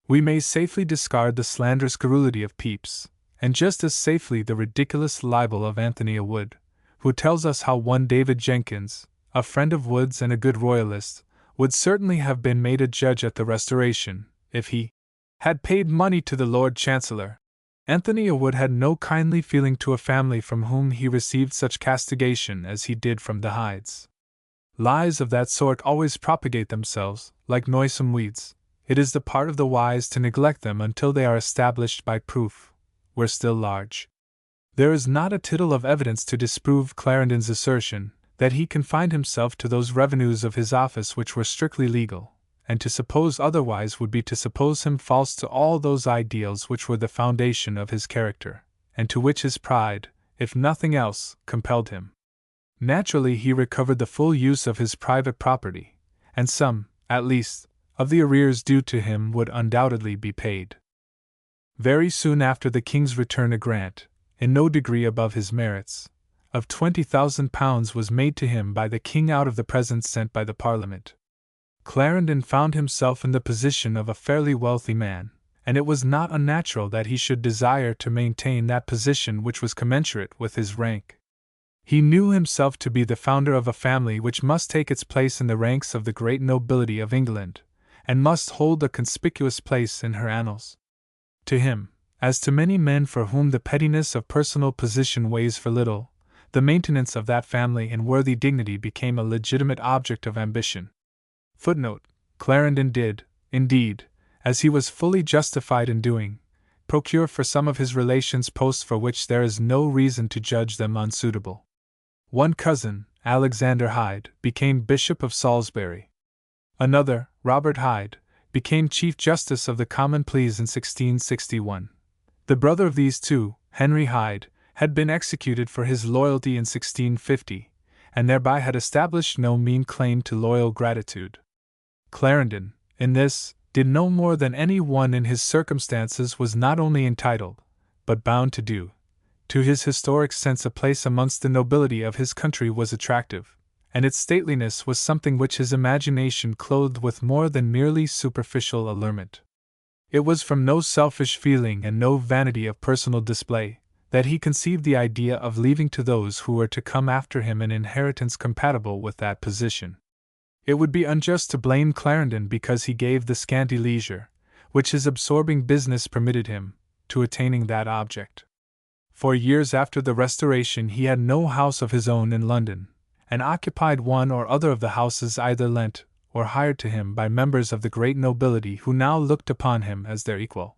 Speaker 1: We may safely discard the slanderous garrulity of Pepys, and just as safely the ridiculous libel of Anthony Wood, who tells us how one David Jenkins, a friend of Wood's and a good royalist, would certainly have been made a judge at the Restoration, if he had paid money to the Lord Chancellor. Anthony Wood had no kindly feeling to a family from whom he received such castigation as he did from the Hydes. Lies of that sort always propagate themselves, like noisome weeds. It is the part of the wise to neglect them until they are established by proof, were still large. There is not a tittle of evidence to disprove Clarendon's assertion that he confined himself to those revenues of his office which were strictly legal, and to suppose otherwise would be to suppose him false to all those ideals which were the foundation of his character, and to which his pride, if nothing else, compelled him. Naturally, he recovered the full use of his private property, and some, at least, of the arrears due to him would undoubtedly be paid. Very soon after the king's return, a grant, in no degree above his merits, of £20,000 was made to him by the king out of the presents sent by the Parliament. Clarendon found himself in the position of a fairly wealthy man, and it was not unnatural that he should desire to maintain that position which was commensurate with his rank. He knew himself to be the founder of a family which must take its place in the ranks of the great nobility of England, and must hold a conspicuous place in her annals. To him, as to many men for whom the pettiness of personal position weighs for little, the maintenance of that family in worthy dignity became a legitimate object of ambition. Clarendon did, indeed, as he was fully justified in doing, procure for some of his relations posts for which there is no reason to judge them unsuitable. One cousin, Alexander Hyde, became Bishop of Salisbury. Another, Robert Hyde, became Chief Justice of the Common Pleas in 1661. The brother of these two, Henry Hyde, had been executed for his loyalty in 1650, and thereby had established no mean claim to loyal gratitude. Clarendon, in this, did no more than any one in his circumstances was not only entitled, but bound to do. To his historic sense a place amongst the nobility of his country was attractive, and its stateliness was something which his imagination clothed with more than merely superficial allurement. It was from no selfish feeling and no vanity of personal display that he conceived the idea of leaving to those who were to come after him an inheritance compatible with that position. It would be unjust to blame Clarendon because he gave the scanty leisure, which his absorbing business permitted him, to attaining that object. For years after the Restoration he had no house of his own in London, and occupied one or other of the houses either lent or hired to him by members of the great nobility who now looked upon him as their equal.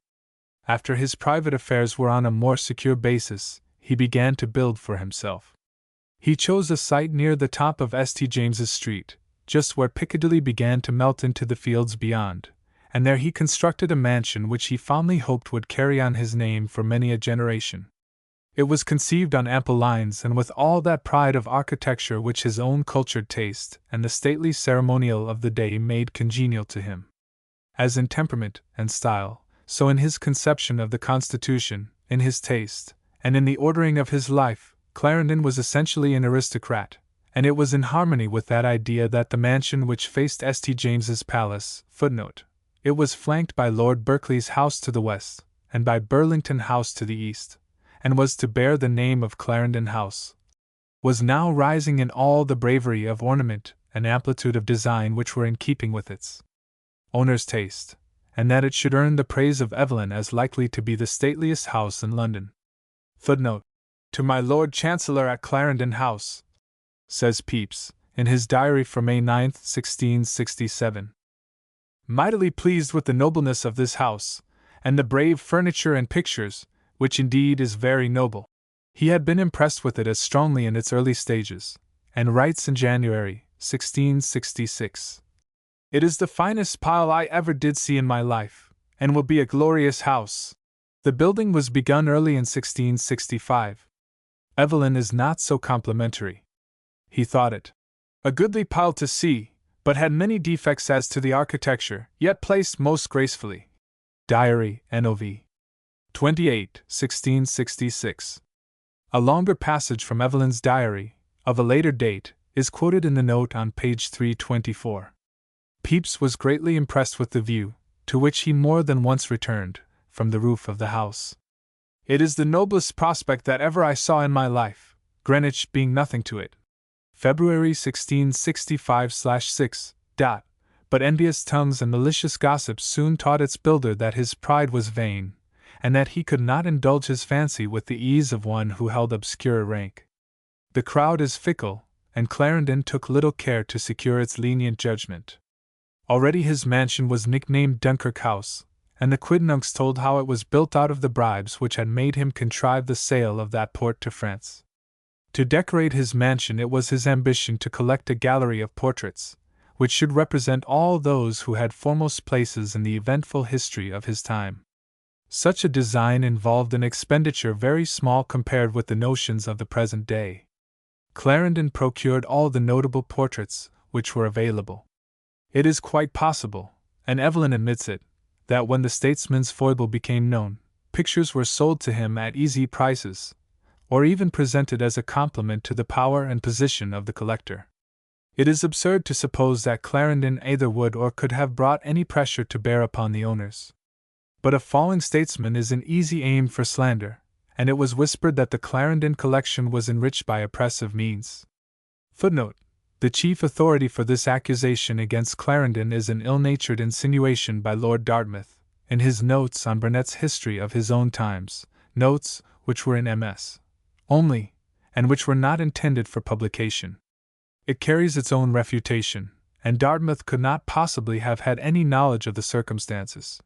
Speaker 1: After his private affairs were on a more secure basis, he began to build for himself. He chose a site near the top of St. James's Street, just where Piccadilly began to melt into the fields beyond, and there he constructed a mansion which he fondly hoped would carry on his name for many a generation. It was conceived on ample lines and with all that pride of architecture which his own cultured taste and the stately ceremonial of the day made congenial to him. As in temperament and style, so in his conception of the Constitution, in his taste, and in the ordering of his life, Clarendon was essentially an aristocrat, and it was in harmony with that idea that the mansion which faced St. James's Palace, it was flanked by Lord Berkeley's house to the west, and by Burlington House to the east, and was to bear the name of Clarendon House, was now rising in all the bravery of ornament and amplitude of design which were in keeping with its owner's taste, and that it should earn the praise of Evelyn as likely to be the stateliest house in London. To my Lord Chancellor at Clarendon House, says Pepys, in his diary for May 9, 1667. Mightily pleased with the nobleness of this house, and the brave furniture and pictures, which indeed is very noble. He had been impressed with it as strongly in its early stages, and writes in January, 1666. It is the finest pile I ever did see in my life, and will be a glorious house. The building was begun early in 1665. Evelyn is not so complimentary. He thought it a goodly pile to see, but had many defects as to the architecture, yet placed most gracefully. Diary, Nov. 28, 1666. A longer passage from Evelyn's diary, of a later date, is quoted in the note on page 324. Pepys was greatly impressed with the view, to which he more than once returned, from the roof of the house. It is the noblest prospect that ever I saw in my life, Greenwich being nothing to it. February 1665/6. But envious tongues and malicious gossips soon taught its builder that his pride was vain, and that he could not indulge his fancy with the ease of one who held obscure rank. The crowd is fickle, and Clarendon took little care to secure its lenient judgment. Already his mansion was nicknamed Dunkirk House, and the quidnuncs told how it was built out of the bribes which had made him contrive the sale of that port to France. To decorate his mansion it was his ambition to collect a gallery of portraits, which should represent all those who had foremost places in the eventful history of his time. Such a design involved an expenditure very small compared with the notions of the present day. Clarendon procured all the notable portraits which were available. It is quite possible, and Evelyn admits it, that when the statesman's foible became known, pictures were sold to him at easy prices, or even presented as a compliment to the power and position of the collector. It is absurd to suppose that Clarendon either would or could have brought any pressure to bear upon the owners. But a falling statesman is an easy aim for slander, and it was whispered that the Clarendon collection was enriched by oppressive means. Footnote: the chief authority for this accusation against Clarendon is an ill-natured insinuation by Lord Dartmouth, in his notes on Burnet's history of his own times, notes which were in MS. only, and which were not intended for publication. It carries its own refutation, and Dartmouth could not possibly have had any knowledge of the circumstances.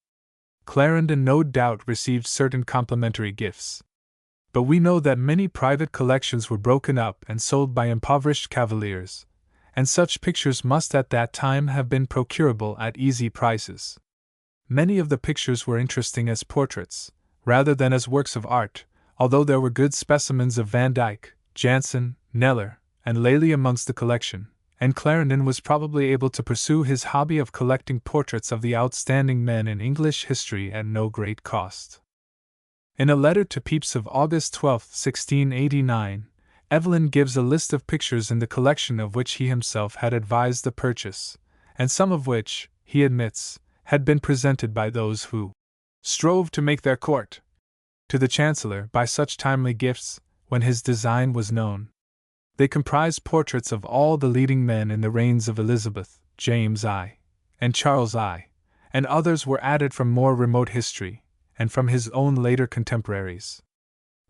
Speaker 1: Clarendon no doubt received certain complimentary gifts. But we know that many private collections were broken up and sold by impoverished cavaliers, and such pictures must at that time have been procurable at easy prices. Many of the pictures were interesting as portraits, rather than as works of art, although there were good specimens of Van Dyck, Jansen, Kneller, and Lely amongst the collection, and Clarendon was probably able to pursue his hobby of collecting portraits of the outstanding men in English history at no great cost. In a letter to Pepys of August 12, 1689, Evelyn gives a list of pictures in the collection of which he himself had advised the purchase, and some of which, he admits, had been presented by those who strove to make their court to the Chancellor by such timely gifts, when his design was known. They comprise portraits of all the leading men in the reigns of Elizabeth, James I, and Charles I, and others were added from more remote history, and from his own later contemporaries.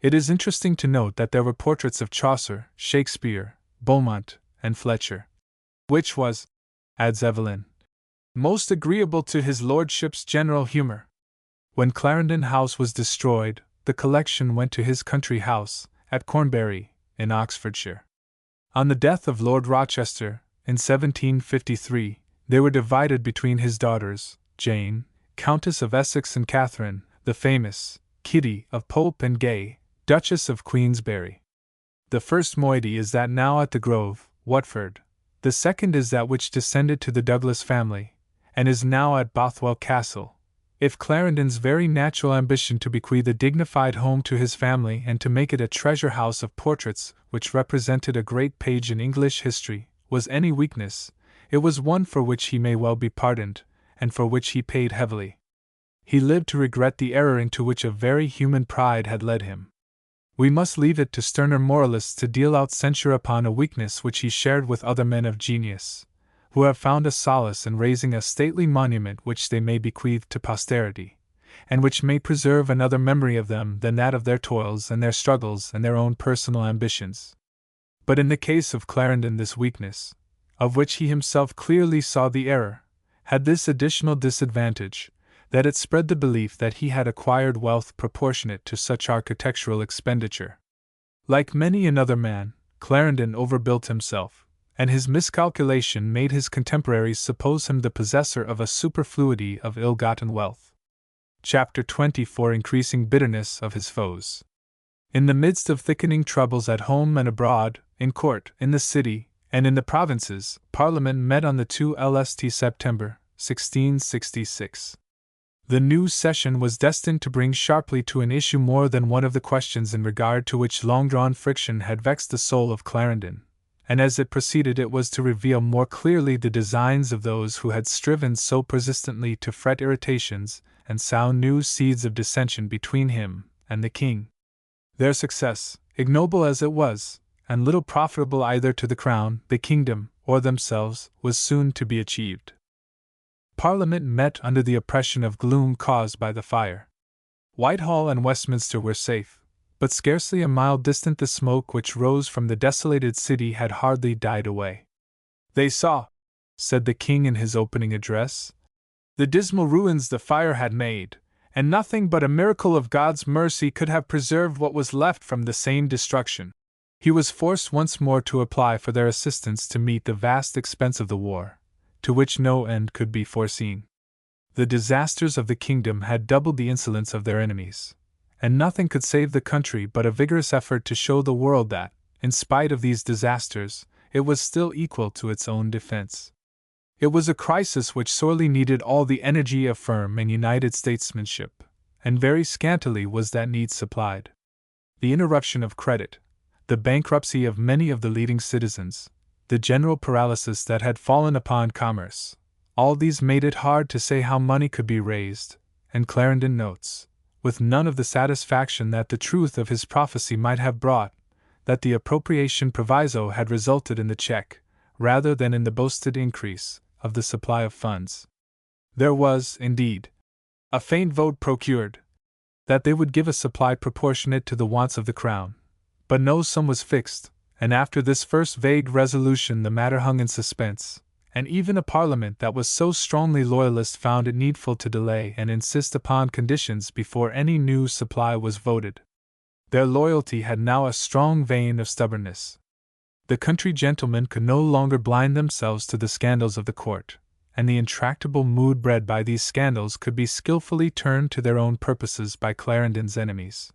Speaker 1: It is interesting to note that there were portraits of Chaucer, Shakespeare, Beaumont, and Fletcher. Which was, adds Evelyn, most agreeable to his lordship's general humour. When Clarendon House was destroyed, the collection went to his country house, at Cornbury, in Oxfordshire. On the death of Lord Rochester, in 1753, they were divided between his daughters, Jane, Countess of Essex, and Catherine, the famous Kitty of Pope and Gay, Duchess of Queensberry. The first moiety is that now at the Grove, Watford. The second is that which descended to the Douglas family, and is now at Bothwell Castle. If Clarendon's very natural ambition to bequeath a dignified home to his family and to make it a treasure house of portraits which represented a great page in English history was any weakness, it was one for which he may well be pardoned, and for which he paid heavily. He lived to regret the error into which a very human pride had led him. We must leave it to sterner moralists to deal out censure upon a weakness which he shared with other men of genius, who have found a solace in raising a stately monument which they may bequeath to posterity, and which may preserve another memory of them than that of their toils and their struggles and their own personal ambitions. But in the case of Clarendon, this weakness, of which he himself clearly saw the error, had this additional disadvantage, that it spread the belief that he had acquired wealth proportionate to such architectural expenditure. Like many another man, Clarendon overbuilt himself, and his miscalculation made his contemporaries suppose him the possessor of a superfluity of ill-gotten wealth. Chapter 24: Increasing bitterness of his foes. In the midst of thickening troubles at home and abroad, in court, in the city, and in the provinces, Parliament met on the 2 lst September, 1666. The new session was destined to bring sharply to an issue more than one of the questions in regard to which long-drawn friction had vexed the soul of Clarendon, and as it proceeded it was to reveal more clearly the designs of those who had striven so persistently to fret irritations and sow new seeds of dissension between him and the king. Their success, ignoble as it was, and little profitable either to the crown, the kingdom, or themselves, was soon to be achieved. Parliament met under the oppression of gloom caused by the fire. Whitehall and Westminster were safe, but scarcely a mile distant the smoke which rose from the desolated city had hardly died away. They saw, said the king in his opening address, the dismal ruins the fire had made, and nothing but a miracle of God's mercy could have preserved what was left from the same destruction. He was forced once more to apply for their assistance to meet the vast expense of the war, to which no end could be foreseen. The disasters of the kingdom had doubled the insolence of their enemies, and nothing could save the country but a vigorous effort to show the world that, in spite of these disasters, it was still equal to its own defense. It was a crisis which sorely needed all the energy of firm and united statesmanship, and very scantily was that need supplied. The interruption of credit, the bankruptcy of many of the leading citizens, the general paralysis that had fallen upon commerce, all these made it hard to say how money could be raised, and Clarendon notes, with none of the satisfaction that the truth of his prophecy might have brought, that the appropriation proviso had resulted in the check, rather than in the boasted increase, of the supply of funds. There was, indeed, a faint vote procured, that they would give a supply proportionate to the wants of the crown, but no sum was fixed, and after this first vague resolution the matter hung in suspense, and even a Parliament that was so strongly loyalist found it needful to delay and insist upon conditions before any new supply was voted. Their loyalty had now a strong vein of stubbornness. The country gentlemen could no longer blind themselves to the scandals of the court, and the intractable mood bred by these scandals could be skillfully turned to their own purposes by Clarendon's enemies.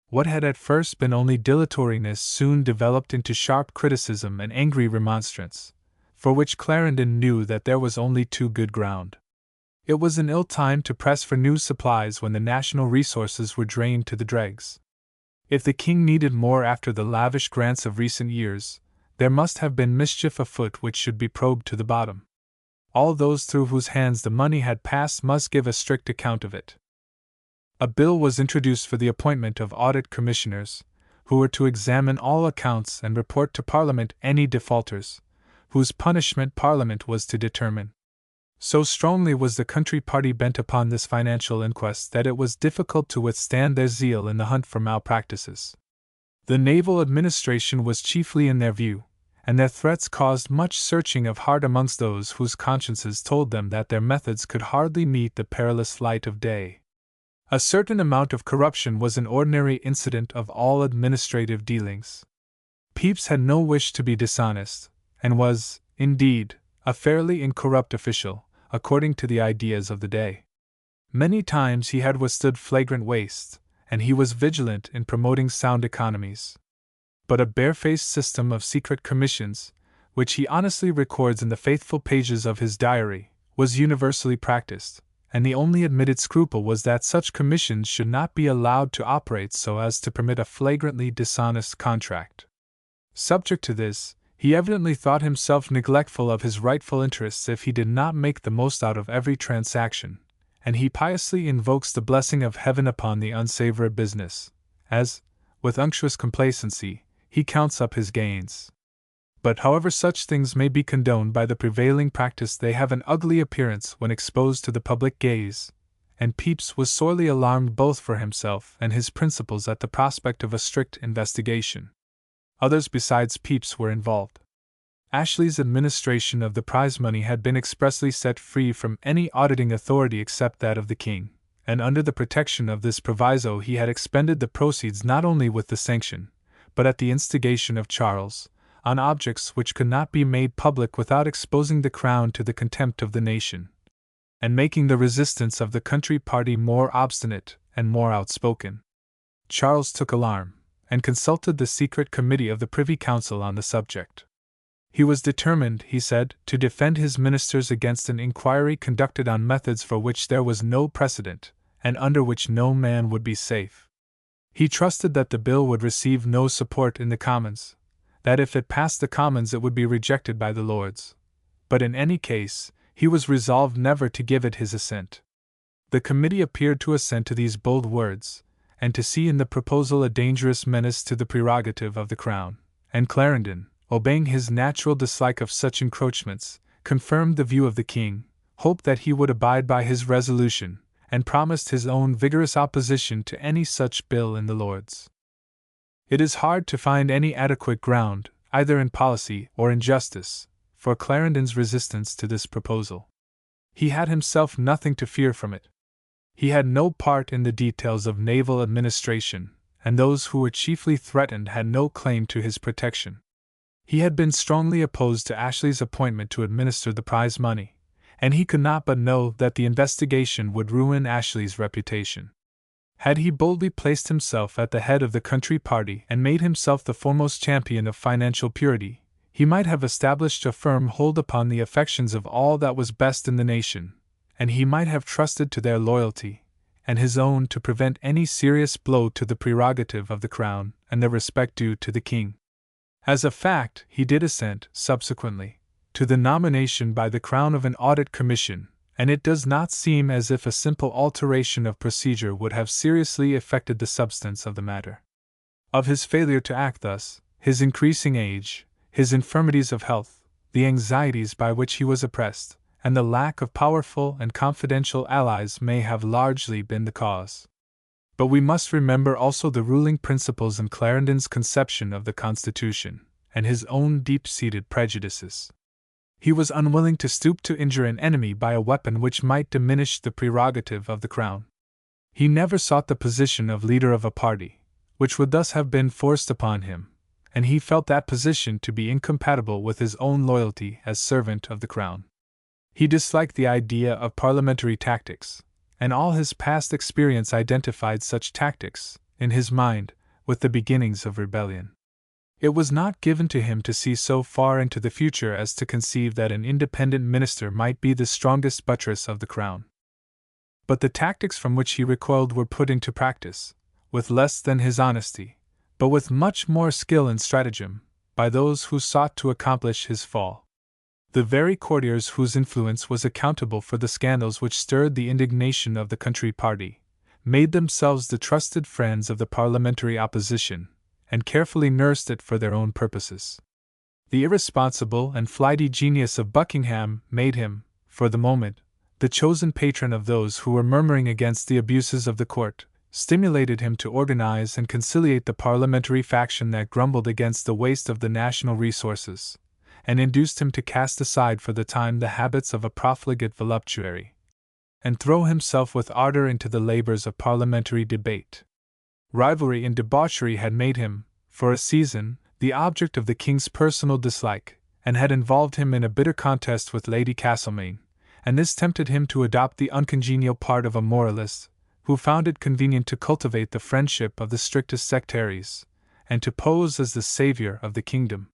Speaker 1: What had at first been only dilatoriness soon developed into sharp criticism and angry remonstrance, for which Clarendon knew that there was only too good ground. It was an ill time to press for new supplies when the national resources were drained to the dregs. If the king needed more after the lavish grants of recent years, there must have been mischief afoot which should be probed to the bottom. All those through whose hands the money had passed must give a strict account of it. A bill was introduced for the appointment of audit commissioners, who were to examine all accounts and report to Parliament any defaulters, whose punishment Parliament was to determine. So strongly was the country party bent upon this financial inquest that it was difficult to withstand their zeal in the hunt for malpractices. The naval administration was chiefly in their view, and their threats caused much searching of heart amongst those whose consciences told them that their methods could hardly meet the perilous light of day. A certain amount of corruption was an ordinary incident of all administrative dealings. Pepys had no wish to be dishonest, and was, indeed, a fairly incorrupt official, according to the ideas of the day. Many times he had withstood flagrant waste, and he was vigilant in promoting sound economies. But a barefaced system of secret commissions, which he honestly records in the faithful pages of his diary, was universally practiced, and the only admitted scruple was that such commissions should not be allowed to operate so as to permit a flagrantly dishonest contract. Subject to this, he evidently thought himself neglectful of his rightful interests if he did not make the most out of every transaction, and he piously invokes the blessing of heaven upon the unsavory business, as, with unctuous complacency, he counts up his gains. But however such things may be condoned by the prevailing practice, they have an ugly appearance when exposed to the public gaze, and Pepys was sorely alarmed both for himself and his principles at the prospect of a strict investigation. Others besides Pepys were involved. Ashley's administration of the prize money had been expressly set free from any auditing authority except that of the king, and under the protection of this proviso he had expended the proceeds not only with the sanction, but at the instigation of Charles, on objects which could not be made public without exposing the crown to the contempt of the nation, and making the resistance of the country party more obstinate and more outspoken. Charles took alarm, and consulted the secret committee of the Privy Council on the subject. He was determined, he said, to defend his ministers against an inquiry conducted on methods for which there was no precedent, and under which no man would be safe. He trusted that the bill would receive no support in the Commons, that if it passed the Commons it would be rejected by the Lords, but in any case, he was resolved never to give it his assent. The committee appeared to assent to these bold words, and to see in the proposal a dangerous menace to the prerogative of the crown, and Clarendon, obeying his natural dislike of such encroachments, confirmed the view of the king, hoped that he would abide by his resolution, and promised his own vigorous opposition to any such bill in the Lords. It is hard to find any adequate ground, either in policy or in justice, for Clarendon's resistance to this proposal. He had himself nothing to fear from it. He had no part in the details of naval administration, and those who were chiefly threatened had no claim to his protection. He had been strongly opposed to Ashley's appointment to administer the prize money, and he could not but know that the investigation would ruin Ashley's reputation. Had he boldly placed himself at the head of the country party and made himself the foremost champion of financial purity, he might have established a firm hold upon the affections of all that was best in the nation, and he might have trusted to their loyalty, and his own to prevent any serious blow to the prerogative of the crown and the respect due to the king. As a fact, he did assent, subsequently, to the nomination by the crown of an audit commission, and it does not seem as if a simple alteration of procedure would have seriously affected the substance of the matter. Of his failure to act thus, his increasing age, his infirmities of health, the anxieties by which he was oppressed, and the lack of powerful and confidential allies may have largely been the cause. But we must remember also the ruling principles in Clarendon's conception of the Constitution, and his own deep-seated prejudices. He was unwilling to stoop to injure an enemy by a weapon which might diminish the prerogative of the Crown. He never sought the position of leader of a party, which would thus have been forced upon him, and he felt that position to be incompatible with his own loyalty as servant of the Crown. He disliked the idea of parliamentary tactics, and all his past experience identified such tactics, in his mind, with the beginnings of rebellion. It was not given to him to see so far into the future as to conceive that an independent minister might be the strongest buttress of the Crown. But the tactics from which he recoiled were put into practice, with less than his honesty, but with much more skill and stratagem, by those who sought to accomplish his fall. The very courtiers whose influence was accountable for the scandals which stirred the indignation of the country party, made themselves the trusted friends of the parliamentary opposition, and carefully nursed it for their own purposes. The irresponsible and flighty genius of Buckingham made him, for the moment, the chosen patron of those who were murmuring against the abuses of the court, stimulated him to organize and conciliate the parliamentary faction that grumbled against the waste of the national resources, and induced him to cast aside for the time the habits of a profligate voluptuary, and throw himself with ardor into the labors of parliamentary debate. Rivalry and debauchery had made him, for a season, the object of the king's personal dislike, and had involved him in a bitter contest with Lady Castlemaine, and this tempted him to adopt the uncongenial part of a moralist, who found it convenient to cultivate the friendship of the strictest sectaries, and to pose as the savior of the kingdom.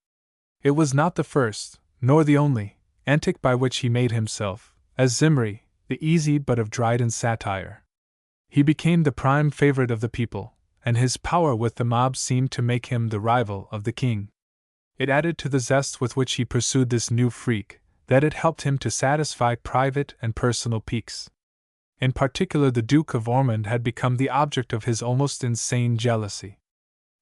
Speaker 1: It was not the first, nor the only, antic by which he made himself, as Zimri, the easy butt of Dryden's satire. He became the prime favorite of the people, and his power with the mob seemed to make him the rival of the king. It added to the zest with which he pursued this new freak, that it helped him to satisfy private and personal piques. In particular, the Duke of Ormond had become the object of his almost insane jealousy.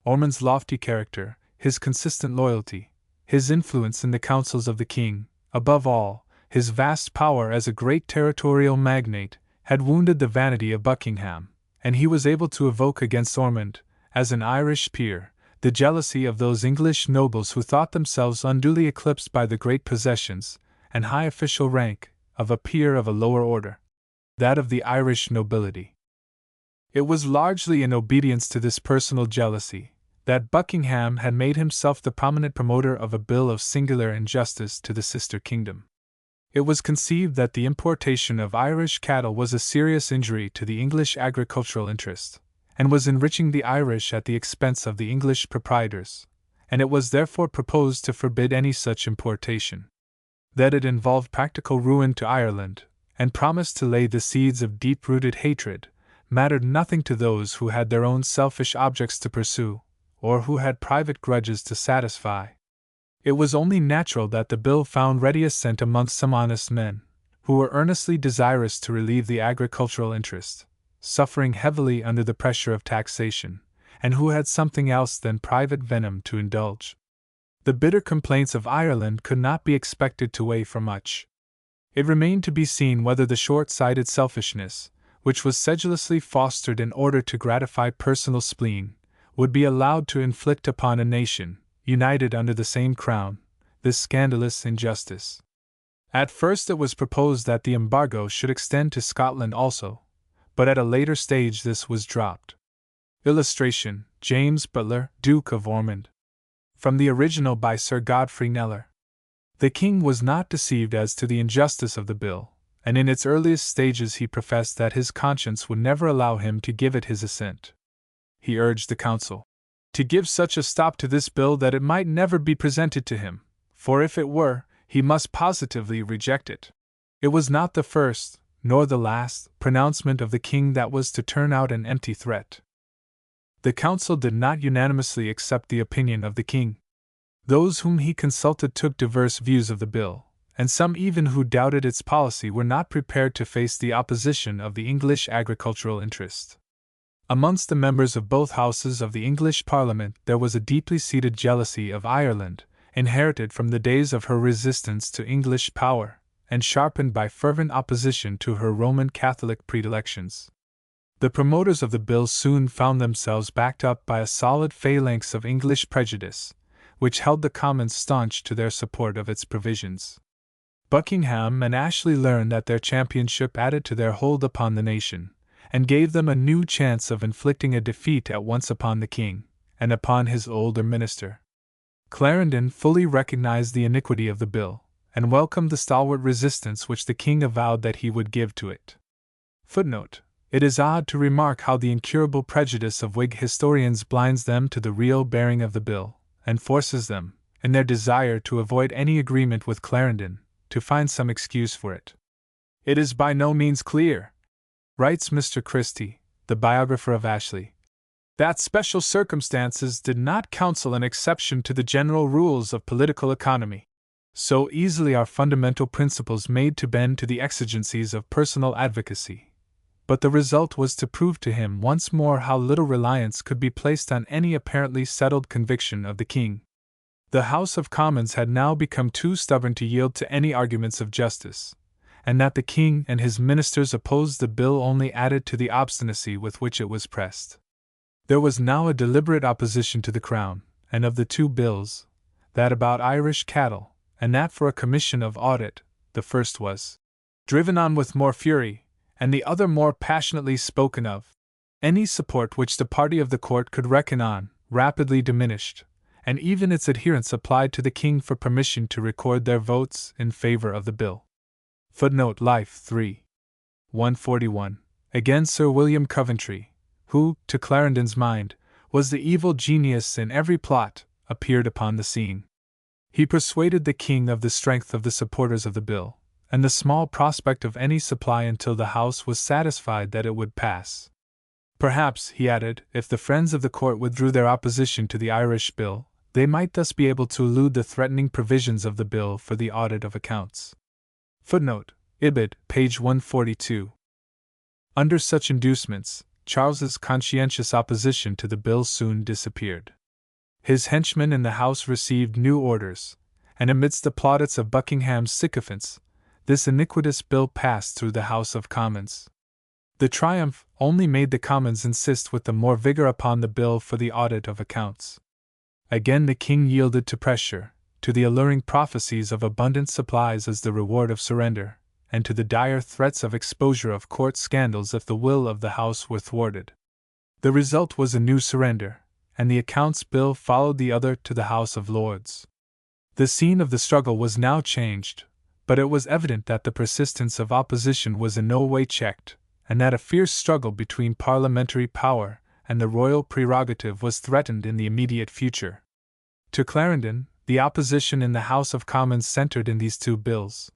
Speaker 1: Ormond's lofty character, his consistent loyalty, his influence in the councils of the king, above all, his vast power as a great territorial magnate, had wounded the vanity of Buckingham, and he was able to evoke against Ormond, as an Irish peer, the jealousy of those English nobles who thought themselves unduly eclipsed by the great possessions and high official rank of a peer of a lower order, that of the Irish nobility. It was largely in obedience to this personal jealousy that Buckingham had made himself the prominent promoter of a bill of singular injustice to the sister kingdom. It was conceived that the importation of Irish cattle was a serious injury to the English agricultural interest, and was enriching the Irish at the expense of the English proprietors, and it was therefore proposed to forbid any such importation. That it involved practical ruin to Ireland, and promised to lay the seeds of deep-rooted hatred, mattered nothing to those who had their own selfish objects to pursue, or who had private grudges to satisfy. It was only natural that the bill found ready assent amongst some honest men, who were earnestly desirous to relieve the agricultural interest, suffering heavily under the pressure of taxation, and who had something else than private venom to indulge. The bitter complaints of Ireland could not be expected to weigh for much. It remained to be seen whether the short-sighted selfishness, which was sedulously fostered in order to gratify personal spleen, would be allowed to inflict upon a nation, united under the same crown, this scandalous injustice. At first it was proposed that the embargo should extend to Scotland also, but at a later stage this was dropped. Illustration: James Butler, Duke of Ormond. From the original by Sir Godfrey Kneller. The king was not deceived as to the injustice of the bill, and in its earliest stages he professed that his conscience would never allow him to give it his assent. He urged the council to give such a stop to this bill that it might never be presented to him, for if it were, he must positively reject it. It was not the first, nor the last, pronouncement of the king that was to turn out an empty threat. The council did not unanimously accept the opinion of the king. Those whom he consulted took diverse views of the bill, and some even who doubted its policy were not prepared to face the opposition of the English agricultural interest. Amongst the members of both houses of the English Parliament there was a deeply seated jealousy of Ireland, inherited from the days of her resistance to English power, and sharpened by fervent opposition to her Roman Catholic predilections. The promoters of the bill soon found themselves backed up by a solid phalanx of English prejudice, which held the Commons staunch to their support of its provisions. Buckingham and Ashley learned that their championship added to their hold upon the nation, and gave them a new chance of inflicting a defeat at once upon the king, and upon his older minister. Clarendon fully recognized the iniquity of the bill, and welcomed the stalwart resistance which the king avowed that he would give to it. Footnote: It is odd to remark how the incurable prejudice of Whig historians blinds them to the real bearing of the bill, and forces them, in their desire to avoid any agreement with Clarendon, to find some excuse for it. It is by no means clear, writes Mr. Christie, the biographer of Ashley, that special circumstances did not counsel an exception to the general rules of political economy. So easily are fundamental principles made to bend to the exigencies of personal advocacy. But the result was to prove to him once more how little reliance could be placed on any apparently settled conviction of the king. The House of Commons had now become too stubborn to yield to any arguments of justice, and that the king and his ministers opposed the bill only added to the obstinacy with which it was pressed. There was now a deliberate opposition to the crown, and of the two bills, that about Irish cattle, and that for a commission of audit, the first was driven on with more fury, and the other more passionately spoken of. Any support which the party of the court could reckon on rapidly diminished, and even its adherents applied to the king for permission to record their votes in favor of the bill. Footnote Life 3. 141. Again Sir William Coventry, who, to Clarendon's mind, was the evil genius in every plot, appeared upon the scene. He persuaded the king of the strength of the supporters of the bill, and the small prospect of any supply until the House was satisfied that it would pass. Perhaps, he added, if the friends of the court withdrew their opposition to the Irish bill, they might thus be able to elude the threatening provisions of the bill for the audit of accounts. Footnote: Ibid, page 142. Under such inducements, Charles's conscientious opposition to the bill soon disappeared. His henchmen in the House received new orders, and amidst the plaudits of Buckingham's sycophants, this iniquitous bill passed through the House of Commons. The triumph only made the Commons insist with the more vigor upon the bill for the audit of accounts. Again the king yielded to pressure, to the alluring prophecies of abundant supplies as the reward of surrender, and to the dire threats of exposure of court scandals if the will of the House were thwarted. The result was a new surrender, and the accounts bill followed the other to the House of Lords. The scene of the struggle was now changed, but it was evident that the persistence of opposition was in no way checked, and that a fierce struggle between parliamentary power and the royal prerogative was threatened in the immediate future. To Clarendon, the opposition in the House of Commons centered in these two bills.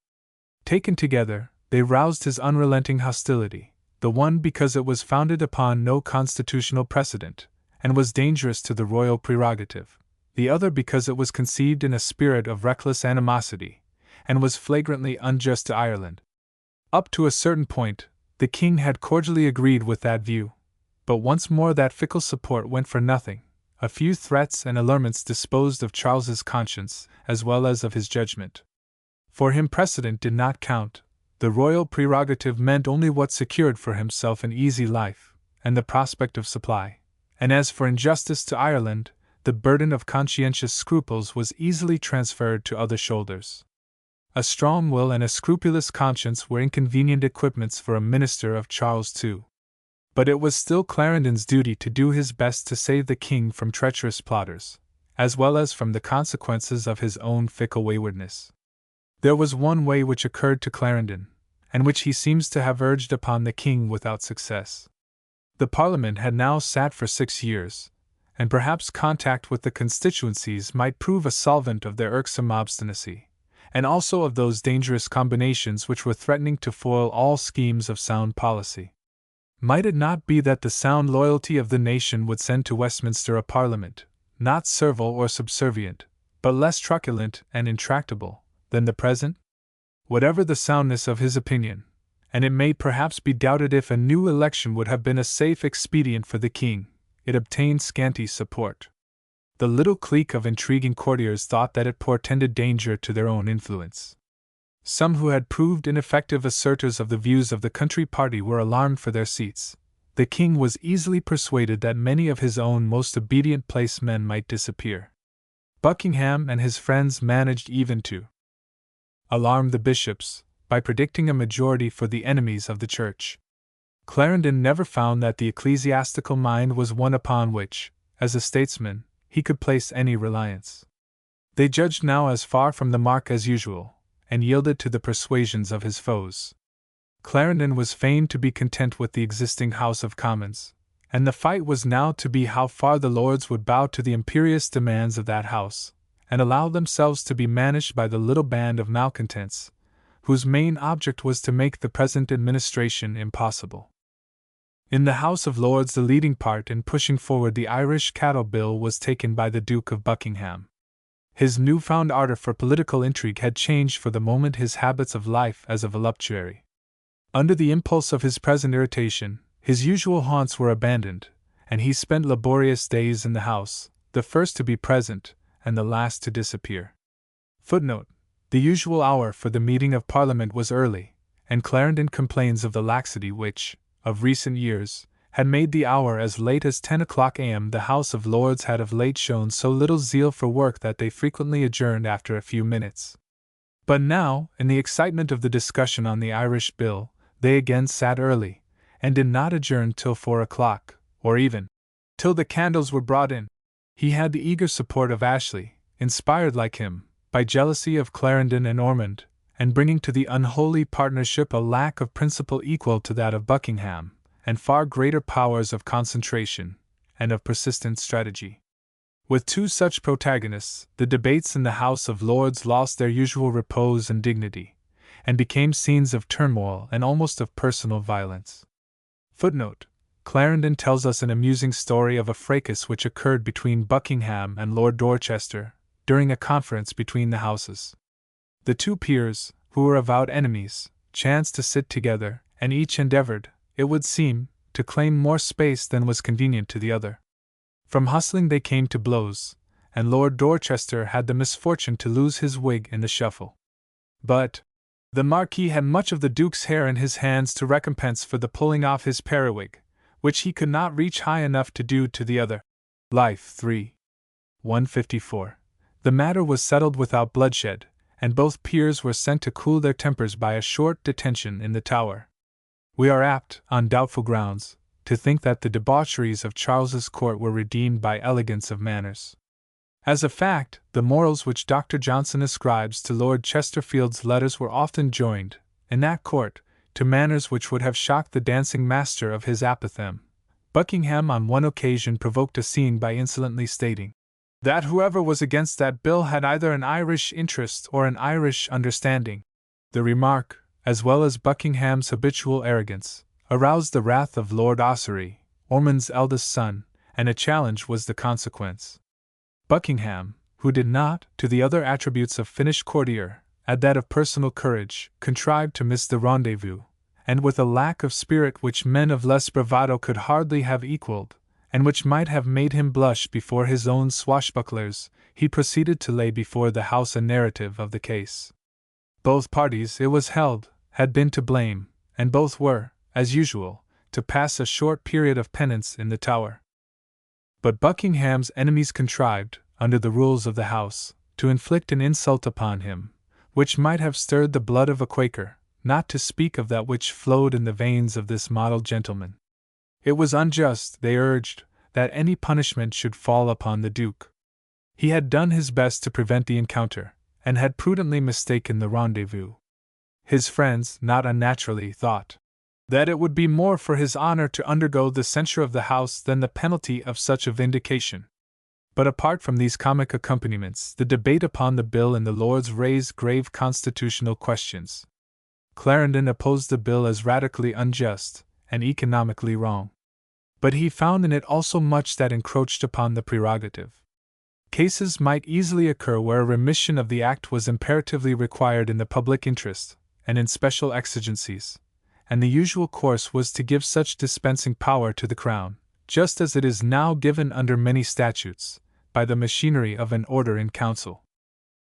Speaker 1: Taken together, they roused his unrelenting hostility, the one because it was founded upon no constitutional precedent, and was dangerous to the royal prerogative, the other because it was conceived in a spirit of reckless animosity, and was flagrantly unjust to Ireland. Up to a certain point, the king had cordially agreed with that view, but once more that fickle support went for nothing. A few threats and allurements disposed of Charles's conscience as well as of his judgment. For him precedent did not count, the royal prerogative meant only what secured for himself an easy life, and the prospect of supply, and as for injustice to Ireland, the burden of conscientious scruples was easily transferred to other shoulders. A strong will and a scrupulous conscience were inconvenient equipments for a minister of Charles II. But it was still Clarendon's duty to do his best to save the king from treacherous plotters, as well as from the consequences of his own fickle waywardness. There was one way which occurred to Clarendon, and which he seems to have urged upon the king without success. The Parliament had now sat for 6 years, and perhaps contact with the constituencies might prove a solvent of their irksome obstinacy, and also of those dangerous combinations which were threatening to foil all schemes of sound policy. Might it not be that the sound loyalty of the nation would send to Westminster a Parliament, not servile or subservient, but less truculent and intractable than the present? whatever the soundness of his opinion, and it may perhaps be doubted if a new election would have been a safe expedient for the king, it obtained scanty support. The little clique of intriguing courtiers thought that it portended danger to their own influence. Some who had proved ineffective assertors of the views of the country party were alarmed for their seats. The king was easily persuaded that many of his own most obedient placemen might disappear. Buckingham and his friends managed even to alarm the bishops by predicting a majority for the enemies of the church. Clarendon never found that the ecclesiastical mind was one upon which, as a statesman, he could place any reliance. They judged now as far from the mark as usual, and yielded to the persuasions of his foes. Clarendon was fain to be content with the existing House of Commons, and the fight was now to be how far the Lords would bow to the imperious demands of that House, and allow themselves to be managed by the little band of malcontents, whose main object was to make the present administration impossible. In the House of Lords, the leading part in pushing forward the Irish Cattle Bill was taken by the Duke of Buckingham. His newfound ardor for political intrigue had changed for the moment his habits of life as a voluptuary. Under the impulse of his present irritation, his usual haunts were abandoned, and he spent laborious days in the House, the first to be present, and the last to disappear. Footnote: the usual hour for the meeting of Parliament was early, and Clarendon complains of the laxity which, of recent years, had made the hour as late as 10 o'clock a.m. The House of Lords had of late shown so little zeal for work that they frequently adjourned after a few minutes. But now, in the excitement of the discussion on the Irish Bill, they again sat early, and did not adjourn till 4 o'clock, or even till the candles were brought in. He had the eager support of Ashley, inspired like him by jealousy of Clarendon and Ormond, and bringing to the unholy partnership a lack of principle equal to that of Buckingham, and far greater powers of concentration and of persistent strategy. With two such protagonists, the debates in the House of Lords lost their usual repose and dignity, and became scenes of turmoil and almost of personal violence. Footnote: Clarendon tells us an amusing story of a fracas which occurred between Buckingham and Lord Dorchester, during a conference between the Houses. The two peers, who were avowed enemies, chanced to sit together, and each endeavored, it would seem, to claim more space than was convenient to the other. From hustling they came to blows, and Lord Dorchester had the misfortune to lose his wig in the shuffle. But the Marquis had much of the Duke's hair in his hands to recompense for the pulling off his periwig, which he could not reach high enough to do to the other. Life 3. 154. The matter was settled without bloodshed, and both peers were sent to cool their tempers by a short detention in the Tower. We are apt, on doubtful grounds, to think that the debaucheries of Charles's court were redeemed by elegance of manners. As a fact, the morals which Dr. Johnson ascribes to Lord Chesterfield's letters were often joined, in that court, to manners which would have shocked the dancing master of his apothegm. Buckingham on one occasion provoked a scene by insolently stating that whoever was against that bill had either an Irish interest or an Irish understanding. The remark, as well as Buckingham's habitual arrogance, aroused the wrath of Lord Ossory, Ormond's eldest son, and a challenge was the consequence. Buckingham, who did not, to the other attributes of finished courtier, add that of personal courage, contrived to miss the rendezvous, and with a lack of spirit which men of less bravado could hardly have equalled, and which might have made him blush before his own swashbucklers, he proceeded to lay before the House a narrative of the case. Both parties, it was held, had been to blame, and both were, as usual, to pass a short period of penance in the Tower. But Buckingham's enemies contrived, under the rules of the House, to inflict an insult upon him, which might have stirred the blood of a Quaker, not to speak of that which flowed in the veins of this model gentleman. It was unjust, they urged, that any punishment should fall upon the Duke. He had done his best to prevent the encounter, and had prudently mistaken the rendezvous. His friends, not unnaturally, thought that it would be more for his honor to undergo the censure of the House than the penalty of such a vindication. But apart from these comic accompaniments, the debate upon the bill in the Lords raised grave constitutional questions. Clarendon opposed the bill as radically unjust and economically wrong. But he found in it also much that encroached upon the prerogative. Cases might easily occur where a remission of the act was imperatively required in the public interest, and in special exigencies, and the usual course was to give such dispensing power to the Crown, just as it is now given under many statutes, by the machinery of an Order in Council.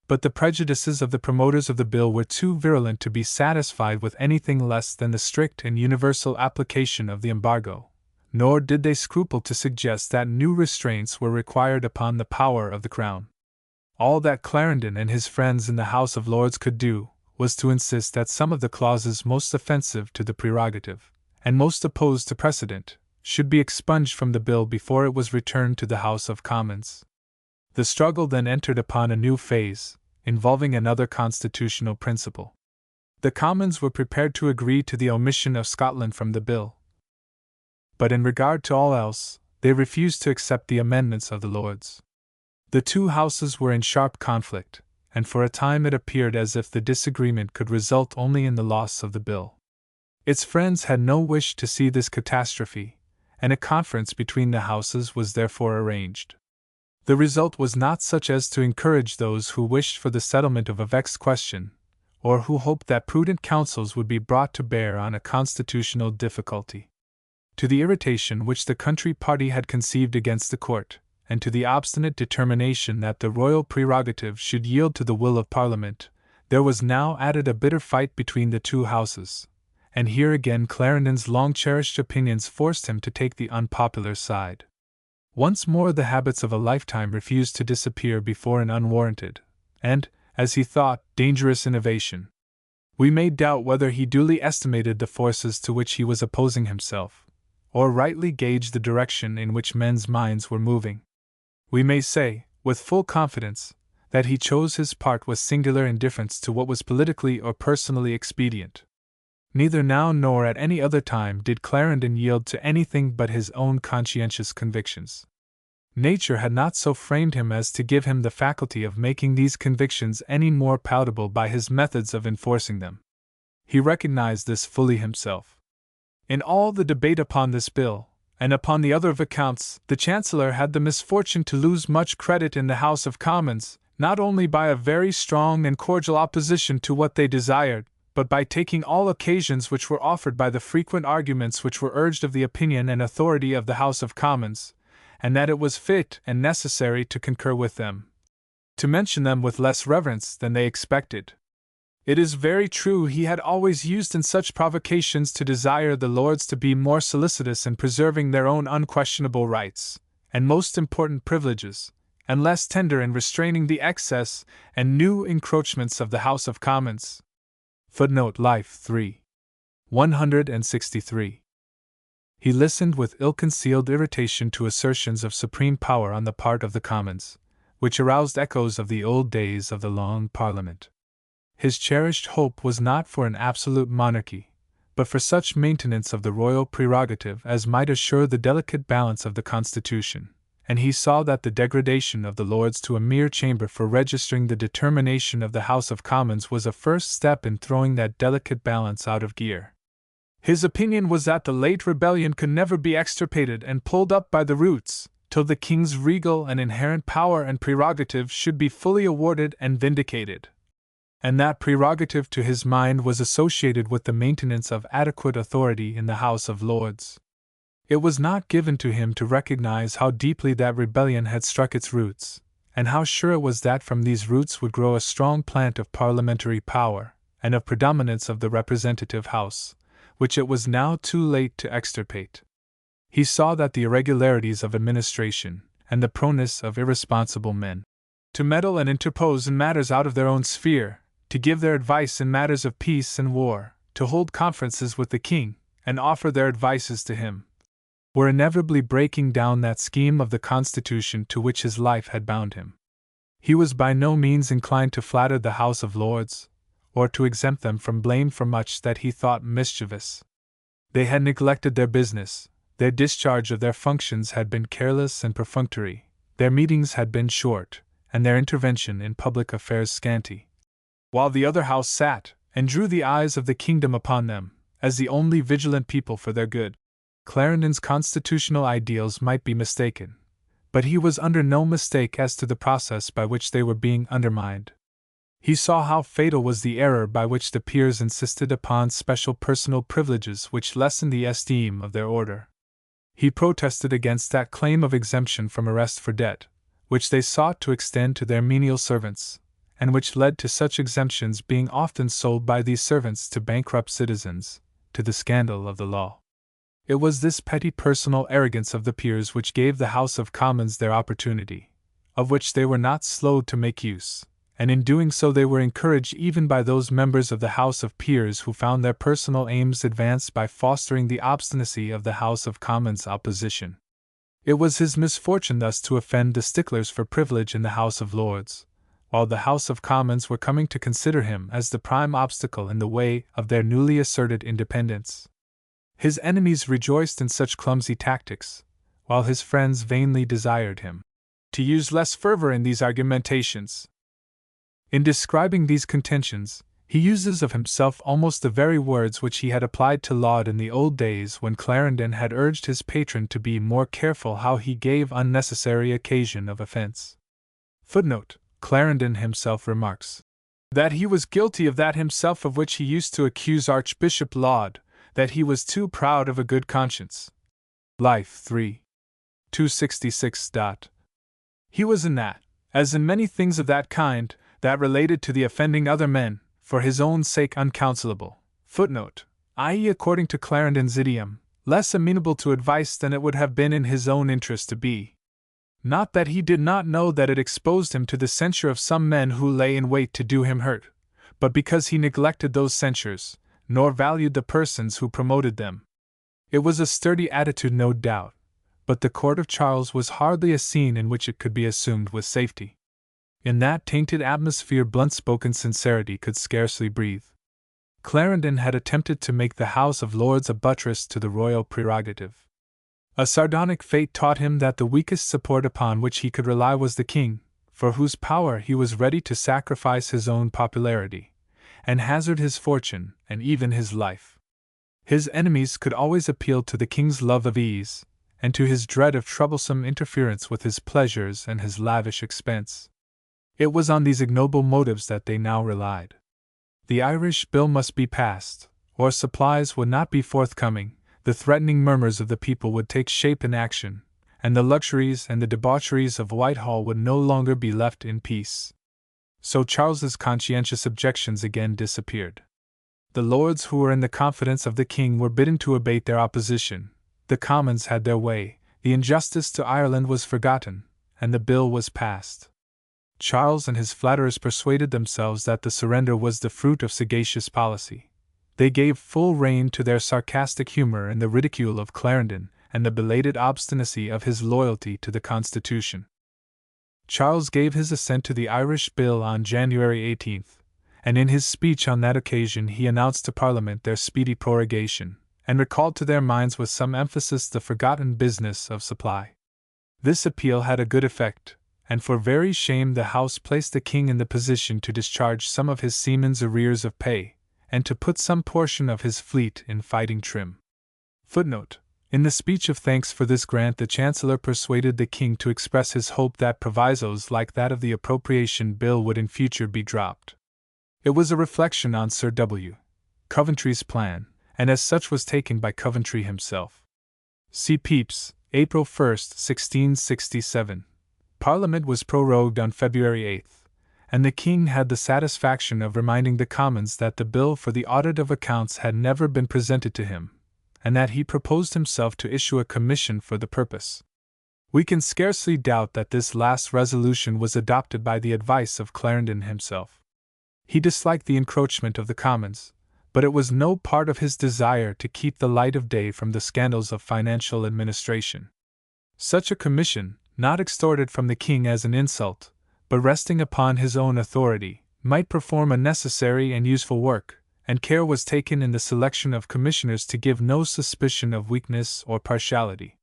Speaker 1: But the prejudices of the promoters of the bill were too virulent to be satisfied with anything less than the strict and universal application of the embargo, nor did they scruple to suggest that new restraints were required upon the power of the Crown. All that Clarendon and his friends in the House of Lords could do was to insist that some of the clauses most offensive to the prerogative, and most opposed to precedent, should be expunged from the bill before it was returned to the House of Commons. The struggle then entered upon a new phase, involving another constitutional principle. The Commons were prepared to agree to the omission of Scotland from the bill, but in regard to all else, they refused to accept the amendments of the Lords. The two houses were in sharp conflict, and for a time it appeared as if the disagreement could result only in the loss of the bill. Its friends had no wish to see this catastrophe, and a conference between the houses was therefore arranged. The result was not such as to encourage those who wished for the settlement of a vexed question, or who hoped that prudent counsels would be brought to bear on a constitutional difficulty. To the irritation which the country party had conceived against the court, and to the obstinate determination that the royal prerogative should yield to the will of Parliament, there was now added a bitter fight between the two houses, and here again Clarendon's long-cherished opinions forced him to take the unpopular side. Once more the habits of a lifetime refused to disappear before an unwarranted, and, as he thought, dangerous innovation. We may doubt whether he duly estimated the forces to which he was opposing himself, or rightly gauged the direction in which men's minds were moving. We may say, with full confidence, that he chose his part with singular indifference to what was politically or personally expedient. Neither now nor at any other time did Clarendon yield to anything but his own conscientious convictions. Nature had not so framed him as to give him the faculty of making these convictions any more palatable by his methods of enforcing them. He recognized this fully himself. In all the debate upon this bill, and upon the other of accounts, the Chancellor had the misfortune to lose much credit in the House of Commons, not only by a very strong and cordial opposition to what they desired, but by taking all occasions which were offered by the frequent arguments which were urged of the opinion and authority of the House of Commons, and that it was fit and necessary to concur with them, to mention them with less reverence than they expected. It is very true he had always used in such provocations to desire the Lords to be more solicitous in preserving their own unquestionable rights, and most important privileges, and less tender in restraining the excess and new encroachments of the House of Commons. Footnote Life 3. 163. He listened with ill-concealed irritation to assertions of supreme power on the part of the Commons, which aroused echoes of the old days of the Long Parliament. His cherished hope was not for an absolute monarchy, but for such maintenance of the royal prerogative as might assure the delicate balance of the Constitution, and he saw that the degradation of the Lords to a mere chamber for registering the determination of the House of Commons was a first step in throwing that delicate balance out of gear. His opinion was that the late rebellion could never be extirpated and pulled up by the roots, till the King's regal and inherent power and prerogative should be fully awarded and vindicated. And that prerogative to his mind was associated with the maintenance of adequate authority in the House of Lords. It was not given to him to recognize how deeply that rebellion had struck its roots, and how sure it was that from these roots would grow a strong plant of parliamentary power, and of predominance of the representative house, which it was now too late to extirpate. He saw that the irregularities of administration, and the proneness of irresponsible men to meddle and interpose in matters out of their own sphere, to give their advice in matters of peace and war, to hold conferences with the King, and offer their advices to him, were inevitably breaking down that scheme of the Constitution to which his life had bound him. He was by no means inclined to flatter the House of Lords, or to exempt them from blame for much that he thought mischievous. They had neglected their business, their discharge of their functions had been careless and perfunctory, their meetings had been short, and their intervention in public affairs scanty. While the other house sat, and drew the eyes of the kingdom upon them, as the only vigilant people for their good. Clarendon's constitutional ideals might be mistaken, but he was under no mistake as to the process by which they were being undermined. He saw how fatal was the error by which the peers insisted upon special personal privileges which lessened the esteem of their order. He protested against that claim of exemption from arrest for debt, which they sought to extend to their menial servants, and which led to such exemptions being often sold by these servants to bankrupt citizens, to the scandal of the law. It was this petty personal arrogance of the peers which gave the House of Commons their opportunity, of which they were not slow to make use, and in doing so they were encouraged even by those members of the House of Peers who found their personal aims advanced by fostering the obstinacy of the House of Commons opposition. It was his misfortune thus to offend the sticklers for privilege in the House of Lords, while the House of Commons were coming to consider him as the prime obstacle in the way of their newly asserted independence. His enemies rejoiced in such clumsy tactics, while his friends vainly desired him to use less fervor in these argumentations. In describing these contentions, he uses of himself almost the very words which he had applied to Laud in the old days when Clarendon had urged his patron to be more careful how he gave unnecessary occasion of offense. Footnote: Clarendon himself remarks that he was guilty of that himself of which he used to accuse Archbishop Laud, that he was too proud of a good conscience. Life 3. 266. He was in that, as in many things of that kind, that related to the offending other men, for his own sake uncounselable. Footnote: i.e., according to Clarendon's idiom, less amenable to advice than it would have been in his own interest to be. Not that he did not know that it exposed him to the censure of some men who lay in wait to do him hurt, but because he neglected those censures, nor valued the persons who promoted them. It was a sturdy attitude, no doubt, but the court of Charles was hardly a scene in which it could be assumed with safety. In that tainted atmosphere blunt-spoken sincerity could scarcely breathe. Clarendon had attempted to make the House of Lords a buttress to the royal prerogative. A sardonic fate taught him that the weakest support upon which he could rely was the king, for whose power he was ready to sacrifice his own popularity, and hazard his fortune, and even his life. His enemies could always appeal to the king's love of ease, and to his dread of troublesome interference with his pleasures and his lavish expense. It was on these ignoble motives that they now relied. The Irish bill must be passed, or supplies would not be forthcoming, the threatening murmurs of the people would take shape in action, and the luxuries and the debaucheries of Whitehall would no longer be left in peace. So Charles's conscientious objections again disappeared. The lords who were in the confidence of the king were bidden to abate their opposition, the Commons had their way, the injustice to Ireland was forgotten, and the bill was passed. Charles and his flatterers persuaded themselves that the surrender was the fruit of sagacious policy. They gave full rein to their sarcastic humor in the ridicule of Clarendon and the belated obstinacy of his loyalty to the Constitution. Charles gave his assent to the Irish bill on January 18th, and in his speech on that occasion he announced to Parliament their speedy prorogation, and recalled to their minds with some emphasis the forgotten business of supply. This appeal had a good effect, and for very shame the House placed the king in the position to discharge some of his seamen's arrears of pay, and to put some portion of his fleet in fighting trim. Footnote: in the speech of thanks for this grant the Chancellor persuaded the king to express his hope that provisos like that of the appropriation bill would in future be dropped. It was a reflection on Sir W. Coventry's plan, and as such was taken by Coventry himself. See Pepys, April 1, 1667. Parliament was prorogued on February 8th, and the king had the satisfaction of reminding the Commons that the bill for the audit of accounts had never been presented to him, and that he proposed himself to issue a commission for the purpose. We can scarcely doubt that this last resolution was adopted by the advice of Clarendon himself. He disliked the encroachment of the Commons, but it was no part of his desire to keep the light of day from the scandals of financial administration. Such a commission, not extorted from the king as an insult, but resting upon his own authority, might perform a necessary and useful work, and care was taken in the selection of commissioners to give no suspicion of weakness or partiality.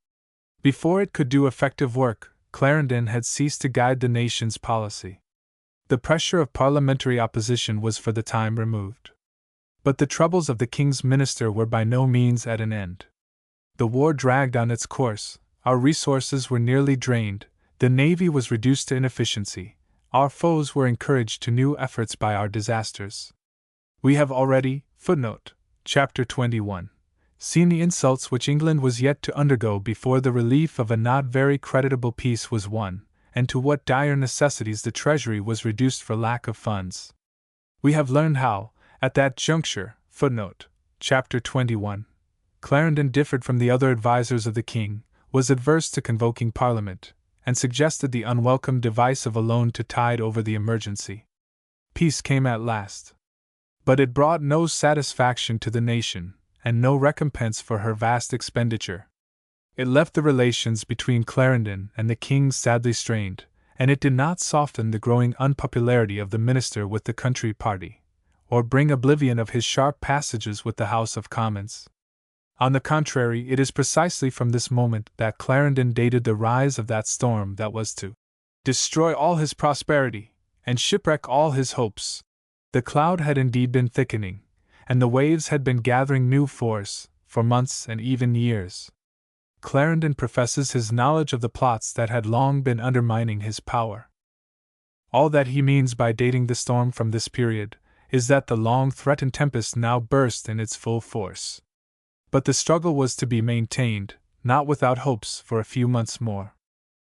Speaker 1: Before it could do effective work, Clarendon had ceased to guide the nation's policy. The pressure of parliamentary opposition was for the time removed. But the troubles of the king's minister were by no means at an end. The war dragged on its course, our resources were nearly drained, the navy was reduced to inefficiency, our foes were encouraged to new efforts by our disasters. We have already, chapter 21, seen the insults which England was yet to undergo before the relief of a not very creditable peace was won, and to what dire necessities the treasury was reduced for lack of funds. We have learned how, at that juncture, chapter 21, Clarendon differed from the other advisers of the king, was adverse to convoking Parliament, and suggested the unwelcome device of a loan to tide over the emergency. Peace came at last. But it brought no satisfaction to the nation, and no recompense for her vast expenditure. It left the relations between Clarendon and the king sadly strained, and it did not soften the growing unpopularity of the minister with the country party, or bring oblivion of his sharp passages with the House of Commons. On the contrary, it is precisely from this moment that Clarendon dated the rise of that storm that was to destroy all his prosperity, and shipwreck all his hopes. The cloud had indeed been thickening, and the waves had been gathering new force, for months and even years. Clarendon professes his knowledge of the plots that had long been undermining his power. All that he means by dating the storm from this period is that the long-threatened tempest now burst in its full force. But the struggle was to be maintained, not without hopes, for a few months more.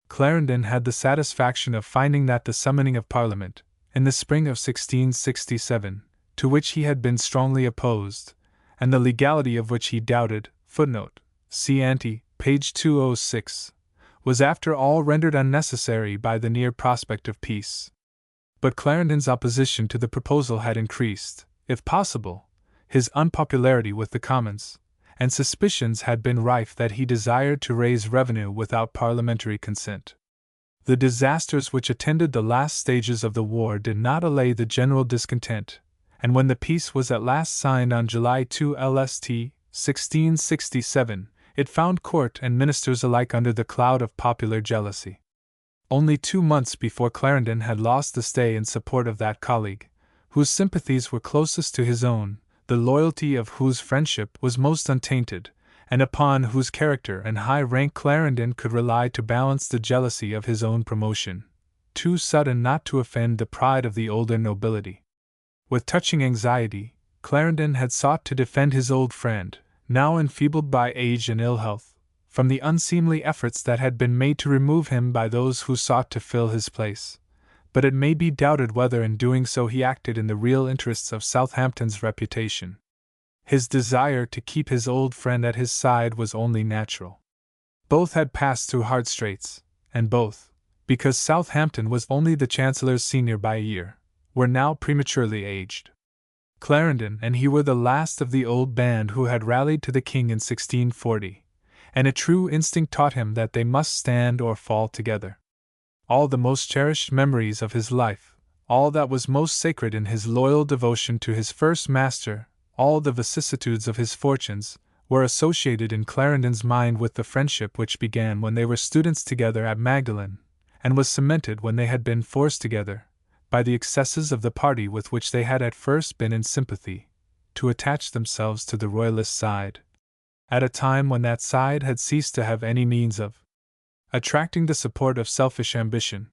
Speaker 1: Clarendon had the satisfaction of finding that the summoning of Parliament, in the spring of 1667, to which he had been strongly opposed, and the legality of which he doubted, see ante, page 206, was after all rendered unnecessary by the near prospect of peace. But Clarendon's opposition to the proposal had increased, if possible, his unpopularity with the Commons, and suspicions had been rife that he desired to raise revenue without parliamentary consent. The disasters which attended the last stages of the war did not allay the general discontent, and when the peace was at last signed on July 2 LST, 1667, it found court and ministers alike under the cloud of popular jealousy. Only 2 months before Clarendon had lost the stay and support of that colleague, whose sympathies were closest to his own, the loyalty of whose friendship was most untainted, and upon whose character and high rank Clarendon could rely to balance the jealousy of his own promotion, too sudden not to offend the pride of the older nobility. With touching anxiety, Clarendon had sought to defend his old friend, now enfeebled by age and ill health, from the unseemly efforts that had been made to remove him by those who sought to fill his place. But it may be doubted whether in doing so he acted in the real interests of Southampton's reputation. His desire to keep his old friend at his side was only natural. Both had passed through hard straits, and both, because Southampton was only the Chancellor's senior by a year, were now prematurely aged. Clarendon and he were the last of the old band who had rallied to the king in 1640, and a true instinct taught him that they must stand or fall together. All the most cherished memories of his life, all that was most sacred in his loyal devotion to his first master, all the vicissitudes of his fortunes, were associated in Clarendon's mind with the friendship which began when they were students together at Magdalen, and was cemented when they had been forced together, by the excesses of the party with which they had at first been in sympathy, to attach themselves to the Royalist side, at a time when that side had ceased to have any means of attracting the support of selfish ambition.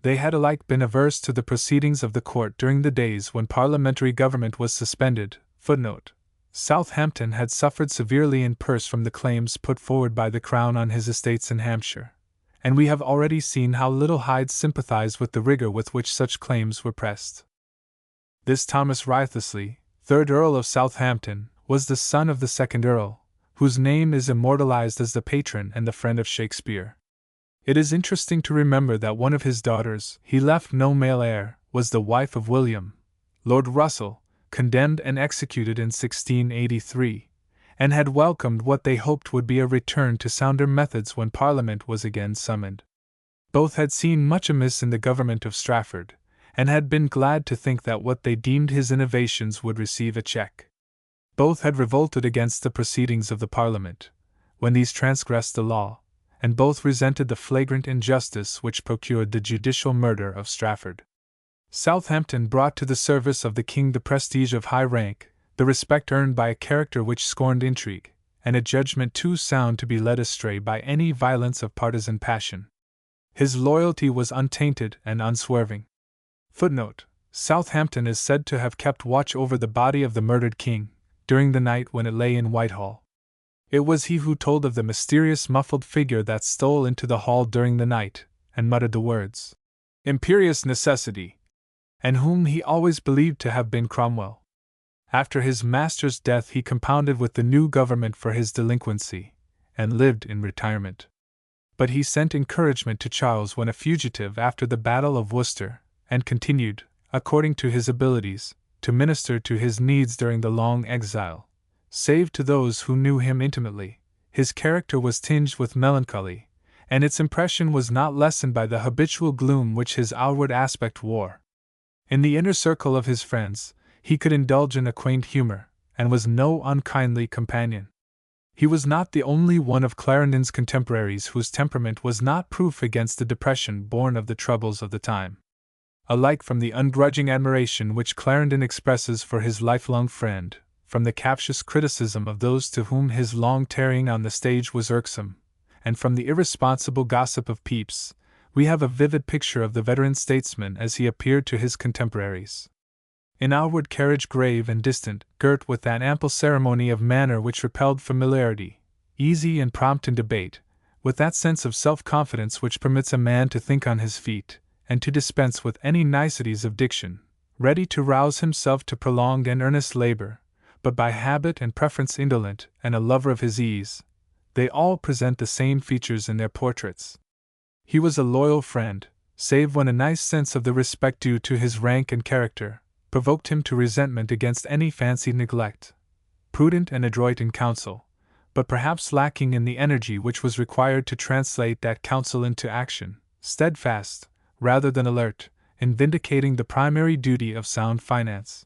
Speaker 1: They had alike been averse to the proceedings of the court during the days when parliamentary government was suspended. Southampton had suffered severely in purse from the claims put forward by the Crown on his estates in Hampshire, and we have already seen how little Hyde sympathized with the rigor with which such claims were pressed. This Thomas Wriothesley, 3rd Earl of Southampton, was the son of the 2nd Earl, whose name is immortalized as the patron and the friend of Shakespeare. It is interesting to remember that one of his daughters, he left no male heir, was the wife of William, Lord Russell, condemned and executed in 1683, and had welcomed what they hoped would be a return to sounder methods when Parliament was again summoned. Both had seen much amiss in the government of Strafford, and had been glad to think that what they deemed his innovations would receive a check. Both had revolted against the proceedings of the Parliament, when these transgressed the law, and both resented the flagrant injustice which procured the judicial murder of Strafford. Southampton brought to the service of the king the prestige of high rank, the respect earned by a character which scorned intrigue, and a judgment too sound to be led astray by any violence of partisan passion. His loyalty was untainted and unswerving. Footnote: Southampton is said to have kept watch over the body of the murdered king, during the night when it lay in Whitehall. It was he who told of the mysterious muffled figure that stole into the hall during the night, and muttered the words, "Imperious necessity," and whom he always believed to have been Cromwell. After his master's death he compounded with the new government for his delinquency, and lived in retirement. But he sent encouragement to Charles when a fugitive after the Battle of Worcester, and continued, according to his abilities, to minister to his needs during the long exile. Save to those who knew him intimately, his character was tinged with melancholy, and its impression was not lessened by the habitual gloom which his outward aspect wore. In the inner circle of his friends, he could indulge in a quaint humor, and was no unkindly companion. He was not the only one of Clarendon's contemporaries whose temperament was not proof against the depression born of the troubles of the time. Alike from the ungrudging admiration which Clarendon expresses for his lifelong friend, from the captious criticism of those to whom his long tarrying on the stage was irksome, and from the irresponsible gossip of Pepys, we have a vivid picture of the veteran statesman as he appeared to his contemporaries. In outward carriage grave and distant, girt with that ample ceremony of manner which repelled familiarity, easy and prompt in debate, with that sense of self-confidence which permits a man to think on his feet, and to dispense with any niceties of diction, ready to rouse himself to prolonged and earnest labor, but by habit and preference indolent and a lover of his ease, they all present the same features in their portraits. He was a loyal friend, save when a nice sense of the respect due to his rank and character provoked him to resentment against any fancied neglect. Prudent and adroit in counsel, but perhaps lacking in the energy which was required to translate that counsel into action, steadfast, rather than alert, in vindicating the primary duty of sound finance.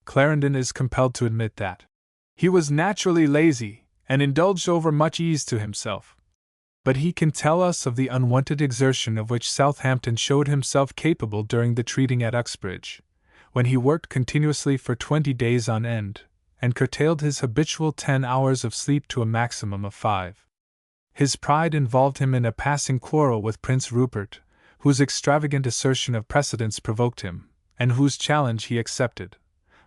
Speaker 1: Clarendon is compelled to admit that he was naturally lazy, and indulged over much ease to himself. But he can tell us of the unwonted exertion of which Southampton showed himself capable during the treating at Uxbridge, when he worked continuously for 20 days on end, and curtailed his habitual 10 hours of sleep to a maximum of 5. His pride involved him in a passing quarrel with Prince Rupert, whose extravagant assertion of precedence provoked him, and whose challenge he accepted.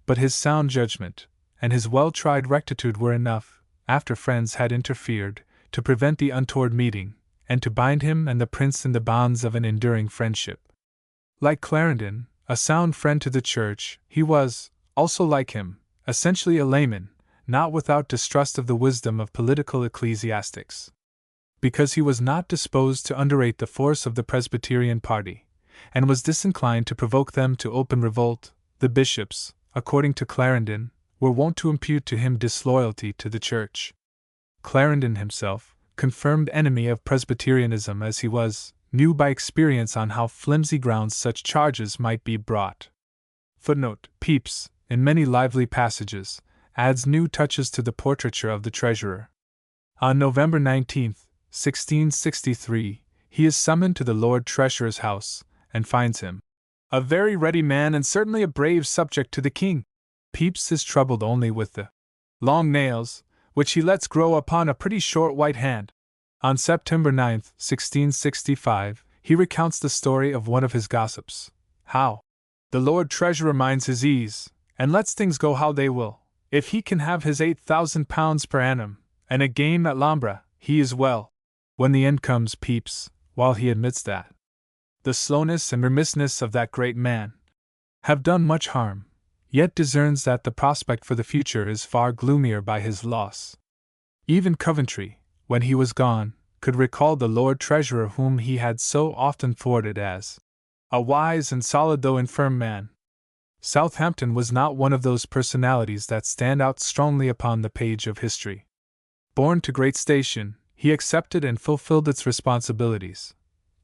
Speaker 1: But his sound judgment, and his well-tried rectitude were enough, after friends had interfered, to prevent the untoward meeting, and to bind him and the prince in the bonds of an enduring friendship. Like Clarendon, a sound friend to the Church, he was, also like him, essentially a layman, not without distrust of the wisdom of political ecclesiastics. Because he was not disposed to underrate the force of the Presbyterian party, and was disinclined to provoke them to open revolt, the bishops, according to Clarendon, were wont to impute to him disloyalty to the Church. Clarendon himself, confirmed enemy of Presbyterianism as he was, knew by experience on how flimsy grounds such charges might be brought. Footnote: Pepys, in many lively passages, adds new touches to the portraiture of the treasurer. On November 19, 1663, he is summoned to the Lord Treasurer's house, and finds him a very ready man and certainly a brave subject to the king. Pepys is troubled only with the long nails, which he lets grow upon a pretty short white hand. On September 9, 1665, he recounts the story of one of his gossips, how the Lord Treasurer minds his ease, and lets things go how they will. If he can have his £8,000 per annum, and a game at Lambra, he is well. When the end comes, Pepys, while he admits that the slowness and remissness of that great man have done much harm, yet discerns that the prospect for the future is far gloomier by his loss. Even Coventry, when he was gone, could recall the Lord Treasurer whom he had so often thwarted as a wise and solid though infirm man. Southampton was not one of those personalities that stand out strongly upon the page of history. Born to great station, he accepted and fulfilled its responsibilities.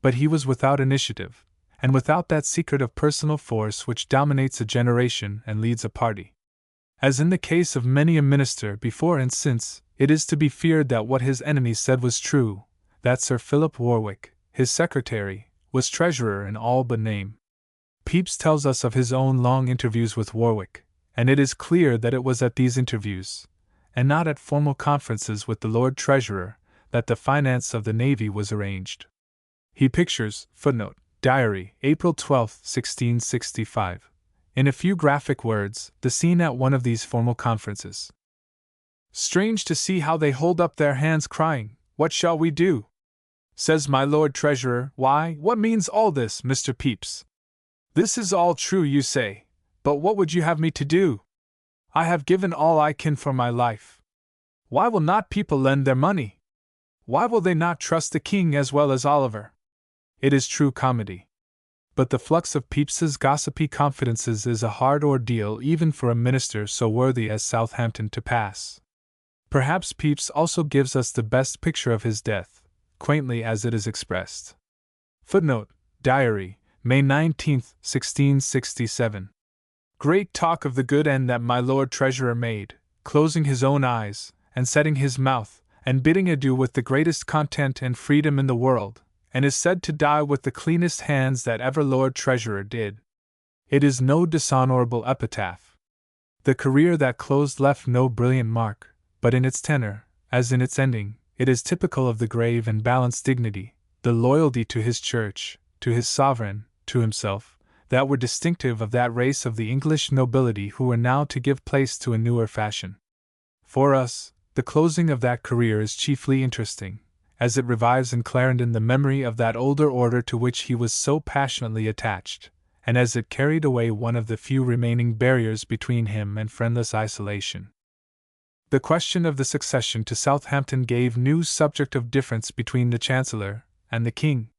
Speaker 1: But he was without initiative, and without that secret of personal force which dominates a generation and leads a party. As in the case of many a minister before and since, it is to be feared that what his enemies said was true, that Sir Philip Warwick, his secretary, was treasurer in all but name. Pepys tells us of his own long interviews with Warwick, and it is clear that it was at these interviews, and not at formal conferences with the Lord Treasurer, that the finance of the Navy was arranged. He pictures, footnote, Diary, April 12, 1665. In a few graphic words, the scene at one of these formal conferences. Strange to see how they hold up their hands crying, "What shall we do?" Says my Lord Treasurer, "Why, what means all this, Mr. Pepys? This is all true, you say, but what would you have me to do? I have given all I can for my life. Why will not people lend their money? Why will they not trust the king as well as Oliver?" It is true comedy. But the flux of Pepys's gossipy confidences is a hard ordeal even for a minister so worthy as Southampton to pass. Perhaps Pepys also gives us the best picture of his death, quaintly as it is expressed. Footnote: Diary, May 19, 1667. Great talk of the good end that my Lord Treasurer made, closing his own eyes, and setting his mouth, and bidding adieu with the greatest content and freedom in the world, and is said to die with the cleanest hands that ever Lord Treasurer did. It is no dishonorable epitaph. The career that closed left no brilliant mark, but in its tenor, as in its ending, it is typical of the grave and balanced dignity, the loyalty to his church, to his sovereign, to himself, that were distinctive of that race of the English nobility who were now to give place to a newer fashion. For us, the closing of that career is chiefly interesting, as it revives in Clarendon the memory of that older order to which he was so passionately attached, and as it carried away one of the few remaining barriers between him and friendless isolation. The question of the succession to Southampton gave new subject of difference between the Chancellor and the King.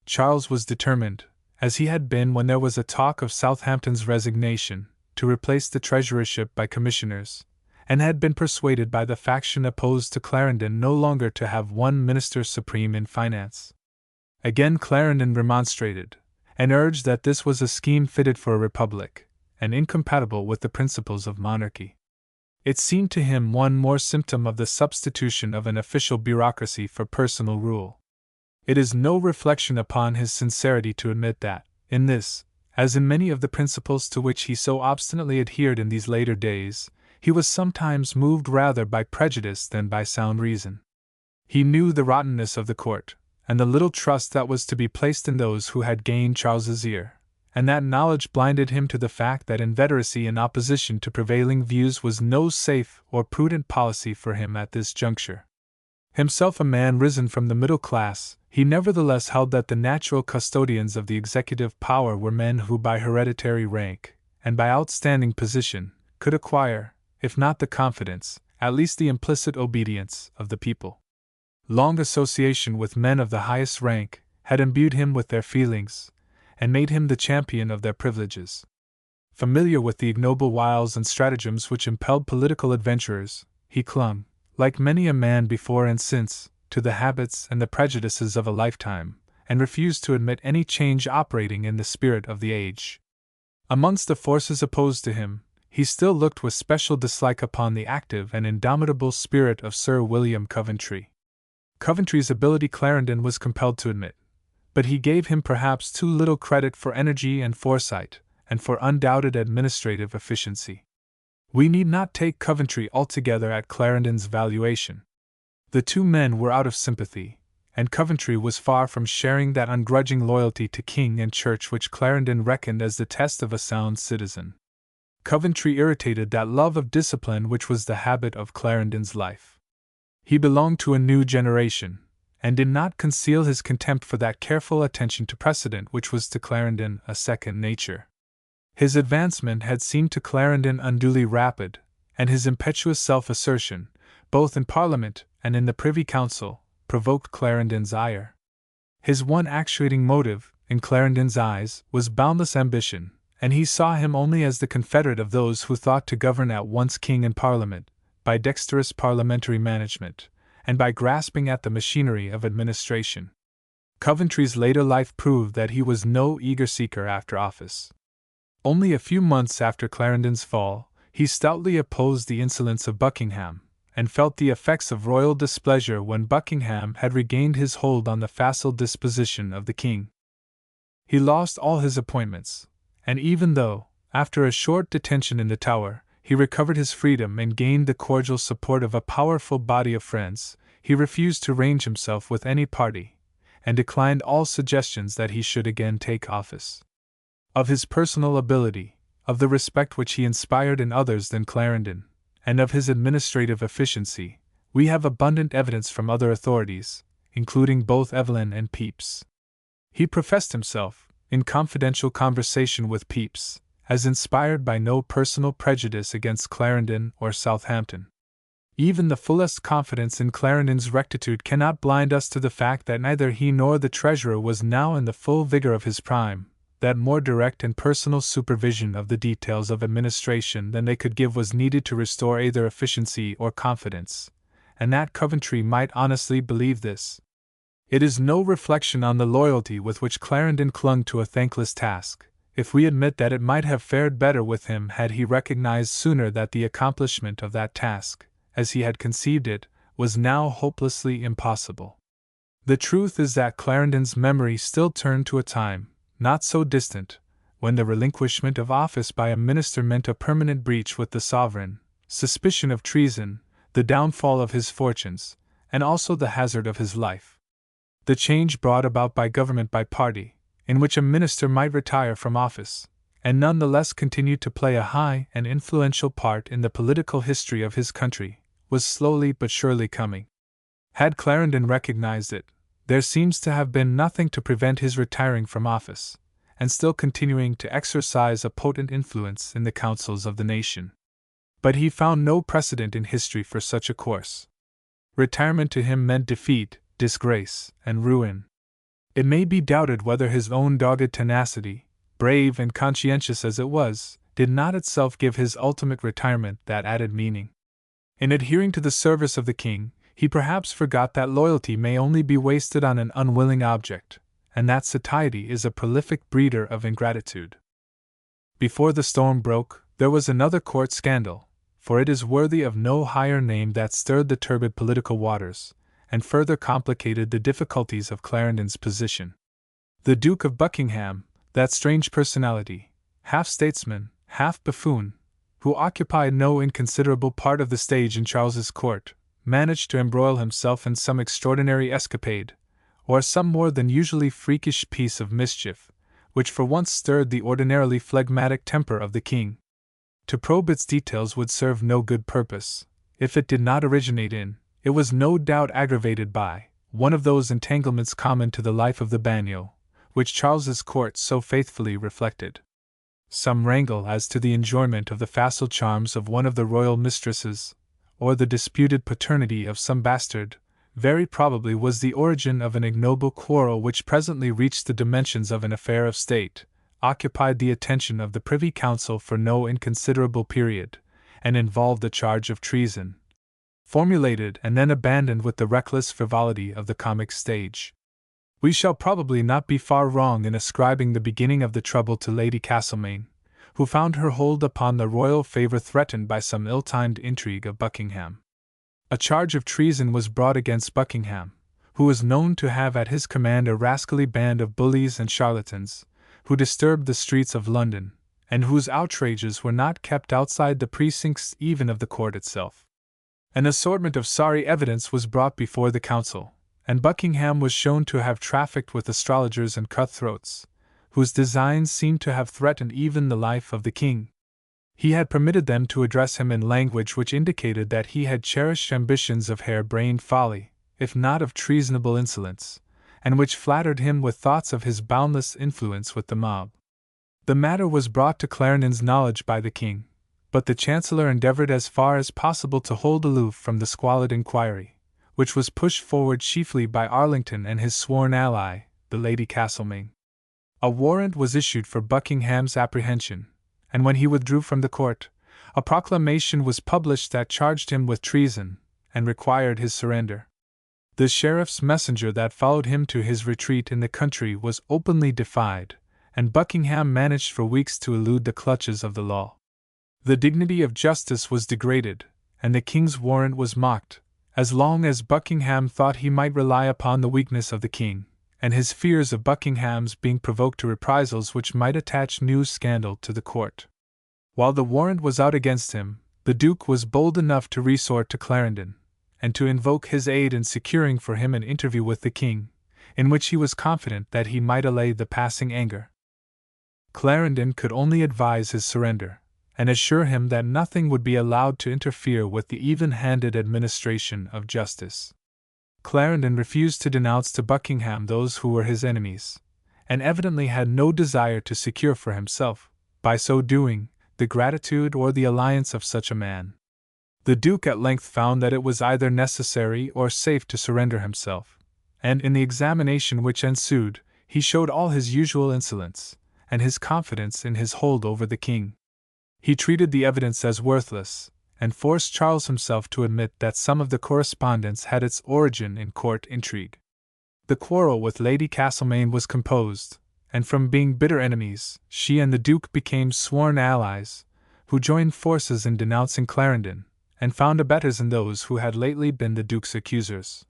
Speaker 1: Charles was determined, as he had been when there was a talk of Southampton's resignation, to replace the treasurership by commissioners, and had been persuaded by the faction opposed to Clarendon no longer to have one minister supreme in finance. Again Clarendon remonstrated, and urged that this was a scheme fitted for a republic, and incompatible with the principles of monarchy. It seemed to him one more symptom of the substitution of an official bureaucracy for personal rule. It is no reflection upon his sincerity to admit that, in this, as in many of the principles to which he so obstinately adhered in these later days, he was sometimes moved rather by prejudice than by sound reason. He knew the rottenness of the court, and the little trust that was to be placed in those who had gained Charles's ear, and that knowledge blinded him to the fact that inveteracy in opposition to prevailing views was no safe or prudent policy for him at this juncture. Himself a man risen from the middle class, he nevertheless held that the natural custodians of the executive power were men who by hereditary rank, and by outstanding position, could acquire, if not the confidence, at least the implicit obedience, of the people. Long association with men of the highest rank had imbued him with their feelings, and made him the champion of their privileges. Familiar with the ignoble wiles and stratagems which impelled political adventurers, he clung, like many a man before and since, to the habits and the prejudices of a lifetime, and refused to admit any change operating in the spirit of the age. Amongst the forces opposed to him, he still looked with special dislike upon the active and indomitable spirit of Sir William Coventry. Coventry's ability Clarendon was compelled to admit, but he gave him perhaps too little credit for energy and foresight, and for undoubted administrative efficiency. We need not take Coventry altogether at Clarendon's valuation. The two men were out of sympathy, and Coventry was far from sharing that ungrudging loyalty to king and church which Clarendon reckoned as the test of a sound citizen. Coventry irritated that love of discipline which was the habit of Clarendon's life. He belonged to a new generation, and did not conceal his contempt for that careful attention to precedent which was to Clarendon a second nature. His advancement had seemed to Clarendon unduly rapid, and his impetuous self-assertion, both in Parliament and in the Privy Council, provoked Clarendon's ire. His one actuating motive, in Clarendon's eyes, was boundless ambition, and he saw him only as the confederate of those who thought to govern at once king and Parliament, by dexterous parliamentary management, and by grasping at the machinery of administration. Coventry's later life proved that he was no eager seeker after office. Only a few months after Clarendon's fall, he stoutly opposed the insolence of Buckingham, and felt the effects of royal displeasure when Buckingham had regained his hold on the facile disposition of the king. He lost all his appointments, and even though, after a short detention in the Tower, he recovered his freedom and gained the cordial support of a powerful body of friends, he refused to range himself with any party, and declined all suggestions that he should again take office. Of his personal ability, of the respect which he inspired in others than Clarendon, and of his administrative efficiency, we have abundant evidence from other authorities, including both Evelyn and Pepys. He professed himself, in confidential conversation with Pepys, as inspired by no personal prejudice against Clarendon or Southampton. Even the fullest confidence in Clarendon's rectitude cannot blind us to the fact that neither he nor the treasurer was now in the full vigor of his prime, that more direct and personal supervision of the details of administration than they could give was needed to restore either efficiency or confidence, and that Coventry might honestly believe this. It is no reflection on the loyalty with which Clarendon clung to a thankless task, if we admit that it might have fared better with him had he recognized sooner that the accomplishment of that task, as he had conceived it, was now hopelessly impossible. The truth is that Clarendon's memory still turned to a time, not so distant, when the relinquishment of office by a minister meant a permanent breach with the sovereign, suspicion of treason, the downfall of his fortunes, and also the hazard of his life. The change brought about by government by party, in which a minister might retire from office, and none the less continue to play a high and influential part in the political history of his country, was slowly but surely coming. Had Clarendon recognized it, there seems to have been nothing to prevent his retiring from office, and still continuing to exercise a potent influence in the councils of the nation. But he found no precedent in history for such a course. Retirement to him meant defeat, disgrace, and ruin. It may be doubted whether his own dogged tenacity, brave and conscientious as it was, did not itself give his ultimate retirement that added meaning. In adhering to the service of the king, he perhaps forgot that loyalty may only be wasted on an unwilling object, and that satiety is a prolific breeder of ingratitude. Before the storm broke, there was another court scandal, for it is worthy of no higher name that stirred the turbid political waters, and further complicated the difficulties of Clarendon's position. The Duke of Buckingham, that strange personality, half statesman, half buffoon, who occupied no inconsiderable part of the stage in Charles's court, managed to embroil himself in some extraordinary escapade, or some more than usually freakish piece of mischief, which for once stirred the ordinarily phlegmatic temper of the king. To probe its details would serve no good purpose. If it did not originate in, it was no doubt aggravated by, one of those entanglements common to the life of the bagnio, which Charles's court so faithfully reflected. Some wrangle as to the enjoyment of the facile charms of one of the royal mistresses, or the disputed paternity of some bastard, very probably was the origin of an ignoble quarrel which presently reached the dimensions of an affair of state, occupied the attention of the Privy Council for no inconsiderable period, and involved the charge of treason, formulated and then abandoned with the reckless frivolity of the comic stage. We shall probably not be far wrong in ascribing the beginning of the trouble to Lady Castlemaine, who found her hold upon the royal favour threatened by some ill-timed intrigue of Buckingham. A charge of treason was brought against Buckingham, who was known to have at his command a rascally band of bullies and charlatans, who disturbed the streets of London, and whose outrages were not kept outside the precincts even of the court itself. An assortment of sorry evidence was brought before the council, and Buckingham was shown to have trafficked with astrologers and cutthroats, whose designs seemed to have threatened even the life of the king. He had permitted them to address him in language which indicated that he had cherished ambitions of hare-brained folly, if not of treasonable insolence, and which flattered him with thoughts of his boundless influence with the mob. The matter was brought to Clarendon's knowledge by the king, but the Chancellor endeavoured as far as possible to hold aloof from the squalid inquiry, which was pushed forward chiefly by Arlington and his sworn ally, the Lady Castlemaine. A warrant was issued for Buckingham's apprehension, and when he withdrew from the court, a proclamation was published that charged him with treason, and required his surrender. The sheriff's messenger that followed him to his retreat in the country was openly defied, and Buckingham managed for weeks to elude the clutches of the law. The dignity of justice was degraded, and the king's warrant was mocked, as long as Buckingham thought he might rely upon the weakness of the king, and his fears of Buckingham's being provoked to reprisals which might attach new scandal to the court. While the warrant was out against him, the Duke was bold enough to resort to Clarendon, and to invoke his aid in securing for him an interview with the king, in which he was confident that he might allay the passing anger. Clarendon could only advise his surrender, and assure him that nothing would be allowed to interfere with the even-handed administration of justice. Clarendon refused to denounce to Buckingham those who were his enemies, and evidently had no desire to secure for himself, by so doing, the gratitude or the alliance of such a man. The Duke at length found that it was either necessary or safe to surrender himself, and in the examination which ensued, he showed all his usual insolence, and his confidence in his hold over the king. He treated the evidence as worthless, and forced Charles himself to admit that some of the correspondence had its origin in court intrigue. The quarrel with Lady Castlemaine was composed, and from being bitter enemies, she and the Duke became sworn allies, who joined forces in denouncing Clarendon, and found abettors in those who had lately been the Duke's accusers.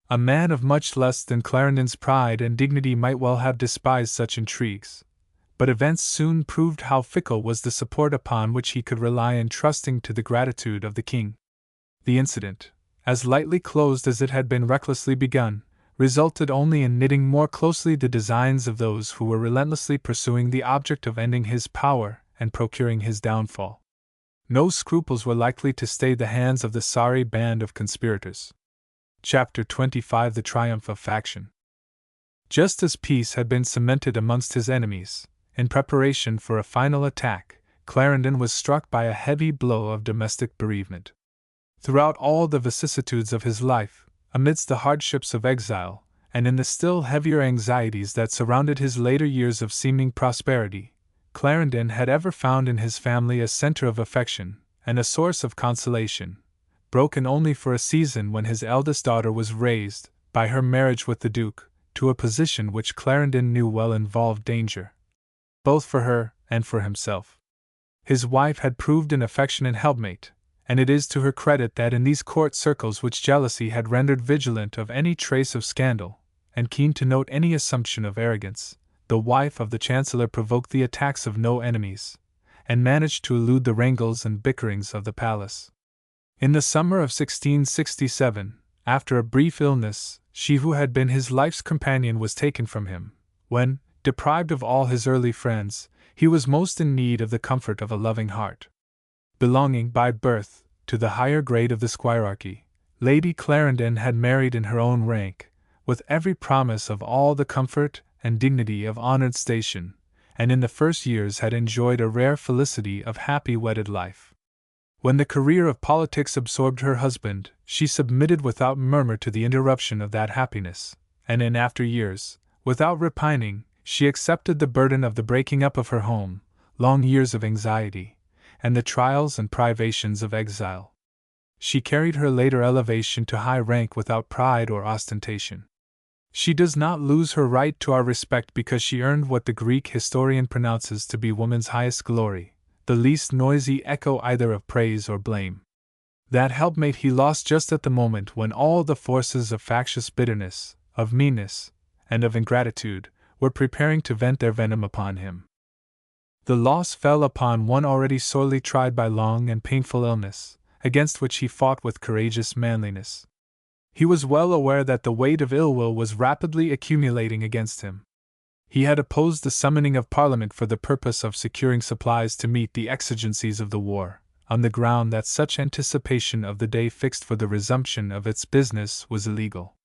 Speaker 1: A man of much less than Clarendon's pride and dignity might well have despised such intrigues, but events soon proved how fickle was the support upon which he could rely in trusting to the gratitude of the king. The incident, as lightly closed as it had been recklessly begun, resulted only in knitting more closely the designs of those who were relentlessly pursuing the object of ending his power and procuring his downfall. No scruples were likely to stay the hands of the sorry band of conspirators. Chapter 25: The Triumph of Faction. Just as peace had been cemented amongst his enemies, in preparation for a final attack, Clarendon was struck by a heavy blow of domestic bereavement. Throughout all the vicissitudes of his life, amidst the hardships of exile, and in the still heavier anxieties that surrounded his later years of seeming prosperity, Clarendon had ever found in his family a center of affection and a source of consolation, broken only for a season when his eldest daughter was raised, by her marriage with the Duke, to a position which Clarendon knew well involved danger, both for her and for himself. His wife had proved an affectionate helpmate, and it is to her credit that in these court circles which jealousy had rendered vigilant of any trace of scandal, and keen to note any assumption of arrogance, the wife of the Chancellor provoked the attacks of no enemies, and managed to elude the wrangles and bickerings of the palace. In the summer of 1667, after a brief illness, she who had been his life's companion was taken from him, when, deprived of all his early friends, he was most in need of the comfort of a loving heart. Belonging by birth to the higher grade of the squirearchy, Lady Clarendon had married in her own rank, with every promise of all the comfort and dignity of honored station, and in the first years had enjoyed a rare felicity of happy wedded life. When the career of politics absorbed her husband, she submitted without murmur to the interruption of that happiness, and in after years, without repining, she accepted the burden of the breaking up of her home, long years of anxiety, and the trials and privations of exile. She carried her later elevation to high rank without pride or ostentation. She does not lose her right to our respect because she earned what the Greek historian pronounces to be woman's highest glory, the least noisy echo either of praise or blame. That helpmate he lost just at the moment when all the forces of factious bitterness, of meanness, and of ingratitude were preparing to vent their venom upon him. The loss fell upon one already sorely tried by long and painful illness, against which he fought with courageous manliness. He was well aware that the weight of ill will was rapidly accumulating against him. He had opposed the summoning of Parliament for the purpose of securing supplies to meet the exigencies of the war, on the ground that such anticipation of the day fixed for the resumption of its business was illegal.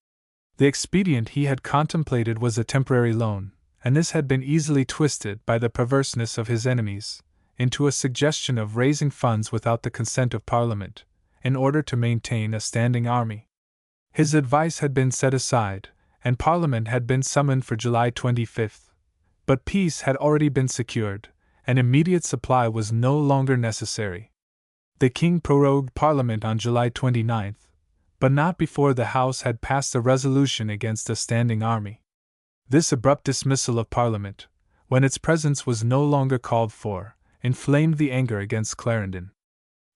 Speaker 1: The expedient he had contemplated was a temporary loan, and this had been easily twisted by the perverseness of his enemies into a suggestion of raising funds without the consent of Parliament, in order to maintain a standing army. His advice had been set aside, and Parliament had been summoned for July 25, but peace had already been secured, and immediate supply was no longer necessary. The King prorogued Parliament on July 29, but not before the House had passed a resolution against a standing army. This abrupt dismissal of Parliament, when its presence was no longer called for, inflamed the anger against Clarendon.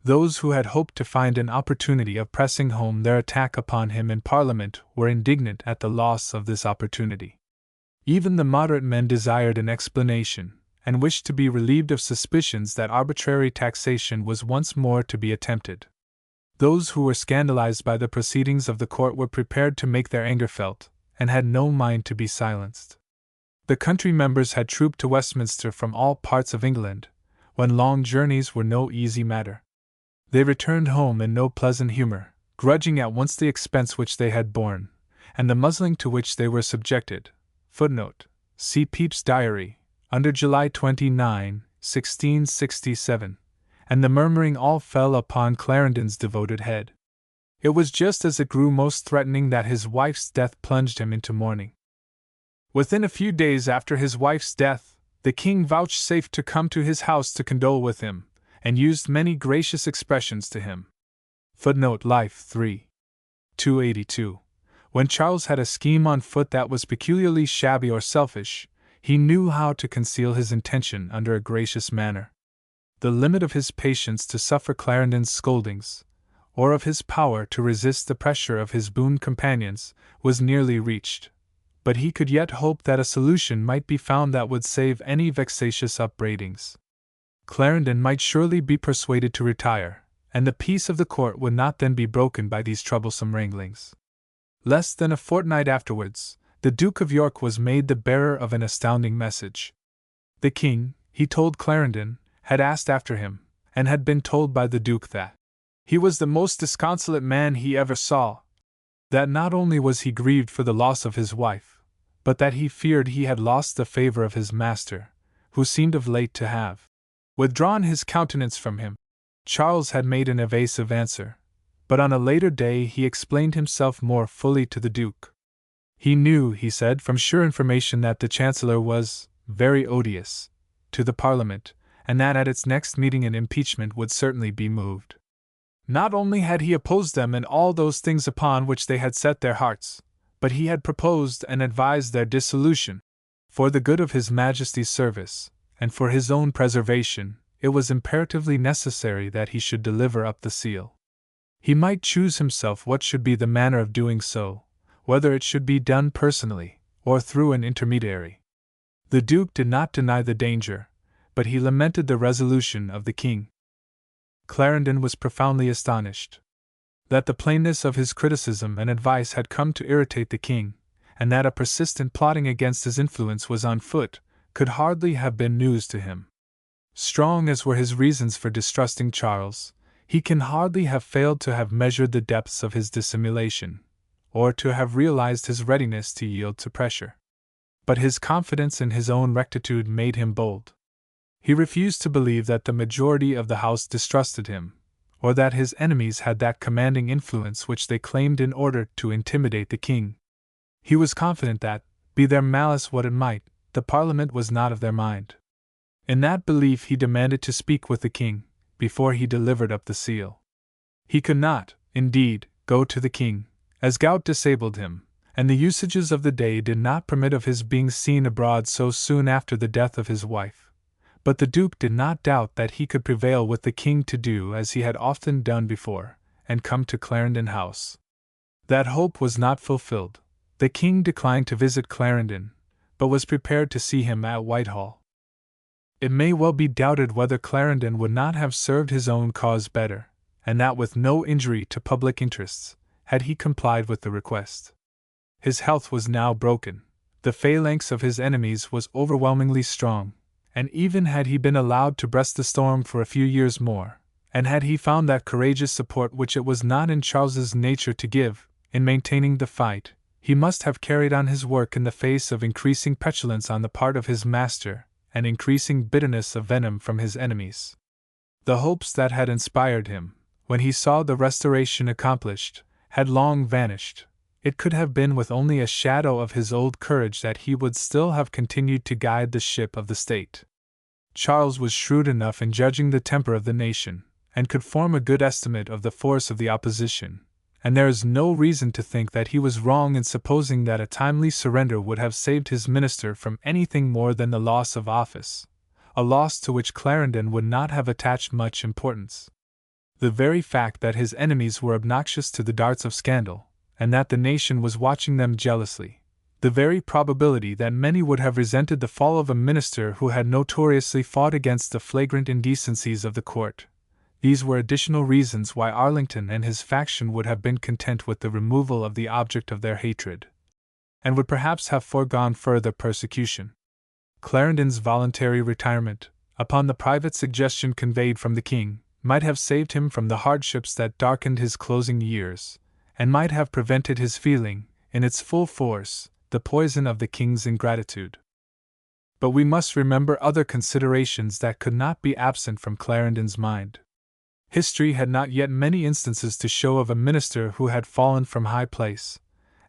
Speaker 1: Those who had hoped to find an opportunity of pressing home their attack upon him in Parliament were indignant at the loss of this opportunity. Even the moderate men desired an explanation, and wished to be relieved of suspicions that arbitrary taxation was once more to be attempted. Those who were scandalized by the proceedings of the court were prepared to make their anger felt, and had no mind to be silenced. The country members had trooped to Westminster from all parts of England, when long journeys were no easy matter. They returned home in no pleasant humor, grudging at once the expense which they had borne, and the muzzling to which they were subjected. Footnote: see Pepys' Diary, under July 29, 1667, and the murmuring all fell upon Clarendon's devoted head. It was just as it grew most threatening that his wife's death plunged him into mourning. Within a few days after his wife's death, the king vouchsafed to come to his house to condole with him, and used many gracious expressions to him. Footnote: Life 3. 282. When Charles had a scheme on foot that was peculiarly shabby or selfish, he knew how to conceal his intention under a gracious manner. The limit of his patience to suffer Clarendon's scoldings, or of his power to resist the pressure of his boon companions, was nearly reached. But he could yet hope that a solution might be found that would save any vexatious upbraidings. Clarendon might surely be persuaded to retire, and the peace of the court would not then be broken by these troublesome wranglings. Less than a fortnight afterwards, the Duke of York was made the bearer of an astounding message. The king, he told Clarendon, had asked after him, and had been told by the Duke that he was the most disconsolate man he ever saw, that not only was he grieved for the loss of his wife, but that he feared he had lost the favor of his master, who seemed of late to have withdrawn his countenance from him. Charles had made an evasive answer, but on a later day he explained himself more fully to the Duke. He knew, he said, from sure information that the Chancellor was very odious to the Parliament, and that at its next meeting an impeachment would certainly be moved. Not only had he opposed them in all those things upon which they had set their hearts, but he had proposed and advised their dissolution. For the good of His Majesty's service, and for his own preservation, it was imperatively necessary that he should deliver up the seal. He might choose himself what should be the manner of doing so, whether it should be done personally, or through an intermediary. The Duke did not deny the danger, but he lamented the resolution of the king. Clarendon was profoundly astonished. That the plainness of his criticism and advice had come to irritate the king, and that a persistent plotting against his influence was on foot, could hardly have been news to him. Strong as were his reasons for distrusting Charles, he can hardly have failed to have measured the depths of his dissimulation, or to have realized his readiness to yield to pressure. But his confidence in his own rectitude made him bold. He refused to believe that the majority of the House distrusted him, or that his enemies had that commanding influence which they claimed in order to intimidate the king. He was confident that, be their malice what it might, the Parliament was not of their mind. In that belief he demanded to speak with the king, before he delivered up the seal. He could not, indeed, go to the king, as gout disabled him, and the usages of the day did not permit of his being seen abroad so soon after the death of his wife. But the Duke did not doubt that he could prevail with the king to do as he had often done before, and come to Clarendon House. That hope was not fulfilled. The king declined to visit Clarendon, but was prepared to see him at Whitehall. It may well be doubted whether Clarendon would not have served his own cause better, and that with no injury to public interests, had he complied with the request. His health was now broken, the phalanx of his enemies was overwhelmingly strong, and even had he been allowed to breast the storm for a few years more, and had he found that courageous support which it was not in Charles's nature to give, in maintaining the fight, he must have carried on his work in the face of increasing petulance on the part of his master, and increasing bitterness of venom from his enemies. The hopes that had inspired him, when he saw the Restoration accomplished, had long vanished. It could have been with only a shadow of his old courage that he would still have continued to guide the ship of the state. Charles was shrewd enough in judging the temper of the nation, and could form a good estimate of the force of the opposition, and there is no reason to think that he was wrong in supposing that a timely surrender would have saved his minister from anything more than the loss of office, a loss to which Clarendon would not have attached much importance. The very fact that his enemies were obnoxious to the darts of scandal, and that the nation was watching them jealously, the very probability that many would have resented the fall of a minister who had notoriously fought against the flagrant indecencies of the court, these were additional reasons why Arlington and his faction would have been content with the removal of the object of their hatred. and would perhaps have foregone further persecution. Clarendon's voluntary retirement, upon the private suggestion conveyed from the king, might have saved him from the hardships that darkened his closing years, and might have prevented his feeling, in its full force, the poison of the king's ingratitude. But we must remember other considerations that could not be absent from Clarendon's mind. History had not yet many instances to show of a minister who had fallen from high place,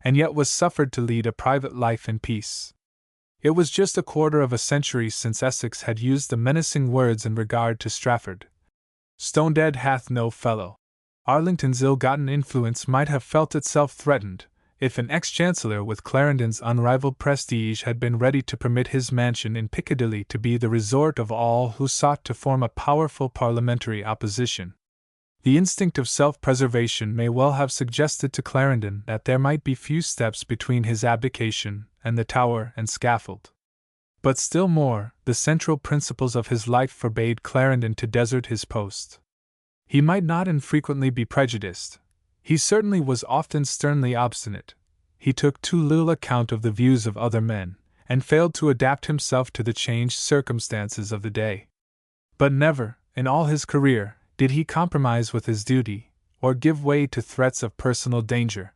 Speaker 1: and yet was suffered to lead a private life in peace. It was just a quarter of a century since Essex had used the menacing words in regard to Strafford: "Stone dead hath no fellow." Arlington's ill-gotten influence might have felt itself threatened, if an ex-chancellor with Clarendon's unrivaled prestige had been ready to permit his mansion in Piccadilly to be the resort of all who sought to form a powerful parliamentary opposition. The instinct of self-preservation may well have suggested to Clarendon that there might be few steps between his abdication and the Tower and scaffold. But still more, the central principles of his life forbade Clarendon to desert his post. He might not infrequently be prejudiced. He certainly was often sternly obstinate. He took too little account of the views of other men, and failed to adapt himself to the changed circumstances of the day. But never, in all his career, did he compromise with his duty, or give way to threats of personal danger.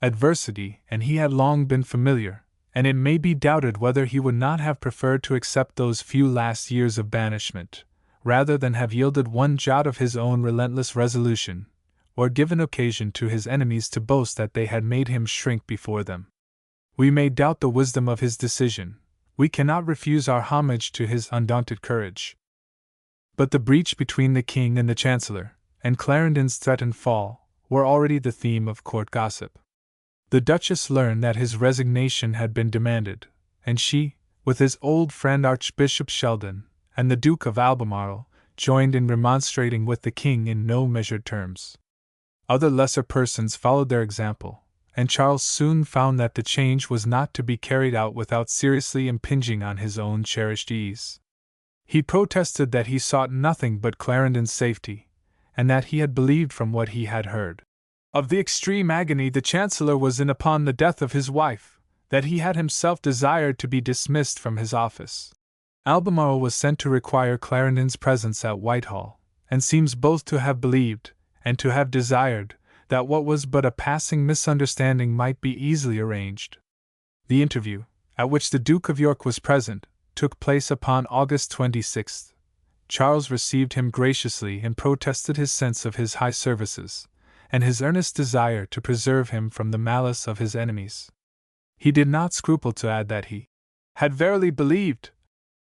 Speaker 1: Adversity, and he had long been familiar, and it may be doubted whether he would not have preferred to accept those few last years of banishment, rather than have yielded one jot of his own relentless resolution, or given occasion to his enemies to boast that they had made him shrink before them. We may doubt the wisdom of his decision, we cannot refuse our homage to his undaunted courage. But the breach between the king and the chancellor, and Clarendon's threatened fall, were already the theme of court gossip. The Duchess learned that his resignation had been demanded, and she, with his old friend Archbishop Sheldon, and the Duke of Albemarle, joined in remonstrating with the king in no measured terms. Other lesser persons followed their example, and Charles soon found that the change was not to be carried out without seriously impinging on his own cherished ease. He protested that he sought nothing but Clarendon's safety, and that he had believed from what he had heard of the extreme agony the Chancellor was in upon the death of his wife, that he had himself desired to be dismissed from his office. Albemarle was sent to require Clarendon's presence at Whitehall, and seems both to have believed, and to have desired, that what was but a passing misunderstanding might be easily arranged. The interview, at which the Duke of York was present, took place upon August 26th. Charles received him graciously and protested his sense of his high services, and his earnest desire to preserve him from the malice of his enemies. He did not scruple to add that he had verily believed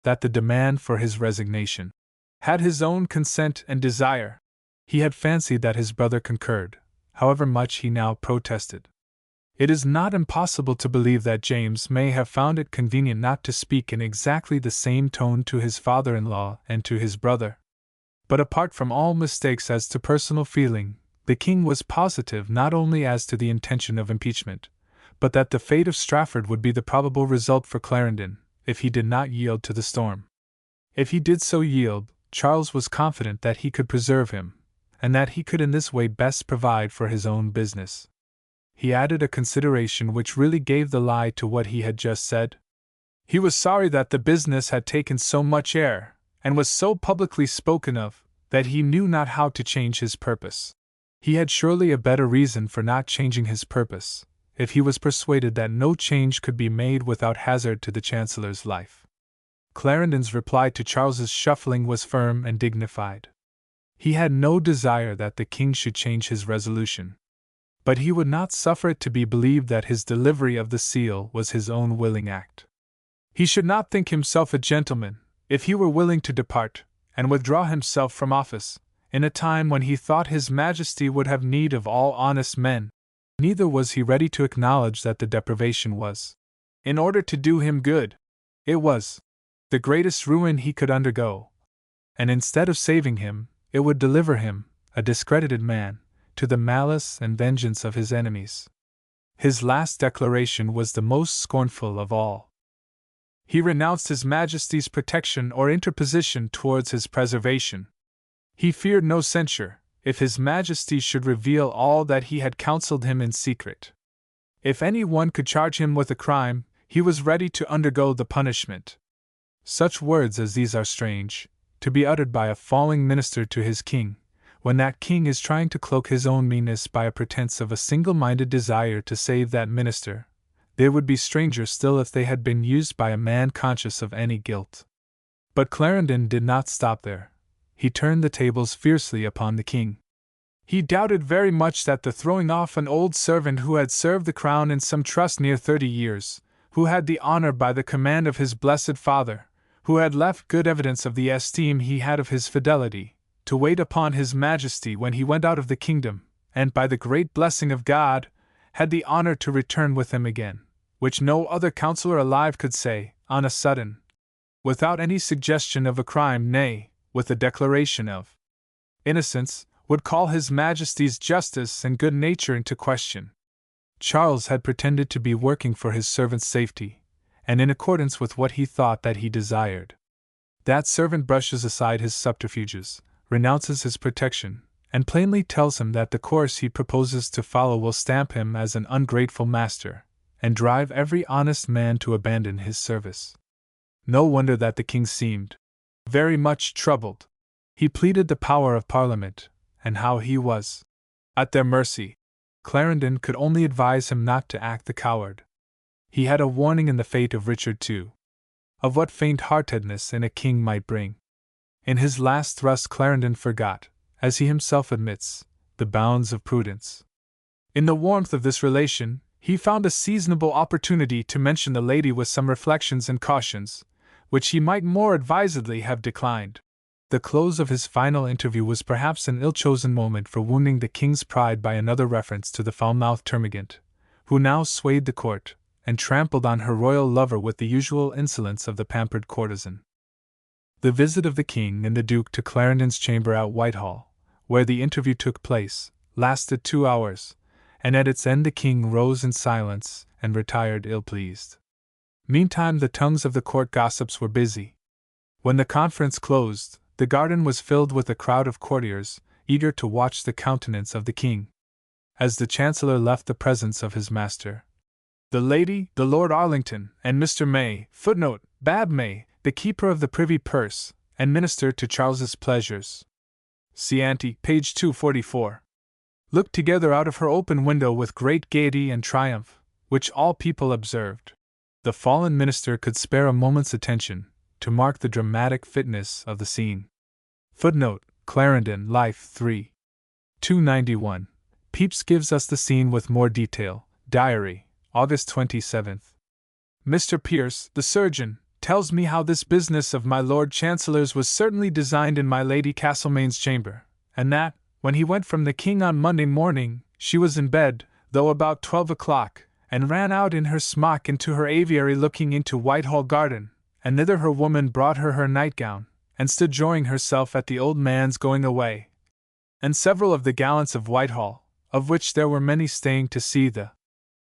Speaker 1: that the demand for his resignation had his own consent and desire. He had fancied that his brother concurred, however much he now protested. It is not impossible to believe that James may have found it convenient not to speak in exactly the same tone to his father-in-law and to his brother. But apart from all mistakes as to personal feeling, the king was positive not only as to the intention of impeachment, but that the fate of Strafford would be the probable result for Clarendon, if he did not yield to the storm. If he did so yield, Charles was confident that he could preserve him, and that he could in this way best provide for his own business. He added a consideration which really gave the lie to what he had just said. He was sorry that the business had taken so much air, and was so publicly spoken of, that he knew not how to change his purpose. He had surely a better reason for not changing his purpose, if he was persuaded that no change could be made without hazard to the Chancellor's life. Clarendon's reply to Charles's shuffling was firm and dignified. He had no desire that the king should change his resolution, but he would not suffer it to be believed that his delivery of the seal was his own willing act. He should not think himself a gentleman, if he were willing to depart, and withdraw himself from office, in a time when he thought his Majesty would have need of all honest men. Neither was he ready to acknowledge that the deprivation was, in order to do him good. It was the greatest ruin he could undergo, and instead of saving him, it would deliver him, a discredited man, to the malice and vengeance of his enemies. His last declaration was the most scornful of all. He renounced His Majesty's protection or interposition towards his preservation. He feared no censure, if His Majesty should reveal all that he had counselled him in secret. If any one could charge him with a crime, he was ready to undergo the punishment. Such words as these are strange, to be uttered by a falling minister to his king, when that king is trying to cloak his own meanness by a pretense of a single-minded desire to save that minister. They would be stranger still if they had been used by a man conscious of any guilt. But Clarendon did not stop there. He turned the tables fiercely upon the king. He doubted very much that the throwing off an old servant who had served the crown in some trust near 30 years, who had the honor by the command of his blessed father, who had left good evidence of the esteem he had of his fidelity, to wait upon his majesty when he went out of the kingdom, and by the great blessing of God, had the honor to return with him again, which no other counselor alive could say, on a sudden, without any suggestion of a crime, nay, with a declaration of innocence, would call his majesty's justice and good nature into question. Charles had pretended to be working for his servant's safety, and in accordance with what he thought that he desired. That servant brushes aside his subterfuges, renounces his protection, and plainly tells him that the course he proposes to follow will stamp him as an ungrateful master, and drive every honest man to abandon his service. No wonder that the king seemed very much troubled. He pleaded the power of Parliament, and how he was at their mercy. Clarendon could only advise him not to act the coward. He had a warning in the fate of Richard too, of what faint-heartedness in a king might bring. In his last thrust Clarendon forgot, as he himself admits, the bounds of prudence. In the warmth of this relation, he found a seasonable opportunity to mention the lady with some reflections and cautions, which he might more advisedly have declined. The close of his final interview was perhaps an ill-chosen moment for wounding the king's pride by another reference to the foul-mouthed termagant, who now swayed the court, and trampled on her royal lover with the usual insolence of the pampered courtesan. The visit of the king and the duke to Clarendon's chamber at Whitehall, where the interview took place, lasted 2 hours, and at its end the king rose in silence and retired ill-pleased. Meantime the tongues of the court gossips were busy. When the conference closed, the garden was filled with a crowd of courtiers, eager to watch the countenance of the king. As the Chancellor left the presence of his master, the lady, the Lord Arlington, and Mr. May, Bab May, the keeper of the privy purse, and minister to Charles's pleasures. See ante, page 244. Looked together out of her open window with great gaiety and triumph, which all people observed. The fallen minister could spare a moment's attention to mark the dramatic fitness of the scene. Clarendon, Life 3. 291. Pepys gives us the scene with more detail. Diary, August 27th. Mr. Pierce, the surgeon, tells me how this business of my Lord Chancellor's was certainly designed in my Lady Castlemaine's chamber, and that, when he went from the king on Monday morning, she was in bed, though about 12 o'clock, and ran out in her smock into her aviary looking into Whitehall garden, and thither her woman brought her nightgown, and stood joying herself at the old man's going away. And several of the gallants of Whitehall, of which there were many staying to see the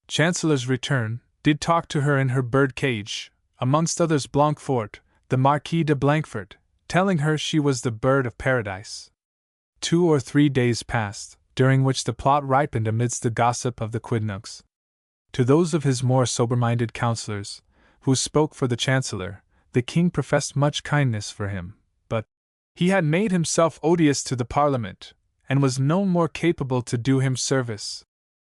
Speaker 1: Chancellor's return, did talk to her in her bird cage, amongst others Blancfort, the Marquis de Blancfort, telling her she was the bird of paradise. 2 or 3 days passed, during which the plot ripened amidst the gossip of the quidnuncs. To those of his more sober-minded counsellors, who spoke for the Chancellor, the king professed much kindness for him, but he had made himself odious to the Parliament, and was no more capable to do him service.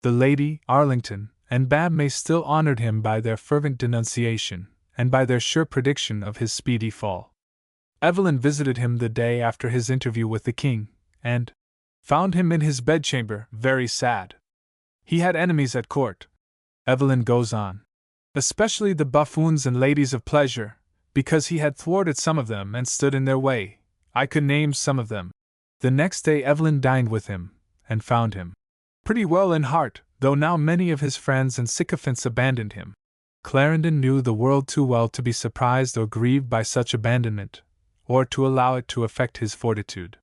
Speaker 1: The Lady Arlington and Bab May still honoured him by their fervent denunciation, and by their sure prediction of his speedy fall. Evelyn visited him the day after his interview with the king, and found him in his bedchamber, very sad. He had enemies at court, Evelyn goes on, especially the buffoons and ladies of pleasure, because he had thwarted some of them and stood in their way. I could name some of them. The next day Evelyn dined with him, and found him pretty well in heart, though now many of his friends and sycophants abandoned him. Clarendon knew the world too well to be surprised or grieved by such abandonment, or to allow it to affect his fortitude.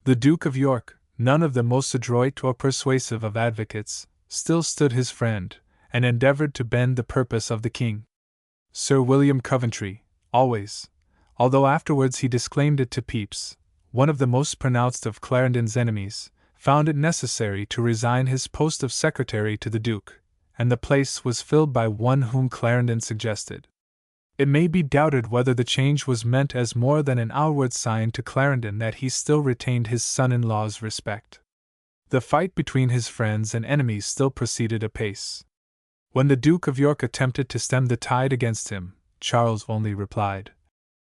Speaker 1: The Duke of York, none of the most adroit or persuasive of advocates, still stood his friend, and endeavoured to bend the purpose of the king. Sir William Coventry, always, although afterwards he disclaimed it to Pepys, one of the most pronounced of Clarendon's enemies, found it necessary to resign his post of secretary to the Duke, and the place was filled by one whom Clarendon suggested. It may be doubted whether the change was meant as more than an outward sign to Clarendon that he still retained his son-in-law's respect. The fight between his friends and enemies still proceeded apace. When the Duke of York attempted to stem the tide against him, Charles only replied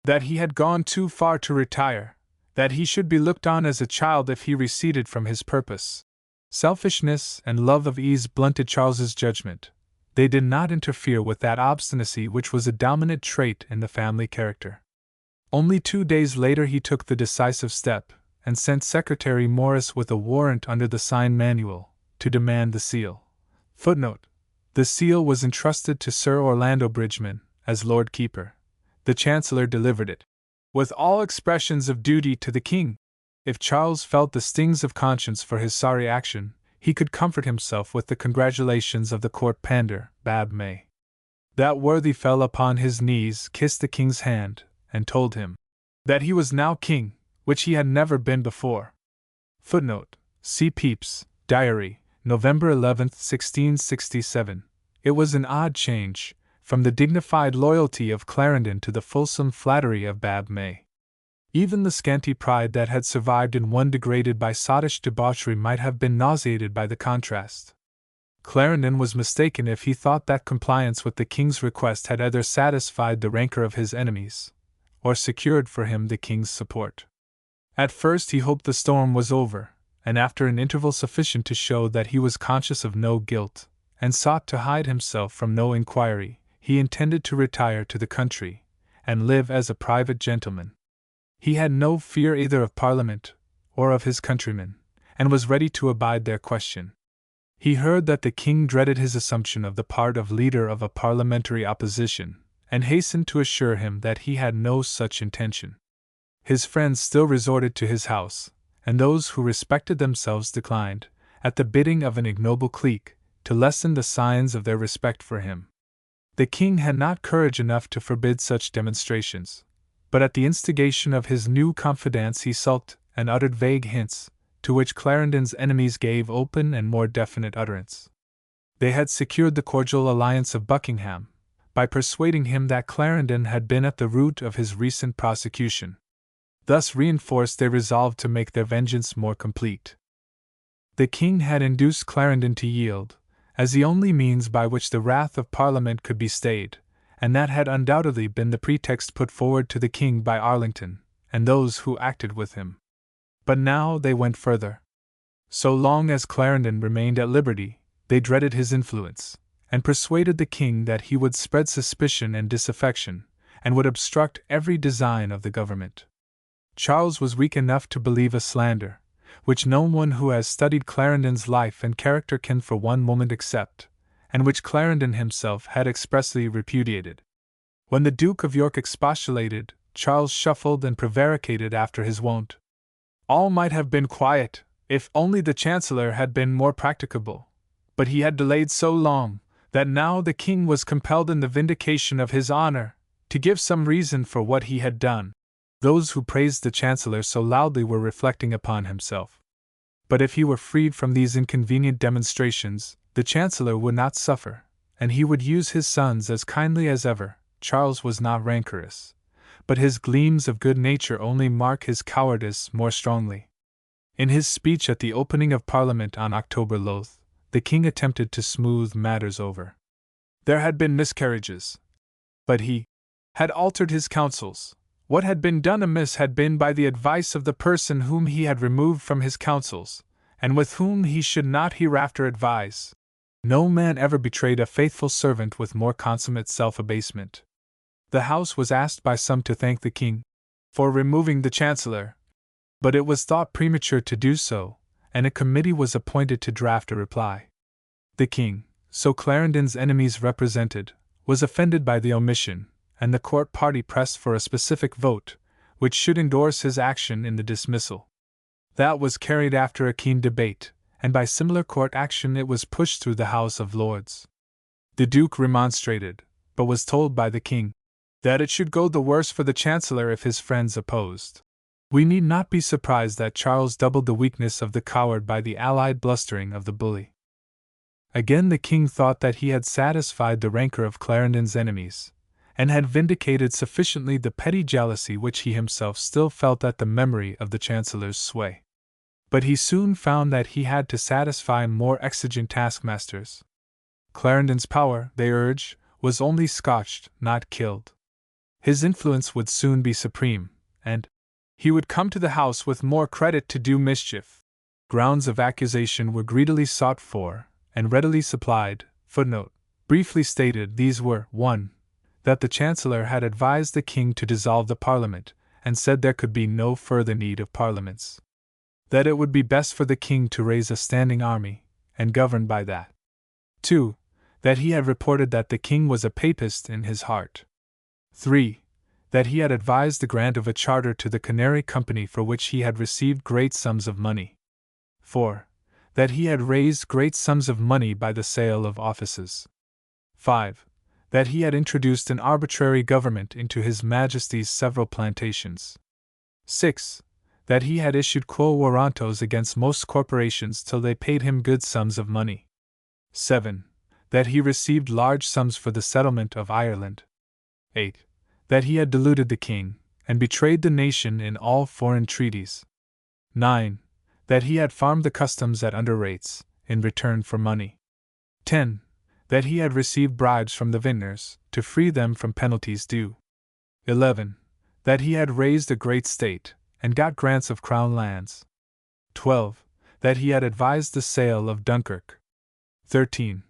Speaker 1: that he had gone too far to retire, that he should be looked on as a child if he receded from his purpose. Selfishness and love of ease blunted Charles's judgment. They did not interfere with that obstinacy which was a dominant trait in the family character. Only 2 days later he took the decisive step, and sent Secretary Morris with a warrant under the sign manual, to demand the seal. Footnote: the seal was entrusted to Sir Orlando Bridgeman, as Lord Keeper. The Chancellor delivered it with all expressions of duty to the King. If Charles felt the stings of conscience for his sorry action, he could comfort himself with the congratulations of the court pandar, Bab May. That worthy fell upon his knees, kissed the King's hand, and told him that he was now King, which he had never been before. Footnote: see Pepys' Diary, November 11, 1667. It was an odd change, from the dignified loyalty of Clarendon to the fulsome flattery of Bab May. Even the scanty pride that had survived in one degraded by sottish debauchery might have been nauseated by the contrast. Clarendon was mistaken if he thought that compliance with the King's request had either satisfied the rancor of his enemies, or secured for him the King's support. At first he hoped the storm was over, and after an interval sufficient to show that he was conscious of no guilt, and sought to hide himself from no inquiry, he intended to retire to the country, and live as a private gentleman. He had no fear either of Parliament or of his countrymen, and was ready to abide their question. He heard that the King dreaded his assumption of the part of leader of a parliamentary opposition, and hastened to assure him that he had no such intention. His friends still resorted to his house, and those who respected themselves declined, at the bidding of an ignoble clique, to lessen the signs of their respect for him. The King had not courage enough to forbid such demonstrations, but at the instigation of his new confidants he sulked and uttered vague hints, to which Clarendon's enemies gave open and more definite utterance. They had secured the cordial alliance of Buckingham, by persuading him that Clarendon had been at the root of his recent prosecution. Thus reinforced, they resolved to make their vengeance more complete. The King had induced Clarendon to yield, as the only means by which the wrath of Parliament could be stayed, and that had undoubtedly been the pretext put forward to the King by Arlington, and those who acted with him. But now they went further. So long as Clarendon remained at liberty, they dreaded his influence, and persuaded the King that he would spread suspicion and disaffection, and would obstruct every design of the government. Charles was weak enough to believe a slander, which no one who has studied Clarendon's life and character can for one moment accept, and which Clarendon himself had expressly repudiated. When the Duke of York expostulated, Charles shuffled and prevaricated after his wont. All might have been quiet, if only the Chancellor had been more practicable, but he had delayed so long, that now the King was compelled in the vindication of his honor, to give some reason for what he had done. Those who praised the Chancellor so loudly were reflecting upon himself. But if he were freed from these inconvenient demonstrations, the Chancellor would not suffer, and he would use his sons as kindly as ever. Charles was not rancorous, but his gleams of good nature only mark his cowardice more strongly. In his speech at the opening of Parliament on October loth, the King attempted to smooth matters over. There had been miscarriages, but he had altered his counsels. What had been done amiss had been by the advice of the person whom he had removed from his counsels, and with whom he should not hereafter advise. No man ever betrayed a faithful servant with more consummate self-abasement. The House was asked by some to thank the King for removing the Chancellor, but it was thought premature to do so, and a committee was appointed to draft a reply. The King, so Clarendon's enemies represented, was offended by the omission, and the court party pressed for a specific vote, which should endorse his action in the dismissal. That was carried after a keen debate, and by similar court action it was pushed through the House of Lords. The Duke remonstrated, but was told by the King that it should go the worse for the Chancellor if his friends opposed. We need not be surprised that Charles doubled the weakness of the coward by the allied blustering of the bully. Again the king thought that he had satisfied the rancor of Clarendon's enemies, and had vindicated sufficiently the petty jealousy which he himself still felt at the memory of the Chancellor's sway. But he soon found that he had to satisfy more exigent taskmasters. Clarendon's power, they urged, was only scotched, not killed. His influence would soon be supreme, and he would come to the house with more credit to do mischief. Grounds of accusation were greedily sought for, and readily supplied. Footnote. Briefly stated, these were 1. That the Chancellor had advised the king to dissolve the Parliament, and said there could be no further need of parliaments. That it would be best for the king to raise a standing army, and govern by that. 2. That he had reported that the king was a papist in his heart. 3. That he had advised the grant of a charter to the Canary Company for which he had received great sums of money. 4. That he had raised great sums of money by the sale of offices. 5. That he had introduced an arbitrary government into His Majesty's several plantations. 6. That he had issued quo warrantos against most corporations till they paid him good sums of money. 7. That he received large sums for the settlement of Ireland. 8. That he had deluded the king, and betrayed the nation in all foreign treaties. 9. That he had farmed the customs at under rates, in return for money. 10. That he had received bribes from the vintners, to free them from penalties due. 11. That he had raised a great state, and got grants of crown lands. 12. That he had advised the sale of Dunkirk. 13.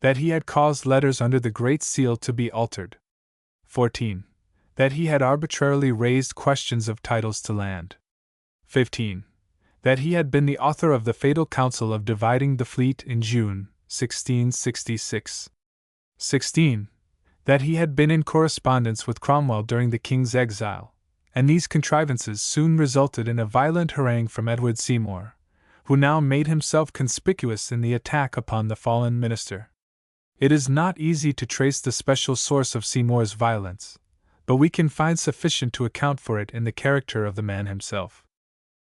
Speaker 1: That he had caused letters under the Great Seal to be altered. 14. That he had arbitrarily raised questions of titles to land. 15. That he had been the author of the fatal counsel of dividing the fleet in June, 1666. 16. That he had been in correspondence with Cromwell during the king's exile, and these contrivances soon resulted in a violent harangue from Edward Seymour, who now made himself conspicuous in the attack upon the fallen minister. It is not easy to trace the special source of Seymour's violence, but we can find sufficient to account for it in the character of the man himself.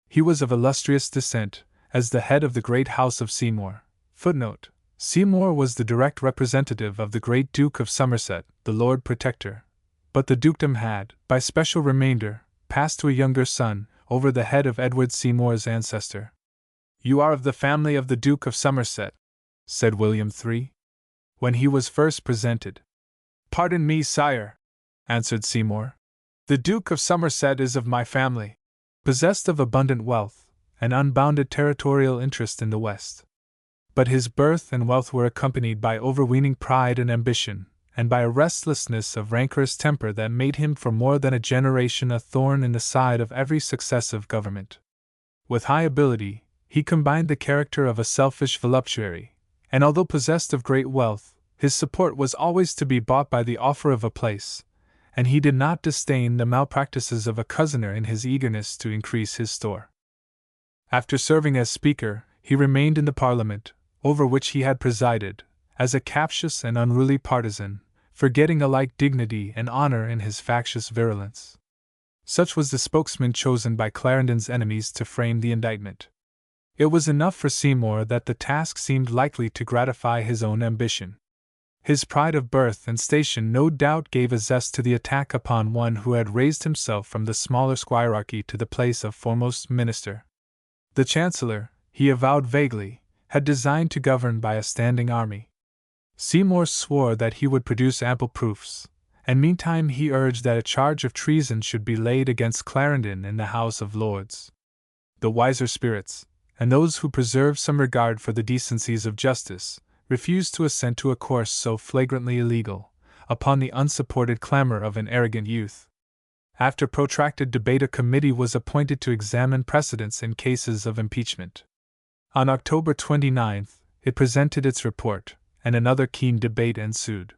Speaker 1: He was of illustrious descent, as the head of the great house of Seymour. Footnote. Seymour was the direct representative of the great Duke of Somerset, the Lord Protector, but the dukedom had, by special remainder, passed to a younger son, over the head of Edward Seymour's ancestor. "You are of the family of the Duke of Somerset," said William III, when he was first presented. "Pardon me, sire," answered Seymour. "The Duke of Somerset is of my family." Possessed of abundant wealth, and unbounded territorial interest in the West. But his birth and wealth were accompanied by overweening pride and ambition, and by a restlessness of rancorous temper that made him for more than a generation a thorn in the side of every successive government. With high ability, he combined the character of a selfish voluptuary, and although possessed of great wealth, his support was always to be bought by the offer of a place, and he did not disdain the malpractices of a cozener in his eagerness to increase his store. After serving as Speaker, he remained in the Parliament, over which he had presided, as a captious and unruly partisan, forgetting alike dignity and honor in his factious virulence. Such was the spokesman chosen by Clarendon's enemies to frame the indictment. It was enough for Seymour that the task seemed likely to gratify his own ambition. His pride of birth and station no doubt gave a zest to the attack upon one who had raised himself from the smaller squirearchy to the place of foremost minister. The Chancellor, he avowed vaguely, had designed to govern by a standing army. Seymour swore that he would produce ample proofs, and meantime he urged that a charge of treason should be laid against Clarendon in the House of Lords. The wiser spirits, and those who preserved some regard for the decencies of justice, refused to assent to a course so flagrantly illegal, upon the unsupported clamor of an arrogant youth. After protracted debate, a committee was appointed to examine precedents in cases of impeachment. On October 29, it presented its report, and another keen debate ensued.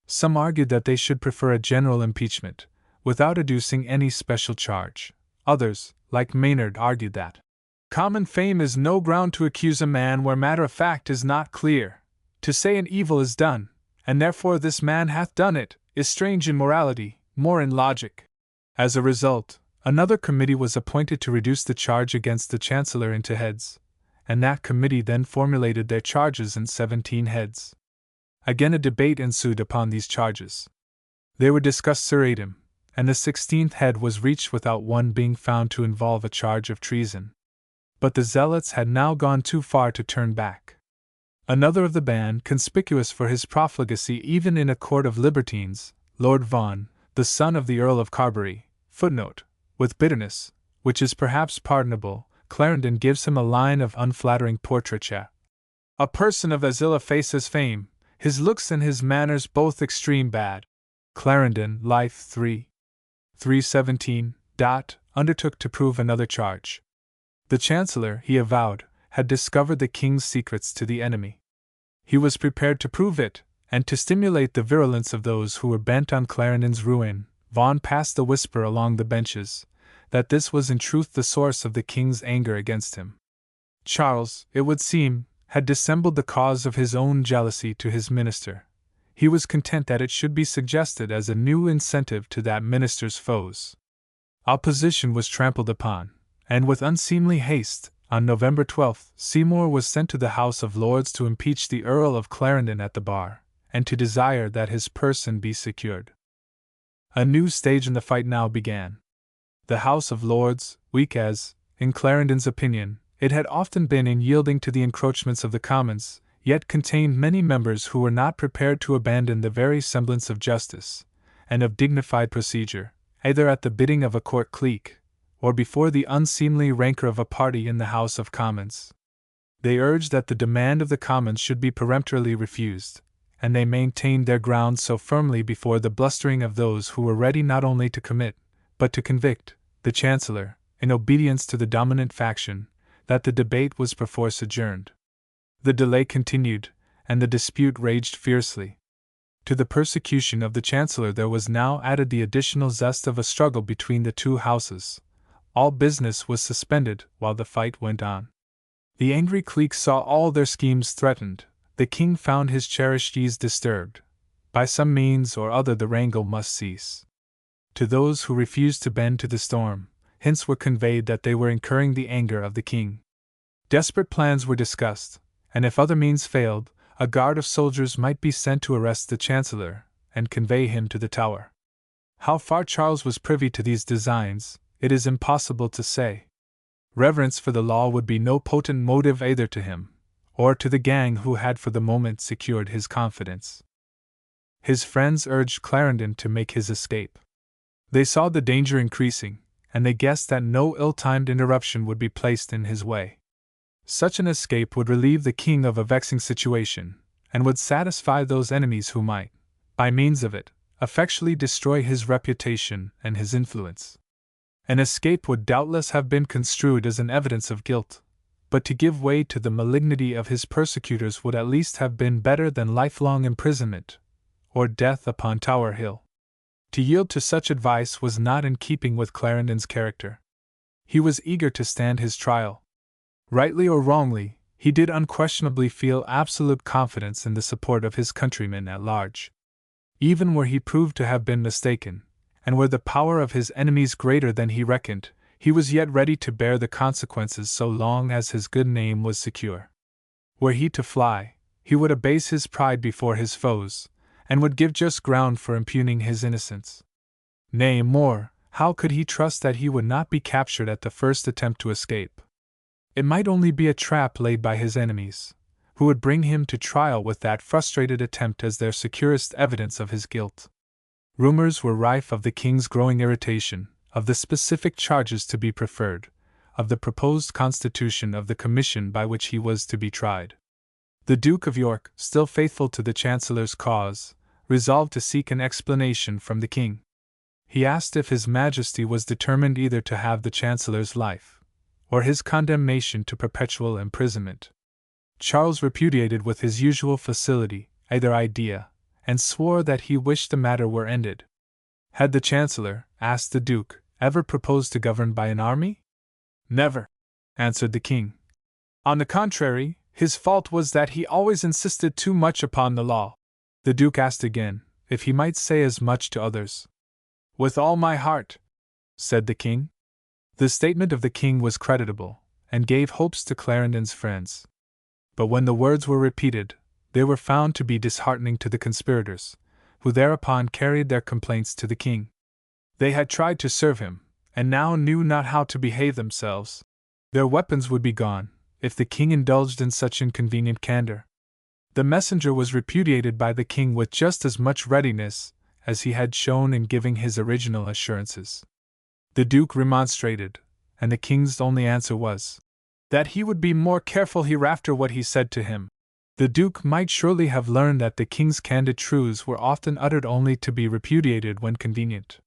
Speaker 1: Some argued that they should prefer a general impeachment, without adducing any special charge. Others, like Maynard, argued that common fame is no ground to accuse a man where matter of fact is not clear. To say an evil is done, and therefore this man hath done it, is strange in morality, more in logic. As a result, another committee was appointed to reduce the charge against the Chancellor into heads, and that committee then formulated their charges in 17 heads. Again a debate ensued upon these charges. They were discussed seriatim, and the 16th head was reached without one being found to involve a charge of treason. But the zealots had now gone too far to turn back. Another of the band, conspicuous for his profligacy even in a court of libertines, Lord Vaughan, the son of the Earl of Carbery, with bitterness, which is perhaps pardonable, Clarendon gives him a line of unflattering portraiture. A person of as ill a face as fame, his looks and his manners both extreme bad. Clarendon, Life 317, undertook to prove another charge. The Chancellor, he avowed, had discovered the king's secrets to the enemy. He was prepared to prove it, and to stimulate the virulence of those who were bent on Clarendon's ruin. Vaughan passed the whisper along the benches that this was in truth the source of the king's anger against him. Charles, it would seem, had dissembled the cause of his own jealousy to his minister. He was content that it should be suggested as a new incentive to that minister's foes. Opposition was trampled upon, and with unseemly haste, on November 12, Seymour was sent to the House of Lords to impeach the Earl of Clarendon at the bar, and to desire that his person be secured. A new stage in the fight now began. The House of Lords, weak as, in Clarendon's opinion, it had often been in yielding to the encroachments of the Commons, yet contained many members who were not prepared to abandon the very semblance of justice and of dignified procedure, either at the bidding of a court clique, or before the unseemly rancor of a party in the House of Commons. They urged that the demand of the Commons should be peremptorily refused, and they maintained their ground so firmly before the blustering of those who were ready not only to commit, but to convict, the Chancellor, in obedience to the dominant faction, that the debate was perforce adjourned. The delay continued, and the dispute raged fiercely. To the persecution of the Chancellor there was now added the additional zest of a struggle between the two houses. All business was suspended while the fight went on. The angry cliques saw all their schemes threatened. The king found his cherished ease disturbed. By some means or other the wrangle must cease. To those who refused to bend to the storm, hints were conveyed that they were incurring the anger of the king. Desperate plans were discussed, and if other means failed, a guard of soldiers might be sent to arrest the Chancellor and convey him to the Tower. How far Charles was privy to these designs, it is impossible to say. Reverence for the law would be no potent motive either to him, or to the gang who had for the moment secured his confidence. His friends urged Clarendon to make his escape. They saw the danger increasing, and they guessed that no ill-timed interruption would be placed in his way. Such an escape would relieve the king of a vexing situation, and would satisfy those enemies who might, by means of it, effectually destroy his reputation and his influence. An escape would doubtless have been construed as an evidence of guilt, but to give way to the malignity of his persecutors would at least have been better than lifelong imprisonment, or death upon Tower Hill. To yield to such advice was not in keeping with Clarendon's character. He was eager to stand his trial. Rightly or wrongly, he did unquestionably feel absolute confidence in the support of his countrymen at large. Even were he proved to have been mistaken, and were the power of his enemies greater than he reckoned, he was yet ready to bear the consequences so long as his good name was secure. Were he to fly, he would abase his pride before his foes, and would give just ground for impugning his innocence. Nay, more, how could he trust that he would not be captured at the first attempt to escape? It might only be a trap laid by his enemies, who would bring him to trial with that frustrated attempt as their securest evidence of his guilt. Rumors were rife of the king's growing irritation, of the specific charges to be preferred, of the proposed constitution of the commission by which he was to be tried. The Duke of York, still faithful to the Chancellor's cause, resolved to seek an explanation from the king. He asked if His Majesty was determined either to have the Chancellor's life, or his condemnation to perpetual imprisonment. Charles repudiated with his usual facility either idea, and swore that he wished the matter were ended. Had the Chancellor, asked the Duke, ever proposed to govern by an army? Never, answered the king. On the contrary, his fault was that he always insisted too much upon the law. The Duke asked again, if he might say as much to others. With all my heart, said the king. The statement of the king was creditable, and gave hopes to Clarendon's friends. But when the words were repeated, they were found to be disheartening to the conspirators, who thereupon carried their complaints to the king. They had tried to serve him, and now knew not how to behave themselves. Their weapons would be gone, if the king indulged in such inconvenient candor. The messenger was repudiated by the king with just as much readiness as he had shown in giving his original assurances. The duke remonstrated, and the king's only answer was that he would be more careful hereafter what he said to him. The duke might surely have learned that the king's candid truths were often uttered only to be repudiated when convenient.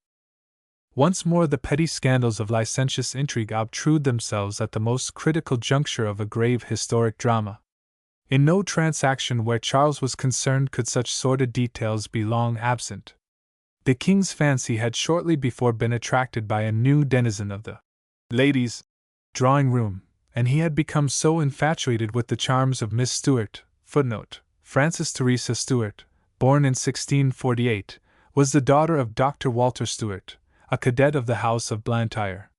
Speaker 1: Once more the petty scandals of licentious intrigue obtrude themselves at the most critical juncture of a grave historic drama. In no transaction where Charles was concerned could such sordid details be long absent. The king's fancy had shortly before been attracted by a new denizen of the ladies' drawing-room, and he had become so infatuated with the charms of Miss Stuart, Frances Teresa Stuart, born in 1648, was the daughter of Dr. Walter Stuart, a cadet of the House of Blantyre.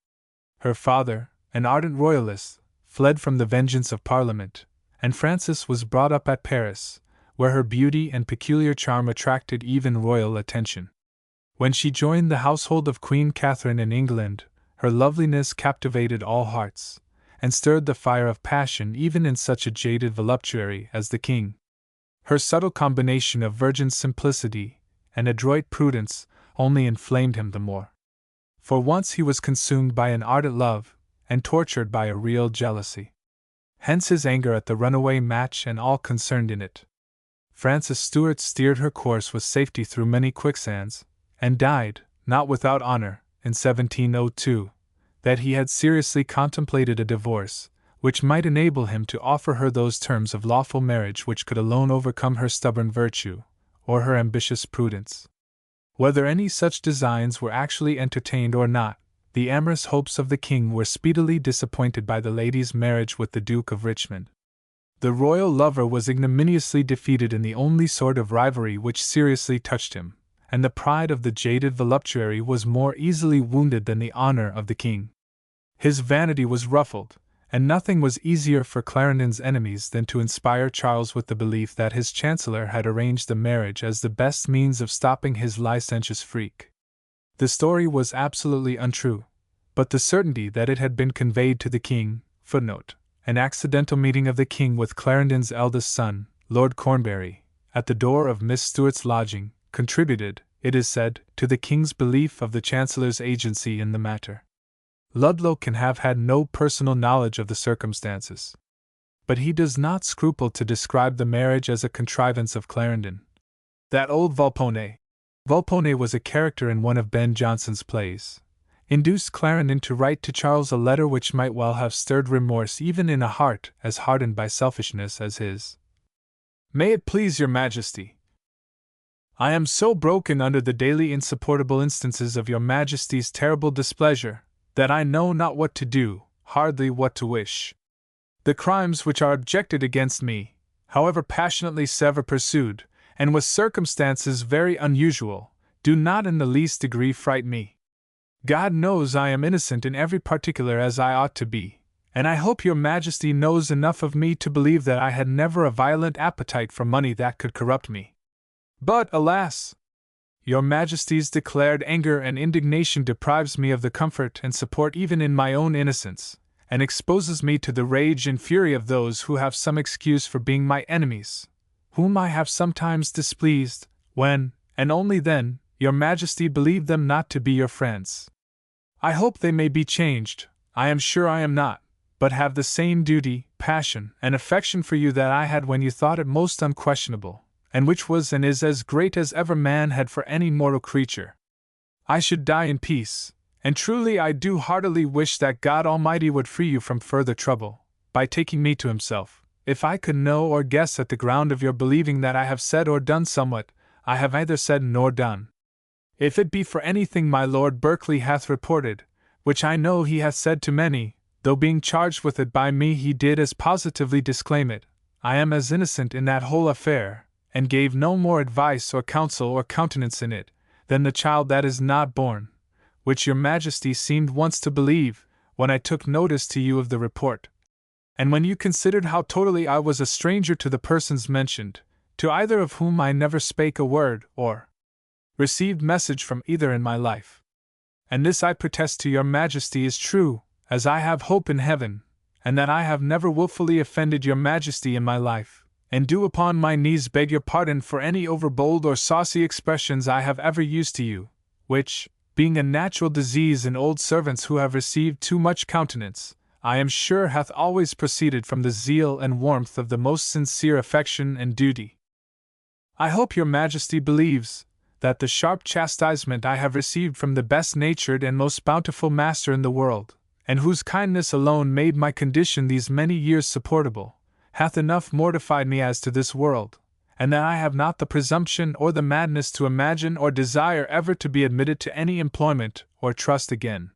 Speaker 1: Her father, an ardent royalist, fled from the vengeance of Parliament, and Frances was brought up at Paris, where her beauty and peculiar charm attracted even royal attention. When she joined the household of Queen Catherine in England, her loveliness captivated all hearts, and stirred the fire of passion even in such a jaded voluptuary as the king. Her subtle combination of virgin simplicity and adroit prudence only inflamed him the more. For once he was consumed by an ardent love, and tortured by a real jealousy. Hence his anger at the runaway match and all concerned in it. Frances Stuart steered her course with safety through many quicksands, and died, not without honor, in 1702, that he had seriously contemplated a divorce, which might enable him to offer her those terms of lawful marriage which could alone overcome her stubborn virtue, or her ambitious prudence. Whether any such designs were actually entertained or not, the amorous hopes of the king were speedily disappointed by the lady's marriage with the Duke of Richmond. The royal lover was ignominiously defeated in the only sort of rivalry which seriously touched him, and the pride of the jaded voluptuary was more easily wounded than the honor of the king. His vanity was ruffled, and nothing was easier for Clarendon's enemies than to inspire Charles with the belief that his chancellor had arranged the marriage as the best means of stopping his licentious freak. The story was absolutely untrue, but the certainty that it had been conveyed to the king, an accidental meeting of the king with Clarendon's eldest son, Lord Cornbury, at the door of Miss Stuart's lodging, contributed, it is said, to the king's belief of the chancellor's agency in the matter. Ludlow can have had no personal knowledge of the circumstances, but he does not scruple to describe the marriage as a contrivance of Clarendon. That old Volpone was a character in one of Ben Jonson's plays, induced Clarendon to write to Charles a letter which might well have stirred remorse even in a heart as hardened by selfishness as his. May it please your Majesty, I am so broken under the daily insupportable instances of your Majesty's terrible displeasure, that I know not what to do, hardly what to wish. The crimes which are objected against me, however passionately ever pursued, and with circumstances very unusual, do not in the least degree fright me. God knows I am innocent in every particular as I ought to be, and I hope your Majesty knows enough of me to believe that I had never a violent appetite for money that could corrupt me. But, alas! Your Majesty's declared anger and indignation deprives me of the comfort and support even in my own innocence, and exposes me to the rage and fury of those who have some excuse for being my enemies, whom I have sometimes displeased, when, and only then, your Majesty believed them not to be your friends. I hope they may be changed, I am sure I am not, but have the same duty, passion, and affection for you that I had when you thought it most unquestionable, and which was and is as great as ever man had for any mortal creature. I should die in peace, and truly I do heartily wish that God Almighty would free you from further trouble, by taking me to himself, if I could know or guess at the ground of your believing that I have said or done somewhat I have neither said nor done. If it be for anything my Lord Berkeley hath reported, which I know he hath said to many, though being charged with it by me he did as positively disclaim it, I am as innocent in that whole affair, and gave no more advice or counsel or countenance in it, than the child that is not born, which your Majesty seemed once to believe, when I took notice to you of the report, and when you considered how totally I was a stranger to the persons mentioned, to either of whom I never spake a word, or received message from either in my life. And this I protest to your Majesty is true, as I have hope in heaven, and that I have never wilfully offended your Majesty in my life, and do upon my knees beg your pardon for any overbold or saucy expressions I have ever used to you, which, being a natural disease in old servants who have received too much countenance, I am sure hath always proceeded from the zeal and warmth of the most sincere affection and duty. I hope your Majesty believes that the sharp chastisement I have received from the best-natured and most bountiful master in the world, and whose kindness alone made my condition these many years supportable, hath enough mortified me as to this world, and that I have not the presumption or the madness to imagine or desire ever to be admitted to any employment or trust again.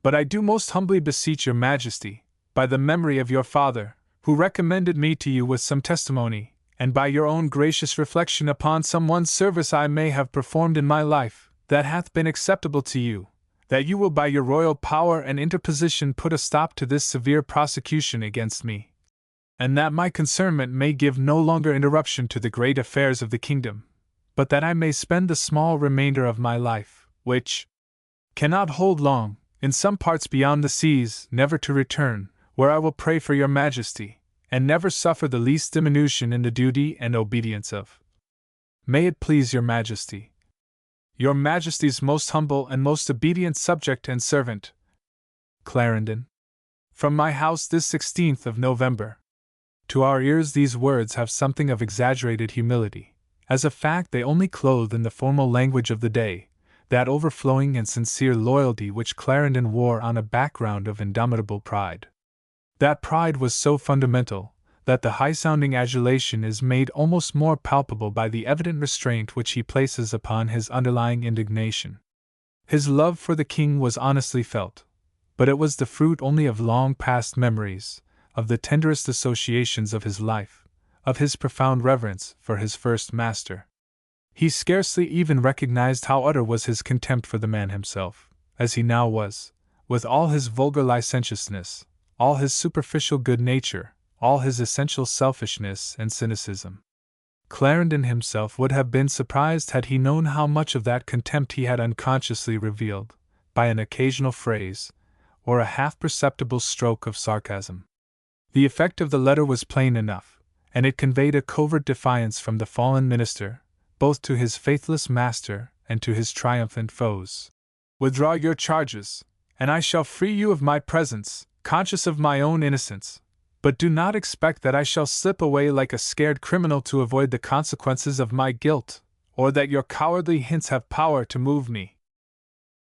Speaker 1: But I do most humbly beseech your Majesty, by the memory of your father, who recommended me to you with some testimony, and by your own gracious reflection upon some one service I may have performed in my life, that hath been acceptable to you, that you will by your royal power and interposition put a stop to this severe prosecution against me, and that my concernment may give no longer interruption to the great affairs of the kingdom, but that I may spend the small remainder of my life, which cannot hold long, in some parts beyond the seas, never to return, where I will pray for your Majesty, and never suffer the least diminution in the duty and obedience of. May it please your Majesty. Your Majesty's most humble and most obedient subject and servant, Clarendon. From my house this 16th of November. To our ears these words have something of exaggerated humility. As a fact they only clothe in the formal language of the day that overflowing and sincere loyalty which Clarendon wore on a background of indomitable pride. That pride was so fundamental that the high-sounding adulation is made almost more palpable by the evident restraint which he places upon his underlying indignation. His love for the king was honestly felt, but it was the fruit only of long-past memories, of the tenderest associations of his life, of his profound reverence for his first master. He scarcely even recognized how utter was his contempt for the man himself, as he now was, with all his vulgar licentiousness, all his superficial good nature, all his essential selfishness and cynicism. Clarendon himself would have been surprised had he known how much of that contempt he had unconsciously revealed, by an occasional phrase, or a half-perceptible stroke of sarcasm. The effect of the letter was plain enough, and it conveyed a covert defiance from the fallen minister, both to his faithless master and to his triumphant foes. Withdraw your charges, and I shall free you of my presence, conscious of my own innocence, but do not expect that I shall slip away like a scared criminal to avoid the consequences of my guilt, or that your cowardly hints have power to move me.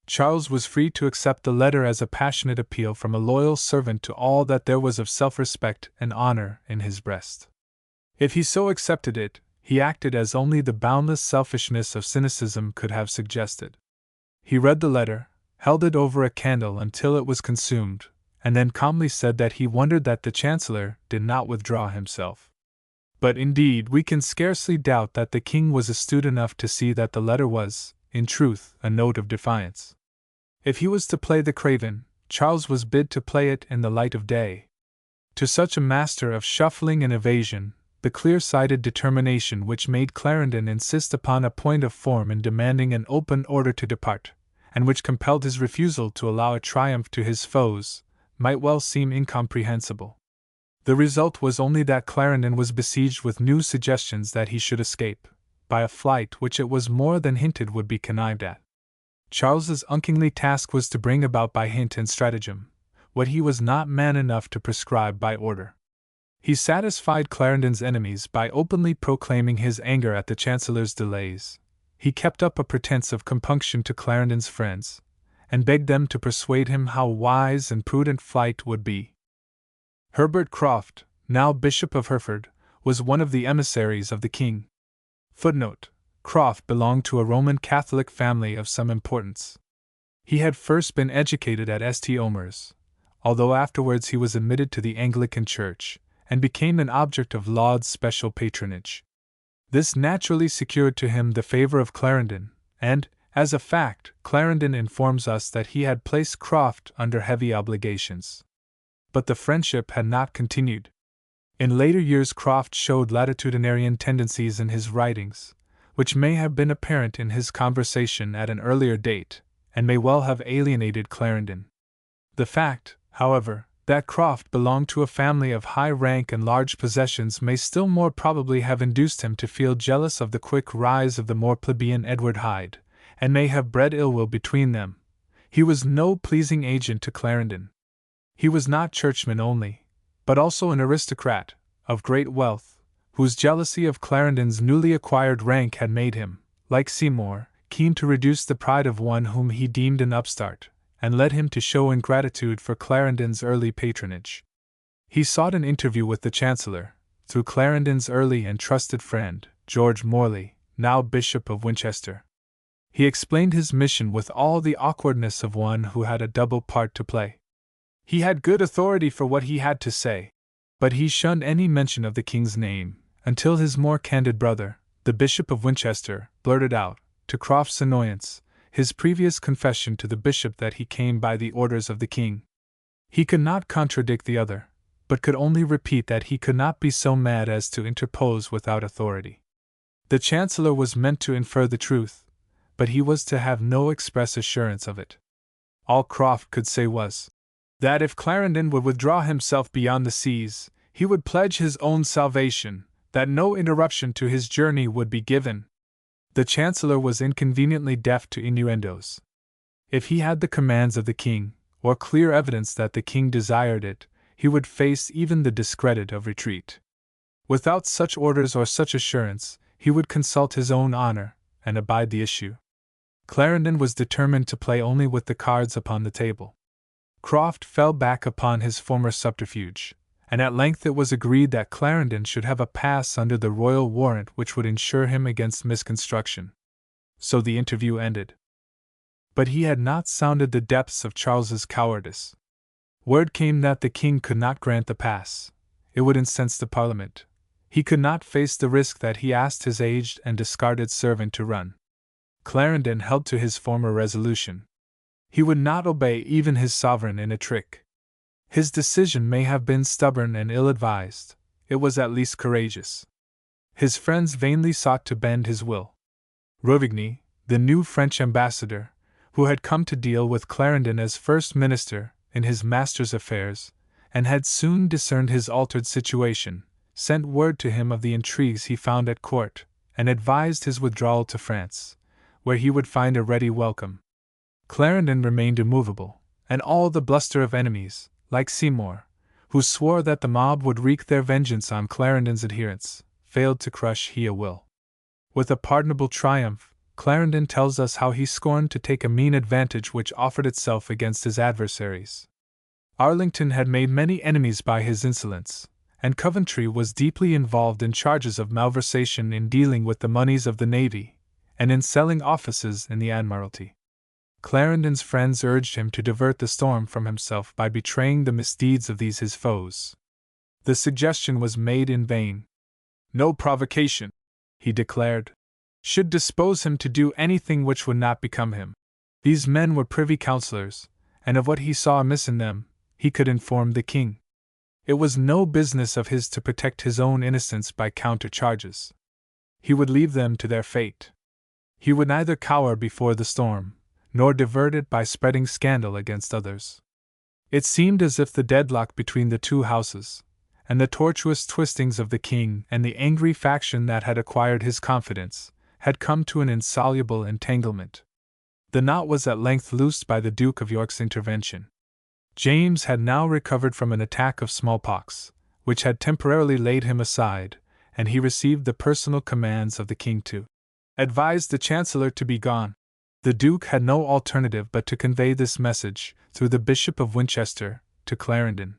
Speaker 1: Charles was free to accept the letter as a passionate appeal from a loyal servant to all that there was of self-respect and honor in his breast. If he so accepted it, he acted as only the boundless selfishness of cynicism could have suggested. He read the letter, held it over a candle until it was consumed, and then calmly said that he wondered that the Chancellor did not withdraw himself. But indeed we can scarcely doubt that the king was astute enough to see that the letter was, in truth, a note of defiance. If he was to play the craven, Charles was bid to play it in the light of day. To such a master of shuffling and evasion, the clear-sighted determination which made Clarendon insist upon a point of form in demanding an open order to depart, and which compelled his refusal to allow a triumph to his foes, might well seem incomprehensible. The result was only that Clarendon was besieged with new suggestions that he should escape, by a flight which it was more than hinted would be connived at. Charles's unkingly task was to bring about by hint and stratagem what he was not man enough to prescribe by order. He satisfied Clarendon's enemies by openly proclaiming his anger at the Chancellor's delays. He kept up a pretense of compunction to Clarendon's friends, and begged them to persuade him how wise and prudent flight would be. Herbert Croft, now Bishop of Hereford, was one of the emissaries of the king. Footnote: Croft belonged to a Roman Catholic family of some importance. He had first been educated at St. Omer's, although afterwards he was admitted to the Anglican Church, and became an object of Laud's special patronage. This naturally secured to him the favor of Clarendon, and, As a fact, Clarendon informs us that he had placed Croft under heavy obligations. But the friendship had not continued. In later years, Croft showed latitudinarian tendencies in his writings, which may have been apparent in his conversation at an earlier date, and may well have alienated Clarendon. The fact, however, that Croft belonged to a family of high rank and large possessions may still more probably have induced him to feel jealous of the quick rise of the more plebeian Edward Hyde, and may have bred ill will between them. He was no pleasing agent to Clarendon. He was not churchman only, but also an aristocrat, of great wealth, whose jealousy of Clarendon's newly acquired rank had made him, like Seymour, keen to reduce the pride of one whom he deemed an upstart, and led him to show ingratitude for Clarendon's early patronage. He sought an interview with the Chancellor, through Clarendon's early and trusted friend, George Morley, now Bishop of Winchester. He explained his mission with all the awkwardness of one who had a double part to play. He had good authority for what he had to say, but he shunned any mention of the king's name, until his more candid brother, the Bishop of Winchester, blurted out, to Croft's annoyance, his previous confession to the bishop that he came by the orders of the king. He could not contradict the other, but could only repeat that he could not be so mad as to interpose without authority. The Chancellor was meant to infer the truth, but he was to have no express assurance of it. All Croft could say was, that if Clarendon would withdraw himself beyond the seas, he would pledge his own salvation, that no interruption to his journey would be given. The Chancellor was inconveniently deaf to innuendos. If he had the commands of the king, or clear evidence that the king desired it, he would face even the discredit of retreat. Without such orders or such assurance, he would consult his own honor, and abide the issue. Clarendon was determined to play only with the cards upon the table. Croft fell back upon his former subterfuge, and at length it was agreed that Clarendon should have a pass under the royal warrant which would ensure him against misconstruction. So the interview ended. But he had not sounded the depths of Charles's cowardice. Word came that the king could not grant the pass. It would incense the Parliament. He could not face the risk that he asked his aged and discarded servant to run. Clarendon held to his former resolution. He would not obey even his sovereign in a trick. His decision may have been stubborn and ill-advised, it was at least courageous. His friends vainly sought to bend his will. Rovigny, the new French ambassador, who had come to deal with Clarendon as first minister in his master's affairs, and had soon discerned his altered situation, sent word to him of the intrigues he found at court, and advised his withdrawal to France, where he would find a ready welcome. Clarendon remained immovable, and all the bluster of enemies, like Seymour, who swore that the mob would wreak their vengeance on Clarendon's adherents, failed to crush he a will. With a pardonable triumph, Clarendon tells us how he scorned to take a mean advantage which offered itself against his adversaries. Arlington had made many enemies by his insolence, and Coventry was deeply involved in charges of malversation in dealing with the moneys of the navy, and in selling offices in the Admiralty. Clarendon's friends urged him to divert the storm from himself by betraying the misdeeds of these his foes. The suggestion was made in vain. No provocation, he declared, should dispose him to do anything which would not become him. These men were privy councillors, and of what he saw amiss in them, he could inform the king. It was no business of his to protect his own innocence by counter-charges. He would leave them to their fate. He would neither cower before the storm, nor divert it by spreading scandal against others. It seemed as if the deadlock between the two houses, and the tortuous twistings of the king and the angry faction that had acquired his confidence, had come to an insoluble entanglement. The knot was at length loosed by the Duke of York's intervention. James had now recovered from an attack of smallpox, which had temporarily laid him aside, and he received the personal commands of the king to advise the Chancellor to be gone. The Duke had no alternative but to convey this message, through the Bishop of Winchester, to Clarendon.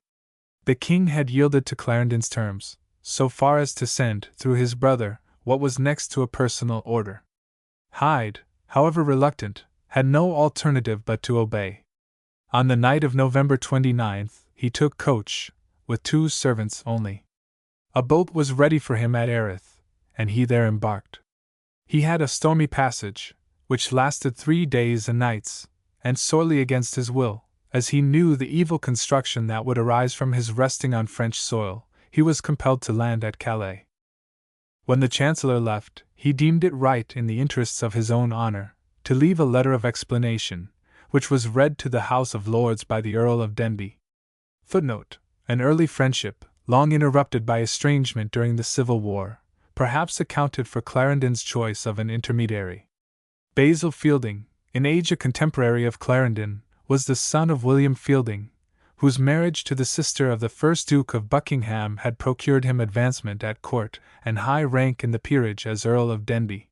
Speaker 1: The king had yielded to Clarendon's terms, so far as to send, through his brother, what was next to a personal order. Hyde, however reluctant, had no alternative but to obey. On the night of November 29th, he took coach, with 2 servants only. A boat was ready for him at Erith, and he there embarked. He had a stormy passage, which lasted 3 days and nights, and sorely against his will, as he knew the evil construction that would arise from his resting on French soil, he was compelled to land at Calais. When the Chancellor left, he deemed it right in the interests of his own honor to leave a letter of explanation, which was read to the House of Lords by the Earl of Denbigh. Footnote: an early friendship, long interrupted by estrangement during the Civil War, perhaps accounted for Clarendon's choice of an intermediary. Basil Fielding, in age a contemporary of Clarendon, was the son of William Fielding, whose marriage to the sister of the first Duke of Buckingham had procured him advancement at court and high rank in the peerage as Earl of Denbigh.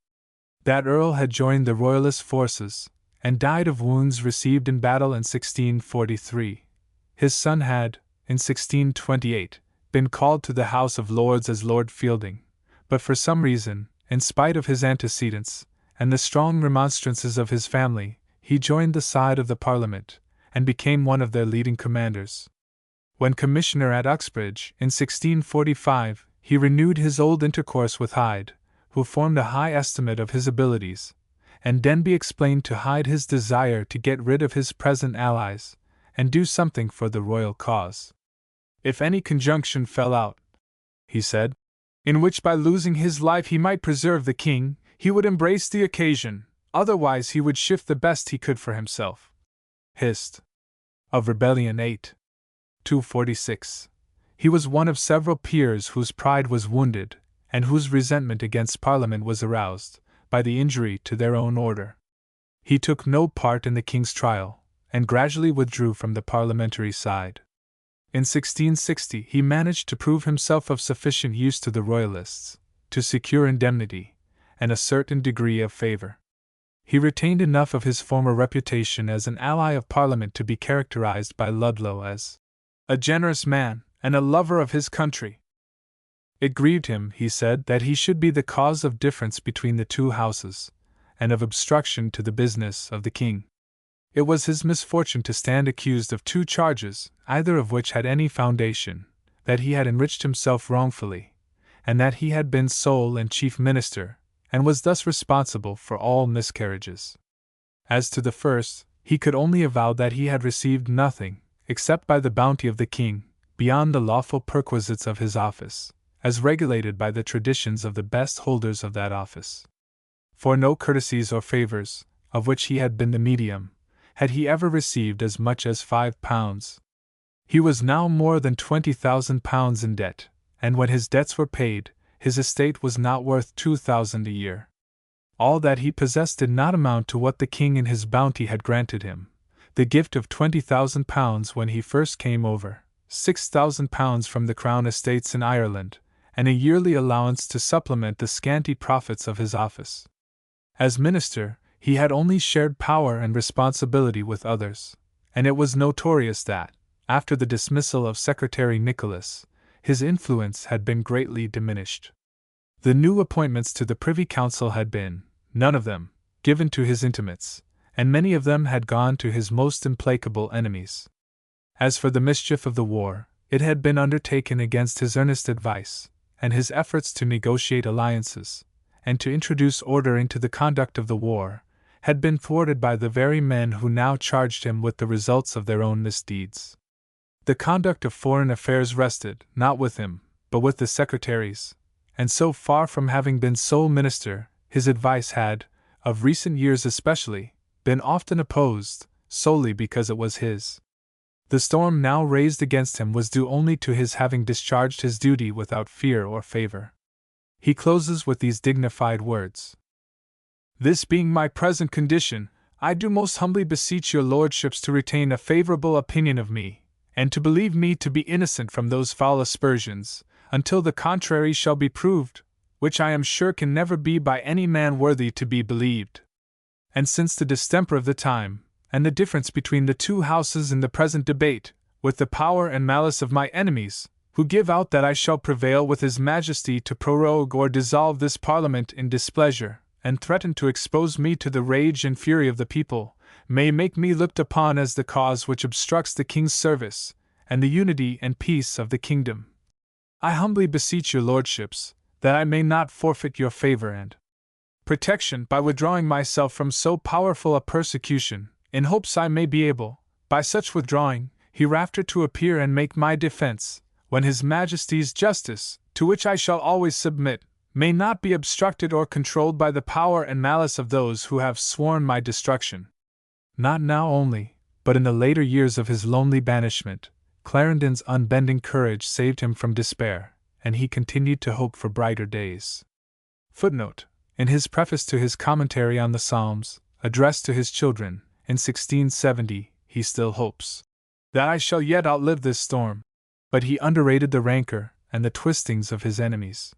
Speaker 1: That earl had joined the Royalist forces, and died of wounds received in battle in 1643. His son had, in 1628, been called to the House of Lords as Lord Fielding, but for some reason, in spite of his antecedents, and the strong remonstrances of his family, he joined the side of the Parliament, and became one of their leading commanders. When Commissioner at Uxbridge, in 1645, he renewed his old intercourse with Hyde, who formed a high estimate of his abilities, and Denbigh explained to Hyde his desire to get rid of his present allies, and do something for the royal cause. If any conjunction fell out, he said, in which by losing his life he might preserve the king, he would embrace the occasion, otherwise he would shift the best he could for himself. Hist. of Rebellion 8. 246. He was one of several peers whose pride was wounded, and whose resentment against Parliament was aroused, by the injury to their own order. He took no part in the king's trial, and gradually withdrew from the parliamentary side. In 1660 he managed to prove himself of sufficient use to the Royalists, to secure indemnity, and a certain degree of favour. He retained enough of his former reputation as an ally of Parliament to be characterized by Ludlow as a generous man, and a lover of his country. It grieved him, he said, that he should be the cause of difference between the two houses, and of obstruction to the business of the king. It was his misfortune to stand accused of 2 charges, either of which had any foundation, that he had enriched himself wrongfully, and that he had been sole and chief minister, and was thus responsible for all miscarriages. As to the first, he could only avow that he had received nothing, except by the bounty of the king, beyond the lawful perquisites of his office, as regulated by the traditions of the best holders of that office. For no courtesies or favours, of which he had been the medium, had he ever received as much as £5. He was now more than £20,000 in debt, and when his debts were paid, his estate was not worth £2,000 a year. All that he possessed did not amount to what the king in his bounty had granted him, the gift of £20,000 when he first came over, £6,000 from the Crown estates in Ireland, and a yearly allowance to supplement the scanty profits of his office. As minister, he had only shared power and responsibility with others, and it was notorious that, after the dismissal of Secretary Nicholas, his influence had been greatly diminished. The new appointments to the Privy Council had been, none of them, given to his intimates, and many of them had gone to his most implacable enemies. As for the mischief of the war, it had been undertaken against his earnest advice, and his efforts to negotiate alliances, and to introduce order into the conduct of the war, had been thwarted by the very men who now charged him with the results of their own misdeeds. The conduct of foreign affairs rested, not with him, but with the secretaries, and so far from having been sole minister, his advice had, of recent years especially, been often opposed, solely because it was his. The storm now raised against him was due only to his having discharged his duty without fear or favor. He closes with these dignified words: "This being my present condition, I do most humbly beseech your lordships to retain a favorable opinion of me, and to believe me to be innocent from those foul aspersions, until the contrary shall be proved, which I am sure can never be by any man worthy to be believed. And since the distemper of the time, and the difference between the two houses in the present debate, with the power and malice of my enemies, who give out that I shall prevail with his majesty to prorogue or dissolve this parliament in displeasure, and threaten to expose me to the rage and fury of the people, may make me looked upon as the cause which obstructs the king's service, and the unity and peace of the kingdom. I humbly beseech your lordships, that I may not forfeit your favour and protection by withdrawing myself from so powerful a persecution, in hopes I may be able, by such withdrawing, hereafter to appear and make my defense, when His Majesty's justice, to which I shall always submit, may not be obstructed or controlled by the power and malice of those who have sworn my destruction. Not now only, but in the later years of his lonely banishment, Clarendon's unbending courage saved him from despair, and he continued to hope for brighter days. Footnote: in his preface to his commentary on the Psalms, addressed to his children, in 1670, he still hopes that I shall yet outlive this storm. But he underrated the rancor and the twistings of his enemies.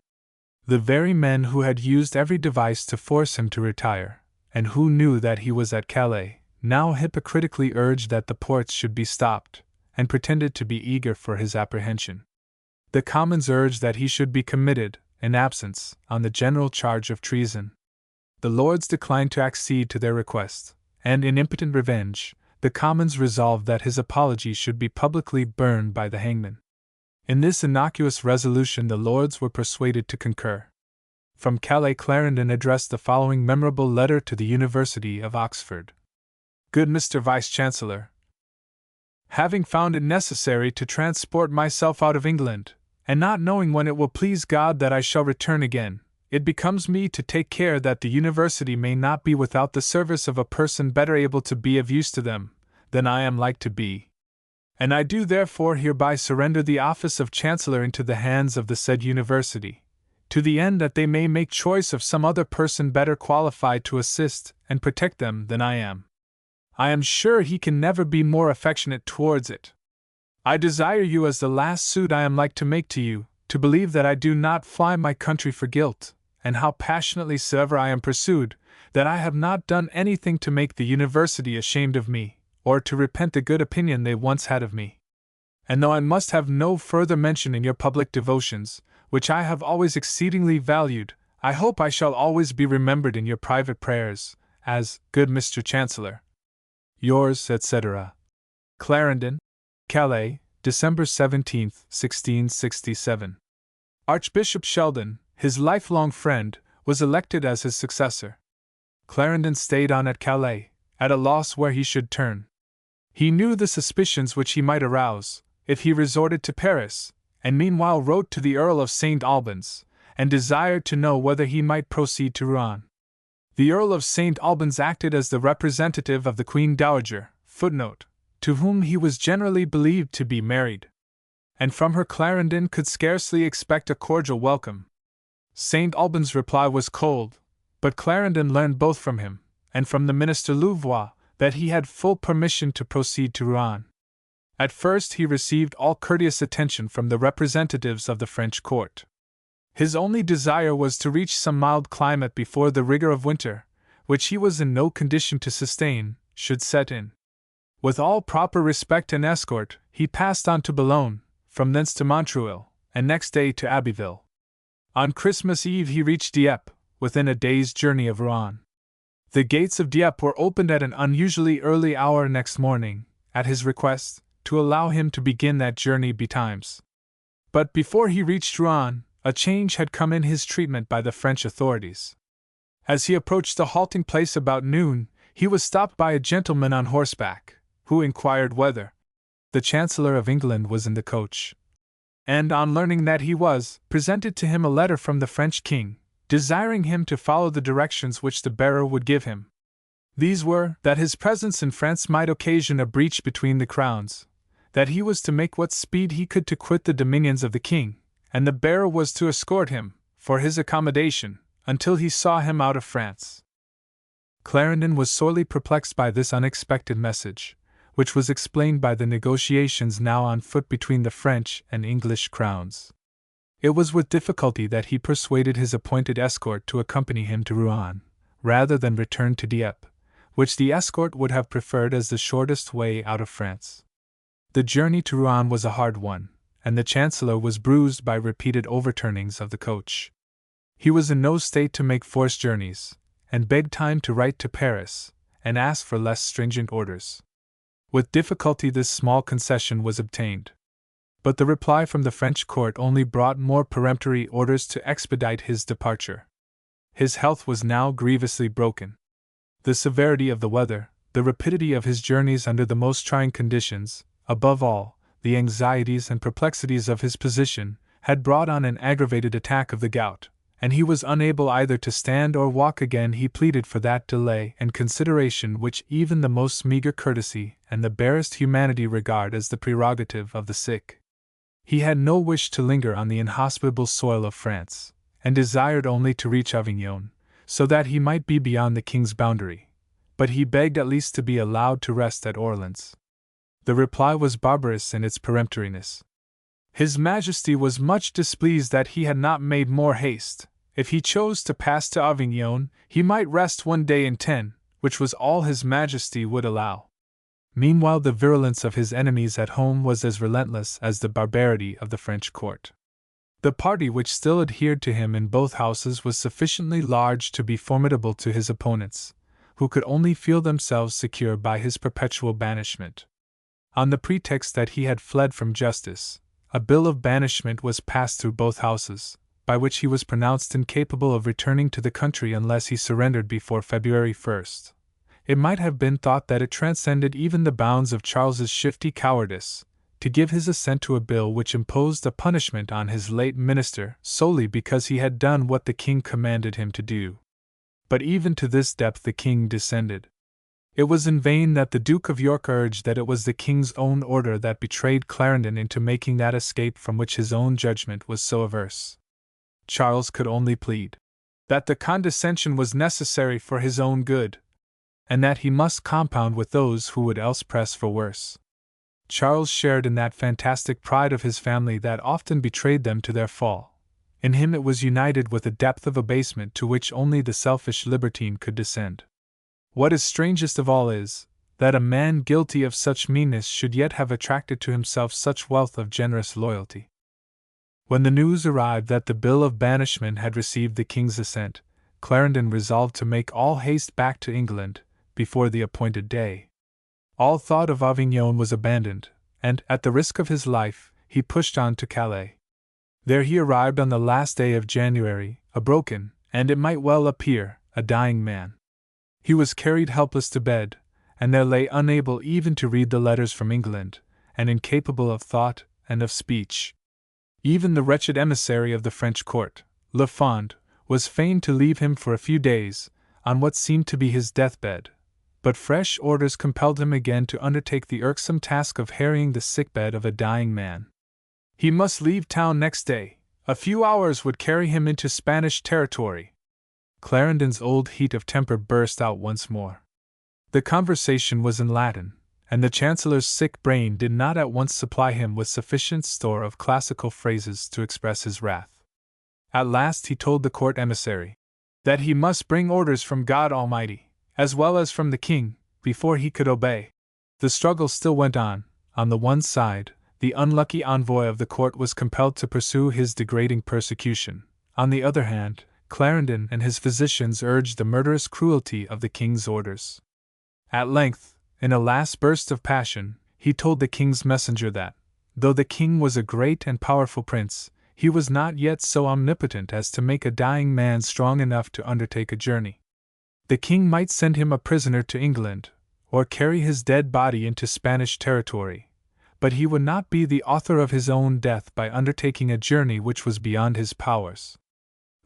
Speaker 1: The very men who had used every device to force him to retire, and who knew that he was at Calais, now hypocritically urged that the ports should be stopped, and pretended to be eager for his apprehension. The Commons urged that he should be committed, in absence, on the general charge of treason. The Lords declined to accede to their request, and in impotent revenge, the Commons resolved that his apology should be publicly burned by the hangman. In this innocuous resolution the Lords were persuaded to concur. From Calais, Clarendon addressed the following memorable letter to the University of Oxford. Good Mr. Vice-Chancellor, having found it necessary to transport myself out of England, and not knowing when it will please God that I shall return again, it becomes me to take care that the University may not be without the service of a person better able to be of use to them than I am like to be. And I do therefore hereby surrender the office of Chancellor into the hands of the said University, to the end that they may make choice of some other person better qualified to assist and protect them than I am. I am sure he can never be more affectionate towards it. I desire you, as the last suit I am like to make to you, to believe that I do not fly my country for guilt, and how passionately soever I am pursued, that I have not done anything to make the University ashamed of me, or to repent the good opinion they once had of me. And though I must have no further mention in your public devotions, which I have always exceedingly valued, I hope I shall always be remembered in your private prayers, as, good Mr. Chancellor, yours, etc. Clarendon, Calais, December 17, 1667. Archbishop Sheldon, his lifelong friend, was elected as his successor. Clarendon stayed on at Calais, at a loss where he should turn. He knew the suspicions which he might arouse, if he resorted to Paris, and meanwhile wrote to the Earl of St. Albans, and desired to know whether he might proceed to Rouen. The Earl of St. Albans acted as the representative of the Queen Dowager, footnote, to whom he was generally believed to be married, and from her Clarendon could scarcely expect a cordial welcome. St. Albans' reply was cold, but Clarendon learned both from him, and from the minister Louvois, that he had full permission to proceed to Rouen. At first he received all courteous attention from the representatives of the French court. His only desire was to reach some mild climate before the rigor of winter, which he was in no condition to sustain, should set in. With all proper respect and escort, he passed on to Boulogne, from thence to Montreuil, and next day to Abbeville. On Christmas Eve he reached Dieppe, within a day's journey of Rouen. The gates of Dieppe were opened at an unusually early hour next morning, at his request, to allow him to begin that journey betimes. But before he reached Rouen, a change had come in his treatment by the French authorities. As he approached the halting place about noon, he was stopped by a gentleman on horseback, who inquired whether the Chancellor of England was in the coach, and on learning that he was, presented to him a letter from the French king, desiring him to follow the directions which the bearer would give him. These were, that his presence in France might occasion a breach between the crowns, that he was to make what speed he could to quit the dominions of the king, and the bearer was to escort him, for his accommodation, until he saw him out of France. Clarendon was sorely perplexed by this unexpected message, which was explained by the negotiations now on foot between the French and English crowns. It was with difficulty that he persuaded his appointed escort to accompany him to Rouen, rather than return to Dieppe, which the escort would have preferred as the shortest way out of France. The journey to Rouen was a hard one, and the Chancellor was bruised by repeated overturnings of the coach. He was in no state to make forced journeys, and begged time to write to Paris, and ask for less stringent orders. With difficulty this small concession was obtained. But the reply from the French court only brought more peremptory orders to expedite his departure. His health was now grievously broken. The severity of the weather, the rapidity of his journeys under the most trying conditions, above all, the anxieties and perplexities of his position, had brought on an aggravated attack of the gout, and he was unable either to stand or walk again. He pleaded for that delay and consideration which even the most meager courtesy and the barest humanity regard as the prerogative of the sick. He had no wish to linger on the inhospitable soil of France, and desired only to reach Avignon, so that he might be beyond the king's boundary, but he begged at least to be allowed to rest at Orleans. The reply was barbarous in its peremptoriness. His Majesty was much displeased that he had not made more haste. If he chose to pass to Avignon, he might rest 1 day in 10, which was all His Majesty would allow. Meanwhile, the virulence of his enemies at home was as relentless as the barbarity of the French court. The party which still adhered to him in both houses was sufficiently large to be formidable to his opponents, who could only feel themselves secure by his perpetual banishment. On the pretext that he had fled from justice, a bill of banishment was passed through both houses, by which he was pronounced incapable of returning to the country unless he surrendered before February 1st. It might have been thought that it transcended even the bounds of Charles's shifty cowardice, to give his assent to a bill which imposed a punishment on his late minister solely because he had done what the king commanded him to do. But even to this depth the king descended. It was in vain that the Duke of York urged that it was the king's own order that betrayed Clarendon into making that escape from which his own judgment was so averse. Charles could only plead that the condescension was necessary for his own good, and that he must compound with those who would else press for worse. Charles shared in that fantastic pride of his family that often betrayed them to their fall. In him it was united with a depth of abasement to which only the selfish libertine could descend. What is strangest of all is, that a man guilty of such meanness should yet have attracted to himself such wealth of generous loyalty. When the news arrived that the bill of banishment had received the king's assent, Clarendon resolved to make all haste back to England before the appointed day. All thought of Avignon was abandoned, and, at the risk of his life, he pushed on to Calais. There he arrived on the last day of January, a broken, and it might well appear, a dying man. He was carried helpless to bed, and there lay unable even to read the letters from England, and incapable of thought and of speech. Even the wretched emissary of the French court, Le Fond, was fain to leave him for a few days, on what seemed to be his deathbed, but fresh orders compelled him again to undertake the irksome task of harrying the sickbed of a dying man. He must leave town next day. A few hours would carry him into Spanish territory. Clarendon's old heat of temper burst out once more. The conversation was in Latin, and the Chancellor's sick brain did not at once supply him with sufficient store of classical phrases to express his wrath. At last he told the court emissary that he must bring orders from God Almighty, as well as from the king, before he could obey. The struggle still went on. On the one side, the unlucky envoy of the court was compelled to pursue his degrading persecution. On the other hand, Clarendon and his physicians urged the murderous cruelty of the king's orders. At length, in a last burst of passion, he told the king's messenger that, though the king was a great and powerful prince, he was not yet so omnipotent as to make a dying man strong enough to undertake a journey. The king might send him a prisoner to England, or carry his dead body into Spanish territory, but he would not be the author of his own death by undertaking a journey which was beyond his powers.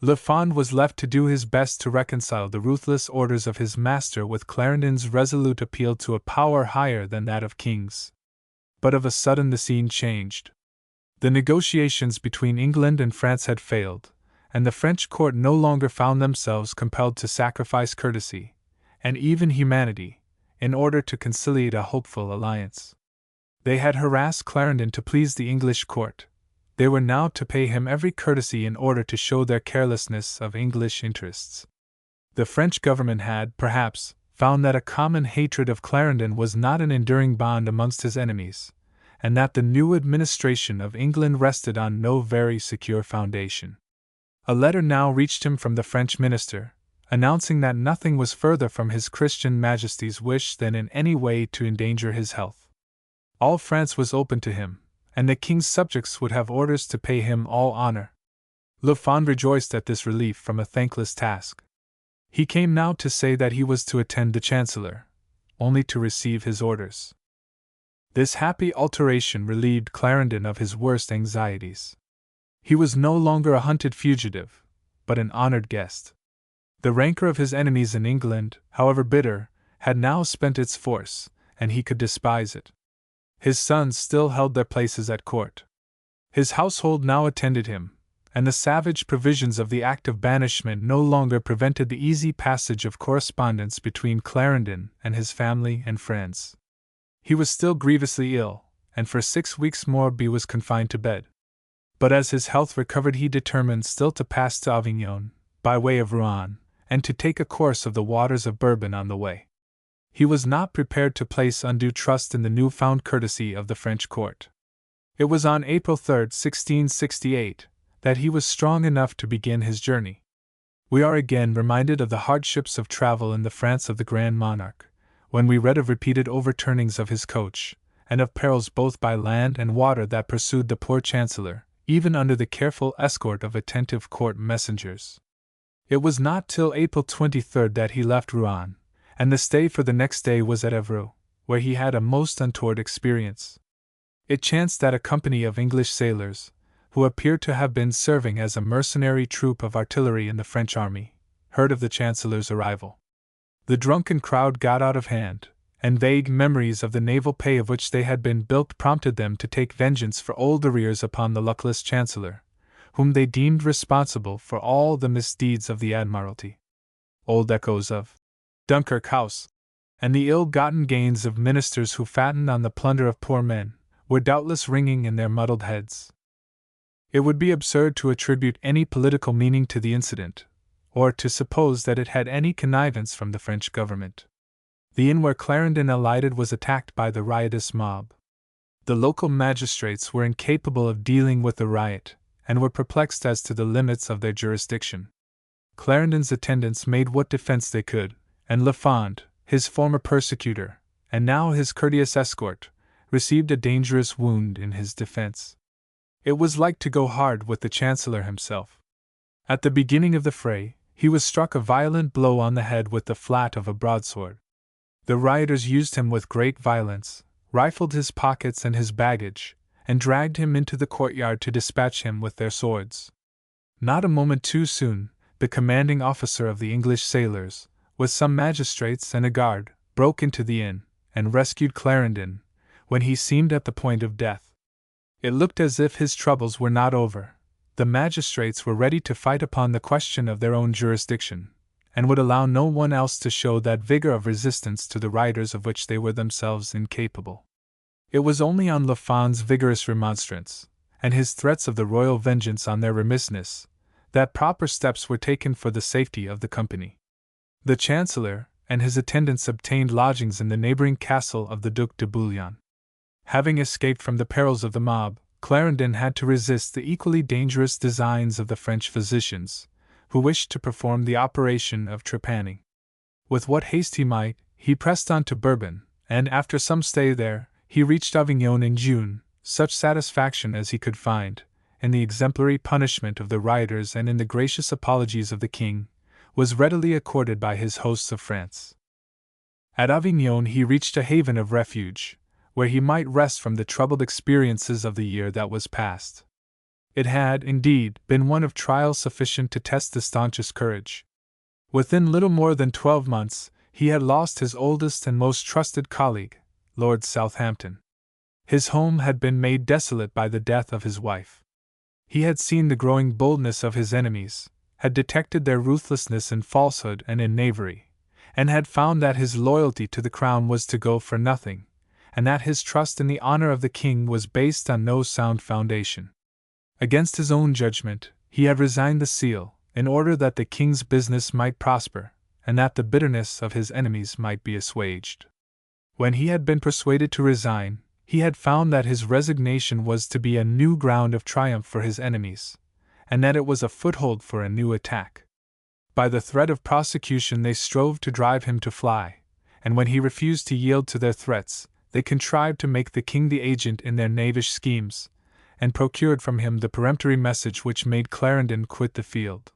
Speaker 1: Le Fond was left to do his best to reconcile the ruthless orders of his master with Clarendon's resolute appeal to a power higher than that of kings. But of a sudden the scene changed. The negotiations between England and France had failed, and the French court no longer found themselves compelled to sacrifice courtesy, and even humanity, in order to conciliate a hopeful alliance. They had harassed Clarendon to please the English court. They were now to pay him every courtesy in order to show their carelessness of English interests. The French government had, perhaps, found that a common hatred of Clarendon was not an enduring bond amongst his enemies, and that the new administration of England rested on no very secure foundation. A letter now reached him from the French minister, announcing that nothing was further from His Christian Majesty's wish than in any way to endanger his health. All France was open to him, and the king's subjects would have orders to pay him all honor. Le Fond rejoiced at this relief from a thankless task. He came now to say that he was to attend the Chancellor, only to receive his orders. This happy alteration relieved Clarendon of his worst anxieties. He was no longer a hunted fugitive, but an honored guest. The rancor of his enemies in England, however bitter, had now spent its force, and he could despise it. His sons still held their places at court. His household now attended him, and the savage provisions of the Act of Banishment no longer prevented the easy passage of correspondence between Clarendon and his family and friends. He was still grievously ill, and for 6 weeks more was confined to bed. But as his health recovered, he determined still to pass to Avignon, by way of Rouen, and to take a course of the waters of Bourbon on the way. He was not prepared to place undue trust in the new-found courtesy of the French court. It was on April 3, 1668, that he was strong enough to begin his journey. We are again reminded of the hardships of travel in the France of the Grand Monarch, when we read of repeated overturnings of his coach, and of perils both by land and water that pursued the poor Chancellor, even under the careful escort of attentive court messengers. It was not till April 23 that he left Rouen, and the stay for the next day was at Evreux, where he had a most untoward experience. It chanced that a company of English sailors, who appeared to have been serving as a mercenary troop of artillery in the French army, heard of the Chancellor's arrival. The drunken crowd got out of hand, and vague memories of the naval pay of which they had been built prompted them to take vengeance for old arrears upon the luckless Chancellor, whom they deemed responsible for all the misdeeds of the Admiralty. Old echoes of Dunkirk House, and the ill-gotten gains of ministers who fattened on the plunder of poor men, were doubtless ringing in their muddled heads. It would be absurd to attribute any political meaning to the incident, or to suppose that it had any connivance from the French government. The inn where Clarendon alighted was attacked by the riotous mob. The local magistrates were incapable of dealing with the riot, and were perplexed as to the limits of their jurisdiction. Clarendon's attendants made what defense they could, and Le Fond, his former persecutor, and now his courteous escort, received a dangerous wound in his defense. It was like to go hard with the Chancellor himself. At the beginning of the fray, he was struck a violent blow on the head with the flat of a broadsword. The rioters used him with great violence, rifled his pockets and his baggage, and dragged him into the courtyard to dispatch him with their swords. Not a moment too soon, the commanding officer of the English sailors, with some magistrates and a guard, broke into the inn, and rescued Clarendon, when he seemed at the point of death. It looked as if his troubles were not over. The magistrates were ready to fight upon the question of their own jurisdiction, and would allow no one else to show that vigor of resistance to the rioters of which they were themselves incapable. It was only on Le Fond's vigorous remonstrance, and his threats of the royal vengeance on their remissness, that proper steps were taken for the safety of the company. The Chancellor and his attendants obtained lodgings in the neighboring castle of the Duc de Bouillon. Having escaped from the perils of the mob, Clarendon had to resist the equally dangerous designs of the French physicians, who wished to perform the operation of trepanning. With what haste he might, he pressed on to Bourbon, and after some stay there, he reached Avignon in June. Such satisfaction as he could find, in the exemplary punishment of the rioters and in the gracious apologies of the king, was readily accorded by his hosts of France. At Avignon he reached a haven of refuge, where he might rest from the troubled experiences of the year that was past. It had, indeed, been one of trial sufficient to test the staunchest courage. Within little more than 12 months, he had lost his oldest and most trusted colleague, Lord Southampton. His home had been made desolate by the death of his wife. He had seen the growing boldness of his enemies, had detected their ruthlessness in falsehood and in knavery, and had found that his loyalty to the crown was to go for nothing, and that his trust in the honor of the king was based on no sound foundation. Against his own judgment, he had resigned the seal, in order that the king's business might prosper, and that the bitterness of his enemies might be assuaged. When he had been persuaded to resign, he had found that his resignation was to be a new ground of triumph for his enemies, and that it was a foothold for a new attack. By the threat of prosecution they strove to drive him to fly, and when he refused to yield to their threats, they contrived to make the king the agent in their knavish schemes, and procured from him the peremptory message which made Clarendon quit the field.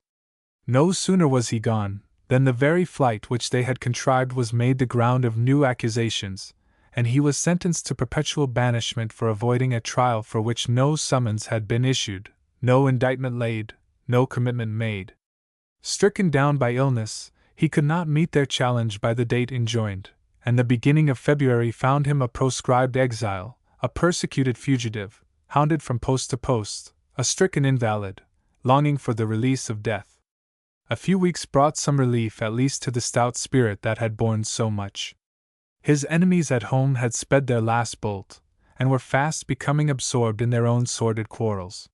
Speaker 1: No sooner was he gone, than the very flight which they had contrived was made the ground of new accusations, and he was sentenced to perpetual banishment for avoiding a trial for which no summons had been issued, no indictment laid, no commitment made. Stricken down by illness, he could not meet their challenge by the date enjoined, and the beginning of February found him a proscribed exile, a persecuted fugitive, hounded from post to post, a stricken invalid, longing for the release of death. A few weeks brought some relief at least to the stout spirit that had borne so much. His enemies at home had sped their last bolt, and were fast becoming absorbed in their own sordid quarrels.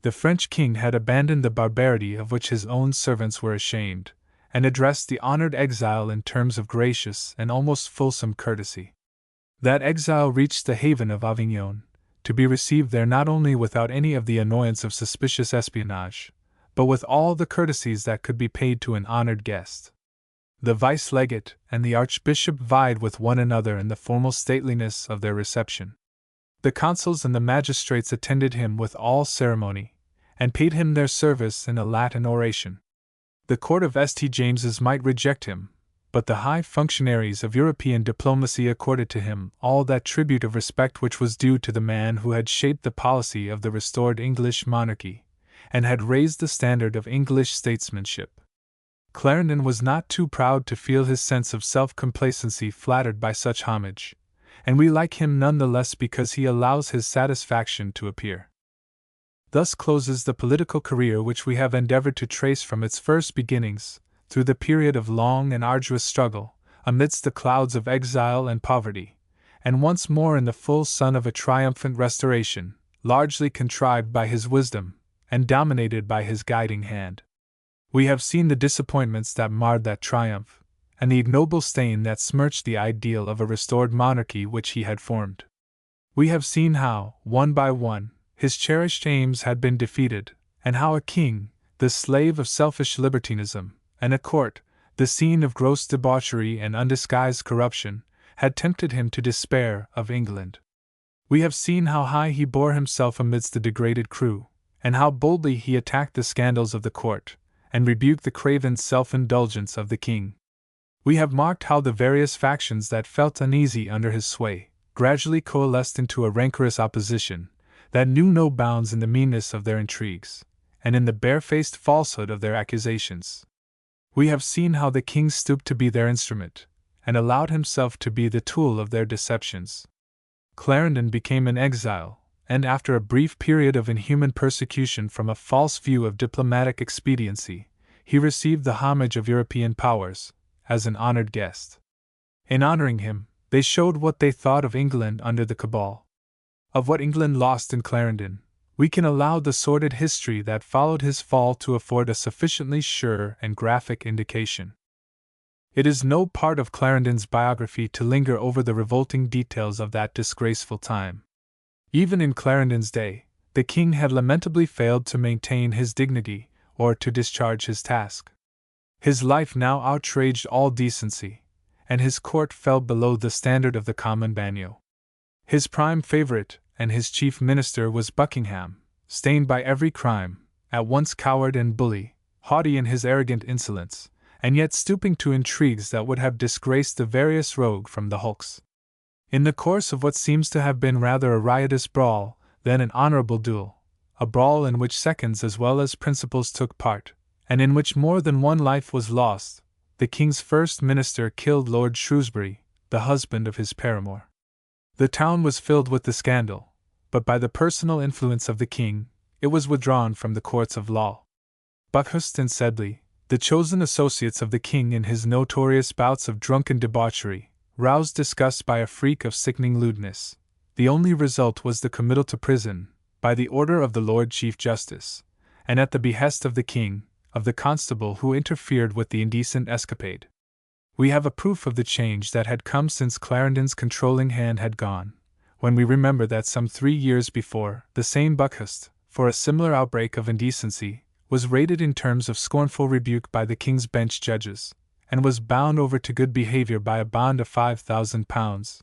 Speaker 1: The French king had abandoned the barbarity of which his own servants were ashamed, and addressed the honored exile in terms of gracious and almost fulsome courtesy. That exile reached the haven of Avignon, to be received there not only without any of the annoyance of suspicious espionage, but with all the courtesies that could be paid to an honored guest. The vice-legate and the archbishop vied with one another in the formal stateliness of their reception. The consuls and the magistrates attended him with all ceremony, and paid him their service in a Latin oration. The court of St. James's might reject him, but the high functionaries of European diplomacy accorded to him all that tribute of respect which was due to the man who had shaped the policy of the restored English monarchy, and had raised the standard of English statesmanship. Clarendon was not too proud to feel his sense of self-complacency flattered by such homage, and we like him none the less because he allows his satisfaction to appear. Thus closes the political career which we have endeavored to trace from its first beginnings, through the period of long and arduous struggle, amidst the clouds of exile and poverty, and once more in the full sun of a triumphant restoration, largely contrived by his wisdom, and dominated by his guiding hand. We have seen the disappointments that marred that triumph, and the ignoble stain that smirched the ideal of a restored monarchy which he had formed. We have seen how, one by one, his cherished aims had been defeated, and how a king, the slave of selfish libertinism, and a court, the scene of gross debauchery and undisguised corruption, had tempted him to despair of England. We have seen how high he bore himself amidst the degraded crew, and how boldly he attacked the scandals of the court, and rebuked the craven self-indulgence of the king. We have marked how the various factions that felt uneasy under his sway gradually coalesced into a rancorous opposition that knew no bounds in the meanness of their intrigues, and in the barefaced falsehood of their accusations. We have seen how the king stooped to be their instrument, and allowed himself to be the tool of their deceptions. Clarendon became an exile, and after a brief period of inhuman persecution from a false view of diplomatic expediency, he received the homage of European powers, as an honored guest. In honoring him, they showed what they thought of England under the cabal. Of what England lost in Clarendon, we can allow the sordid history that followed his fall to afford a sufficiently sure and graphic indication. It is no part of Clarendon's biography to linger over the revolting details of that disgraceful time. Even in Clarendon's day, the king had lamentably failed to maintain his dignity, or to discharge his task. His life now outraged all decency, and his court fell below the standard of the common bagnio. His prime favorite and his chief minister was Buckingham, stained by every crime, at once coward and bully, haughty in his arrogant insolence, and yet stooping to intrigues that would have disgraced the veriest rogue from the hulks. In the course of what seems to have been rather a riotous brawl than an honorable duel, a brawl in which seconds as well as principals took part, and in which more than one life was lost, the king's first minister killed Lord Shrewsbury, the husband of his paramour. The town was filled with the scandal, but by the personal influence of the king, it was withdrawn from the courts of law. Buckhurst and Sedley, the chosen associates of the king in his notorious bouts of drunken debauchery, roused disgust by a freak of sickening lewdness. The only result was the committal to prison, by the order of the Lord Chief Justice, and at the behest of the king, of the constable who interfered with the indecent escapade. We have a proof of the change that had come since Clarendon's controlling hand had gone, when we remember that some 3 years before, the same Buckhurst, for a similar outbreak of indecency, was rated in terms of scornful rebuke by the King's Bench judges, and was bound over to good behavior by a bond of £5,000.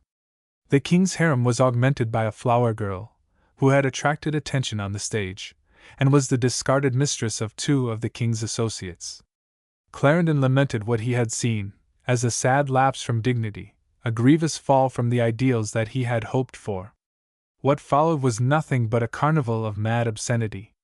Speaker 1: The King's harem was augmented by a flower girl, who had attracted attention on the stage, and was the discarded mistress of 2 of the king's associates. Clarendon lamented what he had seen, as a sad lapse from dignity, a grievous fall from the ideals that he had hoped for. What followed was nothing but a carnival of mad obscenity.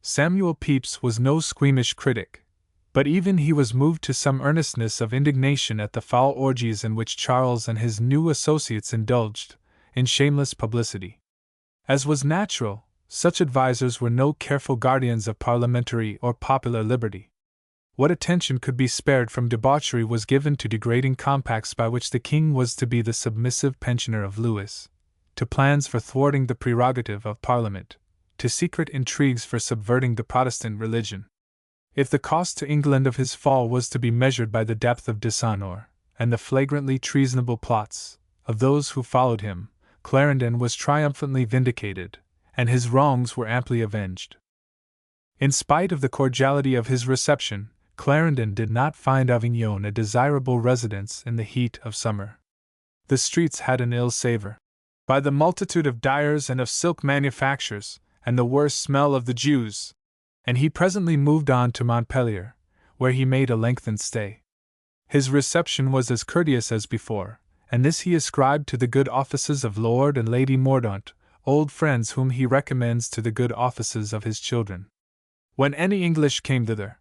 Speaker 1: Samuel Pepys was no squeamish critic, but even he was moved to some earnestness of indignation at the foul orgies in which Charles and his new associates indulged, in shameless publicity. As was natural, such advisers were no careful guardians of parliamentary or popular liberty. What attention could be spared from debauchery was given to degrading compacts by which the king was to be the submissive pensioner of Louis, to plans for thwarting the prerogative of Parliament, to secret intrigues for subverting the Protestant religion. If the cost to England of his fall was to be measured by the depth of dishonor, and the flagrantly treasonable plots of those who followed him, Clarendon was triumphantly vindicated, and his wrongs were amply avenged. In spite of the cordiality of his reception, Clarendon did not find Avignon a desirable residence in the heat of summer. The streets had an ill savor. By the multitude of dyers and of silk manufactures, and the worse smell of the Jews, and he presently moved on to Montpellier, where he made a lengthened stay. His reception was as courteous as before, and this he ascribed to the good offices of Lord and Lady Mordaunt, old friends whom he recommends to the good offices of his children. When any English came thither,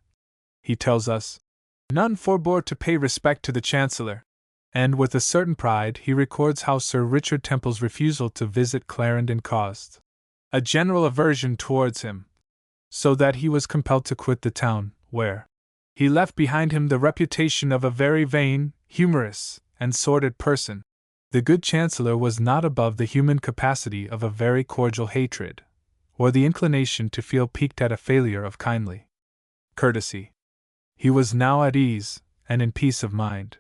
Speaker 1: he tells us, none forbore to pay respect to the Chancellor, and with a certain pride he records how Sir Richard Temple's refusal to visit Clarendon caused a general aversion towards him, so that he was compelled to quit the town, where he left behind him the reputation of a very vain, humorous, and sordid person. The good Chancellor was not above the human capacity of a very cordial hatred, or the inclination to feel piqued at a failure of kindly courtesy. He was now at ease, and in peace of mind.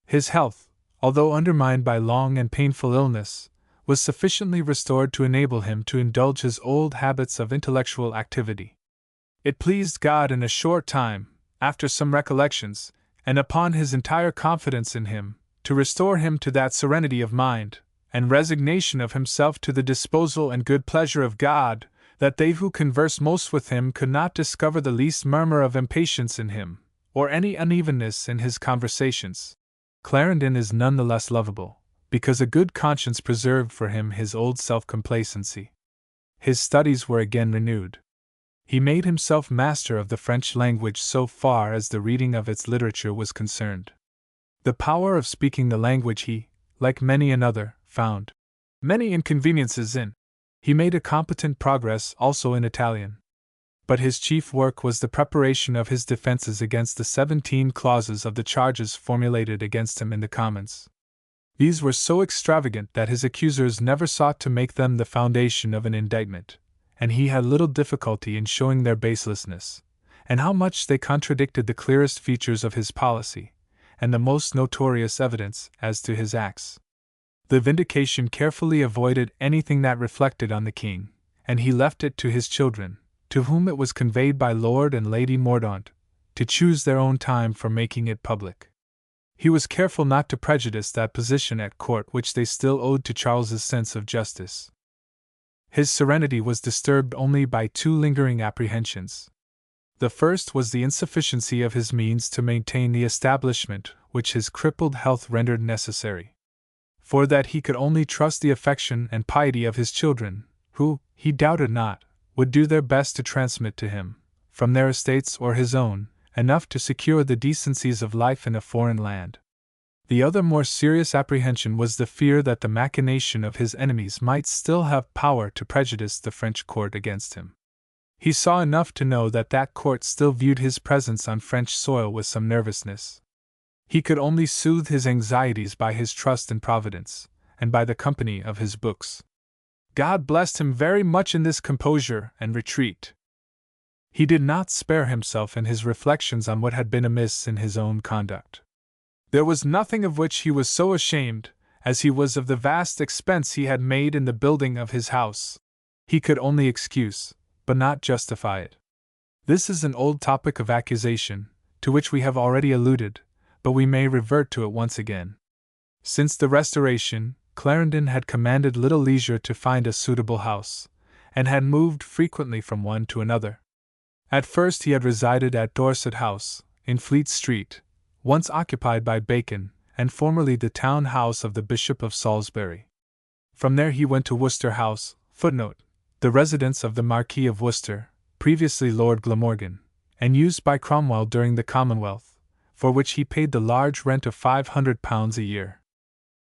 Speaker 1: His health, although undermined by long and painful illness, was sufficiently restored to enable him to indulge his old habits of intellectual activity. It pleased God in a short time, after some recollections, and upon his entire confidence in him, to restore him to that serenity of mind, and resignation of himself to the disposal and good pleasure of God, that they who conversed most with him could not discover the least murmur of impatience in him, or any unevenness in his conversations. Clarendon is none the less lovable, because a good conscience preserved for him his old self-complacency. His studies were again renewed. He made himself master of the French language so far as the reading of its literature was concerned. The power of speaking the language he, like many another, found many inconveniences in. He made a competent progress also in Italian. But his chief work was the preparation of his defenses against the 17 clauses of the charges formulated against him in the Commons. These were so extravagant that his accusers never sought to make them the foundation of an indictment, and he had little difficulty in showing their baselessness, and how much they contradicted the clearest features of his policy, and the most notorious evidence as to his acts. The vindication carefully avoided anything that reflected on the king, and he left it to his children, to whom it was conveyed by Lord and Lady Mordaunt, to choose their own time for making it public. He was careful not to prejudice that position at court which they still owed to Charles's sense of justice. His serenity was disturbed only by 2 lingering apprehensions. The first was the insufficiency of his means to maintain the establishment which his crippled health rendered necessary. For that he could only trust the affection and piety of his children, who, he doubted not, would do their best to transmit to him, from their estates or his own, enough to secure the decencies of life in a foreign land. The other more serious apprehension was the fear that the machination of his enemies might still have power to prejudice the French court against him. He saw enough to know that that court still viewed his presence on French soil with some nervousness. He could only soothe his anxieties by his trust in Providence, and by the company of his books. God blessed him very much in this composure and retreat. He did not spare himself in his reflections on what had been amiss in his own conduct. There was nothing of which he was so ashamed as he was of the vast expense he had made in the building of his house. He could only excuse, but not justify it. This is an old topic of accusation, to which we have already alluded, but we may revert to it once again. Since the Restoration, Clarendon had commanded little leisure to find a suitable house, and had moved frequently from one to another. At first he had resided at Dorset House, in Fleet Street, once occupied by Bacon, and formerly the town house of the Bishop of Salisbury. From there he went to Worcester House, the residence of the Marquis of Worcester, previously Lord Glamorgan, and used by Cromwell during the Commonwealth, for which he paid the large rent of £500 a year.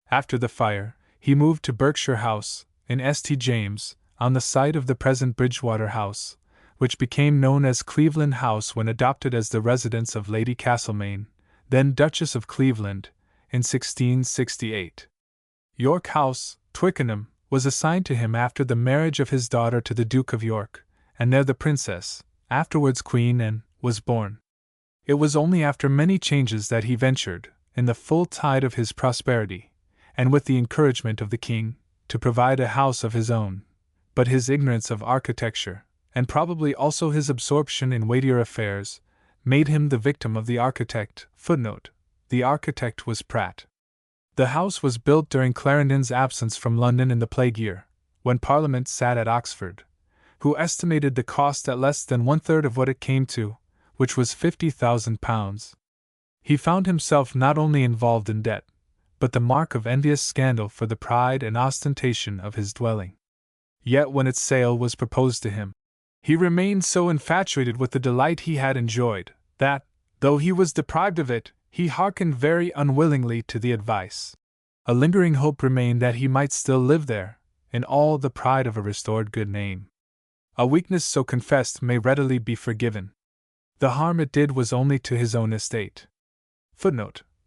Speaker 1: After the fire, he moved to Berkshire House, in St. James, on the site of the present Bridgewater House, which became known as Cleveland House when adopted as the residence of Lady Castlemaine, then Duchess of Cleveland, in 1668. York House, Twickenham, was assigned to him after the marriage of his daughter to the Duke of York, and there the Princess, afterwards Queen Anne, was born. It was only after many changes that he ventured, in the full tide of his prosperity, and with the encouragement of the King, to provide a house of his own. But his ignorance of architecture, and probably also his absorption in weightier affairs, made him the victim of the architect. The architect was Pratt. The house was built during Clarendon's absence from London in the plague year, when Parliament sat at Oxford, who estimated the cost at less than 1/3 of what it came to, which was £50,000. He found himself not only involved in debt, but the mark of envious scandal for the pride and ostentation of his dwelling. Yet when its sale was proposed to him, he remained so infatuated with the delight he had enjoyed, that, though he was deprived of it, he hearkened very unwillingly to the advice. A lingering hope remained that he might still live there, in all the pride of a restored good name. A weakness so confessed may readily be forgiven. The harm it did was only to his own estate.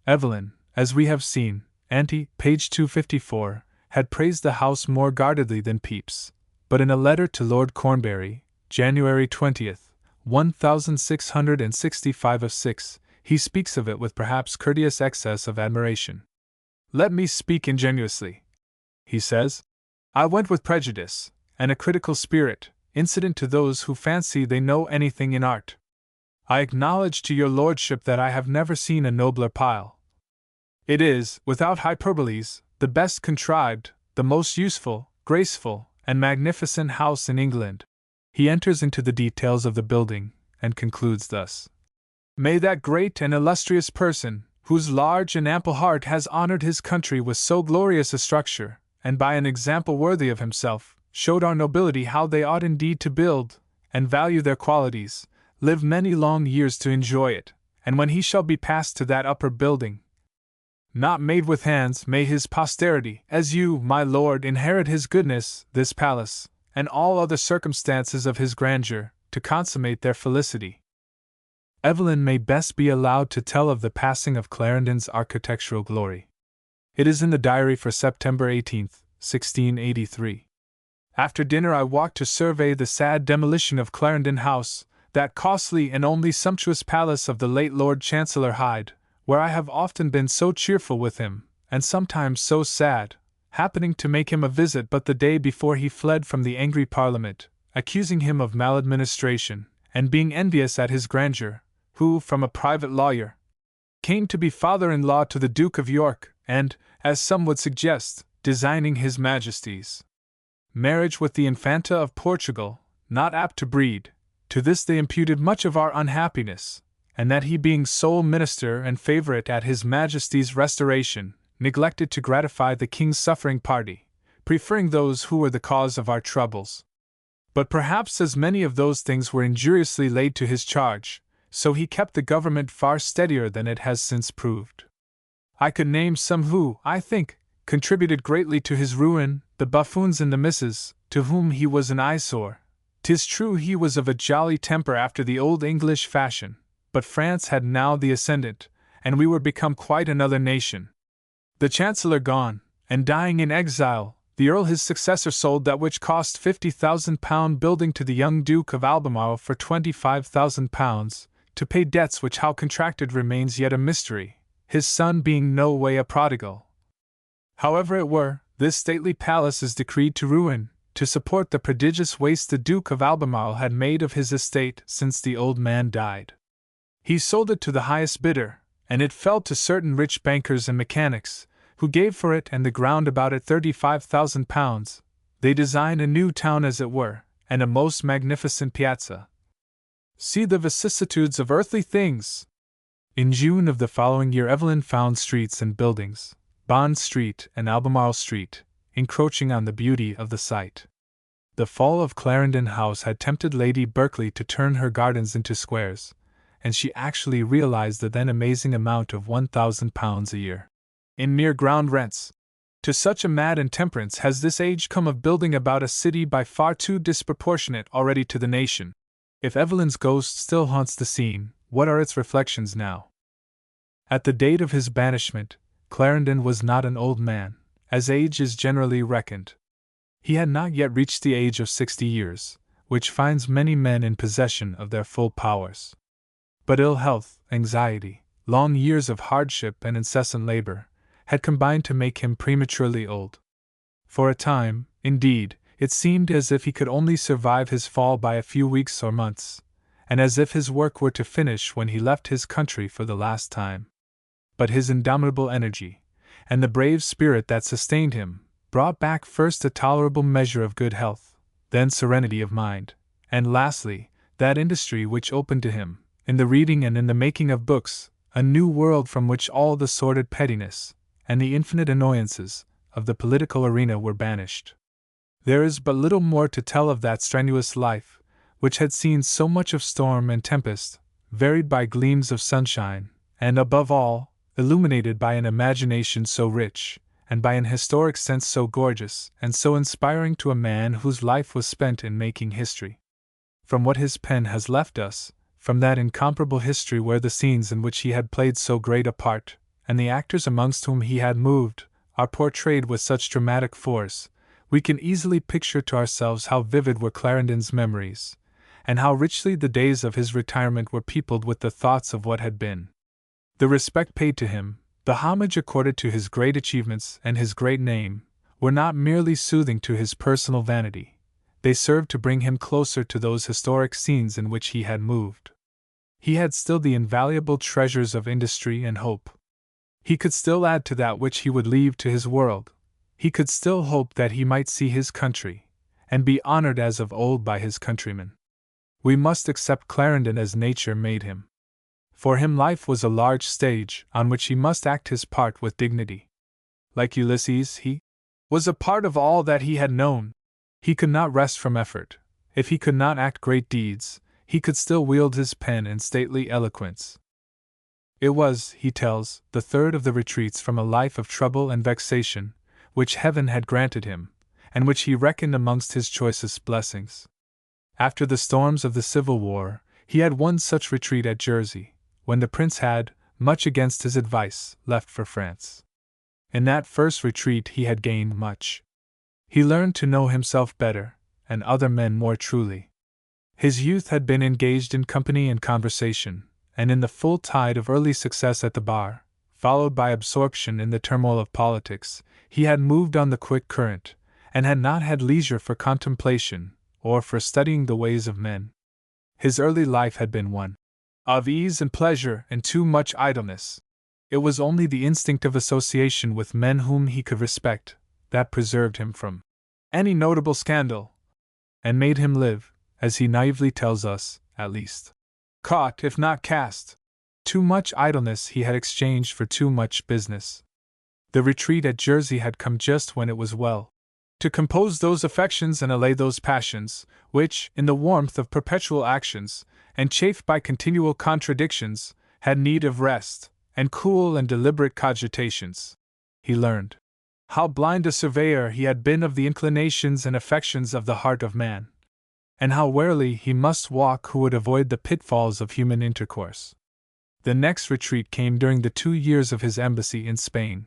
Speaker 1: Evelyn, as we have seen, page 254, had praised the house more guardedly than Pepys, but in a letter to Lord Cornbury, January 20th, 1665, he speaks of it with perhaps courteous excess of admiration. "Let me speak ingenuously," he says. "I went with prejudice, and a critical spirit, incident to those who fancy they know anything in art. I acknowledge to your lordship that I have never seen a nobler pile. It is, without hyperboles, the best contrived, the most useful, graceful, and magnificent house in England." He enters into the details of the building, and concludes thus: "May that great and illustrious person, whose large and ample heart has honored his country with so glorious a structure, and by an example worthy of himself, showed our nobility how they ought indeed to build, and value their qualities, live many long years to enjoy it, and when he shall be passed to that upper building, not made with hands, may his posterity, as you, my lord, inherit his goodness, this palace, and all other circumstances of his grandeur, to consummate their felicity." Evelyn may best be allowed to tell of the passing of Clarendon's architectural glory. It is in the diary for September 18, 1683. "After dinner I walked to survey the sad demolition of Clarendon House, that costly and only sumptuous palace of the late Lord Chancellor Hyde, where I have often been so cheerful with him, and sometimes so sad, happening to make him a visit but the day before he fled from the angry Parliament, accusing him of maladministration, and being envious at his grandeur, who, from a private lawyer, came to be father-in-law to the Duke of York, and, as some would suggest, designing his Majesty's marriage with the Infanta of Portugal, not apt to breed. To this they imputed much of our unhappiness, and that he being sole minister and favourite at his Majesty's restoration, neglected to gratify the King's suffering party, preferring those who were the cause of our troubles. But perhaps as many of those things were injuriously laid to his charge, so he kept the government far steadier than it has since proved. I could name some who, I think, contributed greatly to his ruin, the buffoons and the misses, to whom he was an eyesore. 'Tis true he was of a jolly temper after the old English fashion, but France had now the ascendant, and we were become quite another nation. The Chancellor gone, and dying in exile, the Earl his successor sold that which cost £50,000 building to the young Duke of Albemarle for £25,000, to pay debts which how contracted remains yet a mystery, his son being no way a prodigal. However it were, this stately palace is decreed to ruin, to support the prodigious waste the Duke of Albemarle had made of his estate since the old man died. He sold it to the highest bidder, and it fell to certain rich bankers and mechanics, who gave for it and the ground about it £35,000. They design a new town as it were, and a most magnificent piazza. See the vicissitudes of earthly things! In June of the following year, Evelyn found streets and buildings, Bond Street and Albemarle Street, encroaching on the beauty of the site. The fall of Clarendon House had tempted Lady Berkeley to turn her gardens into squares, and she actually realized the then amazing amount of £1,000 a year in mere ground rents. To such a mad intemperance has this age come of building about a city by far too disproportionate already to the nation. If Evelyn's ghost still haunts the scene, what are its reflections now? At the date of his banishment, Clarendon was not an old man, as age is generally reckoned. He had not yet reached the age of 60 years, which finds many men in possession of their full powers. But ill health, anxiety, long years of hardship and incessant labor, had combined to make him prematurely old. For a time, indeed, it seemed as if he could only survive his fall by a few weeks or months, and as if his work were to finish when he left his country for the last time. But his indomitable energy, and the brave spirit that sustained him, brought back first a tolerable measure of good health, then serenity of mind, and lastly, that industry which opened to him, in the reading and in the making of books, a new world from which all the sordid pettiness, and the infinite annoyances, of the political arena were banished. There is but little more to tell of that strenuous life, which had seen so much of storm and tempest, varied by gleams of sunshine, and above all, illuminated by an imagination so rich, and by an historic sense so gorgeous and so inspiring to a man whose life was spent in making history. From what his pen has left us, from that incomparable history where the scenes in which he had played so great a part, and the actors amongst whom he had moved, are portrayed with such dramatic force, we can easily picture to ourselves how vivid were Clarendon's memories, and how richly the days of his retirement were peopled with the thoughts of what had been. The respect paid to him, the homage accorded to his great achievements and his great name, were not merely soothing to his personal vanity, they served to bring him closer to those historic scenes in which he had moved. He had still the invaluable treasures of industry and hope. He could still add to that which he would leave to his world. He could still hope that he might see his country, and be honored as of old by his countrymen. We must accept Clarendon as nature made him. For him life was a large stage on which he must act his part with dignity. Like Ulysses, he was a part of all that he had known. He could not rest from effort. If he could not act great deeds, he could still wield his pen in stately eloquence. It was, he tells, the third of the retreats from a life of trouble and vexation, which heaven had granted him, and which he reckoned amongst his choicest blessings. After the storms of the Civil War, he had one such retreat at Jersey, when the prince had, much against his advice, left for France. In that first retreat he had gained much. He learned to know himself better, and other men more truly. His youth had been engaged in company and conversation, and in the full tide of early success at the bar, followed by absorption in the turmoil of politics, he had moved on the quick current, and had not had leisure for contemplation, or for studying the ways of men. His early life had been one of ease and pleasure and too much idleness. It was only the instinct of association with men whom he could respect that preserved him from any notable scandal, and made him live, as he naively tells us, at least caught if not cast. Too much idleness he had exchanged for too much business. The retreat at Jersey had come just when it was well to compose those affections and allay those passions, which, in the warmth of perpetual actions, and chafed by continual contradictions, had need of rest, and cool and deliberate cogitations. He learned how blind a surveyor he had been of the inclinations and affections of the heart of man, and how warily he must walk who would avoid the pitfalls of human intercourse. The next retreat came during the 2 years of his embassy in Spain.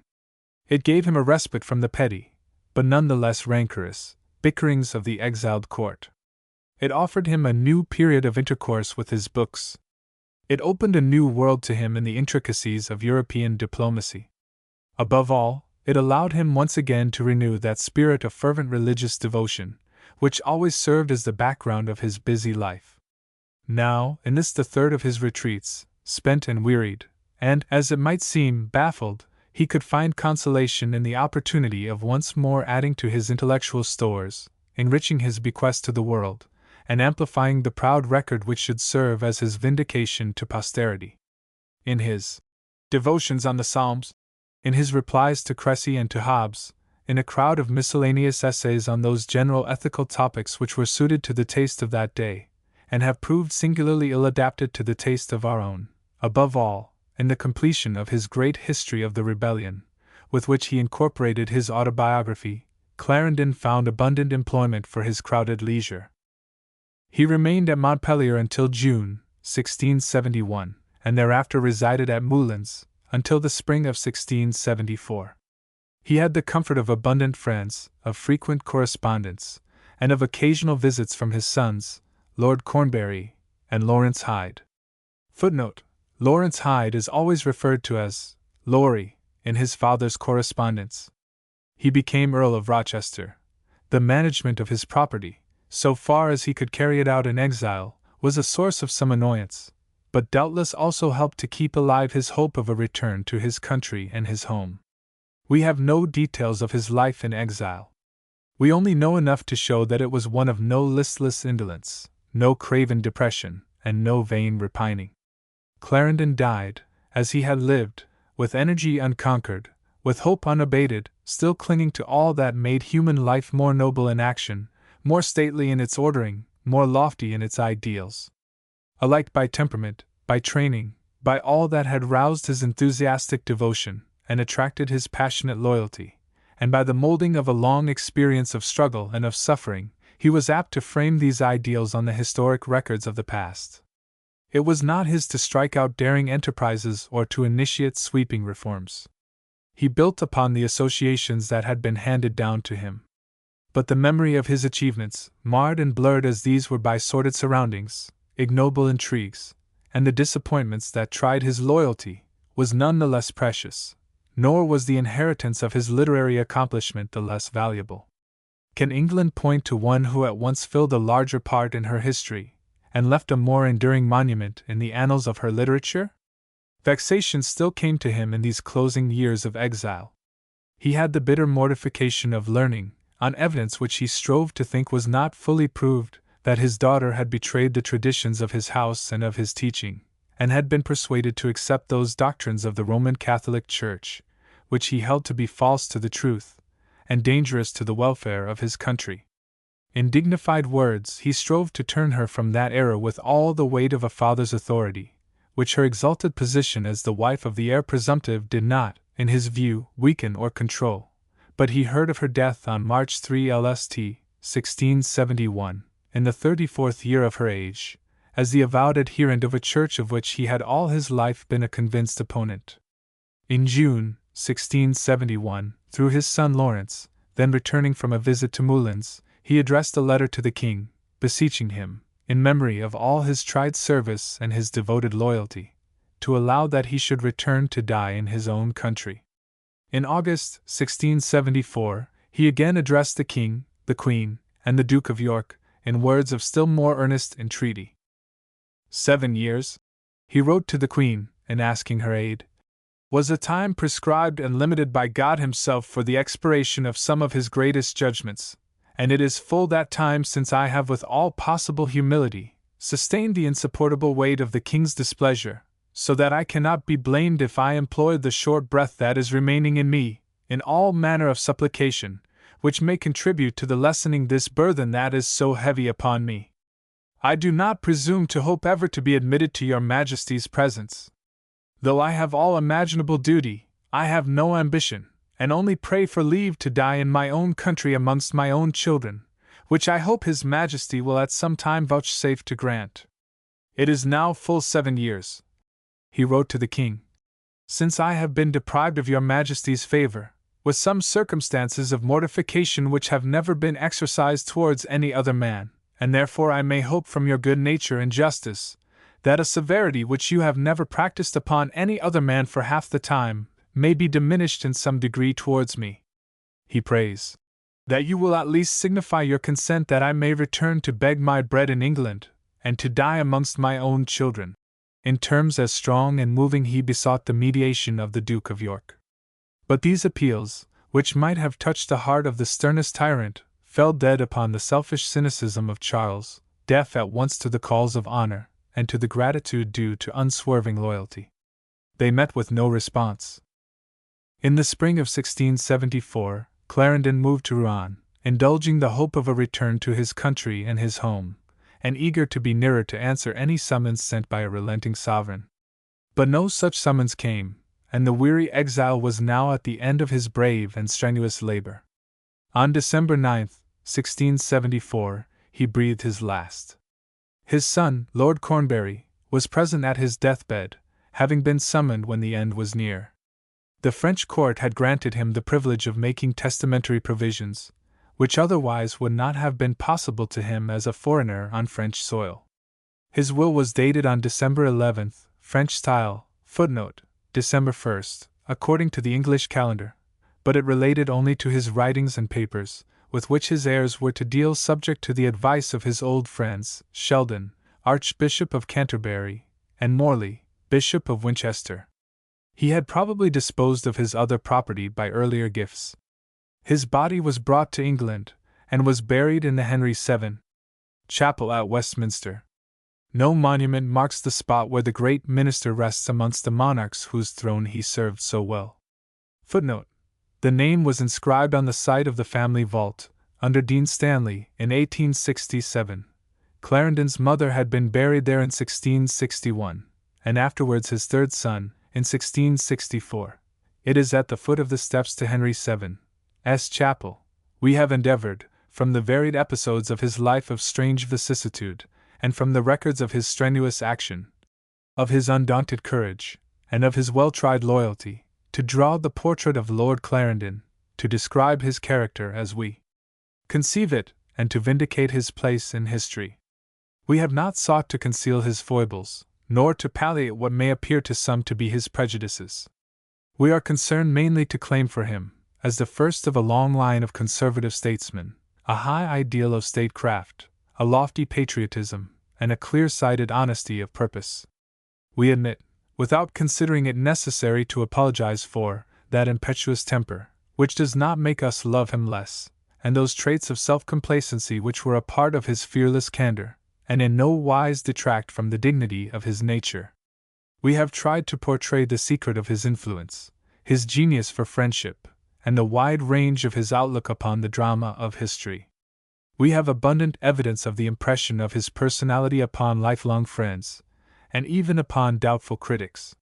Speaker 1: It gave him a respite from the petty, but none the less rancorous, bickerings of the exiled court. It offered him a new period of intercourse with his books. It opened a new world to him in the intricacies of European diplomacy. Above all, it allowed him once again to renew that spirit of fervent religious devotion, which always served as the background of his busy life. Now, in this the third of his retreats, spent and wearied, and, as it might seem, baffled, he could find consolation in the opportunity of once more adding to his intellectual stores, enriching his bequest to the world, and amplifying the proud record which should serve as his vindication to posterity. In his devotions on the Psalms, in his replies to Cressy and to Hobbes, in a crowd of miscellaneous essays on those general ethical topics which were suited to the taste of that day, and have proved singularly ill adapted to the taste of our own, above all, in the completion of his great History of the Rebellion, with which he incorporated his autobiography, Clarendon found abundant employment for his crowded leisure. He remained at Montpellier until June, 1671, and thereafter resided at Moulins, until the spring of 1674. He had the comfort of abundant friends, of frequent correspondence, and of occasional visits from his sons, Lord Cornbury and Lawrence Hyde. Footnote: Lawrence Hyde is always referred to as Laurie in his father's correspondence. He became Earl of Rochester. The management of his property, so far as he could carry it out in exile, was a source of some annoyance, but doubtless also helped to keep alive his hope of a return to his country and his home. We have no details of his life in exile. We only know enough to show that it was one of no listless indolence, no craven depression, and no vain repining. Clarendon died, as he had lived, with energy unconquered, with hope unabated, still clinging to all that made human life more noble in action, more stately in its ordering, more lofty in its ideals. Alike by temperament, by training, by all that had roused his enthusiastic devotion and attracted his passionate loyalty, and by the molding of a long experience of struggle and of suffering, he was apt to frame these ideals on the historic records of the past. It was not his to strike out daring enterprises or to initiate sweeping reforms. He built upon the associations that had been handed down to him. But the memory of his achievements, marred and blurred as these were by sordid surroundings, ignoble intrigues, and the disappointments that tried his loyalty, was none the less precious, nor was the inheritance of his literary accomplishment the less valuable. Can England point to one who at once filled a larger part in her history, and left a more enduring monument in the annals of her literature? Vexation still came to him in these closing years of exile. He had the bitter mortification of learning, on evidence which he strove to think was not fully proved, that his daughter had betrayed the traditions of his house and of his teaching, and had been persuaded to accept those doctrines of the Roman Catholic Church, which he held to be false to the truth, and dangerous to the welfare of his country. In dignified words, he strove to turn her from that error with all the weight of a father's authority, which her exalted position as the wife of the heir presumptive did not, in his view, weaken or control. But he heard of her death on March 3 LST, 1671, in the 34th year of her age, as the avowed adherent of a church of which he had all his life been a convinced opponent. In June, 1671, through his son Lawrence, then returning from a visit to Moulins, he addressed a letter to the king, beseeching him, in memory of all his tried service and his devoted loyalty, to allow that he should return to die in his own country. In August 1674, he again addressed the king, the queen, and the Duke of York, in words of still more earnest entreaty. 7 years, he wrote to the queen, in asking her aid, was a time prescribed and limited by God himself for the expiration of some of his greatest judgments, and it is full that time since I have with all possible humility sustained the insupportable weight of the king's displeasure, so that I cannot be blamed if I employ the short breath that is remaining in me, in all manner of supplication, which may contribute to the lessening this burthen that is so heavy upon me. I do not presume to hope ever to be admitted to your Majesty's presence. Though I have all imaginable duty, I have no ambition, and only pray for leave to die in my own country amongst my own children, which I hope His Majesty will at some time vouchsafe to grant. It is now full 7 years, he wrote to the king, since I have been deprived of your Majesty's favor, with some circumstances of mortification which have never been exercised towards any other man, and therefore I may hope from your good nature and justice, that a severity which you have never practiced upon any other man for half the time, may be diminished in some degree towards me. He prays that you will at least signify your consent that I may return to beg my bread in England, and to die amongst my own children. In terms as strong and moving he besought the mediation of the Duke of York. But these appeals, which might have touched the heart of the sternest tyrant, fell dead upon the selfish cynicism of Charles, deaf at once to the calls of honor and to the gratitude due to unswerving loyalty. They met with no response. In the spring of 1674, Clarendon moved to Rouen, indulging the hope of a return to his country and his home, and eager to be nearer to answer any summons sent by a relenting sovereign. But no such summons came, and the weary exile was now at the end of his brave and strenuous labor. On December 9, 1674, he breathed his last. His son, Lord Cornbury, was present at his deathbed, having been summoned when the end was near. The French court had granted him the privilege of making testamentary provisions, which otherwise would not have been possible to him as a foreigner on French soil. His will was dated on December 11, French style, footnote, December 1st, according to the English calendar, but it related only to his writings and papers, with which his heirs were to deal subject to the advice of his old friends, Sheldon, Archbishop of Canterbury, and Morley, Bishop of Winchester. He had probably disposed of his other property by earlier gifts. His body was brought to England, and was buried in the Henry VII Chapel at Westminster. No monument marks the spot where the great minister rests amongst the monarchs whose throne he served so well. Footnote: the name was inscribed on the site of the family vault, under Dean Stanley, in 1867. Clarendon's mother had been buried there in 1661, and afterwards his third son, in 1664. It is at the foot of the steps to Henry VII's chapel. We have endeavored, from the varied episodes of his life of strange vicissitude, and from the records of his strenuous action, of his undaunted courage, and of his well-tried loyalty, to draw the portrait of Lord Clarendon, to describe his character as we conceive it, and to vindicate his place in history. We have not sought to conceal his foibles, nor to palliate what may appear to some to be his prejudices. We are concerned mainly to claim for him, as the first of a long line of conservative statesmen, a high ideal of statecraft, a lofty patriotism, and a clear-sighted honesty of purpose. We admit, without considering it necessary to apologize for, that impetuous temper, which does not make us love him less, and those traits of self-complacency which were a part of his fearless candor, and in no wise detract from the dignity of his nature. We have tried to portray the secret of his influence, his genius for friendship, and the wide range of his outlook upon the drama of history. We have abundant evidence of the impression of his personality upon lifelong friends, and even upon doubtful critics.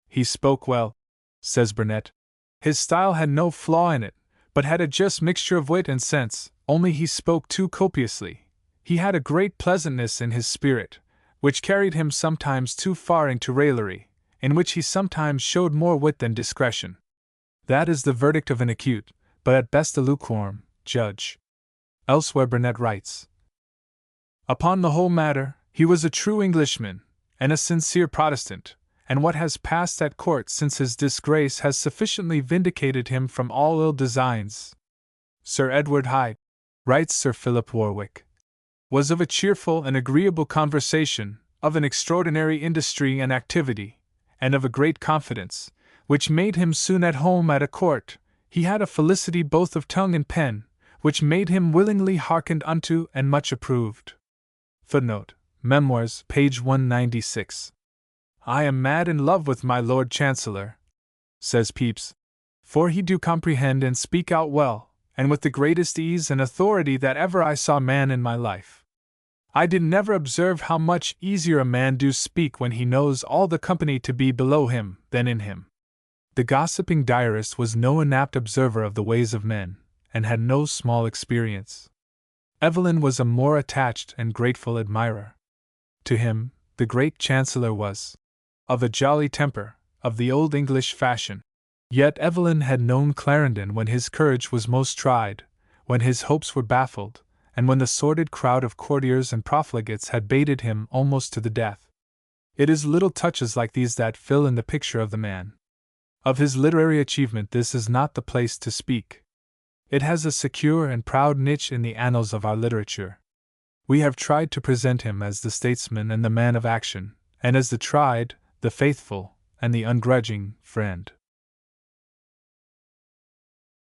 Speaker 1: He spoke well, says Burnet. His style had no flaw in it, but had a just mixture of wit and sense, only he spoke too copiously. He had a great pleasantness in his spirit, which carried him sometimes too far into raillery, in which he sometimes showed more wit than discretion. That is the verdict of an acute, but at best a lukewarm, judge. Elsewhere Burnet writes, upon the whole matter, he was a true Englishman, and a sincere Protestant, and what has passed at court since his disgrace has sufficiently vindicated him from all ill designs. Sir Edward Hyde, writes Sir Philip Warwick, was of a cheerful and agreeable conversation, of an extraordinary industry and activity, and of a great confidence, which made him soon at home at a court. He had a felicity both of tongue and pen, which made him willingly hearkened unto and much approved. Footnote: Memoirs, page 196. I am mad in love with my Lord Chancellor, says Pepys, for he do comprehend and speak out well, and with the greatest ease and authority that ever I saw man in my life. I did never observe how much easier a man do speak when he knows all the company to be below him than in him. The gossiping diarist was no inapt observer of the ways of men, and had no small experience. Evelyn was a more attached and grateful admirer. To him, the great Chancellor was of a jolly temper, of the old English fashion. Yet Evelyn had known Clarendon when his courage was most tried, when his hopes were baffled, and when the sordid crowd of courtiers and profligates had baited him almost to the death. It is little touches like these that fill in the picture of the man. Of his literary achievement this is not the place to speak. It has a secure and proud niche in the annals of our literature. We have tried to present him as the statesman and the man of action, and as the tried, the faithful, and the ungrudging friend.